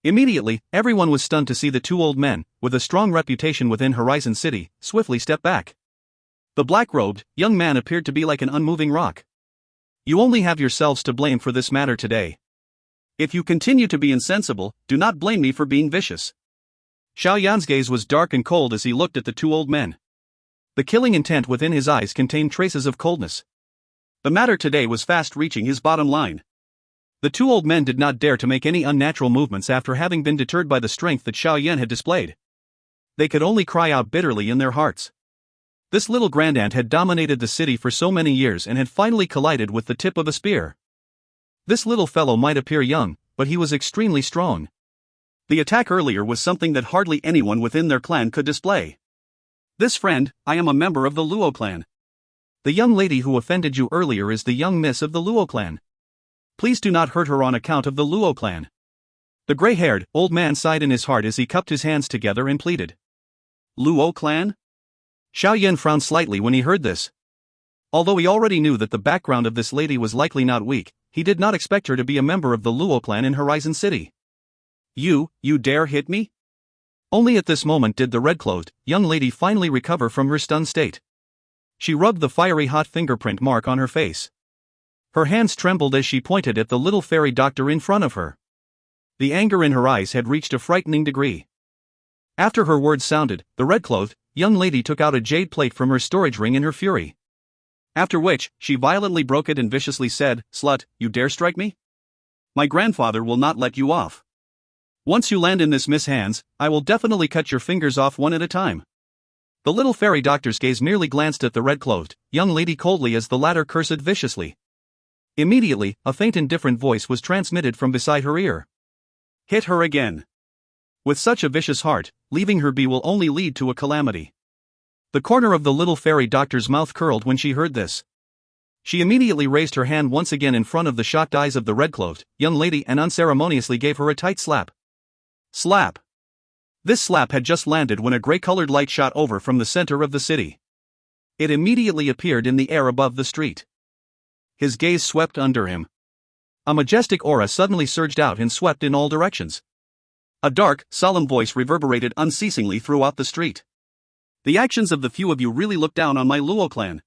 Immediately, everyone was stunned to see the two old men, with a strong reputation within Horizon City, swiftly step back. The black-robed young man appeared to be like an unmoving rock. You only have yourselves to blame for this matter today. If you continue to be insensible, do not blame me for being vicious. Xiao Yan's gaze was dark and cold as he looked at the two old men. The killing intent within his eyes contained traces of coldness. The matter today was fast reaching his bottom line. The two old men did not dare to make any unnatural movements after having been deterred by the strength that Xiao Yan had displayed. They could only cry out bitterly in their hearts. This little grandaunt had dominated the city for so many years and had finally collided with the tip of a spear. This little fellow might appear young, but he was extremely strong. The attack earlier was something that hardly anyone within their clan could display. This friend, I am a member of the Luo clan. The young lady who offended you earlier is the young miss of the Luo clan. Please do not hurt her on account of the Luo clan. The gray-haired old man sighed in his heart as he cupped his hands together and pleaded. Luo clan? Xiao Yan frowned slightly when he heard this. Although he already knew that the background of this lady was likely not weak, he did not expect her to be a member of the Luo clan in Horizon City. You dare hit me? Only at this moment did the red-clothed young lady finally recover from her stunned state. She rubbed the fiery hot fingerprint mark on her face. Her hands trembled as she pointed at the little fairy doctor in front of her. The anger in her eyes had reached a frightening degree. After her words sounded, the red-clothed young lady took out a jade plate from her storage ring in her fury. After which, she violently broke it and viciously said, "Slut, you dare strike me? My grandfather will not let you off. Once you land in this miss hands, I will definitely cut your fingers off one at a time." The little fairy doctor's gaze merely glanced at the red-clothed young lady coldly as the latter cursed viciously. Immediately, a faint indifferent voice was transmitted from beside her ear. Hit her again. With such a vicious heart, leaving her be will only lead to a calamity. The corner of the little fairy doctor's mouth curled when she heard this. She immediately raised her hand once again in front of the shocked eyes of the red-clothed young lady and unceremoniously gave her a tight slap. Slap! This slap had just landed when a gray-colored light shot over from the center of the city. It immediately appeared in the air above the street. His gaze swept under him. A majestic aura suddenly surged out and swept in all directions. A dark, solemn voice reverberated unceasingly throughout the street. The actions of the few of you really look down on my Luo clan.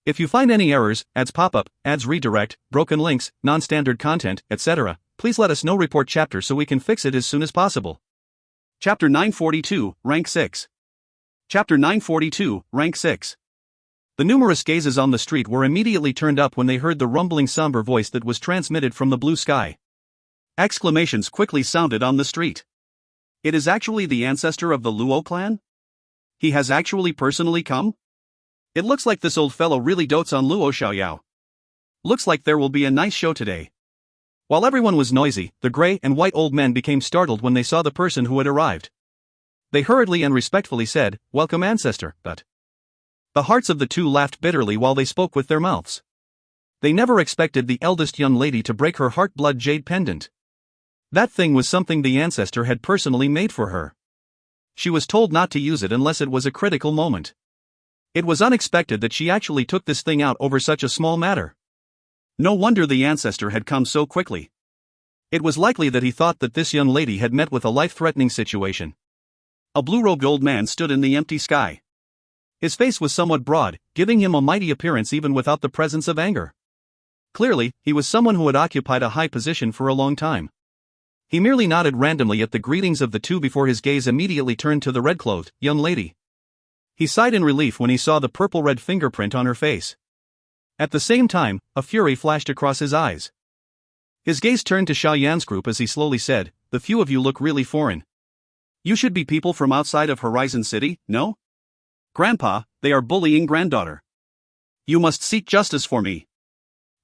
If you find any errors, ads pop-up, ads redirect, broken links, non-standard content, etc., please let us know. Report chapter so we can fix it as soon as possible. Chapter 942, Rank 6. Chapter 942, Rank 6. The numerous gazes on the street were immediately turned up when they heard the rumbling somber voice that was transmitted from the blue sky. Exclamations quickly sounded on the street. It is actually the ancestor of the Luo clan? He has actually personally come? It looks like this old fellow really dotes on Luo Xiaoyao. Looks like there will be a nice show today. While everyone was noisy, the gray and white old men became startled when they saw the person who had arrived. They hurriedly and respectfully said, "Welcome, ancestor," but the hearts of the two laughed bitterly while they spoke with their mouths. They never expected the eldest young lady to break her heart-blood jade pendant. That thing was something the ancestor had personally made for her. She was told not to use it unless it was a critical moment. It was unexpected that she actually took this thing out over such a small matter. No wonder the ancestor had come so quickly. It was likely that he thought that this young lady had met with a life-threatening situation. A blue-robed old man stood in the empty sky. His face was somewhat broad, giving him a mighty appearance even without the presence of anger. Clearly, he was someone who had occupied a high position for a long time. He merely nodded randomly at the greetings of the two before his gaze immediately turned to the red-clothed young lady. He sighed in relief when he saw the purple-red fingerprint on her face. At the same time, a fury flashed across his eyes. His gaze turned to Xiao Yan's group as he slowly said, "The few of you look really foreign. You should be people from outside of Horizon City, no? Grandpa, they are bullying granddaughter. You must seek justice for me."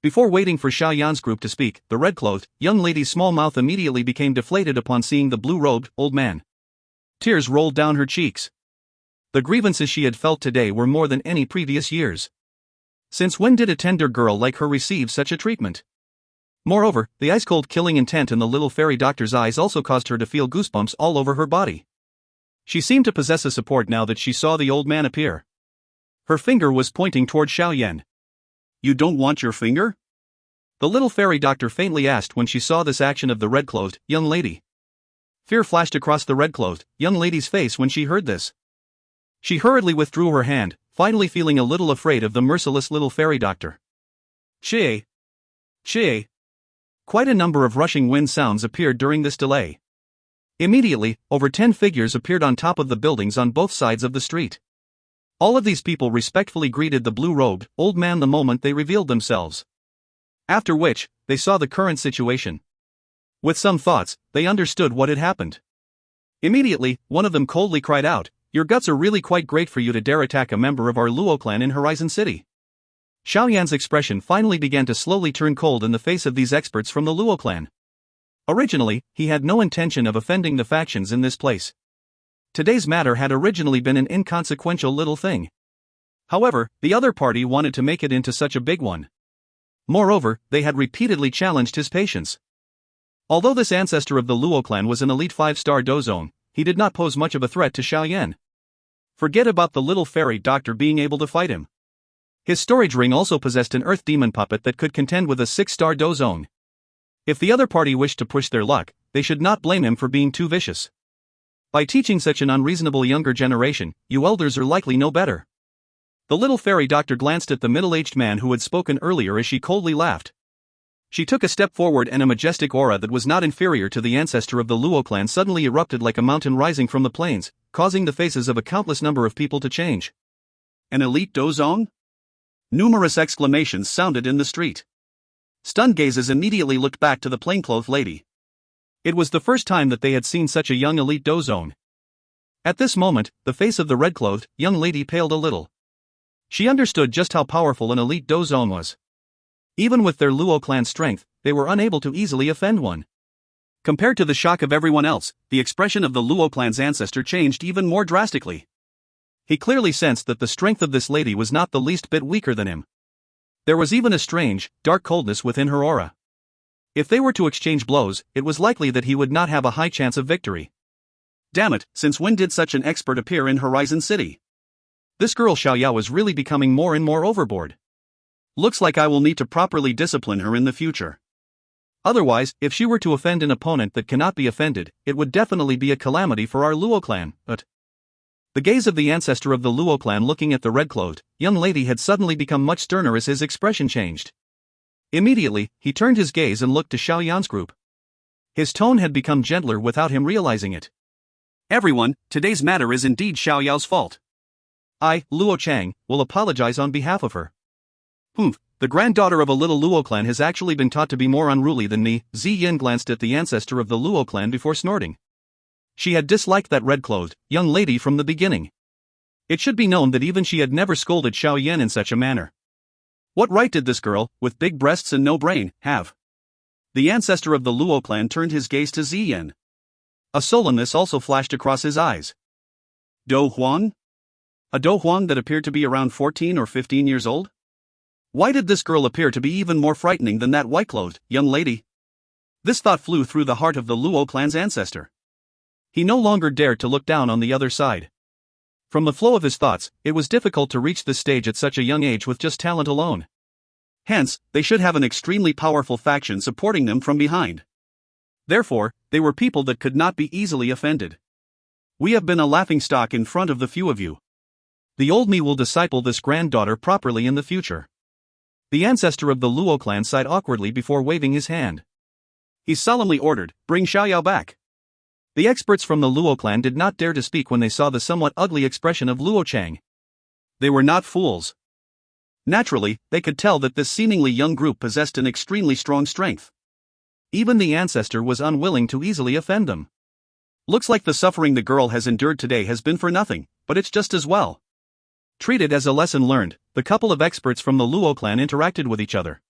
Before waiting for Xiao Yan's group to speak, the red-clothed young lady's small mouth immediately became deflated upon seeing the blue-robed old man. Tears rolled down her cheeks. The grievances she had felt today were more than any previous years. Since when did a tender girl like her receive such a treatment? Moreover, the ice-cold killing intent in the little fairy doctor's eyes also caused her to feel goosebumps all over her body. She seemed to possess a support now that she saw the old man appear. Her finger was pointing toward Xiao Yan. "You don't want your finger?" The little fairy doctor faintly asked when she saw this action of the red-clothed young lady. Fear flashed across the red-clothed young lady's face when she heard this. She hurriedly withdrew her hand, finally feeling a little afraid of the merciless little fairy doctor. Chie! Chie! Quite a number of rushing wind sounds appeared during this delay. Immediately, over 10 figures appeared on top of the buildings on both sides of the street. All of these people respectfully greeted the blue-robed old man the moment they revealed themselves. After which, they saw the current situation. With some thoughts, they understood what had happened. Immediately, one of them coldly cried out, "Your guts are really quite great for you to dare attack a member of our Luo clan in Horizon City." Xiao Yan's expression finally began to slowly turn cold in the face of these experts from the Luo clan. Originally, he had no intention of offending the factions in this place. Today's matter had originally been an inconsequential little thing. However, the other party wanted to make it into such a big one. Moreover, they had repeatedly challenged his patience. Although this ancestor of the Luo clan was an elite 5-star dozone, he did not pose much of a threat to Xiao Yan. Forget about the little fairy doctor being able to fight him. His storage ring also possessed an earth demon puppet that could contend with a 6-star dozone. If the other party wished to push their luck, they should not blame him for being too vicious. By teaching such an unreasonable younger generation, you elders are likely no better. The little fairy doctor glanced at the middle-aged man who had spoken earlier as she coldly laughed. She took a step forward and a majestic aura that was not inferior to the ancestor of the Luo clan suddenly erupted like a mountain rising from the plains, causing the faces of a countless number of people to change. An elite dozone? Numerous exclamations sounded in the street. Stunned gazes immediately looked back to the plainclothed lady. It was the first time that they had seen such a young elite dozone. At this moment, the face of the red-clothed young lady paled a little. She understood just how powerful an elite dozone was. Even with their Luo clan strength, they were unable to easily offend one. Compared to the shock of everyone else, the expression of the Luo clan's ancestor changed even more drastically. He clearly sensed that the strength of this lady was not the least bit weaker than him. There was even a strange, dark coldness within her aura. If they were to exchange blows, it was likely that he would not have a high chance of victory. Damn it, since when did such an expert appear in Horizon City? This girl Xiao Yao is really becoming more and more overboard. Looks like I will need to properly discipline her in the future. Otherwise, if she were to offend an opponent that cannot be offended, it would definitely be a calamity for our Luo clan, but The gaze of the ancestor of the Luo clan looking at the red-clothed young lady had suddenly become much sterner as his expression changed. Immediately, he turned his gaze and looked to Xiao Yan's group. His tone had become gentler without him realizing it. Everyone, today's matter is indeed Xiao Yao's fault. I, Luo Chang, will apologize on behalf of her. Humph, the granddaughter of a little Luo clan has actually been taught to be more unruly than me. Ziyin glanced at the ancestor of the Luo clan before snorting. She had disliked that red-clothed young lady from the beginning. It should be known that even she had never scolded Xiao Yan in such a manner. What right did this girl, with big breasts and no brain, have? The ancestor of the Luo clan turned his gaze to Ziyin. A sullenness also flashed across his eyes. Dou Huang? A Dou Huang that appeared to be around 14 or 15 years old? Why did this girl appear to be even more frightening than that white-clothed young lady? This thought flew through the heart of the Luo clan's ancestor. He no longer dared to look down on the other side. From the flow of his thoughts, it was difficult to reach this stage at such a young age with just talent alone. Hence, they should have an extremely powerful faction supporting them from behind. Therefore, they were people that could not be easily offended. We have been a laughingstock in front of the few of you. The old me will disciple this granddaughter properly in the future. The ancestor of the Luo clan sighed awkwardly before waving his hand. He solemnly ordered, "Bring Xiao Yao back." The experts from the Luo clan did not dare to speak when they saw the somewhat ugly expression of Luo Chang. They were not fools. Naturally, they could tell that this seemingly young group possessed an extremely strong strength. Even the ancestor was unwilling to easily offend them. Looks like the suffering the girl has endured today has been for nothing, but it's just as well. Treated as a lesson learned, the couple of experts from the Luo clan interacted with each other.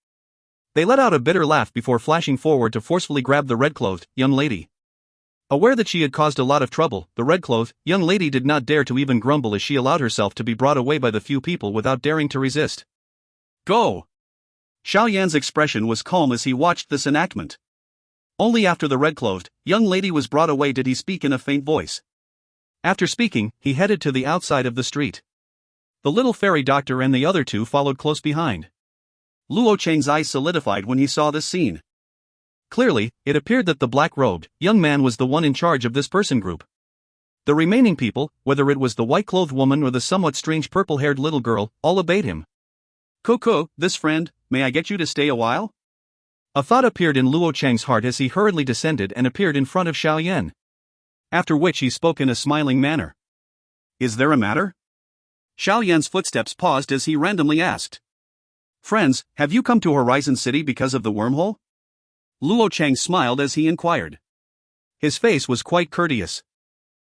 They let out a bitter laugh before flashing forward to forcefully grab the red-clothed young lady. Aware that she had caused a lot of trouble, the red-clothed young lady did not dare to even grumble as she allowed herself to be brought away by the few people without daring to resist. Go! Xiao Yan's expression was calm as he watched this enactment. Only after the red-clothed young lady was brought away did he speak in a faint voice. After speaking, he headed to the outside of the street. The little fairy doctor and the other two followed close behind. Luo Chang's eyes solidified when he saw this scene. Clearly, it appeared that the black-robed young man was the one in charge of this person group. The remaining people, whether it was the white-clothed woman or the somewhat strange purple-haired little girl, all obeyed him. "Coco, this friend, may I get you to stay a while?" A thought appeared in Luo Chang's heart as he hurriedly descended and appeared in front of Xiao Yan. After which he spoke in a smiling manner. "Is there a matter?" Xiao Yan's footsteps paused as he randomly asked. "Friends, have you come to Horizon City because of the wormhole?" Luo Chang smiled as he inquired. His face was quite courteous.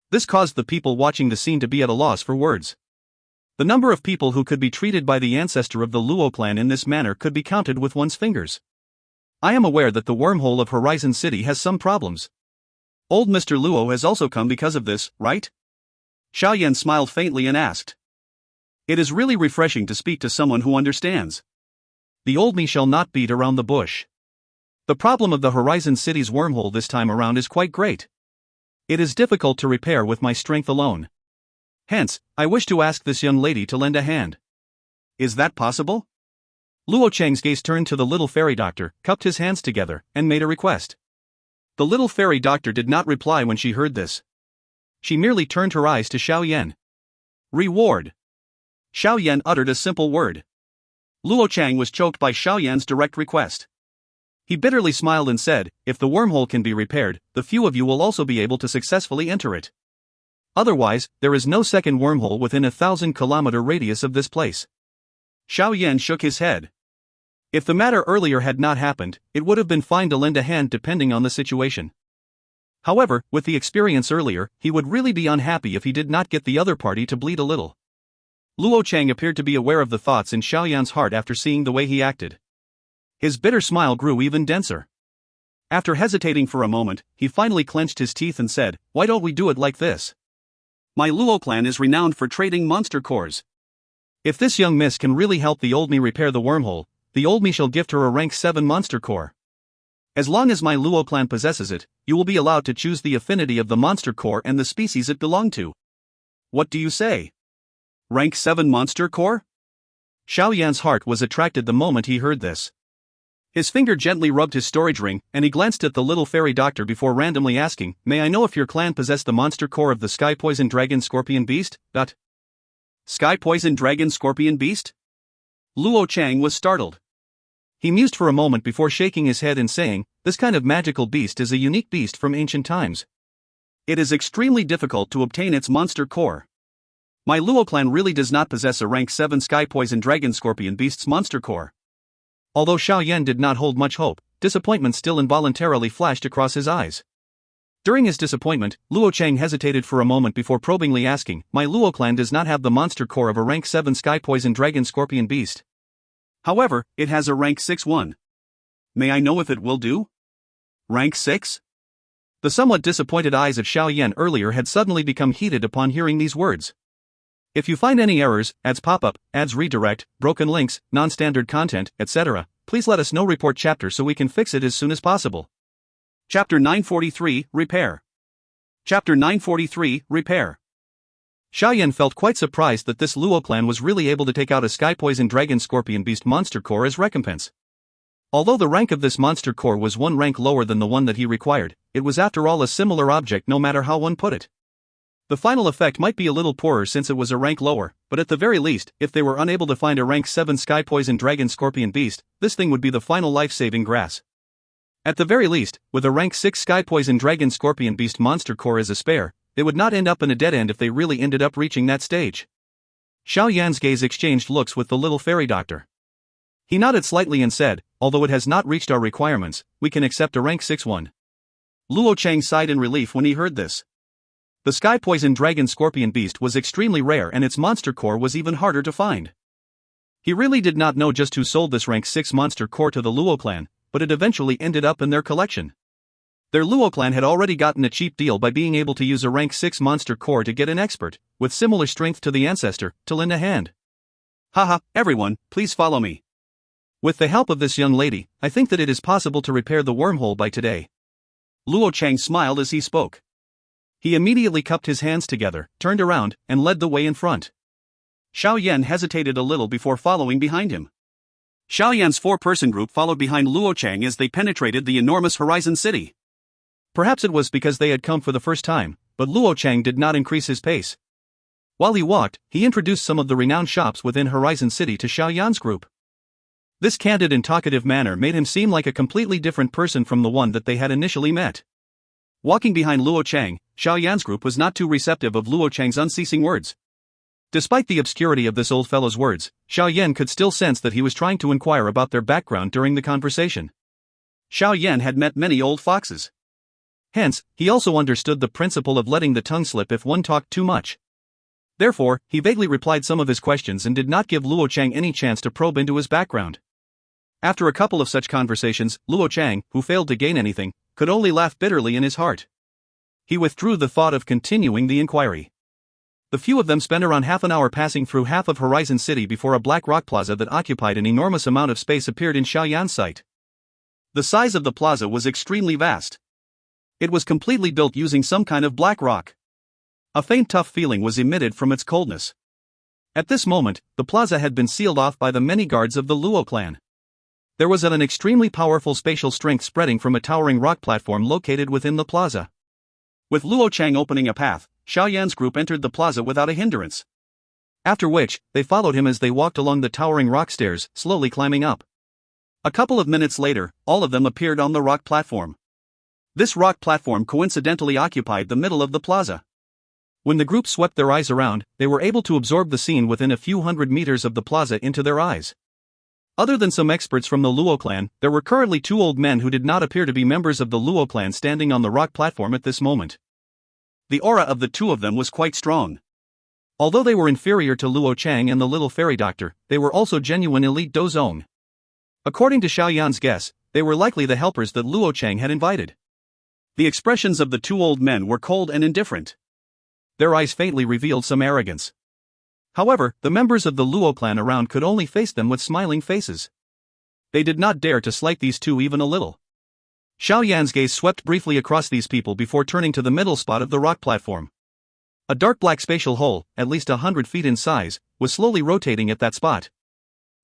This caused the people watching the scene to be at a loss for words. The number of people who could be treated by the ancestor of the Luo clan in this manner could be counted with one's fingers. I am aware that the wormhole of Horizon City has some problems. Old Mr. Luo has also come because of this, right? Xiao Yan smiled faintly and asked. It is really refreshing to speak to someone who understands. The old me shall not beat around the bush. The problem of the Horizon City's wormhole this time around is quite great. It is difficult to repair with my strength alone. Hence, I wish to ask this young lady to lend a hand. Is that possible? Luo Chang's gaze turned to the little fairy doctor, cupped his hands together, and made a request. The little fairy doctor did not reply when she heard this. She merely turned her eyes to Xiao Yan. Reward. Xiao Yan uttered a simple word. Luo Chang was choked by Xiao Yan's direct request. He bitterly smiled and said, "If the wormhole can be repaired, the few of you will also be able to successfully enter it. Otherwise, there is no second wormhole within a 1,000-kilometer radius of this place." Xiao Yan shook his head. If the matter earlier had not happened, it would have been fine to lend a hand depending on the situation. However, with the experience earlier, he would really be unhappy if he did not get the other party to bleed a little. Luo Chang appeared to be aware of the thoughts in Xiao Yan's heart after seeing the way he acted. His bitter smile grew even denser. After hesitating for a moment, he finally clenched his teeth and said, "Why don't we do it like this? My Luo clan is renowned for trading monster cores. If this young miss can really help the old me repair the wormhole, the old me shall gift her a rank 7 monster core. As long as my Luo clan possesses it, you will be allowed to choose the affinity of the monster core and the species it belonged to. What do you say? Rank 7 monster core?" Xiao Yan's heart was attracted the moment he heard this. His finger gently rubbed his storage ring, and he glanced at the little fairy doctor before randomly asking, "May I know if your clan possess the monster core of the Sky Poison Dragon Scorpion Beast?" Sky Poison Dragon Scorpion Beast? Luo Chang was startled. He mused for a moment before shaking his head and saying, "This kind of magical beast is a unique beast from ancient times. It is extremely difficult to obtain its monster core. My Luo clan really does not possess a rank 7 Sky Poison Dragon Scorpion Beast's monster core." Although Xiao Yan did not hold much hope, disappointment still involuntarily flashed across his eyes. During his disappointment, Luo Chang hesitated for a moment before probingly asking, "My Luo clan does not have the monster core of a rank 7 Sky Poison Dragon Scorpion Beast. However, it has a rank 6 one. May I know if it will do?" Rank 6? The somewhat disappointed eyes of Xiao Yan earlier had suddenly become heated upon hearing these words. "If you find any errors, ads pop up, ads redirect, broken links, non-standard content, etc., please let us know. Report chapter so we can fix it as soon as possible." Chapter 943, Repair. Chapter 943, Repair. Xiao Yan felt quite surprised that this Luo clan was really able to take out a Sky Poison Dragon Scorpion Beast monster core as recompense. Although the rank of this monster core was one rank lower than the one that he required, it was after all a similar object no matter how one put it. The final effect might be a little poorer since it was a rank lower, but at the very least, if they were unable to find a rank 7 Sky Poison Dragon Scorpion Beast, this thing would be the final life-saving grass. At the very least, with a rank 6 Sky Poison Dragon Scorpion Beast monster core as a spare, they would not end up in a dead end if they really ended up reaching that stage. Xiao Yan's gaze exchanged looks with the little fairy doctor. He nodded slightly and said, "Although it has not reached our requirements, we can accept a rank 6 one." Luo Chang sighed in relief when he heard this. The Sky Poison Dragon Scorpion Beast was extremely rare and its monster core was even harder to find. He really did not know just who sold this rank 6 monster core to the Luo clan, but it eventually ended up in their collection. Their Luo clan had already gotten a cheap deal by being able to use a rank 6 monster core to get an expert, with similar strength to the ancestor, to lend a hand. "Haha, everyone, please follow me. With the help of this young lady, I think that it is possible to repair the wormhole by today." Luo Chang smiled as he spoke. He immediately cupped his hands together, turned around, and led the way in front. Xiao Yan hesitated a little before following behind him. Xiao Yan's 4-person group followed behind Luo Chang as they penetrated the enormous Horizon City. Perhaps it was because they had come for the first time, but Luo Chang did not increase his pace. While he walked, he introduced some of the renowned shops within Horizon City to Xiao Yan's group. This candid and talkative manner made him seem like a completely different person from the one that they had initially met. Walking behind Luo Chang, Xiao Yan's group was not too receptive of Luo Chang's unceasing words. Despite the obscurity of this old fellow's words, Xiao Yan could still sense that he was trying to inquire about their background during the conversation. Xiao Yan had met many old foxes. Hence, he also understood the principle of letting the tongue slip if one talked too much. Therefore, he vaguely replied some of his questions and did not give Luo Chang any chance to probe into his background. After a couple of such conversations, Luo Chang, who failed to gain anything, could only laugh bitterly in his heart. He withdrew the thought of continuing the inquiry. The few of them spent around half an hour passing through half of Horizon City before a black rock plaza that occupied an enormous amount of space appeared in Xiao Yan's sight. The size of the plaza was extremely vast. It was completely built using some kind of black rock. A faint tough feeling was emitted from its coldness. At this moment, the plaza had been sealed off by the many guards of the Luo clan. There was an extremely powerful spatial strength spreading from a towering rock platform located within the plaza. With Luo Chang opening a path, Xiao Yan's group entered the plaza without a hindrance. After which, they followed him as they walked along the towering rock stairs, slowly climbing up. A couple of minutes later, all of them appeared on the rock platform. This rock platform coincidentally occupied the middle of the plaza. When the group swept their eyes around, they were able to absorb the scene within a few hundred meters of the plaza into their eyes. Other than some experts from the Luo clan, there were currently 2 old men who did not appear to be members of the Luo clan standing on the rock platform at this moment. The aura of the 2 of them was quite strong. Although they were inferior to Luo Chang and the little fairy doctor, they were also genuine elite Dou Qi. According to Xiao Yan's guess, they were likely the helpers that Luo Chang had invited. The expressions of the 2 old men were cold and indifferent. Their eyes faintly revealed some arrogance. However, the members of the Luo clan around could only face them with smiling faces. They did not dare to slight these 2 even a little. Xiao Yan's gaze swept briefly across these people before turning to the middle spot of the rock platform. A dark black spatial hole, at least 100 feet in size, was slowly rotating at that spot.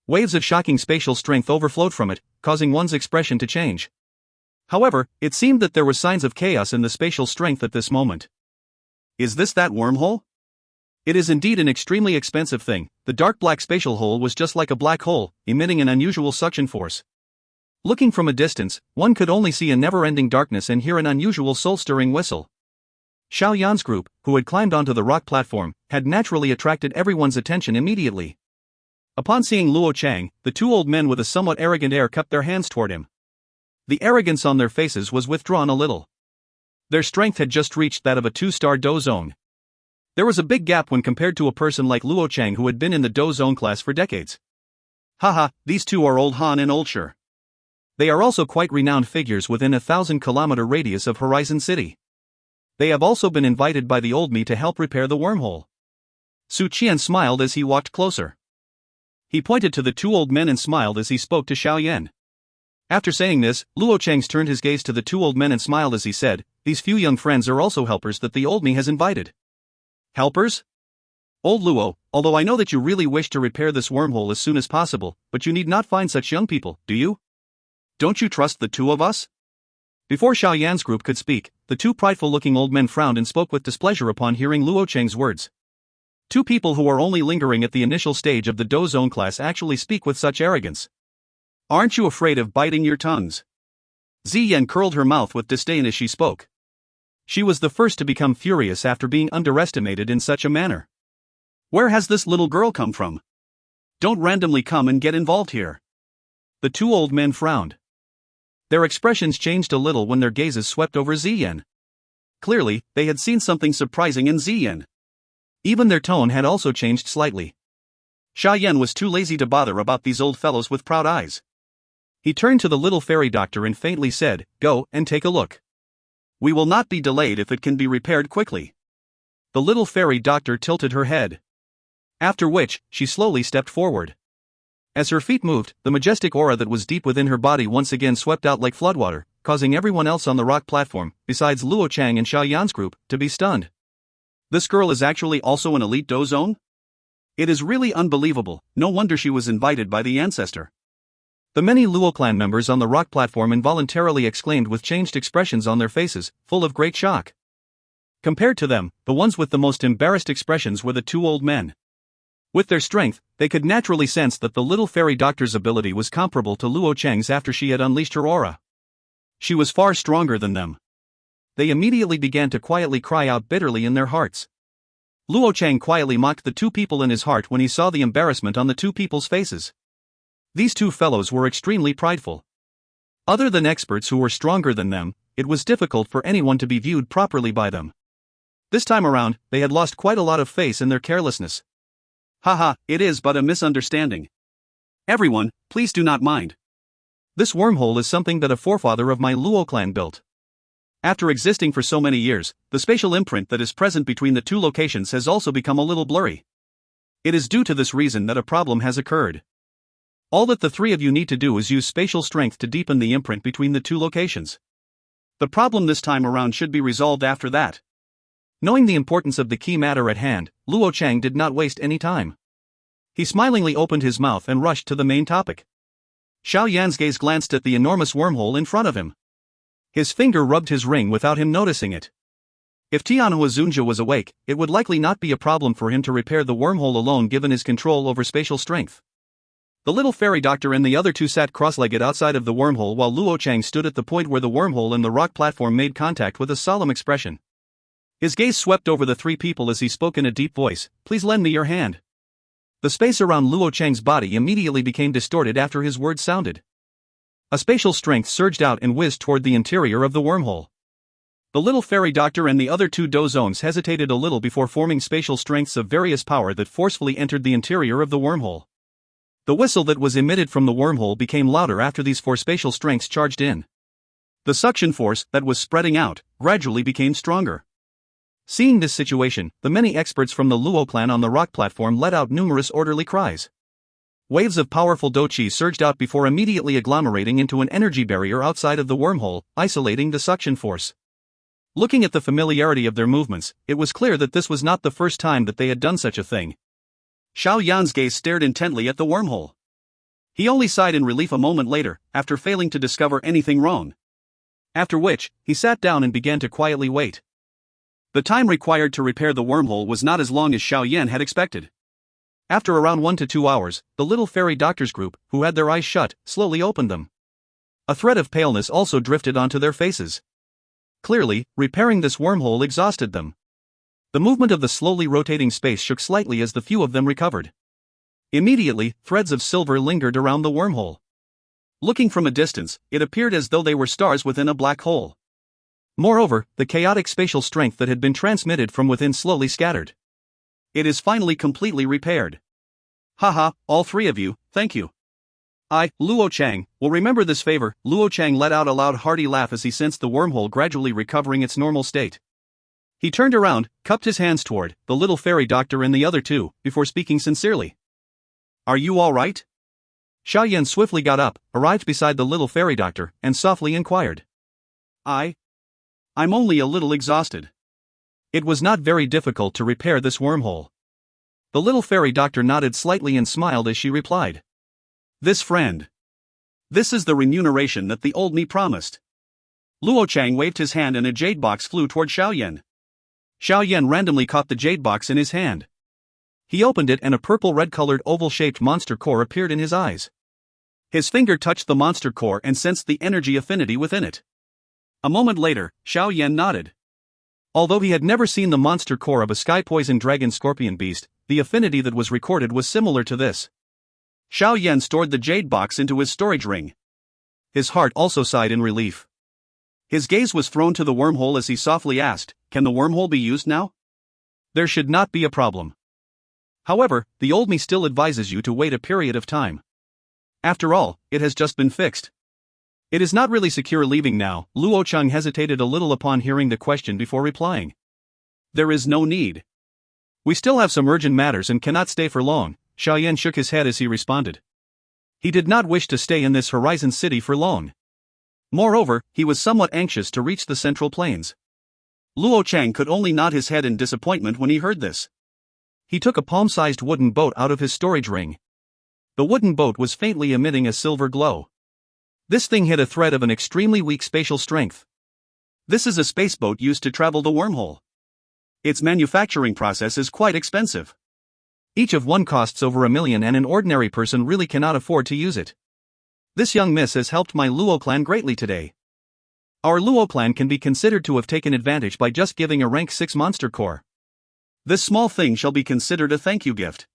Waves of shocking spatial strength overflowed from it, causing one's expression to change. However, it seemed that there were signs of chaos in the spatial strength at this moment. Is this that wormhole? It is indeed an extremely expensive thing. The dark black spatial hole was just like a black hole, emitting an unusual suction force. Looking from a distance, one could only see a never-ending darkness and hear an unusual soul-stirring whistle. Xiao Yan's group, who had climbed onto the rock platform, had naturally attracted everyone's attention immediately. Upon seeing Luo Chang, the two old men with a somewhat arrogant air cupped their hands toward him. The arrogance on their faces was withdrawn a little. Their strength had just reached that of a 2-star Dou Zone. There was a big gap when compared to a person like Luo Chang who had been in the Dou Zone class for decades. Haha, these two are old Han and old Xun. They are also quite renowned figures within a 1,000-kilometer radius of Horizon City. They have also been invited by the old me to help repair the wormhole. Su Qian smiled as he walked closer. He pointed to the two old men and smiled as he spoke to Xiao Yan. After saying this, Luo Chang turned his gaze to the two old men and smiled as he said, "These few young friends are also helpers that the old me has invited." Helpers? Old Luo, although I know that you really wish to repair this wormhole as soon as possible, but you need not find such young people, do you? Don't you trust the two of us? Before Xiao Yan's group could speak, the two prideful-looking old men frowned and spoke with displeasure upon hearing Luo Chang's words. Two people who are only lingering at the initial stage of the Dou Zone class actually speak with such arrogance. Aren't you afraid of biting your tongues? Ziyan curled her mouth with disdain as she spoke. She was the first to become furious after being underestimated in such a manner. Where has this little girl come from? Don't randomly come and get involved here. The two old men frowned. Their expressions changed a little when their gazes swept over Ziyan. Clearly, they had seen something surprising in Ziyan. Even their tone had also changed slightly. Xiao Yan was too lazy to bother about these old fellows with proud eyes. He turned to the little fairy doctor and faintly said, "Go and take a look. We will not be delayed if it can be repaired quickly." The little fairy doctor tilted her head. After which, she slowly stepped forward. As her feet moved, the majestic aura that was deep within her body once again swept out like floodwater, causing everyone else on the rock platform, besides Luo Chang and Xiao Yan's group, to be stunned. This girl is actually also an elite Dou Zone? It is really unbelievable, no wonder she was invited by the ancestor. The many Luo clan members on the rock platform involuntarily exclaimed with changed expressions on their faces, full of great shock. Compared to them, the ones with the most embarrassed expressions were the two old men. With their strength, they could naturally sense that the little fairy doctor's ability was comparable to Luo Chang's after she had unleashed her aura. She was far stronger than them. They immediately began to quietly cry out bitterly in their hearts. Luo Chang quietly mocked the two people in his heart when he saw the embarrassment on the two people's faces. These two fellows were extremely prideful. Other than experts who were stronger than them, it was difficult for anyone to be viewed properly by them. This time around, they had lost quite a lot of face in their carelessness. Haha, it is but a misunderstanding. Everyone, please do not mind. This wormhole is something that a forefather of my Luo clan built. After existing for so many years, the spatial imprint that is present between the two locations has also become a little blurry. It is due to this reason that a problem has occurred. All that the three of you need to do is use spatial strength to deepen the imprint between the two locations. The problem this time around should be resolved after that. Knowing the importance of the key matter at hand, Luo Chang did not waste any time. He smilingly opened his mouth and rushed to the main topic. Xiao Yan's gaze glanced at the enormous wormhole in front of him. His finger rubbed his ring without him noticing it. If Tian Hunja was awake, it would likely not be a problem for him to repair the wormhole alone given his control over spatial strength. The little fairy doctor and the other two sat cross-legged outside of the wormhole while Luo Chang stood at the point where the wormhole and the rock platform made contact with a solemn expression. His gaze swept over the three people as he spoke in a deep voice, "Please lend me your hand." The space around Luo Chang's body immediately became distorted after his words sounded. A spatial strength surged out and whizzed toward the interior of the wormhole. The little fairy doctor and the other two Dou Zones hesitated a little before forming spatial strengths of various power that forcefully entered the interior of the wormhole. The whistle that was emitted from the wormhole became louder after these four spatial strengths charged in. The suction force that was spreading out gradually became stronger. Seeing this situation, the many experts from the Luo clan on the rock platform let out numerous orderly cries. Waves of powerful Dou Qi surged out before immediately agglomerating into an energy barrier outside of the wormhole, isolating the suction force. Looking at the familiarity of their movements, it was clear that this was not the first time that they had done such a thing. Xiao Yan's gaze stared intently at the wormhole. He only sighed in relief a moment later, after failing to discover anything wrong. After which, he sat down and began to quietly wait. The time required to repair the wormhole was not as long as Xiao Yan had expected. After around 1 to 2 hours, the little fairy doctors group, who had their eyes shut, slowly opened them. A thread of paleness also drifted onto their faces. Clearly, repairing this wormhole exhausted them. The movement of the slowly rotating space shook slightly as the few of them recovered. Immediately, threads of silver lingered around the wormhole. Looking from a distance, it appeared as though they were stars within a black hole. Moreover, the chaotic spatial strength that had been transmitted from within slowly scattered. It is finally completely repaired. Haha, all three of you, thank you. I, Luo Chang, will remember this favor. Luo Chang let out a loud hearty laugh as he sensed the wormhole gradually recovering its normal state. He turned around, cupped his hands toward the little fairy doctor and the other two, before speaking sincerely. Are you all right? Xiao Yan swiftly got up, arrived beside the little fairy doctor, and softly inquired. I'm only a little exhausted. It was not very difficult to repair this wormhole. The little fairy doctor nodded slightly and smiled as she replied. This friend. This is the remuneration that the old me promised. Luo Chang waved his hand and a jade box flew toward Xiao Yan. Xiao Yan randomly caught the jade box in his hand. He opened it and a purple red-colored oval-shaped monster core appeared in his eyes. His finger touched the monster core and sensed the energy affinity within it. A moment later, Xiao Yan nodded. Although he had never seen the monster core of a sky-poison dragon scorpion beast, the affinity that was recorded was similar to this. Xiao Yan stored the jade box into his storage ring. His heart also sighed in relief. His gaze was thrown to the wormhole as he softly asked, "Can the wormhole be used now?" There should not be a problem. However, the old me still advises you to wait a period of time. After all, it has just been fixed. It is not really secure leaving now. Luo Chang hesitated a little upon hearing the question before replying. There is no need. We still have some urgent matters and cannot stay for long. Xiao Yan shook his head as he responded. He did not wish to stay in this horizon city for long. Moreover, he was somewhat anxious to reach the central plains. Luo Chang could only nod his head in disappointment when he heard this. He took a palm-sized wooden boat out of his storage ring. The wooden boat was faintly emitting a silver glow. This thing hid a thread of an extremely weak spatial strength. This is a space boat used to travel the wormhole. Its manufacturing process is quite expensive. Each of one costs over 1 million and an ordinary person really cannot afford to use it. This young miss has helped my Luo clan greatly today. Our Luo clan can be considered to have taken advantage by just giving a rank 6 monster core. This small thing shall be considered a thank you gift.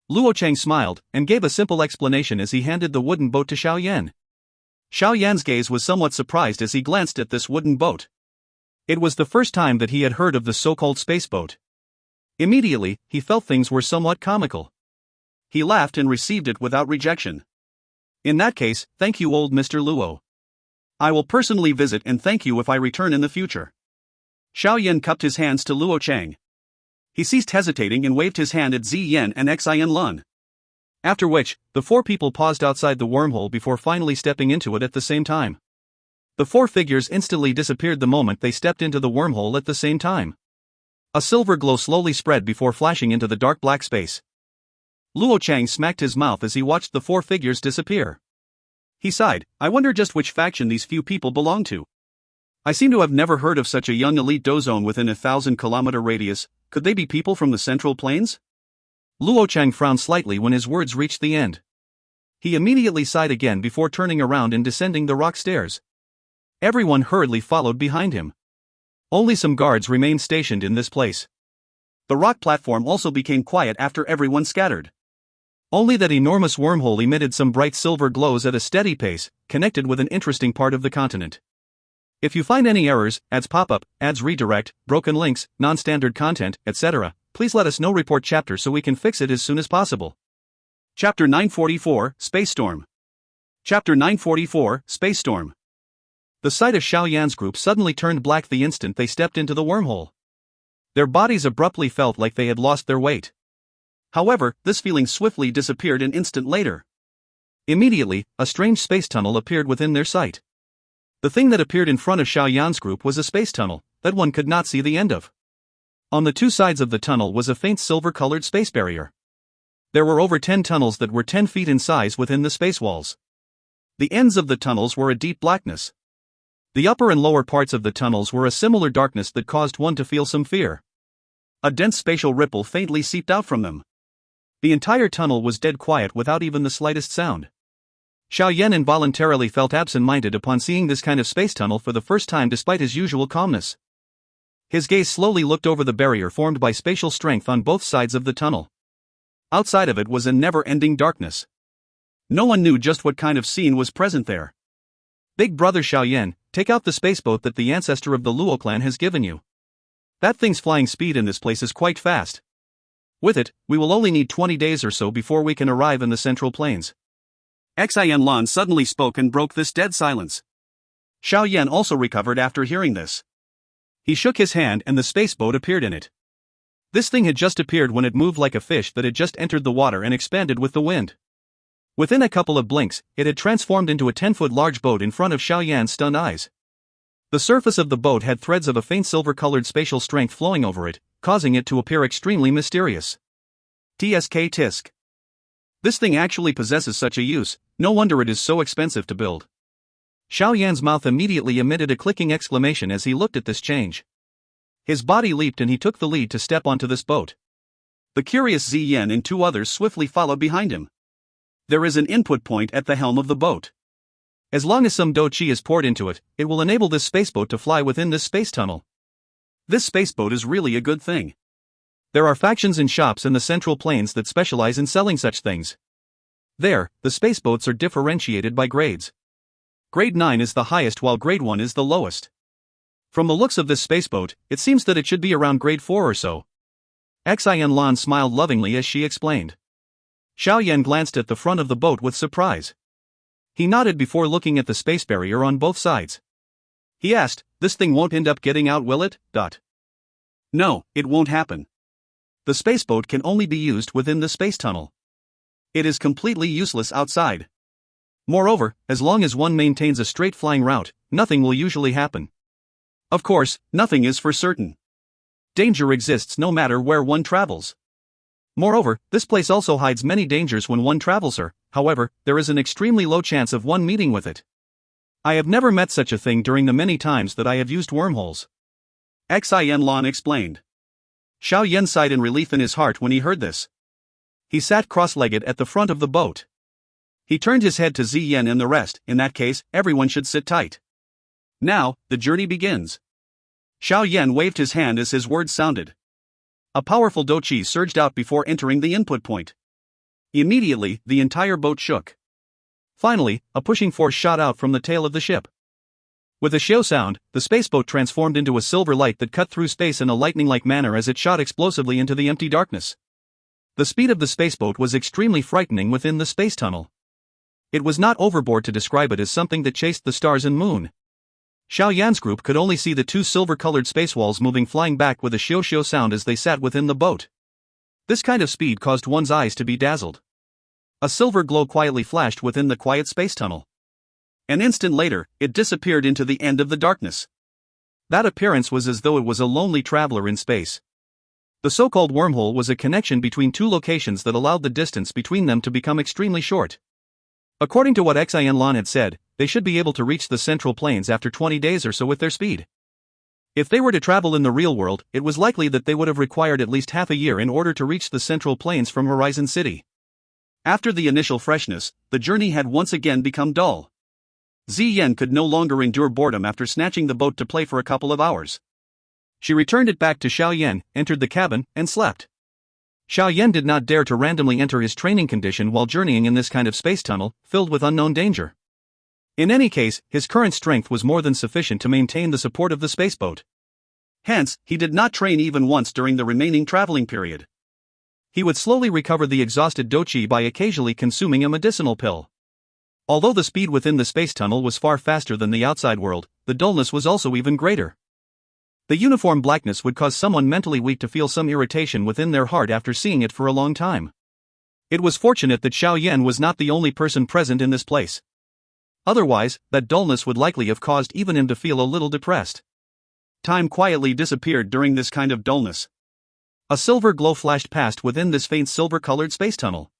Luo Chang smiled, and gave a simple explanation as he handed the wooden boat to Xiao Yan. Xiao Yan's gaze was somewhat surprised as he glanced at this wooden boat. It was the first time that he had heard of the so-called space boat. Immediately, he felt things were somewhat comical. He laughed and received it without rejection. In that case, thank you old Mr. Luo. I will personally visit and thank you if I return in the future. Xiao Yan cupped his hands to Luo Chang. He ceased hesitating and waved his hand at Zi Yan and Xian Lun. After which, the 4 people paused outside the wormhole before finally stepping into it at the same time. The 4 figures instantly disappeared the moment they stepped into the wormhole at the same time. A silver glow slowly spread before flashing into the dark black space. Luo Chang smacked his mouth as he watched the 4 figures disappear. He sighed, I wonder just which faction these few people belong to. I seem to have never heard of such a young elite dozone within a 1,000-kilometer radius. Could they be people from the Central Plains? Luo Chang frowned slightly when his words reached the end. He immediately sighed again before turning around and descending the rock stairs. Everyone hurriedly followed behind him. Only some guards remained stationed in this place. The rock platform also became quiet after everyone scattered. Only that enormous wormhole emitted some bright silver glows at a steady pace, connected with an interesting part of the continent. If you find any errors, ads pop up, ads redirect, broken links, non-standard content, etc., please let us know. Report chapter so we can fix it as soon as possible. Chapter 944, Space Storm. Chapter 944, Space Storm. The sight of Xiao Yan's group suddenly turned black the instant they stepped into the wormhole. Their bodies abruptly felt like they had lost their weight. However, this feeling swiftly disappeared an instant later. Immediately, a strange space tunnel appeared within their sight. The thing that appeared in front of Xiao Yan's group was a space tunnel that one could not see the end of. On the 2 sides of the tunnel was a faint silver-colored space barrier. There were over 10 tunnels that were 10 feet in size within the space walls. The ends of the tunnels were a deep blackness. The upper and lower parts of the tunnels were a similar darkness that caused one to feel some fear. A dense spatial ripple faintly seeped out from them. The entire tunnel was dead quiet without even the slightest sound. Xiao Yan involuntarily felt absent-minded upon seeing this kind of space tunnel for the first time despite his usual calmness. His gaze slowly looked over the barrier formed by spatial strength on both sides of the tunnel. Outside of it was a never-ending darkness. No one knew just what kind of scene was present there. Big brother Xiao Yan, take out the spaceboat that the ancestor of the Luo clan has given you. That thing's flying speed in this place is quite fast. With it, we will only need 20 days or so before we can arrive in the Central Plains. Xian Lan suddenly spoke and broke this dead silence. Xiao Yan also recovered after hearing this. He shook his hand and the spaceboat appeared in it. This thing had just appeared when it moved like a fish that had just entered the water and expanded with the wind. Within a couple of blinks, it had transformed into a 10-foot large boat in front of Xiao Yan's stunned eyes. The surface of the boat had threads of a faint silver-colored spatial strength flowing over it, causing it to appear extremely mysterious. TSK Tisk. This thing actually possesses such a use, no wonder it is so expensive to build. Xiao Yan's mouth immediately emitted a clicking exclamation as he looked at this change. His body leaped and he took the lead to step onto this boat. The curious Zi Yan and 2 others swiftly followed behind him. There is an input point at the helm of the boat. As long as some Dou Qi is poured into it, it will enable this spaceboat to fly within this space tunnel. This spaceboat is really a good thing. There are factions and shops in the Central Plains that specialize in selling such things. There, the spaceboats are differentiated by grades. Grade 9 is the highest while Grade 1 is the lowest. From the looks of this spaceboat, it seems that it should be around Grade 4 or so. Xian Lan smiled lovingly as she explained. Xiao Yan glanced at the front of the boat with surprise. He nodded before looking at the space barrier on both sides. He asked, "This thing won't end up getting out, will it?" No, it won't happen. The spaceboat can only be used within the space tunnel. It is completely useless outside. Moreover, as long as one maintains a straight flying route, nothing will usually happen. Of course, nothing is for certain. Danger exists no matter where one travels. Moreover, this place also hides many dangers when one travels here, however, there is an extremely low chance of one meeting with it. I have never met such a thing during the many times that I have used wormholes. Xian Lan explained. Xiao Yan sighed in relief in his heart when he heard this. He sat cross-legged at the front of the boat. He turned his head to Zi Yan and the rest. In that case, everyone should sit tight. Now, the journey begins. Xiao Yan waved his hand as his words sounded. A powerful Dou Qi surged out before entering the input point. Immediately, the entire boat shook. Finally, a pushing force shot out from the tail of the ship. With a xiao sound, the spaceboat transformed into a silver light that cut through space in a lightning-like manner as it shot explosively into the empty darkness. The speed of the spaceboat was extremely frightening within the space tunnel. It was not overboard to describe it as something that chased the stars and moon. Xiao Yan's group could only see the 2 silver-colored space walls moving flying back with a xiao sound as they sat within the boat. This kind of speed caused one's eyes to be dazzled. A silver glow quietly flashed within the quiet space tunnel. An instant later, it disappeared into the end of the darkness. That appearance was as though it was a lonely traveler in space. The so-called wormhole was a connection between 2 locations that allowed the distance between them to become extremely short. According to what Xian Lan had said, they should be able to reach the Central Plains after 20 days or so with their speed. If they were to travel in the real world, it was likely that they would have required at least half a year in order to reach the Central Plains from Horizon City. After the initial freshness, the journey had once again become dull. Zi Yan could no longer endure boredom after snatching the boat to play for a couple of hours. She returned it back to Xiao Yan, entered the cabin, and slept. Xiao Yan did not dare to randomly enter his training condition while journeying in this kind of space tunnel, filled with unknown danger. In any case, his current strength was more than sufficient to maintain the support of the spaceboat. Hence, he did not train even once during the remaining traveling period. He would slowly recover the exhausted Dou Qi by occasionally consuming a medicinal pill. Although the speed within the space tunnel was far faster than the outside world, the dullness was also even greater. The uniform blackness would cause someone mentally weak to feel some irritation within their heart after seeing it for a long time. It was fortunate that Xiao Yan was not the only person present in this place. Otherwise, that dullness would likely have caused even him to feel a little depressed. Time quietly disappeared during this kind of dullness. A silver glow flashed past within this faint silver-colored space tunnel.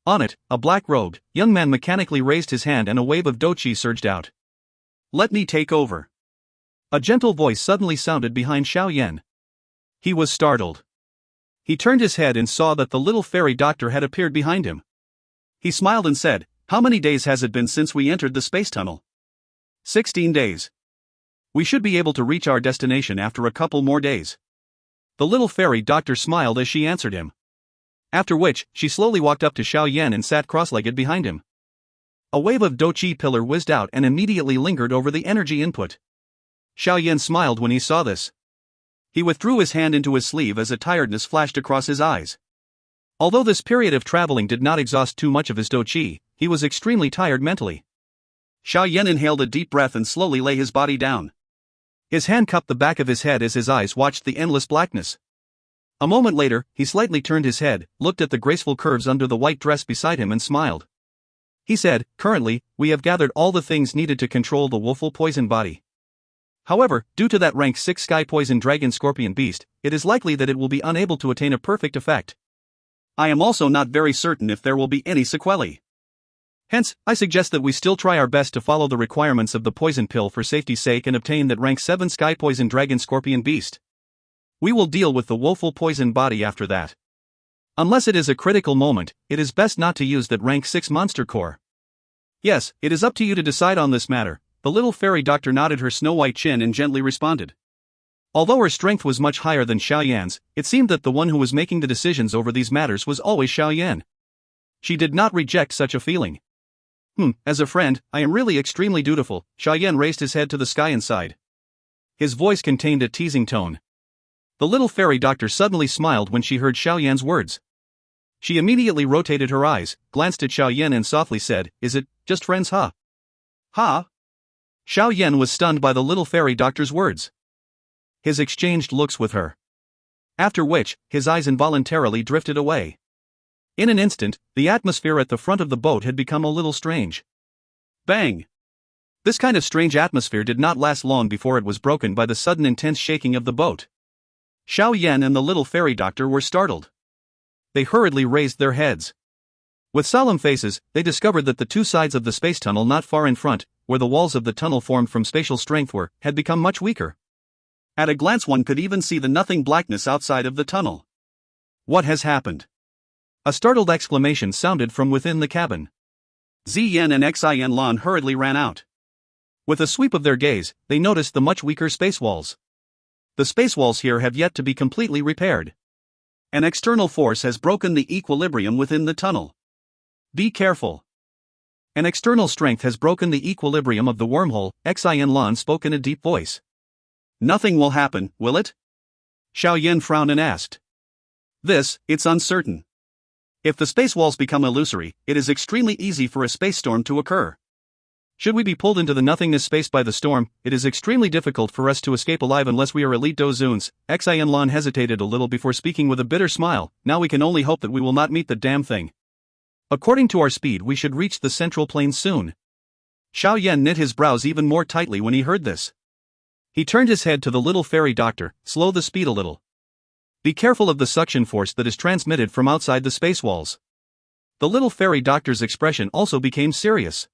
On it, a black-robed young man mechanically raised his hand and a wave of Dou Qi surged out. "Let me take over." A gentle voice suddenly sounded behind Xiao Yan. He was startled. He turned his head and saw that the little fairy doctor had appeared behind him. He smiled and said, "How many days has it been since we entered the space tunnel?" 16 days. We should be able to reach our destination after a couple more days. The little fairy doctor smiled as she answered him. After which, she slowly walked up to Xiao Yan and sat cross-legged behind him. A wave of Dou Qi pillar whizzed out and immediately lingered over the energy input. Xiao Yan smiled when he saw this. He withdrew his hand into his sleeve as a tiredness flashed across his eyes. Although this period of traveling did not exhaust too much of his Dou Qi, he was extremely tired mentally. Xiao Yan inhaled a deep breath and slowly lay his body down. His hand cupped the back of his head as his eyes watched the endless blackness. A moment later, he slightly turned his head, looked at the graceful curves under the white dress beside him and smiled. He said, "Currently, we have gathered all the things needed to control the woeful poison body. However, due to that rank 6 sky poison dragon scorpion beast, it is likely that it will be unable to attain a perfect effect. I am also not very certain if there will be any sequelae. Hence, I suggest that we still try our best to follow the requirements of the poison pill for safety's sake and obtain that rank 7 sky poison dragon scorpion beast. We will deal with the woeful poison body after that. Unless it is a critical moment, it is best not to use that rank 6 monster core." "Yes, it is up to you to decide on this matter," the little fairy doctor nodded her snow-white chin and gently responded. Although her strength was much higher than Xiao Yan's, it seemed that the one who was making the decisions over these matters was always Xiao Yan. She did not reject such a feeling. As a friend, I am really extremely dutiful." Xiao Yan raised his head to the sky and sighed. His voice contained a teasing tone. The little fairy doctor suddenly smiled when she heard Xiao Yan's words. She immediately rotated her eyes, glanced at Xiao Yan and softly said, "Is it just friends, huh?" "Huh?" Xiao Yan was stunned by the little fairy doctor's words. His exchanged looks with her. After which, his eyes involuntarily drifted away. In an instant, the atmosphere at the front of the boat had become a little strange. Bang! This kind of strange atmosphere did not last long before it was broken by the sudden intense shaking of the boat. Xiao Yan and the little fairy doctor were startled. They hurriedly raised their heads. With solemn faces, they discovered that the two sides of the space tunnel not far in front, where the walls of the tunnel formed from spatial strength were, had become much weaker. At a glance one could even see the nothing blackness outside of the tunnel. "What has happened?" A startled exclamation sounded from within the cabin. Ziyan and Xian Lan hurriedly ran out. With a sweep of their gaze, they noticed the much weaker space walls. The space walls here have yet to be completely repaired. An external force has broken the equilibrium within the tunnel. Be careful. An external strength has broken the equilibrium of the wormhole, Xian Lan spoke in a deep voice. Nothing will happen, will it? Xiao Yan frowned and asked. It's uncertain. If the space walls become illusory, it is extremely easy for a space storm to occur. Should we be pulled into the nothingness space by the storm, it is extremely difficult for us to escape alive unless we are elite Dozuns. Xian Lan hesitated a little before speaking with a bitter smile. Now we can only hope that we will not meet the damn thing. According to our speed we should reach the central plain soon. Xiao Yan knit his brows even more tightly when he heard this. He turned his head to the little fairy doctor. Slow the speed a little. Be careful of the suction force that is transmitted from outside the space walls. The little fairy doctor's expression also became serious.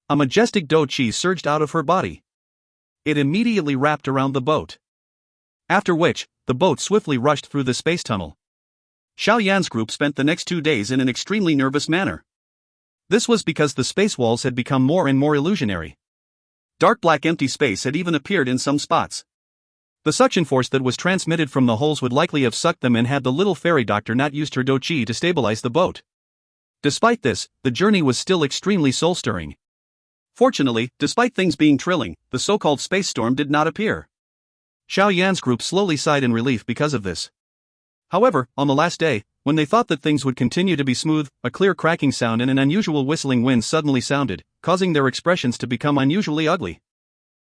A majestic Dou Qi surged out of her body. It immediately wrapped around the boat. After which, the boat swiftly rushed through the space tunnel. Xiao Yan's group spent the next 2 days in an extremely nervous manner. This was because the space walls had become more and more illusionary. Dark black empty space had even appeared in some spots. The suction force that was transmitted from the holes would likely have sucked them in had the little fairy doctor not used her Dou Qi to stabilize the boat. Despite this, the journey was still extremely soul-stirring. Fortunately, despite things being thrilling, the so-called space storm did not appear. Xiao Yan's group slowly sighed in relief because of this. However, on the last day, when they thought that things would continue to be smooth, a clear cracking sound and an unusual whistling wind suddenly sounded, causing their expressions to become unusually ugly.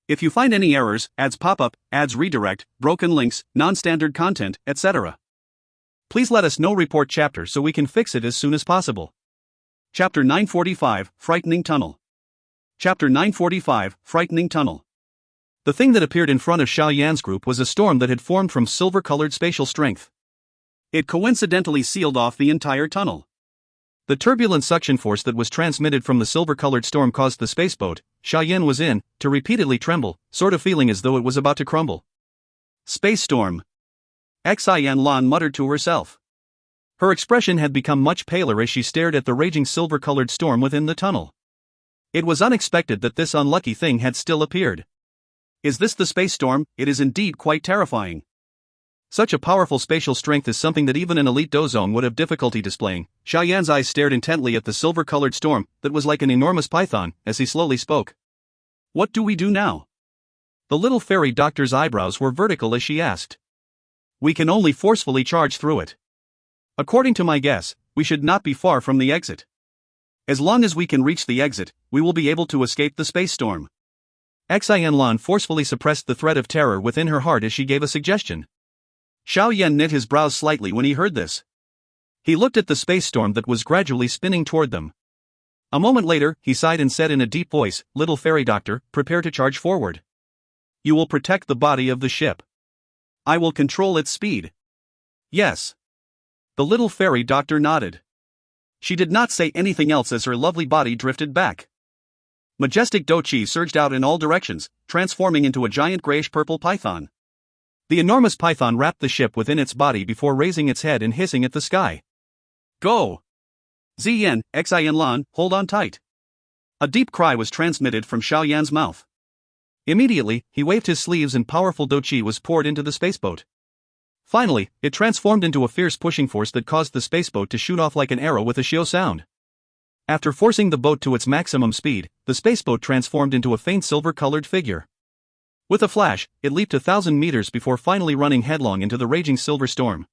If you find any errors, ads pop up, ads redirect, broken links, non-standard content, etc., please let us know. Report chapter so we can fix it as soon as possible. Chapter 945, Frightening Tunnel. Chapter 945, Frightening Tunnel. The thing that appeared in front of Xiao Yan's group was a storm that had formed from silver-colored spatial strength. It coincidentally sealed off the entire tunnel. The turbulent suction force that was transmitted from the silver-colored storm caused the spaceboat Xiao Yan was in to repeatedly tremble, sort of feeling as though it was about to crumble. Space storm. Xian Lan muttered to herself. Her expression had become much paler as she stared at the raging silver-colored storm within the tunnel. It was unexpected that this unlucky thing had still appeared. Is this the space storm? It is indeed quite terrifying. Such a powerful spatial strength is something that even an elite dozong would have difficulty displaying. Xiao Yan's eyes stared intently at the silver-colored storm that was like an enormous python as he slowly spoke. What do we do now? The little fairy doctor's eyebrows were vertical as she asked. We can only forcefully charge through it. According to my guess, we should not be far from the exit. As long as we can reach the exit, we will be able to escape the space storm. Xian Lan forcefully suppressed the threat of terror within her heart as she gave a suggestion. Xiao Yan knit his brows slightly when he heard this. He looked at the space storm that was gradually spinning toward them. A moment later, he sighed and said in a deep voice, "Little fairy doctor, prepare to charge forward. You will protect the body of the ship. I will control its speed." Yes. The little fairy doctor nodded. She did not say anything else as her lovely body drifted back. Majestic Dou Qi surged out in all directions, transforming into a giant grayish-purple python. The enormous python wrapped the ship within its body before raising its head and hissing at the sky. Go! Ziyan, Xian Lan, hold on tight. A deep cry was transmitted from Xiao Yan's mouth. Immediately, he waved his sleeves and powerful Dou Qi was poured into the spaceboat. Finally, it transformed into a fierce pushing force that caused the spaceboat to shoot off like an arrow with a xiao sound. After forcing the boat to its maximum speed, the spaceboat transformed into a faint silver-colored figure. With a flash, it leaped 1,000 meters before finally running headlong into the raging silver storm.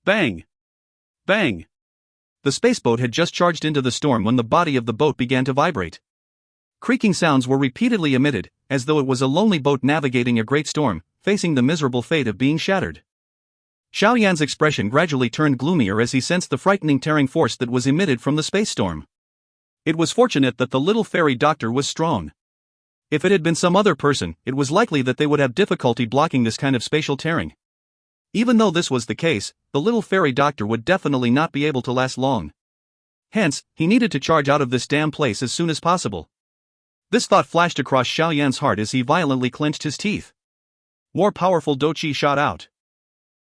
Bang! Bang! The spaceboat had just charged into the storm when the body of the boat began to vibrate. Creaking sounds were repeatedly emitted, as though it was a lonely boat navigating a great storm, facing the miserable fate of being shattered. Xiao Yan's expression gradually turned gloomier as he sensed the frightening tearing force that was emitted from the space storm. It was fortunate that the little fairy doctor was strong. If it had been some other person, it was likely that they would have difficulty blocking this kind of spatial tearing. Even though this was the case, the little fairy doctor would definitely not be able to last long. Hence, he needed to charge out of this damn place as soon as possible. This thought flashed across Xiao Yan's heart as he violently clenched his teeth. More powerful Dou Qi shot out.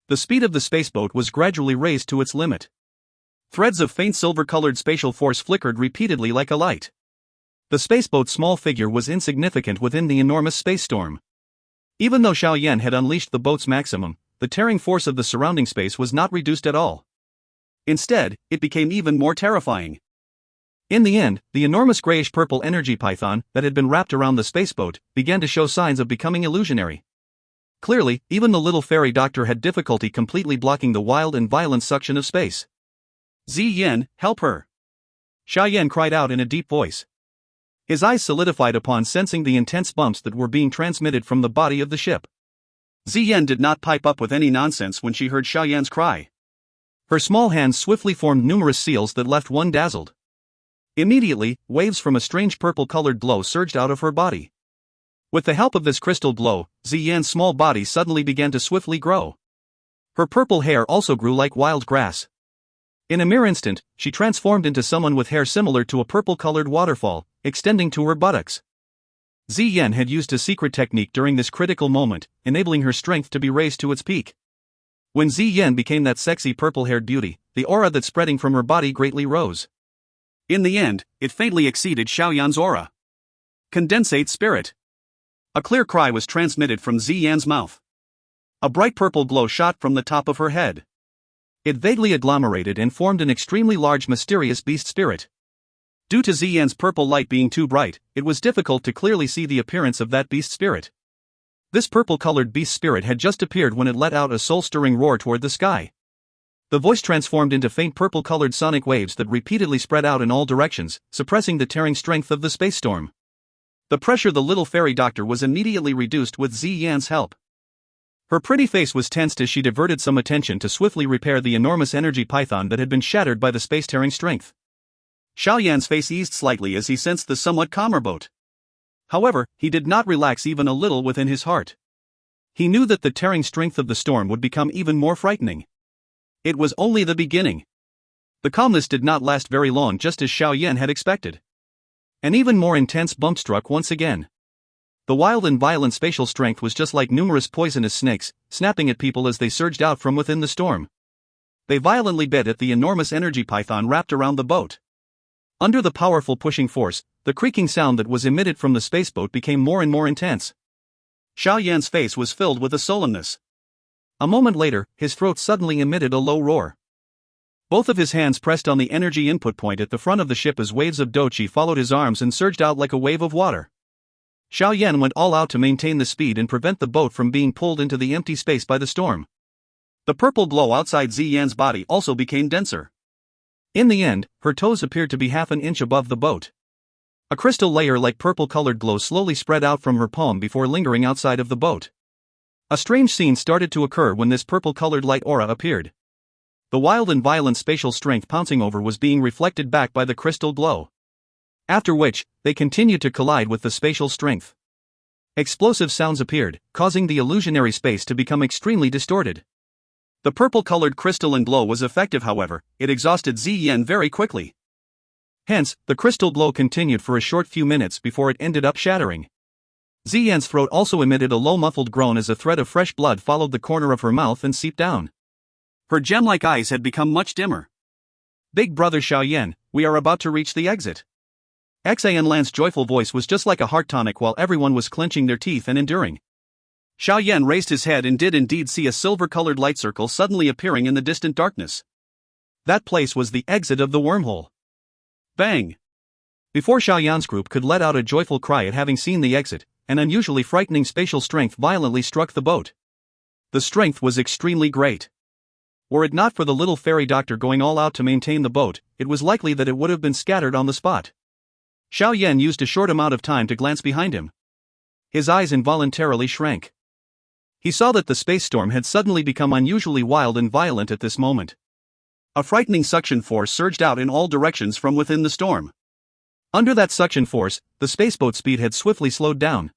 The speed of the spaceboat was gradually raised to its limit. Threads of faint silver-colored spatial force flickered repeatedly like a light. The spaceboat's small figure was insignificant within the enormous space storm. Even though Xiao Yan had unleashed the boat's maximum, the tearing force of the surrounding space was not reduced at all. Instead, it became even more terrifying. In the end, the enormous grayish-purple energy python that had been wrapped around the spaceboat began to show signs of becoming illusionary. Clearly, even the little fairy doctor had difficulty completely blocking the wild and violent suction of space. Ziyan, help her! Xiao Yan cried out in a deep voice. His eyes solidified upon sensing the intense bumps that were being transmitted from the body of the ship. Ziyan did not pipe up with any nonsense when she heard Xiao Yan's cry. Her small hands swiftly formed numerous seals that left one dazzled. Immediately, waves from a strange purple-colored glow surged out of her body. With the help of this crystal glow, Ziyan's small body suddenly began to swiftly grow. Her purple hair also grew like wild grass. In a mere instant, she transformed into someone with hair similar to a purple-colored waterfall, extending to her buttocks. Ziyan had used a secret technique during this critical moment, enabling her strength to be raised to its peak. When Ziyan became that sexy purple-haired beauty, the aura that spreading from her body greatly rose. In the end, it faintly exceeded Xiao Yan's aura. Condensate spirit. A clear cry was transmitted from Ziyan's mouth. A bright purple glow shot from the top of her head. It vaguely agglomerated and formed an extremely large mysterious beast spirit. Due to Ziyan's purple light being too bright, it was difficult to clearly see the appearance of that beast spirit. This purple-colored beast spirit had just appeared when it let out a soul-stirring roar toward the sky. The voice transformed into faint purple-colored sonic waves that repeatedly spread out in all directions, suppressing the tearing strength of the space storm. The pressure the little fairy doctor was immediately reduced with Ziyan's help. Her pretty face was tensed as she diverted some attention to swiftly repair the enormous energy python that had been shattered by the space-tearing strength. Xiao Yan's face eased slightly as he sensed the somewhat calmer boat. However, he did not relax even a little within his heart. He knew that the tearing strength of the storm would become even more frightening. It was only the beginning. The calmness did not last very long, just as Xiao Yan had expected. An even more intense bump struck once again. The wild and violent spatial strength was just like numerous poisonous snakes, snapping at people as they surged out from within the storm. They violently bit at the enormous energy python wrapped around the boat. Under the powerful pushing force, the creaking sound that was emitted from the spaceboat became more and more intense. Xiao Yan's face was filled with a sullenness. A moment later, his throat suddenly emitted a low roar. Both of his hands pressed on the energy input point at the front of the ship as waves of Dou Qi followed his arms and surged out like a wave of water. Xiao Yan went all out to maintain the speed and prevent the boat from being pulled into the empty space by the storm. The purple glow outside Zi Yan's body also became denser. In the end, her toes appeared to be half an inch above the boat. A crystal layer like purple-colored glow slowly spread out from her palm before lingering outside of the boat. A strange scene started to occur when this purple-colored light aura appeared. The wild and violent spatial strength pouncing over was being reflected back by the crystal glow. After which, they continued to collide with the spatial strength. Explosive sounds appeared, causing the illusionary space to become extremely distorted. The purple-colored crystalline glow was effective, however, it exhausted Zi Yan very quickly. Hence, the crystal glow continued for a short few minutes before it ended up shattering. Zi Yan's throat also emitted a low muffled groan as a thread of fresh blood followed the corner of her mouth and seeped down. Her gem-like eyes had become much dimmer. "Big brother Xiao Yan, we are about to reach the exit." Xun Lan's joyful voice was just like a heart tonic while everyone was clenching their teeth and enduring. Xiao Yan raised his head and did indeed see a silver-colored light circle suddenly appearing in the distant darkness. That place was the exit of the wormhole. Bang! Before Xiao Yan's group could let out a joyful cry at having seen the exit, an unusually frightening spatial strength violently struck the boat. The strength was extremely great. Were it not for the little fairy doctor going all out to maintain the boat, it was likely that it would have been scattered on the spot. Xiao Yan used a short amount of time to glance behind him. His eyes involuntarily shrank. He saw that the space storm had suddenly become unusually wild and violent at this moment. A frightening suction force surged out in all directions from within the storm. Under that suction force, the spaceboat's speed had swiftly slowed down.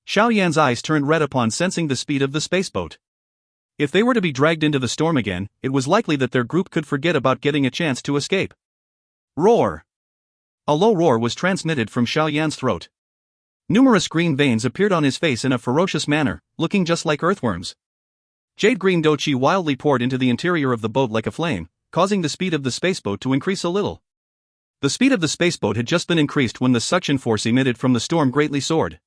Xiao Yan's eyes turned red upon sensing the speed of the spaceboat. If they were to be dragged into the storm again, it was likely that their group could forget about getting a chance to escape. Roar! A low roar was transmitted from Xiao Yan's throat. Numerous green veins appeared on his face in a ferocious manner, looking just like earthworms. Jade-green Dou Qi wildly poured into the interior of the boat like a flame, causing the speed of the spaceboat to increase a little. The speed of the spaceboat had just been increased when the suction force emitted from the storm greatly soared.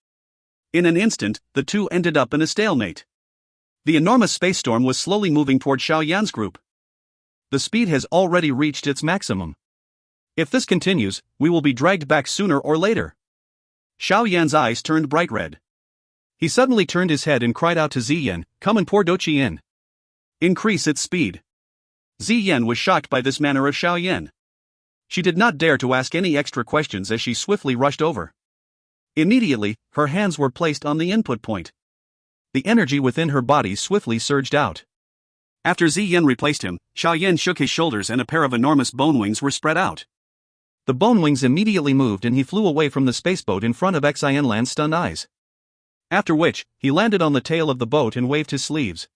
In an instant, the two ended up in a stalemate. The enormous space storm was slowly moving toward Xiao Yan's group. The speed has already reached its maximum. If this continues, we will be dragged back sooner or later. Xiao Yan's eyes turned bright red. He suddenly turned his head and cried out to Zi Yan, "Come and pour Dou Qi in." Increase its speed. Zi Yan was shocked by this manner of Xiao Yan. She did not dare to ask any extra questions as she swiftly rushed over. Immediately, her hands were placed on the input point. The energy within her body swiftly surged out. After Zi Yan replaced him, Xiao Yan shook his shoulders and a pair of enormous bone wings were spread out. The bone wings immediately moved and he flew away from the spaceboat in front of Xun Lan's stunned eyes. After which, he landed on the tail of the boat and waved his sleeves.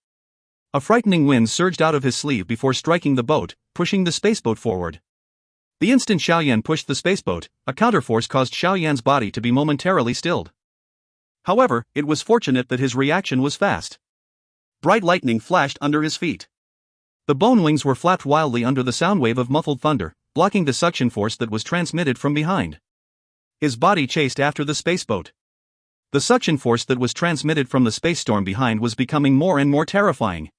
A frightening wind surged out of his sleeve before striking the boat, pushing the spaceboat forward. The instant Xiao Yan pushed the spaceboat, a counterforce caused Xiao Yan's body to be momentarily stilled. However, it was fortunate that his reaction was fast. Bright lightning flashed under his feet. The bone wings were flapped wildly under the sound wave of muffled thunder, blocking the suction force that was transmitted from behind. His body chased after the spaceboat. The suction force that was transmitted from the space storm behind was becoming more and more terrifying.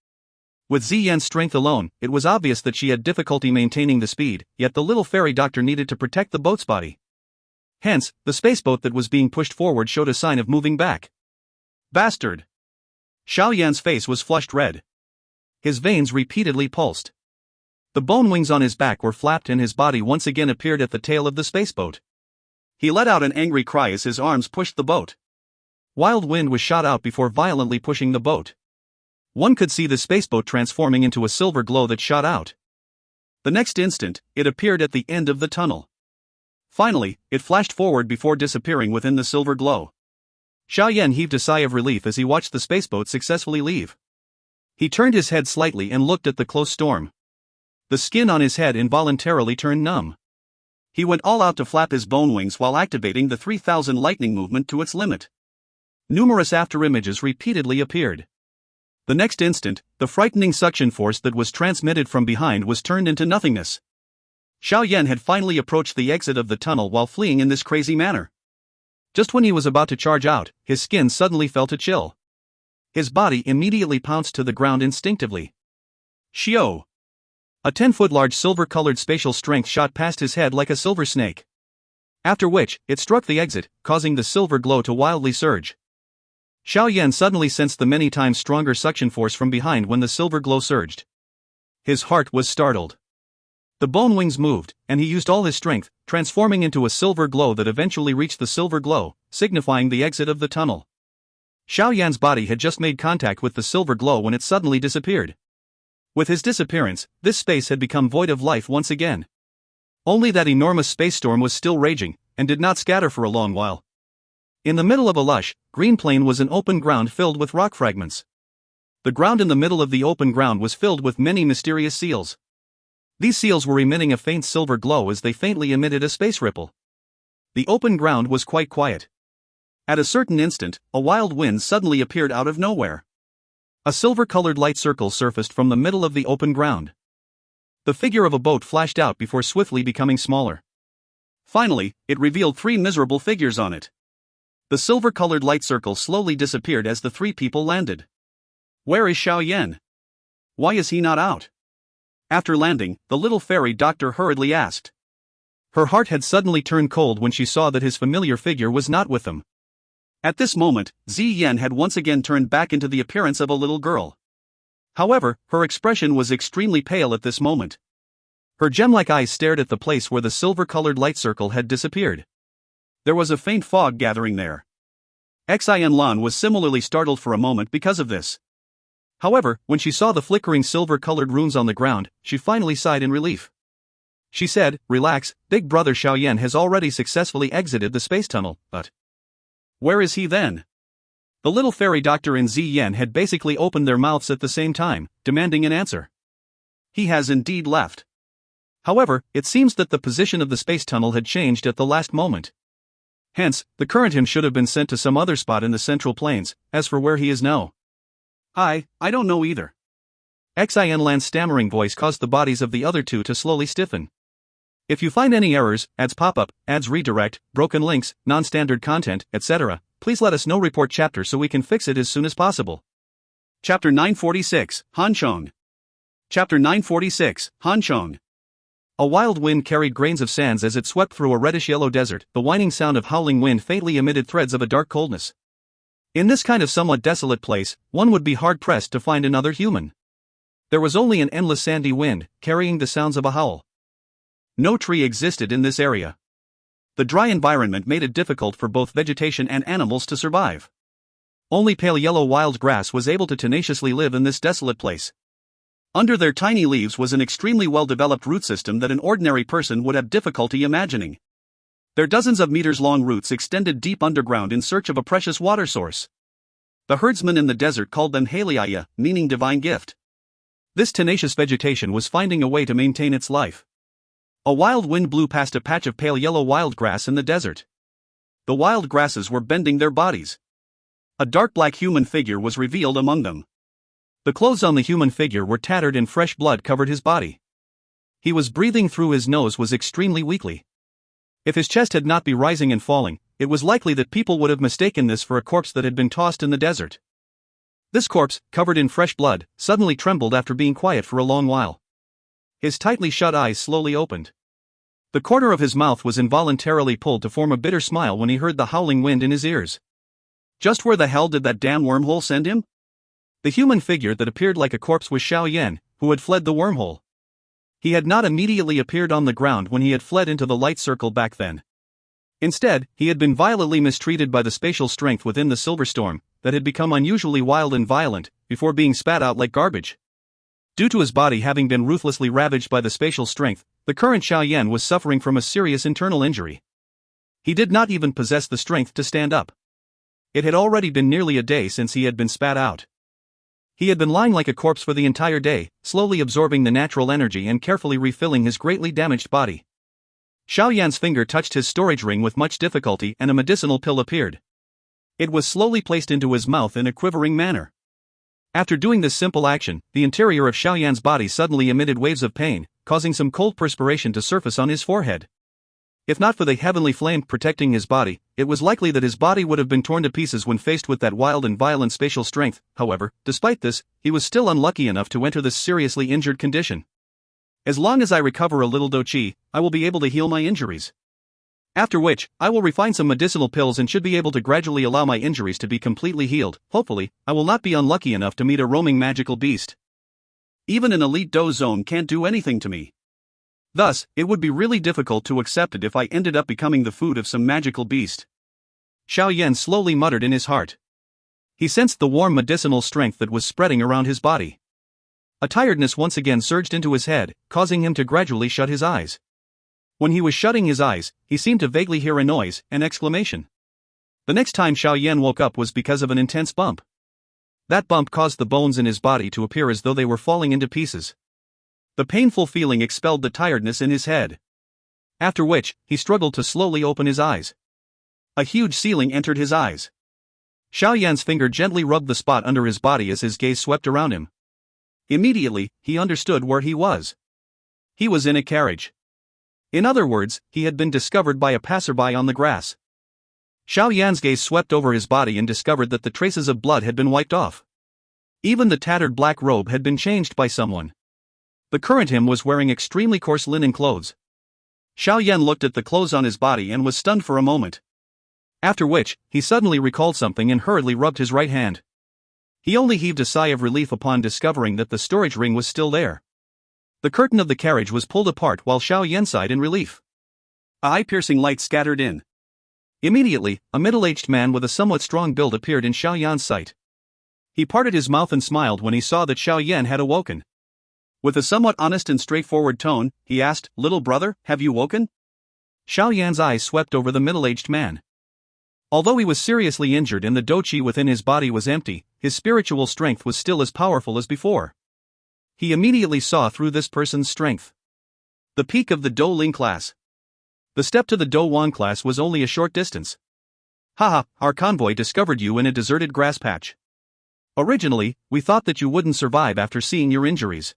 With Zi Yan's strength alone, it was obvious that she had difficulty maintaining the speed, yet the little fairy doctor needed to protect the boat's body. Hence, the spaceboat that was being pushed forward showed a sign of moving back. Bastard! Xiao Yan's face was flushed red. His veins repeatedly pulsed. The bone wings on his back were flapped and his body once again appeared at the tail of the spaceboat. He let out an angry cry as his arms pushed the boat. Wild wind was shot out before violently pushing the boat. One could see the spaceboat transforming into a silver glow that shot out. The next instant, it appeared at the end of the tunnel. Finally, it flashed forward before disappearing within the silver glow. Xiao Yan heaved a sigh of relief as he watched the spaceboat successfully leave. He turned his head slightly and looked at the close storm. The skin on his head involuntarily turned numb. He went all out to flap his bone wings while activating the 3000 lightning movement to its limit. Numerous afterimages repeatedly appeared. The next instant, the frightening suction force that was transmitted from behind was turned into nothingness. Xiao Yan had finally approached the exit of the tunnel while fleeing in this crazy manner. Just when he was about to charge out, his skin suddenly felt a chill. His body immediately pounced to the ground instinctively. Xiao! A 10-foot large silver-colored spatial strength shot past his head like a silver snake. After which, it struck the exit, causing the silver glow to wildly surge. Xiao Yan suddenly sensed the many times stronger suction force from behind when the silver glow surged. His heart was startled. The bone wings moved, and he used all his strength, transforming into a silver glow that eventually reached the silver glow, signifying the exit of the tunnel. Xiao Yan's body had just made contact with the silver glow when it suddenly disappeared. With his disappearance, this space had become void of life once again. Only that enormous space storm was still raging, and did not scatter for a long while. In the middle of a lush, green plain was an open ground filled with rock fragments. The ground in the middle of the open ground was filled with many mysterious seals. These seals were emitting a faint silver glow as they faintly emitted a space ripple. The open ground was quite quiet. At a certain instant, a wild wind suddenly appeared out of nowhere. A silver-colored light circle surfaced from the middle of the open ground. The figure of a boat flashed out before swiftly becoming smaller. Finally, it revealed 3 miserable figures on it. The silver-colored light circle slowly disappeared as the 3 people landed. Where is Xiao Yan? Why is he not out? After landing, the little fairy doctor hurriedly asked. Her heart had suddenly turned cold when she saw that his familiar figure was not with them. At this moment, Ziyan had once again turned back into the appearance of a little girl. However, her expression was extremely pale at this moment. Her gem-like eyes stared at the place where the silver-colored light circle had disappeared. There was a faint fog gathering there. Xian Lan was similarly startled for a moment because of this. However, when she saw the flickering silver-colored runes on the ground, she finally sighed in relief. She said, "Relax, Big Brother Xiao Yan has already successfully exited the space tunnel, but where is he then?" The little fairy doctor and Ziyan had basically opened their mouths at the same time, demanding an answer. He has indeed left. However, it seems that the position of the space tunnel had changed at the last moment. Hence, the current him should have been sent to some other spot in the central plains. As for where he is now, I don't know either. Xian Lan's stammering voice caused the bodies of the other 2 to slowly stiffen. If you find any errors, ads pop up, ads redirect, broken links, non-standard content, etc., please let us know. Report chapter so we can fix it as soon as possible. Chapter 946, Han Fong. Chapter 946, Han Fong. A wild wind carried grains of sands as it swept through a reddish-yellow desert. The whining sound of howling wind faintly emitted threads of a dark coldness. In this kind of somewhat desolate place, one would be hard-pressed to find another human. There was only an endless sandy wind, carrying the sounds of a howl. No tree existed in this area. The dry environment made it difficult for both vegetation and animals to survive. Only pale yellow wild grass was able to tenaciously live in this desolate place. Under their tiny leaves was an extremely well-developed root system that an ordinary person would have difficulty imagining. Their dozens of meters-long roots extended deep underground in search of a precious water source. The herdsmen in the desert called them Haliaya, meaning divine gift. This tenacious vegetation was finding a way to maintain its life. A wild wind blew past a patch of pale yellow wild grass in the desert. The wild grasses were bending their bodies. A dark black human figure was revealed among them. The clothes on the human figure were tattered and fresh blood covered his body. He was breathing through his nose was extremely weakly. If his chest had not been rising and falling, it was likely that people would have mistaken this for a corpse that had been tossed in the desert. This corpse, covered in fresh blood, suddenly trembled after being quiet for a long while. His tightly shut eyes slowly opened. The corner of his mouth was involuntarily pulled to form a bitter smile when he heard the howling wind in his ears. Just where the hell did that damn wormhole send him? The human figure that appeared like a corpse was Xiao Yan, who had fled the wormhole. He had not immediately appeared on the ground when he had fled into the light circle back then. Instead, he had been violently mistreated by the spatial strength within the silver storm, that had become unusually wild and violent, before being spat out like garbage. Due to his body having been ruthlessly ravaged by the spatial strength, the current Xiao Yan was suffering from a serious internal injury. He did not even possess the strength to stand up. It had already been nearly a day since he had been spat out. He had been lying like a corpse for the entire day, slowly absorbing the natural energy and carefully refilling his greatly damaged body. Xiao Yan's finger touched his storage ring with much difficulty and a medicinal pill appeared. It was slowly placed into his mouth in a quivering manner. After doing this simple action, the interior of Xiao Yan's body suddenly emitted waves of pain, causing some cold perspiration to surface on his forehead. If not for the heavenly flame protecting his body, it was likely that his body would have been torn to pieces when faced with that wild and violent spatial strength. However, despite this, he was still unlucky enough to enter this seriously injured condition. As long as I recover a little Dou Qi, I will be able to heal my injuries. After which, I will refine some medicinal pills and should be able to gradually allow my injuries to be completely healed. Hopefully, I will not be unlucky enough to meet a roaming magical beast. Even an elite Dou zone can't do anything to me. Thus, it would be really difficult to accept it if I ended up becoming the food of some magical beast. Xiao Yan slowly muttered in his heart. He sensed the warm medicinal strength that was spreading around his body. A tiredness once again surged into his head, causing him to gradually shut his eyes. When he was shutting his eyes, he seemed to vaguely hear a noise, an exclamation. The next time Xiao Yan woke up was because of an intense bump. That bump caused the bones in his body to appear as though they were falling into pieces. The painful feeling expelled the tiredness in his head. After which, he struggled to slowly open his eyes. A huge ceiling entered his eyes. Xiao Yan's finger gently rubbed the spot under his body as his gaze swept around him. Immediately, he understood where he was. He was in a carriage. In other words, he had been discovered by a passerby on the grass. Xiao Yan's gaze swept over his body and discovered that the traces of blood had been wiped off. Even the tattered black robe had been changed by someone. The current him was wearing extremely coarse linen clothes. Xiao Yan looked at the clothes on his body and was stunned for a moment. After which, he suddenly recalled something and hurriedly rubbed his right hand. He only heaved a sigh of relief upon discovering that the storage ring was still there. The curtain of the carriage was pulled apart while Xiao Yan sighed in relief. A eye-piercing light scattered in. Immediately, a middle-aged man with a somewhat strong build appeared in Xiao Yan's sight. He parted his mouth and smiled when he saw that Xiao Yan had awoken. With a somewhat honest and straightforward tone, he asked, "Little brother, have you woken?" Xiao Yan's eyes swept over the middle-aged man. Although he was seriously injured and the Dou Qi within his body was empty, his spiritual strength was still as powerful as before. He immediately saw through this person's strength. The peak of the Dou Ling class. The step to the Dou Wan class was only a short distance. Haha, our convoy discovered you in a deserted grass patch. Originally, we thought that you wouldn't survive after seeing your injuries.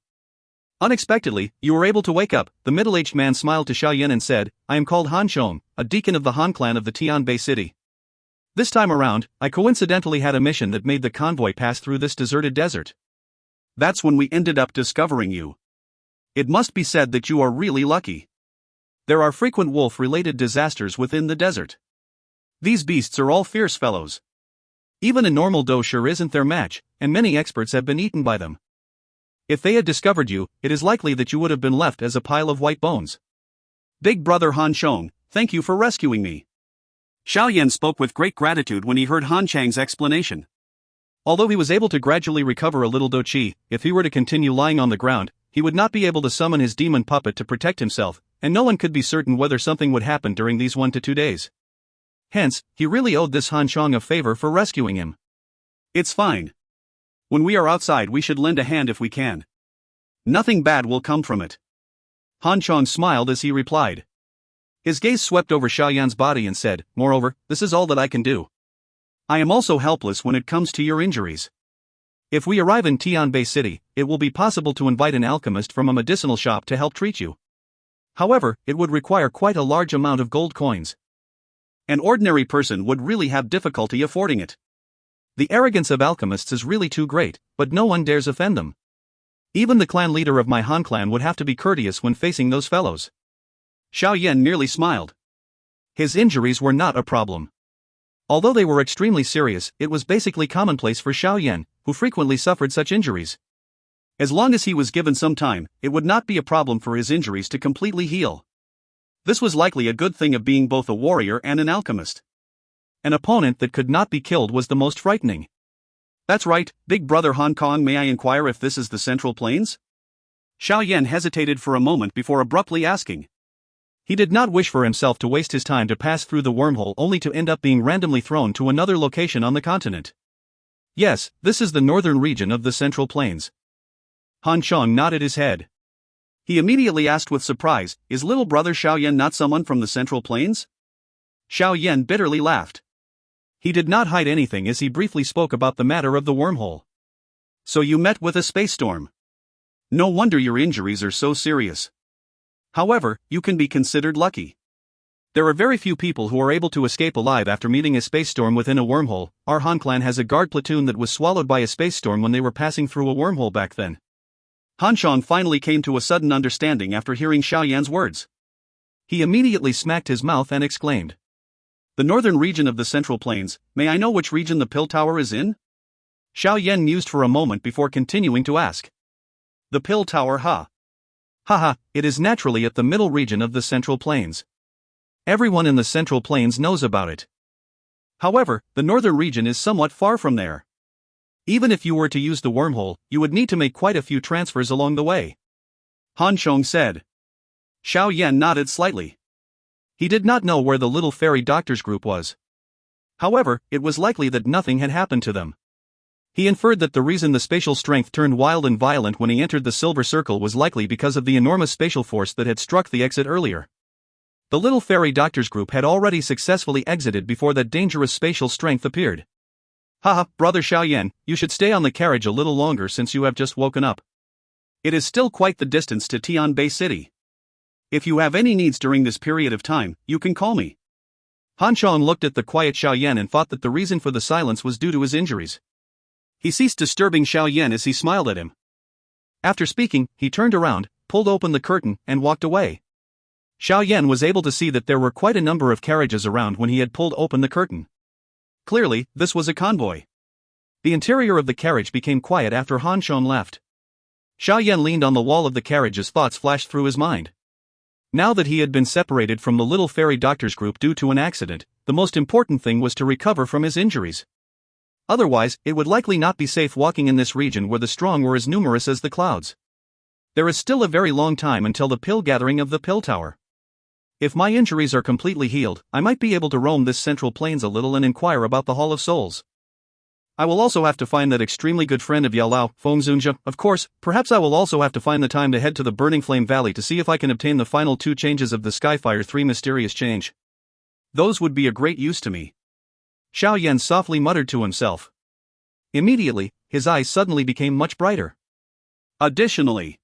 Unexpectedly, you were able to wake up. The middle-aged man smiled to Xiao Yan and said, "I am called Han Fong, a deacon of the Han clan of the Tianbei city. This time around, I coincidentally had a mission that made the convoy pass through this deserted desert. That's when we ended up discovering you. It must be said that you are really lucky. There are frequent wolf-related disasters within the desert. These beasts are all fierce fellows. Even a normal Dou sure isn't their match, and many experts have been eaten by them. If they had discovered you, it is likely that you would have been left as a pile of white bones. Big brother Han Fong, thank you for rescuing me." Xiao Yan spoke with great gratitude when he heard Han Chang's explanation. Although he was able to gradually recover a little Dou Qi, if he were to continue lying on the ground, he would not be able to summon his demon puppet to protect himself, and no one could be certain whether something would happen during these 1 to 2 days. Hence, he really owed this Han Fong a favor for rescuing him. "It's fine. When we are outside we should lend a hand if we can. Nothing bad will come from it." Han Fong smiled as he replied. His gaze swept over Xiao Yan's body and said, "Moreover, this is all that I can do. I am also helpless when it comes to your injuries. If we arrive in Tianbei City, it will be possible to invite an alchemist from a medicinal shop to help treat you. However, it would require quite a large amount of gold coins. An ordinary person would really have difficulty affording it. The arrogance of alchemists is really too great, but no one dares offend them. Even the clan leader of my Han clan would have to be courteous when facing those fellows." Xiao Yan merely smiled. His injuries were not a problem. Although they were extremely serious, it was basically commonplace for Xiao Yan, who frequently suffered such injuries. As long as he was given some time, it would not be a problem for his injuries to completely heal. This was likely a good thing of being both a warrior and an alchemist. An opponent that could not be killed was the most frightening. "That's right, big brother Hong Kong, may I inquire if this is the Central Plains?" Xiao Yan hesitated for a moment before abruptly asking. He did not wish for himself to waste his time to pass through the wormhole only to end up being randomly thrown to another location on the continent. Yes, this is the northern region of the Central Plains. Han Fong nodded his head. He immediately asked with surprise, is little brother Xiao Yan not someone from the Central Plains? Xiao Yan bitterly laughed. He did not hide anything as he briefly spoke about the matter of the wormhole. So you met with a space storm. No wonder your injuries are so serious. However, you can be considered lucky. There are very few people who are able to escape alive after meeting a space storm within a wormhole. Our Han clan has a guard platoon that was swallowed by a space storm when they were passing through a wormhole back then. Han Fong finally came to a sudden understanding after hearing Xiao Yan's words. He immediately smacked his mouth and exclaimed. The northern region of the Central Plains, may I know which region the pill tower is in? Xiao Yan mused for a moment before continuing to ask. The pill tower, huh? Haha, it is naturally at the middle region of the Central Plains. Everyone in the Central Plains knows about it. However, the northern region is somewhat far from there. Even if you were to use the wormhole, you would need to make quite a few transfers along the way. Han Fong said. Xiao Yan nodded slightly. He did not know where the little fairy doctors group was. However, it was likely that nothing had happened to them. He inferred that the reason the spatial strength turned wild and violent when he entered the Silver Circle was likely because of the enormous spatial force that had struck the exit earlier. The little fairy doctors group had already successfully exited before that dangerous spatial strength appeared. Haha, brother Xiao Yan, you should stay on the carriage a little longer since you have just woken up. It is still quite the distance to Tian Bay City. If you have any needs during this period of time, you can call me. Han Fong looked at the quiet Xiao Yan and thought that the reason for the silence was due to his injuries. He ceased disturbing Xiao Yan as he smiled at him. After speaking, he turned around, pulled open the curtain, and walked away. Xiao Yan was able to see that there were quite a number of carriages around when he had pulled open the curtain. Clearly, this was a convoy. The interior of the carriage became quiet after Han Fong left. Xiao Yan leaned on the wall of the carriage as thoughts flashed through his mind. Now that he had been separated from the little fairy doctors group due to an accident, the most important thing was to recover from his injuries. Otherwise, it would likely not be safe walking in this region where the strong were as numerous as the clouds. There is still a very long time until the pill gathering of the pill tower. If my injuries are completely healed, I might be able to roam this Central Plains a little and inquire about the Hall of Souls. I will also have to find that extremely good friend of Yao Feng Zunjia. Of course, perhaps I will also have to find the time to head to the Burning Flame Valley to see if I can obtain the final 2 changes of the Skyfire 3 mysterious change. Those would be a great use to me. Xiao Yan softly muttered to himself. Immediately, his eyes suddenly became much brighter. Additionally,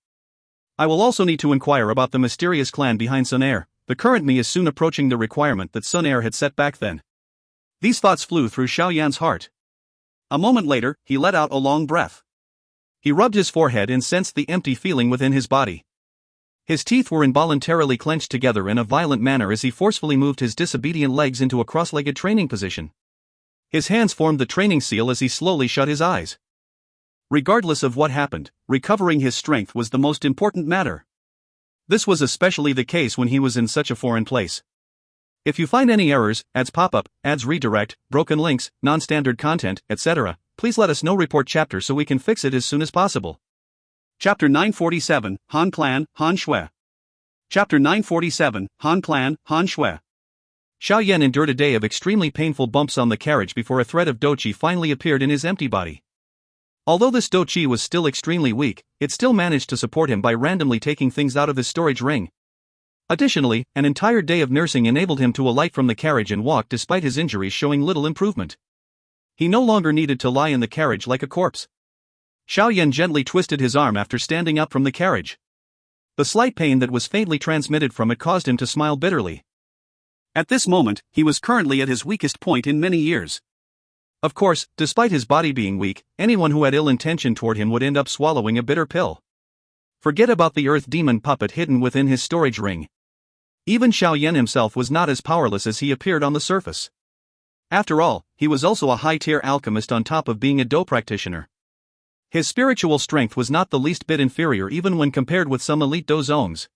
I will also need to inquire about the mysterious clan behind Xun Er. The current me is soon approaching the requirement that Xun Er had set back then. These thoughts flew through Xiao Yan's heart. A moment later, he let out a long breath. He rubbed his forehead and sensed the empty feeling within his body. His teeth were involuntarily clenched together in a violent manner as he forcefully moved his disobedient legs into a cross-legged training position. His hands formed the training seal as he slowly shut his eyes. Regardless of what happened, recovering his strength was the most important matter. This was especially the case when he was in such a foreign place. If you find any errors, ads pop-up, ads redirect, broken links, non-standard content, etc., please let us know. Report chapter so we can fix it as soon as possible. Chapter 947, Han Clan, Han Shui. Chapter 947, Han Clan, Han Shui. Xiao Yan endured a day of extremely painful bumps on the carriage before a thread of Dou Qi finally appeared in his empty body. Although this Dou Qi was still extremely weak, it still managed to support him by randomly taking things out of his storage ring. Additionally, an entire day of nursing enabled him to alight from the carriage and walk despite his injuries showing little improvement. He no longer needed to lie in the carriage like a corpse. Xiao Yan gently twisted his arm after standing up from the carriage. The slight pain that was faintly transmitted from it caused him to smile bitterly. At this moment, he was currently at his weakest point in many years. Of course, despite his body being weak, anyone who had ill intention toward him would end up swallowing a bitter pill. Forget about the earth demon puppet hidden within his storage ring. Even Xiao Yan himself was not as powerless as he appeared on the surface. After all, he was also a high-tier alchemist on top of being a Dou practitioner. His spiritual strength was not the least bit inferior even when compared with some elite Dou zones.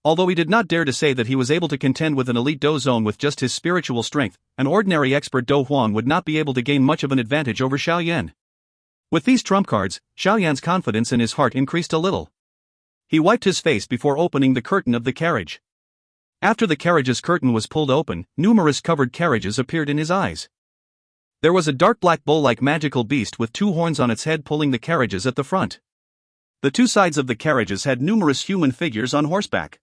Although he did not dare to say that he was able to contend with an elite Dou zone with just his spiritual strength, an ordinary expert Dou Huang would not be able to gain much of an advantage over Xiao Yan. With these trump cards, Xiao Yan's confidence in his heart increased a little. He wiped his face before opening the curtain of the carriage. After the carriage's curtain was pulled open, numerous covered carriages appeared in his eyes. There was a dark black bull-like magical beast with 2 horns on its head pulling the carriages at the front. The 2 sides of the carriages had numerous human figures on horseback.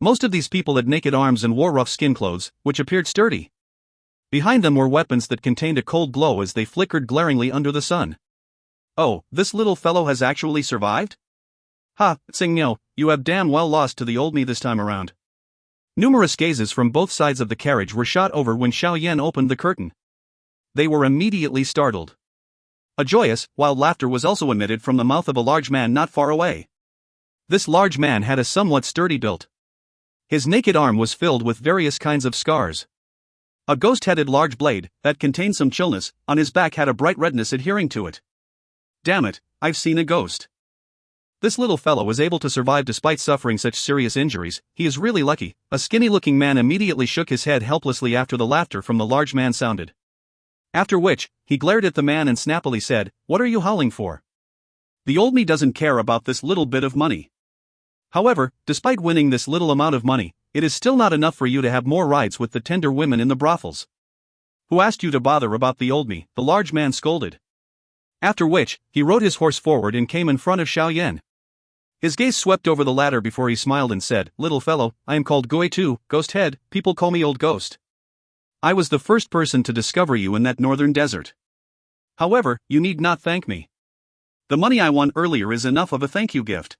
Most of these people had naked arms and wore rough skin clothes, which appeared sturdy. Behind them were weapons that contained a cold glow as they flickered glaringly under the sun. Oh, this little fellow has actually survived? Ha, Xingniu, you have damn well lost to the old me this time around. Numerous gazes from both sides of the carriage were shot over when Xiao Yan opened the curtain. They were immediately startled. A joyous, wild laughter was also emitted from the mouth of a large man not far away. This large man had a somewhat sturdy build. His naked arm was filled with various kinds of scars. A ghost-headed large blade, that contained some chillness, on his back had a bright redness adhering to it. Damn it, I've seen a ghost. This little fellow was able to survive despite suffering such serious injuries. He is really lucky. A skinny-looking man immediately shook his head helplessly after the laughter from the large man sounded. After which, he glared at the man and snappily said, "What are you howling for?" The old me doesn't care about this little bit of money. However, despite winning this little amount of money, it is still not enough for you to have more rides with the tender women in the brothels. Who asked you to bother about the old me? The large man scolded. After which, he rode his horse forward and came in front of Xiao Yan. His gaze swept over the latter before he smiled and said, "Little fellow, I am called Gui-Tu, Ghost Head, people call me Old Ghost. I was the first person to discover you in that northern desert. However, you need not thank me. The money I won earlier is enough of a thank you gift."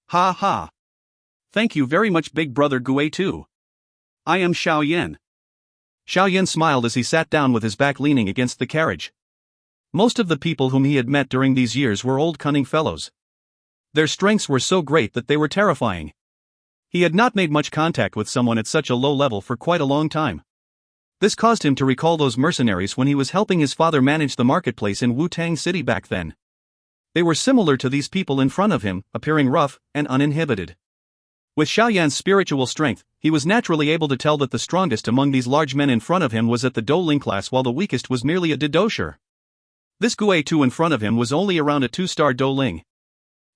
Ha ha. Thank you very much, big brother Gui-Tu. I am Xiao Yan. Xiao Yan smiled as he sat down with his back leaning against the carriage. Most of the people whom he had met during these years were old cunning fellows. Their strengths were so great that they were terrifying. He had not made much contact with someone at such a low level for quite a long time. This caused him to recall those mercenaries when he was helping his father manage the marketplace in Wu-Tang City back then. They were similar to these people in front of him, appearing rough and uninhibited. With Xiao Yan's spiritual strength, he was naturally able to tell that the strongest among these large men in front of him was at the Dou Ling class while the weakest was merely a Dou. This Gui-Tu in front of him was only around a 2-star Dou Ling.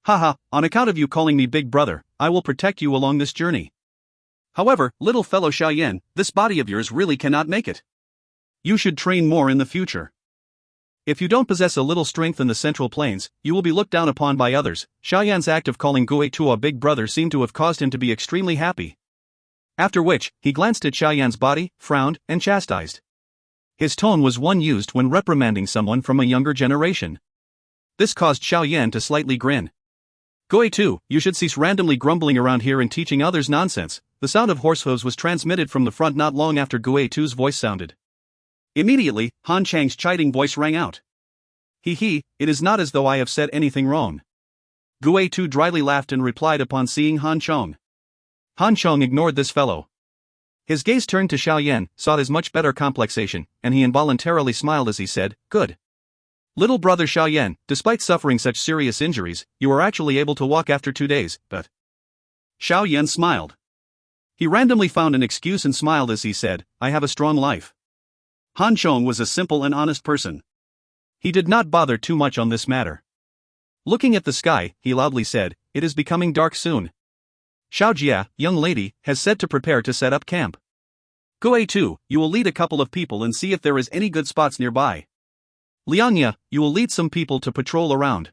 Haha, on account of you calling me big brother, I will protect you along this journey. However, little fellow Xiao Yan, this body of yours really cannot make it. You should train more in the future. If you don't possess a little strength in the central plains, you will be looked down upon by others. Xiao Yan's act of calling Gui-Tu a big brother seemed to have caused him to be extremely happy. After which, he glanced at Xiao Yan's body, frowned, and chastised. His tone was one used when reprimanding someone from a younger generation. This caused Xiao Yan to slightly grin. "Gui-Tu, you should cease randomly grumbling around here and teaching others nonsense." The sound of horse hooves was transmitted from the front not long after Gui-Tu's voice sounded. Immediately, Han Chang's chiding voice rang out. It is not as though I have said anything wrong." Gui-Tu dryly laughed and replied upon seeing Han Chong. Han Chong ignored this fellow. His gaze turned to Xiao Yan, sought his much better complexation, and he involuntarily smiled as he said, "Good. Little brother Xiao Yan, despite suffering such serious injuries, you are actually able to walk after 2 days, but..." Xiao Yan smiled. He randomly found an excuse and smiled as he said, "I have a strong life." Han Chong was a simple and honest person. He did not bother too much on this matter. Looking at the sky, he loudly said, "It is becoming dark soon. Xiao Jia, young lady, has said to prepare to set up camp. Gui-Tu, you will lead a couple of people and see if there is any good spots nearby. Liangya, you will lead some people to patrol around.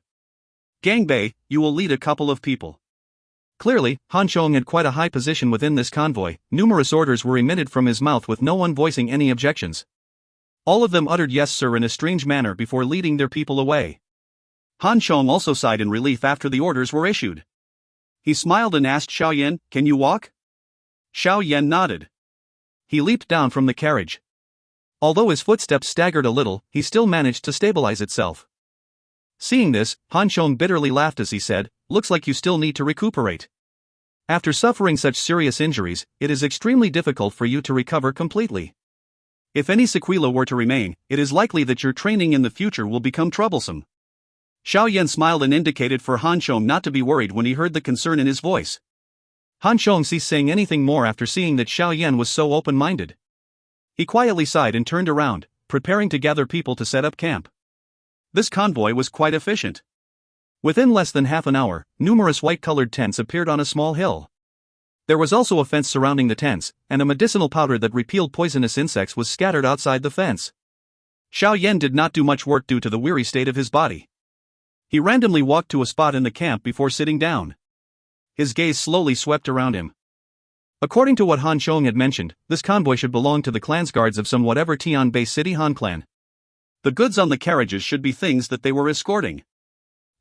Gangbei, you will lead a couple of people." Clearly, Han Chong had quite a high position within this convoy. Numerous orders were emitted from his mouth with no one voicing any objections. All of them uttered "yes sir" in a strange manner before leading their people away. Han Chong also sighed in relief after the orders were issued. He smiled and asked Xiao Yan, "Can you walk?" Xiao Yan nodded. He leaped down from the carriage. Although his footsteps staggered a little, he still managed to stabilize itself. Seeing this, Han Chong bitterly laughed as he said, "Looks like you still need to recuperate. After suffering such serious injuries, it is extremely difficult for you to recover completely. If any sequela were to remain, it is likely that your training in the future will become troublesome." Xiao Yan smiled and indicated for Han Chong not to be worried when he heard the concern in his voice. Han Chong ceased saying anything more after seeing that Xiao Yan was so open-minded. He quietly sighed and turned around, preparing to gather people to set up camp. This convoy was quite efficient. Within less than half an hour, numerous white-colored tents appeared on a small hill. There was also a fence surrounding the tents, and a medicinal powder that repelled poisonous insects was scattered outside the fence. Xiao Yan did not do much work due to the weary state of his body. He randomly walked to a spot in the camp before sitting down. His gaze slowly swept around him. According to what Han Fong had mentioned, this convoy should belong to the clan's guards of some whatever Tian-based city Han clan. The goods on the carriages should be things that they were escorting.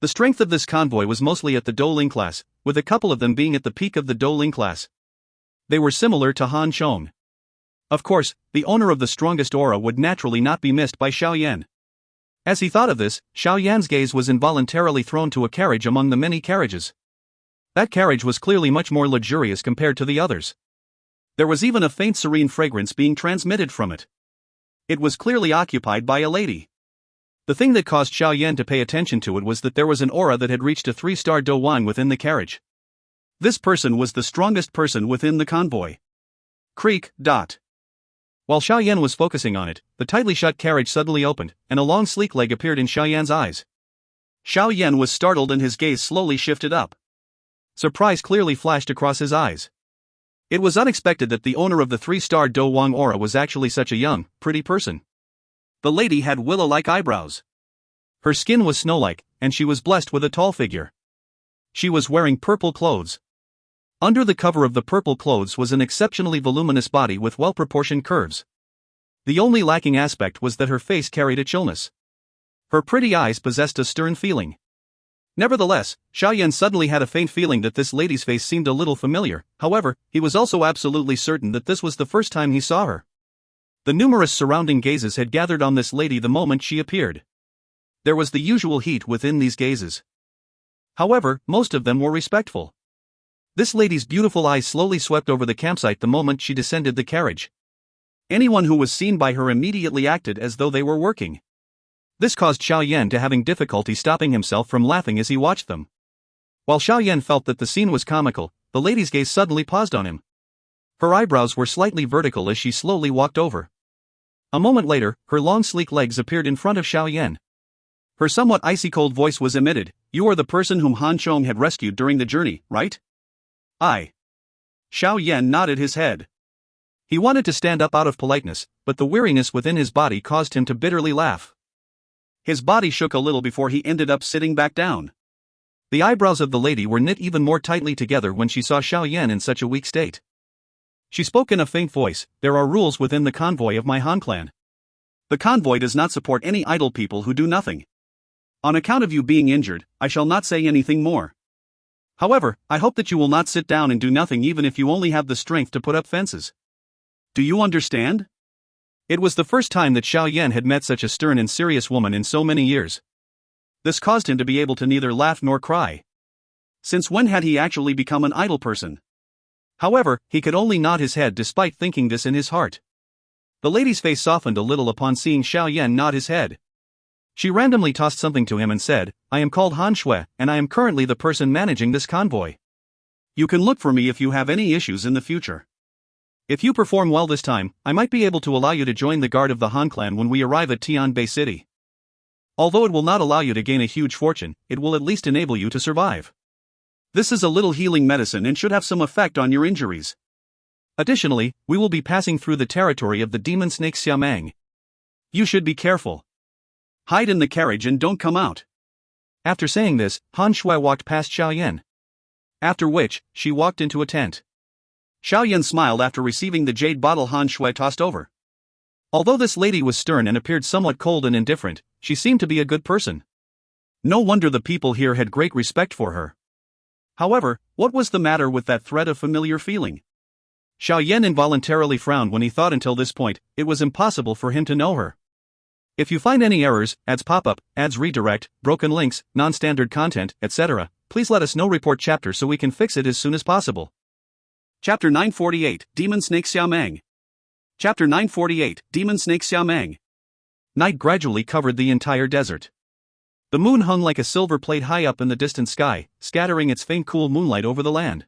The strength of this convoy was mostly at the Dou Ling class, with a couple of them being at the peak of the Dou Ling class. They were similar to Han Fong. Of course, the owner of the strongest aura would naturally not be missed by Xiao Yan. As he thought of this, Xiao Yan's gaze was involuntarily thrown to a carriage among the many carriages. That carriage was clearly much more luxurious compared to the others. There was even a faint serene fragrance being transmitted from it. It was clearly occupied by a lady. The thing that caused Xiao Yan to pay attention to it was that there was an aura that had reached a 3-star Douwan within the carriage. This person was the strongest person within the convoy. Creak. While Xiao Yan was focusing on it, the tightly shut carriage suddenly opened, and a long sleek leg appeared in Xiao Yan's eyes. Xiao Yan was startled and his gaze slowly shifted up. Surprise clearly flashed across his eyes. It was unexpected that the owner of the 3-star Douwang aura was actually such a young, pretty person. The lady had willow-like eyebrows. Her skin was snow-like, and she was blessed with a tall figure. She was wearing purple clothes. Under the cover of the purple clothes was an exceptionally voluminous body with well-proportioned curves. The only lacking aspect was that her face carried a chillness. Her pretty eyes possessed a stern feeling. Nevertheless, Xiao Yan suddenly had a faint feeling that this lady's face seemed a little familiar. However, he was also absolutely certain that this was the first time he saw her. The numerous surrounding gazes had gathered on this lady the moment she appeared. There was the usual heat within these gazes. However, most of them were respectful. This lady's beautiful eyes slowly swept over the campsite the moment she descended the carriage. Anyone who was seen by her immediately acted as though they were working. This caused Xiao Yan to having difficulty stopping himself from laughing as he watched them. While Xiao Yan felt that the scene was comical, the lady's gaze suddenly paused on him. Her eyebrows were slightly vertical as she slowly walked over. A moment later, her long sleek legs appeared in front of Xiao Yan. Her somewhat icy-cold voice was emitted. "You are the person whom Han Fong had rescued during the journey, right?" "I." Xiao Yan nodded his head. He wanted to stand up out of politeness, but the weariness within his body caused him to bitterly laugh. His body shook a little before he ended up sitting back down. The eyebrows of the lady were knit even more tightly together when she saw Xiao Yan in such a weak state. She spoke in a faint voice. "There are rules within the convoy of my Han clan. The convoy does not support any idle people who do nothing. On account of you being injured, I shall not say anything more. However, I hope that you will not sit down and do nothing even if you only have the strength to put up fences. Do you understand?" It was the first time that Xiao Yan had met such a stern and serious woman in so many years. This caused him to be able to neither laugh nor cry. Since when had he actually become an idle person? However, he could only nod his head despite thinking this in his heart. The lady's face softened a little upon seeing Xiao Yan nod his head. She randomly tossed something to him and said, "I am called Han Shui, and I am currently the person managing this convoy. You can look for me if you have any issues in the future. If you perform well this time, I might be able to allow you to join the guard of the Han clan when we arrive at Tianbei City. Although it will not allow you to gain a huge fortune, it will at least enable you to survive. This is a little healing medicine and should have some effect on your injuries. Additionally, we will be passing through the territory of the demon snake Xiamang. You should be careful. Hide in the carriage and don't come out." After saying this, Han Shui walked past Xiao Yan. After which, she walked into a tent. Xiao Yan smiled after receiving the jade bottle Han Shui tossed over. Although this lady was stern and appeared somewhat cold and indifferent, she seemed to be a good person. No wonder the people here had great respect for her. However, what was the matter with that thread of familiar feeling? Xiao Yan involuntarily frowned when he thought until this point, it was impossible for him to know her. If you find any errors, ads pop-up, ads redirect, broken links, non-standard content, etc., please let us know. Report chapter so we can fix it as soon as possible. Chapter 948, Demon Snake Xiaomang. Chapter 948, Demon Snake Xiaomang. Night gradually covered the entire desert. The moon hung like a silver plate high up in the distant sky, scattering its faint cool moonlight over the land.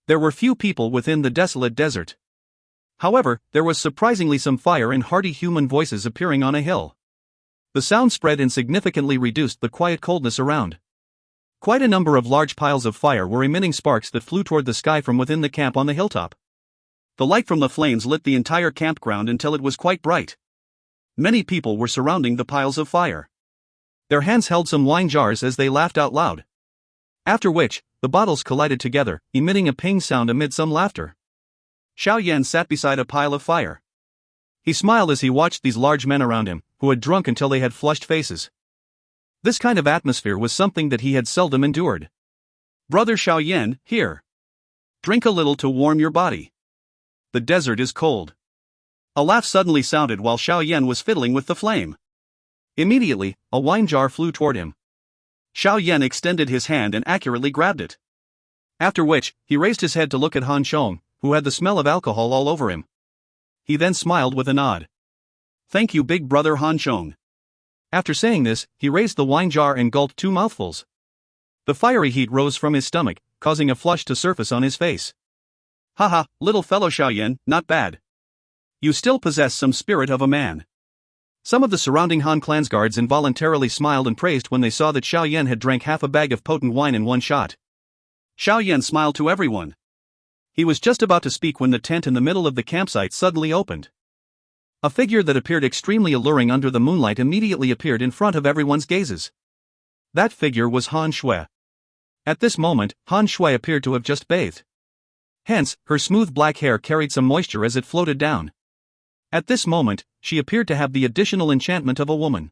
There were few people within the desolate desert. However, there was surprisingly some fire and hearty human voices appearing on a hill. The sound spread and significantly reduced the quiet coldness around. Quite a number of large piles of fire were emitting sparks that flew toward the sky from within the camp on the hilltop. The light from the flames lit the entire campground until it was quite bright. Many people were surrounding the piles of fire. Their hands held some wine jars as they laughed out loud. After which, the bottles collided together, emitting a ping sound amid some laughter. Xiao Yan sat beside a pile of fire. He smiled as he watched these large men around him, who had drunk until they had flushed faces. This kind of atmosphere was something that he had seldom endured. Brother Xiao Yan, here. Drink a little to warm your body. The desert is cold. A laugh suddenly sounded while Xiao Yan was fiddling with the flame. Immediately, a wine jar flew toward him. Xiao Yan extended his hand and accurately grabbed it. After which, he raised his head to look at Han Fong, who had the smell of alcohol all over him. He then smiled with a nod. Thank you, big brother Han Fong. After saying this, he raised the wine jar and gulped 2 mouthfuls. The fiery heat rose from his stomach, causing a flush to surface on his face. Haha, little fellow Xiao Yan, not bad. You still possess some spirit of a man. Some of the surrounding Han clan's guards involuntarily smiled and praised when they saw that Xiao Yan had drank half a bag of potent wine in one shot. Xiao Yan smiled to everyone. He was just about to speak when the tent in the middle of the campsite suddenly opened. A figure that appeared extremely alluring under the moonlight immediately appeared in front of everyone's gazes. That figure was Han Shui. At this moment, Han Shui appeared to have just bathed. Hence, her smooth black hair carried some moisture as it floated down. At this moment, she appeared to have the additional enchantment of a woman.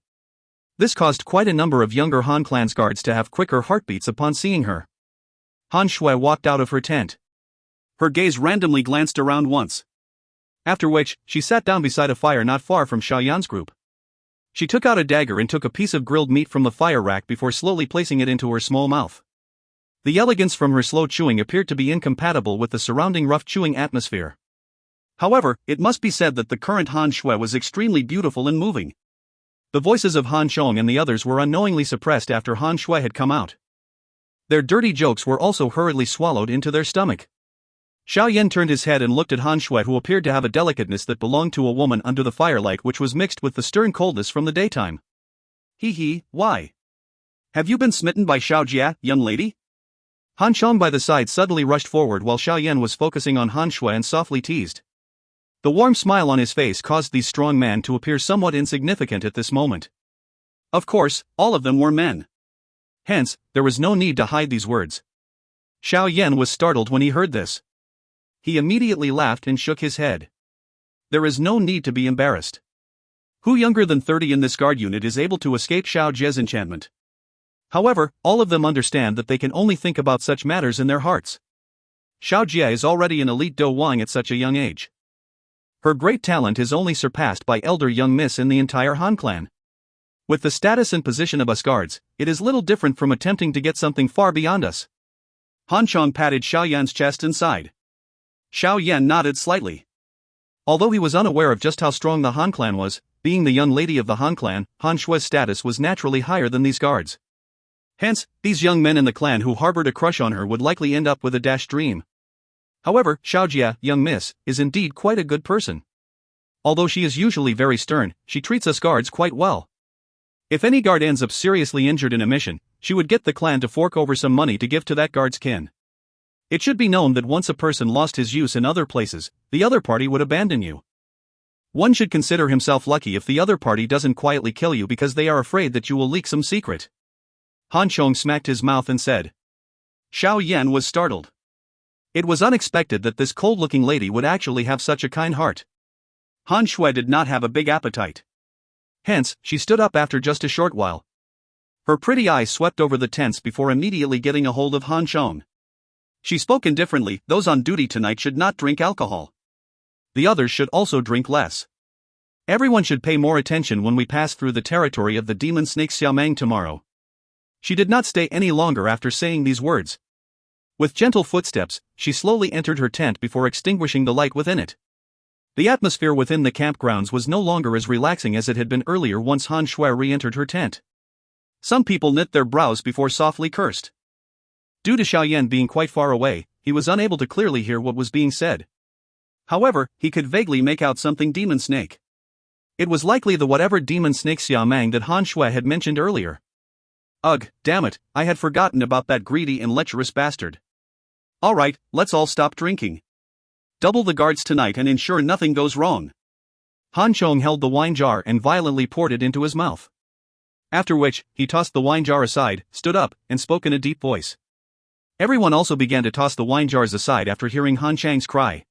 This caused quite a number of younger Han clan's guards to have quicker heartbeats upon seeing her. Han Shui walked out of her tent. Her gaze randomly glanced around once. After which, she sat down beside a fire not far from Xiao Yan's group. She took out a dagger and took a piece of grilled meat from the fire rack before slowly placing it into her small mouth. The elegance from her slow chewing appeared to be incompatible with the surrounding rough chewing atmosphere. However, it must be said that the current Han Shui was extremely beautiful and moving. The voices of Han Fong and the others were unknowingly suppressed after Han Shui had come out. Their dirty jokes were also hurriedly swallowed into their stomach. Xiao Yan turned his head and looked at Han Shui, who appeared to have a delicateness that belonged to a woman under the firelight, which was mixed with the stern coldness from the daytime. Hee, why? Have you been smitten by Xiao Jia, young lady? Han Fong by the side suddenly rushed forward while Xiao Yan was focusing on Han Shui and softly teased. The warm smile on his face caused these strong men to appear somewhat insignificant at this moment. Of course, all of them were men. Hence, there was no need to hide these words. Xiao Yan was startled when he heard this. He immediately laughed and shook his head. There is no need to be embarrassed. Who younger than 30 in this guard unit is able to escape Xiao Jia's enchantment? However, all of them understand that they can only think about such matters in their hearts. Xiao Jia is already an elite Dou Wang at such a young age. Her great talent is only surpassed by elder young miss in the entire Han clan. With the status and position of us guards, it is little different from attempting to get something far beyond us. Han Fong patted Xiao Yan's chest and sighed. Xiao Yan nodded slightly. Although he was unaware of just how strong the Han clan was, being the young lady of the Han clan, Han Shui's status was naturally higher than these guards. Hence, these young men in the clan who harbored a crush on her would likely end up with a dashed dream. However, Xiao Jia, young miss, is indeed quite a good person. Although she is usually very stern, she treats us guards quite well. If any guard ends up seriously injured in a mission, she would get the clan to fork over some money to give to that guard's kin. It should be known that once a person lost his use in other places, the other party would abandon you. One should consider himself lucky if the other party doesn't quietly kill you because they are afraid that you will leak some secret. Han Fong smacked his mouth and said. Xiao Yan was startled. It was unexpected that this cold-looking lady would actually have such a kind heart. Han Shui did not have a big appetite. Hence, she stood up after just a short while. Her pretty eyes swept over the tents before immediately getting a hold of Han Fong. She spoke indifferently, those on duty tonight should not drink alcohol. The others should also drink less. Everyone should pay more attention when we pass through the territory of the demon snake Xiaomang tomorrow. She did not stay any longer after saying these words. With gentle footsteps, she slowly entered her tent before extinguishing the light within it. The atmosphere within the campgrounds was no longer as relaxing as it had been earlier once Han Shui re-entered her tent. Some people knit their brows before softly cursed. Due to Xiao Yan being quite far away, he was unable to clearly hear what was being said. However, he could vaguely make out something demon snake. It was likely the whatever demon snake Xiaomang that Han Shui had mentioned earlier. Ugh, damn it, I had forgotten about that greedy and lecherous bastard. Alright, let's all stop drinking. Double the guards tonight and ensure nothing goes wrong. Han Fong held the wine jar and violently poured it into his mouth. After which, he tossed the wine jar aside, stood up, and spoke in a deep voice. Everyone also began to toss the wine jars aside after hearing Han Chang's cry.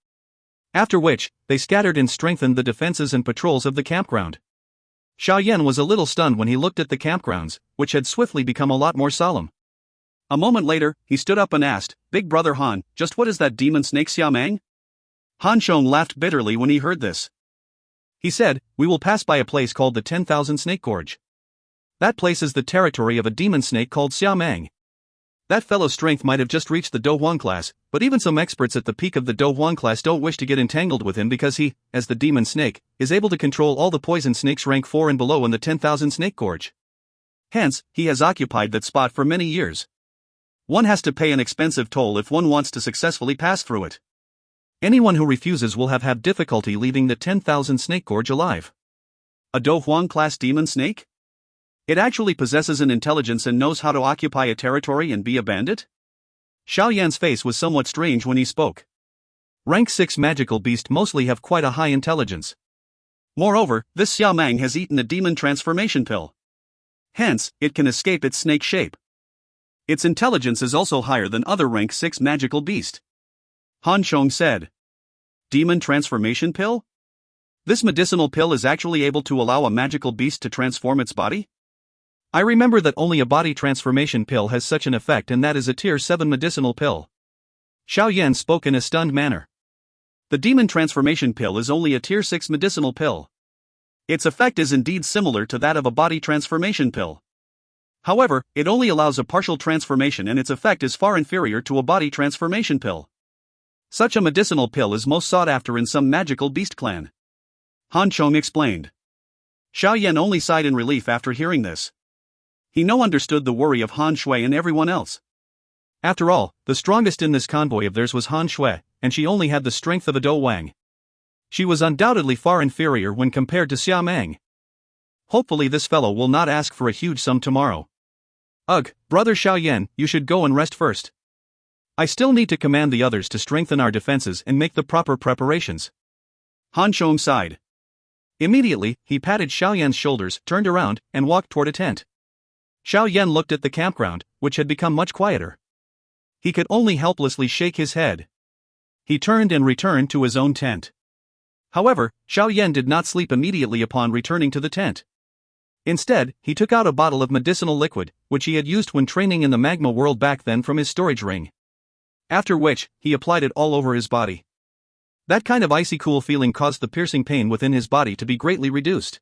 After which, they scattered and strengthened the defenses and patrols of the campground. Xiao Yan was a little stunned when he looked at the campgrounds, which had swiftly become a lot more solemn. A moment later, he stood up and asked, "Big brother Han, just what is that demon snake Xiaomang?" Han Fong laughed bitterly when he heard this. He said, "We will pass by a place called the 10,000 Snake Gorge. That place is the territory of a demon snake called Xiaomang. That fellow's strength might have just reached the Dou Huang class, but even some experts at the peak of the Dou Huang class don't wish to get entangled with him because he, as the demon snake, is able to control all the poison snakes rank 4 and below in the 10,000 Snake Gorge. Hence, he has occupied that spot for many years. One has to pay an expensive toll if one wants to successfully pass through it. Anyone who refuses will have difficulty leaving the 10,000 Snake Gorge alive." A Dou Huang class demon snake? It actually possesses an intelligence and knows how to occupy a territory and be a bandit? Xiao Yan's face was somewhat strange when he spoke. Rank 6 magical beasts mostly have quite a high intelligence. Moreover, this Xiaomang has eaten a demon transformation pill. Hence, it can escape its snake shape. Its intelligence is also higher than other rank 6 magical beasts. Han Fong said. Demon transformation pill? This medicinal pill is actually able to allow a magical beast to transform its body? I remember that only a body transformation pill has such an effect, and that is a tier 7 medicinal pill. Xiao Yan spoke in a stunned manner. The demon transformation pill is only a tier 6 medicinal pill. Its effect is indeed similar to that of a body transformation pill. However, it only allows a partial transformation and its effect is far inferior to a body transformation pill. Such a medicinal pill is most sought after in some magical beast clan. Han Fong explained. Xiao Yan only sighed in relief after hearing this. He now understood the worry of Han Shui and everyone else. After all, the strongest in this convoy of theirs was Han Shui, and she only had the strength of a Dou Wang. She was undoubtedly far inferior when compared to Xiaomang. Hopefully this fellow will not ask for a huge sum tomorrow. Ugh, brother Xiao Yan, you should go and rest first. I still need to command the others to strengthen our defenses and make the proper preparations. Han Fong sighed. Immediately, he patted Xiao Yan's shoulders, turned around, and walked toward a tent. Xiao Yan looked at the campground, which had become much quieter. He could only helplessly shake his head. He turned and returned to his own tent. However, Xiao Yan did not sleep immediately upon returning to the tent. Instead, he took out a bottle of medicinal liquid, which he had used when training in the magma world back then, from his storage ring. After which, he applied it all over his body. That kind of icy cool feeling caused the piercing pain within his body to be greatly reduced.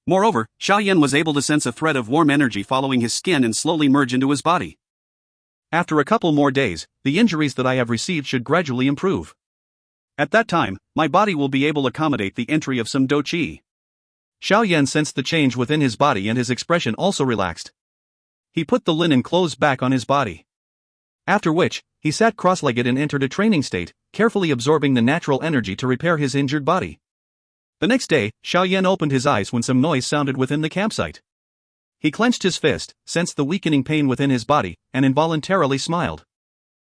Moreover, Xiao Yan was able to sense a thread of warm energy following his skin and slowly merge into his body. After a couple more days, the injuries that I have received should gradually improve. At that time, my body will be able to accommodate the entry of some Dou Qi. Xiao Yan sensed the change within his body and his expression also relaxed. He put the linen clothes back on his body. After which, he sat cross-legged and entered a training state, carefully absorbing the natural energy to repair his injured body. The next day, Xiao Yan opened his eyes when some noise sounded within the campsite. He clenched his fist, sensed the weakening pain within his body, and involuntarily smiled.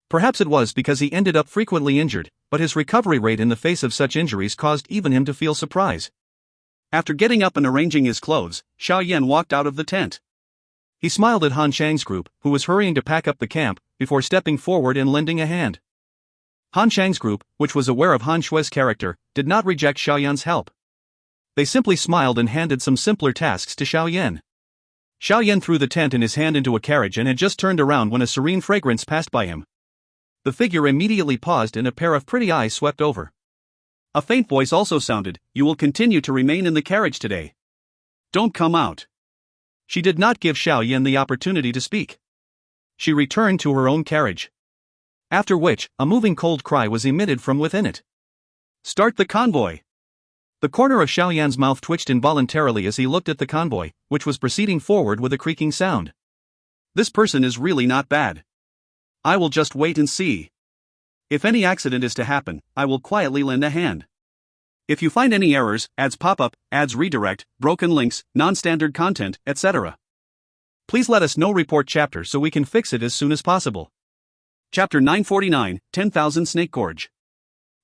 Perhaps it was because he ended up frequently injured, but his recovery rate in the face of such injuries caused even him to feel surprise. After getting up and arranging his clothes, Xiao Yan walked out of the tent. He smiled at Han Chang's group, who was hurrying to pack up the camp, before stepping forward and lending a hand. Han Chang's group, which was aware of Han Shui's character, did not reject Xiao Yan's help. They simply smiled and handed some simpler tasks to Xiao Yan. Xiao Yan threw the tent in his hand into a carriage and had just turned around when a serene fragrance passed by him. The figure immediately paused and a pair of pretty eyes swept over. A faint voice also sounded, "You will continue to remain in the carriage today. Don't come out." She did not give Xiao Yan the opportunity to speak. She returned to her own carriage. After which, a moving cold cry was emitted from within it. "Start the convoy!" The corner of Xiao Yan's mouth twitched involuntarily as he looked at the convoy, which was proceeding forward with a creaking sound. This person is really not bad. I will just wait and see. If any accident is to happen, I will quietly lend a hand. If you find any errors, ads pop up, ads redirect, broken links, non-standard content, etc., please let us know. Report chapter so we can fix it as soon as possible. Chapter 949, 10,000 Snake Gorge.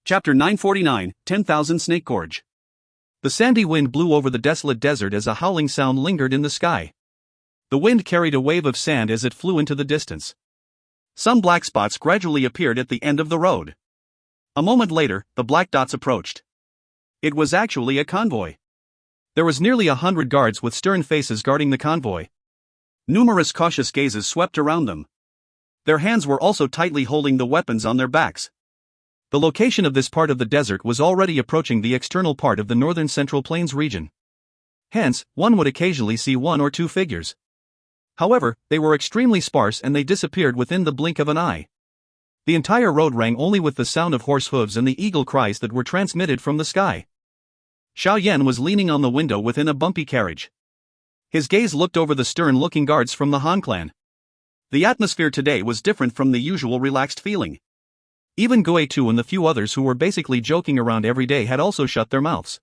Chapter 949, 10,000 Snake Gorge. The sandy wind blew over the desolate desert as a howling sound lingered in the sky. The wind carried a wave of sand as it flew into the distance. Some black spots gradually appeared at the end of the road. A moment later, the black dots approached. It was actually a convoy. There was nearly 100 guards with stern faces guarding the convoy. Numerous cautious gazes swept around them. Their hands were also tightly holding the weapons on their backs. The location of this part of the desert was already approaching the external part of the northern Central Plains region. Hence, one would occasionally see one or two figures. However, they were extremely sparse and they disappeared within the blink of an eye. The entire road rang only with the sound of horse hooves and the eagle cries that were transmitted from the sky. Xiao Yan was leaning on the window within a bumpy carriage. His gaze looked over the stern-looking guards from the Han clan. The atmosphere today was different from the usual relaxed feeling. Even Dou and the few others who were basically joking around every day had also shut their mouths.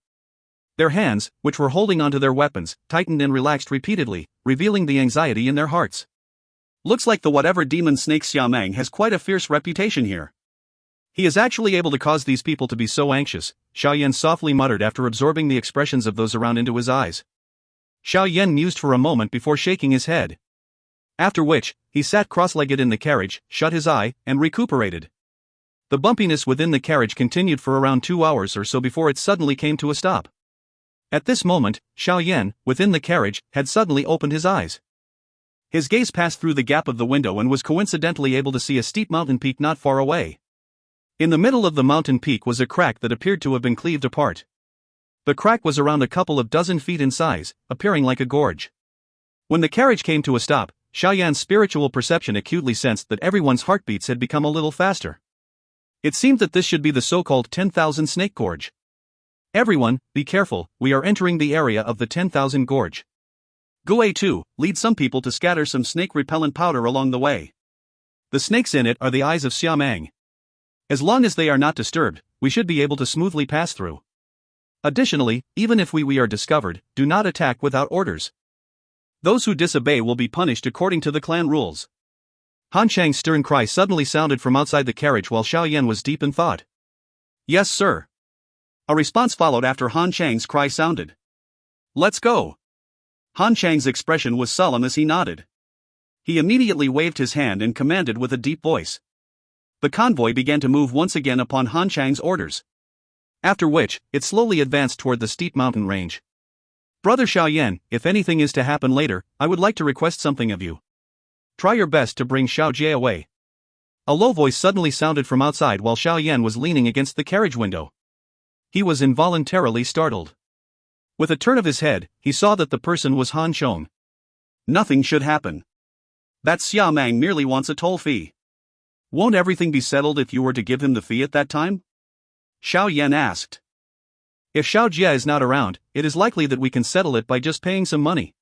Their hands, which were holding onto their weapons, tightened and relaxed repeatedly, revealing the anxiety in their hearts. Looks like the whatever demon snake Xiamang has quite a fierce reputation here. He is actually able to cause these people to be so anxious, Xiao Yan softly muttered after absorbing the expressions of those around into his eyes. Xiao Yan mused for a moment before shaking his head. After which, he sat cross-legged in the carriage, shut his eye, and recuperated. The bumpiness within the carriage continued for around 2 hours or so before it suddenly came to a stop. At this moment, Xiao Yan, within the carriage, had suddenly opened his eyes. His gaze passed through the gap of the window and was coincidentally able to see a steep mountain peak not far away. In the middle of the mountain peak was a crack that appeared to have been cleaved apart. The crack was around a couple of dozen feet in size, appearing like a gorge. When the carriage came to a stop, Xiao Yan's spiritual perception acutely sensed that everyone's heartbeats had become a little faster. It seemed that this should be the so-called 10,000 Snake Gorge. Everyone, be careful, we are entering the area of the 10,000 Gorge. Dou, lead some people to scatter some snake-repellent powder along the way. The snakes in it are the eyes of Xiamang. As long as they are not disturbed, we should be able to smoothly pass through. Additionally, even if we are discovered, do not attack without orders. Those who disobey will be punished according to the clan rules. Han Chang's stern cry suddenly sounded from outside the carriage while Xiao Yan was deep in thought. Yes, sir. A response followed after Han Chang's cry sounded. Let's go. Han Chang's expression was solemn as he nodded. He immediately waved his hand and commanded with a deep voice. The convoy began to move once again upon Han Chang's orders. After which, it slowly advanced toward the steep mountain range. Brother Xiao Yan, if anything is to happen later, I would like to request something of you. Try your best to bring Xiao Jie away. A low voice suddenly sounded from outside while Xiao Yan was leaning against the carriage window. He was involuntarily startled. With a turn of his head, he saw that the person was Han Chong. Nothing should happen. That Xiamang merely wants a toll fee. Won't everything be settled if you were to give him the fee at that time? Xiao Yan asked. If Xiao Jie is not around, it is likely that we can settle it by just paying some money.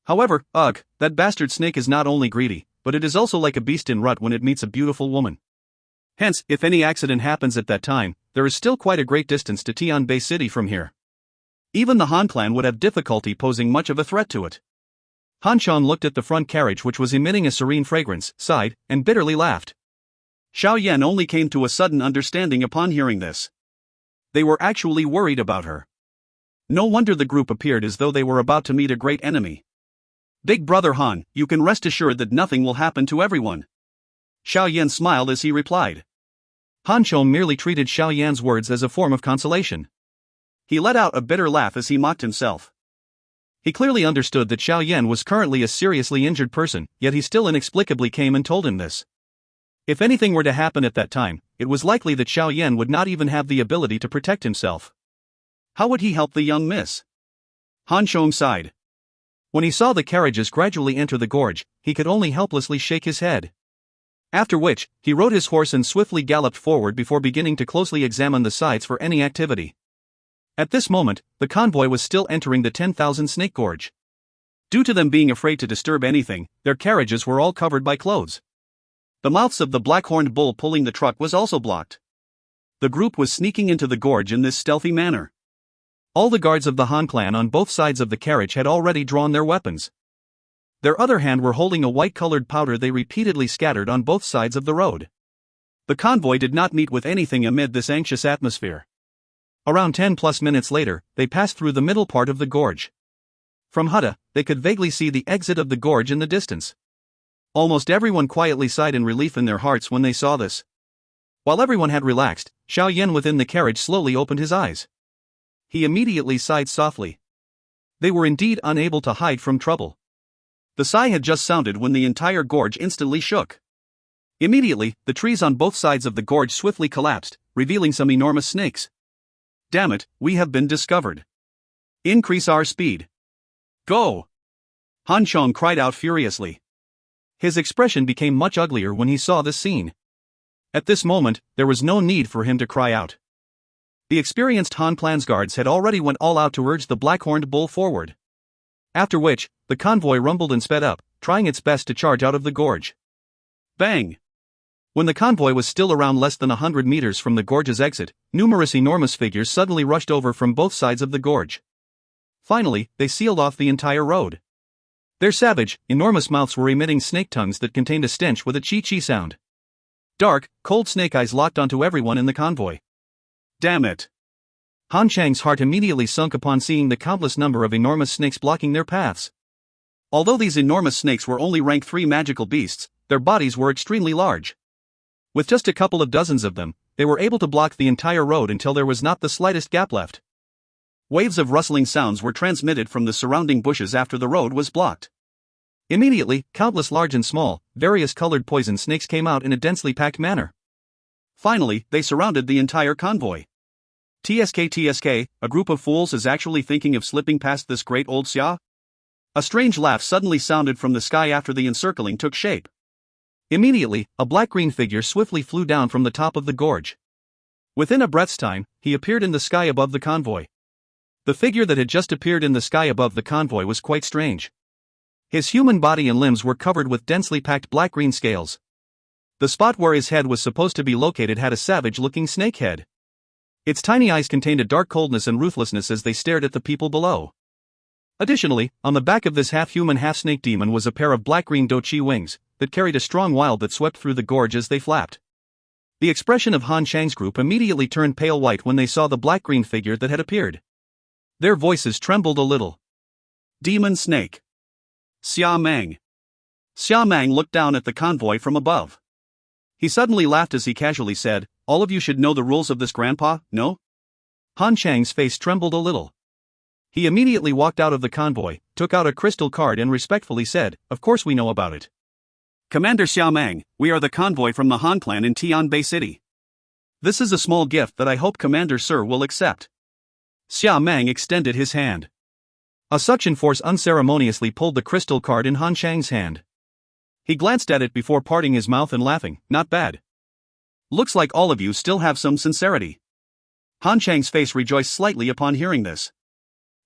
However, that bastard snake is not only greedy, but it is also like a beast in rut when it meets a beautiful woman. Hence, if any accident happens at that time, there is still quite a great distance to Tianbei City from here. Even the Han clan would have difficulty posing much of a threat to it. Han Chong looked at the front carriage which was emitting a serene fragrance, sighed, and bitterly laughed. Xiao Yan only came to a sudden understanding upon hearing this. They were actually worried about her. No wonder the group appeared as though they were about to meet a great enemy. Big brother Han, you can rest assured that nothing will happen to everyone. Xiao Yan smiled as he replied. Han Chong merely treated Xiao Yan's words as a form of consolation. He let out a bitter laugh as he mocked himself. He clearly understood that Xiao Yan was currently a seriously injured person, yet he still inexplicably came and told him this. If anything were to happen at that time, it was likely that Xiao Yan would not even have the ability to protect himself. How would he help the young miss? Han Chong sighed. When he saw the carriages gradually enter the gorge, he could only helplessly shake his head. After which, he rode his horse and swiftly galloped forward before beginning to closely examine the sides for any activity. At this moment, the convoy was still entering the 10,000 Snake Gorge. Due to them being afraid to disturb anything, their carriages were all covered by clothes. The mouths of the black-horned bull pulling the truck was also blocked. The group was sneaking into the gorge in this stealthy manner. All the guards of the Han clan on both sides of the carriage had already drawn their weapons. Their other hand were holding a white-colored powder they repeatedly scattered on both sides of the road. The convoy did not meet with anything amid this anxious atmosphere. Around 10 plus minutes later, they passed through the middle part of the gorge. From Hutta, they could vaguely see the exit of the gorge in the distance. Almost everyone quietly sighed in relief in their hearts when they saw this. While everyone had relaxed, Xiao Yan within the carriage slowly opened his eyes. He immediately sighed softly. They were indeed unable to hide from trouble. The sigh had just sounded when the entire gorge instantly shook. Immediately, the trees on both sides of the gorge swiftly collapsed, revealing some enormous snakes. Damn it, we have been discovered. Increase our speed. Go! Han Fong cried out furiously. His expression became much uglier when he saw this scene. At this moment, there was no need for him to cry out. The experienced Han Plan's guards had already went all out to urge the black-horned bull forward. After which, the convoy rumbled and sped up, trying its best to charge out of the gorge. Bang! When the convoy was still around less than 100 meters from the gorge's exit, numerous enormous figures suddenly rushed over from both sides of the gorge. Finally, they sealed off the entire road. Their savage, enormous mouths were emitting snake tongues that contained a stench with a chi-chi sound. Dark, cold snake eyes locked onto everyone in the convoy. Damn it! Han Chang's heart immediately sunk upon seeing the countless number of enormous snakes blocking their paths. Although these enormous snakes were only rank 3 magical beasts, their bodies were extremely large. With just a couple of dozens of them, they were able to block the entire road until there was not the slightest gap left. Waves of rustling sounds were transmitted from the surrounding bushes after the road was blocked. Immediately, countless large and small, various colored poison snakes came out in a densely packed manner. Finally, they surrounded the entire convoy. TSK, a group of fools is actually thinking of slipping past this great old Xia? A strange laugh suddenly sounded from the sky after the encircling took shape. Immediately, a black-green figure swiftly flew down from the top of the gorge. Within a breath's time, he appeared in the sky above the convoy. The figure that had just appeared in the sky above the convoy was quite strange. His human body and limbs were covered with densely packed black-green scales. The spot where his head was supposed to be located had a savage-looking snake head. Its tiny eyes contained a dark coldness and ruthlessness as they stared at the people below. Additionally, on the back of this half-human half-snake demon was a pair of black-green Dou Qi wings that carried a strong wild that swept through the gorge as they flapped. The expression of Han Chang's group immediately turned pale white when they saw the black-green figure that had appeared. Their voices trembled a little. Demon Snake. Xia Mang. Xia Mang looked down at the convoy from above. He suddenly laughed as he casually said, "All of you should know the rules of this, Grandpa, no?" Han Chang's face trembled a little. He immediately walked out of the convoy, took out a crystal card and respectfully said, "Of course we know about it. Commander Xia Mang, we are the convoy from the Han clan in Tian Bay City. This is a small gift that I hope Commander Sir will accept." Xia Mang extended his hand. A suction force unceremoniously pulled the crystal card in Han Chang's hand. He glanced at it before parting his mouth and laughing, "Not bad. Looks like all of you still have some sincerity." Han Chang's face rejoiced slightly upon hearing this.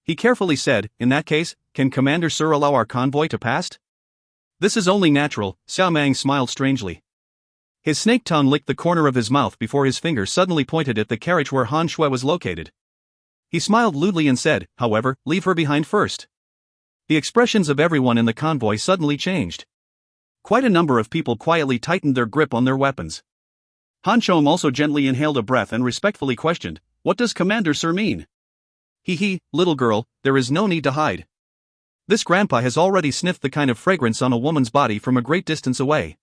He carefully said, "In that case, can Commander Sir allow our convoy to pass?" "This is only natural," Xia Mang smiled strangely. His snake tongue licked the corner of his mouth before his finger suddenly pointed at the carriage where Han Shui was located. He smiled lewdly and said, "However, leave her behind first." The expressions of everyone in the convoy suddenly changed. Quite a number of people quietly tightened their grip on their weapons. Han Chong also gently inhaled a breath and respectfully questioned, "What does Commander Sir mean?" "Hee, little girl, there is no need to hide. This grandpa has already sniffed the kind of fragrance on a woman's body from a great distance away.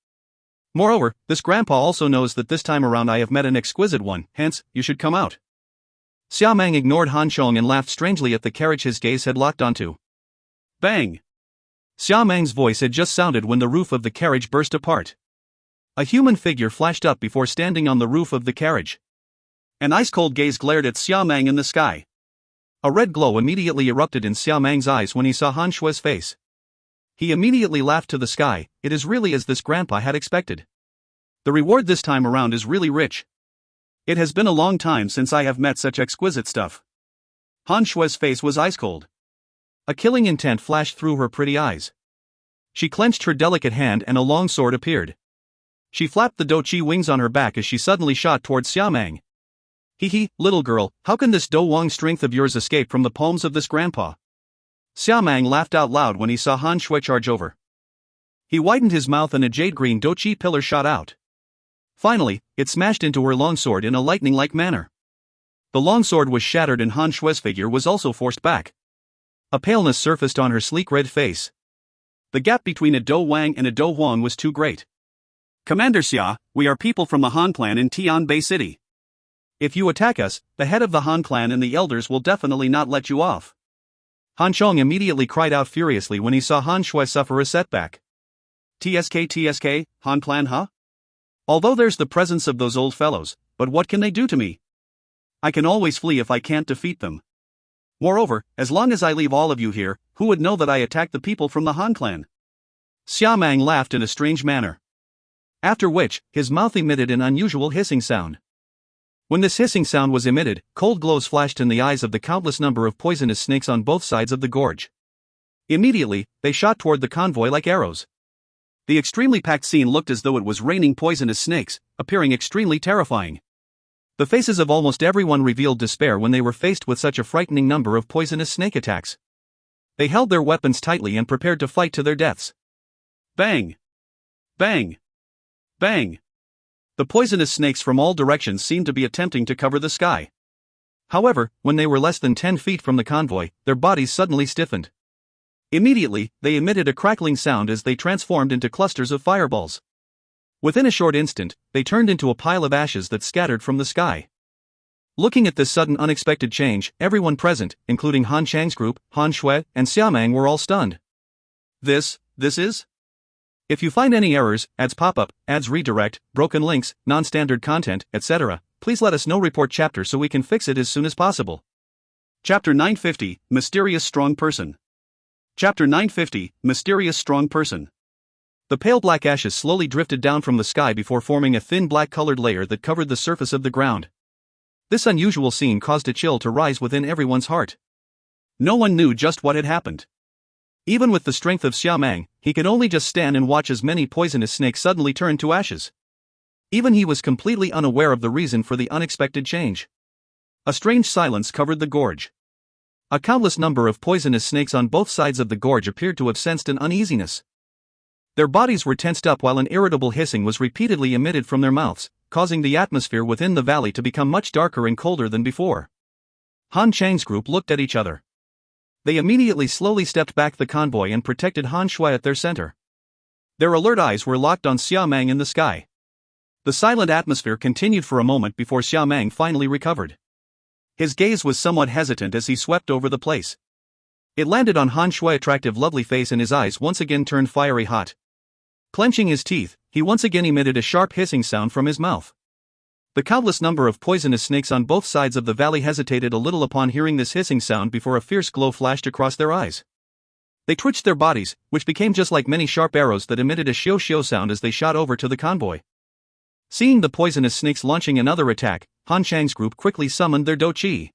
Moreover, this grandpa also knows that this time around I have met an exquisite one, hence, you should come out." Xia Mang ignored Han Chong and laughed strangely at the carriage his gaze had locked onto. Bang! Xia Mang's voice had just sounded when the roof of the carriage burst apart. A human figure flashed up before standing on the roof of the carriage. An ice-cold gaze glared at Xia Mang in the sky. A red glow immediately erupted in Xia Mang's eyes when he saw Han Shui's face. He immediately laughed to the sky. "It is really as this grandpa had expected. The reward this time around is really rich. It has been a long time since I have met such exquisite stuff." Han Shui's face was ice-cold. A killing intent flashed through her pretty eyes. She clenched her delicate hand and a long sword appeared. She flapped the Dou Qi wings on her back as she suddenly shot towards Xia Mang. "Hee, little girl, how can this Dou Wang strength of yours escape from the palms of this grandpa?" Xia Mang laughed out loud when he saw Han Shui charge over. He widened his mouth and a jade-green Dou Qi pillar shot out. Finally, it smashed into her longsword in a lightning-like manner. The longsword was shattered and Han Shue's figure was also forced back. A paleness surfaced on her sleek red face. The gap between a Dou Wang and a Dou Huang was too great. Commander Xia, we are people from the Han clan in Tian Bay City. If you attack us, the head of the Han clan and the elders will definitely not let you off. Han Chong immediately cried out furiously when he saw Han Shui suffer a setback. TSK, Han clan huh? Although there's the presence of those old fellows, but what can they do to me? I can always flee if I can't defeat them. Moreover, as long as I leave all of you here, who would know that I attacked the people from the Han clan? Xia Mang laughed in a strange manner. After which, his mouth emitted an unusual hissing sound. When this hissing sound was emitted, cold glows flashed in the eyes of the countless number of poisonous snakes on both sides of the gorge. Immediately, they shot toward the convoy like arrows. The extremely packed scene looked as though it was raining poisonous snakes, appearing extremely terrifying. The faces of almost everyone revealed despair when they were faced with such a frightening number of poisonous snake attacks. They held their weapons tightly and prepared to fight to their deaths. Bang! Bang! Bang! The poisonous snakes from all directions seemed to be attempting to cover the sky. However, when they were less than 10 feet from the convoy, their bodies suddenly stiffened. Immediately, they emitted a crackling sound as they transformed into clusters of fireballs. Within a short instant, they turned into a pile of ashes that scattered from the sky. Looking at this sudden unexpected change, everyone present, including Han Chang's group, Han Shui, and Xiamang were all stunned. This is? If you find any errors, ads pop-up, ads redirect, broken links, non-standard content, etc., please let us know. Report chapter so we can fix it as soon as possible. Chapter 950, Mysterious Strong Person. Chapter 950, Mysterious Strong Person. The pale black ashes slowly drifted down from the sky before forming a thin black-colored layer that covered the surface of the ground. This unusual scene caused a chill to rise within everyone's heart. No one knew just what had happened. Even with the strength of Xiamang, he could only just stand and watch as many poisonous snakes suddenly turned to ashes. Even he was completely unaware of the reason for the unexpected change. A strange silence covered the gorge. A countless number of poisonous snakes on both sides of the gorge appeared to have sensed an uneasiness. Their bodies were tensed up while an irritable hissing was repeatedly emitted from their mouths, causing the atmosphere within the valley to become much darker and colder than before. Han Chang's group looked at each other. They immediately slowly stepped back the convoy and protected Han Shui at their center. Their alert eyes were locked on Xiamang in the sky. The silent atmosphere continued for a moment before Xiamang finally recovered. His gaze was somewhat hesitant as he swept over the place. It landed on Han Shui's attractive lovely face and his eyes once again turned fiery hot. Clenching his teeth, he once again emitted a sharp hissing sound from his mouth. The countless number of poisonous snakes on both sides of the valley hesitated a little upon hearing this hissing sound before a fierce glow flashed across their eyes. They twitched their bodies, which became just like many sharp arrows that emitted a shio-shio sound as they shot over to the convoy. Seeing the poisonous snakes launching another attack, Han Chang's group quickly summoned their Dou Qi.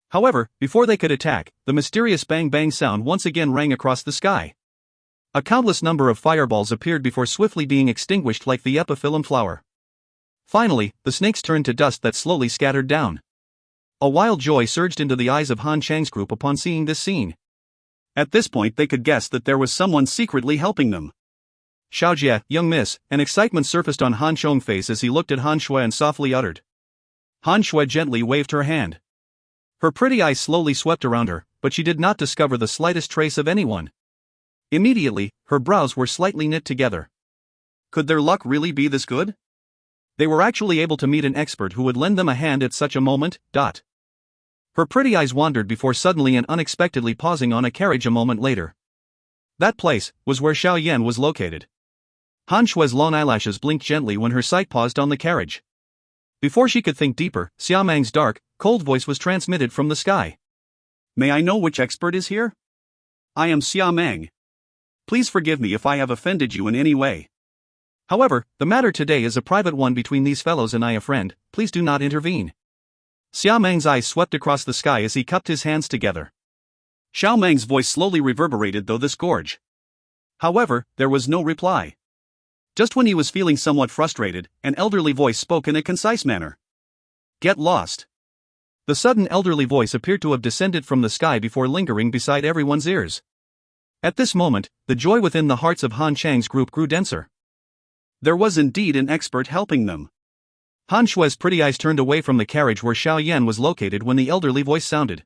However, before they could attack, the mysterious bang-bang sound once again rang across the sky. A countless number of fireballs appeared before swiftly being extinguished like the epiphyllum flower. Finally, the snakes turned to dust that slowly scattered down. A wild joy surged into the eyes of Han Chang's group upon seeing this scene. At this point they could guess that there was someone secretly helping them. Xiaojie, young miss, an excitement surfaced on Han Chong's face as he looked at Han Shui and softly uttered. Han Shui gently waved her hand. Her pretty eyes slowly swept around her, but she did not discover the slightest trace of anyone. Immediately, her brows were slightly knit together. Could their luck really be this good? They were actually able to meet an expert who would lend them a hand at such a moment. Her pretty eyes wandered before suddenly and unexpectedly pausing on a carriage a moment later. That place was where Xiao Yan was located. Han Shui's long eyelashes blinked gently when her sight paused on the carriage. Before she could think deeper, Xiamang's dark, cold voice was transmitted from the sky. May I know which expert is here? I am Xiamang. Please forgive me if I have offended you in any way. However, the matter today is a private one between these fellows and I, a friend. Please do not intervene. Xiamang's eyes swept across the sky as he cupped his hands together. Xiaomang's voice slowly reverberated through this gorge. However, there was no reply. Just when he was feeling somewhat frustrated, an elderly voice spoke in a concise manner. Get lost. The sudden elderly voice appeared to have descended from the sky before lingering beside everyone's ears. At this moment, the joy within the hearts of Han Chang's group grew denser. There was indeed an expert helping them. Han Shue's pretty eyes turned away from the carriage where Xiao Yan was located when the elderly voice sounded.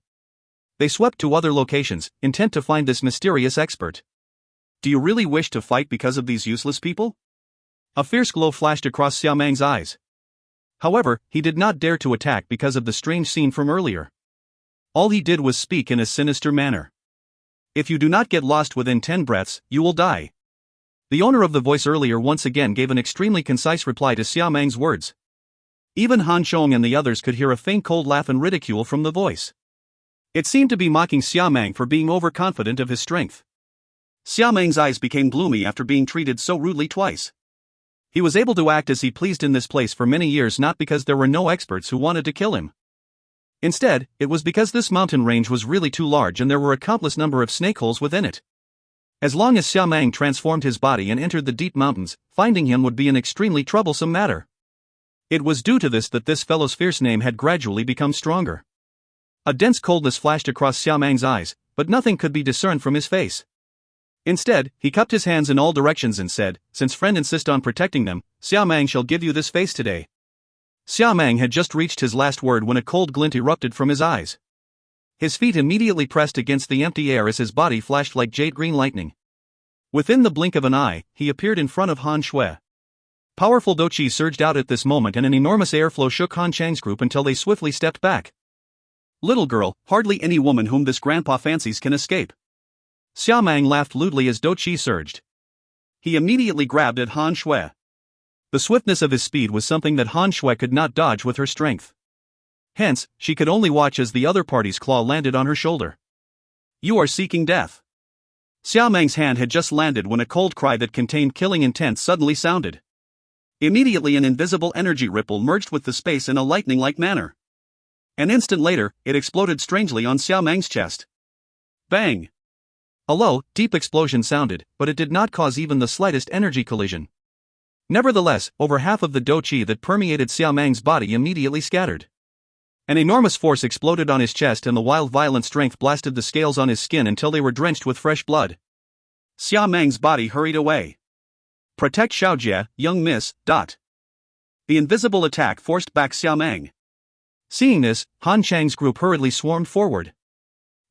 They swept to other locations, intent to find this mysterious expert. Do you really wish to fight because of these useless people? A fierce glow flashed across Xiao Mang's eyes. However, he did not dare to attack because of the strange scene from earlier. All he did was speak in a sinister manner. If you do not get lost within 10 breaths, you will die. The owner of the voice earlier once again gave an extremely concise reply to Xiao Mang's words. Even Han Fong and the others could hear a faint cold laugh and ridicule from the voice. It seemed to be mocking Xiao Mang for being overconfident of his strength. Xiao Mang's eyes became gloomy after being treated so rudely twice. He was able to act as he pleased in this place for many years not because there were no experts who wanted to kill him. Instead, it was because this mountain range was really too large and there were a countless number of snake holes within it. As long as Xiao Mang transformed his body and entered the deep mountains, finding him would be an extremely troublesome matter. It was due to this that this fellow's fierce name had gradually become stronger. A dense coldness flashed across Xiao Mang's eyes, but nothing could be discerned from his face. Instead, he cupped his hands in all directions and said, "Since friend insist on protecting them, Xiao Mang shall give you this face today." Xiao Mang had just reached his last word when a cold glint erupted from his eyes. His feet immediately pressed against the empty air as his body flashed like jade green lightning. Within the blink of an eye, he appeared in front of Han Shui. Powerful Dou Qi surged out at this moment and an enormous airflow shook Han Chang's group until they swiftly stepped back. Little girl, hardly any woman whom this grandpa fancies can escape. Xiao Mang laughed lewdly as Dou Qi surged. He immediately grabbed at Han Shui. The swiftness of his speed was something that Han Shui could not dodge with her strength. Hence, she could only watch as the other party's claw landed on her shoulder. You are seeking death. Xiao Mang's hand had just landed when a cold cry that contained killing intent suddenly sounded. Immediately an invisible energy ripple merged with the space in a lightning-like manner. An instant later, it exploded strangely on Xiao Mang's chest. Bang! A low, deep explosion sounded, but it did not cause even the slightest energy collision. Nevertheless, over half of the Dou Qi that permeated Xiao Mang's body immediately scattered. An enormous force exploded on his chest and the wild violent strength blasted the scales on his skin until they were drenched with fresh blood. Xiao Mang's body hurried away. Protect Xiaojie, young miss. The invisible attack forced back Xiao Mang. Seeing this, Han Chang's group hurriedly swarmed forward.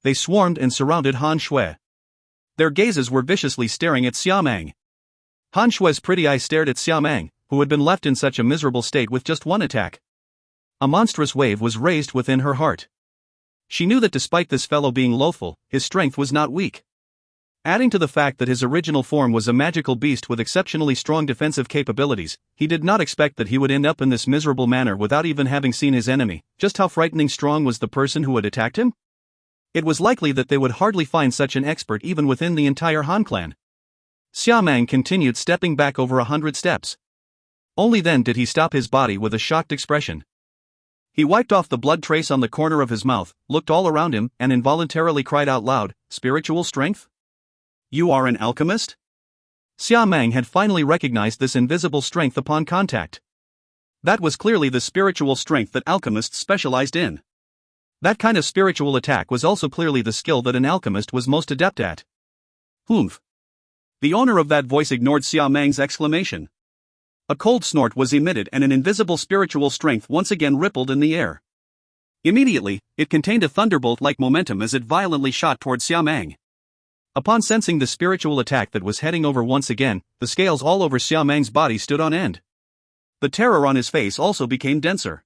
They swarmed and surrounded Han Shui. Their gazes were viciously staring at Xiao Mang. Han Shui's pretty eyes stared at Xiao Mang, who had been left in such a miserable state with just one attack. A monstrous wave was raised within her heart. She knew that despite this fellow being loathful, his strength was not weak. Adding to the fact that his original form was a magical beast with exceptionally strong defensive capabilities, he did not expect that he would end up in this miserable manner without even having seen his enemy. Just how frightening strong was the person who had attacked him? It was likely that they would hardly find such an expert even within the entire Han clan. Xiao Mang continued stepping back over 100 steps. Only then did he stop his body with a shocked expression. He wiped off the blood trace on the corner of his mouth, looked all around him, and involuntarily cried out loud, "Spiritual strength? You are an alchemist?" Xiao Mang had finally recognized this invisible strength upon contact. That was clearly the spiritual strength that alchemists specialized in. That kind of spiritual attack was also clearly the skill that an alchemist was most adept at. Humph. The owner of that voice ignored Xiao Mang's exclamation. A cold snort was emitted and an invisible spiritual strength once again rippled in the air. Immediately, it contained a thunderbolt-like momentum as it violently shot toward Xiao Mang. Upon sensing the spiritual attack that was heading over once again, the scales all over Xiao Mang's body stood on end. The terror on his face also became denser.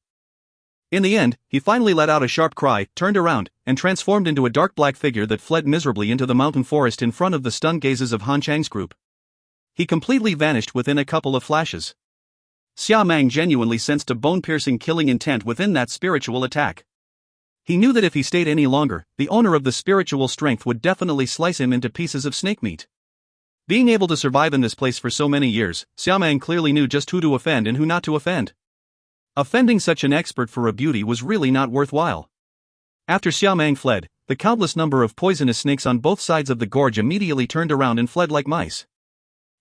In the end, he finally let out a sharp cry, turned around, and transformed into a dark black figure that fled miserably into the mountain forest in front of the stunned gazes of Han Chang's group. He completely vanished within a couple of flashes. Xiao Mang genuinely sensed a bone-piercing killing intent within that spiritual attack. He knew that if he stayed any longer, the owner of the spiritual strength would definitely slice him into pieces of snake meat. Being able to survive in this place for so many years, Xiao Mang clearly knew just who to offend and who not to offend. Offending such an expert for a beauty was really not worthwhile. After Xiao Mang fled, the countless number of poisonous snakes on both sides of the gorge immediately turned around and fled like mice.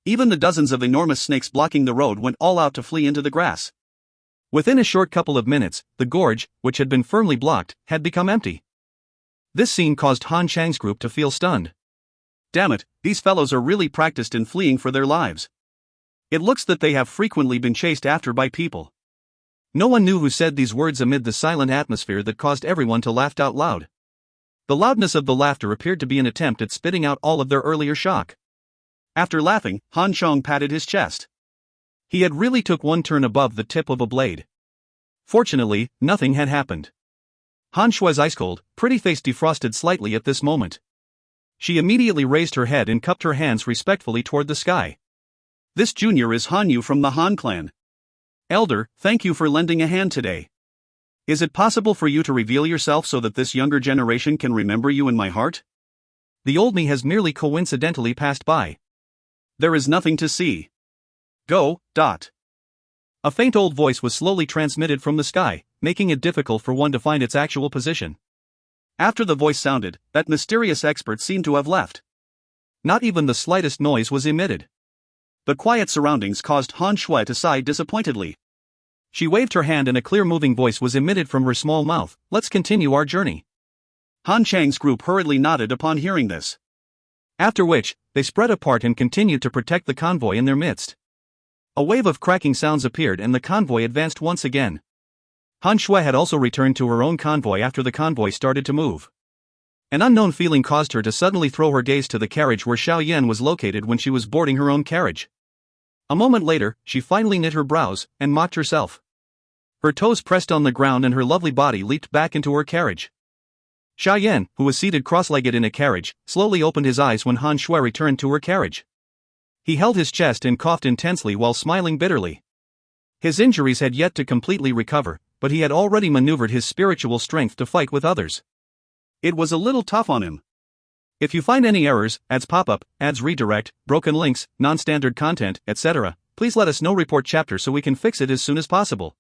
Even the dozens of enormous snakes blocking the road went all out to flee into the grass. Within a short couple of minutes, the gorge, which had been firmly blocked, had become empty. This scene caused Han Chang's group to feel stunned. Damn it, these fellows are really practiced in fleeing for their lives. It looks that they have frequently been chased after by people. No one knew who said these words amid the silent atmosphere that caused everyone to laugh out loud. The loudness of the laughter appeared to be an attempt at spitting out all of their earlier shock. After laughing, Han Fong patted his chest. He had really took one turn above the tip of a blade. Fortunately, nothing had happened. Han Shui's ice-cold, pretty face defrosted slightly at this moment. She immediately raised her head and cupped her hands respectfully toward the sky. This junior is Han Yu from the Han clan. Elder, thank you for lending a hand today. Is it possible for you to reveal yourself so that this younger generation can remember you in my heart? The old me has merely coincidentally passed by. There is nothing to see. Go. A faint old voice was slowly transmitted from the sky, making it difficult for one to find its actual position. After the voice sounded, that mysterious expert seemed to have left. Not even the slightest noise was emitted. The quiet surroundings caused Han Shui to sigh disappointedly. She waved her hand and a clear-moving voice was emitted from her small mouth. Let's continue our journey. Han Chang's group hurriedly nodded upon hearing this. After which, they spread apart and continued to protect the convoy in their midst. A wave of cracking sounds appeared and the convoy advanced once again. Han Shui had also returned to her own convoy after the convoy started to move. An unknown feeling caused her to suddenly throw her gaze to the carriage where Xiao Yan was located when she was boarding her own carriage. A moment later, she finally knit her brows and mocked herself. Her toes pressed on the ground and her lovely body leaped back into her carriage. Xiao Yan, who was seated cross-legged in a carriage, slowly opened his eyes when Han Shui returned to her carriage. He held his chest and coughed intensely while smiling bitterly. His injuries had yet to completely recover, but he had already maneuvered his spiritual strength to fight with others. It was a little tough on him. If you find any errors, ads pop-up, ads redirect, broken links, non-standard content, etc., please let us know. Report chapter so we can fix it as soon as possible.